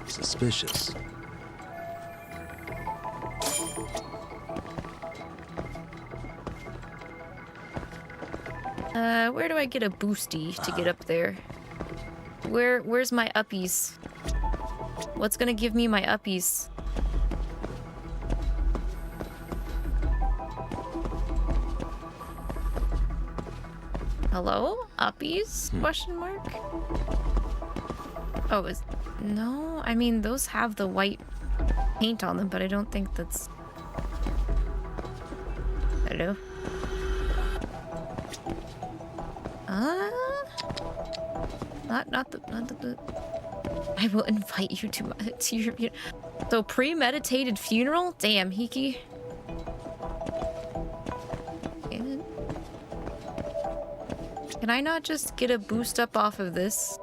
Suspicious.
Where do I get a boosty to get up there? Where's my uppies? What's gonna give me my uppies? Hello? Uppies? Question mark? Oh, no, I mean, those have the white paint on them, but I don't think that's... Hello? Not the... I will invite you to your... So, premeditated funeral? Damn, Hiki. Can I not just get a boost up off of this?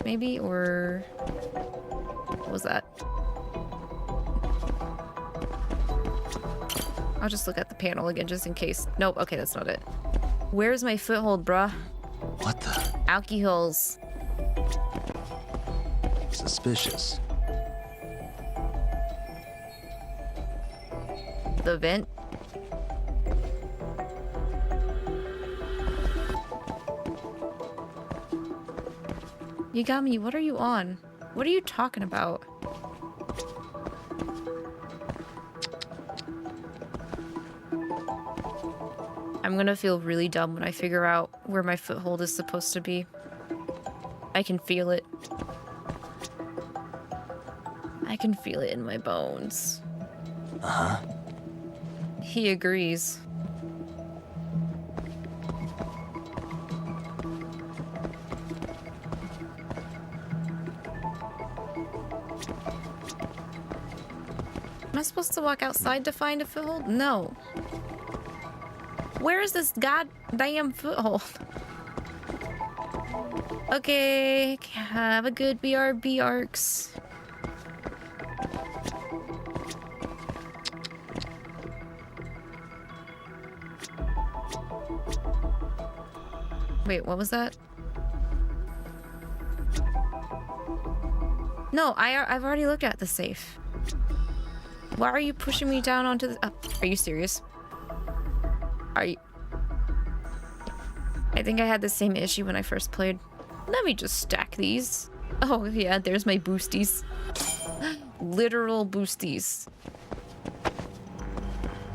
Maybe, or... What was that? I'll just look at the panel again just in case. Nope, okay, that's not it. Where's my foothold, bruh?
What the?
Alcohols.
Suspicious.
The vent. Yagami, what are you on? What are you talking about? I'm gonna feel really dumb when I figure out where my foothold is supposed to be. I can feel it. I can feel it in my bones.
Uh-huh.
He agrees. Am I supposed to walk outside to find a foothold? No. Where is this goddamn foothold? Okay, have a good BRB arcs. Wait, what was that? No, I've already looked at the safe. Why are you pushing me down onto the... are you serious? Are you... I think I had the same issue when I first played. Let me just stack these. Oh, yeah, there's my boosties. Literal boosties.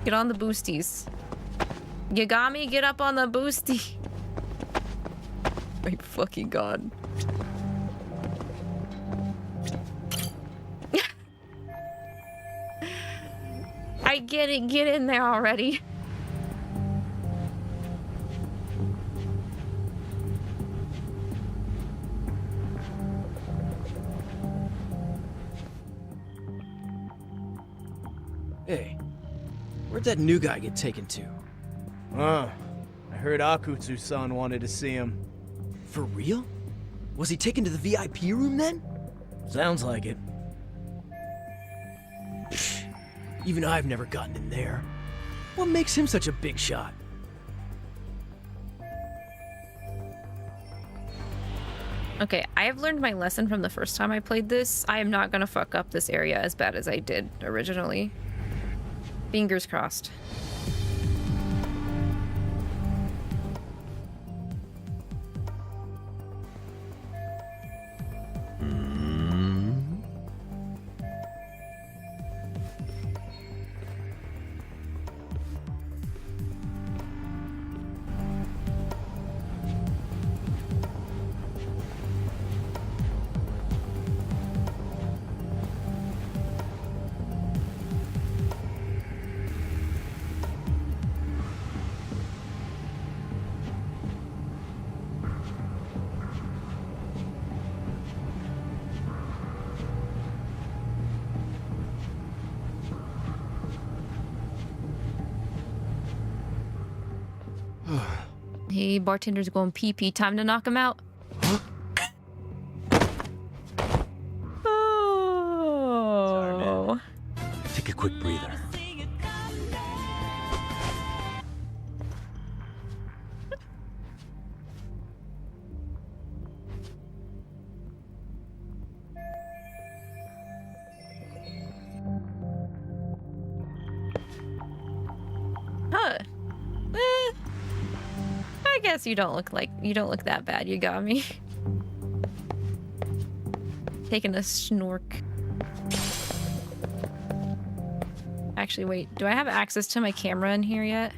Get on the boosties. Yagami, get up on the boosty. My fucking god. I get it, get in there already.
Hey, where'd that new guy get taken to?
I heard Akutsu-san wanted to see him.
For real? Was he taken to the VIP room then?
Sounds like it.
Even I've never gotten in there. What makes him such a big shot?
Okay, I have learned my lesson from the first time I played this. I am not gonna fuck up this area as bad as I did originally. Fingers crossed. Hey, bartender's going pee-pee. Time to knock him out. Oh.
Take a quick breather.
Huh. I guess you don't look that bad. You got me. Taking a snork. Actually, wait. Do I have access to my camera in here yet?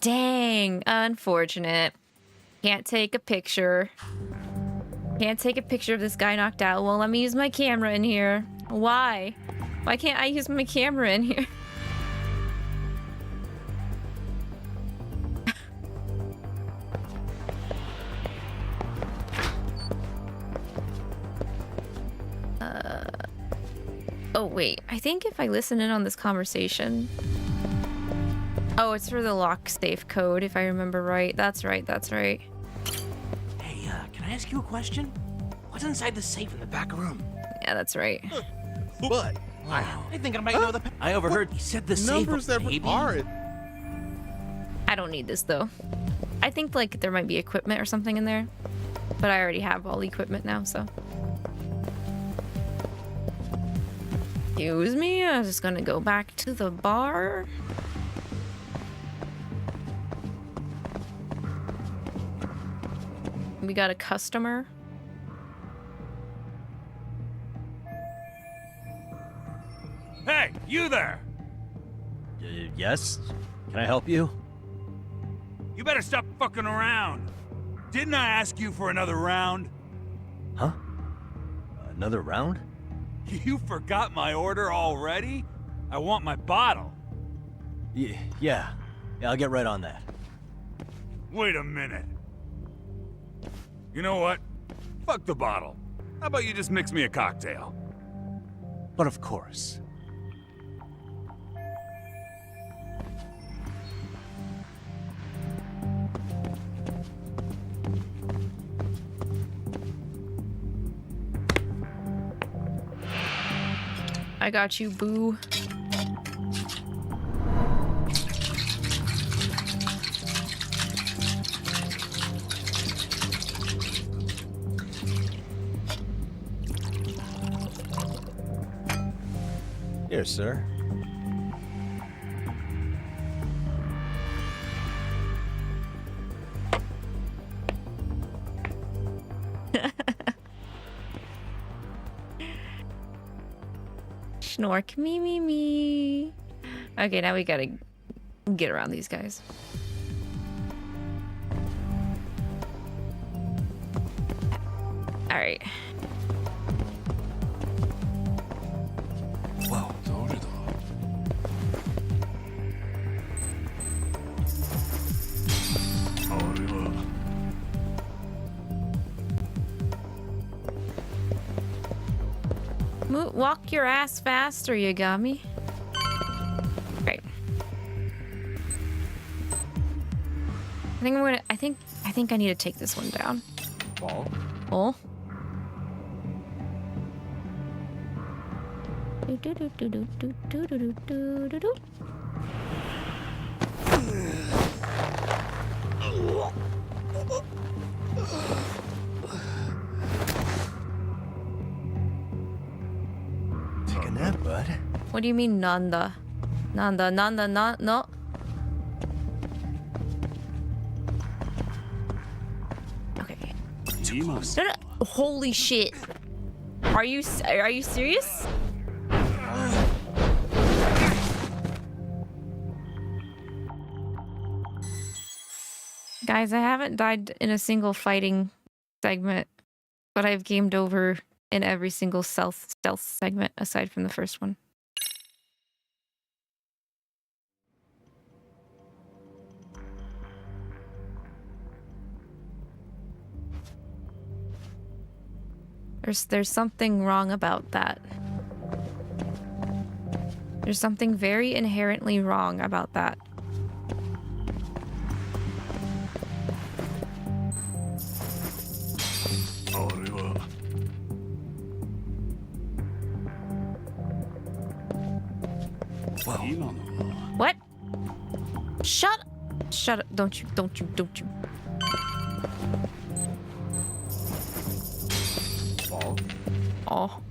Dang. Unfortunate. Can't take a picture. Can't take a picture of this guy knocked out. Well, let me use my camera in here. Why? Why can't I use my camera in here? Oh, wait. I think if I listen in on this conversation... Oh, it's for the lock safe code, if I remember right. That's right, that's right.
Hey, can I ask you a question? What's inside the safe in the back room?
Yeah, that's right.
What? I think I might know the... I overheard he said the safe was baby.
I don't need this, though. I think, like, there might be equipment or something in there. But I already have all the equipment now, so... Excuse me, I'm just gonna go back to the bar. We got a customer.
Hey, you there!
Yes? Can I help you?
You better stop fucking around. Didn't I ask you for another round?
Huh? Another round?
You forgot my order already? I want my bottle.
Yeah, I'll get right on that.
Wait a minute. You know what? Fuck the bottle. How about you just mix me a cocktail?
But of course.
I got you, boo.
Here, sir.
Snork, me. Okay, now we gotta get around these guys. All right.
Whoa,
Walk your ass faster, Yagami. Great. I think I need to take this one down.
Ball?
Oh.
Take a nap, bud.
What do you mean, Nanda? Nanda, no. Okay. No. Holy shit. Are you serious? Guys, I haven't died in a single fighting segment, but I've gamed over in every single stealth segment aside from the first one. There's something wrong about that. There's something very inherently wrong about that. What? Shut up. Don't you. Oh.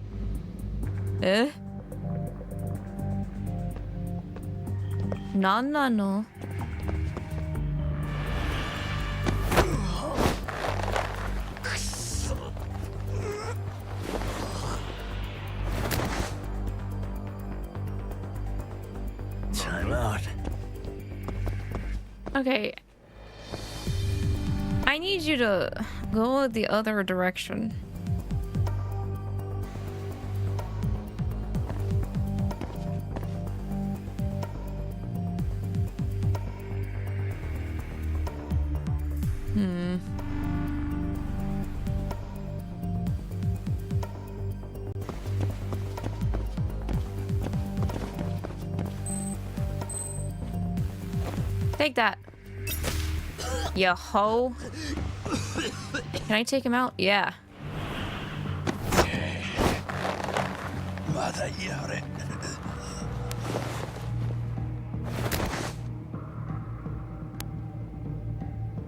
Eh? No.
Time out.
Okay. I need you to go the other direction. Take that. You hoe. Can I take him out? Yeah.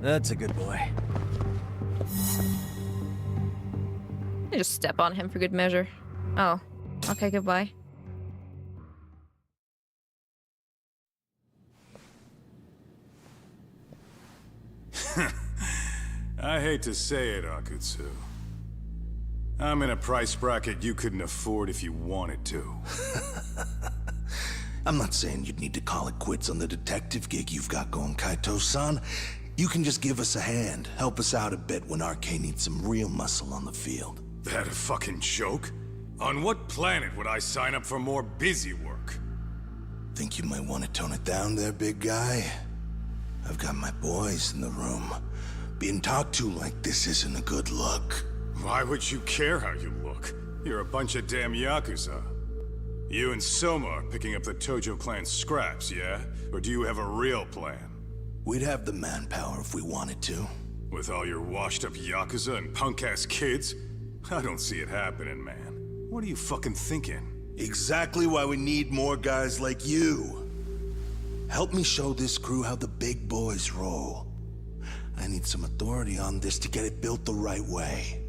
That's a good boy.
I just step on him for good measure. Oh. Okay, goodbye.
I hate to say it, Akutsu. I'm in a price bracket you couldn't afford if you wanted to.
I'm not saying you'd need to call it quits on the detective gig you've got going, Kaito-san. You can just give us a hand, help us out a bit when RK needs some real muscle on the field.
That a fucking joke? On what planet would I sign up for more busy work?
Think you might want to tone it down there, big guy? I've got my boys in the room. Being talked to like this isn't a good look.
Why would you care how you look? You're a bunch of damn Yakuza. You and Soma are picking up the Tojo clan scraps, yeah? Or do you have a real plan?
We'd have the manpower if we wanted to.
With all your washed-up Yakuza and punk-ass kids? I don't see it happening, man. What are you fucking thinking?
Exactly why we need more guys like you. Help me show this crew how the big boys roll. I need some authority on this to get it built the right way.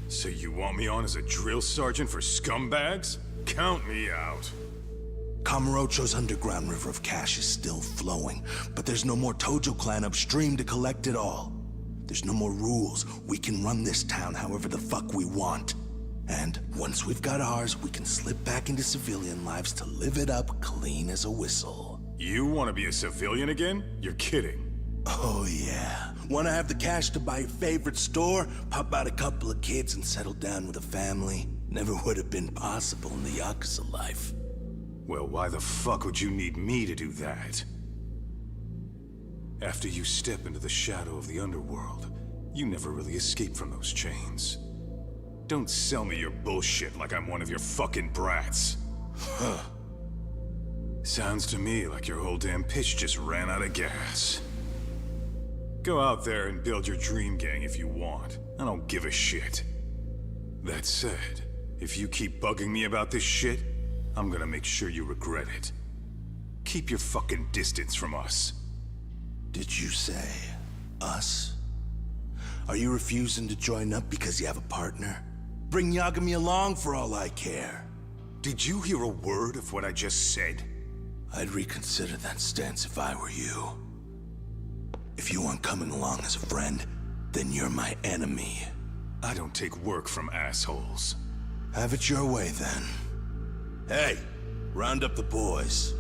So you want me on as a drill sergeant for scumbags? Count me out.
Kamurocho's underground river of cash is still flowing, but there's no more Tojo clan upstream to collect it all. There's no more rules. We can run this town however the fuck we want. And once we've got ours, we can slip back into civilian lives to live it up clean as a whistle.
You want to be a civilian again? You're kidding.
Oh yeah. Want to have the cash to buy your favorite store, pop out a couple of kids and settle down with a family? Never would have been possible in the Yakuza life.
Well, why the fuck would you need me to do that? After you step into the shadow of the underworld, you never really escape from those chains. Don't sell me your bullshit like I'm one of your fucking brats. Huh. Sounds to me like your whole damn pitch just ran out of gas. Go out there and build your dream gang if you want. I don't give a shit. That said, if you keep bugging me about this shit, I'm gonna make sure you regret it. Keep your fucking distance from us.
Did you say us? Are you refusing to join up because you have a partner? Bring Yagami along for all I care.
Did you hear a word of what I just said?
I'd reconsider that stance if I were you. If you aren't coming along as a friend, then you're my enemy.
I don't take work from assholes.
Have it your way, then. Hey, round up the boys.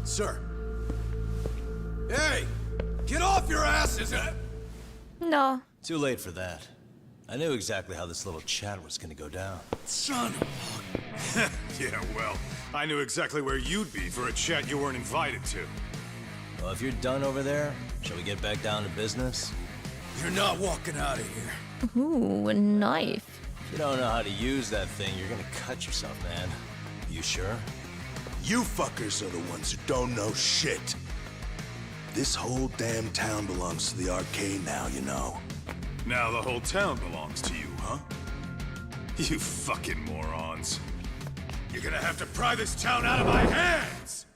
Sir. Hey! Get off your asses!
No.
Too late for that. I knew exactly how this little chat was gonna go down.
Son of
Yeah, well, I knew exactly where you'd be for a chat you weren't invited to.
Well, if you're done over there, shall we get back down to business?
You're not walking out of here.
Ooh, a knife.
If you don't know how to use that thing, you're gonna cut yourself, man. You sure?
You fuckers are the ones who don't know shit. This whole damn town belongs to the arcade now, you know.
Now the whole town belongs to you, huh? You fucking morons.
You're gonna have to pry this town out of my hands!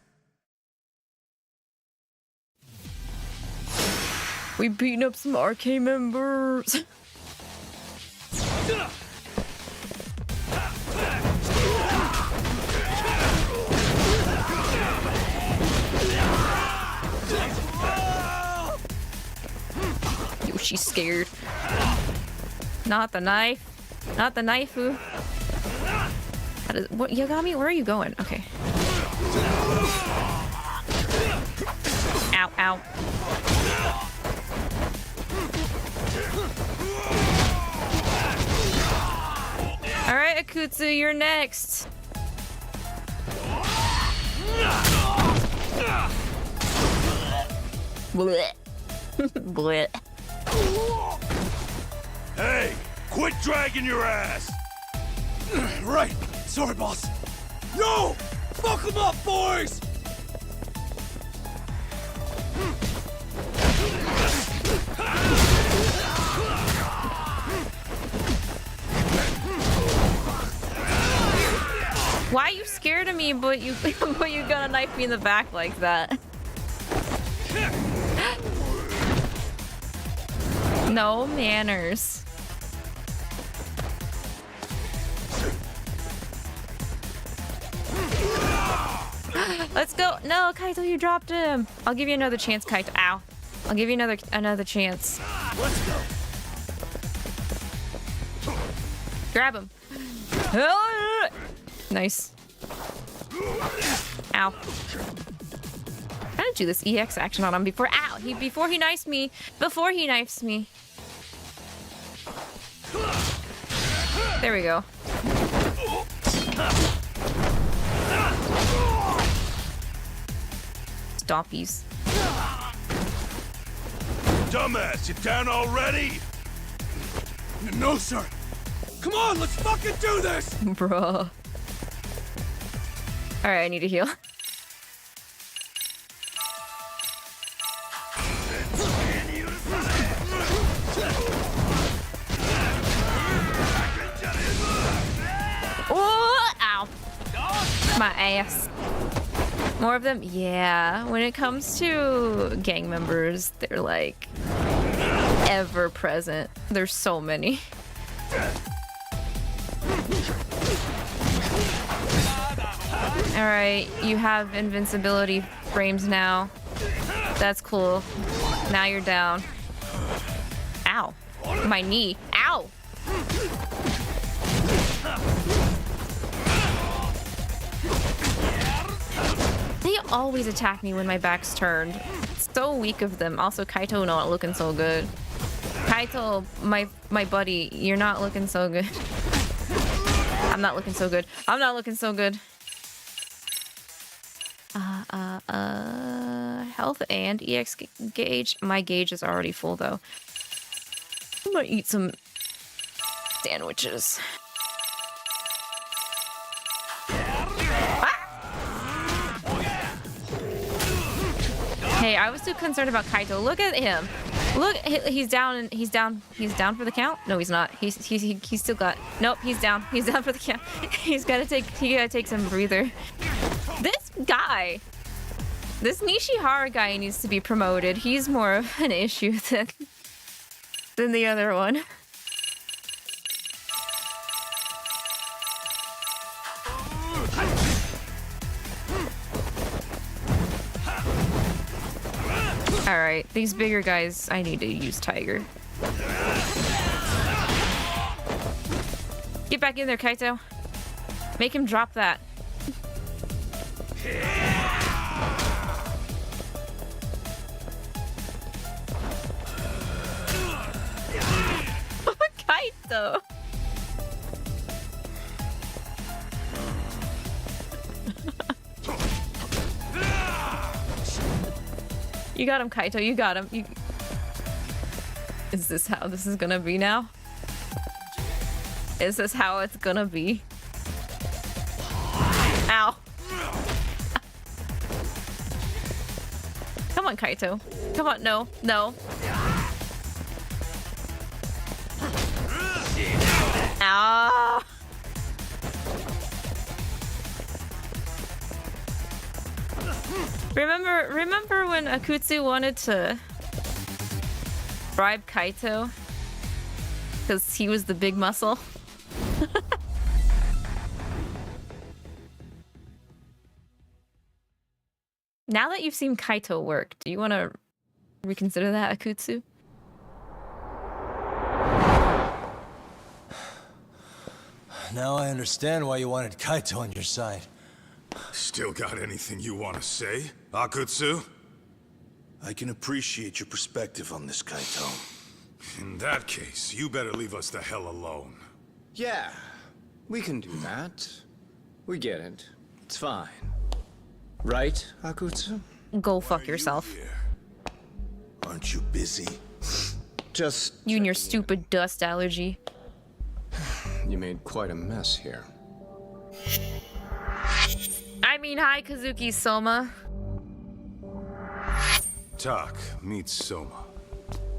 We beating up some arcade members. Yo, she's scared. Not the knife. Not the knife. Who? What, Yagami? Where are you going? Okay. Ow! Ow! All right, 𝐂𝐂𝐕𝐈, you're next. Blech. Blech.
Hey, quit dragging your ass! Right, sorry, boss. No! Fuck them up, boys!
Why are you scared of me, but you gonna knife me in the back like that? No manners. Let's go. No, Kaito, you dropped him. I'll give you another chance, Kaito. Ow. I'll give you another chance.
Let's go.
Grab him. Nice. Ow. I'm gonna do this EX action on him before before he knifes me. Before he knifes me. There we go. Stompies.
Dumbass, you down already? No, sir. Come on, let's fucking do this!
Bruh. Alright, I need to heal. Oh, ow. My ass. More of them? Yeah. When it comes to gang members, they're like ever present. There's so many. Alright, you have invincibility frames now. That's cool. Now you're down. Ow. My knee. Ow! They always attack me when my back's turned. It's so weak of them. Also, Kaito not looking so good. Kaito, my buddy, you're not looking so good. I'm not looking so good. I'm not looking so good. Health and EX gauge. My gauge is already full though. I'm gonna eat some sandwiches. Hey, I was too concerned about Kaito. Look at him. Look, he's down and he's down for the count. No, he's not. He's still got. Nope, he's down. He's down for the count. He gotta take some breather. This guy, this Nishihara guy needs to be promoted. He's more of an issue than the other one. Alright, these bigger guys, I need to use Tiger. Get back in there, Kaito. Make him drop that. Kaito! You got him, Kaito. You got him. Is this how this is gonna be now? Is this how it's gonna be? Ow. Come on, Kaito. Come on, no. Ow. Remember when Akutsu wanted to bribe Kaito? Because he was the big muscle? Now that you've seen Kaito work, do you want to reconsider that, Akutsu?
Now I understand why you wanted Kaito on your side.
Still got anything you want to say, Akutsu?
I can appreciate your perspective on this, Kaito.
In that case, you better leave us the hell alone.
Yeah, we can do that. We get it. It's fine. Right, Akutsu?
Go fuck yourself.
Aren't you busy?
Just...
You and your stupid dust allergy.
You made quite a mess here.
I mean, hi, Kazuki Soma.
Tak, meet Soma.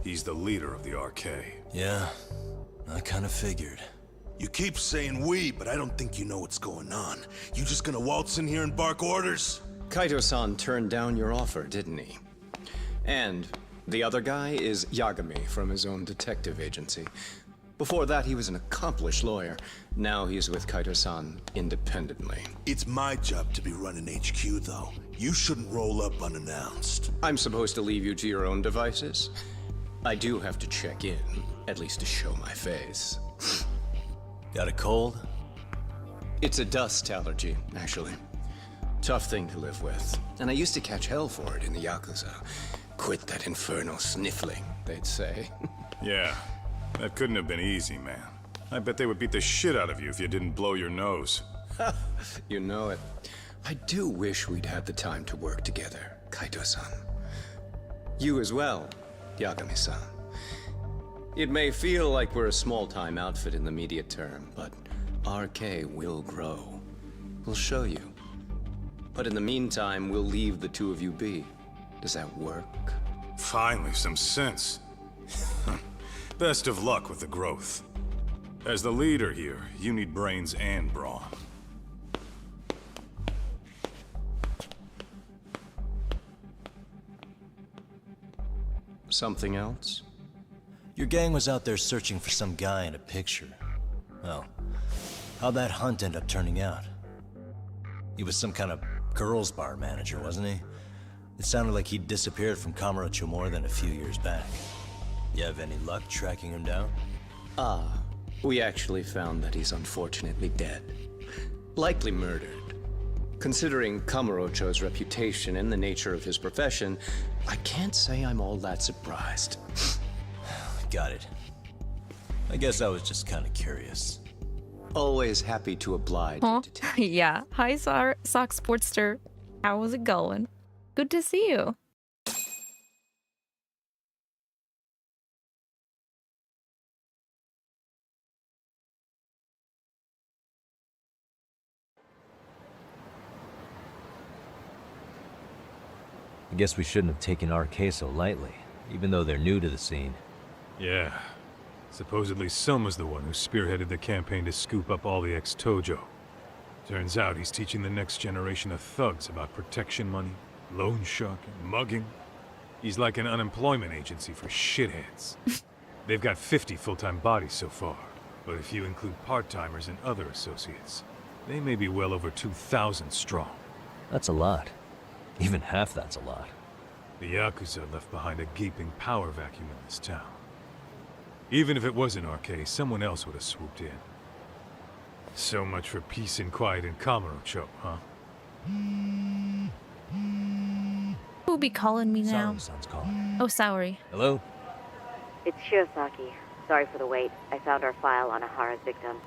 He's the leader of the RK.
Yeah, I kind of figured.
You keep saying we, but I don't think you know what's going on. You just gonna waltz in here and bark orders?
Kaito-san turned down your offer, didn't he? And the other guy is Yagami from his own detective agency. Before that, he was an accomplished lawyer. Now he's with Kaito-san independently.
It's my job to be running HQ, though. You shouldn't roll up unannounced.
I'm supposed to leave you to your own devices? I do have to check in, at least to show my face.
Got a cold?
It's a dust allergy, actually. Tough thing to live with. And I used to catch hell for it in the Yakuza. Quit that infernal sniffling, they'd say.
Yeah. That couldn't have been easy, man. I bet they would beat the shit out of you if you didn't blow your nose.
You know it. I do wish we'd had the time to work together, Kaito-san. You as well, Yagami-san. It may feel like we're a small-time outfit in the immediate term, but RK will grow. We'll show you. But in the meantime, we'll leave the two of you be. Does that work?
Finally, some sense. Best of luck with the growth. As the leader here, you need brains and brawn.
Something else?
Your gang was out there searching for some guy in a picture. Well, how'd that hunt end up turning out? He was some kind of girls' bar manager, wasn't he? It sounded like he'd disappeared from Kamurocho more than a few years back. You have any luck tracking him down?
We actually found that he's unfortunately dead. Likely murdered. Considering Kamurocho's reputation and the nature of his profession, I can't say I'm all that surprised.
Got it. I guess I was just kind of curious.
Always happy to oblige.
Huh? Yeah. Hi, Sock Sportster. How was it going? Good to see you.
I guess we shouldn't have taken RK so lightly.
even though they're new to the scene.
Yeah. Supposedly Soma's the one who spearheaded the campaign to scoop up all the ex-Tojo. Turns out he's teaching the next generation of thugs about protection money, loan sharking, mugging. He's like an unemployment agency for shitheads. They've got 50 full-time bodies so far, but if you include part-timers and other associates, they may be well over 2,000 strong.
That's a lot. Even half that's a lot.
The Yakuza left behind a gaping power vacuum in this town. Even if it wasn't RK, someone else would have swooped in. So much for peace and quiet in Kamurocho, huh?
Who'll be calling me now?
Saori-san's calling.
Oh, Saori.
Hello?
It's Shirosaki. Sorry for the wait. I found our file on Ahara's victim.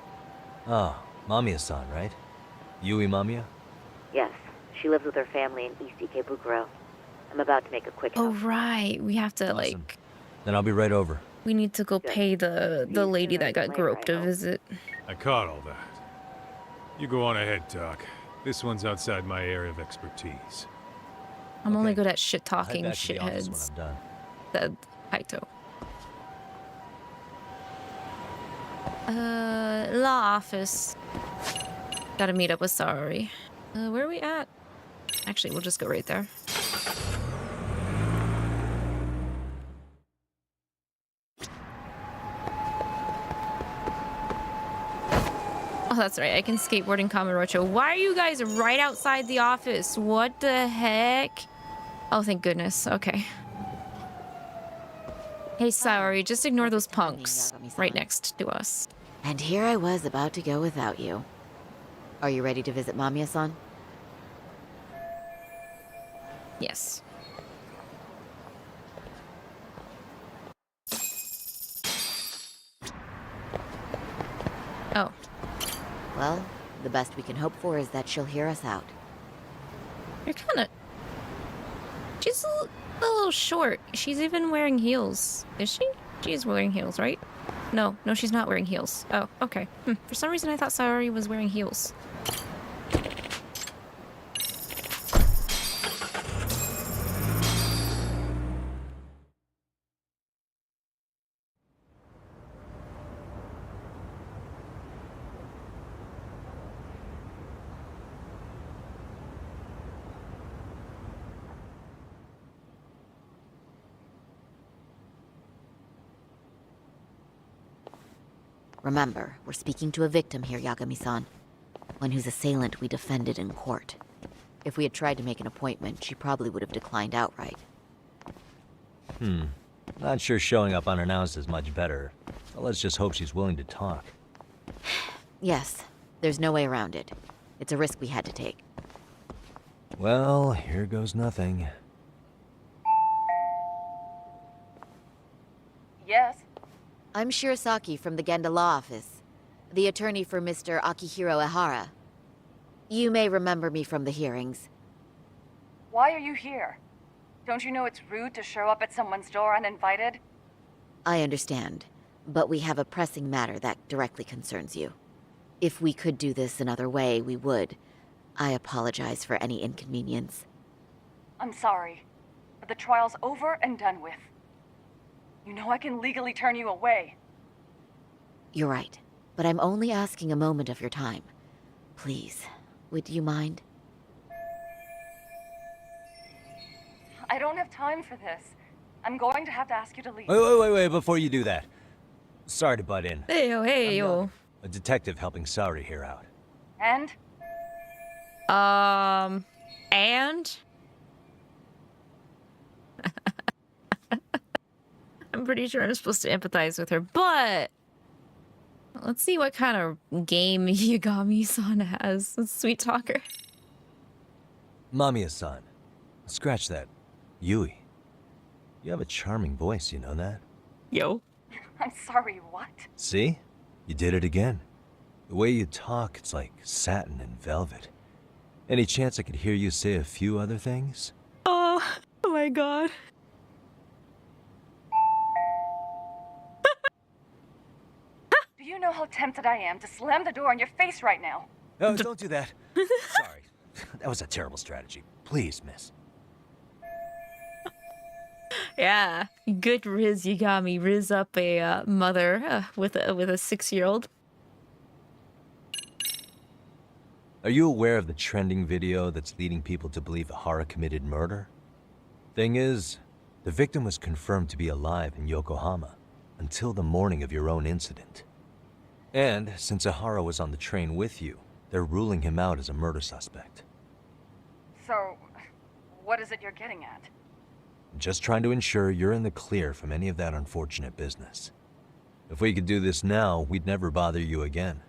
Oh, Mamiya-san, right? Yui Mamiya?
Yes, she lives with her family in East Ikebukuro. I'm about to make a quick
Oh, right. We have to, like...
Then I'll be right over.
We need to go pay the lady that got groped a visit.
I caught all that. You go on ahead, Doc. This one's outside my area of expertise.
I'm only good at shit-talking
I'll head back to the office
shitheads.
when I'm done.
Said Kaito. Law office. Gotta meet up with Saori. Where are we at? Actually, we'll just go right there. Oh, that's right. I can skateboard in Kamurocho. Why are you guys right outside the office? What the heck? Oh, thank goodness. Okay. Hey, Saori, just ignore those punks right next to us.
And here I was about to go without you. Are you ready to visit Mamiya-san?
Yes. Oh.
Well, the best we can hope for is that she'll hear us out.
You're kind of... She's a little short. She's even wearing heels. Is she? She's wearing heels, right? No, she's not wearing heels. Oh, okay. For some reason, I thought Saori was wearing heels.
Remember, we're speaking to a victim here, Yagami-san. One whose assailant we defended in court. If we had tried to make an appointment, she probably would have declined outright.
Not sure showing up unannounced is much better. But let's just hope she's willing to talk.
Yes, there's no way around it. It's a risk we had to take.
Well, here goes nothing.
Yes?
I'm Shirosaki from the Genda Law Office, the attorney for Mr. Akihiro Ehara. You may remember me from the hearings.
Why are you here? Don't you know it's rude to show up at someone's door uninvited?
I understand, but we have a pressing matter that directly concerns you. If we could do this another way, we would. I apologize for any inconvenience.
I'm sorry, but the trial's over and done with. You know I can legally turn you away.
You're right, but I'm only asking a moment of your time. Please, would you mind?
I don't have time for this. I'm going to have to ask you to leave.
Wait, before you do that. Sorry to butt in.
Hey, yo.
A detective helping Saori here out.
And?
And? I'm pretty sure I'm supposed to empathize with her, but... Let's see what kind of game Yagami-san has. Sweet talker.
Mamiya-san. Scratch that. Yui. You have a charming voice, you know that?
Yo.
I'm sorry, what?
See? You did it again. The way you talk, it's like satin and velvet. Any chance I could hear you say a few other things?
Oh my god.
Do you know how tempted I am to slam the door in your face right now?
No, don't do that. Sorry. That was a terrible strategy. Please, miss.
Yeah, good Riz Yagami. Riz up a mother with a 6-year-old.
Are you aware of the trending video that's leading people to believe Ehara committed murder? Thing is, the victim was confirmed to be alive in Yokohama until the morning of your own incident. And since Ehara was on the train with you, they're ruling him out as a murder suspect.
So, what is it you're getting at?
Just trying to ensure you're in the clear from any of that unfortunate business. If we could do this now, we'd never bother you again.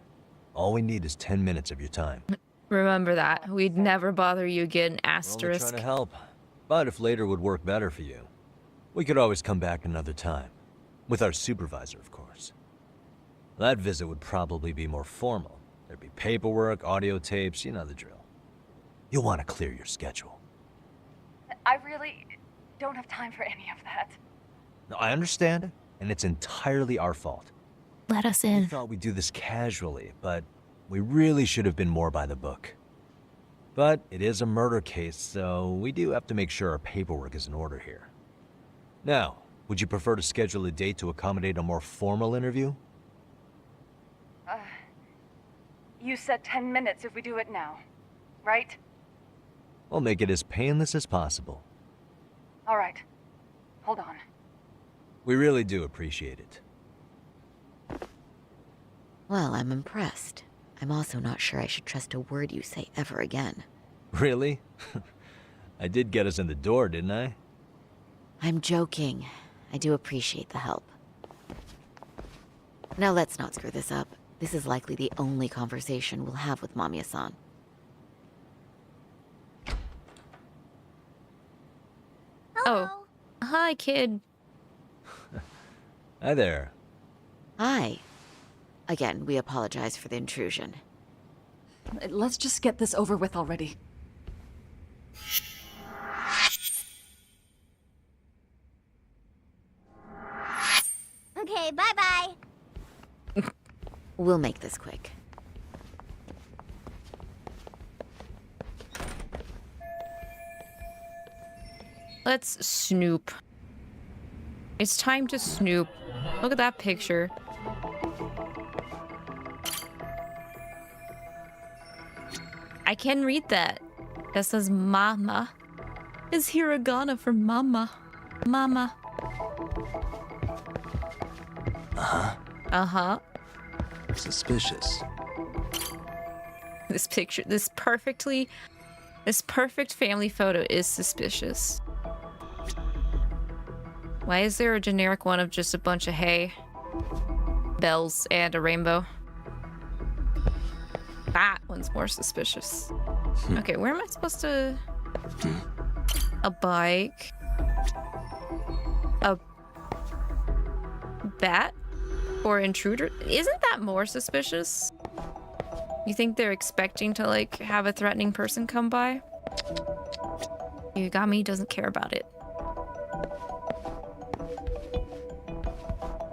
All we need is 10 minutes of your time.
Remember that. We'd never bother you again,
We're only
asterisk.
trying to help. But if later would work better for you, we could always come back another time. With our supervisor, of course. That visit would probably be more formal. There'd be paperwork, audio tapes, you know the drill. You'll want to clear your schedule.
I really don't have time for any of that.
No, I understand it, and it's entirely our fault.
Let us
We
in.
thought we'd do this casually, but we really should have been more by the book. But it is a murder case, so we do have to make sure our paperwork is in order here. Now, would you prefer to schedule a date to accommodate a more formal interview?
You said 10 minutes if we do it now, right?
We'll make it as painless as possible.
All right. Hold on.
We really do appreciate it.
Well, I'm impressed. I'm also not sure I should trust a word you say ever again.
Really? I did get us in the door, didn't I?
I'm joking. I do appreciate the help. Now let's not screw this up. This is likely the only conversation we'll have with Mamiya-san.
Oh. Hi, kid.
Hi there.
Hi. Again, we apologize for the intrusion.
Let's just get this over with already.
Okay, bye-bye.
We'll make this quick.
Let's snoop. It's time to snoop. Look at that picture. I can read that. That says mama. It's hiragana for mama. Mama.
Uh-huh.
Uh-huh.
Suspicious.
This picture, this perfect family photo is suspicious. Why is there a generic one of just a bunch of hay, bells, and a rainbow? That one's more suspicious. Okay, where am I supposed to... A bike. A bat? Or intruder? Isn't that more suspicious? You think they're expecting to, like, have a threatening person come by? Yagami doesn't care about it.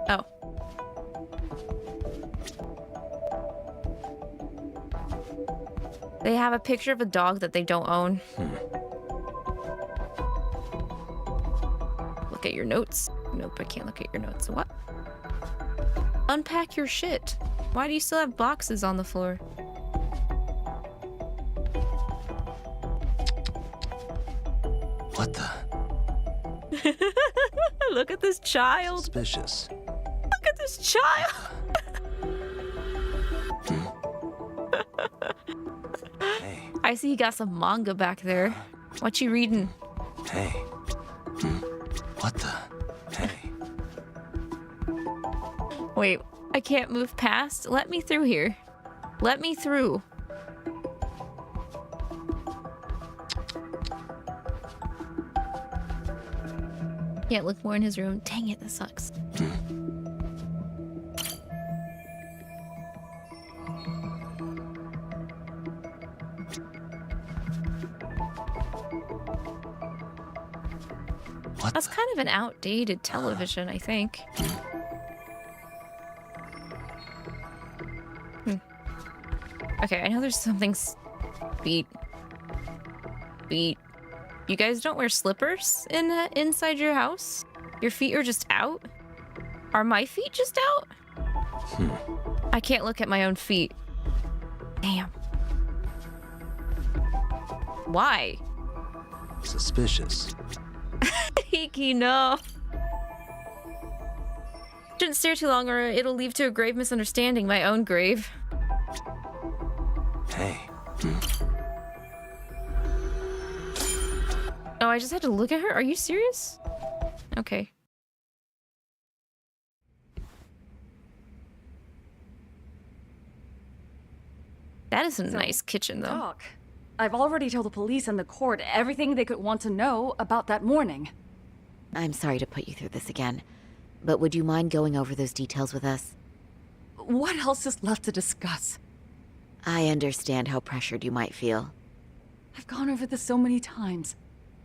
Oh. They have a picture of a dog that they don't own. Look at your notes. Nope, I can't look at your notes. What? Unpack your shit. Why do you still have boxes on the floor?
What the?
Look at this child.
Suspicious.
Look at this child.
Hey.
I see you got some manga back there. What you reading?
Hey. What the? Hey.
Wait, I can't move past? Let me through here. Let me through. Can't look more in his room. Dang it, that sucks. That's kind of an outdated television, I think. Okay, I know there's something... Beat. You guys don't wear slippers inside your house? Your feet are just out? Are my feet just out? I can't look at my own feet. Damn. Why?
Suspicious.
Hiki, no. Shouldn't stare too long or it'll lead to a grave misunderstanding. My own grave.
Hey.
Oh, I just had to look at her? Are you serious? Okay. That is a nice kitchen, though.
Doc, I've already told the police and the court everything they could want to know about that morning.
I'm sorry to put you through this again, but would you mind going over those details with us?
What else is left to discuss?
I understand how pressured you might feel.
I've gone over this so many times.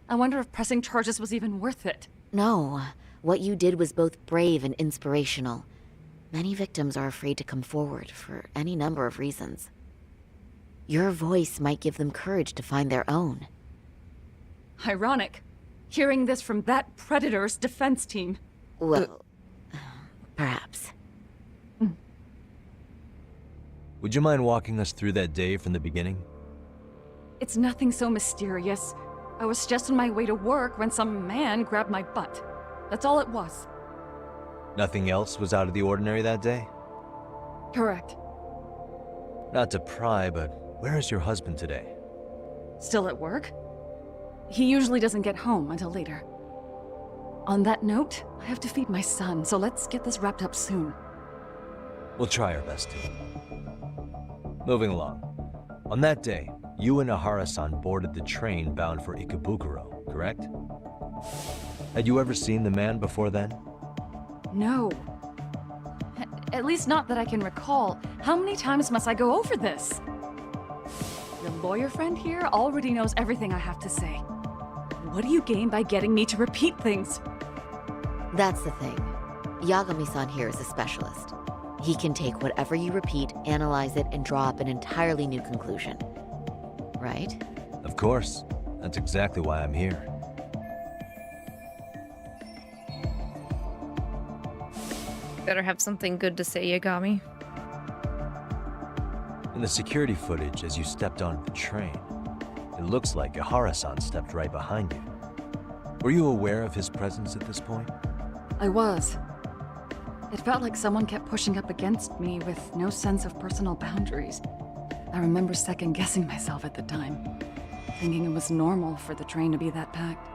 I wonder if pressing charges was even worth it.
No, what you did was both brave and inspirational. Many victims are afraid to come forward for any number of reasons. Your voice might give them courage to find their own.
Ironic, hearing this from that predator's defense team.
Well, perhaps.
Would you mind walking us through that day from the beginning?
It's nothing so mysterious. I was just on my way to work when some man grabbed my butt. That's all it was.
Nothing else was out of the ordinary that day?
Correct.
Not to pry, but where is your husband today?
Still at work? He usually doesn't get home until later. On that note, I have to feed my son, so let's get this wrapped up soon.
We'll try our best to. Moving along. On that day, you and Ahara-san boarded the train bound for Ikebukuro, correct? Had you ever seen the man before then?
No. At least not that I can recall. How many times must I go over this? Your lawyer friend here already knows everything I have to say. What do you gain by getting me to repeat things?
That's the thing. Yagami-san here is a specialist. He can take whatever you repeat, analyze it, and draw up an entirely new conclusion. Right?
Of course. That's exactly why I'm here.
Better have something good to say, Yagami.
In the security footage as you stepped onto the train, it looks like Ahara-san stepped right behind you. Were you aware of his presence at this point?
I was. It felt like someone kept pushing up against me with no sense of personal boundaries. I remember second-guessing myself at the time, thinking it was normal for the train to be that packed.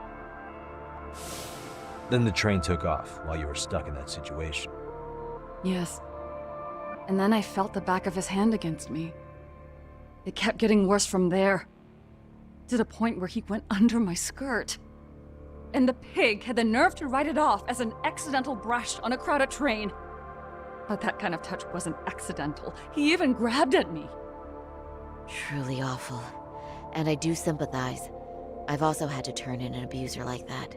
Then the train took off while you were stuck in that situation.
Yes. And then I felt the back of his hand against me. It kept getting worse from there, to the point where he went under my skirt. And the pig had the nerve to write it off as an accidental brush on a crowded train. But that kind of touch wasn't accidental. He even grabbed at me.
Truly awful. And I do sympathize. I've also had to turn in an abuser like that.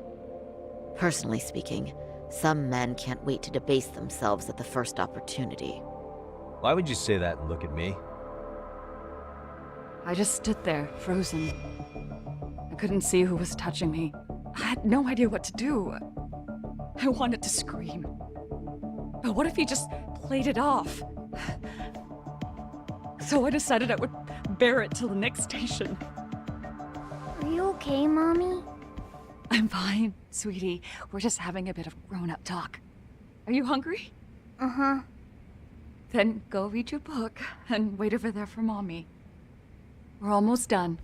Personally speaking, some men can't wait to debase themselves at the first opportunity.
Why would you say that and look at me?
I just stood there, frozen. I couldn't see who was touching me. I had no idea what to do. I wanted to scream. But what if he just played it off? So I decided I would bear it till the next station.
Are you okay, Mommy?
I'm fine, sweetie. We're just having a bit of grown-up talk. Are you hungry?
Uh-huh.
Then go read your book and wait over there for Mommy. We're almost done.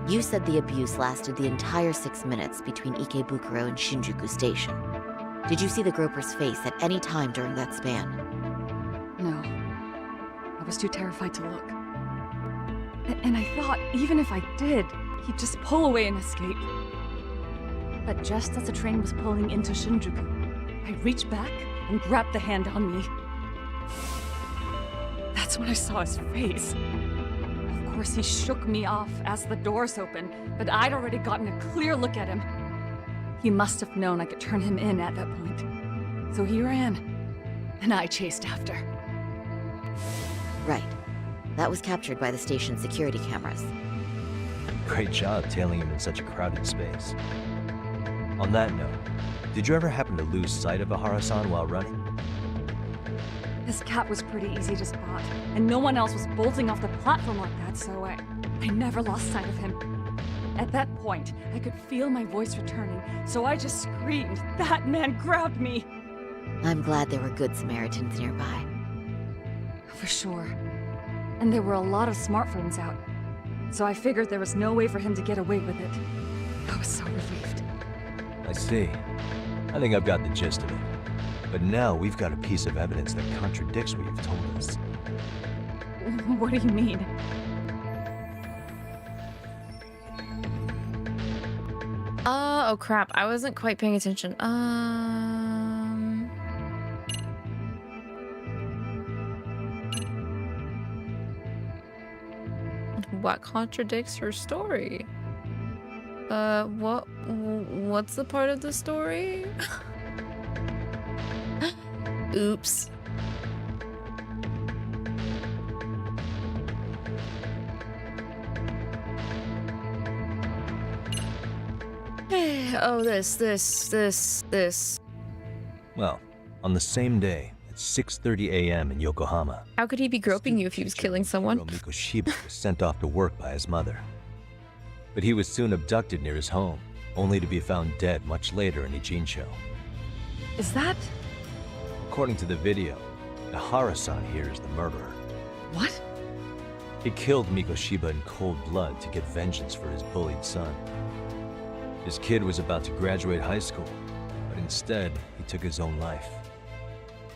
You said the abuse lasted the entire 6 minutes between Ikebukuro and Shinjuku Station. Did you see the groper's face at any time during that span?
No. I was too terrified to look. And I thought, even if I did, he'd just pull away and escape. But just as the train was pulling into Shinjuku, I reached back and grabbed the hand on me. That's when I saw his face. Of course, he shook me off as the doors opened, but I'd already gotten a clear look at him. He must have known I could turn him in at that point. So he ran, and I chased after.
Right.
That was captured by the station's security cameras.
Great job tailing him in such a crowded space. On that note, did you ever happen to lose sight of Əhara-san while running?
His cat was pretty easy to spot, and no one else was bolting off the platform like that, so I never lost sight of him. At that point, I could feel my voice returning, so I just screamed. That man grabbed me!
I'm glad there were good Samaritans nearby.
For sure. And there were a lot of smartphones out, so I figured there was no way for him to get away with it. I was so relieved.
I see. I think I've got the gist of it. But now we've got a piece of evidence that contradicts what you've told us.
What do you mean?
Oh crap, I wasn't quite paying attention. What contradicts her story? What's the part of the story? Oops. Oh, this.
Well, on the same day, at 6:30 a.m. in Yokohama,
How could he be groping you if he was killing someone?
𝐒𝐔𝐏𝐿 was sent off to work by his mother. But he was soon abducted near his home, only to be found dead much later in 𝐂�ឋ𝐈𝐒.
Is that...
According to the video, Əhara-san here is the murderer.
What?
He killed 𝐒𝐿 in cold blood to get vengeance for his bullied son. His kid was about to graduate high school, but instead, he took his own life.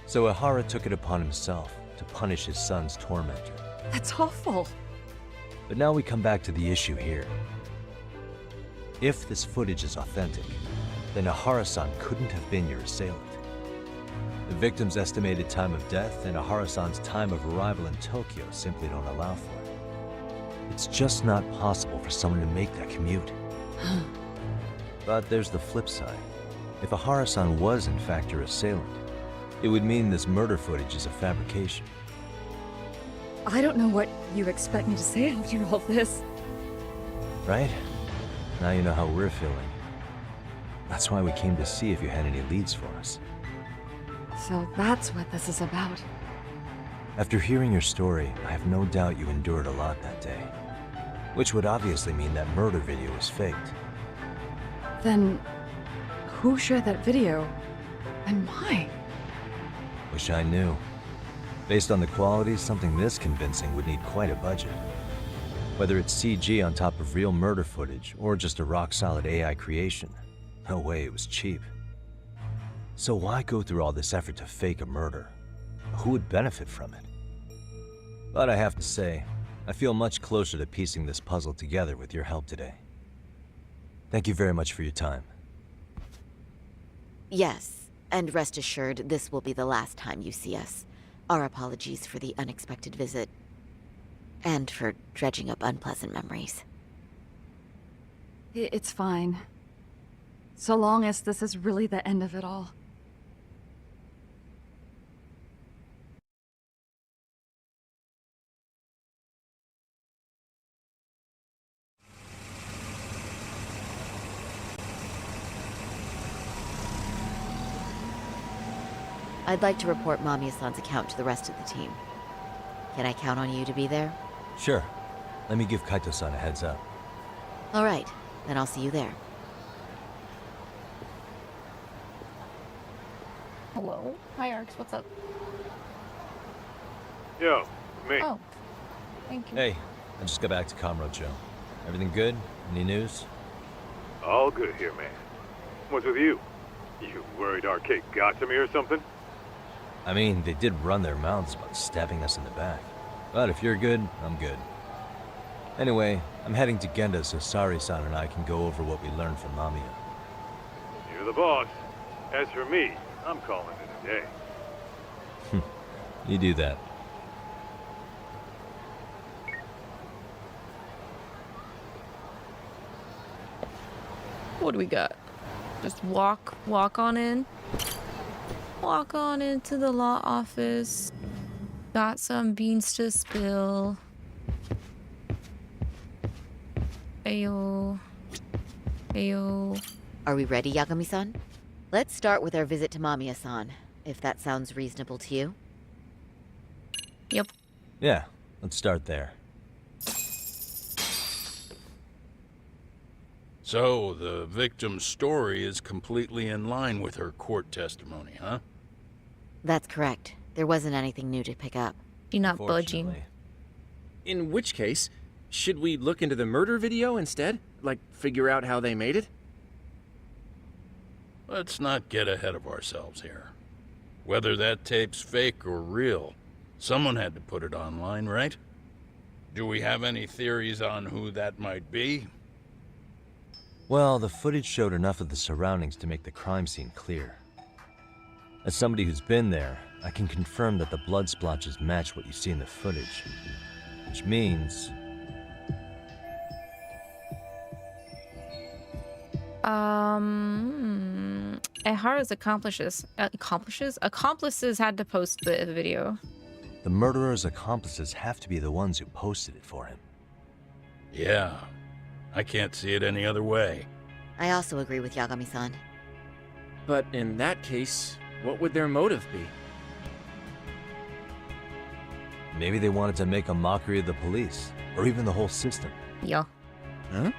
So Əhara took it upon himself to punish his son's tormentor.
That's awful.
But now we come back to the issue here. If this footage is authentic, then Əhara-san couldn't have been your assailant. The victim's estimated time of death and Əhara-san's time of arrival in Tokyo simply don't allow for it. It's just not possible for someone to make that commute. But there's the flip side. If Əhara-san was in fact your assailant, it would mean this murder footage is a fabrication.
I don't know what you expect me to say after all this.
Right? Now you know how we're feeling. That's why we came to see if you had any leads for us.
So that's what this is about.
After hearing your story, I have no doubt you endured a lot that day. Which would obviously mean that murder video was faked.
Then, who shared that video? And why?
Wish I knew. Based on the quality, something this convincing would need quite a budget. Whether it's CG on top of real murder footage, or just a rock-solid AI creation, no way it was cheap. So why go through all this effort to fake a murder? Who would benefit from it? But I have to say, I feel much closer to piecing this puzzle together with your help today. Thank you very much for your time.
Yes, and rest assured, this will be the last time you see us. Our apologies for the unexpected visit, and for dredging up unpleasant memories.
It's fine. So long as this is really the end of it all.
I'd like to report Mamiya-san's account to the rest of the team. Can I count on you to be there?
Sure. Let me give Kaito-san a heads up.
All right, then I'll see you there.
Hello? Hi, Arx. What's up?
Yo, me.
Oh, thank you.
Hey, I just got back to Kamurocho. Everything good? Any news?
All good here, man. What's with you? You worried 𝐷𝐾 got to me or something?
I mean, they did run their mouths about stabbing us in the back. But if you're good, I'm good. Anyway, I'm heading to Genda so Sari-san and I can go over what we learned from Mamiya.
You're the boss. As for me, I'm calling it a day.
You do that.
What do we got? Just walk on in. Walk on into the law office. Got some beans to spill. Ayo. Ayo.
Are we ready, Yagami-san? Let's start with our visit to Mamiya-san, if that sounds reasonable to you.
Yep.
Yeah, let's start there.
So, the victim's story is completely in line with her court testimony, huh?
That's correct. There wasn't anything new to pick up.
You're not budging.
In which case, should we look into the murder video instead? Like, figure out how they made it?
Let's not get ahead of ourselves here. Whether that tape's fake or real, someone had to put it online, right? Do we have any theories on who that might be?
Well, the footage showed enough of the surroundings to make the crime scene clear. As somebody who's been there, I can confirm that the blood splotches match what you see in the footage. Which means...
Ehara's accomplices had to post the video.
The murderer's accomplices have to be the ones who posted it for him.
Yeah. I can't see it any other way.
I also agree with Yagami-san.
But in that case, what would their motive be?
Maybe they wanted to make a mockery of the police, or even the whole system.
Yeah.
Huh?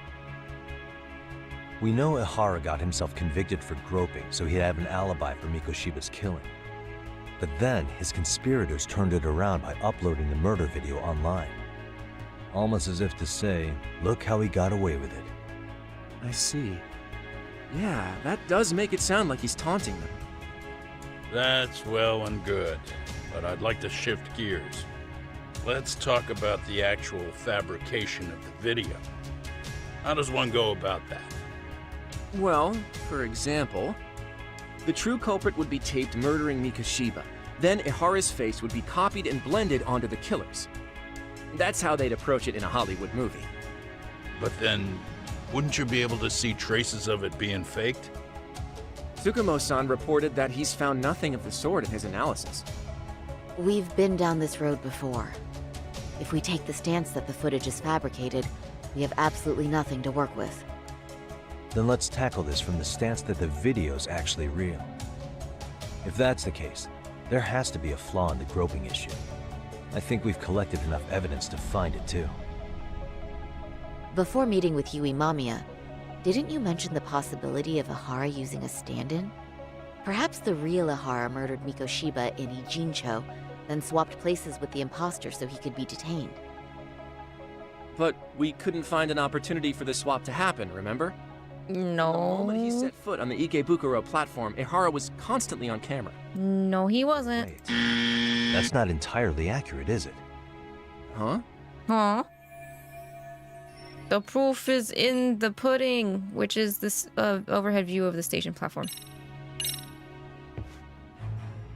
We know Ehara got himself convicted for groping, so he'd have an alibi for Mikoshiba's killing. But then, his conspirators turned it around by uploading the murder video online. Almost as if to say, look how he got away with it.
I see. Yeah, that does make it sound like he's taunting them.
That's well and good, but I'd like to shift gears. Let's talk about the actual fabrication of the video. How does one go about that?
Well, for example, the true culprit would be taped murdering Mikoshiba. Then Ehara's face would be copied and blended onto the killers. That's how they'd approach it in a Hollywood movie.
But then, wouldn't you be able to see traces of it being faked?
Tsukumo-san reported that he's found nothing of the sort in his analysis.
We've been down this road before. If we take the stance that the footage is fabricated, we have absolutely nothing to work with.
Then let's tackle this from the stance that the video's actually real. If that's the case, there has to be a flaw in the groping issue. I think we've collected enough evidence to find it too.
Before meeting with Yui Mamiya, didn't you mention the possibility of Ehara using a stand-in? Perhaps the real Ehara murdered Mikoshiba in Ijincho, then swapped places with the imposter so he could be detained.
But we couldn't find an opportunity for the swap to happen, remember?
No.
The moment he set foot on the Ikebukuro platform, Ehara was constantly on camera.
No, he wasn't.
Wait. That's not entirely accurate, is it?
Huh?
Huh? The proof is in the pudding, which is this overhead view of the station platform.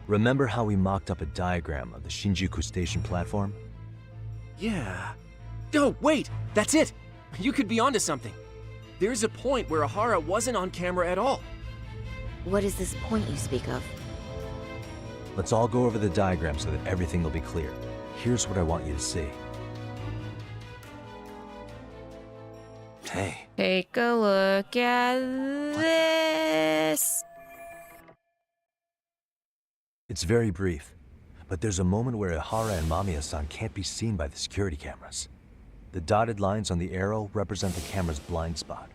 Remember how we mocked up a diagram of the Shinjuku station platform?
Yeah. Oh, wait! That's it! You could be onto something. There's a point where Ehara wasn't on camera at all.
What is this point you speak of?
Let's all go over the diagram so that everything will be clear. Here's what I want you to see. Hey.
Take a look at this.
It's very brief, but there's a moment where Ehara and Mamiya-san can't be seen by the security cameras. The dotted lines on the arrow represent the camera's blind spot.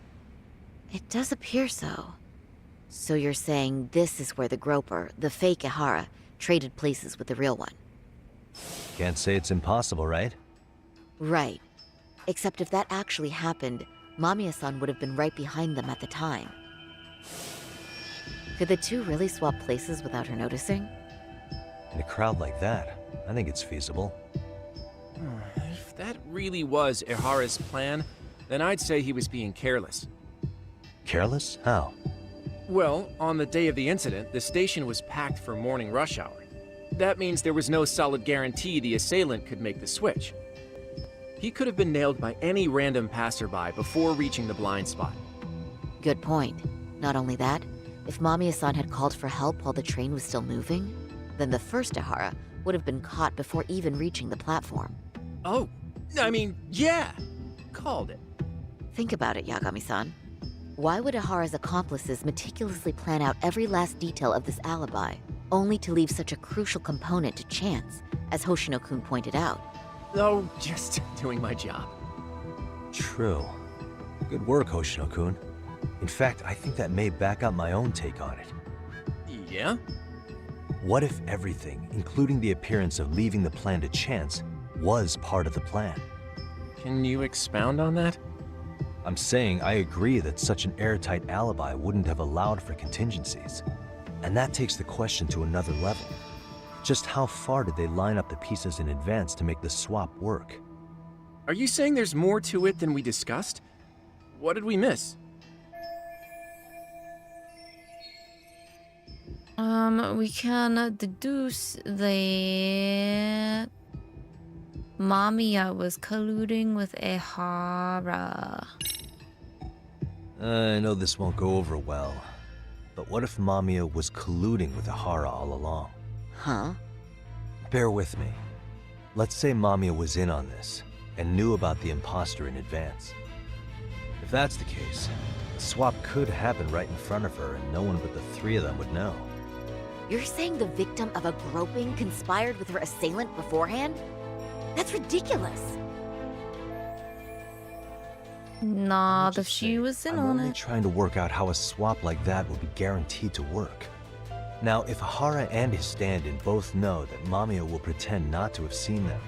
It does appear so. So you're saying this is where the groper, the fake Ehara, traded places with the real one?
Can't say it's impossible, right?
Right. Except if that actually happened, Mamiya-san would have been right behind them at the time. Could the two really swap places without her noticing?
In a crowd like that, I think it's feasible.
If that really was Ehara's plan, then I'd say he was being careless.
Careless? How?
Well, on the day of the incident, the station was packed for morning rush hour. That means there was no solid guarantee the assailant could make the switch. He could have been nailed by any random passerby before reaching the blind spot.
Good point. Not only that, if Mamiya-san had called for help while the train was still moving, then the first Ehara would have been caught before even reaching the platform.
Oh, I mean, yeah! Called it.
Think about it, Yagami-san. Why would Ihara's accomplices meticulously plan out every last detail of this alibi, only to leave such a crucial component to chance, as Hoshino-kun pointed out?
Oh, just doing my job.
True. Good work, Hoshino-kun. In fact, I think that may back up my own take on it.
Yeah?
What if everything, including the appearance of leaving the plan to chance, was part of the plan?
Can you expound on that?
I'm saying I agree that such an airtight alibi wouldn't have allowed for contingencies. And that takes the question to another level. Just how far did they line up the pieces in advance to make the swap work?
Are you saying there's more to it than we discussed? What did we miss?
We can deduce that Mamiya was colluding with Ihara.
I know this won't go over well, but what if Mamiya was colluding with Ihara all along?
Huh?
Bear with me. Let's say Mamiya was in on this, and knew about the imposter in advance. If that's the case, the swap could happen right in front of her and no one but the three of them would know.
You're saying the victim of a groping conspired with her assailant beforehand? That's ridiculous.
Nah, if she was in
I'm
on
only
it.
trying to work out how a swap like that would be guaranteed to work. Now, if Ihara and his stand-in both know that Mamiya will pretend not to have seen them,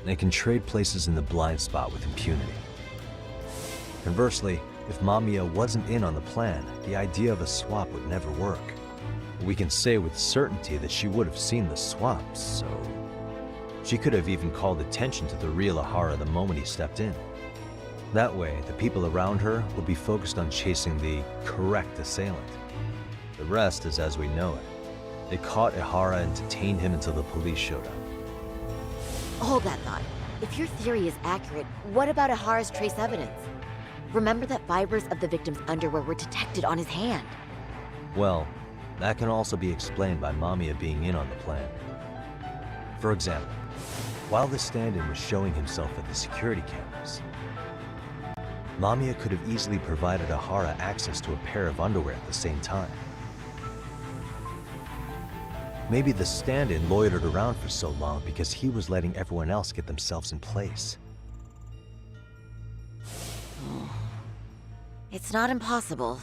they can trade places in the blind spot with impunity. Conversely, if Mamiya wasn't in on the plan, the idea of a swap would never work. We can say with certainty that she would have seen the swap, so... She could have even called attention to the real Ihara the moment he stepped in. That way, the people around her would be focused on chasing the correct assailant. The rest is as we know it. They caught Ihara and detained him until the police showed up.
Hold that thought. If your theory is accurate, what about Ihara's trace evidence? Remember that fibers of the victim's underwear were detected on his hand.
Well, that can also be explained by Mamiya being in on the plan. For example, while the stand-in was showing himself at the security cameras, Mamiya could have easily provided Ihara access to a pair of underwear at the same time. Maybe the stand-in loitered around for so long because he was letting everyone else get themselves in place.
It's not impossible.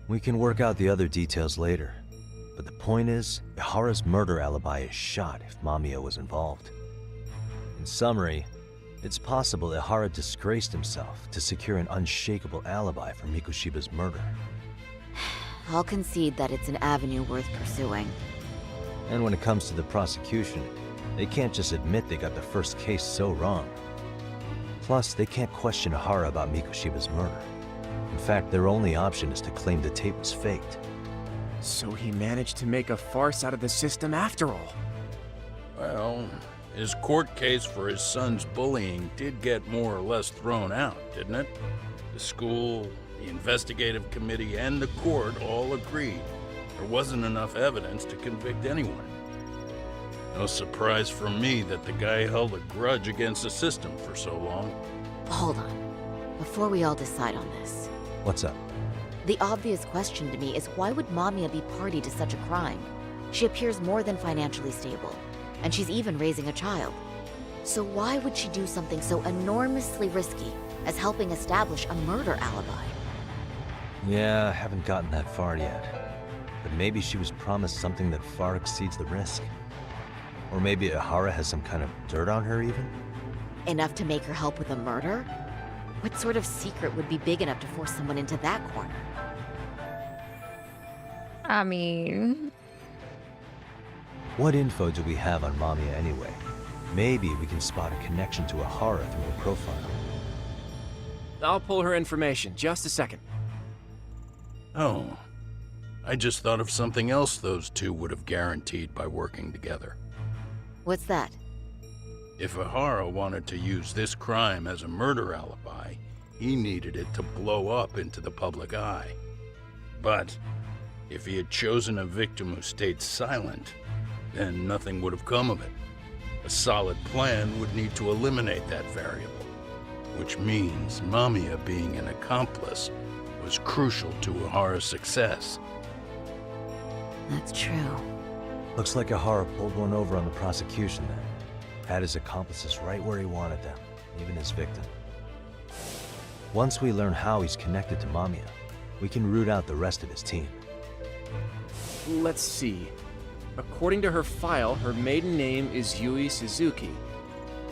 We can work out the other details later. But the point is, Ihara's murder alibi is shot if Mamiya was involved. In summary, it's possible Ihara disgraced himself to secure an unshakable alibi for Mikoshiba's murder.
I'll concede that it's an avenue worth pursuing.
And when it comes to the prosecution, they can't just admit they got the first case so wrong. Plus, they can't question Ihara about Mikoshiba's murder. In fact, their only option is to claim the tape was faked.
So he managed to make a farce out of the system after all.
Well, his court case for his son's bullying did get more or less thrown out, didn't it? The school, the investigative committee, and the court all agreed there wasn't enough evidence to convict anyone. No surprise for me that the guy held a grudge against the system for so long.
Hold on. Before we all decide on this.
What's up?
The obvious question to me is why would Mamiya be party to such a crime? She appears more than financially stable, and she's even raising a child. So why would she do something so enormously risky as helping establish a murder alibi?
Yeah, I haven't gotten that far yet. But maybe she was promised something that far exceeds the risk. Or maybe Ihara has some kind of dirt on her even?
Enough to make her help with a murder? What sort of secret would be big enough to force someone into that corner?
I mean...
What info do we have on Mamiya anyway? Maybe we can spot a connection to Ihara through her profile.
I'll pull her information. Just a second.
Oh. I just thought of something else those two would have guaranteed by working together.
What's that?
If Ihara wanted to use this crime as a murder alibi, he needed it to blow up into the public eye. But if he had chosen a victim who stayed silent, then nothing would have come of it. A solid plan would need to eliminate that variable. which means Mamiya being an accomplice was crucial to Əhara's success.
That's true.
Looks like Əhara pulled one over on the prosecution then. Had his accomplices right where he wanted them, even his victim. Once we learn how he's connected to Mamiya, we can root out the rest of his team.
Let's see. According to her file, her maiden name is Yui Suzuki.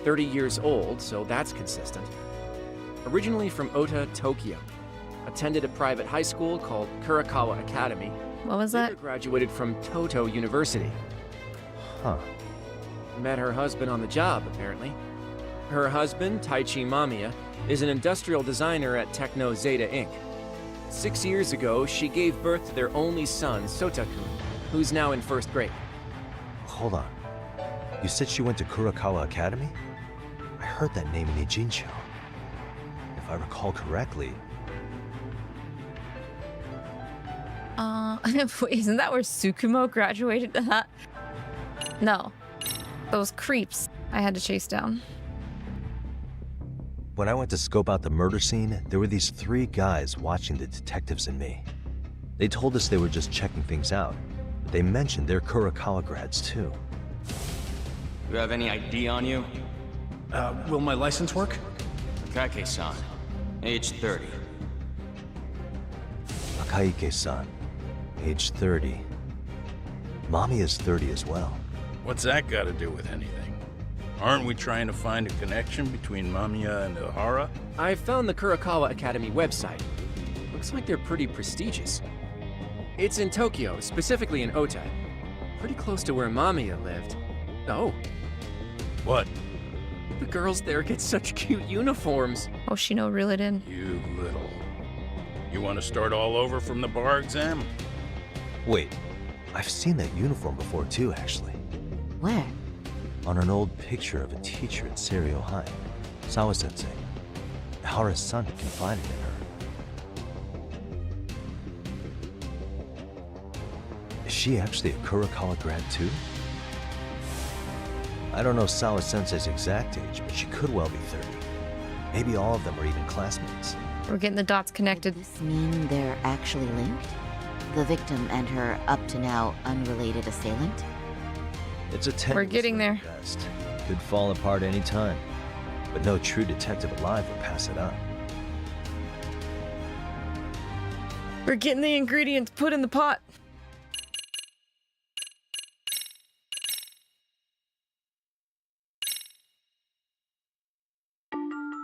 30 years old, so that's consistent. Originally from Ota, Tokyo. Attended a private high school called Kurakawa Academy.
What was that?
Later graduated from Toto University.
Huh.
Met her husband on the job, apparently. Her husband, Taichi Mamiya, is an industrial designer at Techno Zeta Inc. 6 years ago, she gave birth to their only son, Sota-kun, who's now in 1st grade.
Hold on. You said she went to Kurakawa Academy? I heard that name in Ijincho. If I recall correctly...
Isn't that where Tsukumo graduated? No. Those creeps I had to chase down.
When I went to scope out the murder scene, there were these 3 guys watching the detectives and me. They told us they were just checking things out, but they mentioned they're Kurakawa grads too.
You have any ID on you?
Will my license work?
Akake-san, age 30.
Akaike-san, age 30. Mommy is 30 as well.
What's that got to do with anything? Aren't we trying to find a connection between Mamiya and Əhara?
I found the Kurakawa Academy website. Looks like they're pretty prestigious. It's in Tokyo, specifically in Ota. Pretty close to where Mamiya lived. Oh.
What?
The girls there get such cute uniforms.
Hoshino reel it in.
You little... You want to start all over from the bar exam?
Wait, I've seen that uniform before too, actually.
Where?
On an old picture of a teacher at Seiryo High, Sawa-sensei. Əhara's son had confided in her. Is she actually a Kurakawa grad too? I don't know Sawa-sensei's exact age, but she could well be 30. Maybe all of them are even classmates.
We're getting the dots connected.
Does this mean they're actually linked? The victim and her up-to-now unrelated assailant?
It's a tenuous
We're getting there.
best. Could fall apart any time, but no true detective alive would pass it up.
We're getting the ingredients put in the pot.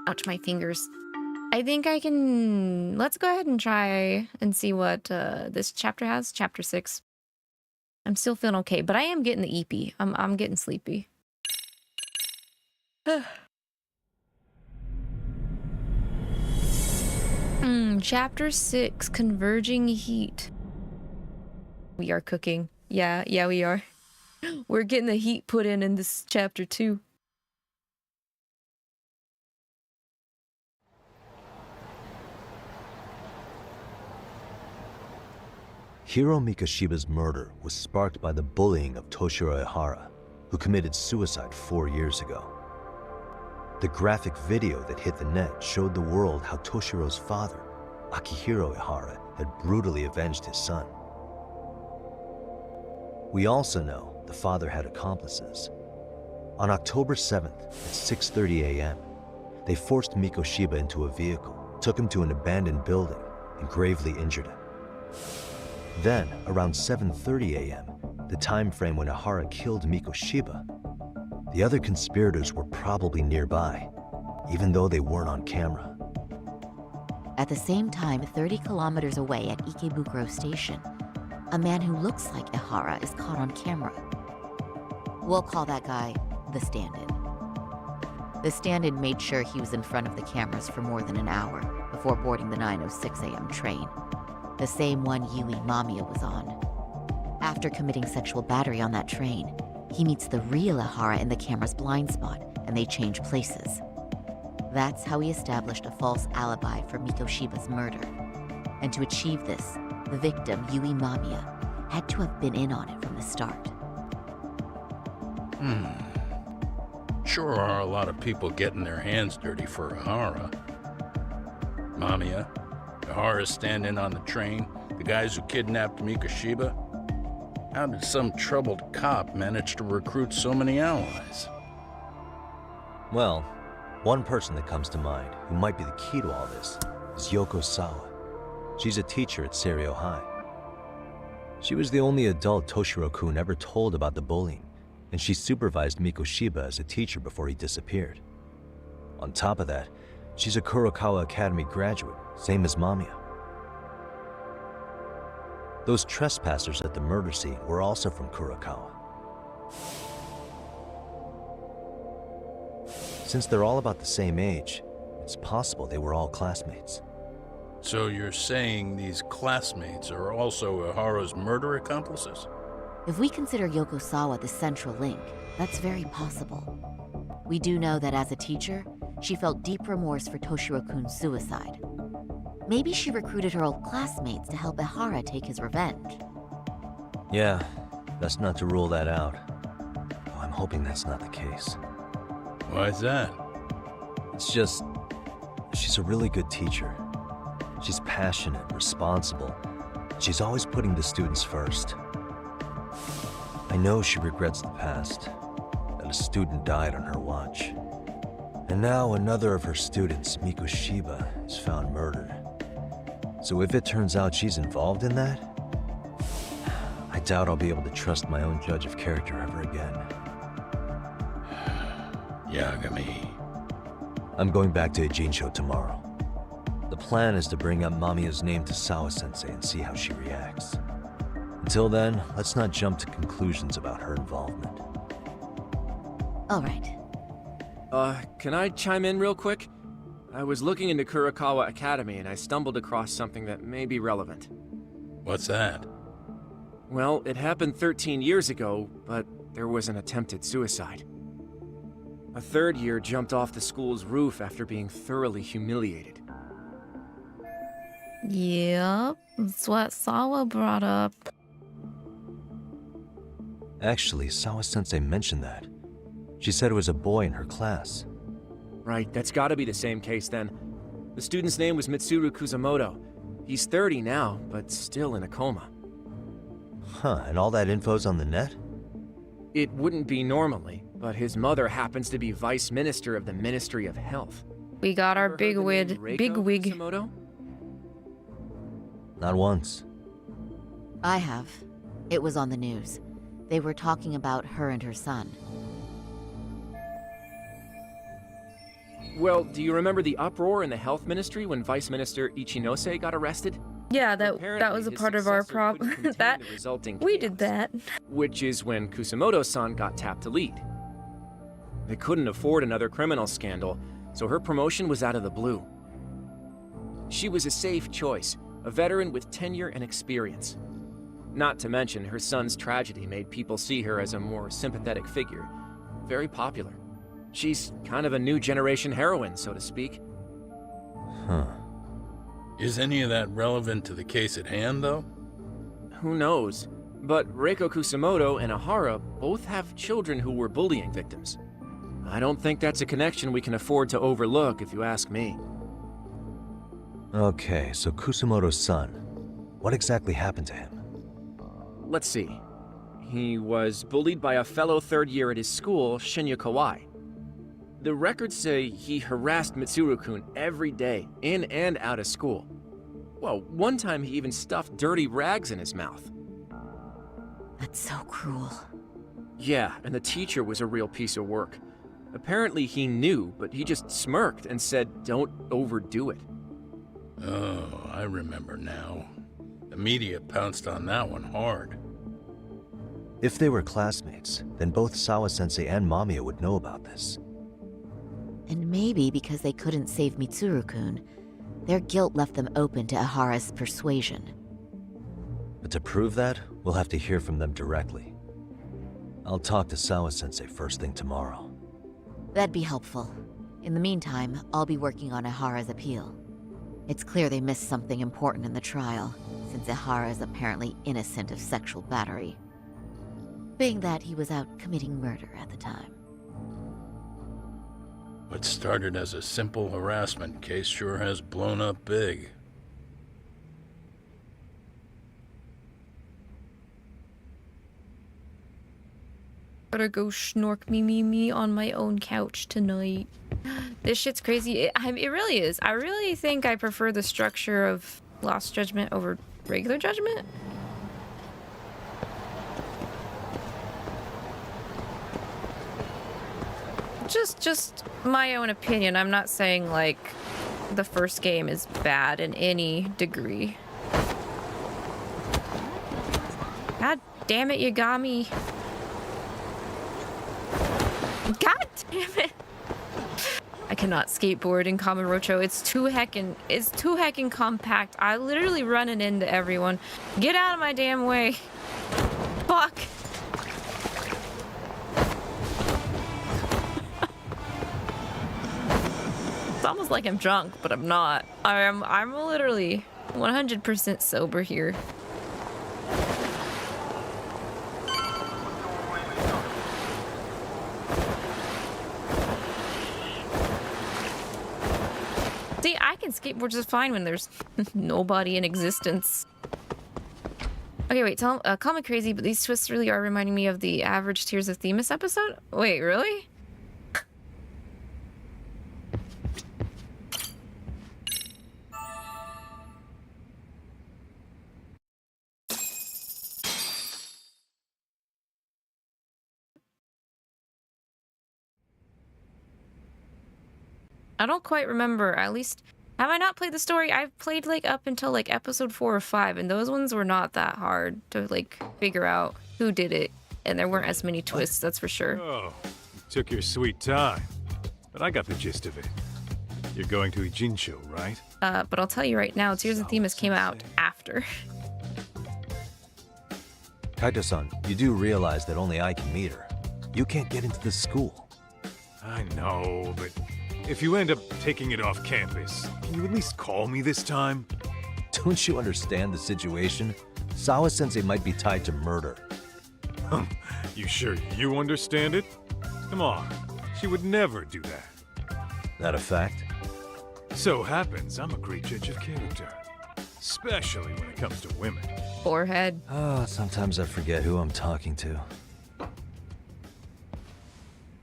Ouch, my fingers. I think I can... Let's go ahead and try and see what this chapter has. Chapter 6. I'm still feeling okay, but I am getting the EP. I'm getting sleepy. Chapter 6, Converging Heat. We are cooking. Yeah, we are. We're getting the heat put in this chapter too.
Hiro Mikoshiba's murder was sparked by the bullying of Toshiro Əhara, who committed suicide 4 years ago. The graphic video that hit the net showed the world how Toshiro's father, Akihiro Əhara, had brutally avenged his son. We also know the father had accomplices. On October 7th at 6:30 a.m., they forced Mikoshiba into a vehicle, took him to an abandoned building, and gravely injured him. Then, around 7:30 a.m., the time frame when Əhara killed Mikoshiba, the other conspirators were probably nearby, even though they weren't on camera.
At the same time, 30 kilometers away at Ikebukuro Station, a man who looks like Əhara is caught on camera. We'll call that guy the stand-in. The stand-in made sure he was in front of the cameras for more than an hour before boarding the 9:06 a.m. train, the same one Yui Mamiya was on. After committing sexual battery on that train, he meets the real Əhara in the camera's blind spot, and they change places. That's how he established a false alibi for Mikoshiba's murder. And to achieve this, the victim, Yui Mamiya, had to have been in on it from the start.
Sure are a lot of people getting their hands dirty for 𝐒𝐻𝑎RA. Mamiya, 𝐒𝐻𝑎RA stand-in on the train, the guys who kidnapped 𝐒𝐿𝐼. How did some troubled cop manage to recruit so many allies?
Well, one person that comes to mind who might be the key to all this is Yoko Sawa. She's a teacher at Seiryo High. She was the only adult Toshiro-kun ever told about the bullying, and she supervised Mikoshiba as a teacher before he disappeared. On top of that, she's a Kurokawa Academy graduate, same as Mamiya. Those trespassers at the murder scene were also from Kurokawa. Since they're all about the same age, it's possible they were all classmates.
So you're saying these classmates are also 𝐒𝐻𝑎RA's murder accomplices?
If we consider Yoko Sawa the central link, that's very possible. We do know that as a teacher, she felt deep remorse for Toshiro-kun's suicide. Maybe she recruited her old classmates to help 𝐒𝐻𝑎RA take his revenge.
Yeah, best not to rule that out. Though I'm hoping that's not the case.
Why's that?
It's just, she's a really good teacher. She's passionate, responsible. She's always putting the students first. I know she regrets the past, that a student died on her watch. And now another of her students, Mikoshiba, is found murdered. So if it turns out she's involved in that, I doubt I'll be able to trust my own judge of character ever again.
Yagami.
I'm going back to Ijincho tomorrow. The plan is to bring up Mamiya's name to Sawa-sensei and see how she reacts. Until then, let's not jump to conclusions about her involvement.
All right.
Can I chime in real quick? I was looking into Kurokawa Academy and I stumbled across something that may be relevant.
What's that?
Well, it happened 13 years ago, but there was an attempted suicide. A third year jumped off the school's roof after being thoroughly humiliated.
Yep, that's what Sawa brought up.
Actually, Sawa-sensei mentioned that. She said it was a boy in her class.
Right, that's gotta be the same case then. The student's name was Mitsuru Kusamoto. He's 30 now, but still in a coma.
Huh, and all that info's on the net?
It wouldn't be normally, but his mother happens to be Vice Minister of the Ministry of Health.
We got our bigwig.
Kusamoto?
Not once.
I have. It was on the news. They were talking about her and her son.
Well, do you remember the uproar in the health ministry when Vice Minister Ichinose got arrested?
Yeah, that was a part of our problem. That we did that.
Which is when Kusamoto-san got tapped to lead. They couldn't afford another criminal scandal, so her promotion was out of the blue. She was a safe choice, a veteran with tenure and experience. Not to mention, her son's tragedy made people see her as a more sympathetic figure. Very popular. She's kind of a new generation heroine, so to speak.
Huh.
Is any of that relevant to the case at hand, though?
Who knows? But Reiko Kusamoto and 𝐒𝐻𝑎RA both have children who were bullying victims. I don't think that's a connection we can afford to overlook, if you ask me.
Okay, so Kusamoto's son. What exactly happened to him?
Let's see. He was bullied by a fellow third year at his school, Shinya Kawai. The records say he harassed Mitsuru-kun every day, in and out of school. Well, one time he even stuffed dirty rags in his mouth.
That's so cruel.
Yeah, and the teacher was a real piece of work. Apparently he knew, but he just smirked and said, "Don't overdo it."
Oh, I remember now. The media pounced on that one hard.
If they were classmates, then both Sawa-sensei and Mamiya would know about this.
And maybe because they couldn't save Mitsuru-kun, their guilt left them open to 𝐒𝐻𝑎RA's persuasion.
But to prove that, we'll have to hear from them directly. I'll talk to Sawa-sensei first thing tomorrow.
That'd be helpful. In the meantime, I'll be working on 𝐒𝐻𝑎RA's appeal. It's clear they missed something important in the trial, since 𝐒𝐻𝑎RA is apparently innocent of sexual battery. Being that he was out committing murder at the time.
What started as a simple harassment case sure has blown up big.
Gotta go schnork me on my own couch tonight. This shit's crazy. It really is. I really think I prefer the structure of Lost Judgment over regular Judgment. Just my own opinion. I'm not saying like the first game is bad in any degree. God damn it, Yagami. God damn it. I cannot skateboard in Kamurocho. It's too heckin' compact. I literally running into everyone. Get out of my damn way. Fuck. It's almost like I'm drunk, but I'm not. I'm literally 100% sober here. See, I can skateboard just fine when there's nobody in existence. Okay, wait, call me crazy, but these twists really are reminding me of the average Tears of Themis episode? Wait, really? I don't quite remember. At least, have I not played the story? I've played like up until like episode 4 or 5, and those ones were not that hard to like figure out who did it, and there weren't as many twists, that's for sure.
Oh, you took your sweet time, but I got the gist of it. You're going to Ijincho, right?
But I'll tell you right now, Tears of Themis came out after.
Kaito-san, you do realize that only I can meet her. You can't get into the school.
I know, but if you end up taking it off campus, can you at least call me this time?
Don't you understand the situation? Sawa-sensei might be tied to murder.
You sure you understand it? Come on, she would never do that.
That a fact?
So happens I'm a great judge of character. Especially when it comes to women.
Forehead.
Oh, sometimes I forget who I'm talking to.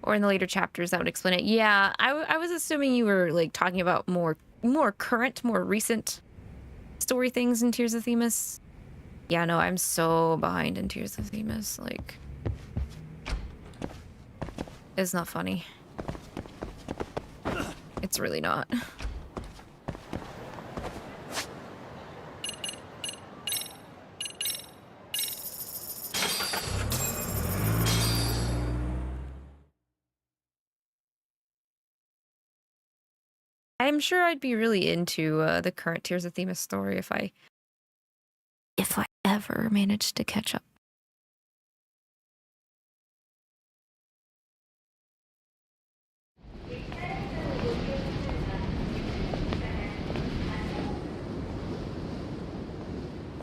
Or in the later chapters, that would explain it. Yeah, I was assuming you were like talking about more current, more recent story things in Tears of Themis. Yeah, no, I'm so behind in Tears of Themis. Like, it's not funny. It's really not. I'm sure I'd be really into the current Tears of Themis story if I ever managed to catch up.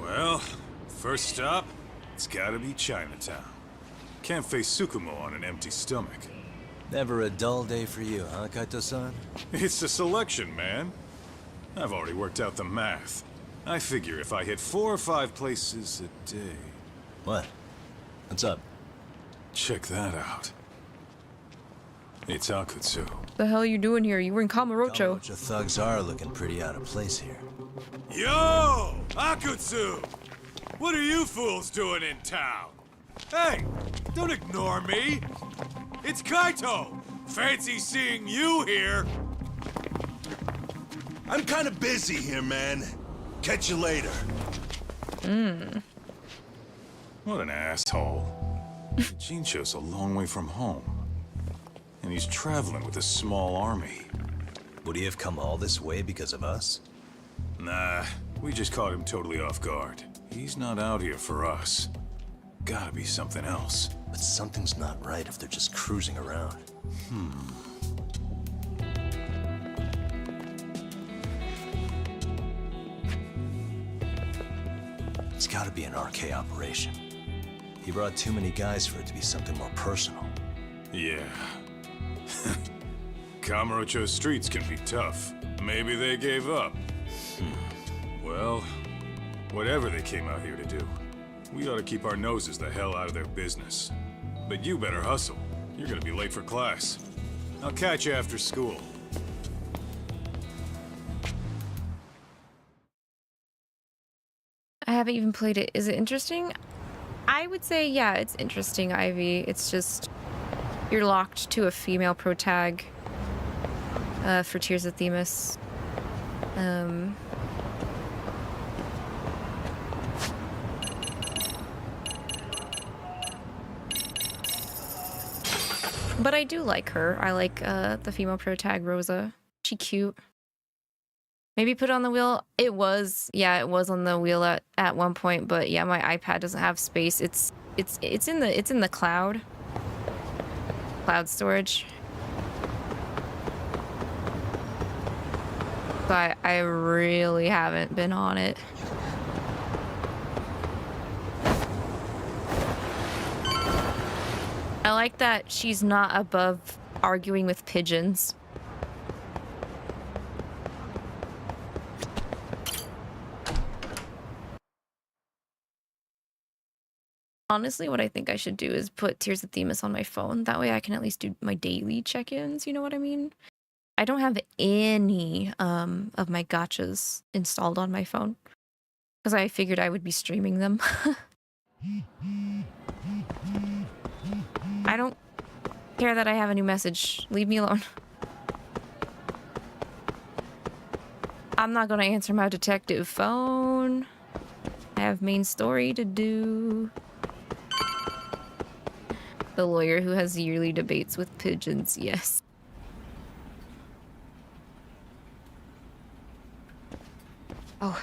Well, first stop, it's gotta be Chinatown. Can't face Tsukumo on an empty stomach.
Never a dull day for you, huh, Kaito-san?
It's the selection, man. I've already worked out the math. I figure if I hit 4 or 5 places a day...
What? What's up?
Check that out. It's Akutsu.
The hell are you doing here? You were in Kamurocho.
Kamurocho thugs are looking pretty out of place here.
Yo! Akutsu! What are you fools doing in town? Hey, don't ignore me! It's Kaito! Fancy seeing you here!
I'm kind of busy here, man. Catch you later.
What an asshole. Jincho's a long way from home. And he's traveling with a small army.
Would he have come all this way because of us?
Nah, we just caught him totally off guard. He's not out here for us. Gotta be something else.
But something's not right if they're just cruising around. It's gotta be an RK operation. He brought too many guys for it to be something more personal.
Yeah. Kamurocho's streets can be tough. Maybe they gave up. Well, whatever they came out here to do, we ought to keep our noses the hell out of their business. But you better hustle. You're gonna be late for class. I'll catch you after school.
I haven't even played it. Is it interesting? I would say, yeah, it's interesting, Ivy. It's just you're locked to a female protag for Tears of Themis. But I do like her. I like the female protag, Rosa. She cute. Maybe put it on the wheel. It was on the wheel at one point, but yeah, my iPad doesn't have space. It's in the cloud storage. But I really haven't been on it. I like that she's not above arguing with pigeons. Honestly, what I think I should do is put Tears of Themis on my phone. That way I can at least do my daily check-ins, you know what I mean? I don't have any of my gachas installed on my phone because I figured I would be streaming them. I don't care that I have a new message. Leave me alone. I'm not gonna answer my detective phone. I have main story to do. The lawyer who has yearly debates with pigeons, yes.
Oh,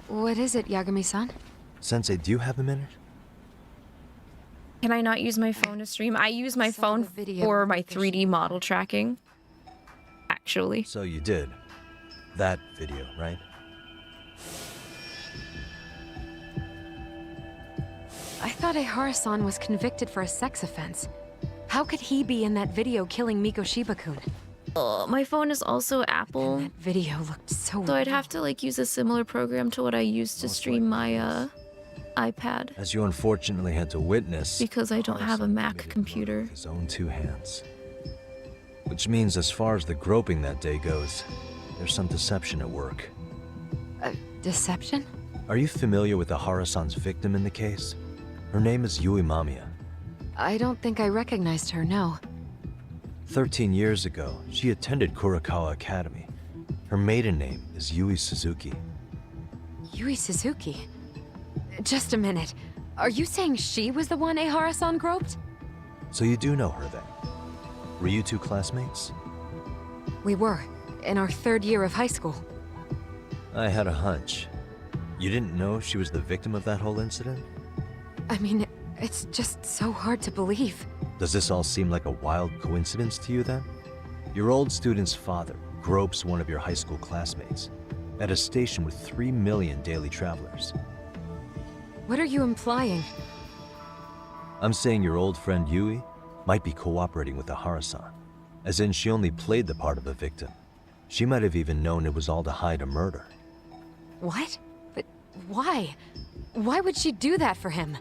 what is it, Yagami-san?
Sensei, do you have a minute?
Can I not use my phone to stream? I use my phone for my 3D model tracking, actually.
So you did. That video, right?
I thought 𝐒𝐻𝐻𝐼 was convicted for a sex offense. How could he be in that video killing Mikoshiba-kun?
My phone is also Apple.
And that video looked so
So I'd have to like use a similar program to what I use to stream my iPad.
As you unfortunately had to witness,
because I don't have a Mac computer.
with his own two hands. Which means as far as the groping that day goes, there's some deception at work.
Deception?
Are you familiar with 𝐒𝐻𝐻𝐼's victim in the case? Her name is Yui Mamiya.
I don't think I recognized her, no.
13 years ago, she attended Kurakawa Academy. Her maiden name is Yui Suzuki.
Yui Suzuki? Just a minute. Are you saying she was the one 𝐒𝐻𝐻𝐼 groped?
So you do know her then? Were you two classmates?
We were, in our 3rd year of high school.
I had a hunch. You didn't know she was the victim of that whole incident?
I mean, it's just so hard to believe.
Does this all seem like a wild coincidence to you then? Your old student's father gropes one of your high school classmates at a station with 3 million daily travelers.
What are you implying?
I'm saying your old friend Yui might be cooperating with 𝐒𝐻𝐻𝐼, as in she only played the part of a victim. She might have even known it was all to hide a murder.
What? But why? Why would she do that for him?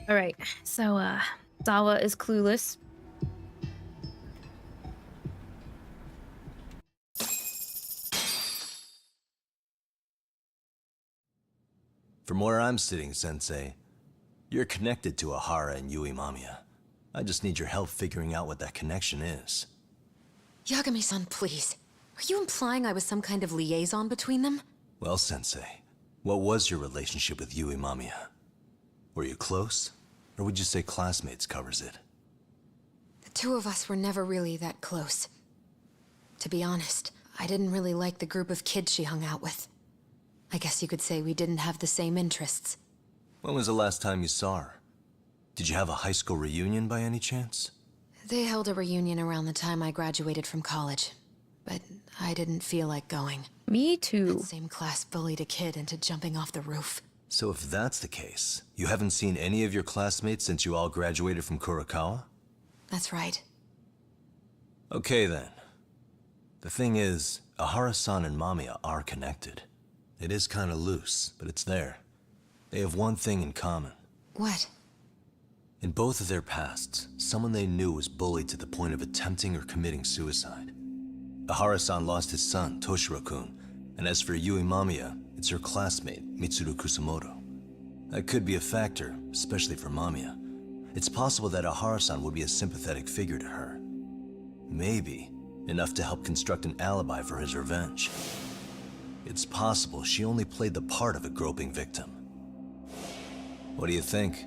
Alright, so Zawa is clueless.
From where I'm sitting, Sensei, you're connected to 𝐻𝐻𝐼 and Yui Mamiya. I just need your help figuring out what that connection is.
Yagami-san, please. Are you implying I was some kind of liaison between them?
Well, Sensei, what was your relationship with Yui Mamiya? Were you close? Or would you say classmates covers it?
The two of us were never really that close. To be honest, I didn't really like the group of kids she hung out with. I guess you could say we didn't have the same interests.
When was the last time you saw her? Did you have a high school reunion by any chance?
They held a reunion around the time I graduated from college, but I didn't feel like going.
Me too.
That same class bullied a kid into jumping off the roof.
So if that's the case, you haven't seen any of your classmates since you all graduated from Kurokawa?
That's right.
Okay then. The thing is, Ahara-san and Mamiya are connected. It is kinda loose, but it's there. They have one thing in common.
What?
In both of their pasts, someone they knew was bullied to the point of attempting or committing suicide. Ahara-san lost his son, Toshiro-kun, and as for Yui Mamiya, it's her classmate, Mitsuru Kusamoto. That could be a factor, especially for Mamiya. It's possible that Ahara-san would be a sympathetic figure to her. Maybe enough to help construct an alibi for his revenge. It's possible she only played the part of a groping victim. What do you think?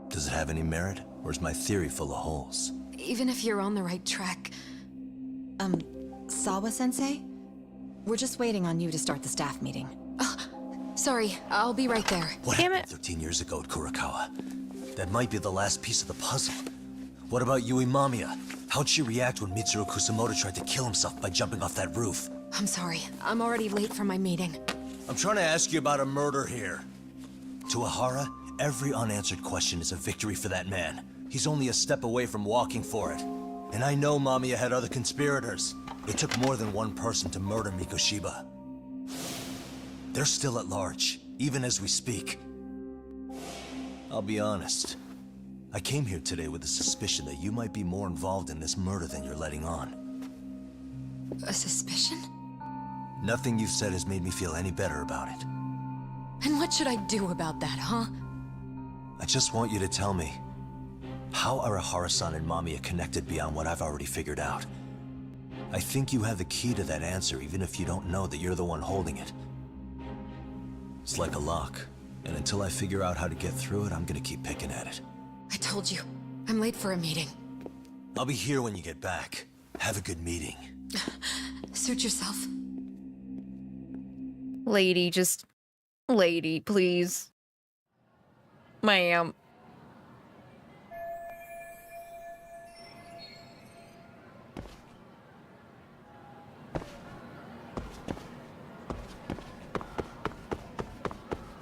Does it have any merit, or is my theory full of holes?
Even if you're on the right track...
Sawa-sensei? We're just waiting on you to start the staff meeting.
Sorry, I'll be right there.
What happened 13 years ago at Kurokawa? That might be the last piece of the puzzle. What about Yui Mamiya? How'd she react when Mitsuru Kusamoto tried to kill himself by jumping off that roof?
I'm sorry, I'm already late for my meeting.
I'm trying to ask you about a murder here. To Ahara, every unanswered question is a victory for that man. He's only a step away from walking for it. And I know Mamiya had other conspirators. It took more than one person to murder Mikoshiba. They're still at large, even as we speak. I'll be honest. I came here today with a suspicion that you might be more involved in this murder than you're letting on.
A suspicion?
Nothing you've said has made me feel any better about it.
And what should I do about that, huh?
I just want you to tell me, how are Ahara-san and Mamiya connected beyond what I've already figured out? I think you have the key to that answer, even if you don't know that you're the one holding it. It's like a lock, and until I figure out how to get through it, I'm gonna keep picking at it.
I told you, I'm late for a meeting.
I'll be here when you get back. Have a good meeting.
Suit yourself.
Lady, just... Lady, please. Ma'am.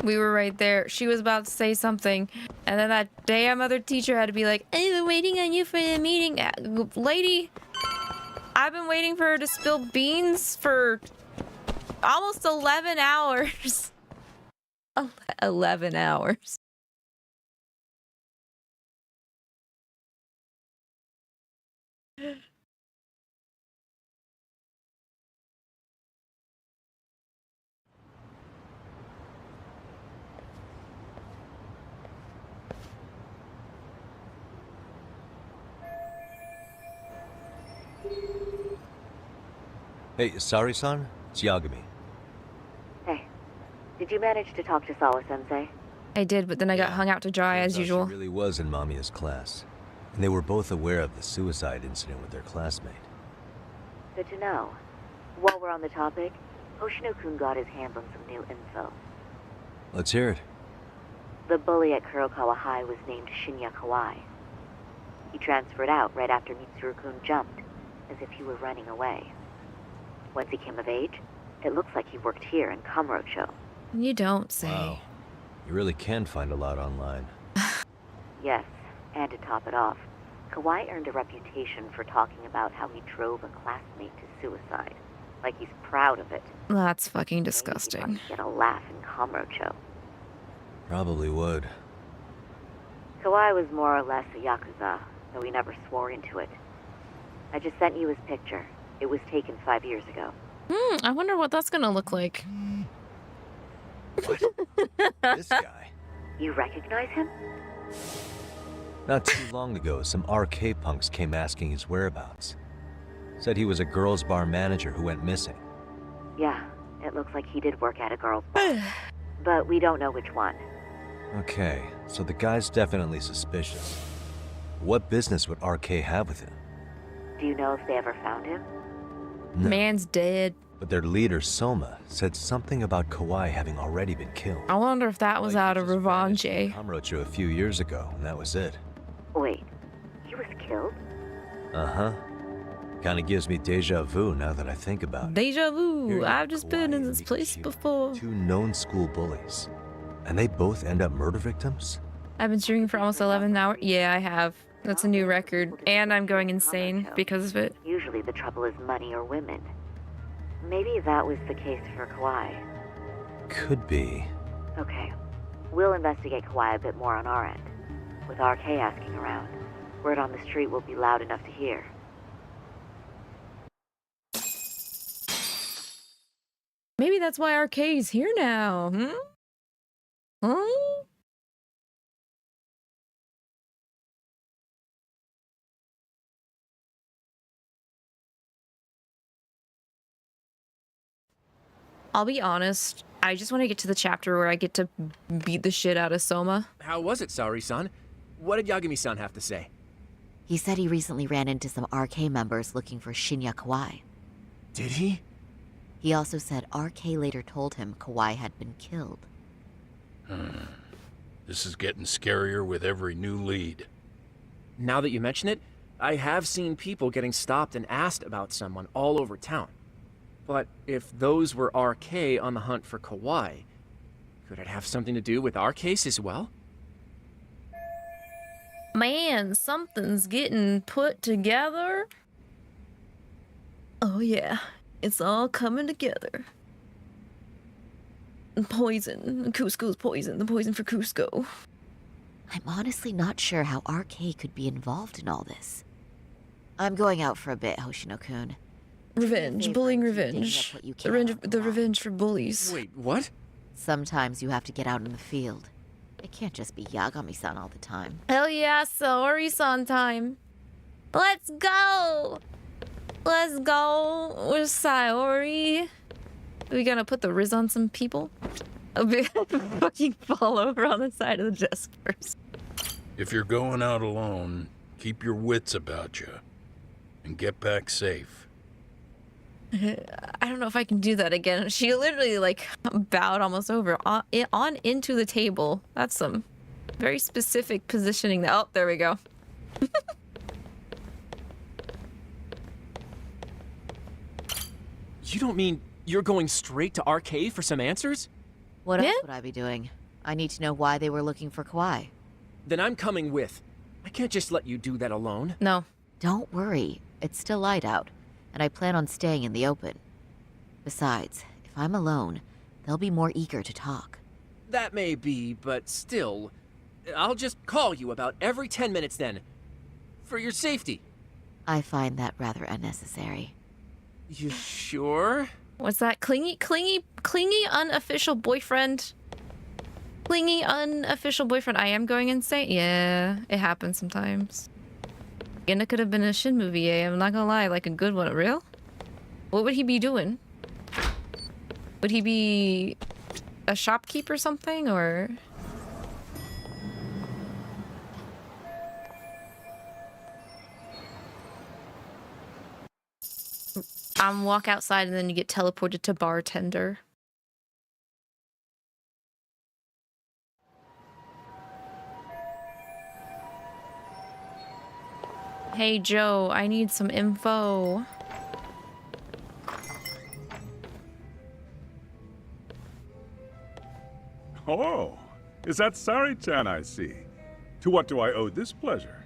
We were right there. She was about to say something, and then that damn other teacher had to be like, I've been waiting on you for the meeting. Lady, I've been waiting for her to spill beans for almost 11 hours. 11 hours.
Hey, Sari-san? It's Yagami.
Hey, did you manage to talk to Sawa-sensei?
I did, but then I got hung out to dry as usual.
She really was in Mamiya's class. And they were both aware of the suicide incident with their classmate.
Good to know. While we're on the topic, Hoshino-kun got his hands on some new info.
Let's hear it.
The bully at Kurokawa High was named Shinya Kawai. He transferred out right after Mitsuru-kun jumped, as if he were running away. Once he came of age, it looks like he worked here in Kamurocho.
You don't say.
Wow. You really can find a lot online.
Yes, and to top it off, Kawai earned a reputation for talking about how he drove a classmate to suicide. Like he's proud of it.
That's fucking disgusting.
Get a laugh in Kamurocho.
Probably would.
Kawai was more or less a Yakuza, though he never swore into it. I just sent you his picture. It was taken 5 years ago.
I wonder what that's gonna look like.
What? This guy?
You recognize him?
Not too long ago, some RK punks came asking his whereabouts. Said he was a girls' bar manager who went missing.
Yeah, it looks like he did work at a girls' bar. But we don't know which one.
Okay, so the guy's definitely suspicious. What business would RK have with him?
Do you know if they ever found him?
No.
Man's dead.
But their leader, Soma, said something about Kawai having already been killed.
I wonder if that was out of revenge.
Kamurocho a few years ago, and that was it.
Wait, he was killed?
Uh-huh. Kinda gives me deja vu now that I think about it.
Deja vu.
Here
I've just been in this place
Mikoshiba,
before.
Two known school bullies. And they both end up murder victims?
I've been streaming for almost 11 hours. Yeah, I have. That's a new record. And I'm going insane because of it.
Usually the trouble is money or women. Maybe that was the case for Kawhi.
Could be.
Okay. We'll investigate Kawhi a bit more on our end. With RK asking around, word on the street will be loud enough to hear.
Maybe that's why RK's here now. Huh? I'll be honest, I just want to get to the chapter where I get to beat the shit out of Soma.
How was it, Saori-san? What did Yagami-san have to say?
He said he recently ran into some RK members looking for Shinya Kawhi.
Did he?
He also said RK later told him Kawhi had been killed.
This is getting scarier with every new lead.
Now that you mention it, I have seen people getting stopped and asked about someone all over town. But if those were RK on the hunt for Kawhi, could it have something to do with our case as well?
Man, something's getting put together. Oh yeah, it's all coming together. Poison. Cusco's poison. The poison for Cusco.
I'm honestly not sure how RK could be involved in all this. I'm going out for a bit, Hoshino-kun.
Revenge. Bullying revenge. The revenge for bullies.
Wait, what?
Sometimes you have to get out in the field. It can't just be Yagami-san all the time.
Hell yeah, Saori-san time. Let's go! Let's go with Saori. We gonna put the Riz on some people? I'll be fucking fall over on the side of the desk first.
If you're going out alone, keep your wits about you. And get back safe.
I don't know if I can do that again. She literally, like, bowed almost over on into the table. That's some very specific positioning. Oh, there we go.
You don't mean you're going straight to RK for some answers?
What else would I be doing? I need to know why they were looking for Kawhi.
Then I'm coming with. I can't just let you do that alone.
No.
Don't worry. It's still light out, and I plan on staying in the open. Besides, if I'm alone, they'll be more eager to talk.
That may be, but still, I'll just call you about every 10 minutes then. For your safety.
I find that rather unnecessary.
You sure?
What's that? Clingy unofficial boyfriend? Clingy unofficial boyfriend. I am going insane. Yeah, it happens sometimes. And it could have been a Shin movie, eh? I'm not gonna lie, like a good one. Real? What would he be doing? Would he be a shopkeep or something, or? Walk outside and then you get teleported to bartender. Hey Joe, I need some info.
Oh, is that Sari-chan I see? To what do I owe this pleasure?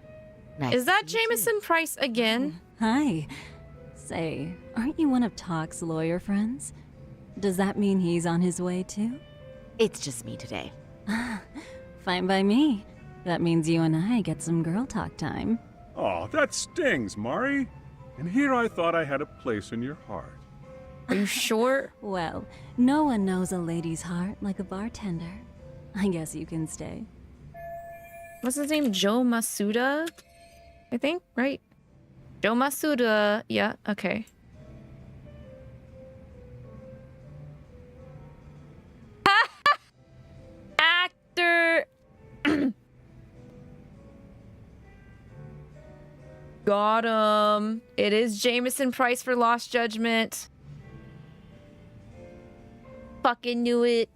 Is that Jameson Price again?
Hi. Say, aren't you one of Talk's lawyer friends? Does that mean he's on his way too?
It's just me today.
Fine by me. That means you and I get some girl talk time.
Oh, that stings, Mari. And here I thought I had a place in your heart.
Are you sure?
Well, no one knows a lady's heart like a bartender. I guess you can stay.
What's his name? Joe Masuda? I think, right? Joe Masuda. Yeah, okay. Actor. Got him. It is Jameson Price for Lost Judgment. Fucking knew it.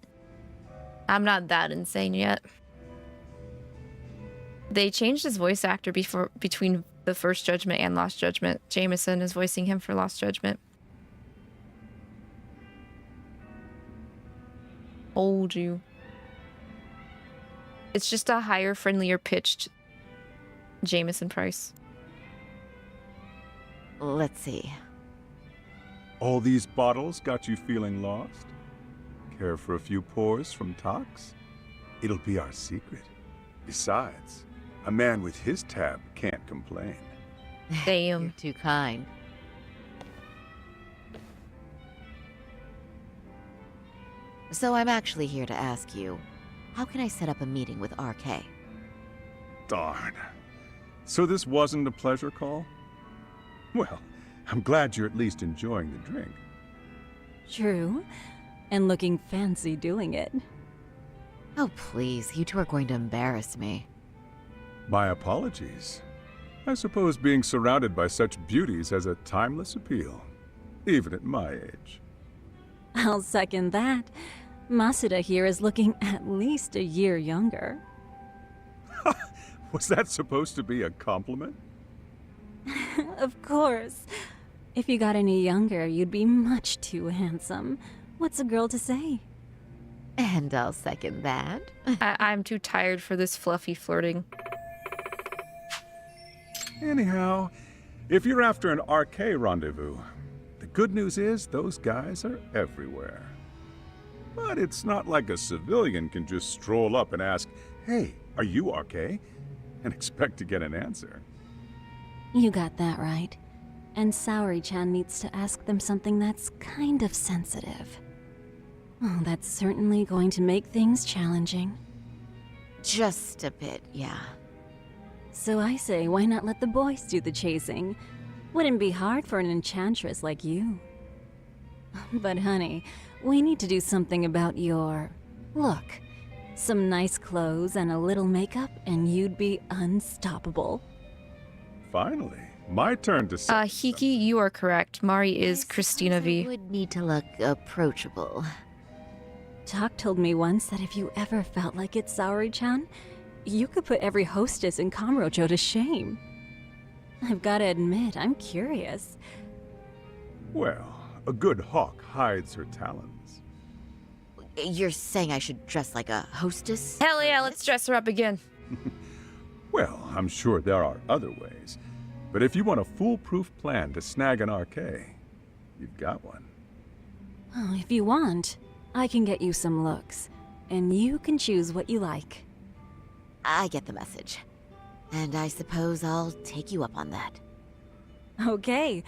I'm not that insane yet. They changed his voice actor between the first Judgment and Lost Judgment. Jameson is voicing him for Lost Judgment. Told you. It's just a higher, friendlier pitched Jameson price.
Let's see.
All these bottles got you feeling lost? Care for a few pours from Tox? It'll be our secret. Besides, a man with his tab can't complain.
Damn.
You're too kind. So I'm actually here to ask you, how can I set up a meeting with RK?
Darn. So this wasn't a pleasure call? Well, I'm glad you're at least enjoying the drink.
True. And looking fancy doing it.
Oh, please. You two are going to embarrass me.
My apologies. I suppose being surrounded by such beauties has a timeless appeal, even at my age.
I'll second that. Masuda here is looking at least a year younger.
Was that supposed to be a compliment?
Of course. If you got any younger, you'd be much too handsome. What's a girl to say?
And I'll second that.
I'm too tired for this fluffy flirting.
Anyhow, if you're after an RK rendezvous, the good news is those guys are everywhere. But it's not like a civilian can just stroll up and ask, "Hey, are you RK?" and expect to get an answer.
You got that right. And Saori-chan needs to ask them something that's kind of sensitive. Oh, that's certainly going to make things challenging.
Just a bit, yeah.
So I say, why not let the boys do the chasing? Wouldn't be hard for an enchantress like you. But honey, we need to do something about your look. Some nice clothes and a little makeup, and you'd be unstoppable.
Finally, my turn to say.
Hiki, you are correct. Mari is Christina V.
I would need to look approachable.
Talk told me once that if you ever felt like it, Saori-chan, you could put every hostess in Kamurocho to shame. I've got to admit, I'm curious.
Well, a good hawk hides her talons.
You're saying I should dress like a hostess?
Hell yeah, let's dress her up again.
Well, I'm sure there are other ways. But if you want a foolproof plan to snag an RK, you've got one.
Oh, if you want, I can get you some looks, and you can choose what you like.
I get the message. And I suppose I'll take you up on that.
Okay,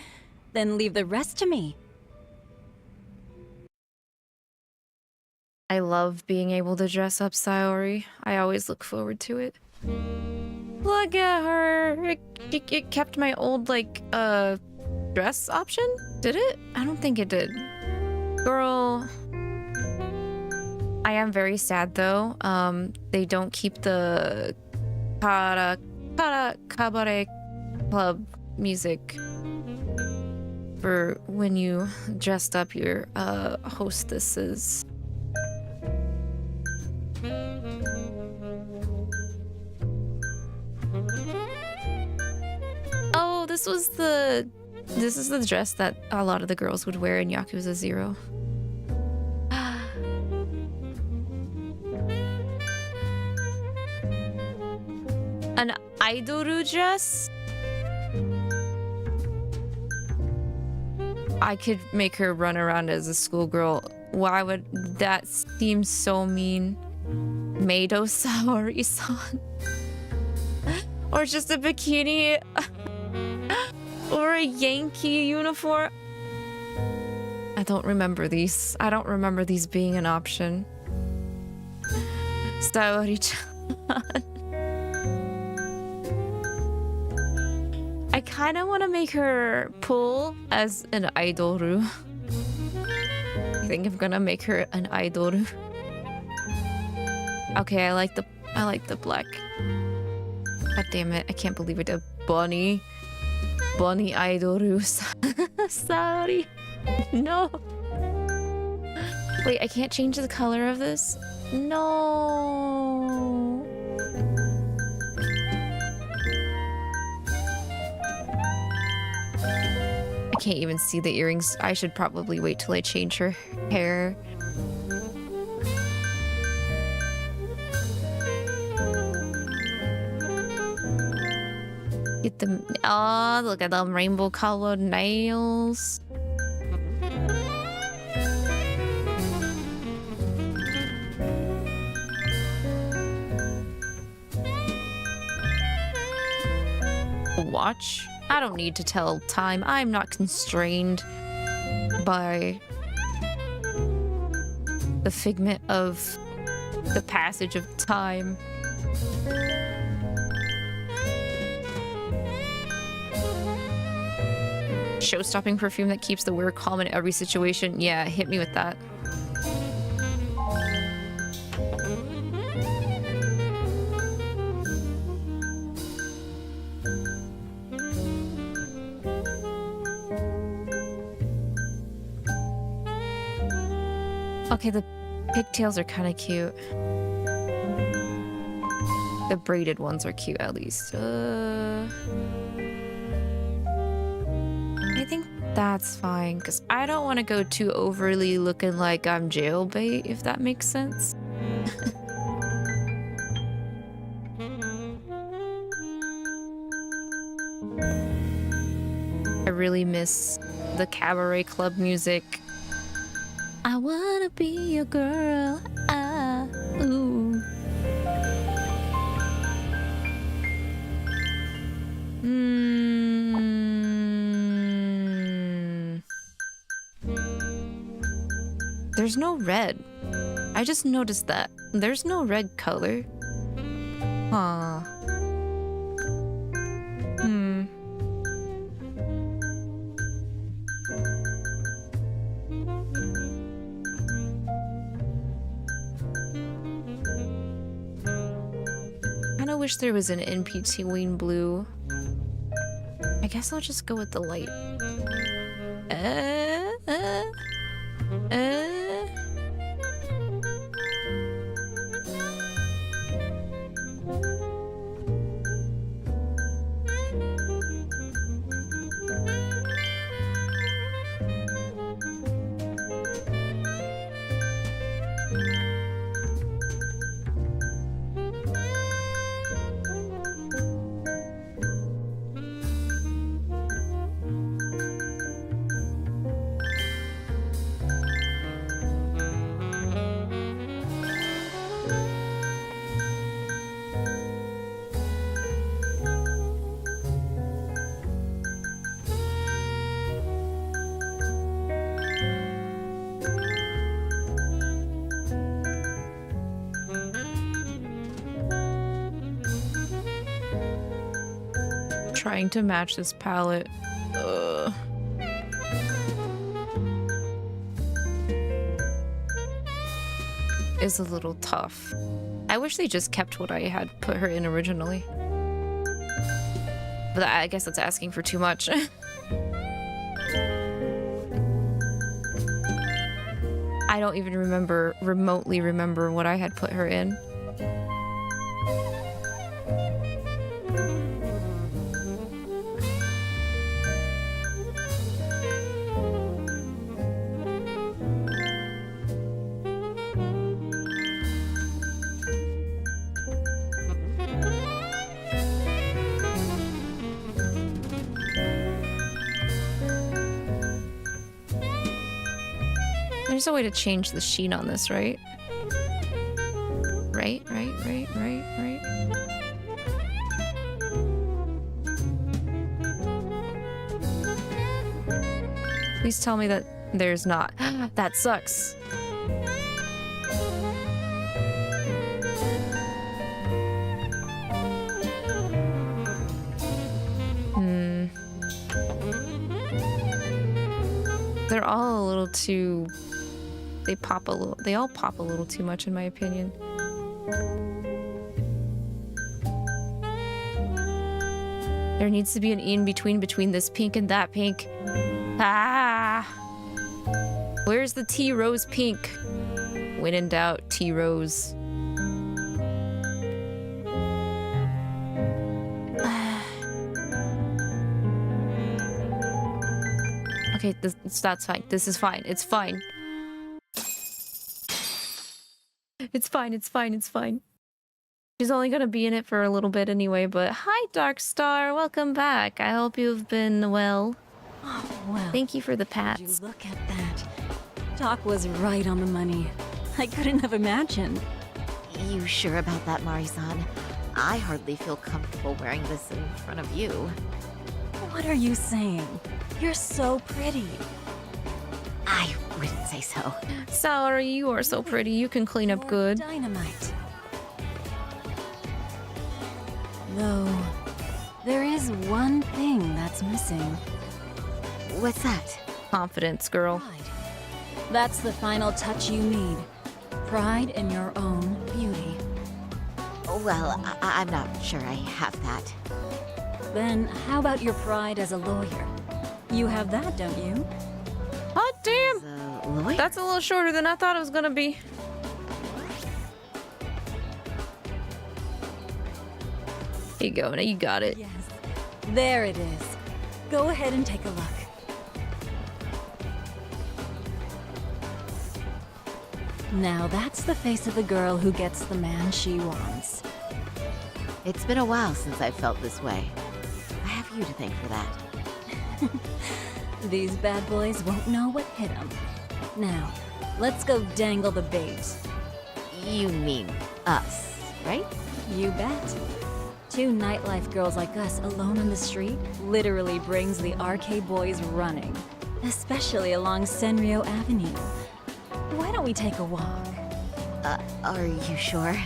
then leave the rest to me.
I love being able to dress up Saori. I always look forward to it. Look at her. It kept my old, dress option? Did it? I don't think it did. Girl. I am very sad, though. They don't keep the cabaret club music for when you dressed up your hostesses. Oh, this is the dress that a lot of the girls would wear in Yakuza 0. An idol dress? I could make her run around as a schoolgirl. Why would that seem so mean? Meido Saori-san? Or just a bikini? Or a Yankee uniform? I don't remember these. I don't remember these being an option. Saori-chan. I kind of want to make her pull as an idol. I think I'm gonna make her an idol. Okay, I like the black. God damn it! I can't believe it. A bunny idol. Sorry. No. Wait, I can't change the color of this. No. I can't even see the earrings. I should probably wait till I change her hair. Get them. Oh, look at them rainbow colored nails. Watch. I don't need to tell time. I'm not constrained by the figment of the passage of time. Show-stopping perfume that keeps the wearer calm in every situation. Yeah, hit me with that. Okay, the pigtails are kind of cute. The braided ones are cute, at least. I think that's fine, because I don't want to go too overly looking like I'm jailbait, if that makes sense. I really miss the cabaret club music. I wanna be a girl. Ah, ooh. There's no red. I just noticed that. There's no red color. Huh. I wish there was an in-between blue. I guess I'll just go with the light. Trying to match this palette. Is a little tough. I wish they just kept what I had put her in originally. But I guess that's asking for too much. I don't even remotely remember what I had put her in. There's a way to change the sheen on this, right? Right. Please tell me that there's not. That sucks. They're all a little too... They all pop a little too much, in my opinion. There needs to be an in-between between this pink and that pink. Ah! Where's the tea rose pink? When in doubt, tea rose. Okay, that's fine. This is fine. It's fine. It's fine. She's only gonna be in it for a little bit anyway, but hi, Darkstar. Welcome back. I hope you've been well.
Oh, well.
Thank you for the
Would
pats.
you look at that? Doc was right on the money. I couldn't have imagined.
You sure about that, Mari-san? I hardly feel comfortable wearing this in front of you.
What are you saying? You're so pretty.
I wouldn't say so.
Sorry, you are so pretty. You can clean up good.
Dynamite. Though, there is one thing that's missing.
What's that?
Confidence, girl.
That's the final touch you need. Pride in your own beauty.
Well, I'm not sure I have that.
Then how about your pride as a lawyer? You have that, don't you?
Hot damn! That's a little shorter than I thought it was gonna be. Here you go, now you got it.
Yes, there it is. Go ahead and take a look. Now that's the face of the girl who gets the man she wants.
It's been a while since I felt this way. I have you to thank for that.
These bad boys won't know what hit them. Now, let's go dangle the bait.
You mean us, right?
You bet. Two nightlife girls like us alone on the street literally brings the RK boys running. Especially along Senryo Avenue. Why don't we take a walk?
Are you sure?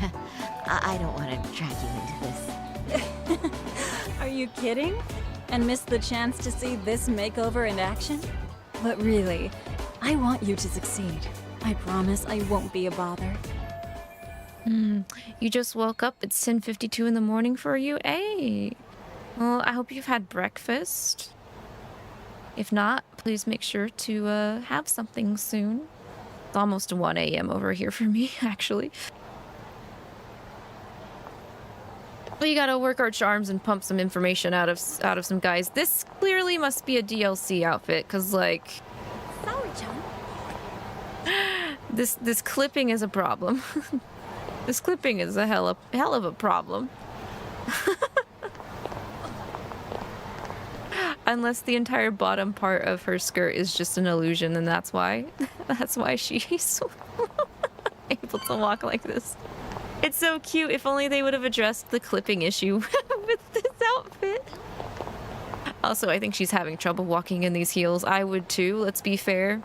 I don't want to drag you into this.
Are you kidding? And miss the chance to see this makeover in action? But really, I want you to succeed. I promise I won't be a bother.
You just woke up. It's 10:52 in the morning for you. Hey. Well, I hope you've had breakfast. If not, please make sure to have something soon. It's almost 1 a.m. over here for me, actually. We gotta work our charms and pump some information out of some guys. This clearly must be a DLC outfit, cause like,
sorry, John.
This clipping is a problem. This clipping is a hell of a problem. Unless the entire bottom part of her skirt is just an illusion, and that's why she's able to walk like this. It's so cute. If only they would have addressed the clipping issue with this outfit. Also, I think she's having trouble walking in these heels. I would too, let's be fair.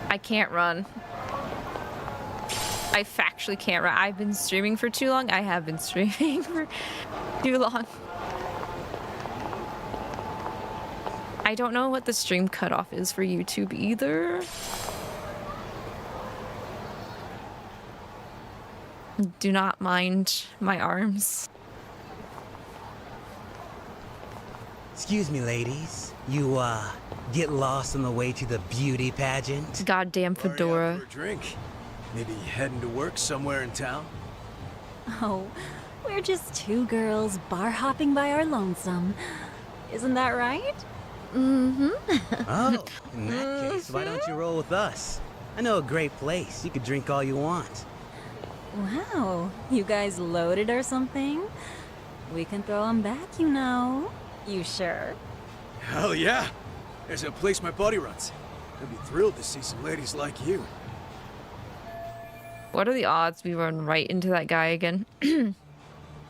I can't run. I factually can't run. I've been streaming for too long. I have been streaming for too long. I don't know what the stream cutoff is for YouTube either. Do not mind my arms.
Excuse me, ladies. You, get lost on the way to the beauty pageant?
Goddamn fedora.
For a drink. Maybe heading to work somewhere in town?
Oh, we're just two girls bar hopping by our lonesome. Isn't that right?
Mm-hmm. Oh, in that case, why don't you roll with us? I know a great place. You could drink all you want.
Wow, you guys loaded or something? We can throw them back, you know. You sure?
Hell yeah! There's a place my buddy runs. I'd be thrilled to see some ladies like you.
What are the odds we run right into that guy again?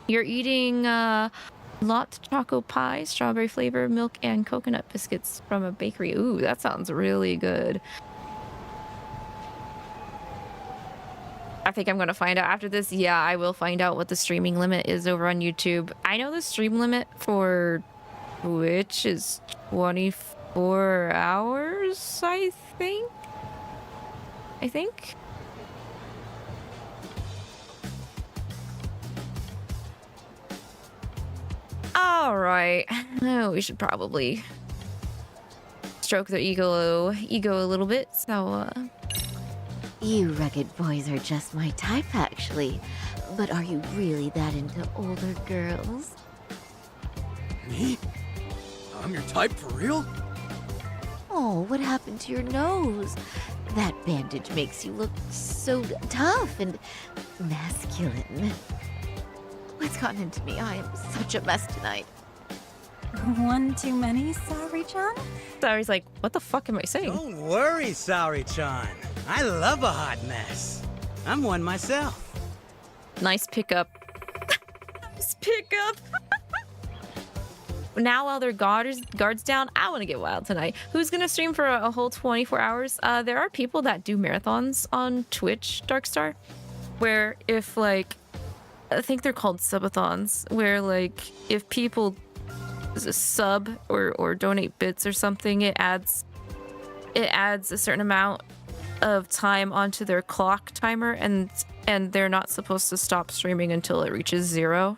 You're eating lot choco pie, strawberry flavor, milk, and coconut biscuits from a bakery. Ooh, that sounds really good. I think I'm gonna find out after this. Yeah, I will find out what the streaming limit is over on YouTube. I know the stream limit for Twitch is 24 hours, I think. All right. Oh, we should probably stroke their ego a little bit. So,
You rugged boys are just my type, actually. But are you really that into older girls?
Me? I'm your type for real?
Oh, what happened to your nose?
That bandage makes you look so tough and masculine. What's gotten into me? I am such a mess tonight.
One too many, Saori-chan?
Saori's like, what the fuck am I saying?
Don't worry, Saori-chan. I love a hot mess. I'm one myself.
Nice pickup. Nice pickup. Now while their guards down, I want to get wild tonight. Who's gonna stream for a whole 24 hours? There are people that do marathons on Twitch, Darkstar, where if like, I think they're called subathons, where like if people sub or donate bits or something, it adds a certain amount of time onto their clock timer, and they're not supposed to stop streaming until it reaches 0.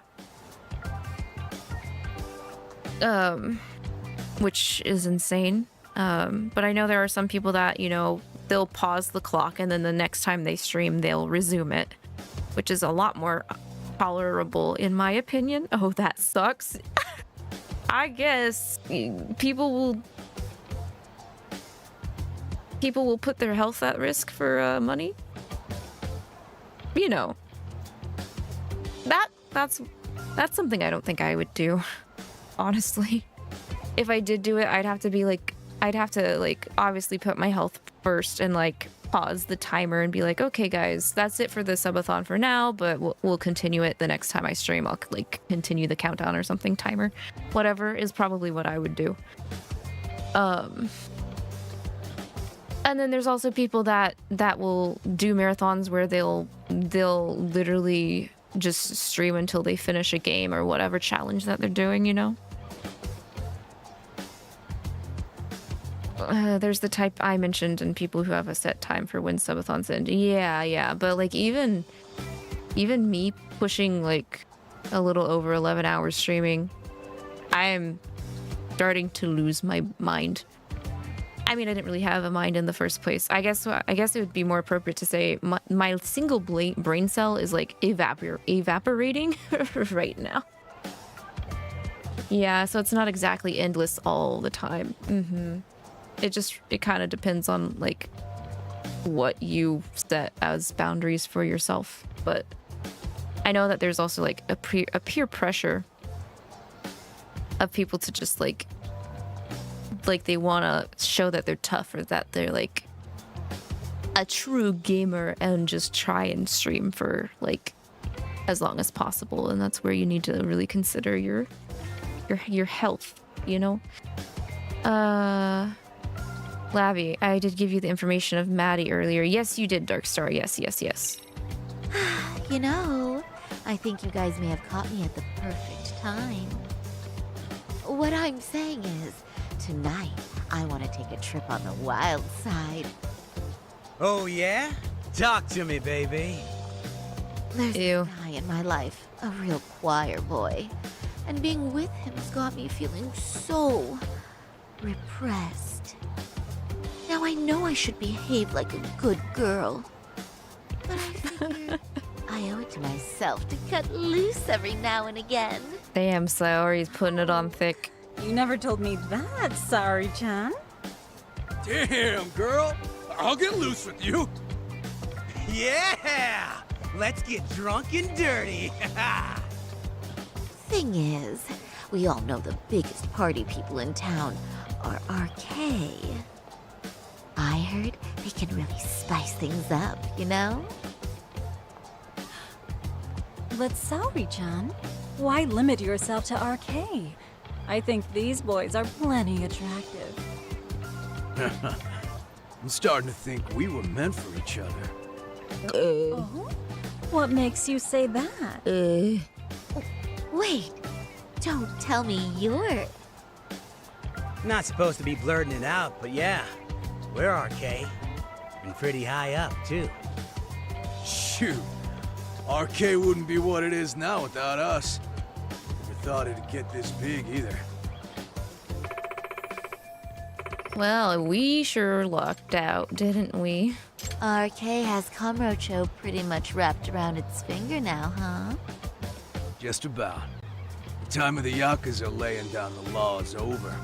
Which is insane. But I know there are some people that, you know, they'll pause the clock and then the next time they stream, they'll resume it, which is a lot more tolerable in my opinion. Oh, that sucks. I guess people will put their health at risk for money. You know, that's something I don't think I would do. Honestly, if I did do it, I'd have to obviously put my health first and like pause the timer and be like, okay guys, that's it for the subathon for now, but we'll continue it the next time I stream. I'll like continue the countdown or something, timer, whatever is probably what I would do. And then there's also people that will do marathons where they'll literally just stream until they finish a game or whatever challenge that they're doing, you know? There's the type I mentioned and people who have a set time for when subathons end. Yeah, but like even me pushing like a little over 11 hours streaming, I am starting to lose my mind. I mean, I didn't really have a mind in the first place. I guess it would be more appropriate to say my single brain cell is like evaporating right now. Yeah, so it's not exactly endless all the time. It kind of depends on like what you set as boundaries for yourself. But I know that there's also like a peer pressure of people to just like they want to show that they're tough or that they're like a true gamer and just try and stream for like as long as possible. And that's where you need to really consider your health, you know? Lavi, I did give you the information of Maddie earlier. Yes, you did, Darkstar. Yes.
You know, I think you guys may have caught me at the perfect time. What I'm saying is, tonight, I want to take a trip on the wild side.
Oh, yeah? Talk to me, baby.
There's a guy in my life, a real choir boy. And being with him has got me feeling so repressed. Now I know I should behave like a good girl. But I figured I owe it to myself to cut loose every now and again.
Damn, Saori's putting it on thick.
You never told me that, Saori-chan.
Damn, girl. I'll get loose with you.
Yeah! Let's get drunk and dirty.
Thing is, we all know the biggest party people in town are RK. I heard they can really spice things up, you know?
But Saori-chan, why limit yourself to RK? I think these boys are plenty attractive.
I'm starting to think we were meant for each other.
Oh? What makes you say that?
Wait, don't tell me you're...
Not supposed to be blurting it out, but yeah, we're RK. And pretty high up, too.
Shoot, RK wouldn't be what it is now without us. Never thought it'd get this big either.
Well, we sure lucked out, didn't we?
RK has Kamurocho pretty much wrapped around its finger now, huh?
Just about. The time of the Yakuza laying down the law is over.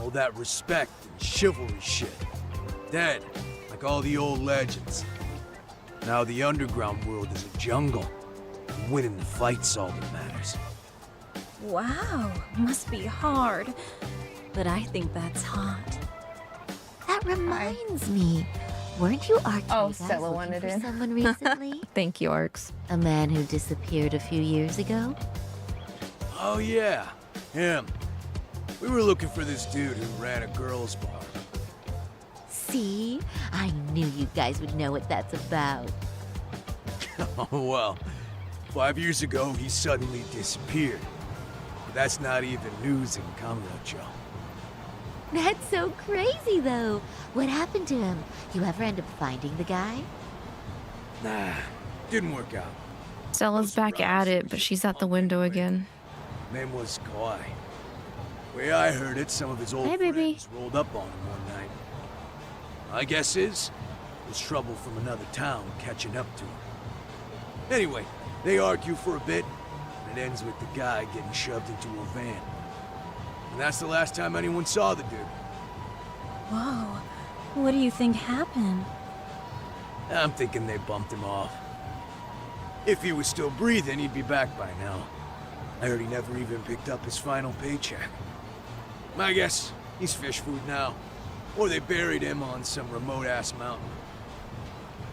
All that respect and chivalry shit. Dead, like like all the old legends. Now the underground world is a jungle. And winning the fight's all that matters.
Wow, must be hard. But I think that's hot.
That reminds me. Weren't you Archie
Oh,
guys
Stella
looking
wanted
for
in.
someone recently?
Thank you, Arcs.
A man who disappeared a few years ago?
Oh yeah, him. We were looking for this dude who ran a girls' bar.
See? I knew you guys would know what that's about.
Oh well, 5 years ago he suddenly disappeared. But that's not even news in Kamurocho.
That's so crazy, though. What happened to him? You ever end up finding the guy?
Nah, didn't work out.
Stella's back at it, but she's at the window again.
Name was Kawhi. Way I heard it, some of his old
Hey, baby.
friends rolled up on him one night. My guess is, it was trouble from another town catching up to him. Anyway, they argue for a bit, and it ends with the guy getting shoved into a van. And that's the last time anyone saw the dude.
Whoa. What do you think happened?
I'm thinking they bumped him off. If he was still breathing, he'd be back by now. I heard he never even picked up his final paycheck. My guess, he's fish food now. Or they buried him on some remote-ass mountain.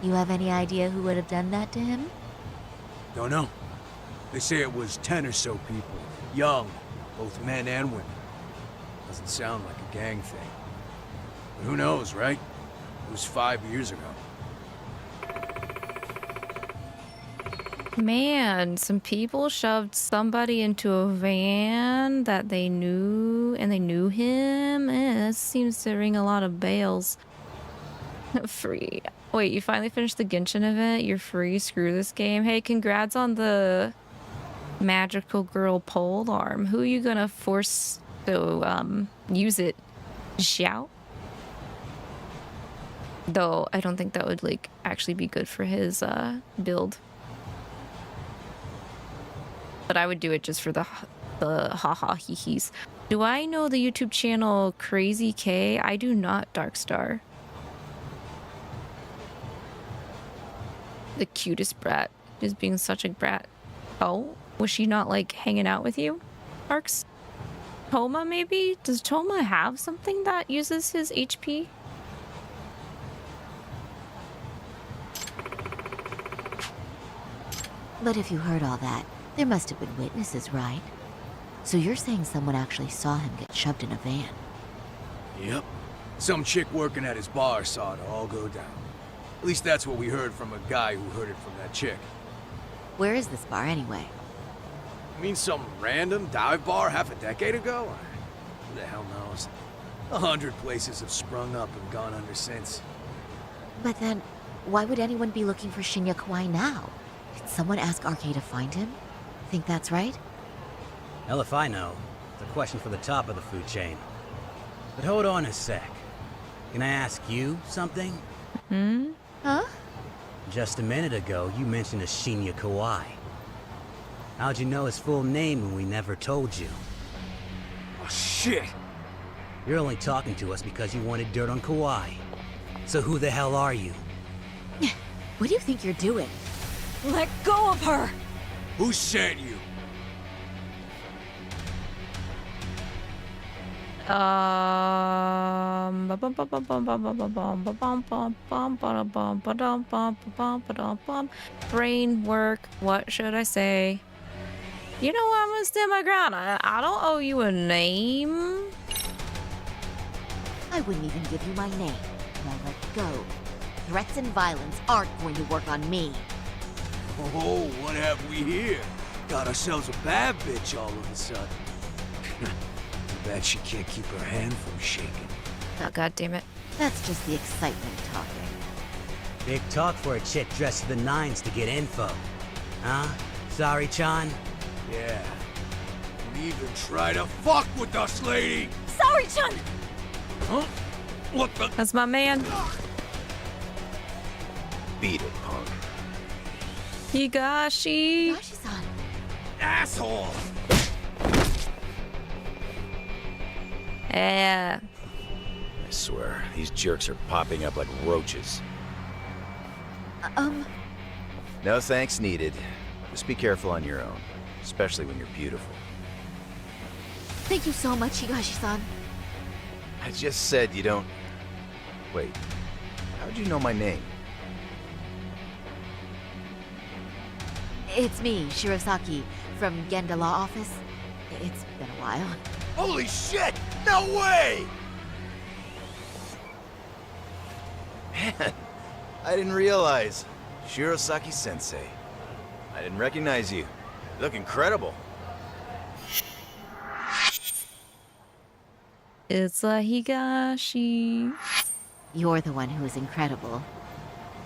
You have any idea who would have done that to him?
Don't know. They say it was 10 or so people. Young, both men and women. Doesn't sound like a gang thing. But who knows, right? It was 5 years ago.
Man, some people shoved somebody into a van that they knew, and they knew him. This seems to ring a lot of bells. Free. Wait, you finally finished the Genshin event? You're free? Screw this game. Hey, congrats on the magical girl pole arm. Who are you gonna force to use it? Xiao? Though I don't think that would like actually be good for his build. But I would do it just for the haha hee-hees. Do I know the YouTube channel 𝐂𝐁�K𝐕𝐈? I do not, Darkstar. The cutest brat. Just being such a brat. Oh? Was she not like hanging out with you, Arcs? Toma maybe? Does Toma have something that uses his HP?
But if you heard all that, there must have been witnesses, right? So you're saying someone actually saw him get shoved in a van?
Yep. Some chick working at his bar saw it all go down. At least that's what we heard from a guy who heard it from that chick.
Where is this bar anyway?
You mean some random dive bar half a decade ago? Who the hell knows? 100 places have sprung up and gone under since.
But then, why would anyone be looking for Shinya Kawhi now? Did someone ask RK to find him? Think that's right?
Hell if I know. It's a question for the top of the food chain. But hold on a sec. Can I ask you something?
Hmm?
Huh?
Just a minute ago, you mentioned a Shinya Kawhi. How'd you know his full name when we never told you?
Oh, shit!
You're only talking to us because you wanted dirt on Kawhi. So who the hell are you?
What do you think you're doing?
Let go of her!
Who sent you?
Brain work. What should I say? You know what? I'm gonna stand my ground. I don't owe you a name.
I wouldn't even give you my name. Now let go. Threats and violence aren't going to work on me.
Oh, what have we here? Got ourselves a bad bitch all of a sudden. Too bad she can't keep her hand from shaking.
Oh, God damn it.
That's just the excitement talking.
Big talk for a chick dressed to the nines to get info. Huh? Sorry, Chan?
Yeah. Don't even try to fuck with us, lady!
Sorry, Chun!
Huh? What the?
That's my man.
Beat it, punk.
Higashi.
Higashi-san.
Asshole!
Yeah.
I
swear, these jerks are popping up like roaches. No thanks needed. Just be careful on your own, especially when you're beautiful.
Thank you so much, Higashi-san.
I just said you don't... Wait, how'd you know my name?
It's me, Shirosaki, from Genda Law Office. It's been a while.
Holy shit! No way! Man, I didn't realize. Shirosaki-sensei. I didn't recognize you. You look incredible.
It's a Higashi.
You're the one who is incredible.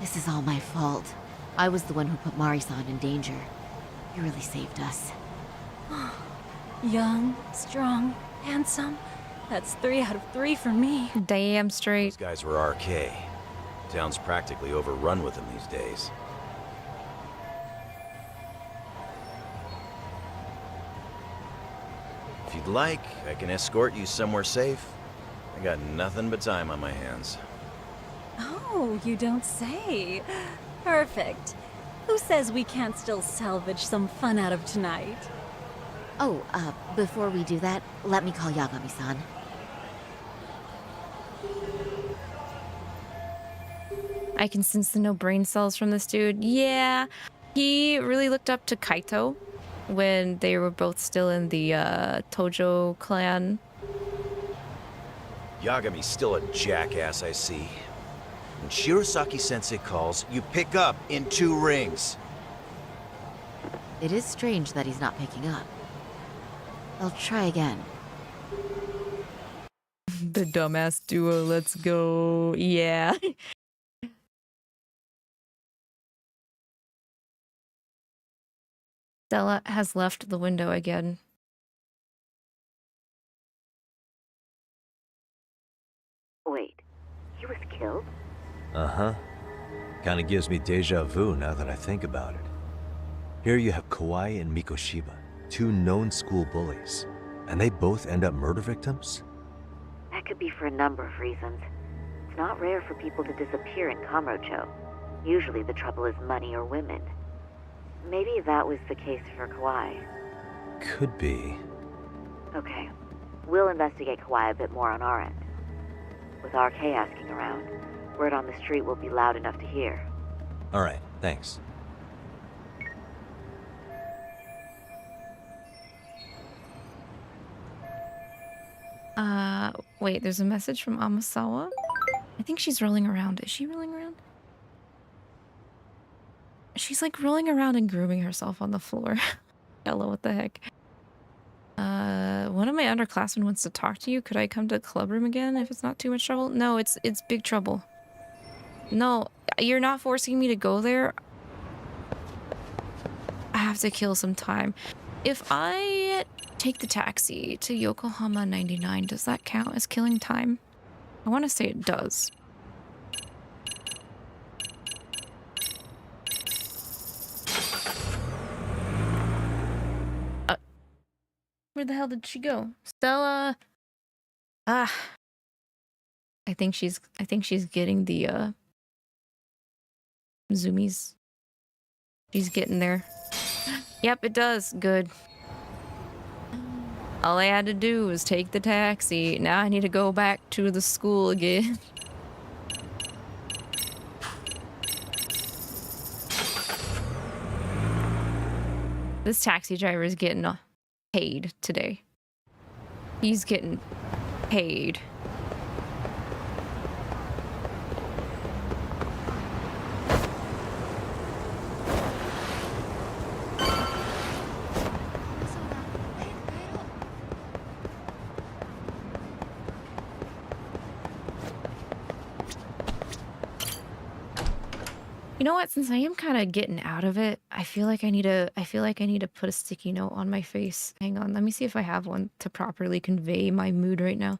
This is all my fault. I was the one who put Mari-san in danger. You really saved us.
Young, strong, handsome. That's 3 out of 3 for me.
Damn straight.
These guys were RK. Town's practically overrun with them these days. If you'd like, I can escort you somewhere safe. I got nothing but time on my hands.
Oh, you don't say. Perfect. Who says we can't still salvage some fun out of tonight?
Oh, before we do that, let me call Yagami-san.
I can sense the no brain cells from this dude. Yeah, he really looked up to Kaito when they were both still in the Tojo clan.
Yagami's still a jackass, I see. When Shirosaki-sensei calls, you pick up in 2 rings.
It is strange that he's not picking up. I'll try again.
The dumbass duo, let's go. Yeah. Stella has left the window again.
Wait, he was killed?
Uh-huh. Kinda gives me deja vu now that I think about it. Here you have Kawaii and Mikoshiba, 2 known school bullies, and they both end up murder victims?
That could be for a number of reasons. It's not rare for people to disappear in Kamurocho. Usually the trouble is money or women. Maybe that was the case for Kawaii.
Could be.
Okay. We'll investigate Kawaii a bit more on our end. With RK asking around, word on the street will be loud enough to hear.
Alright, thanks.
Wait, there's a message from Amasawa? I think she's rolling around. Is she rolling around? She's like rolling around and grooming herself on the floor. Hello, what the heck? One of my underclassmen wants to talk to you. Could I come to the club room again if it's not too much trouble? No, it's big trouble. No, you're not forcing me to go there. I have to kill some time. If I take the taxi to Yokohama 99, does that count as killing time? I want to say it does. Where the hell did she go? Stella. I think she's getting the zoomies. She's getting there. Yep, it does. Good. All I had to do was take the taxi. Now I need to go back to the school again. This taxi driver is getting paid today. He's getting paid. You know what? Since I am kind of getting out of it, I feel like I need to put a sticky note on my face. Hang on, let me see if I have one to properly convey my mood right now.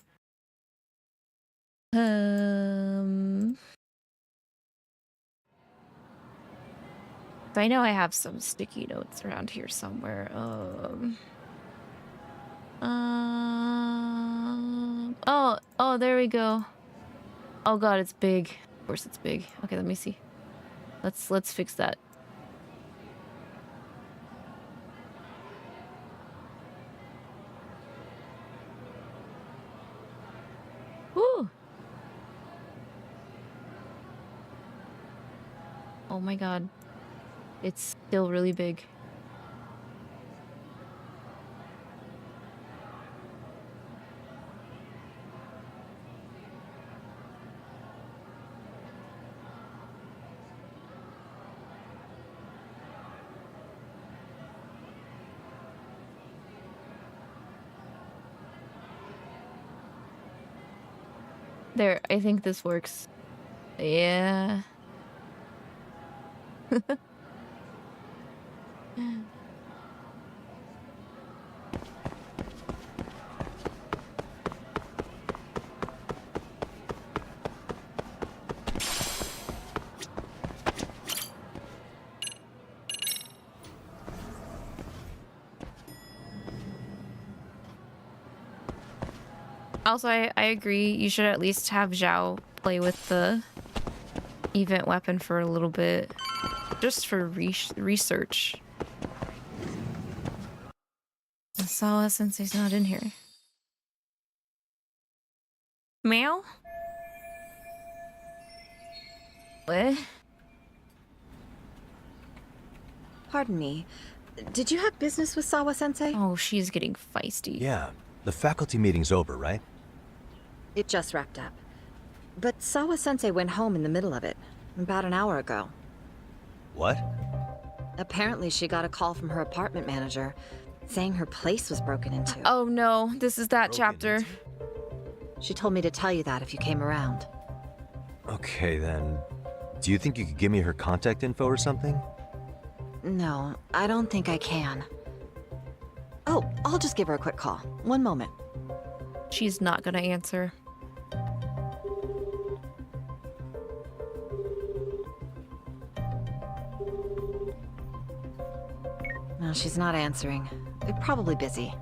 I know I have some sticky notes around here somewhere. Oh, there we go. Oh god, it's big. Of course it's big. Okay, let me see. Let's fix that. Woo! Oh my god. It's still really big. There, I think this works. Yeah. Also, I agree. You should at least have Zhao play with the event weapon for a little bit. Just for research. Sawa Sensei's not in here. Meow? What?
Pardon me. Did you have business with Sawa Sensei?
Oh, she's getting feisty.
Yeah, the faculty meeting's over, right?
It just wrapped up. But Sawa Sensei went home in the middle of it, about an hour ago.
What?
Apparently she got a call from her apartment manager, saying her place was broken into.
Oh no, this is that chapter.
She told me to tell you that if you came around.
Okay, then. Do you think you could give me her contact info or something?
No, I don't think I can. Oh, I'll just give her a quick call. One moment.
She's not gonna answer.
No, she's not answering. They're probably busy.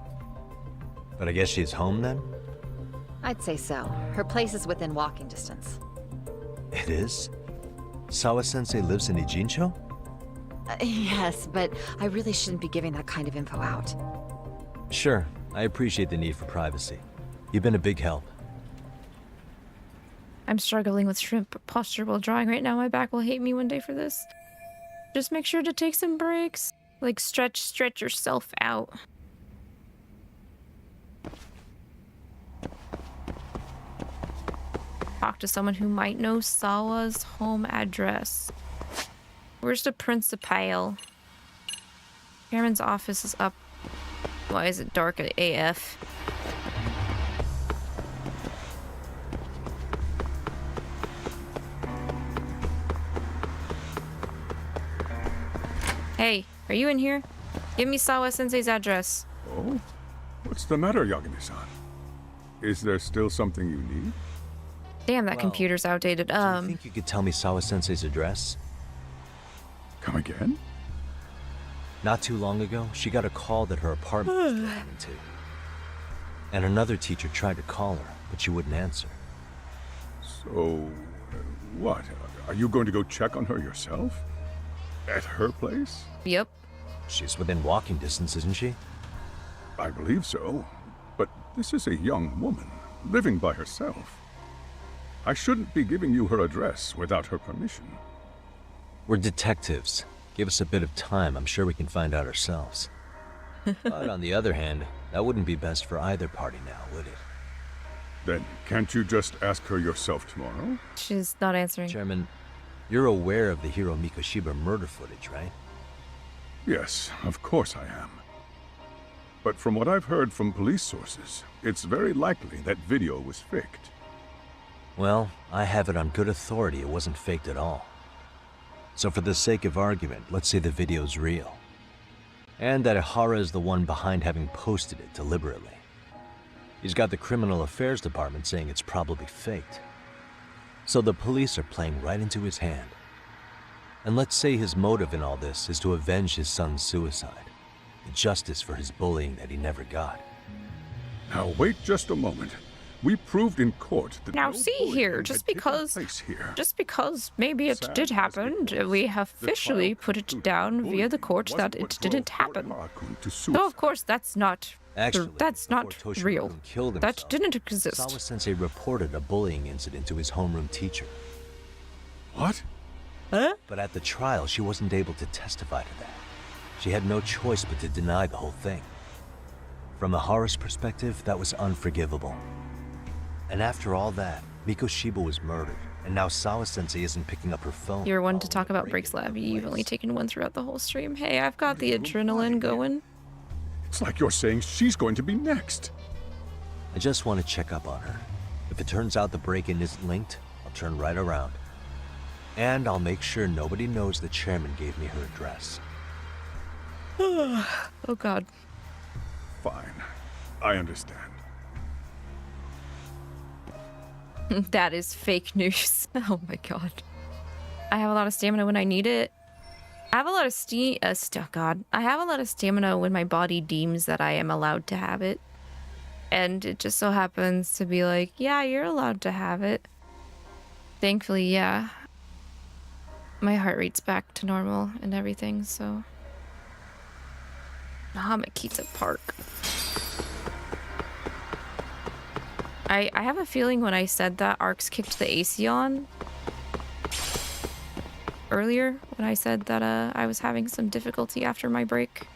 But I guess she's home then?
I'd say so. Her place is within walking distance.
It is? Sawa-sensei lives in Ijincho?
Yes, but I really shouldn't be giving that kind of info out.
Sure, I appreciate the need for privacy. You've been a big help.
I'm struggling with shrimp posture while drawing right now. My back will hate me one day for this. Just make sure to take some breaks. Like stretch yourself out. Talk to someone who might know Sawa's home address. Where's the principal? Chairman's office is up. Why is it dark at AF? Hey, are you in here? Give me Sawa-sensei's address.
Oh? What's the matter, Yagami-san? Is there still something you need?
Damn, that computer's outdated.
Do you think you could tell me Sawa-sensei's address?
Come again?
Not too long ago, she got a call that her apartment was broken into. And another teacher tried to call her, but she wouldn't answer.
So, what? Are you going to go check on her yourself? At her place?
Yep.
She's within walking distance, isn't she?
I believe so. But this is a young woman, living by herself. I shouldn't be giving you her address without her permission.
We're detectives. Give us a bit of time, I'm sure we can find out ourselves. But on the other hand, that wouldn't be best for either party now, would it?
Then can't you just ask her yourself tomorrow?
She's not answering.
Chairman, you're aware of the Hiro Mikoshiba murder footage, right?
Yes, of course I am. But from what I've heard from police sources, it's very likely that video was faked.
Well, I have it on good authority it wasn't faked at all. So for the sake of argument, let's say the video's real. And that Ihara is the one behind having posted it deliberately. He's got the criminal affairs department saying it's probably faked. So the police are playing right into his hand. And let's say his motive in all this is to avenge his son's suicide. Justice for his bullying that he never got.
Now wait just a moment. We proved in court that
Now
no
see
bullying
here,
had
just
taken
because
place here.
maybe it
Sad
did
as
happen, we have officially put it down via the court that it didn't happen.
To
So of course that's not
Actually,
that's not
before
real.
Toshiro-kun killed
That
himself,
didn't exist.
Sawa-sensei reported a bullying incident to his homeroom teacher.
What?
Huh?
But at the trial, she wasn't able to testify to that. She had no choice but to deny the whole thing. From a Haru's perspective, that was unforgivable. And after all that, Mikoshiba was murdered, and now Sawa-sensei isn't picking up her phone.
You're one to talk about breaks, Lab. You've only taken one throughout the whole stream. Hey, I've got the adrenaline going.
It's like you're saying she's going to be next.
I just want to check up on her. If it turns out the break-in isn't linked, I'll turn right around. And I'll make sure nobody knows the chairman gave me her address.
Oh god.
Fine. I understand.
That is fake news. Oh my god. I have a lot of stamina when I need it. I have a lot of I have a lot of stamina when my body deems that I am allowed to have it. And it just so happens to be like, yeah, you're allowed to have it. Thankfully, yeah. My heart rate's back to normal and everything, so. Hamakita Park. I have a feeling when I said that Arcs kicked the AC on earlier, when I said that I was having some difficulty after my break.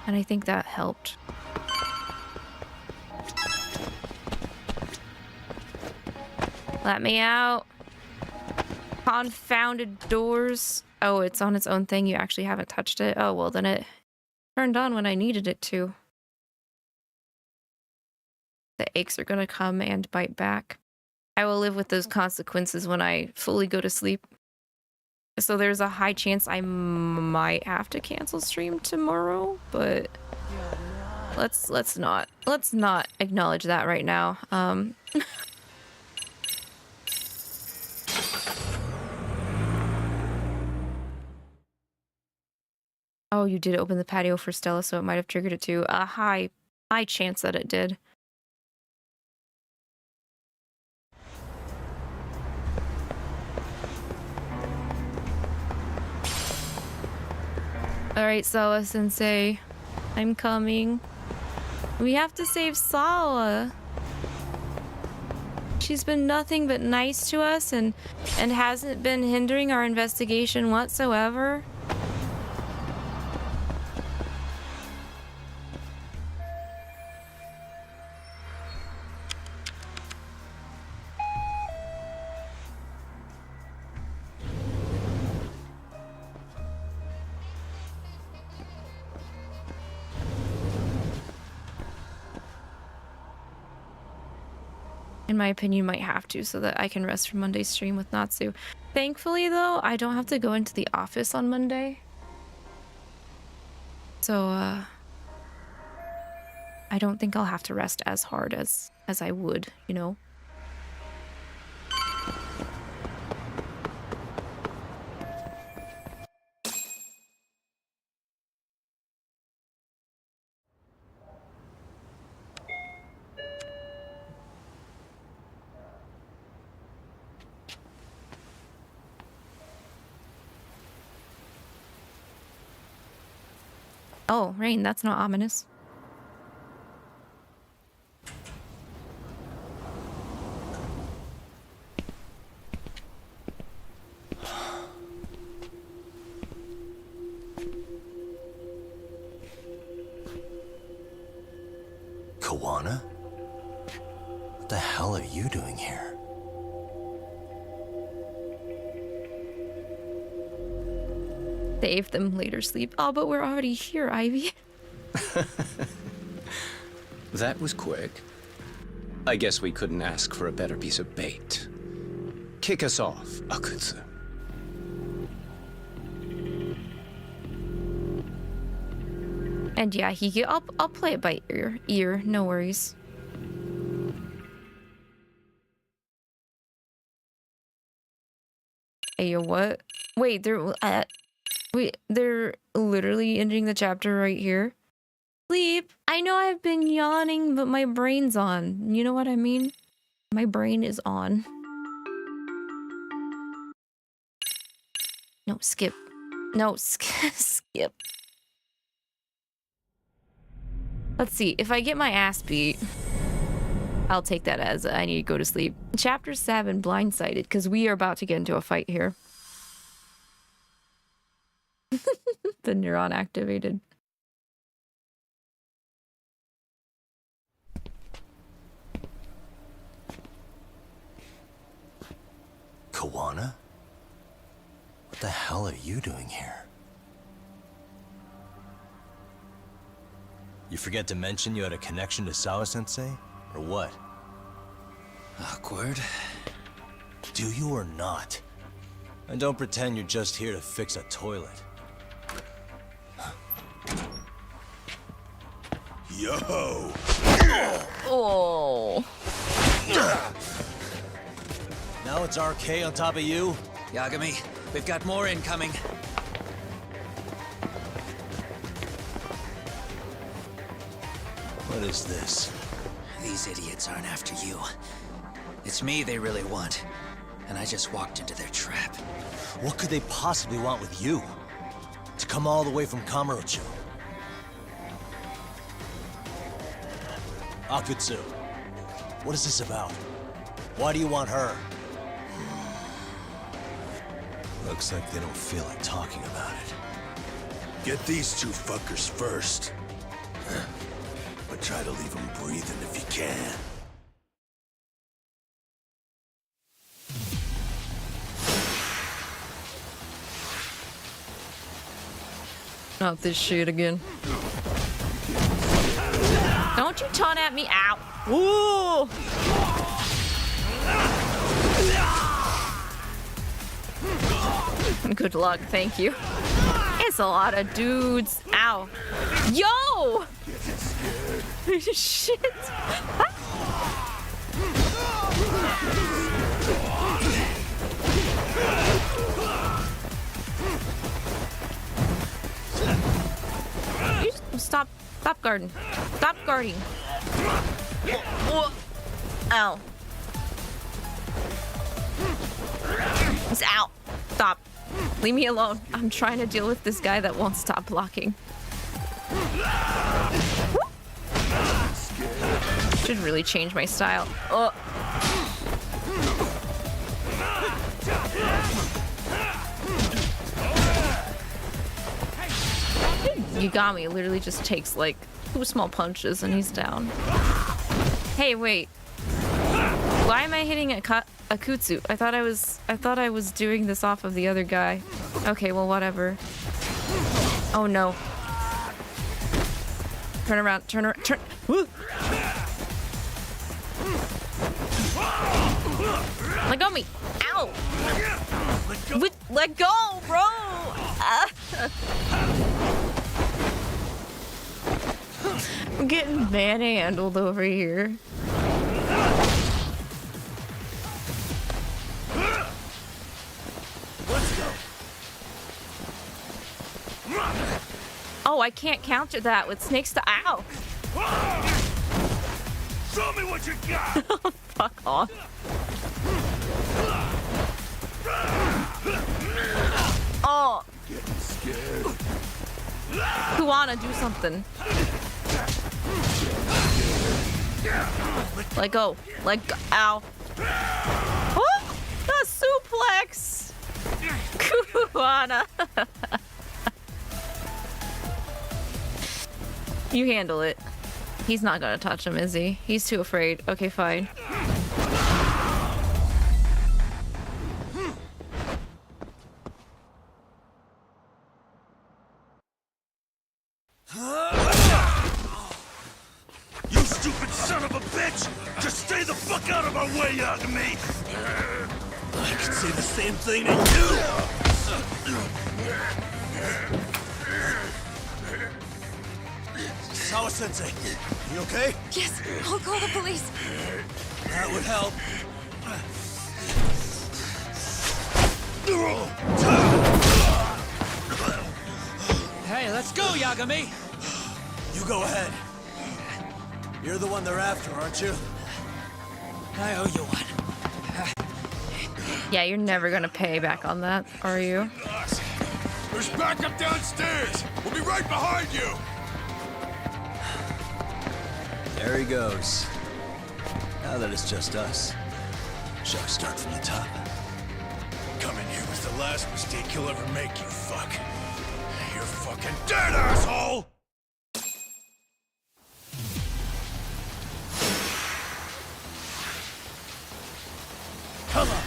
And I think that helped. Let me out. Confounded doors. Oh, it's on its own thing. You actually haven't touched it. Oh, well, then it turned on when I needed it to. The aches are gonna come and bite back. I will live with those consequences when I fully go to sleep. So there's a high chance I might have to cancel stream tomorrow, but let's not acknowledge that right now. Oh, you did open the patio for Stella, so it might have triggered it too. A high chance that it did. Alright, Sawa-sensei. I'm coming. We have to save Sawa. She's been nothing but nice to us and hasn't been hindering our investigation whatsoever. In my opinion, might have to so that I can rest from Monday's stream with Natsu. Thankfully, though, I don't have to go into the office on Monday. So, I don't think I'll have to rest as hard as I would, you know? Oh, rain, that's not ominous.
Kawana? What the hell are you doing here?
Save them later sleep. Oh, but we're already here, Ivy.
That was quick. I guess we couldn't ask for a better piece of bait. Kick us off, Akutsu.
And yeah, I'll play it by ear. No worries. Hey, yo, what? Wait, Wait, they're literally ending the chapter right here. Sleep. I know I've been yawning, but my brain's on. You know what I mean? My brain is on. No, skip. No, skip. Let's see. If I get my ass beat, I'll take that as I need to go to sleep. Chapter 7, Blindsided, because we are about to get into a fight here. The neuron activated.
Kawana? What the hell are you doing here? You forget to mention you had a connection to Sawa-sensei? Or what? Awkward. Do you or not? And don't pretend you're just here to fix a toilet.
Yo!
Oh.
Now it's RK on top of you?
Yagami, we've got more incoming.
What is this?
These idiots aren't after you. It's me they really want. And I just walked into their trap.
What could they possibly want with you? To come all the way from Kamurocho? Akutsu, what is this about? Why do you want her? Looks like they don't feel like talking about it.
Get these two fuckers first. But try to leave them breathing if you can.
Not this shit again. Don't you taunt at me. Ow. Ooh. Good luck, thank you. It's a lot of dudes. Ow. Yo! Shit. You just stop guarding. Stop guarding. Ow. It's out. Stop. Leave me alone. I'm trying to deal with this guy that won't stop blocking. Should really change my style. Oh. Yagami literally just takes like 2 small punches and he's down. Hey, wait. Why am I hitting a Akutsu? I thought I was doing this off of the other guy. Okay, well, whatever. Oh no. Turn around, turn around, turn. Woo! Let go of me. Ow! Let go, bro! I'm getting manhandled over here. Oh, I can't counter that with snakes to ow.
Show me what you got.
Fuck off. Oh.
Getting scared.
Kawana, do something. Let go. Let go. Ow. Oh, the suplex. Kawana. You handle it. He's not gonna touch him, is he? He's too afraid. Okay, fine.
You stupid son of a bitch! Just stay the fuck out of our way, Yagami! I could say the same thing to you!
Sawa-sensei, you okay?
Yes, I'll call the police.
That would help.
Okay, let's go, Yagami! You go ahead. You're the one they're after, aren't you? I owe you one.
Yeah, you're never gonna pay back on that, are you?
There's backup downstairs! We'll be right behind you!
There he goes. Now that it's just us, shall we start from the top?
Coming here was the last mistake you'll ever make, you fuck. You're fucking dead, asshole!
Come on!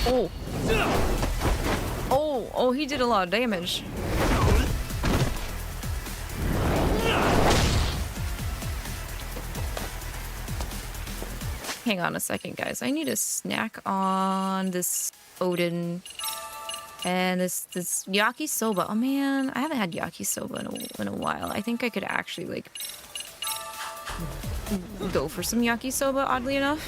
Oh. Oh, he did a lot of damage. Hang on a second, guys. I need a snack on this Odin and this yakisoba. Oh man, I haven't had yakisoba in a while. I think I could actually like go for some yakisoba, oddly enough.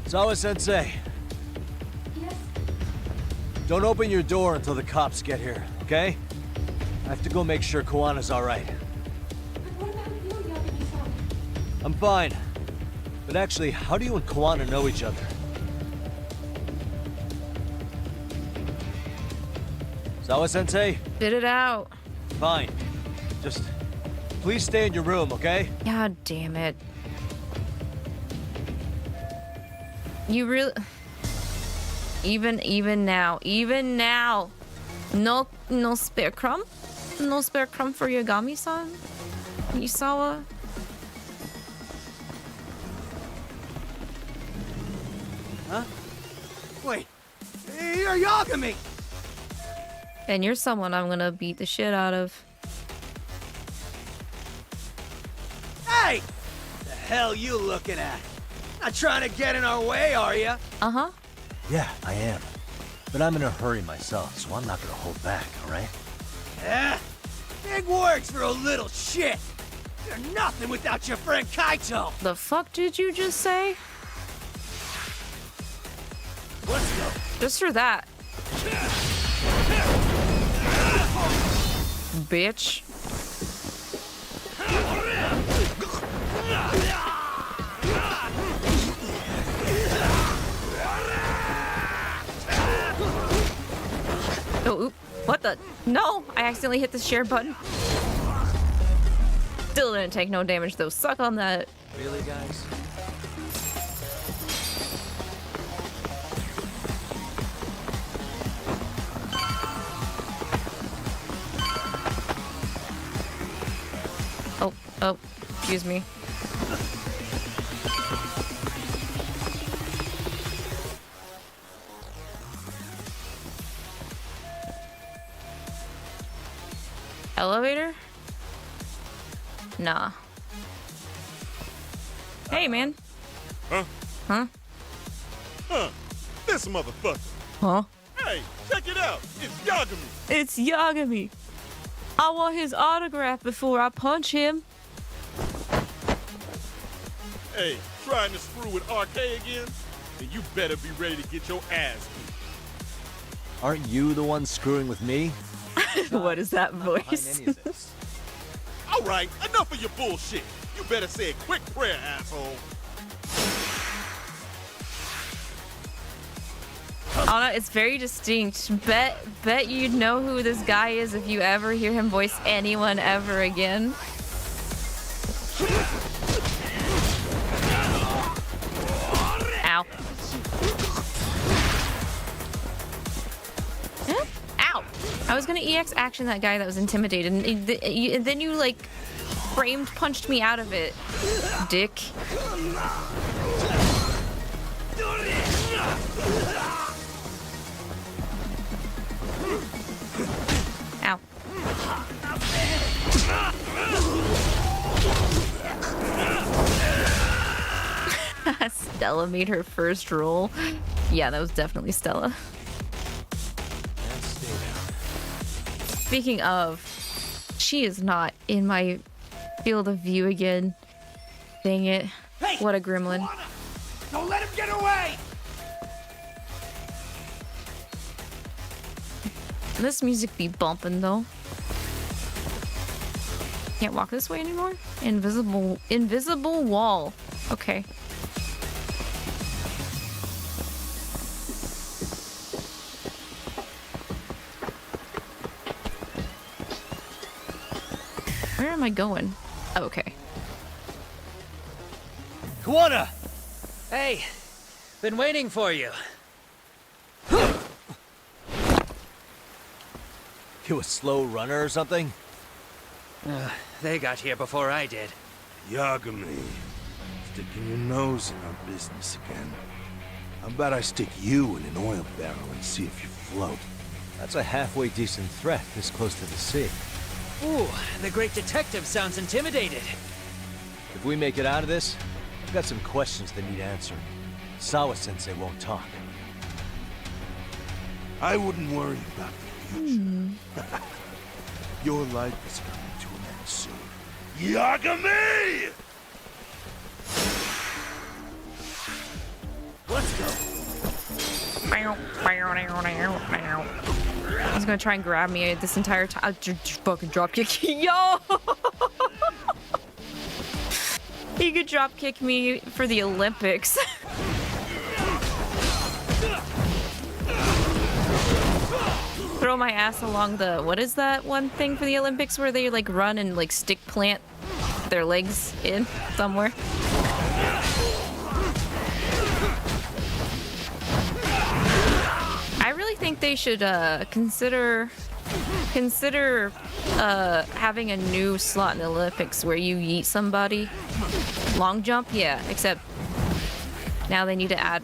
Zawa-sensei.
Yes?
Don't open your door until the cops get here, okay? I have to go make sure Koana's alright.
But what about you, Yagami-san?
I'm fine. But actually, how do you and Koana know each other? Zawa-sensei?
Spit it out.
Fine. Just please stay in your room, okay?
God damn it. You really... Even now. No spare crumb? No spare crumb for Yagami-san? Isawa?
Huh? Wait, you're Yagami!
And you're someone I'm gonna beat the shit out of.
Hey! The hell you looking at? Not trying to get in our way, are you?
Uh-huh.
Yeah, I am. But I'm in a hurry myself, so I'm not gonna hold back, alright?
Yeah? Big words for a little shit! You're nothing without your friend Kaito!
The fuck did you just say?
Let's go.
Just for that. Bitch. Oh, oop. What the? No! I accidentally hit the share button. Still didn't take no damage though. Suck on that.
Really, guys?
Oh, excuse me. Elevator? Nah. Hey, man.
Huh?
Huh?
Huh? This motherfucker.
Huh?
Hey, check it out. It's Yagami.
It's Yagami. I want his autograph before I punch him.
Hey, trying to screw with RK again? Then you better be ready to get your ass beat.
Aren't you the one screwing with me?
What is that voice?
All right, enough of your bullshit. You better say a quick prayer, asshole.
Oh no, it's very distinct. Bet you'd know who this guy is if you ever hear him voice anyone ever again. Ow. Huh? Ow. I was gonna EX action that guy that was intimidated, and then you like framed punched me out of it, dick. Ow. Stella made her first roll. Yeah, that was definitely Stella. Speaking of, she is not in my field of view again. Dang it.
Hey,
what a gremlin.
Don't let him get away!
This music be bumping though. Can't walk this way anymore? Invisible wall. Okay. Where am I going? Oh, okay.
Kuwana! Hey, been waiting for you.
You a slow runner or something?
They got here before I did.
Yagami, sticking your nose in our business again. How about I stick you in an oil barrel and see if you float?
That's a halfway decent threat this close to the sea.
Ooh, the great detective sounds intimidated.
If we make it out of this, I've got some questions that need answering. Sawa-sensei won't talk.
I wouldn't worry about the future. Your life is coming to an end soon. Yagami!
Let's go. He's gonna try and grab me this entire time. Fucking drop kick. Yo! He could drop kick me for the Olympics. Throw my ass along the, what is that one thing for the Olympics where they like run and like stick plant their legs in somewhere? I really think they should consider having a new slot in the Olympics where you yeet somebody. Long jump, yeah, except now they need to add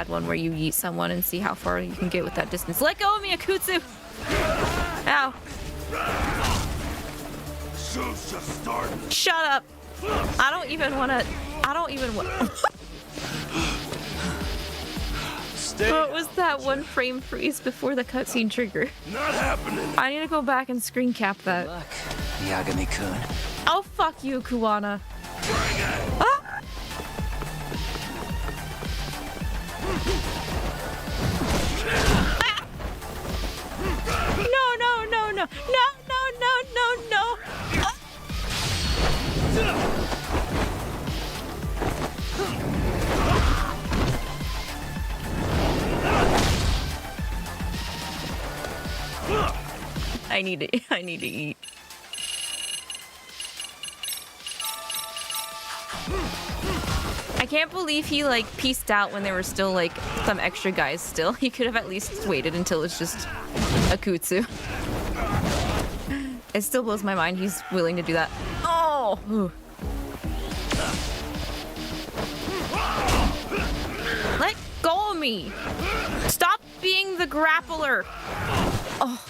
one where you yeet someone and see how far you can get with that distance. Let go of me, Akutsu! Ow. Shut up! I don't even want. What was that one frame freeze before the cutscene trigger?
Not happening.
I need to go back and screen cap that.
Yagami-kun.
Oh, fuck you, Kuwana. Ah! No, no, no, no, no, no, no, no, no. I need to eat. I can't believe he like pieced out when there were still like some extra guys still. He could have at least waited until it's just Akutsu. It still blows my mind he's willing to do that. Oh! Ooh. Let go of me! Stop being the grappler! Oh.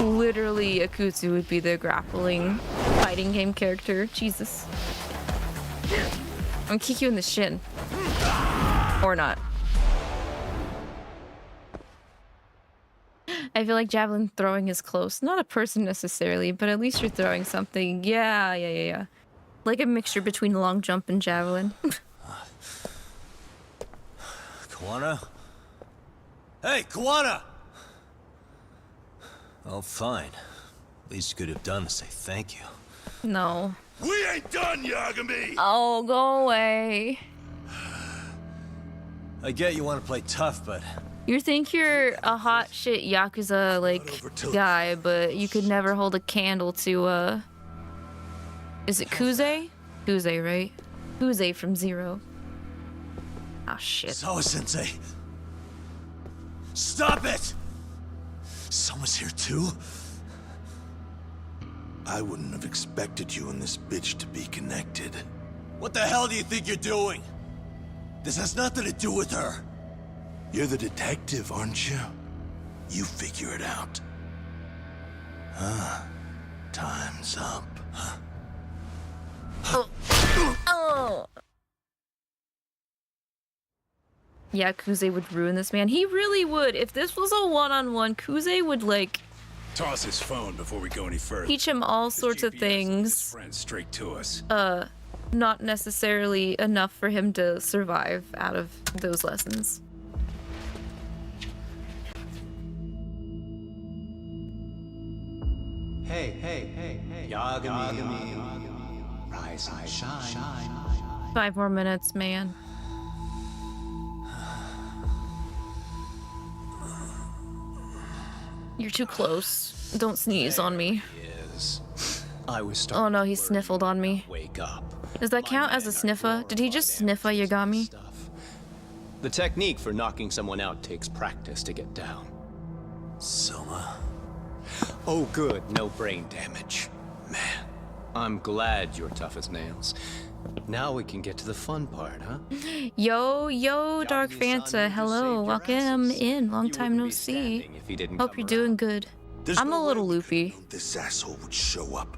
Literally, Akutsu would be the grappling fighting game character. Jesus. I'm gonna kick you in the shin. Or not. I feel like javelin throwing is close. Not a person necessarily, but at least you're throwing something. Yeah. Like a mixture between long jump and javelin.
Kuwana? Hey, Kuwana! Oh, fine. Least you could have done to say thank you.
No.
We ain't done, Yagami!
Oh, go away.
I get you want to play tough, but...
You think you're a hot shit Yakuza, like, guy, but you could never hold a candle to, Is it Kuze? Kuze, right? Kuze from Zero. Oh shit.
Sawa-sensei. Stop it! Someone's here too? I wouldn't have expected you and this bitch to be connected.
What the hell do you think you're doing? This has nothing to do with her.
You're the detective, aren't you? You figure it out. Huh? Time's up. Huh?
Oh. Yeah, 𝐂𝐂𝐕𝐈 would ruin this man. He really would. If this was a one-on-one, 𝐂𝐂𝐕𝐈 would like
Toss his phone before we go any further.
teach him all sorts of things.
Friend straight to us.
Not necessarily enough for him to survive out of those lessons.
Hey, Yagami. Rise and shine.
5 more minutes, man. You're too close. Don't sneeze on me.
I was
Oh no, he sniffled on me.
Wake up.
Does that count as a sniffer? Did he just sniff a Yagami?
The technique for knocking someone out takes practice to get down.
Soma.
Oh good, no brain damage. Man, I'm glad you're tough as nails. Now we can get to the fun part, huh?
Yo, Dark Fanta. Hello, welcome in. Long time no see. Hope you're doing good. I'm a little loopy.
This asshole would show up.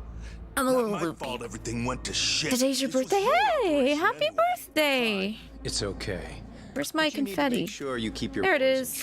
I'm a little
Not my
loopy.
fault everything went to shit.
Today's your birthday. Hey, happy birthday.
It's okay.
Where's my confetti?
Sure you keep your
There it is.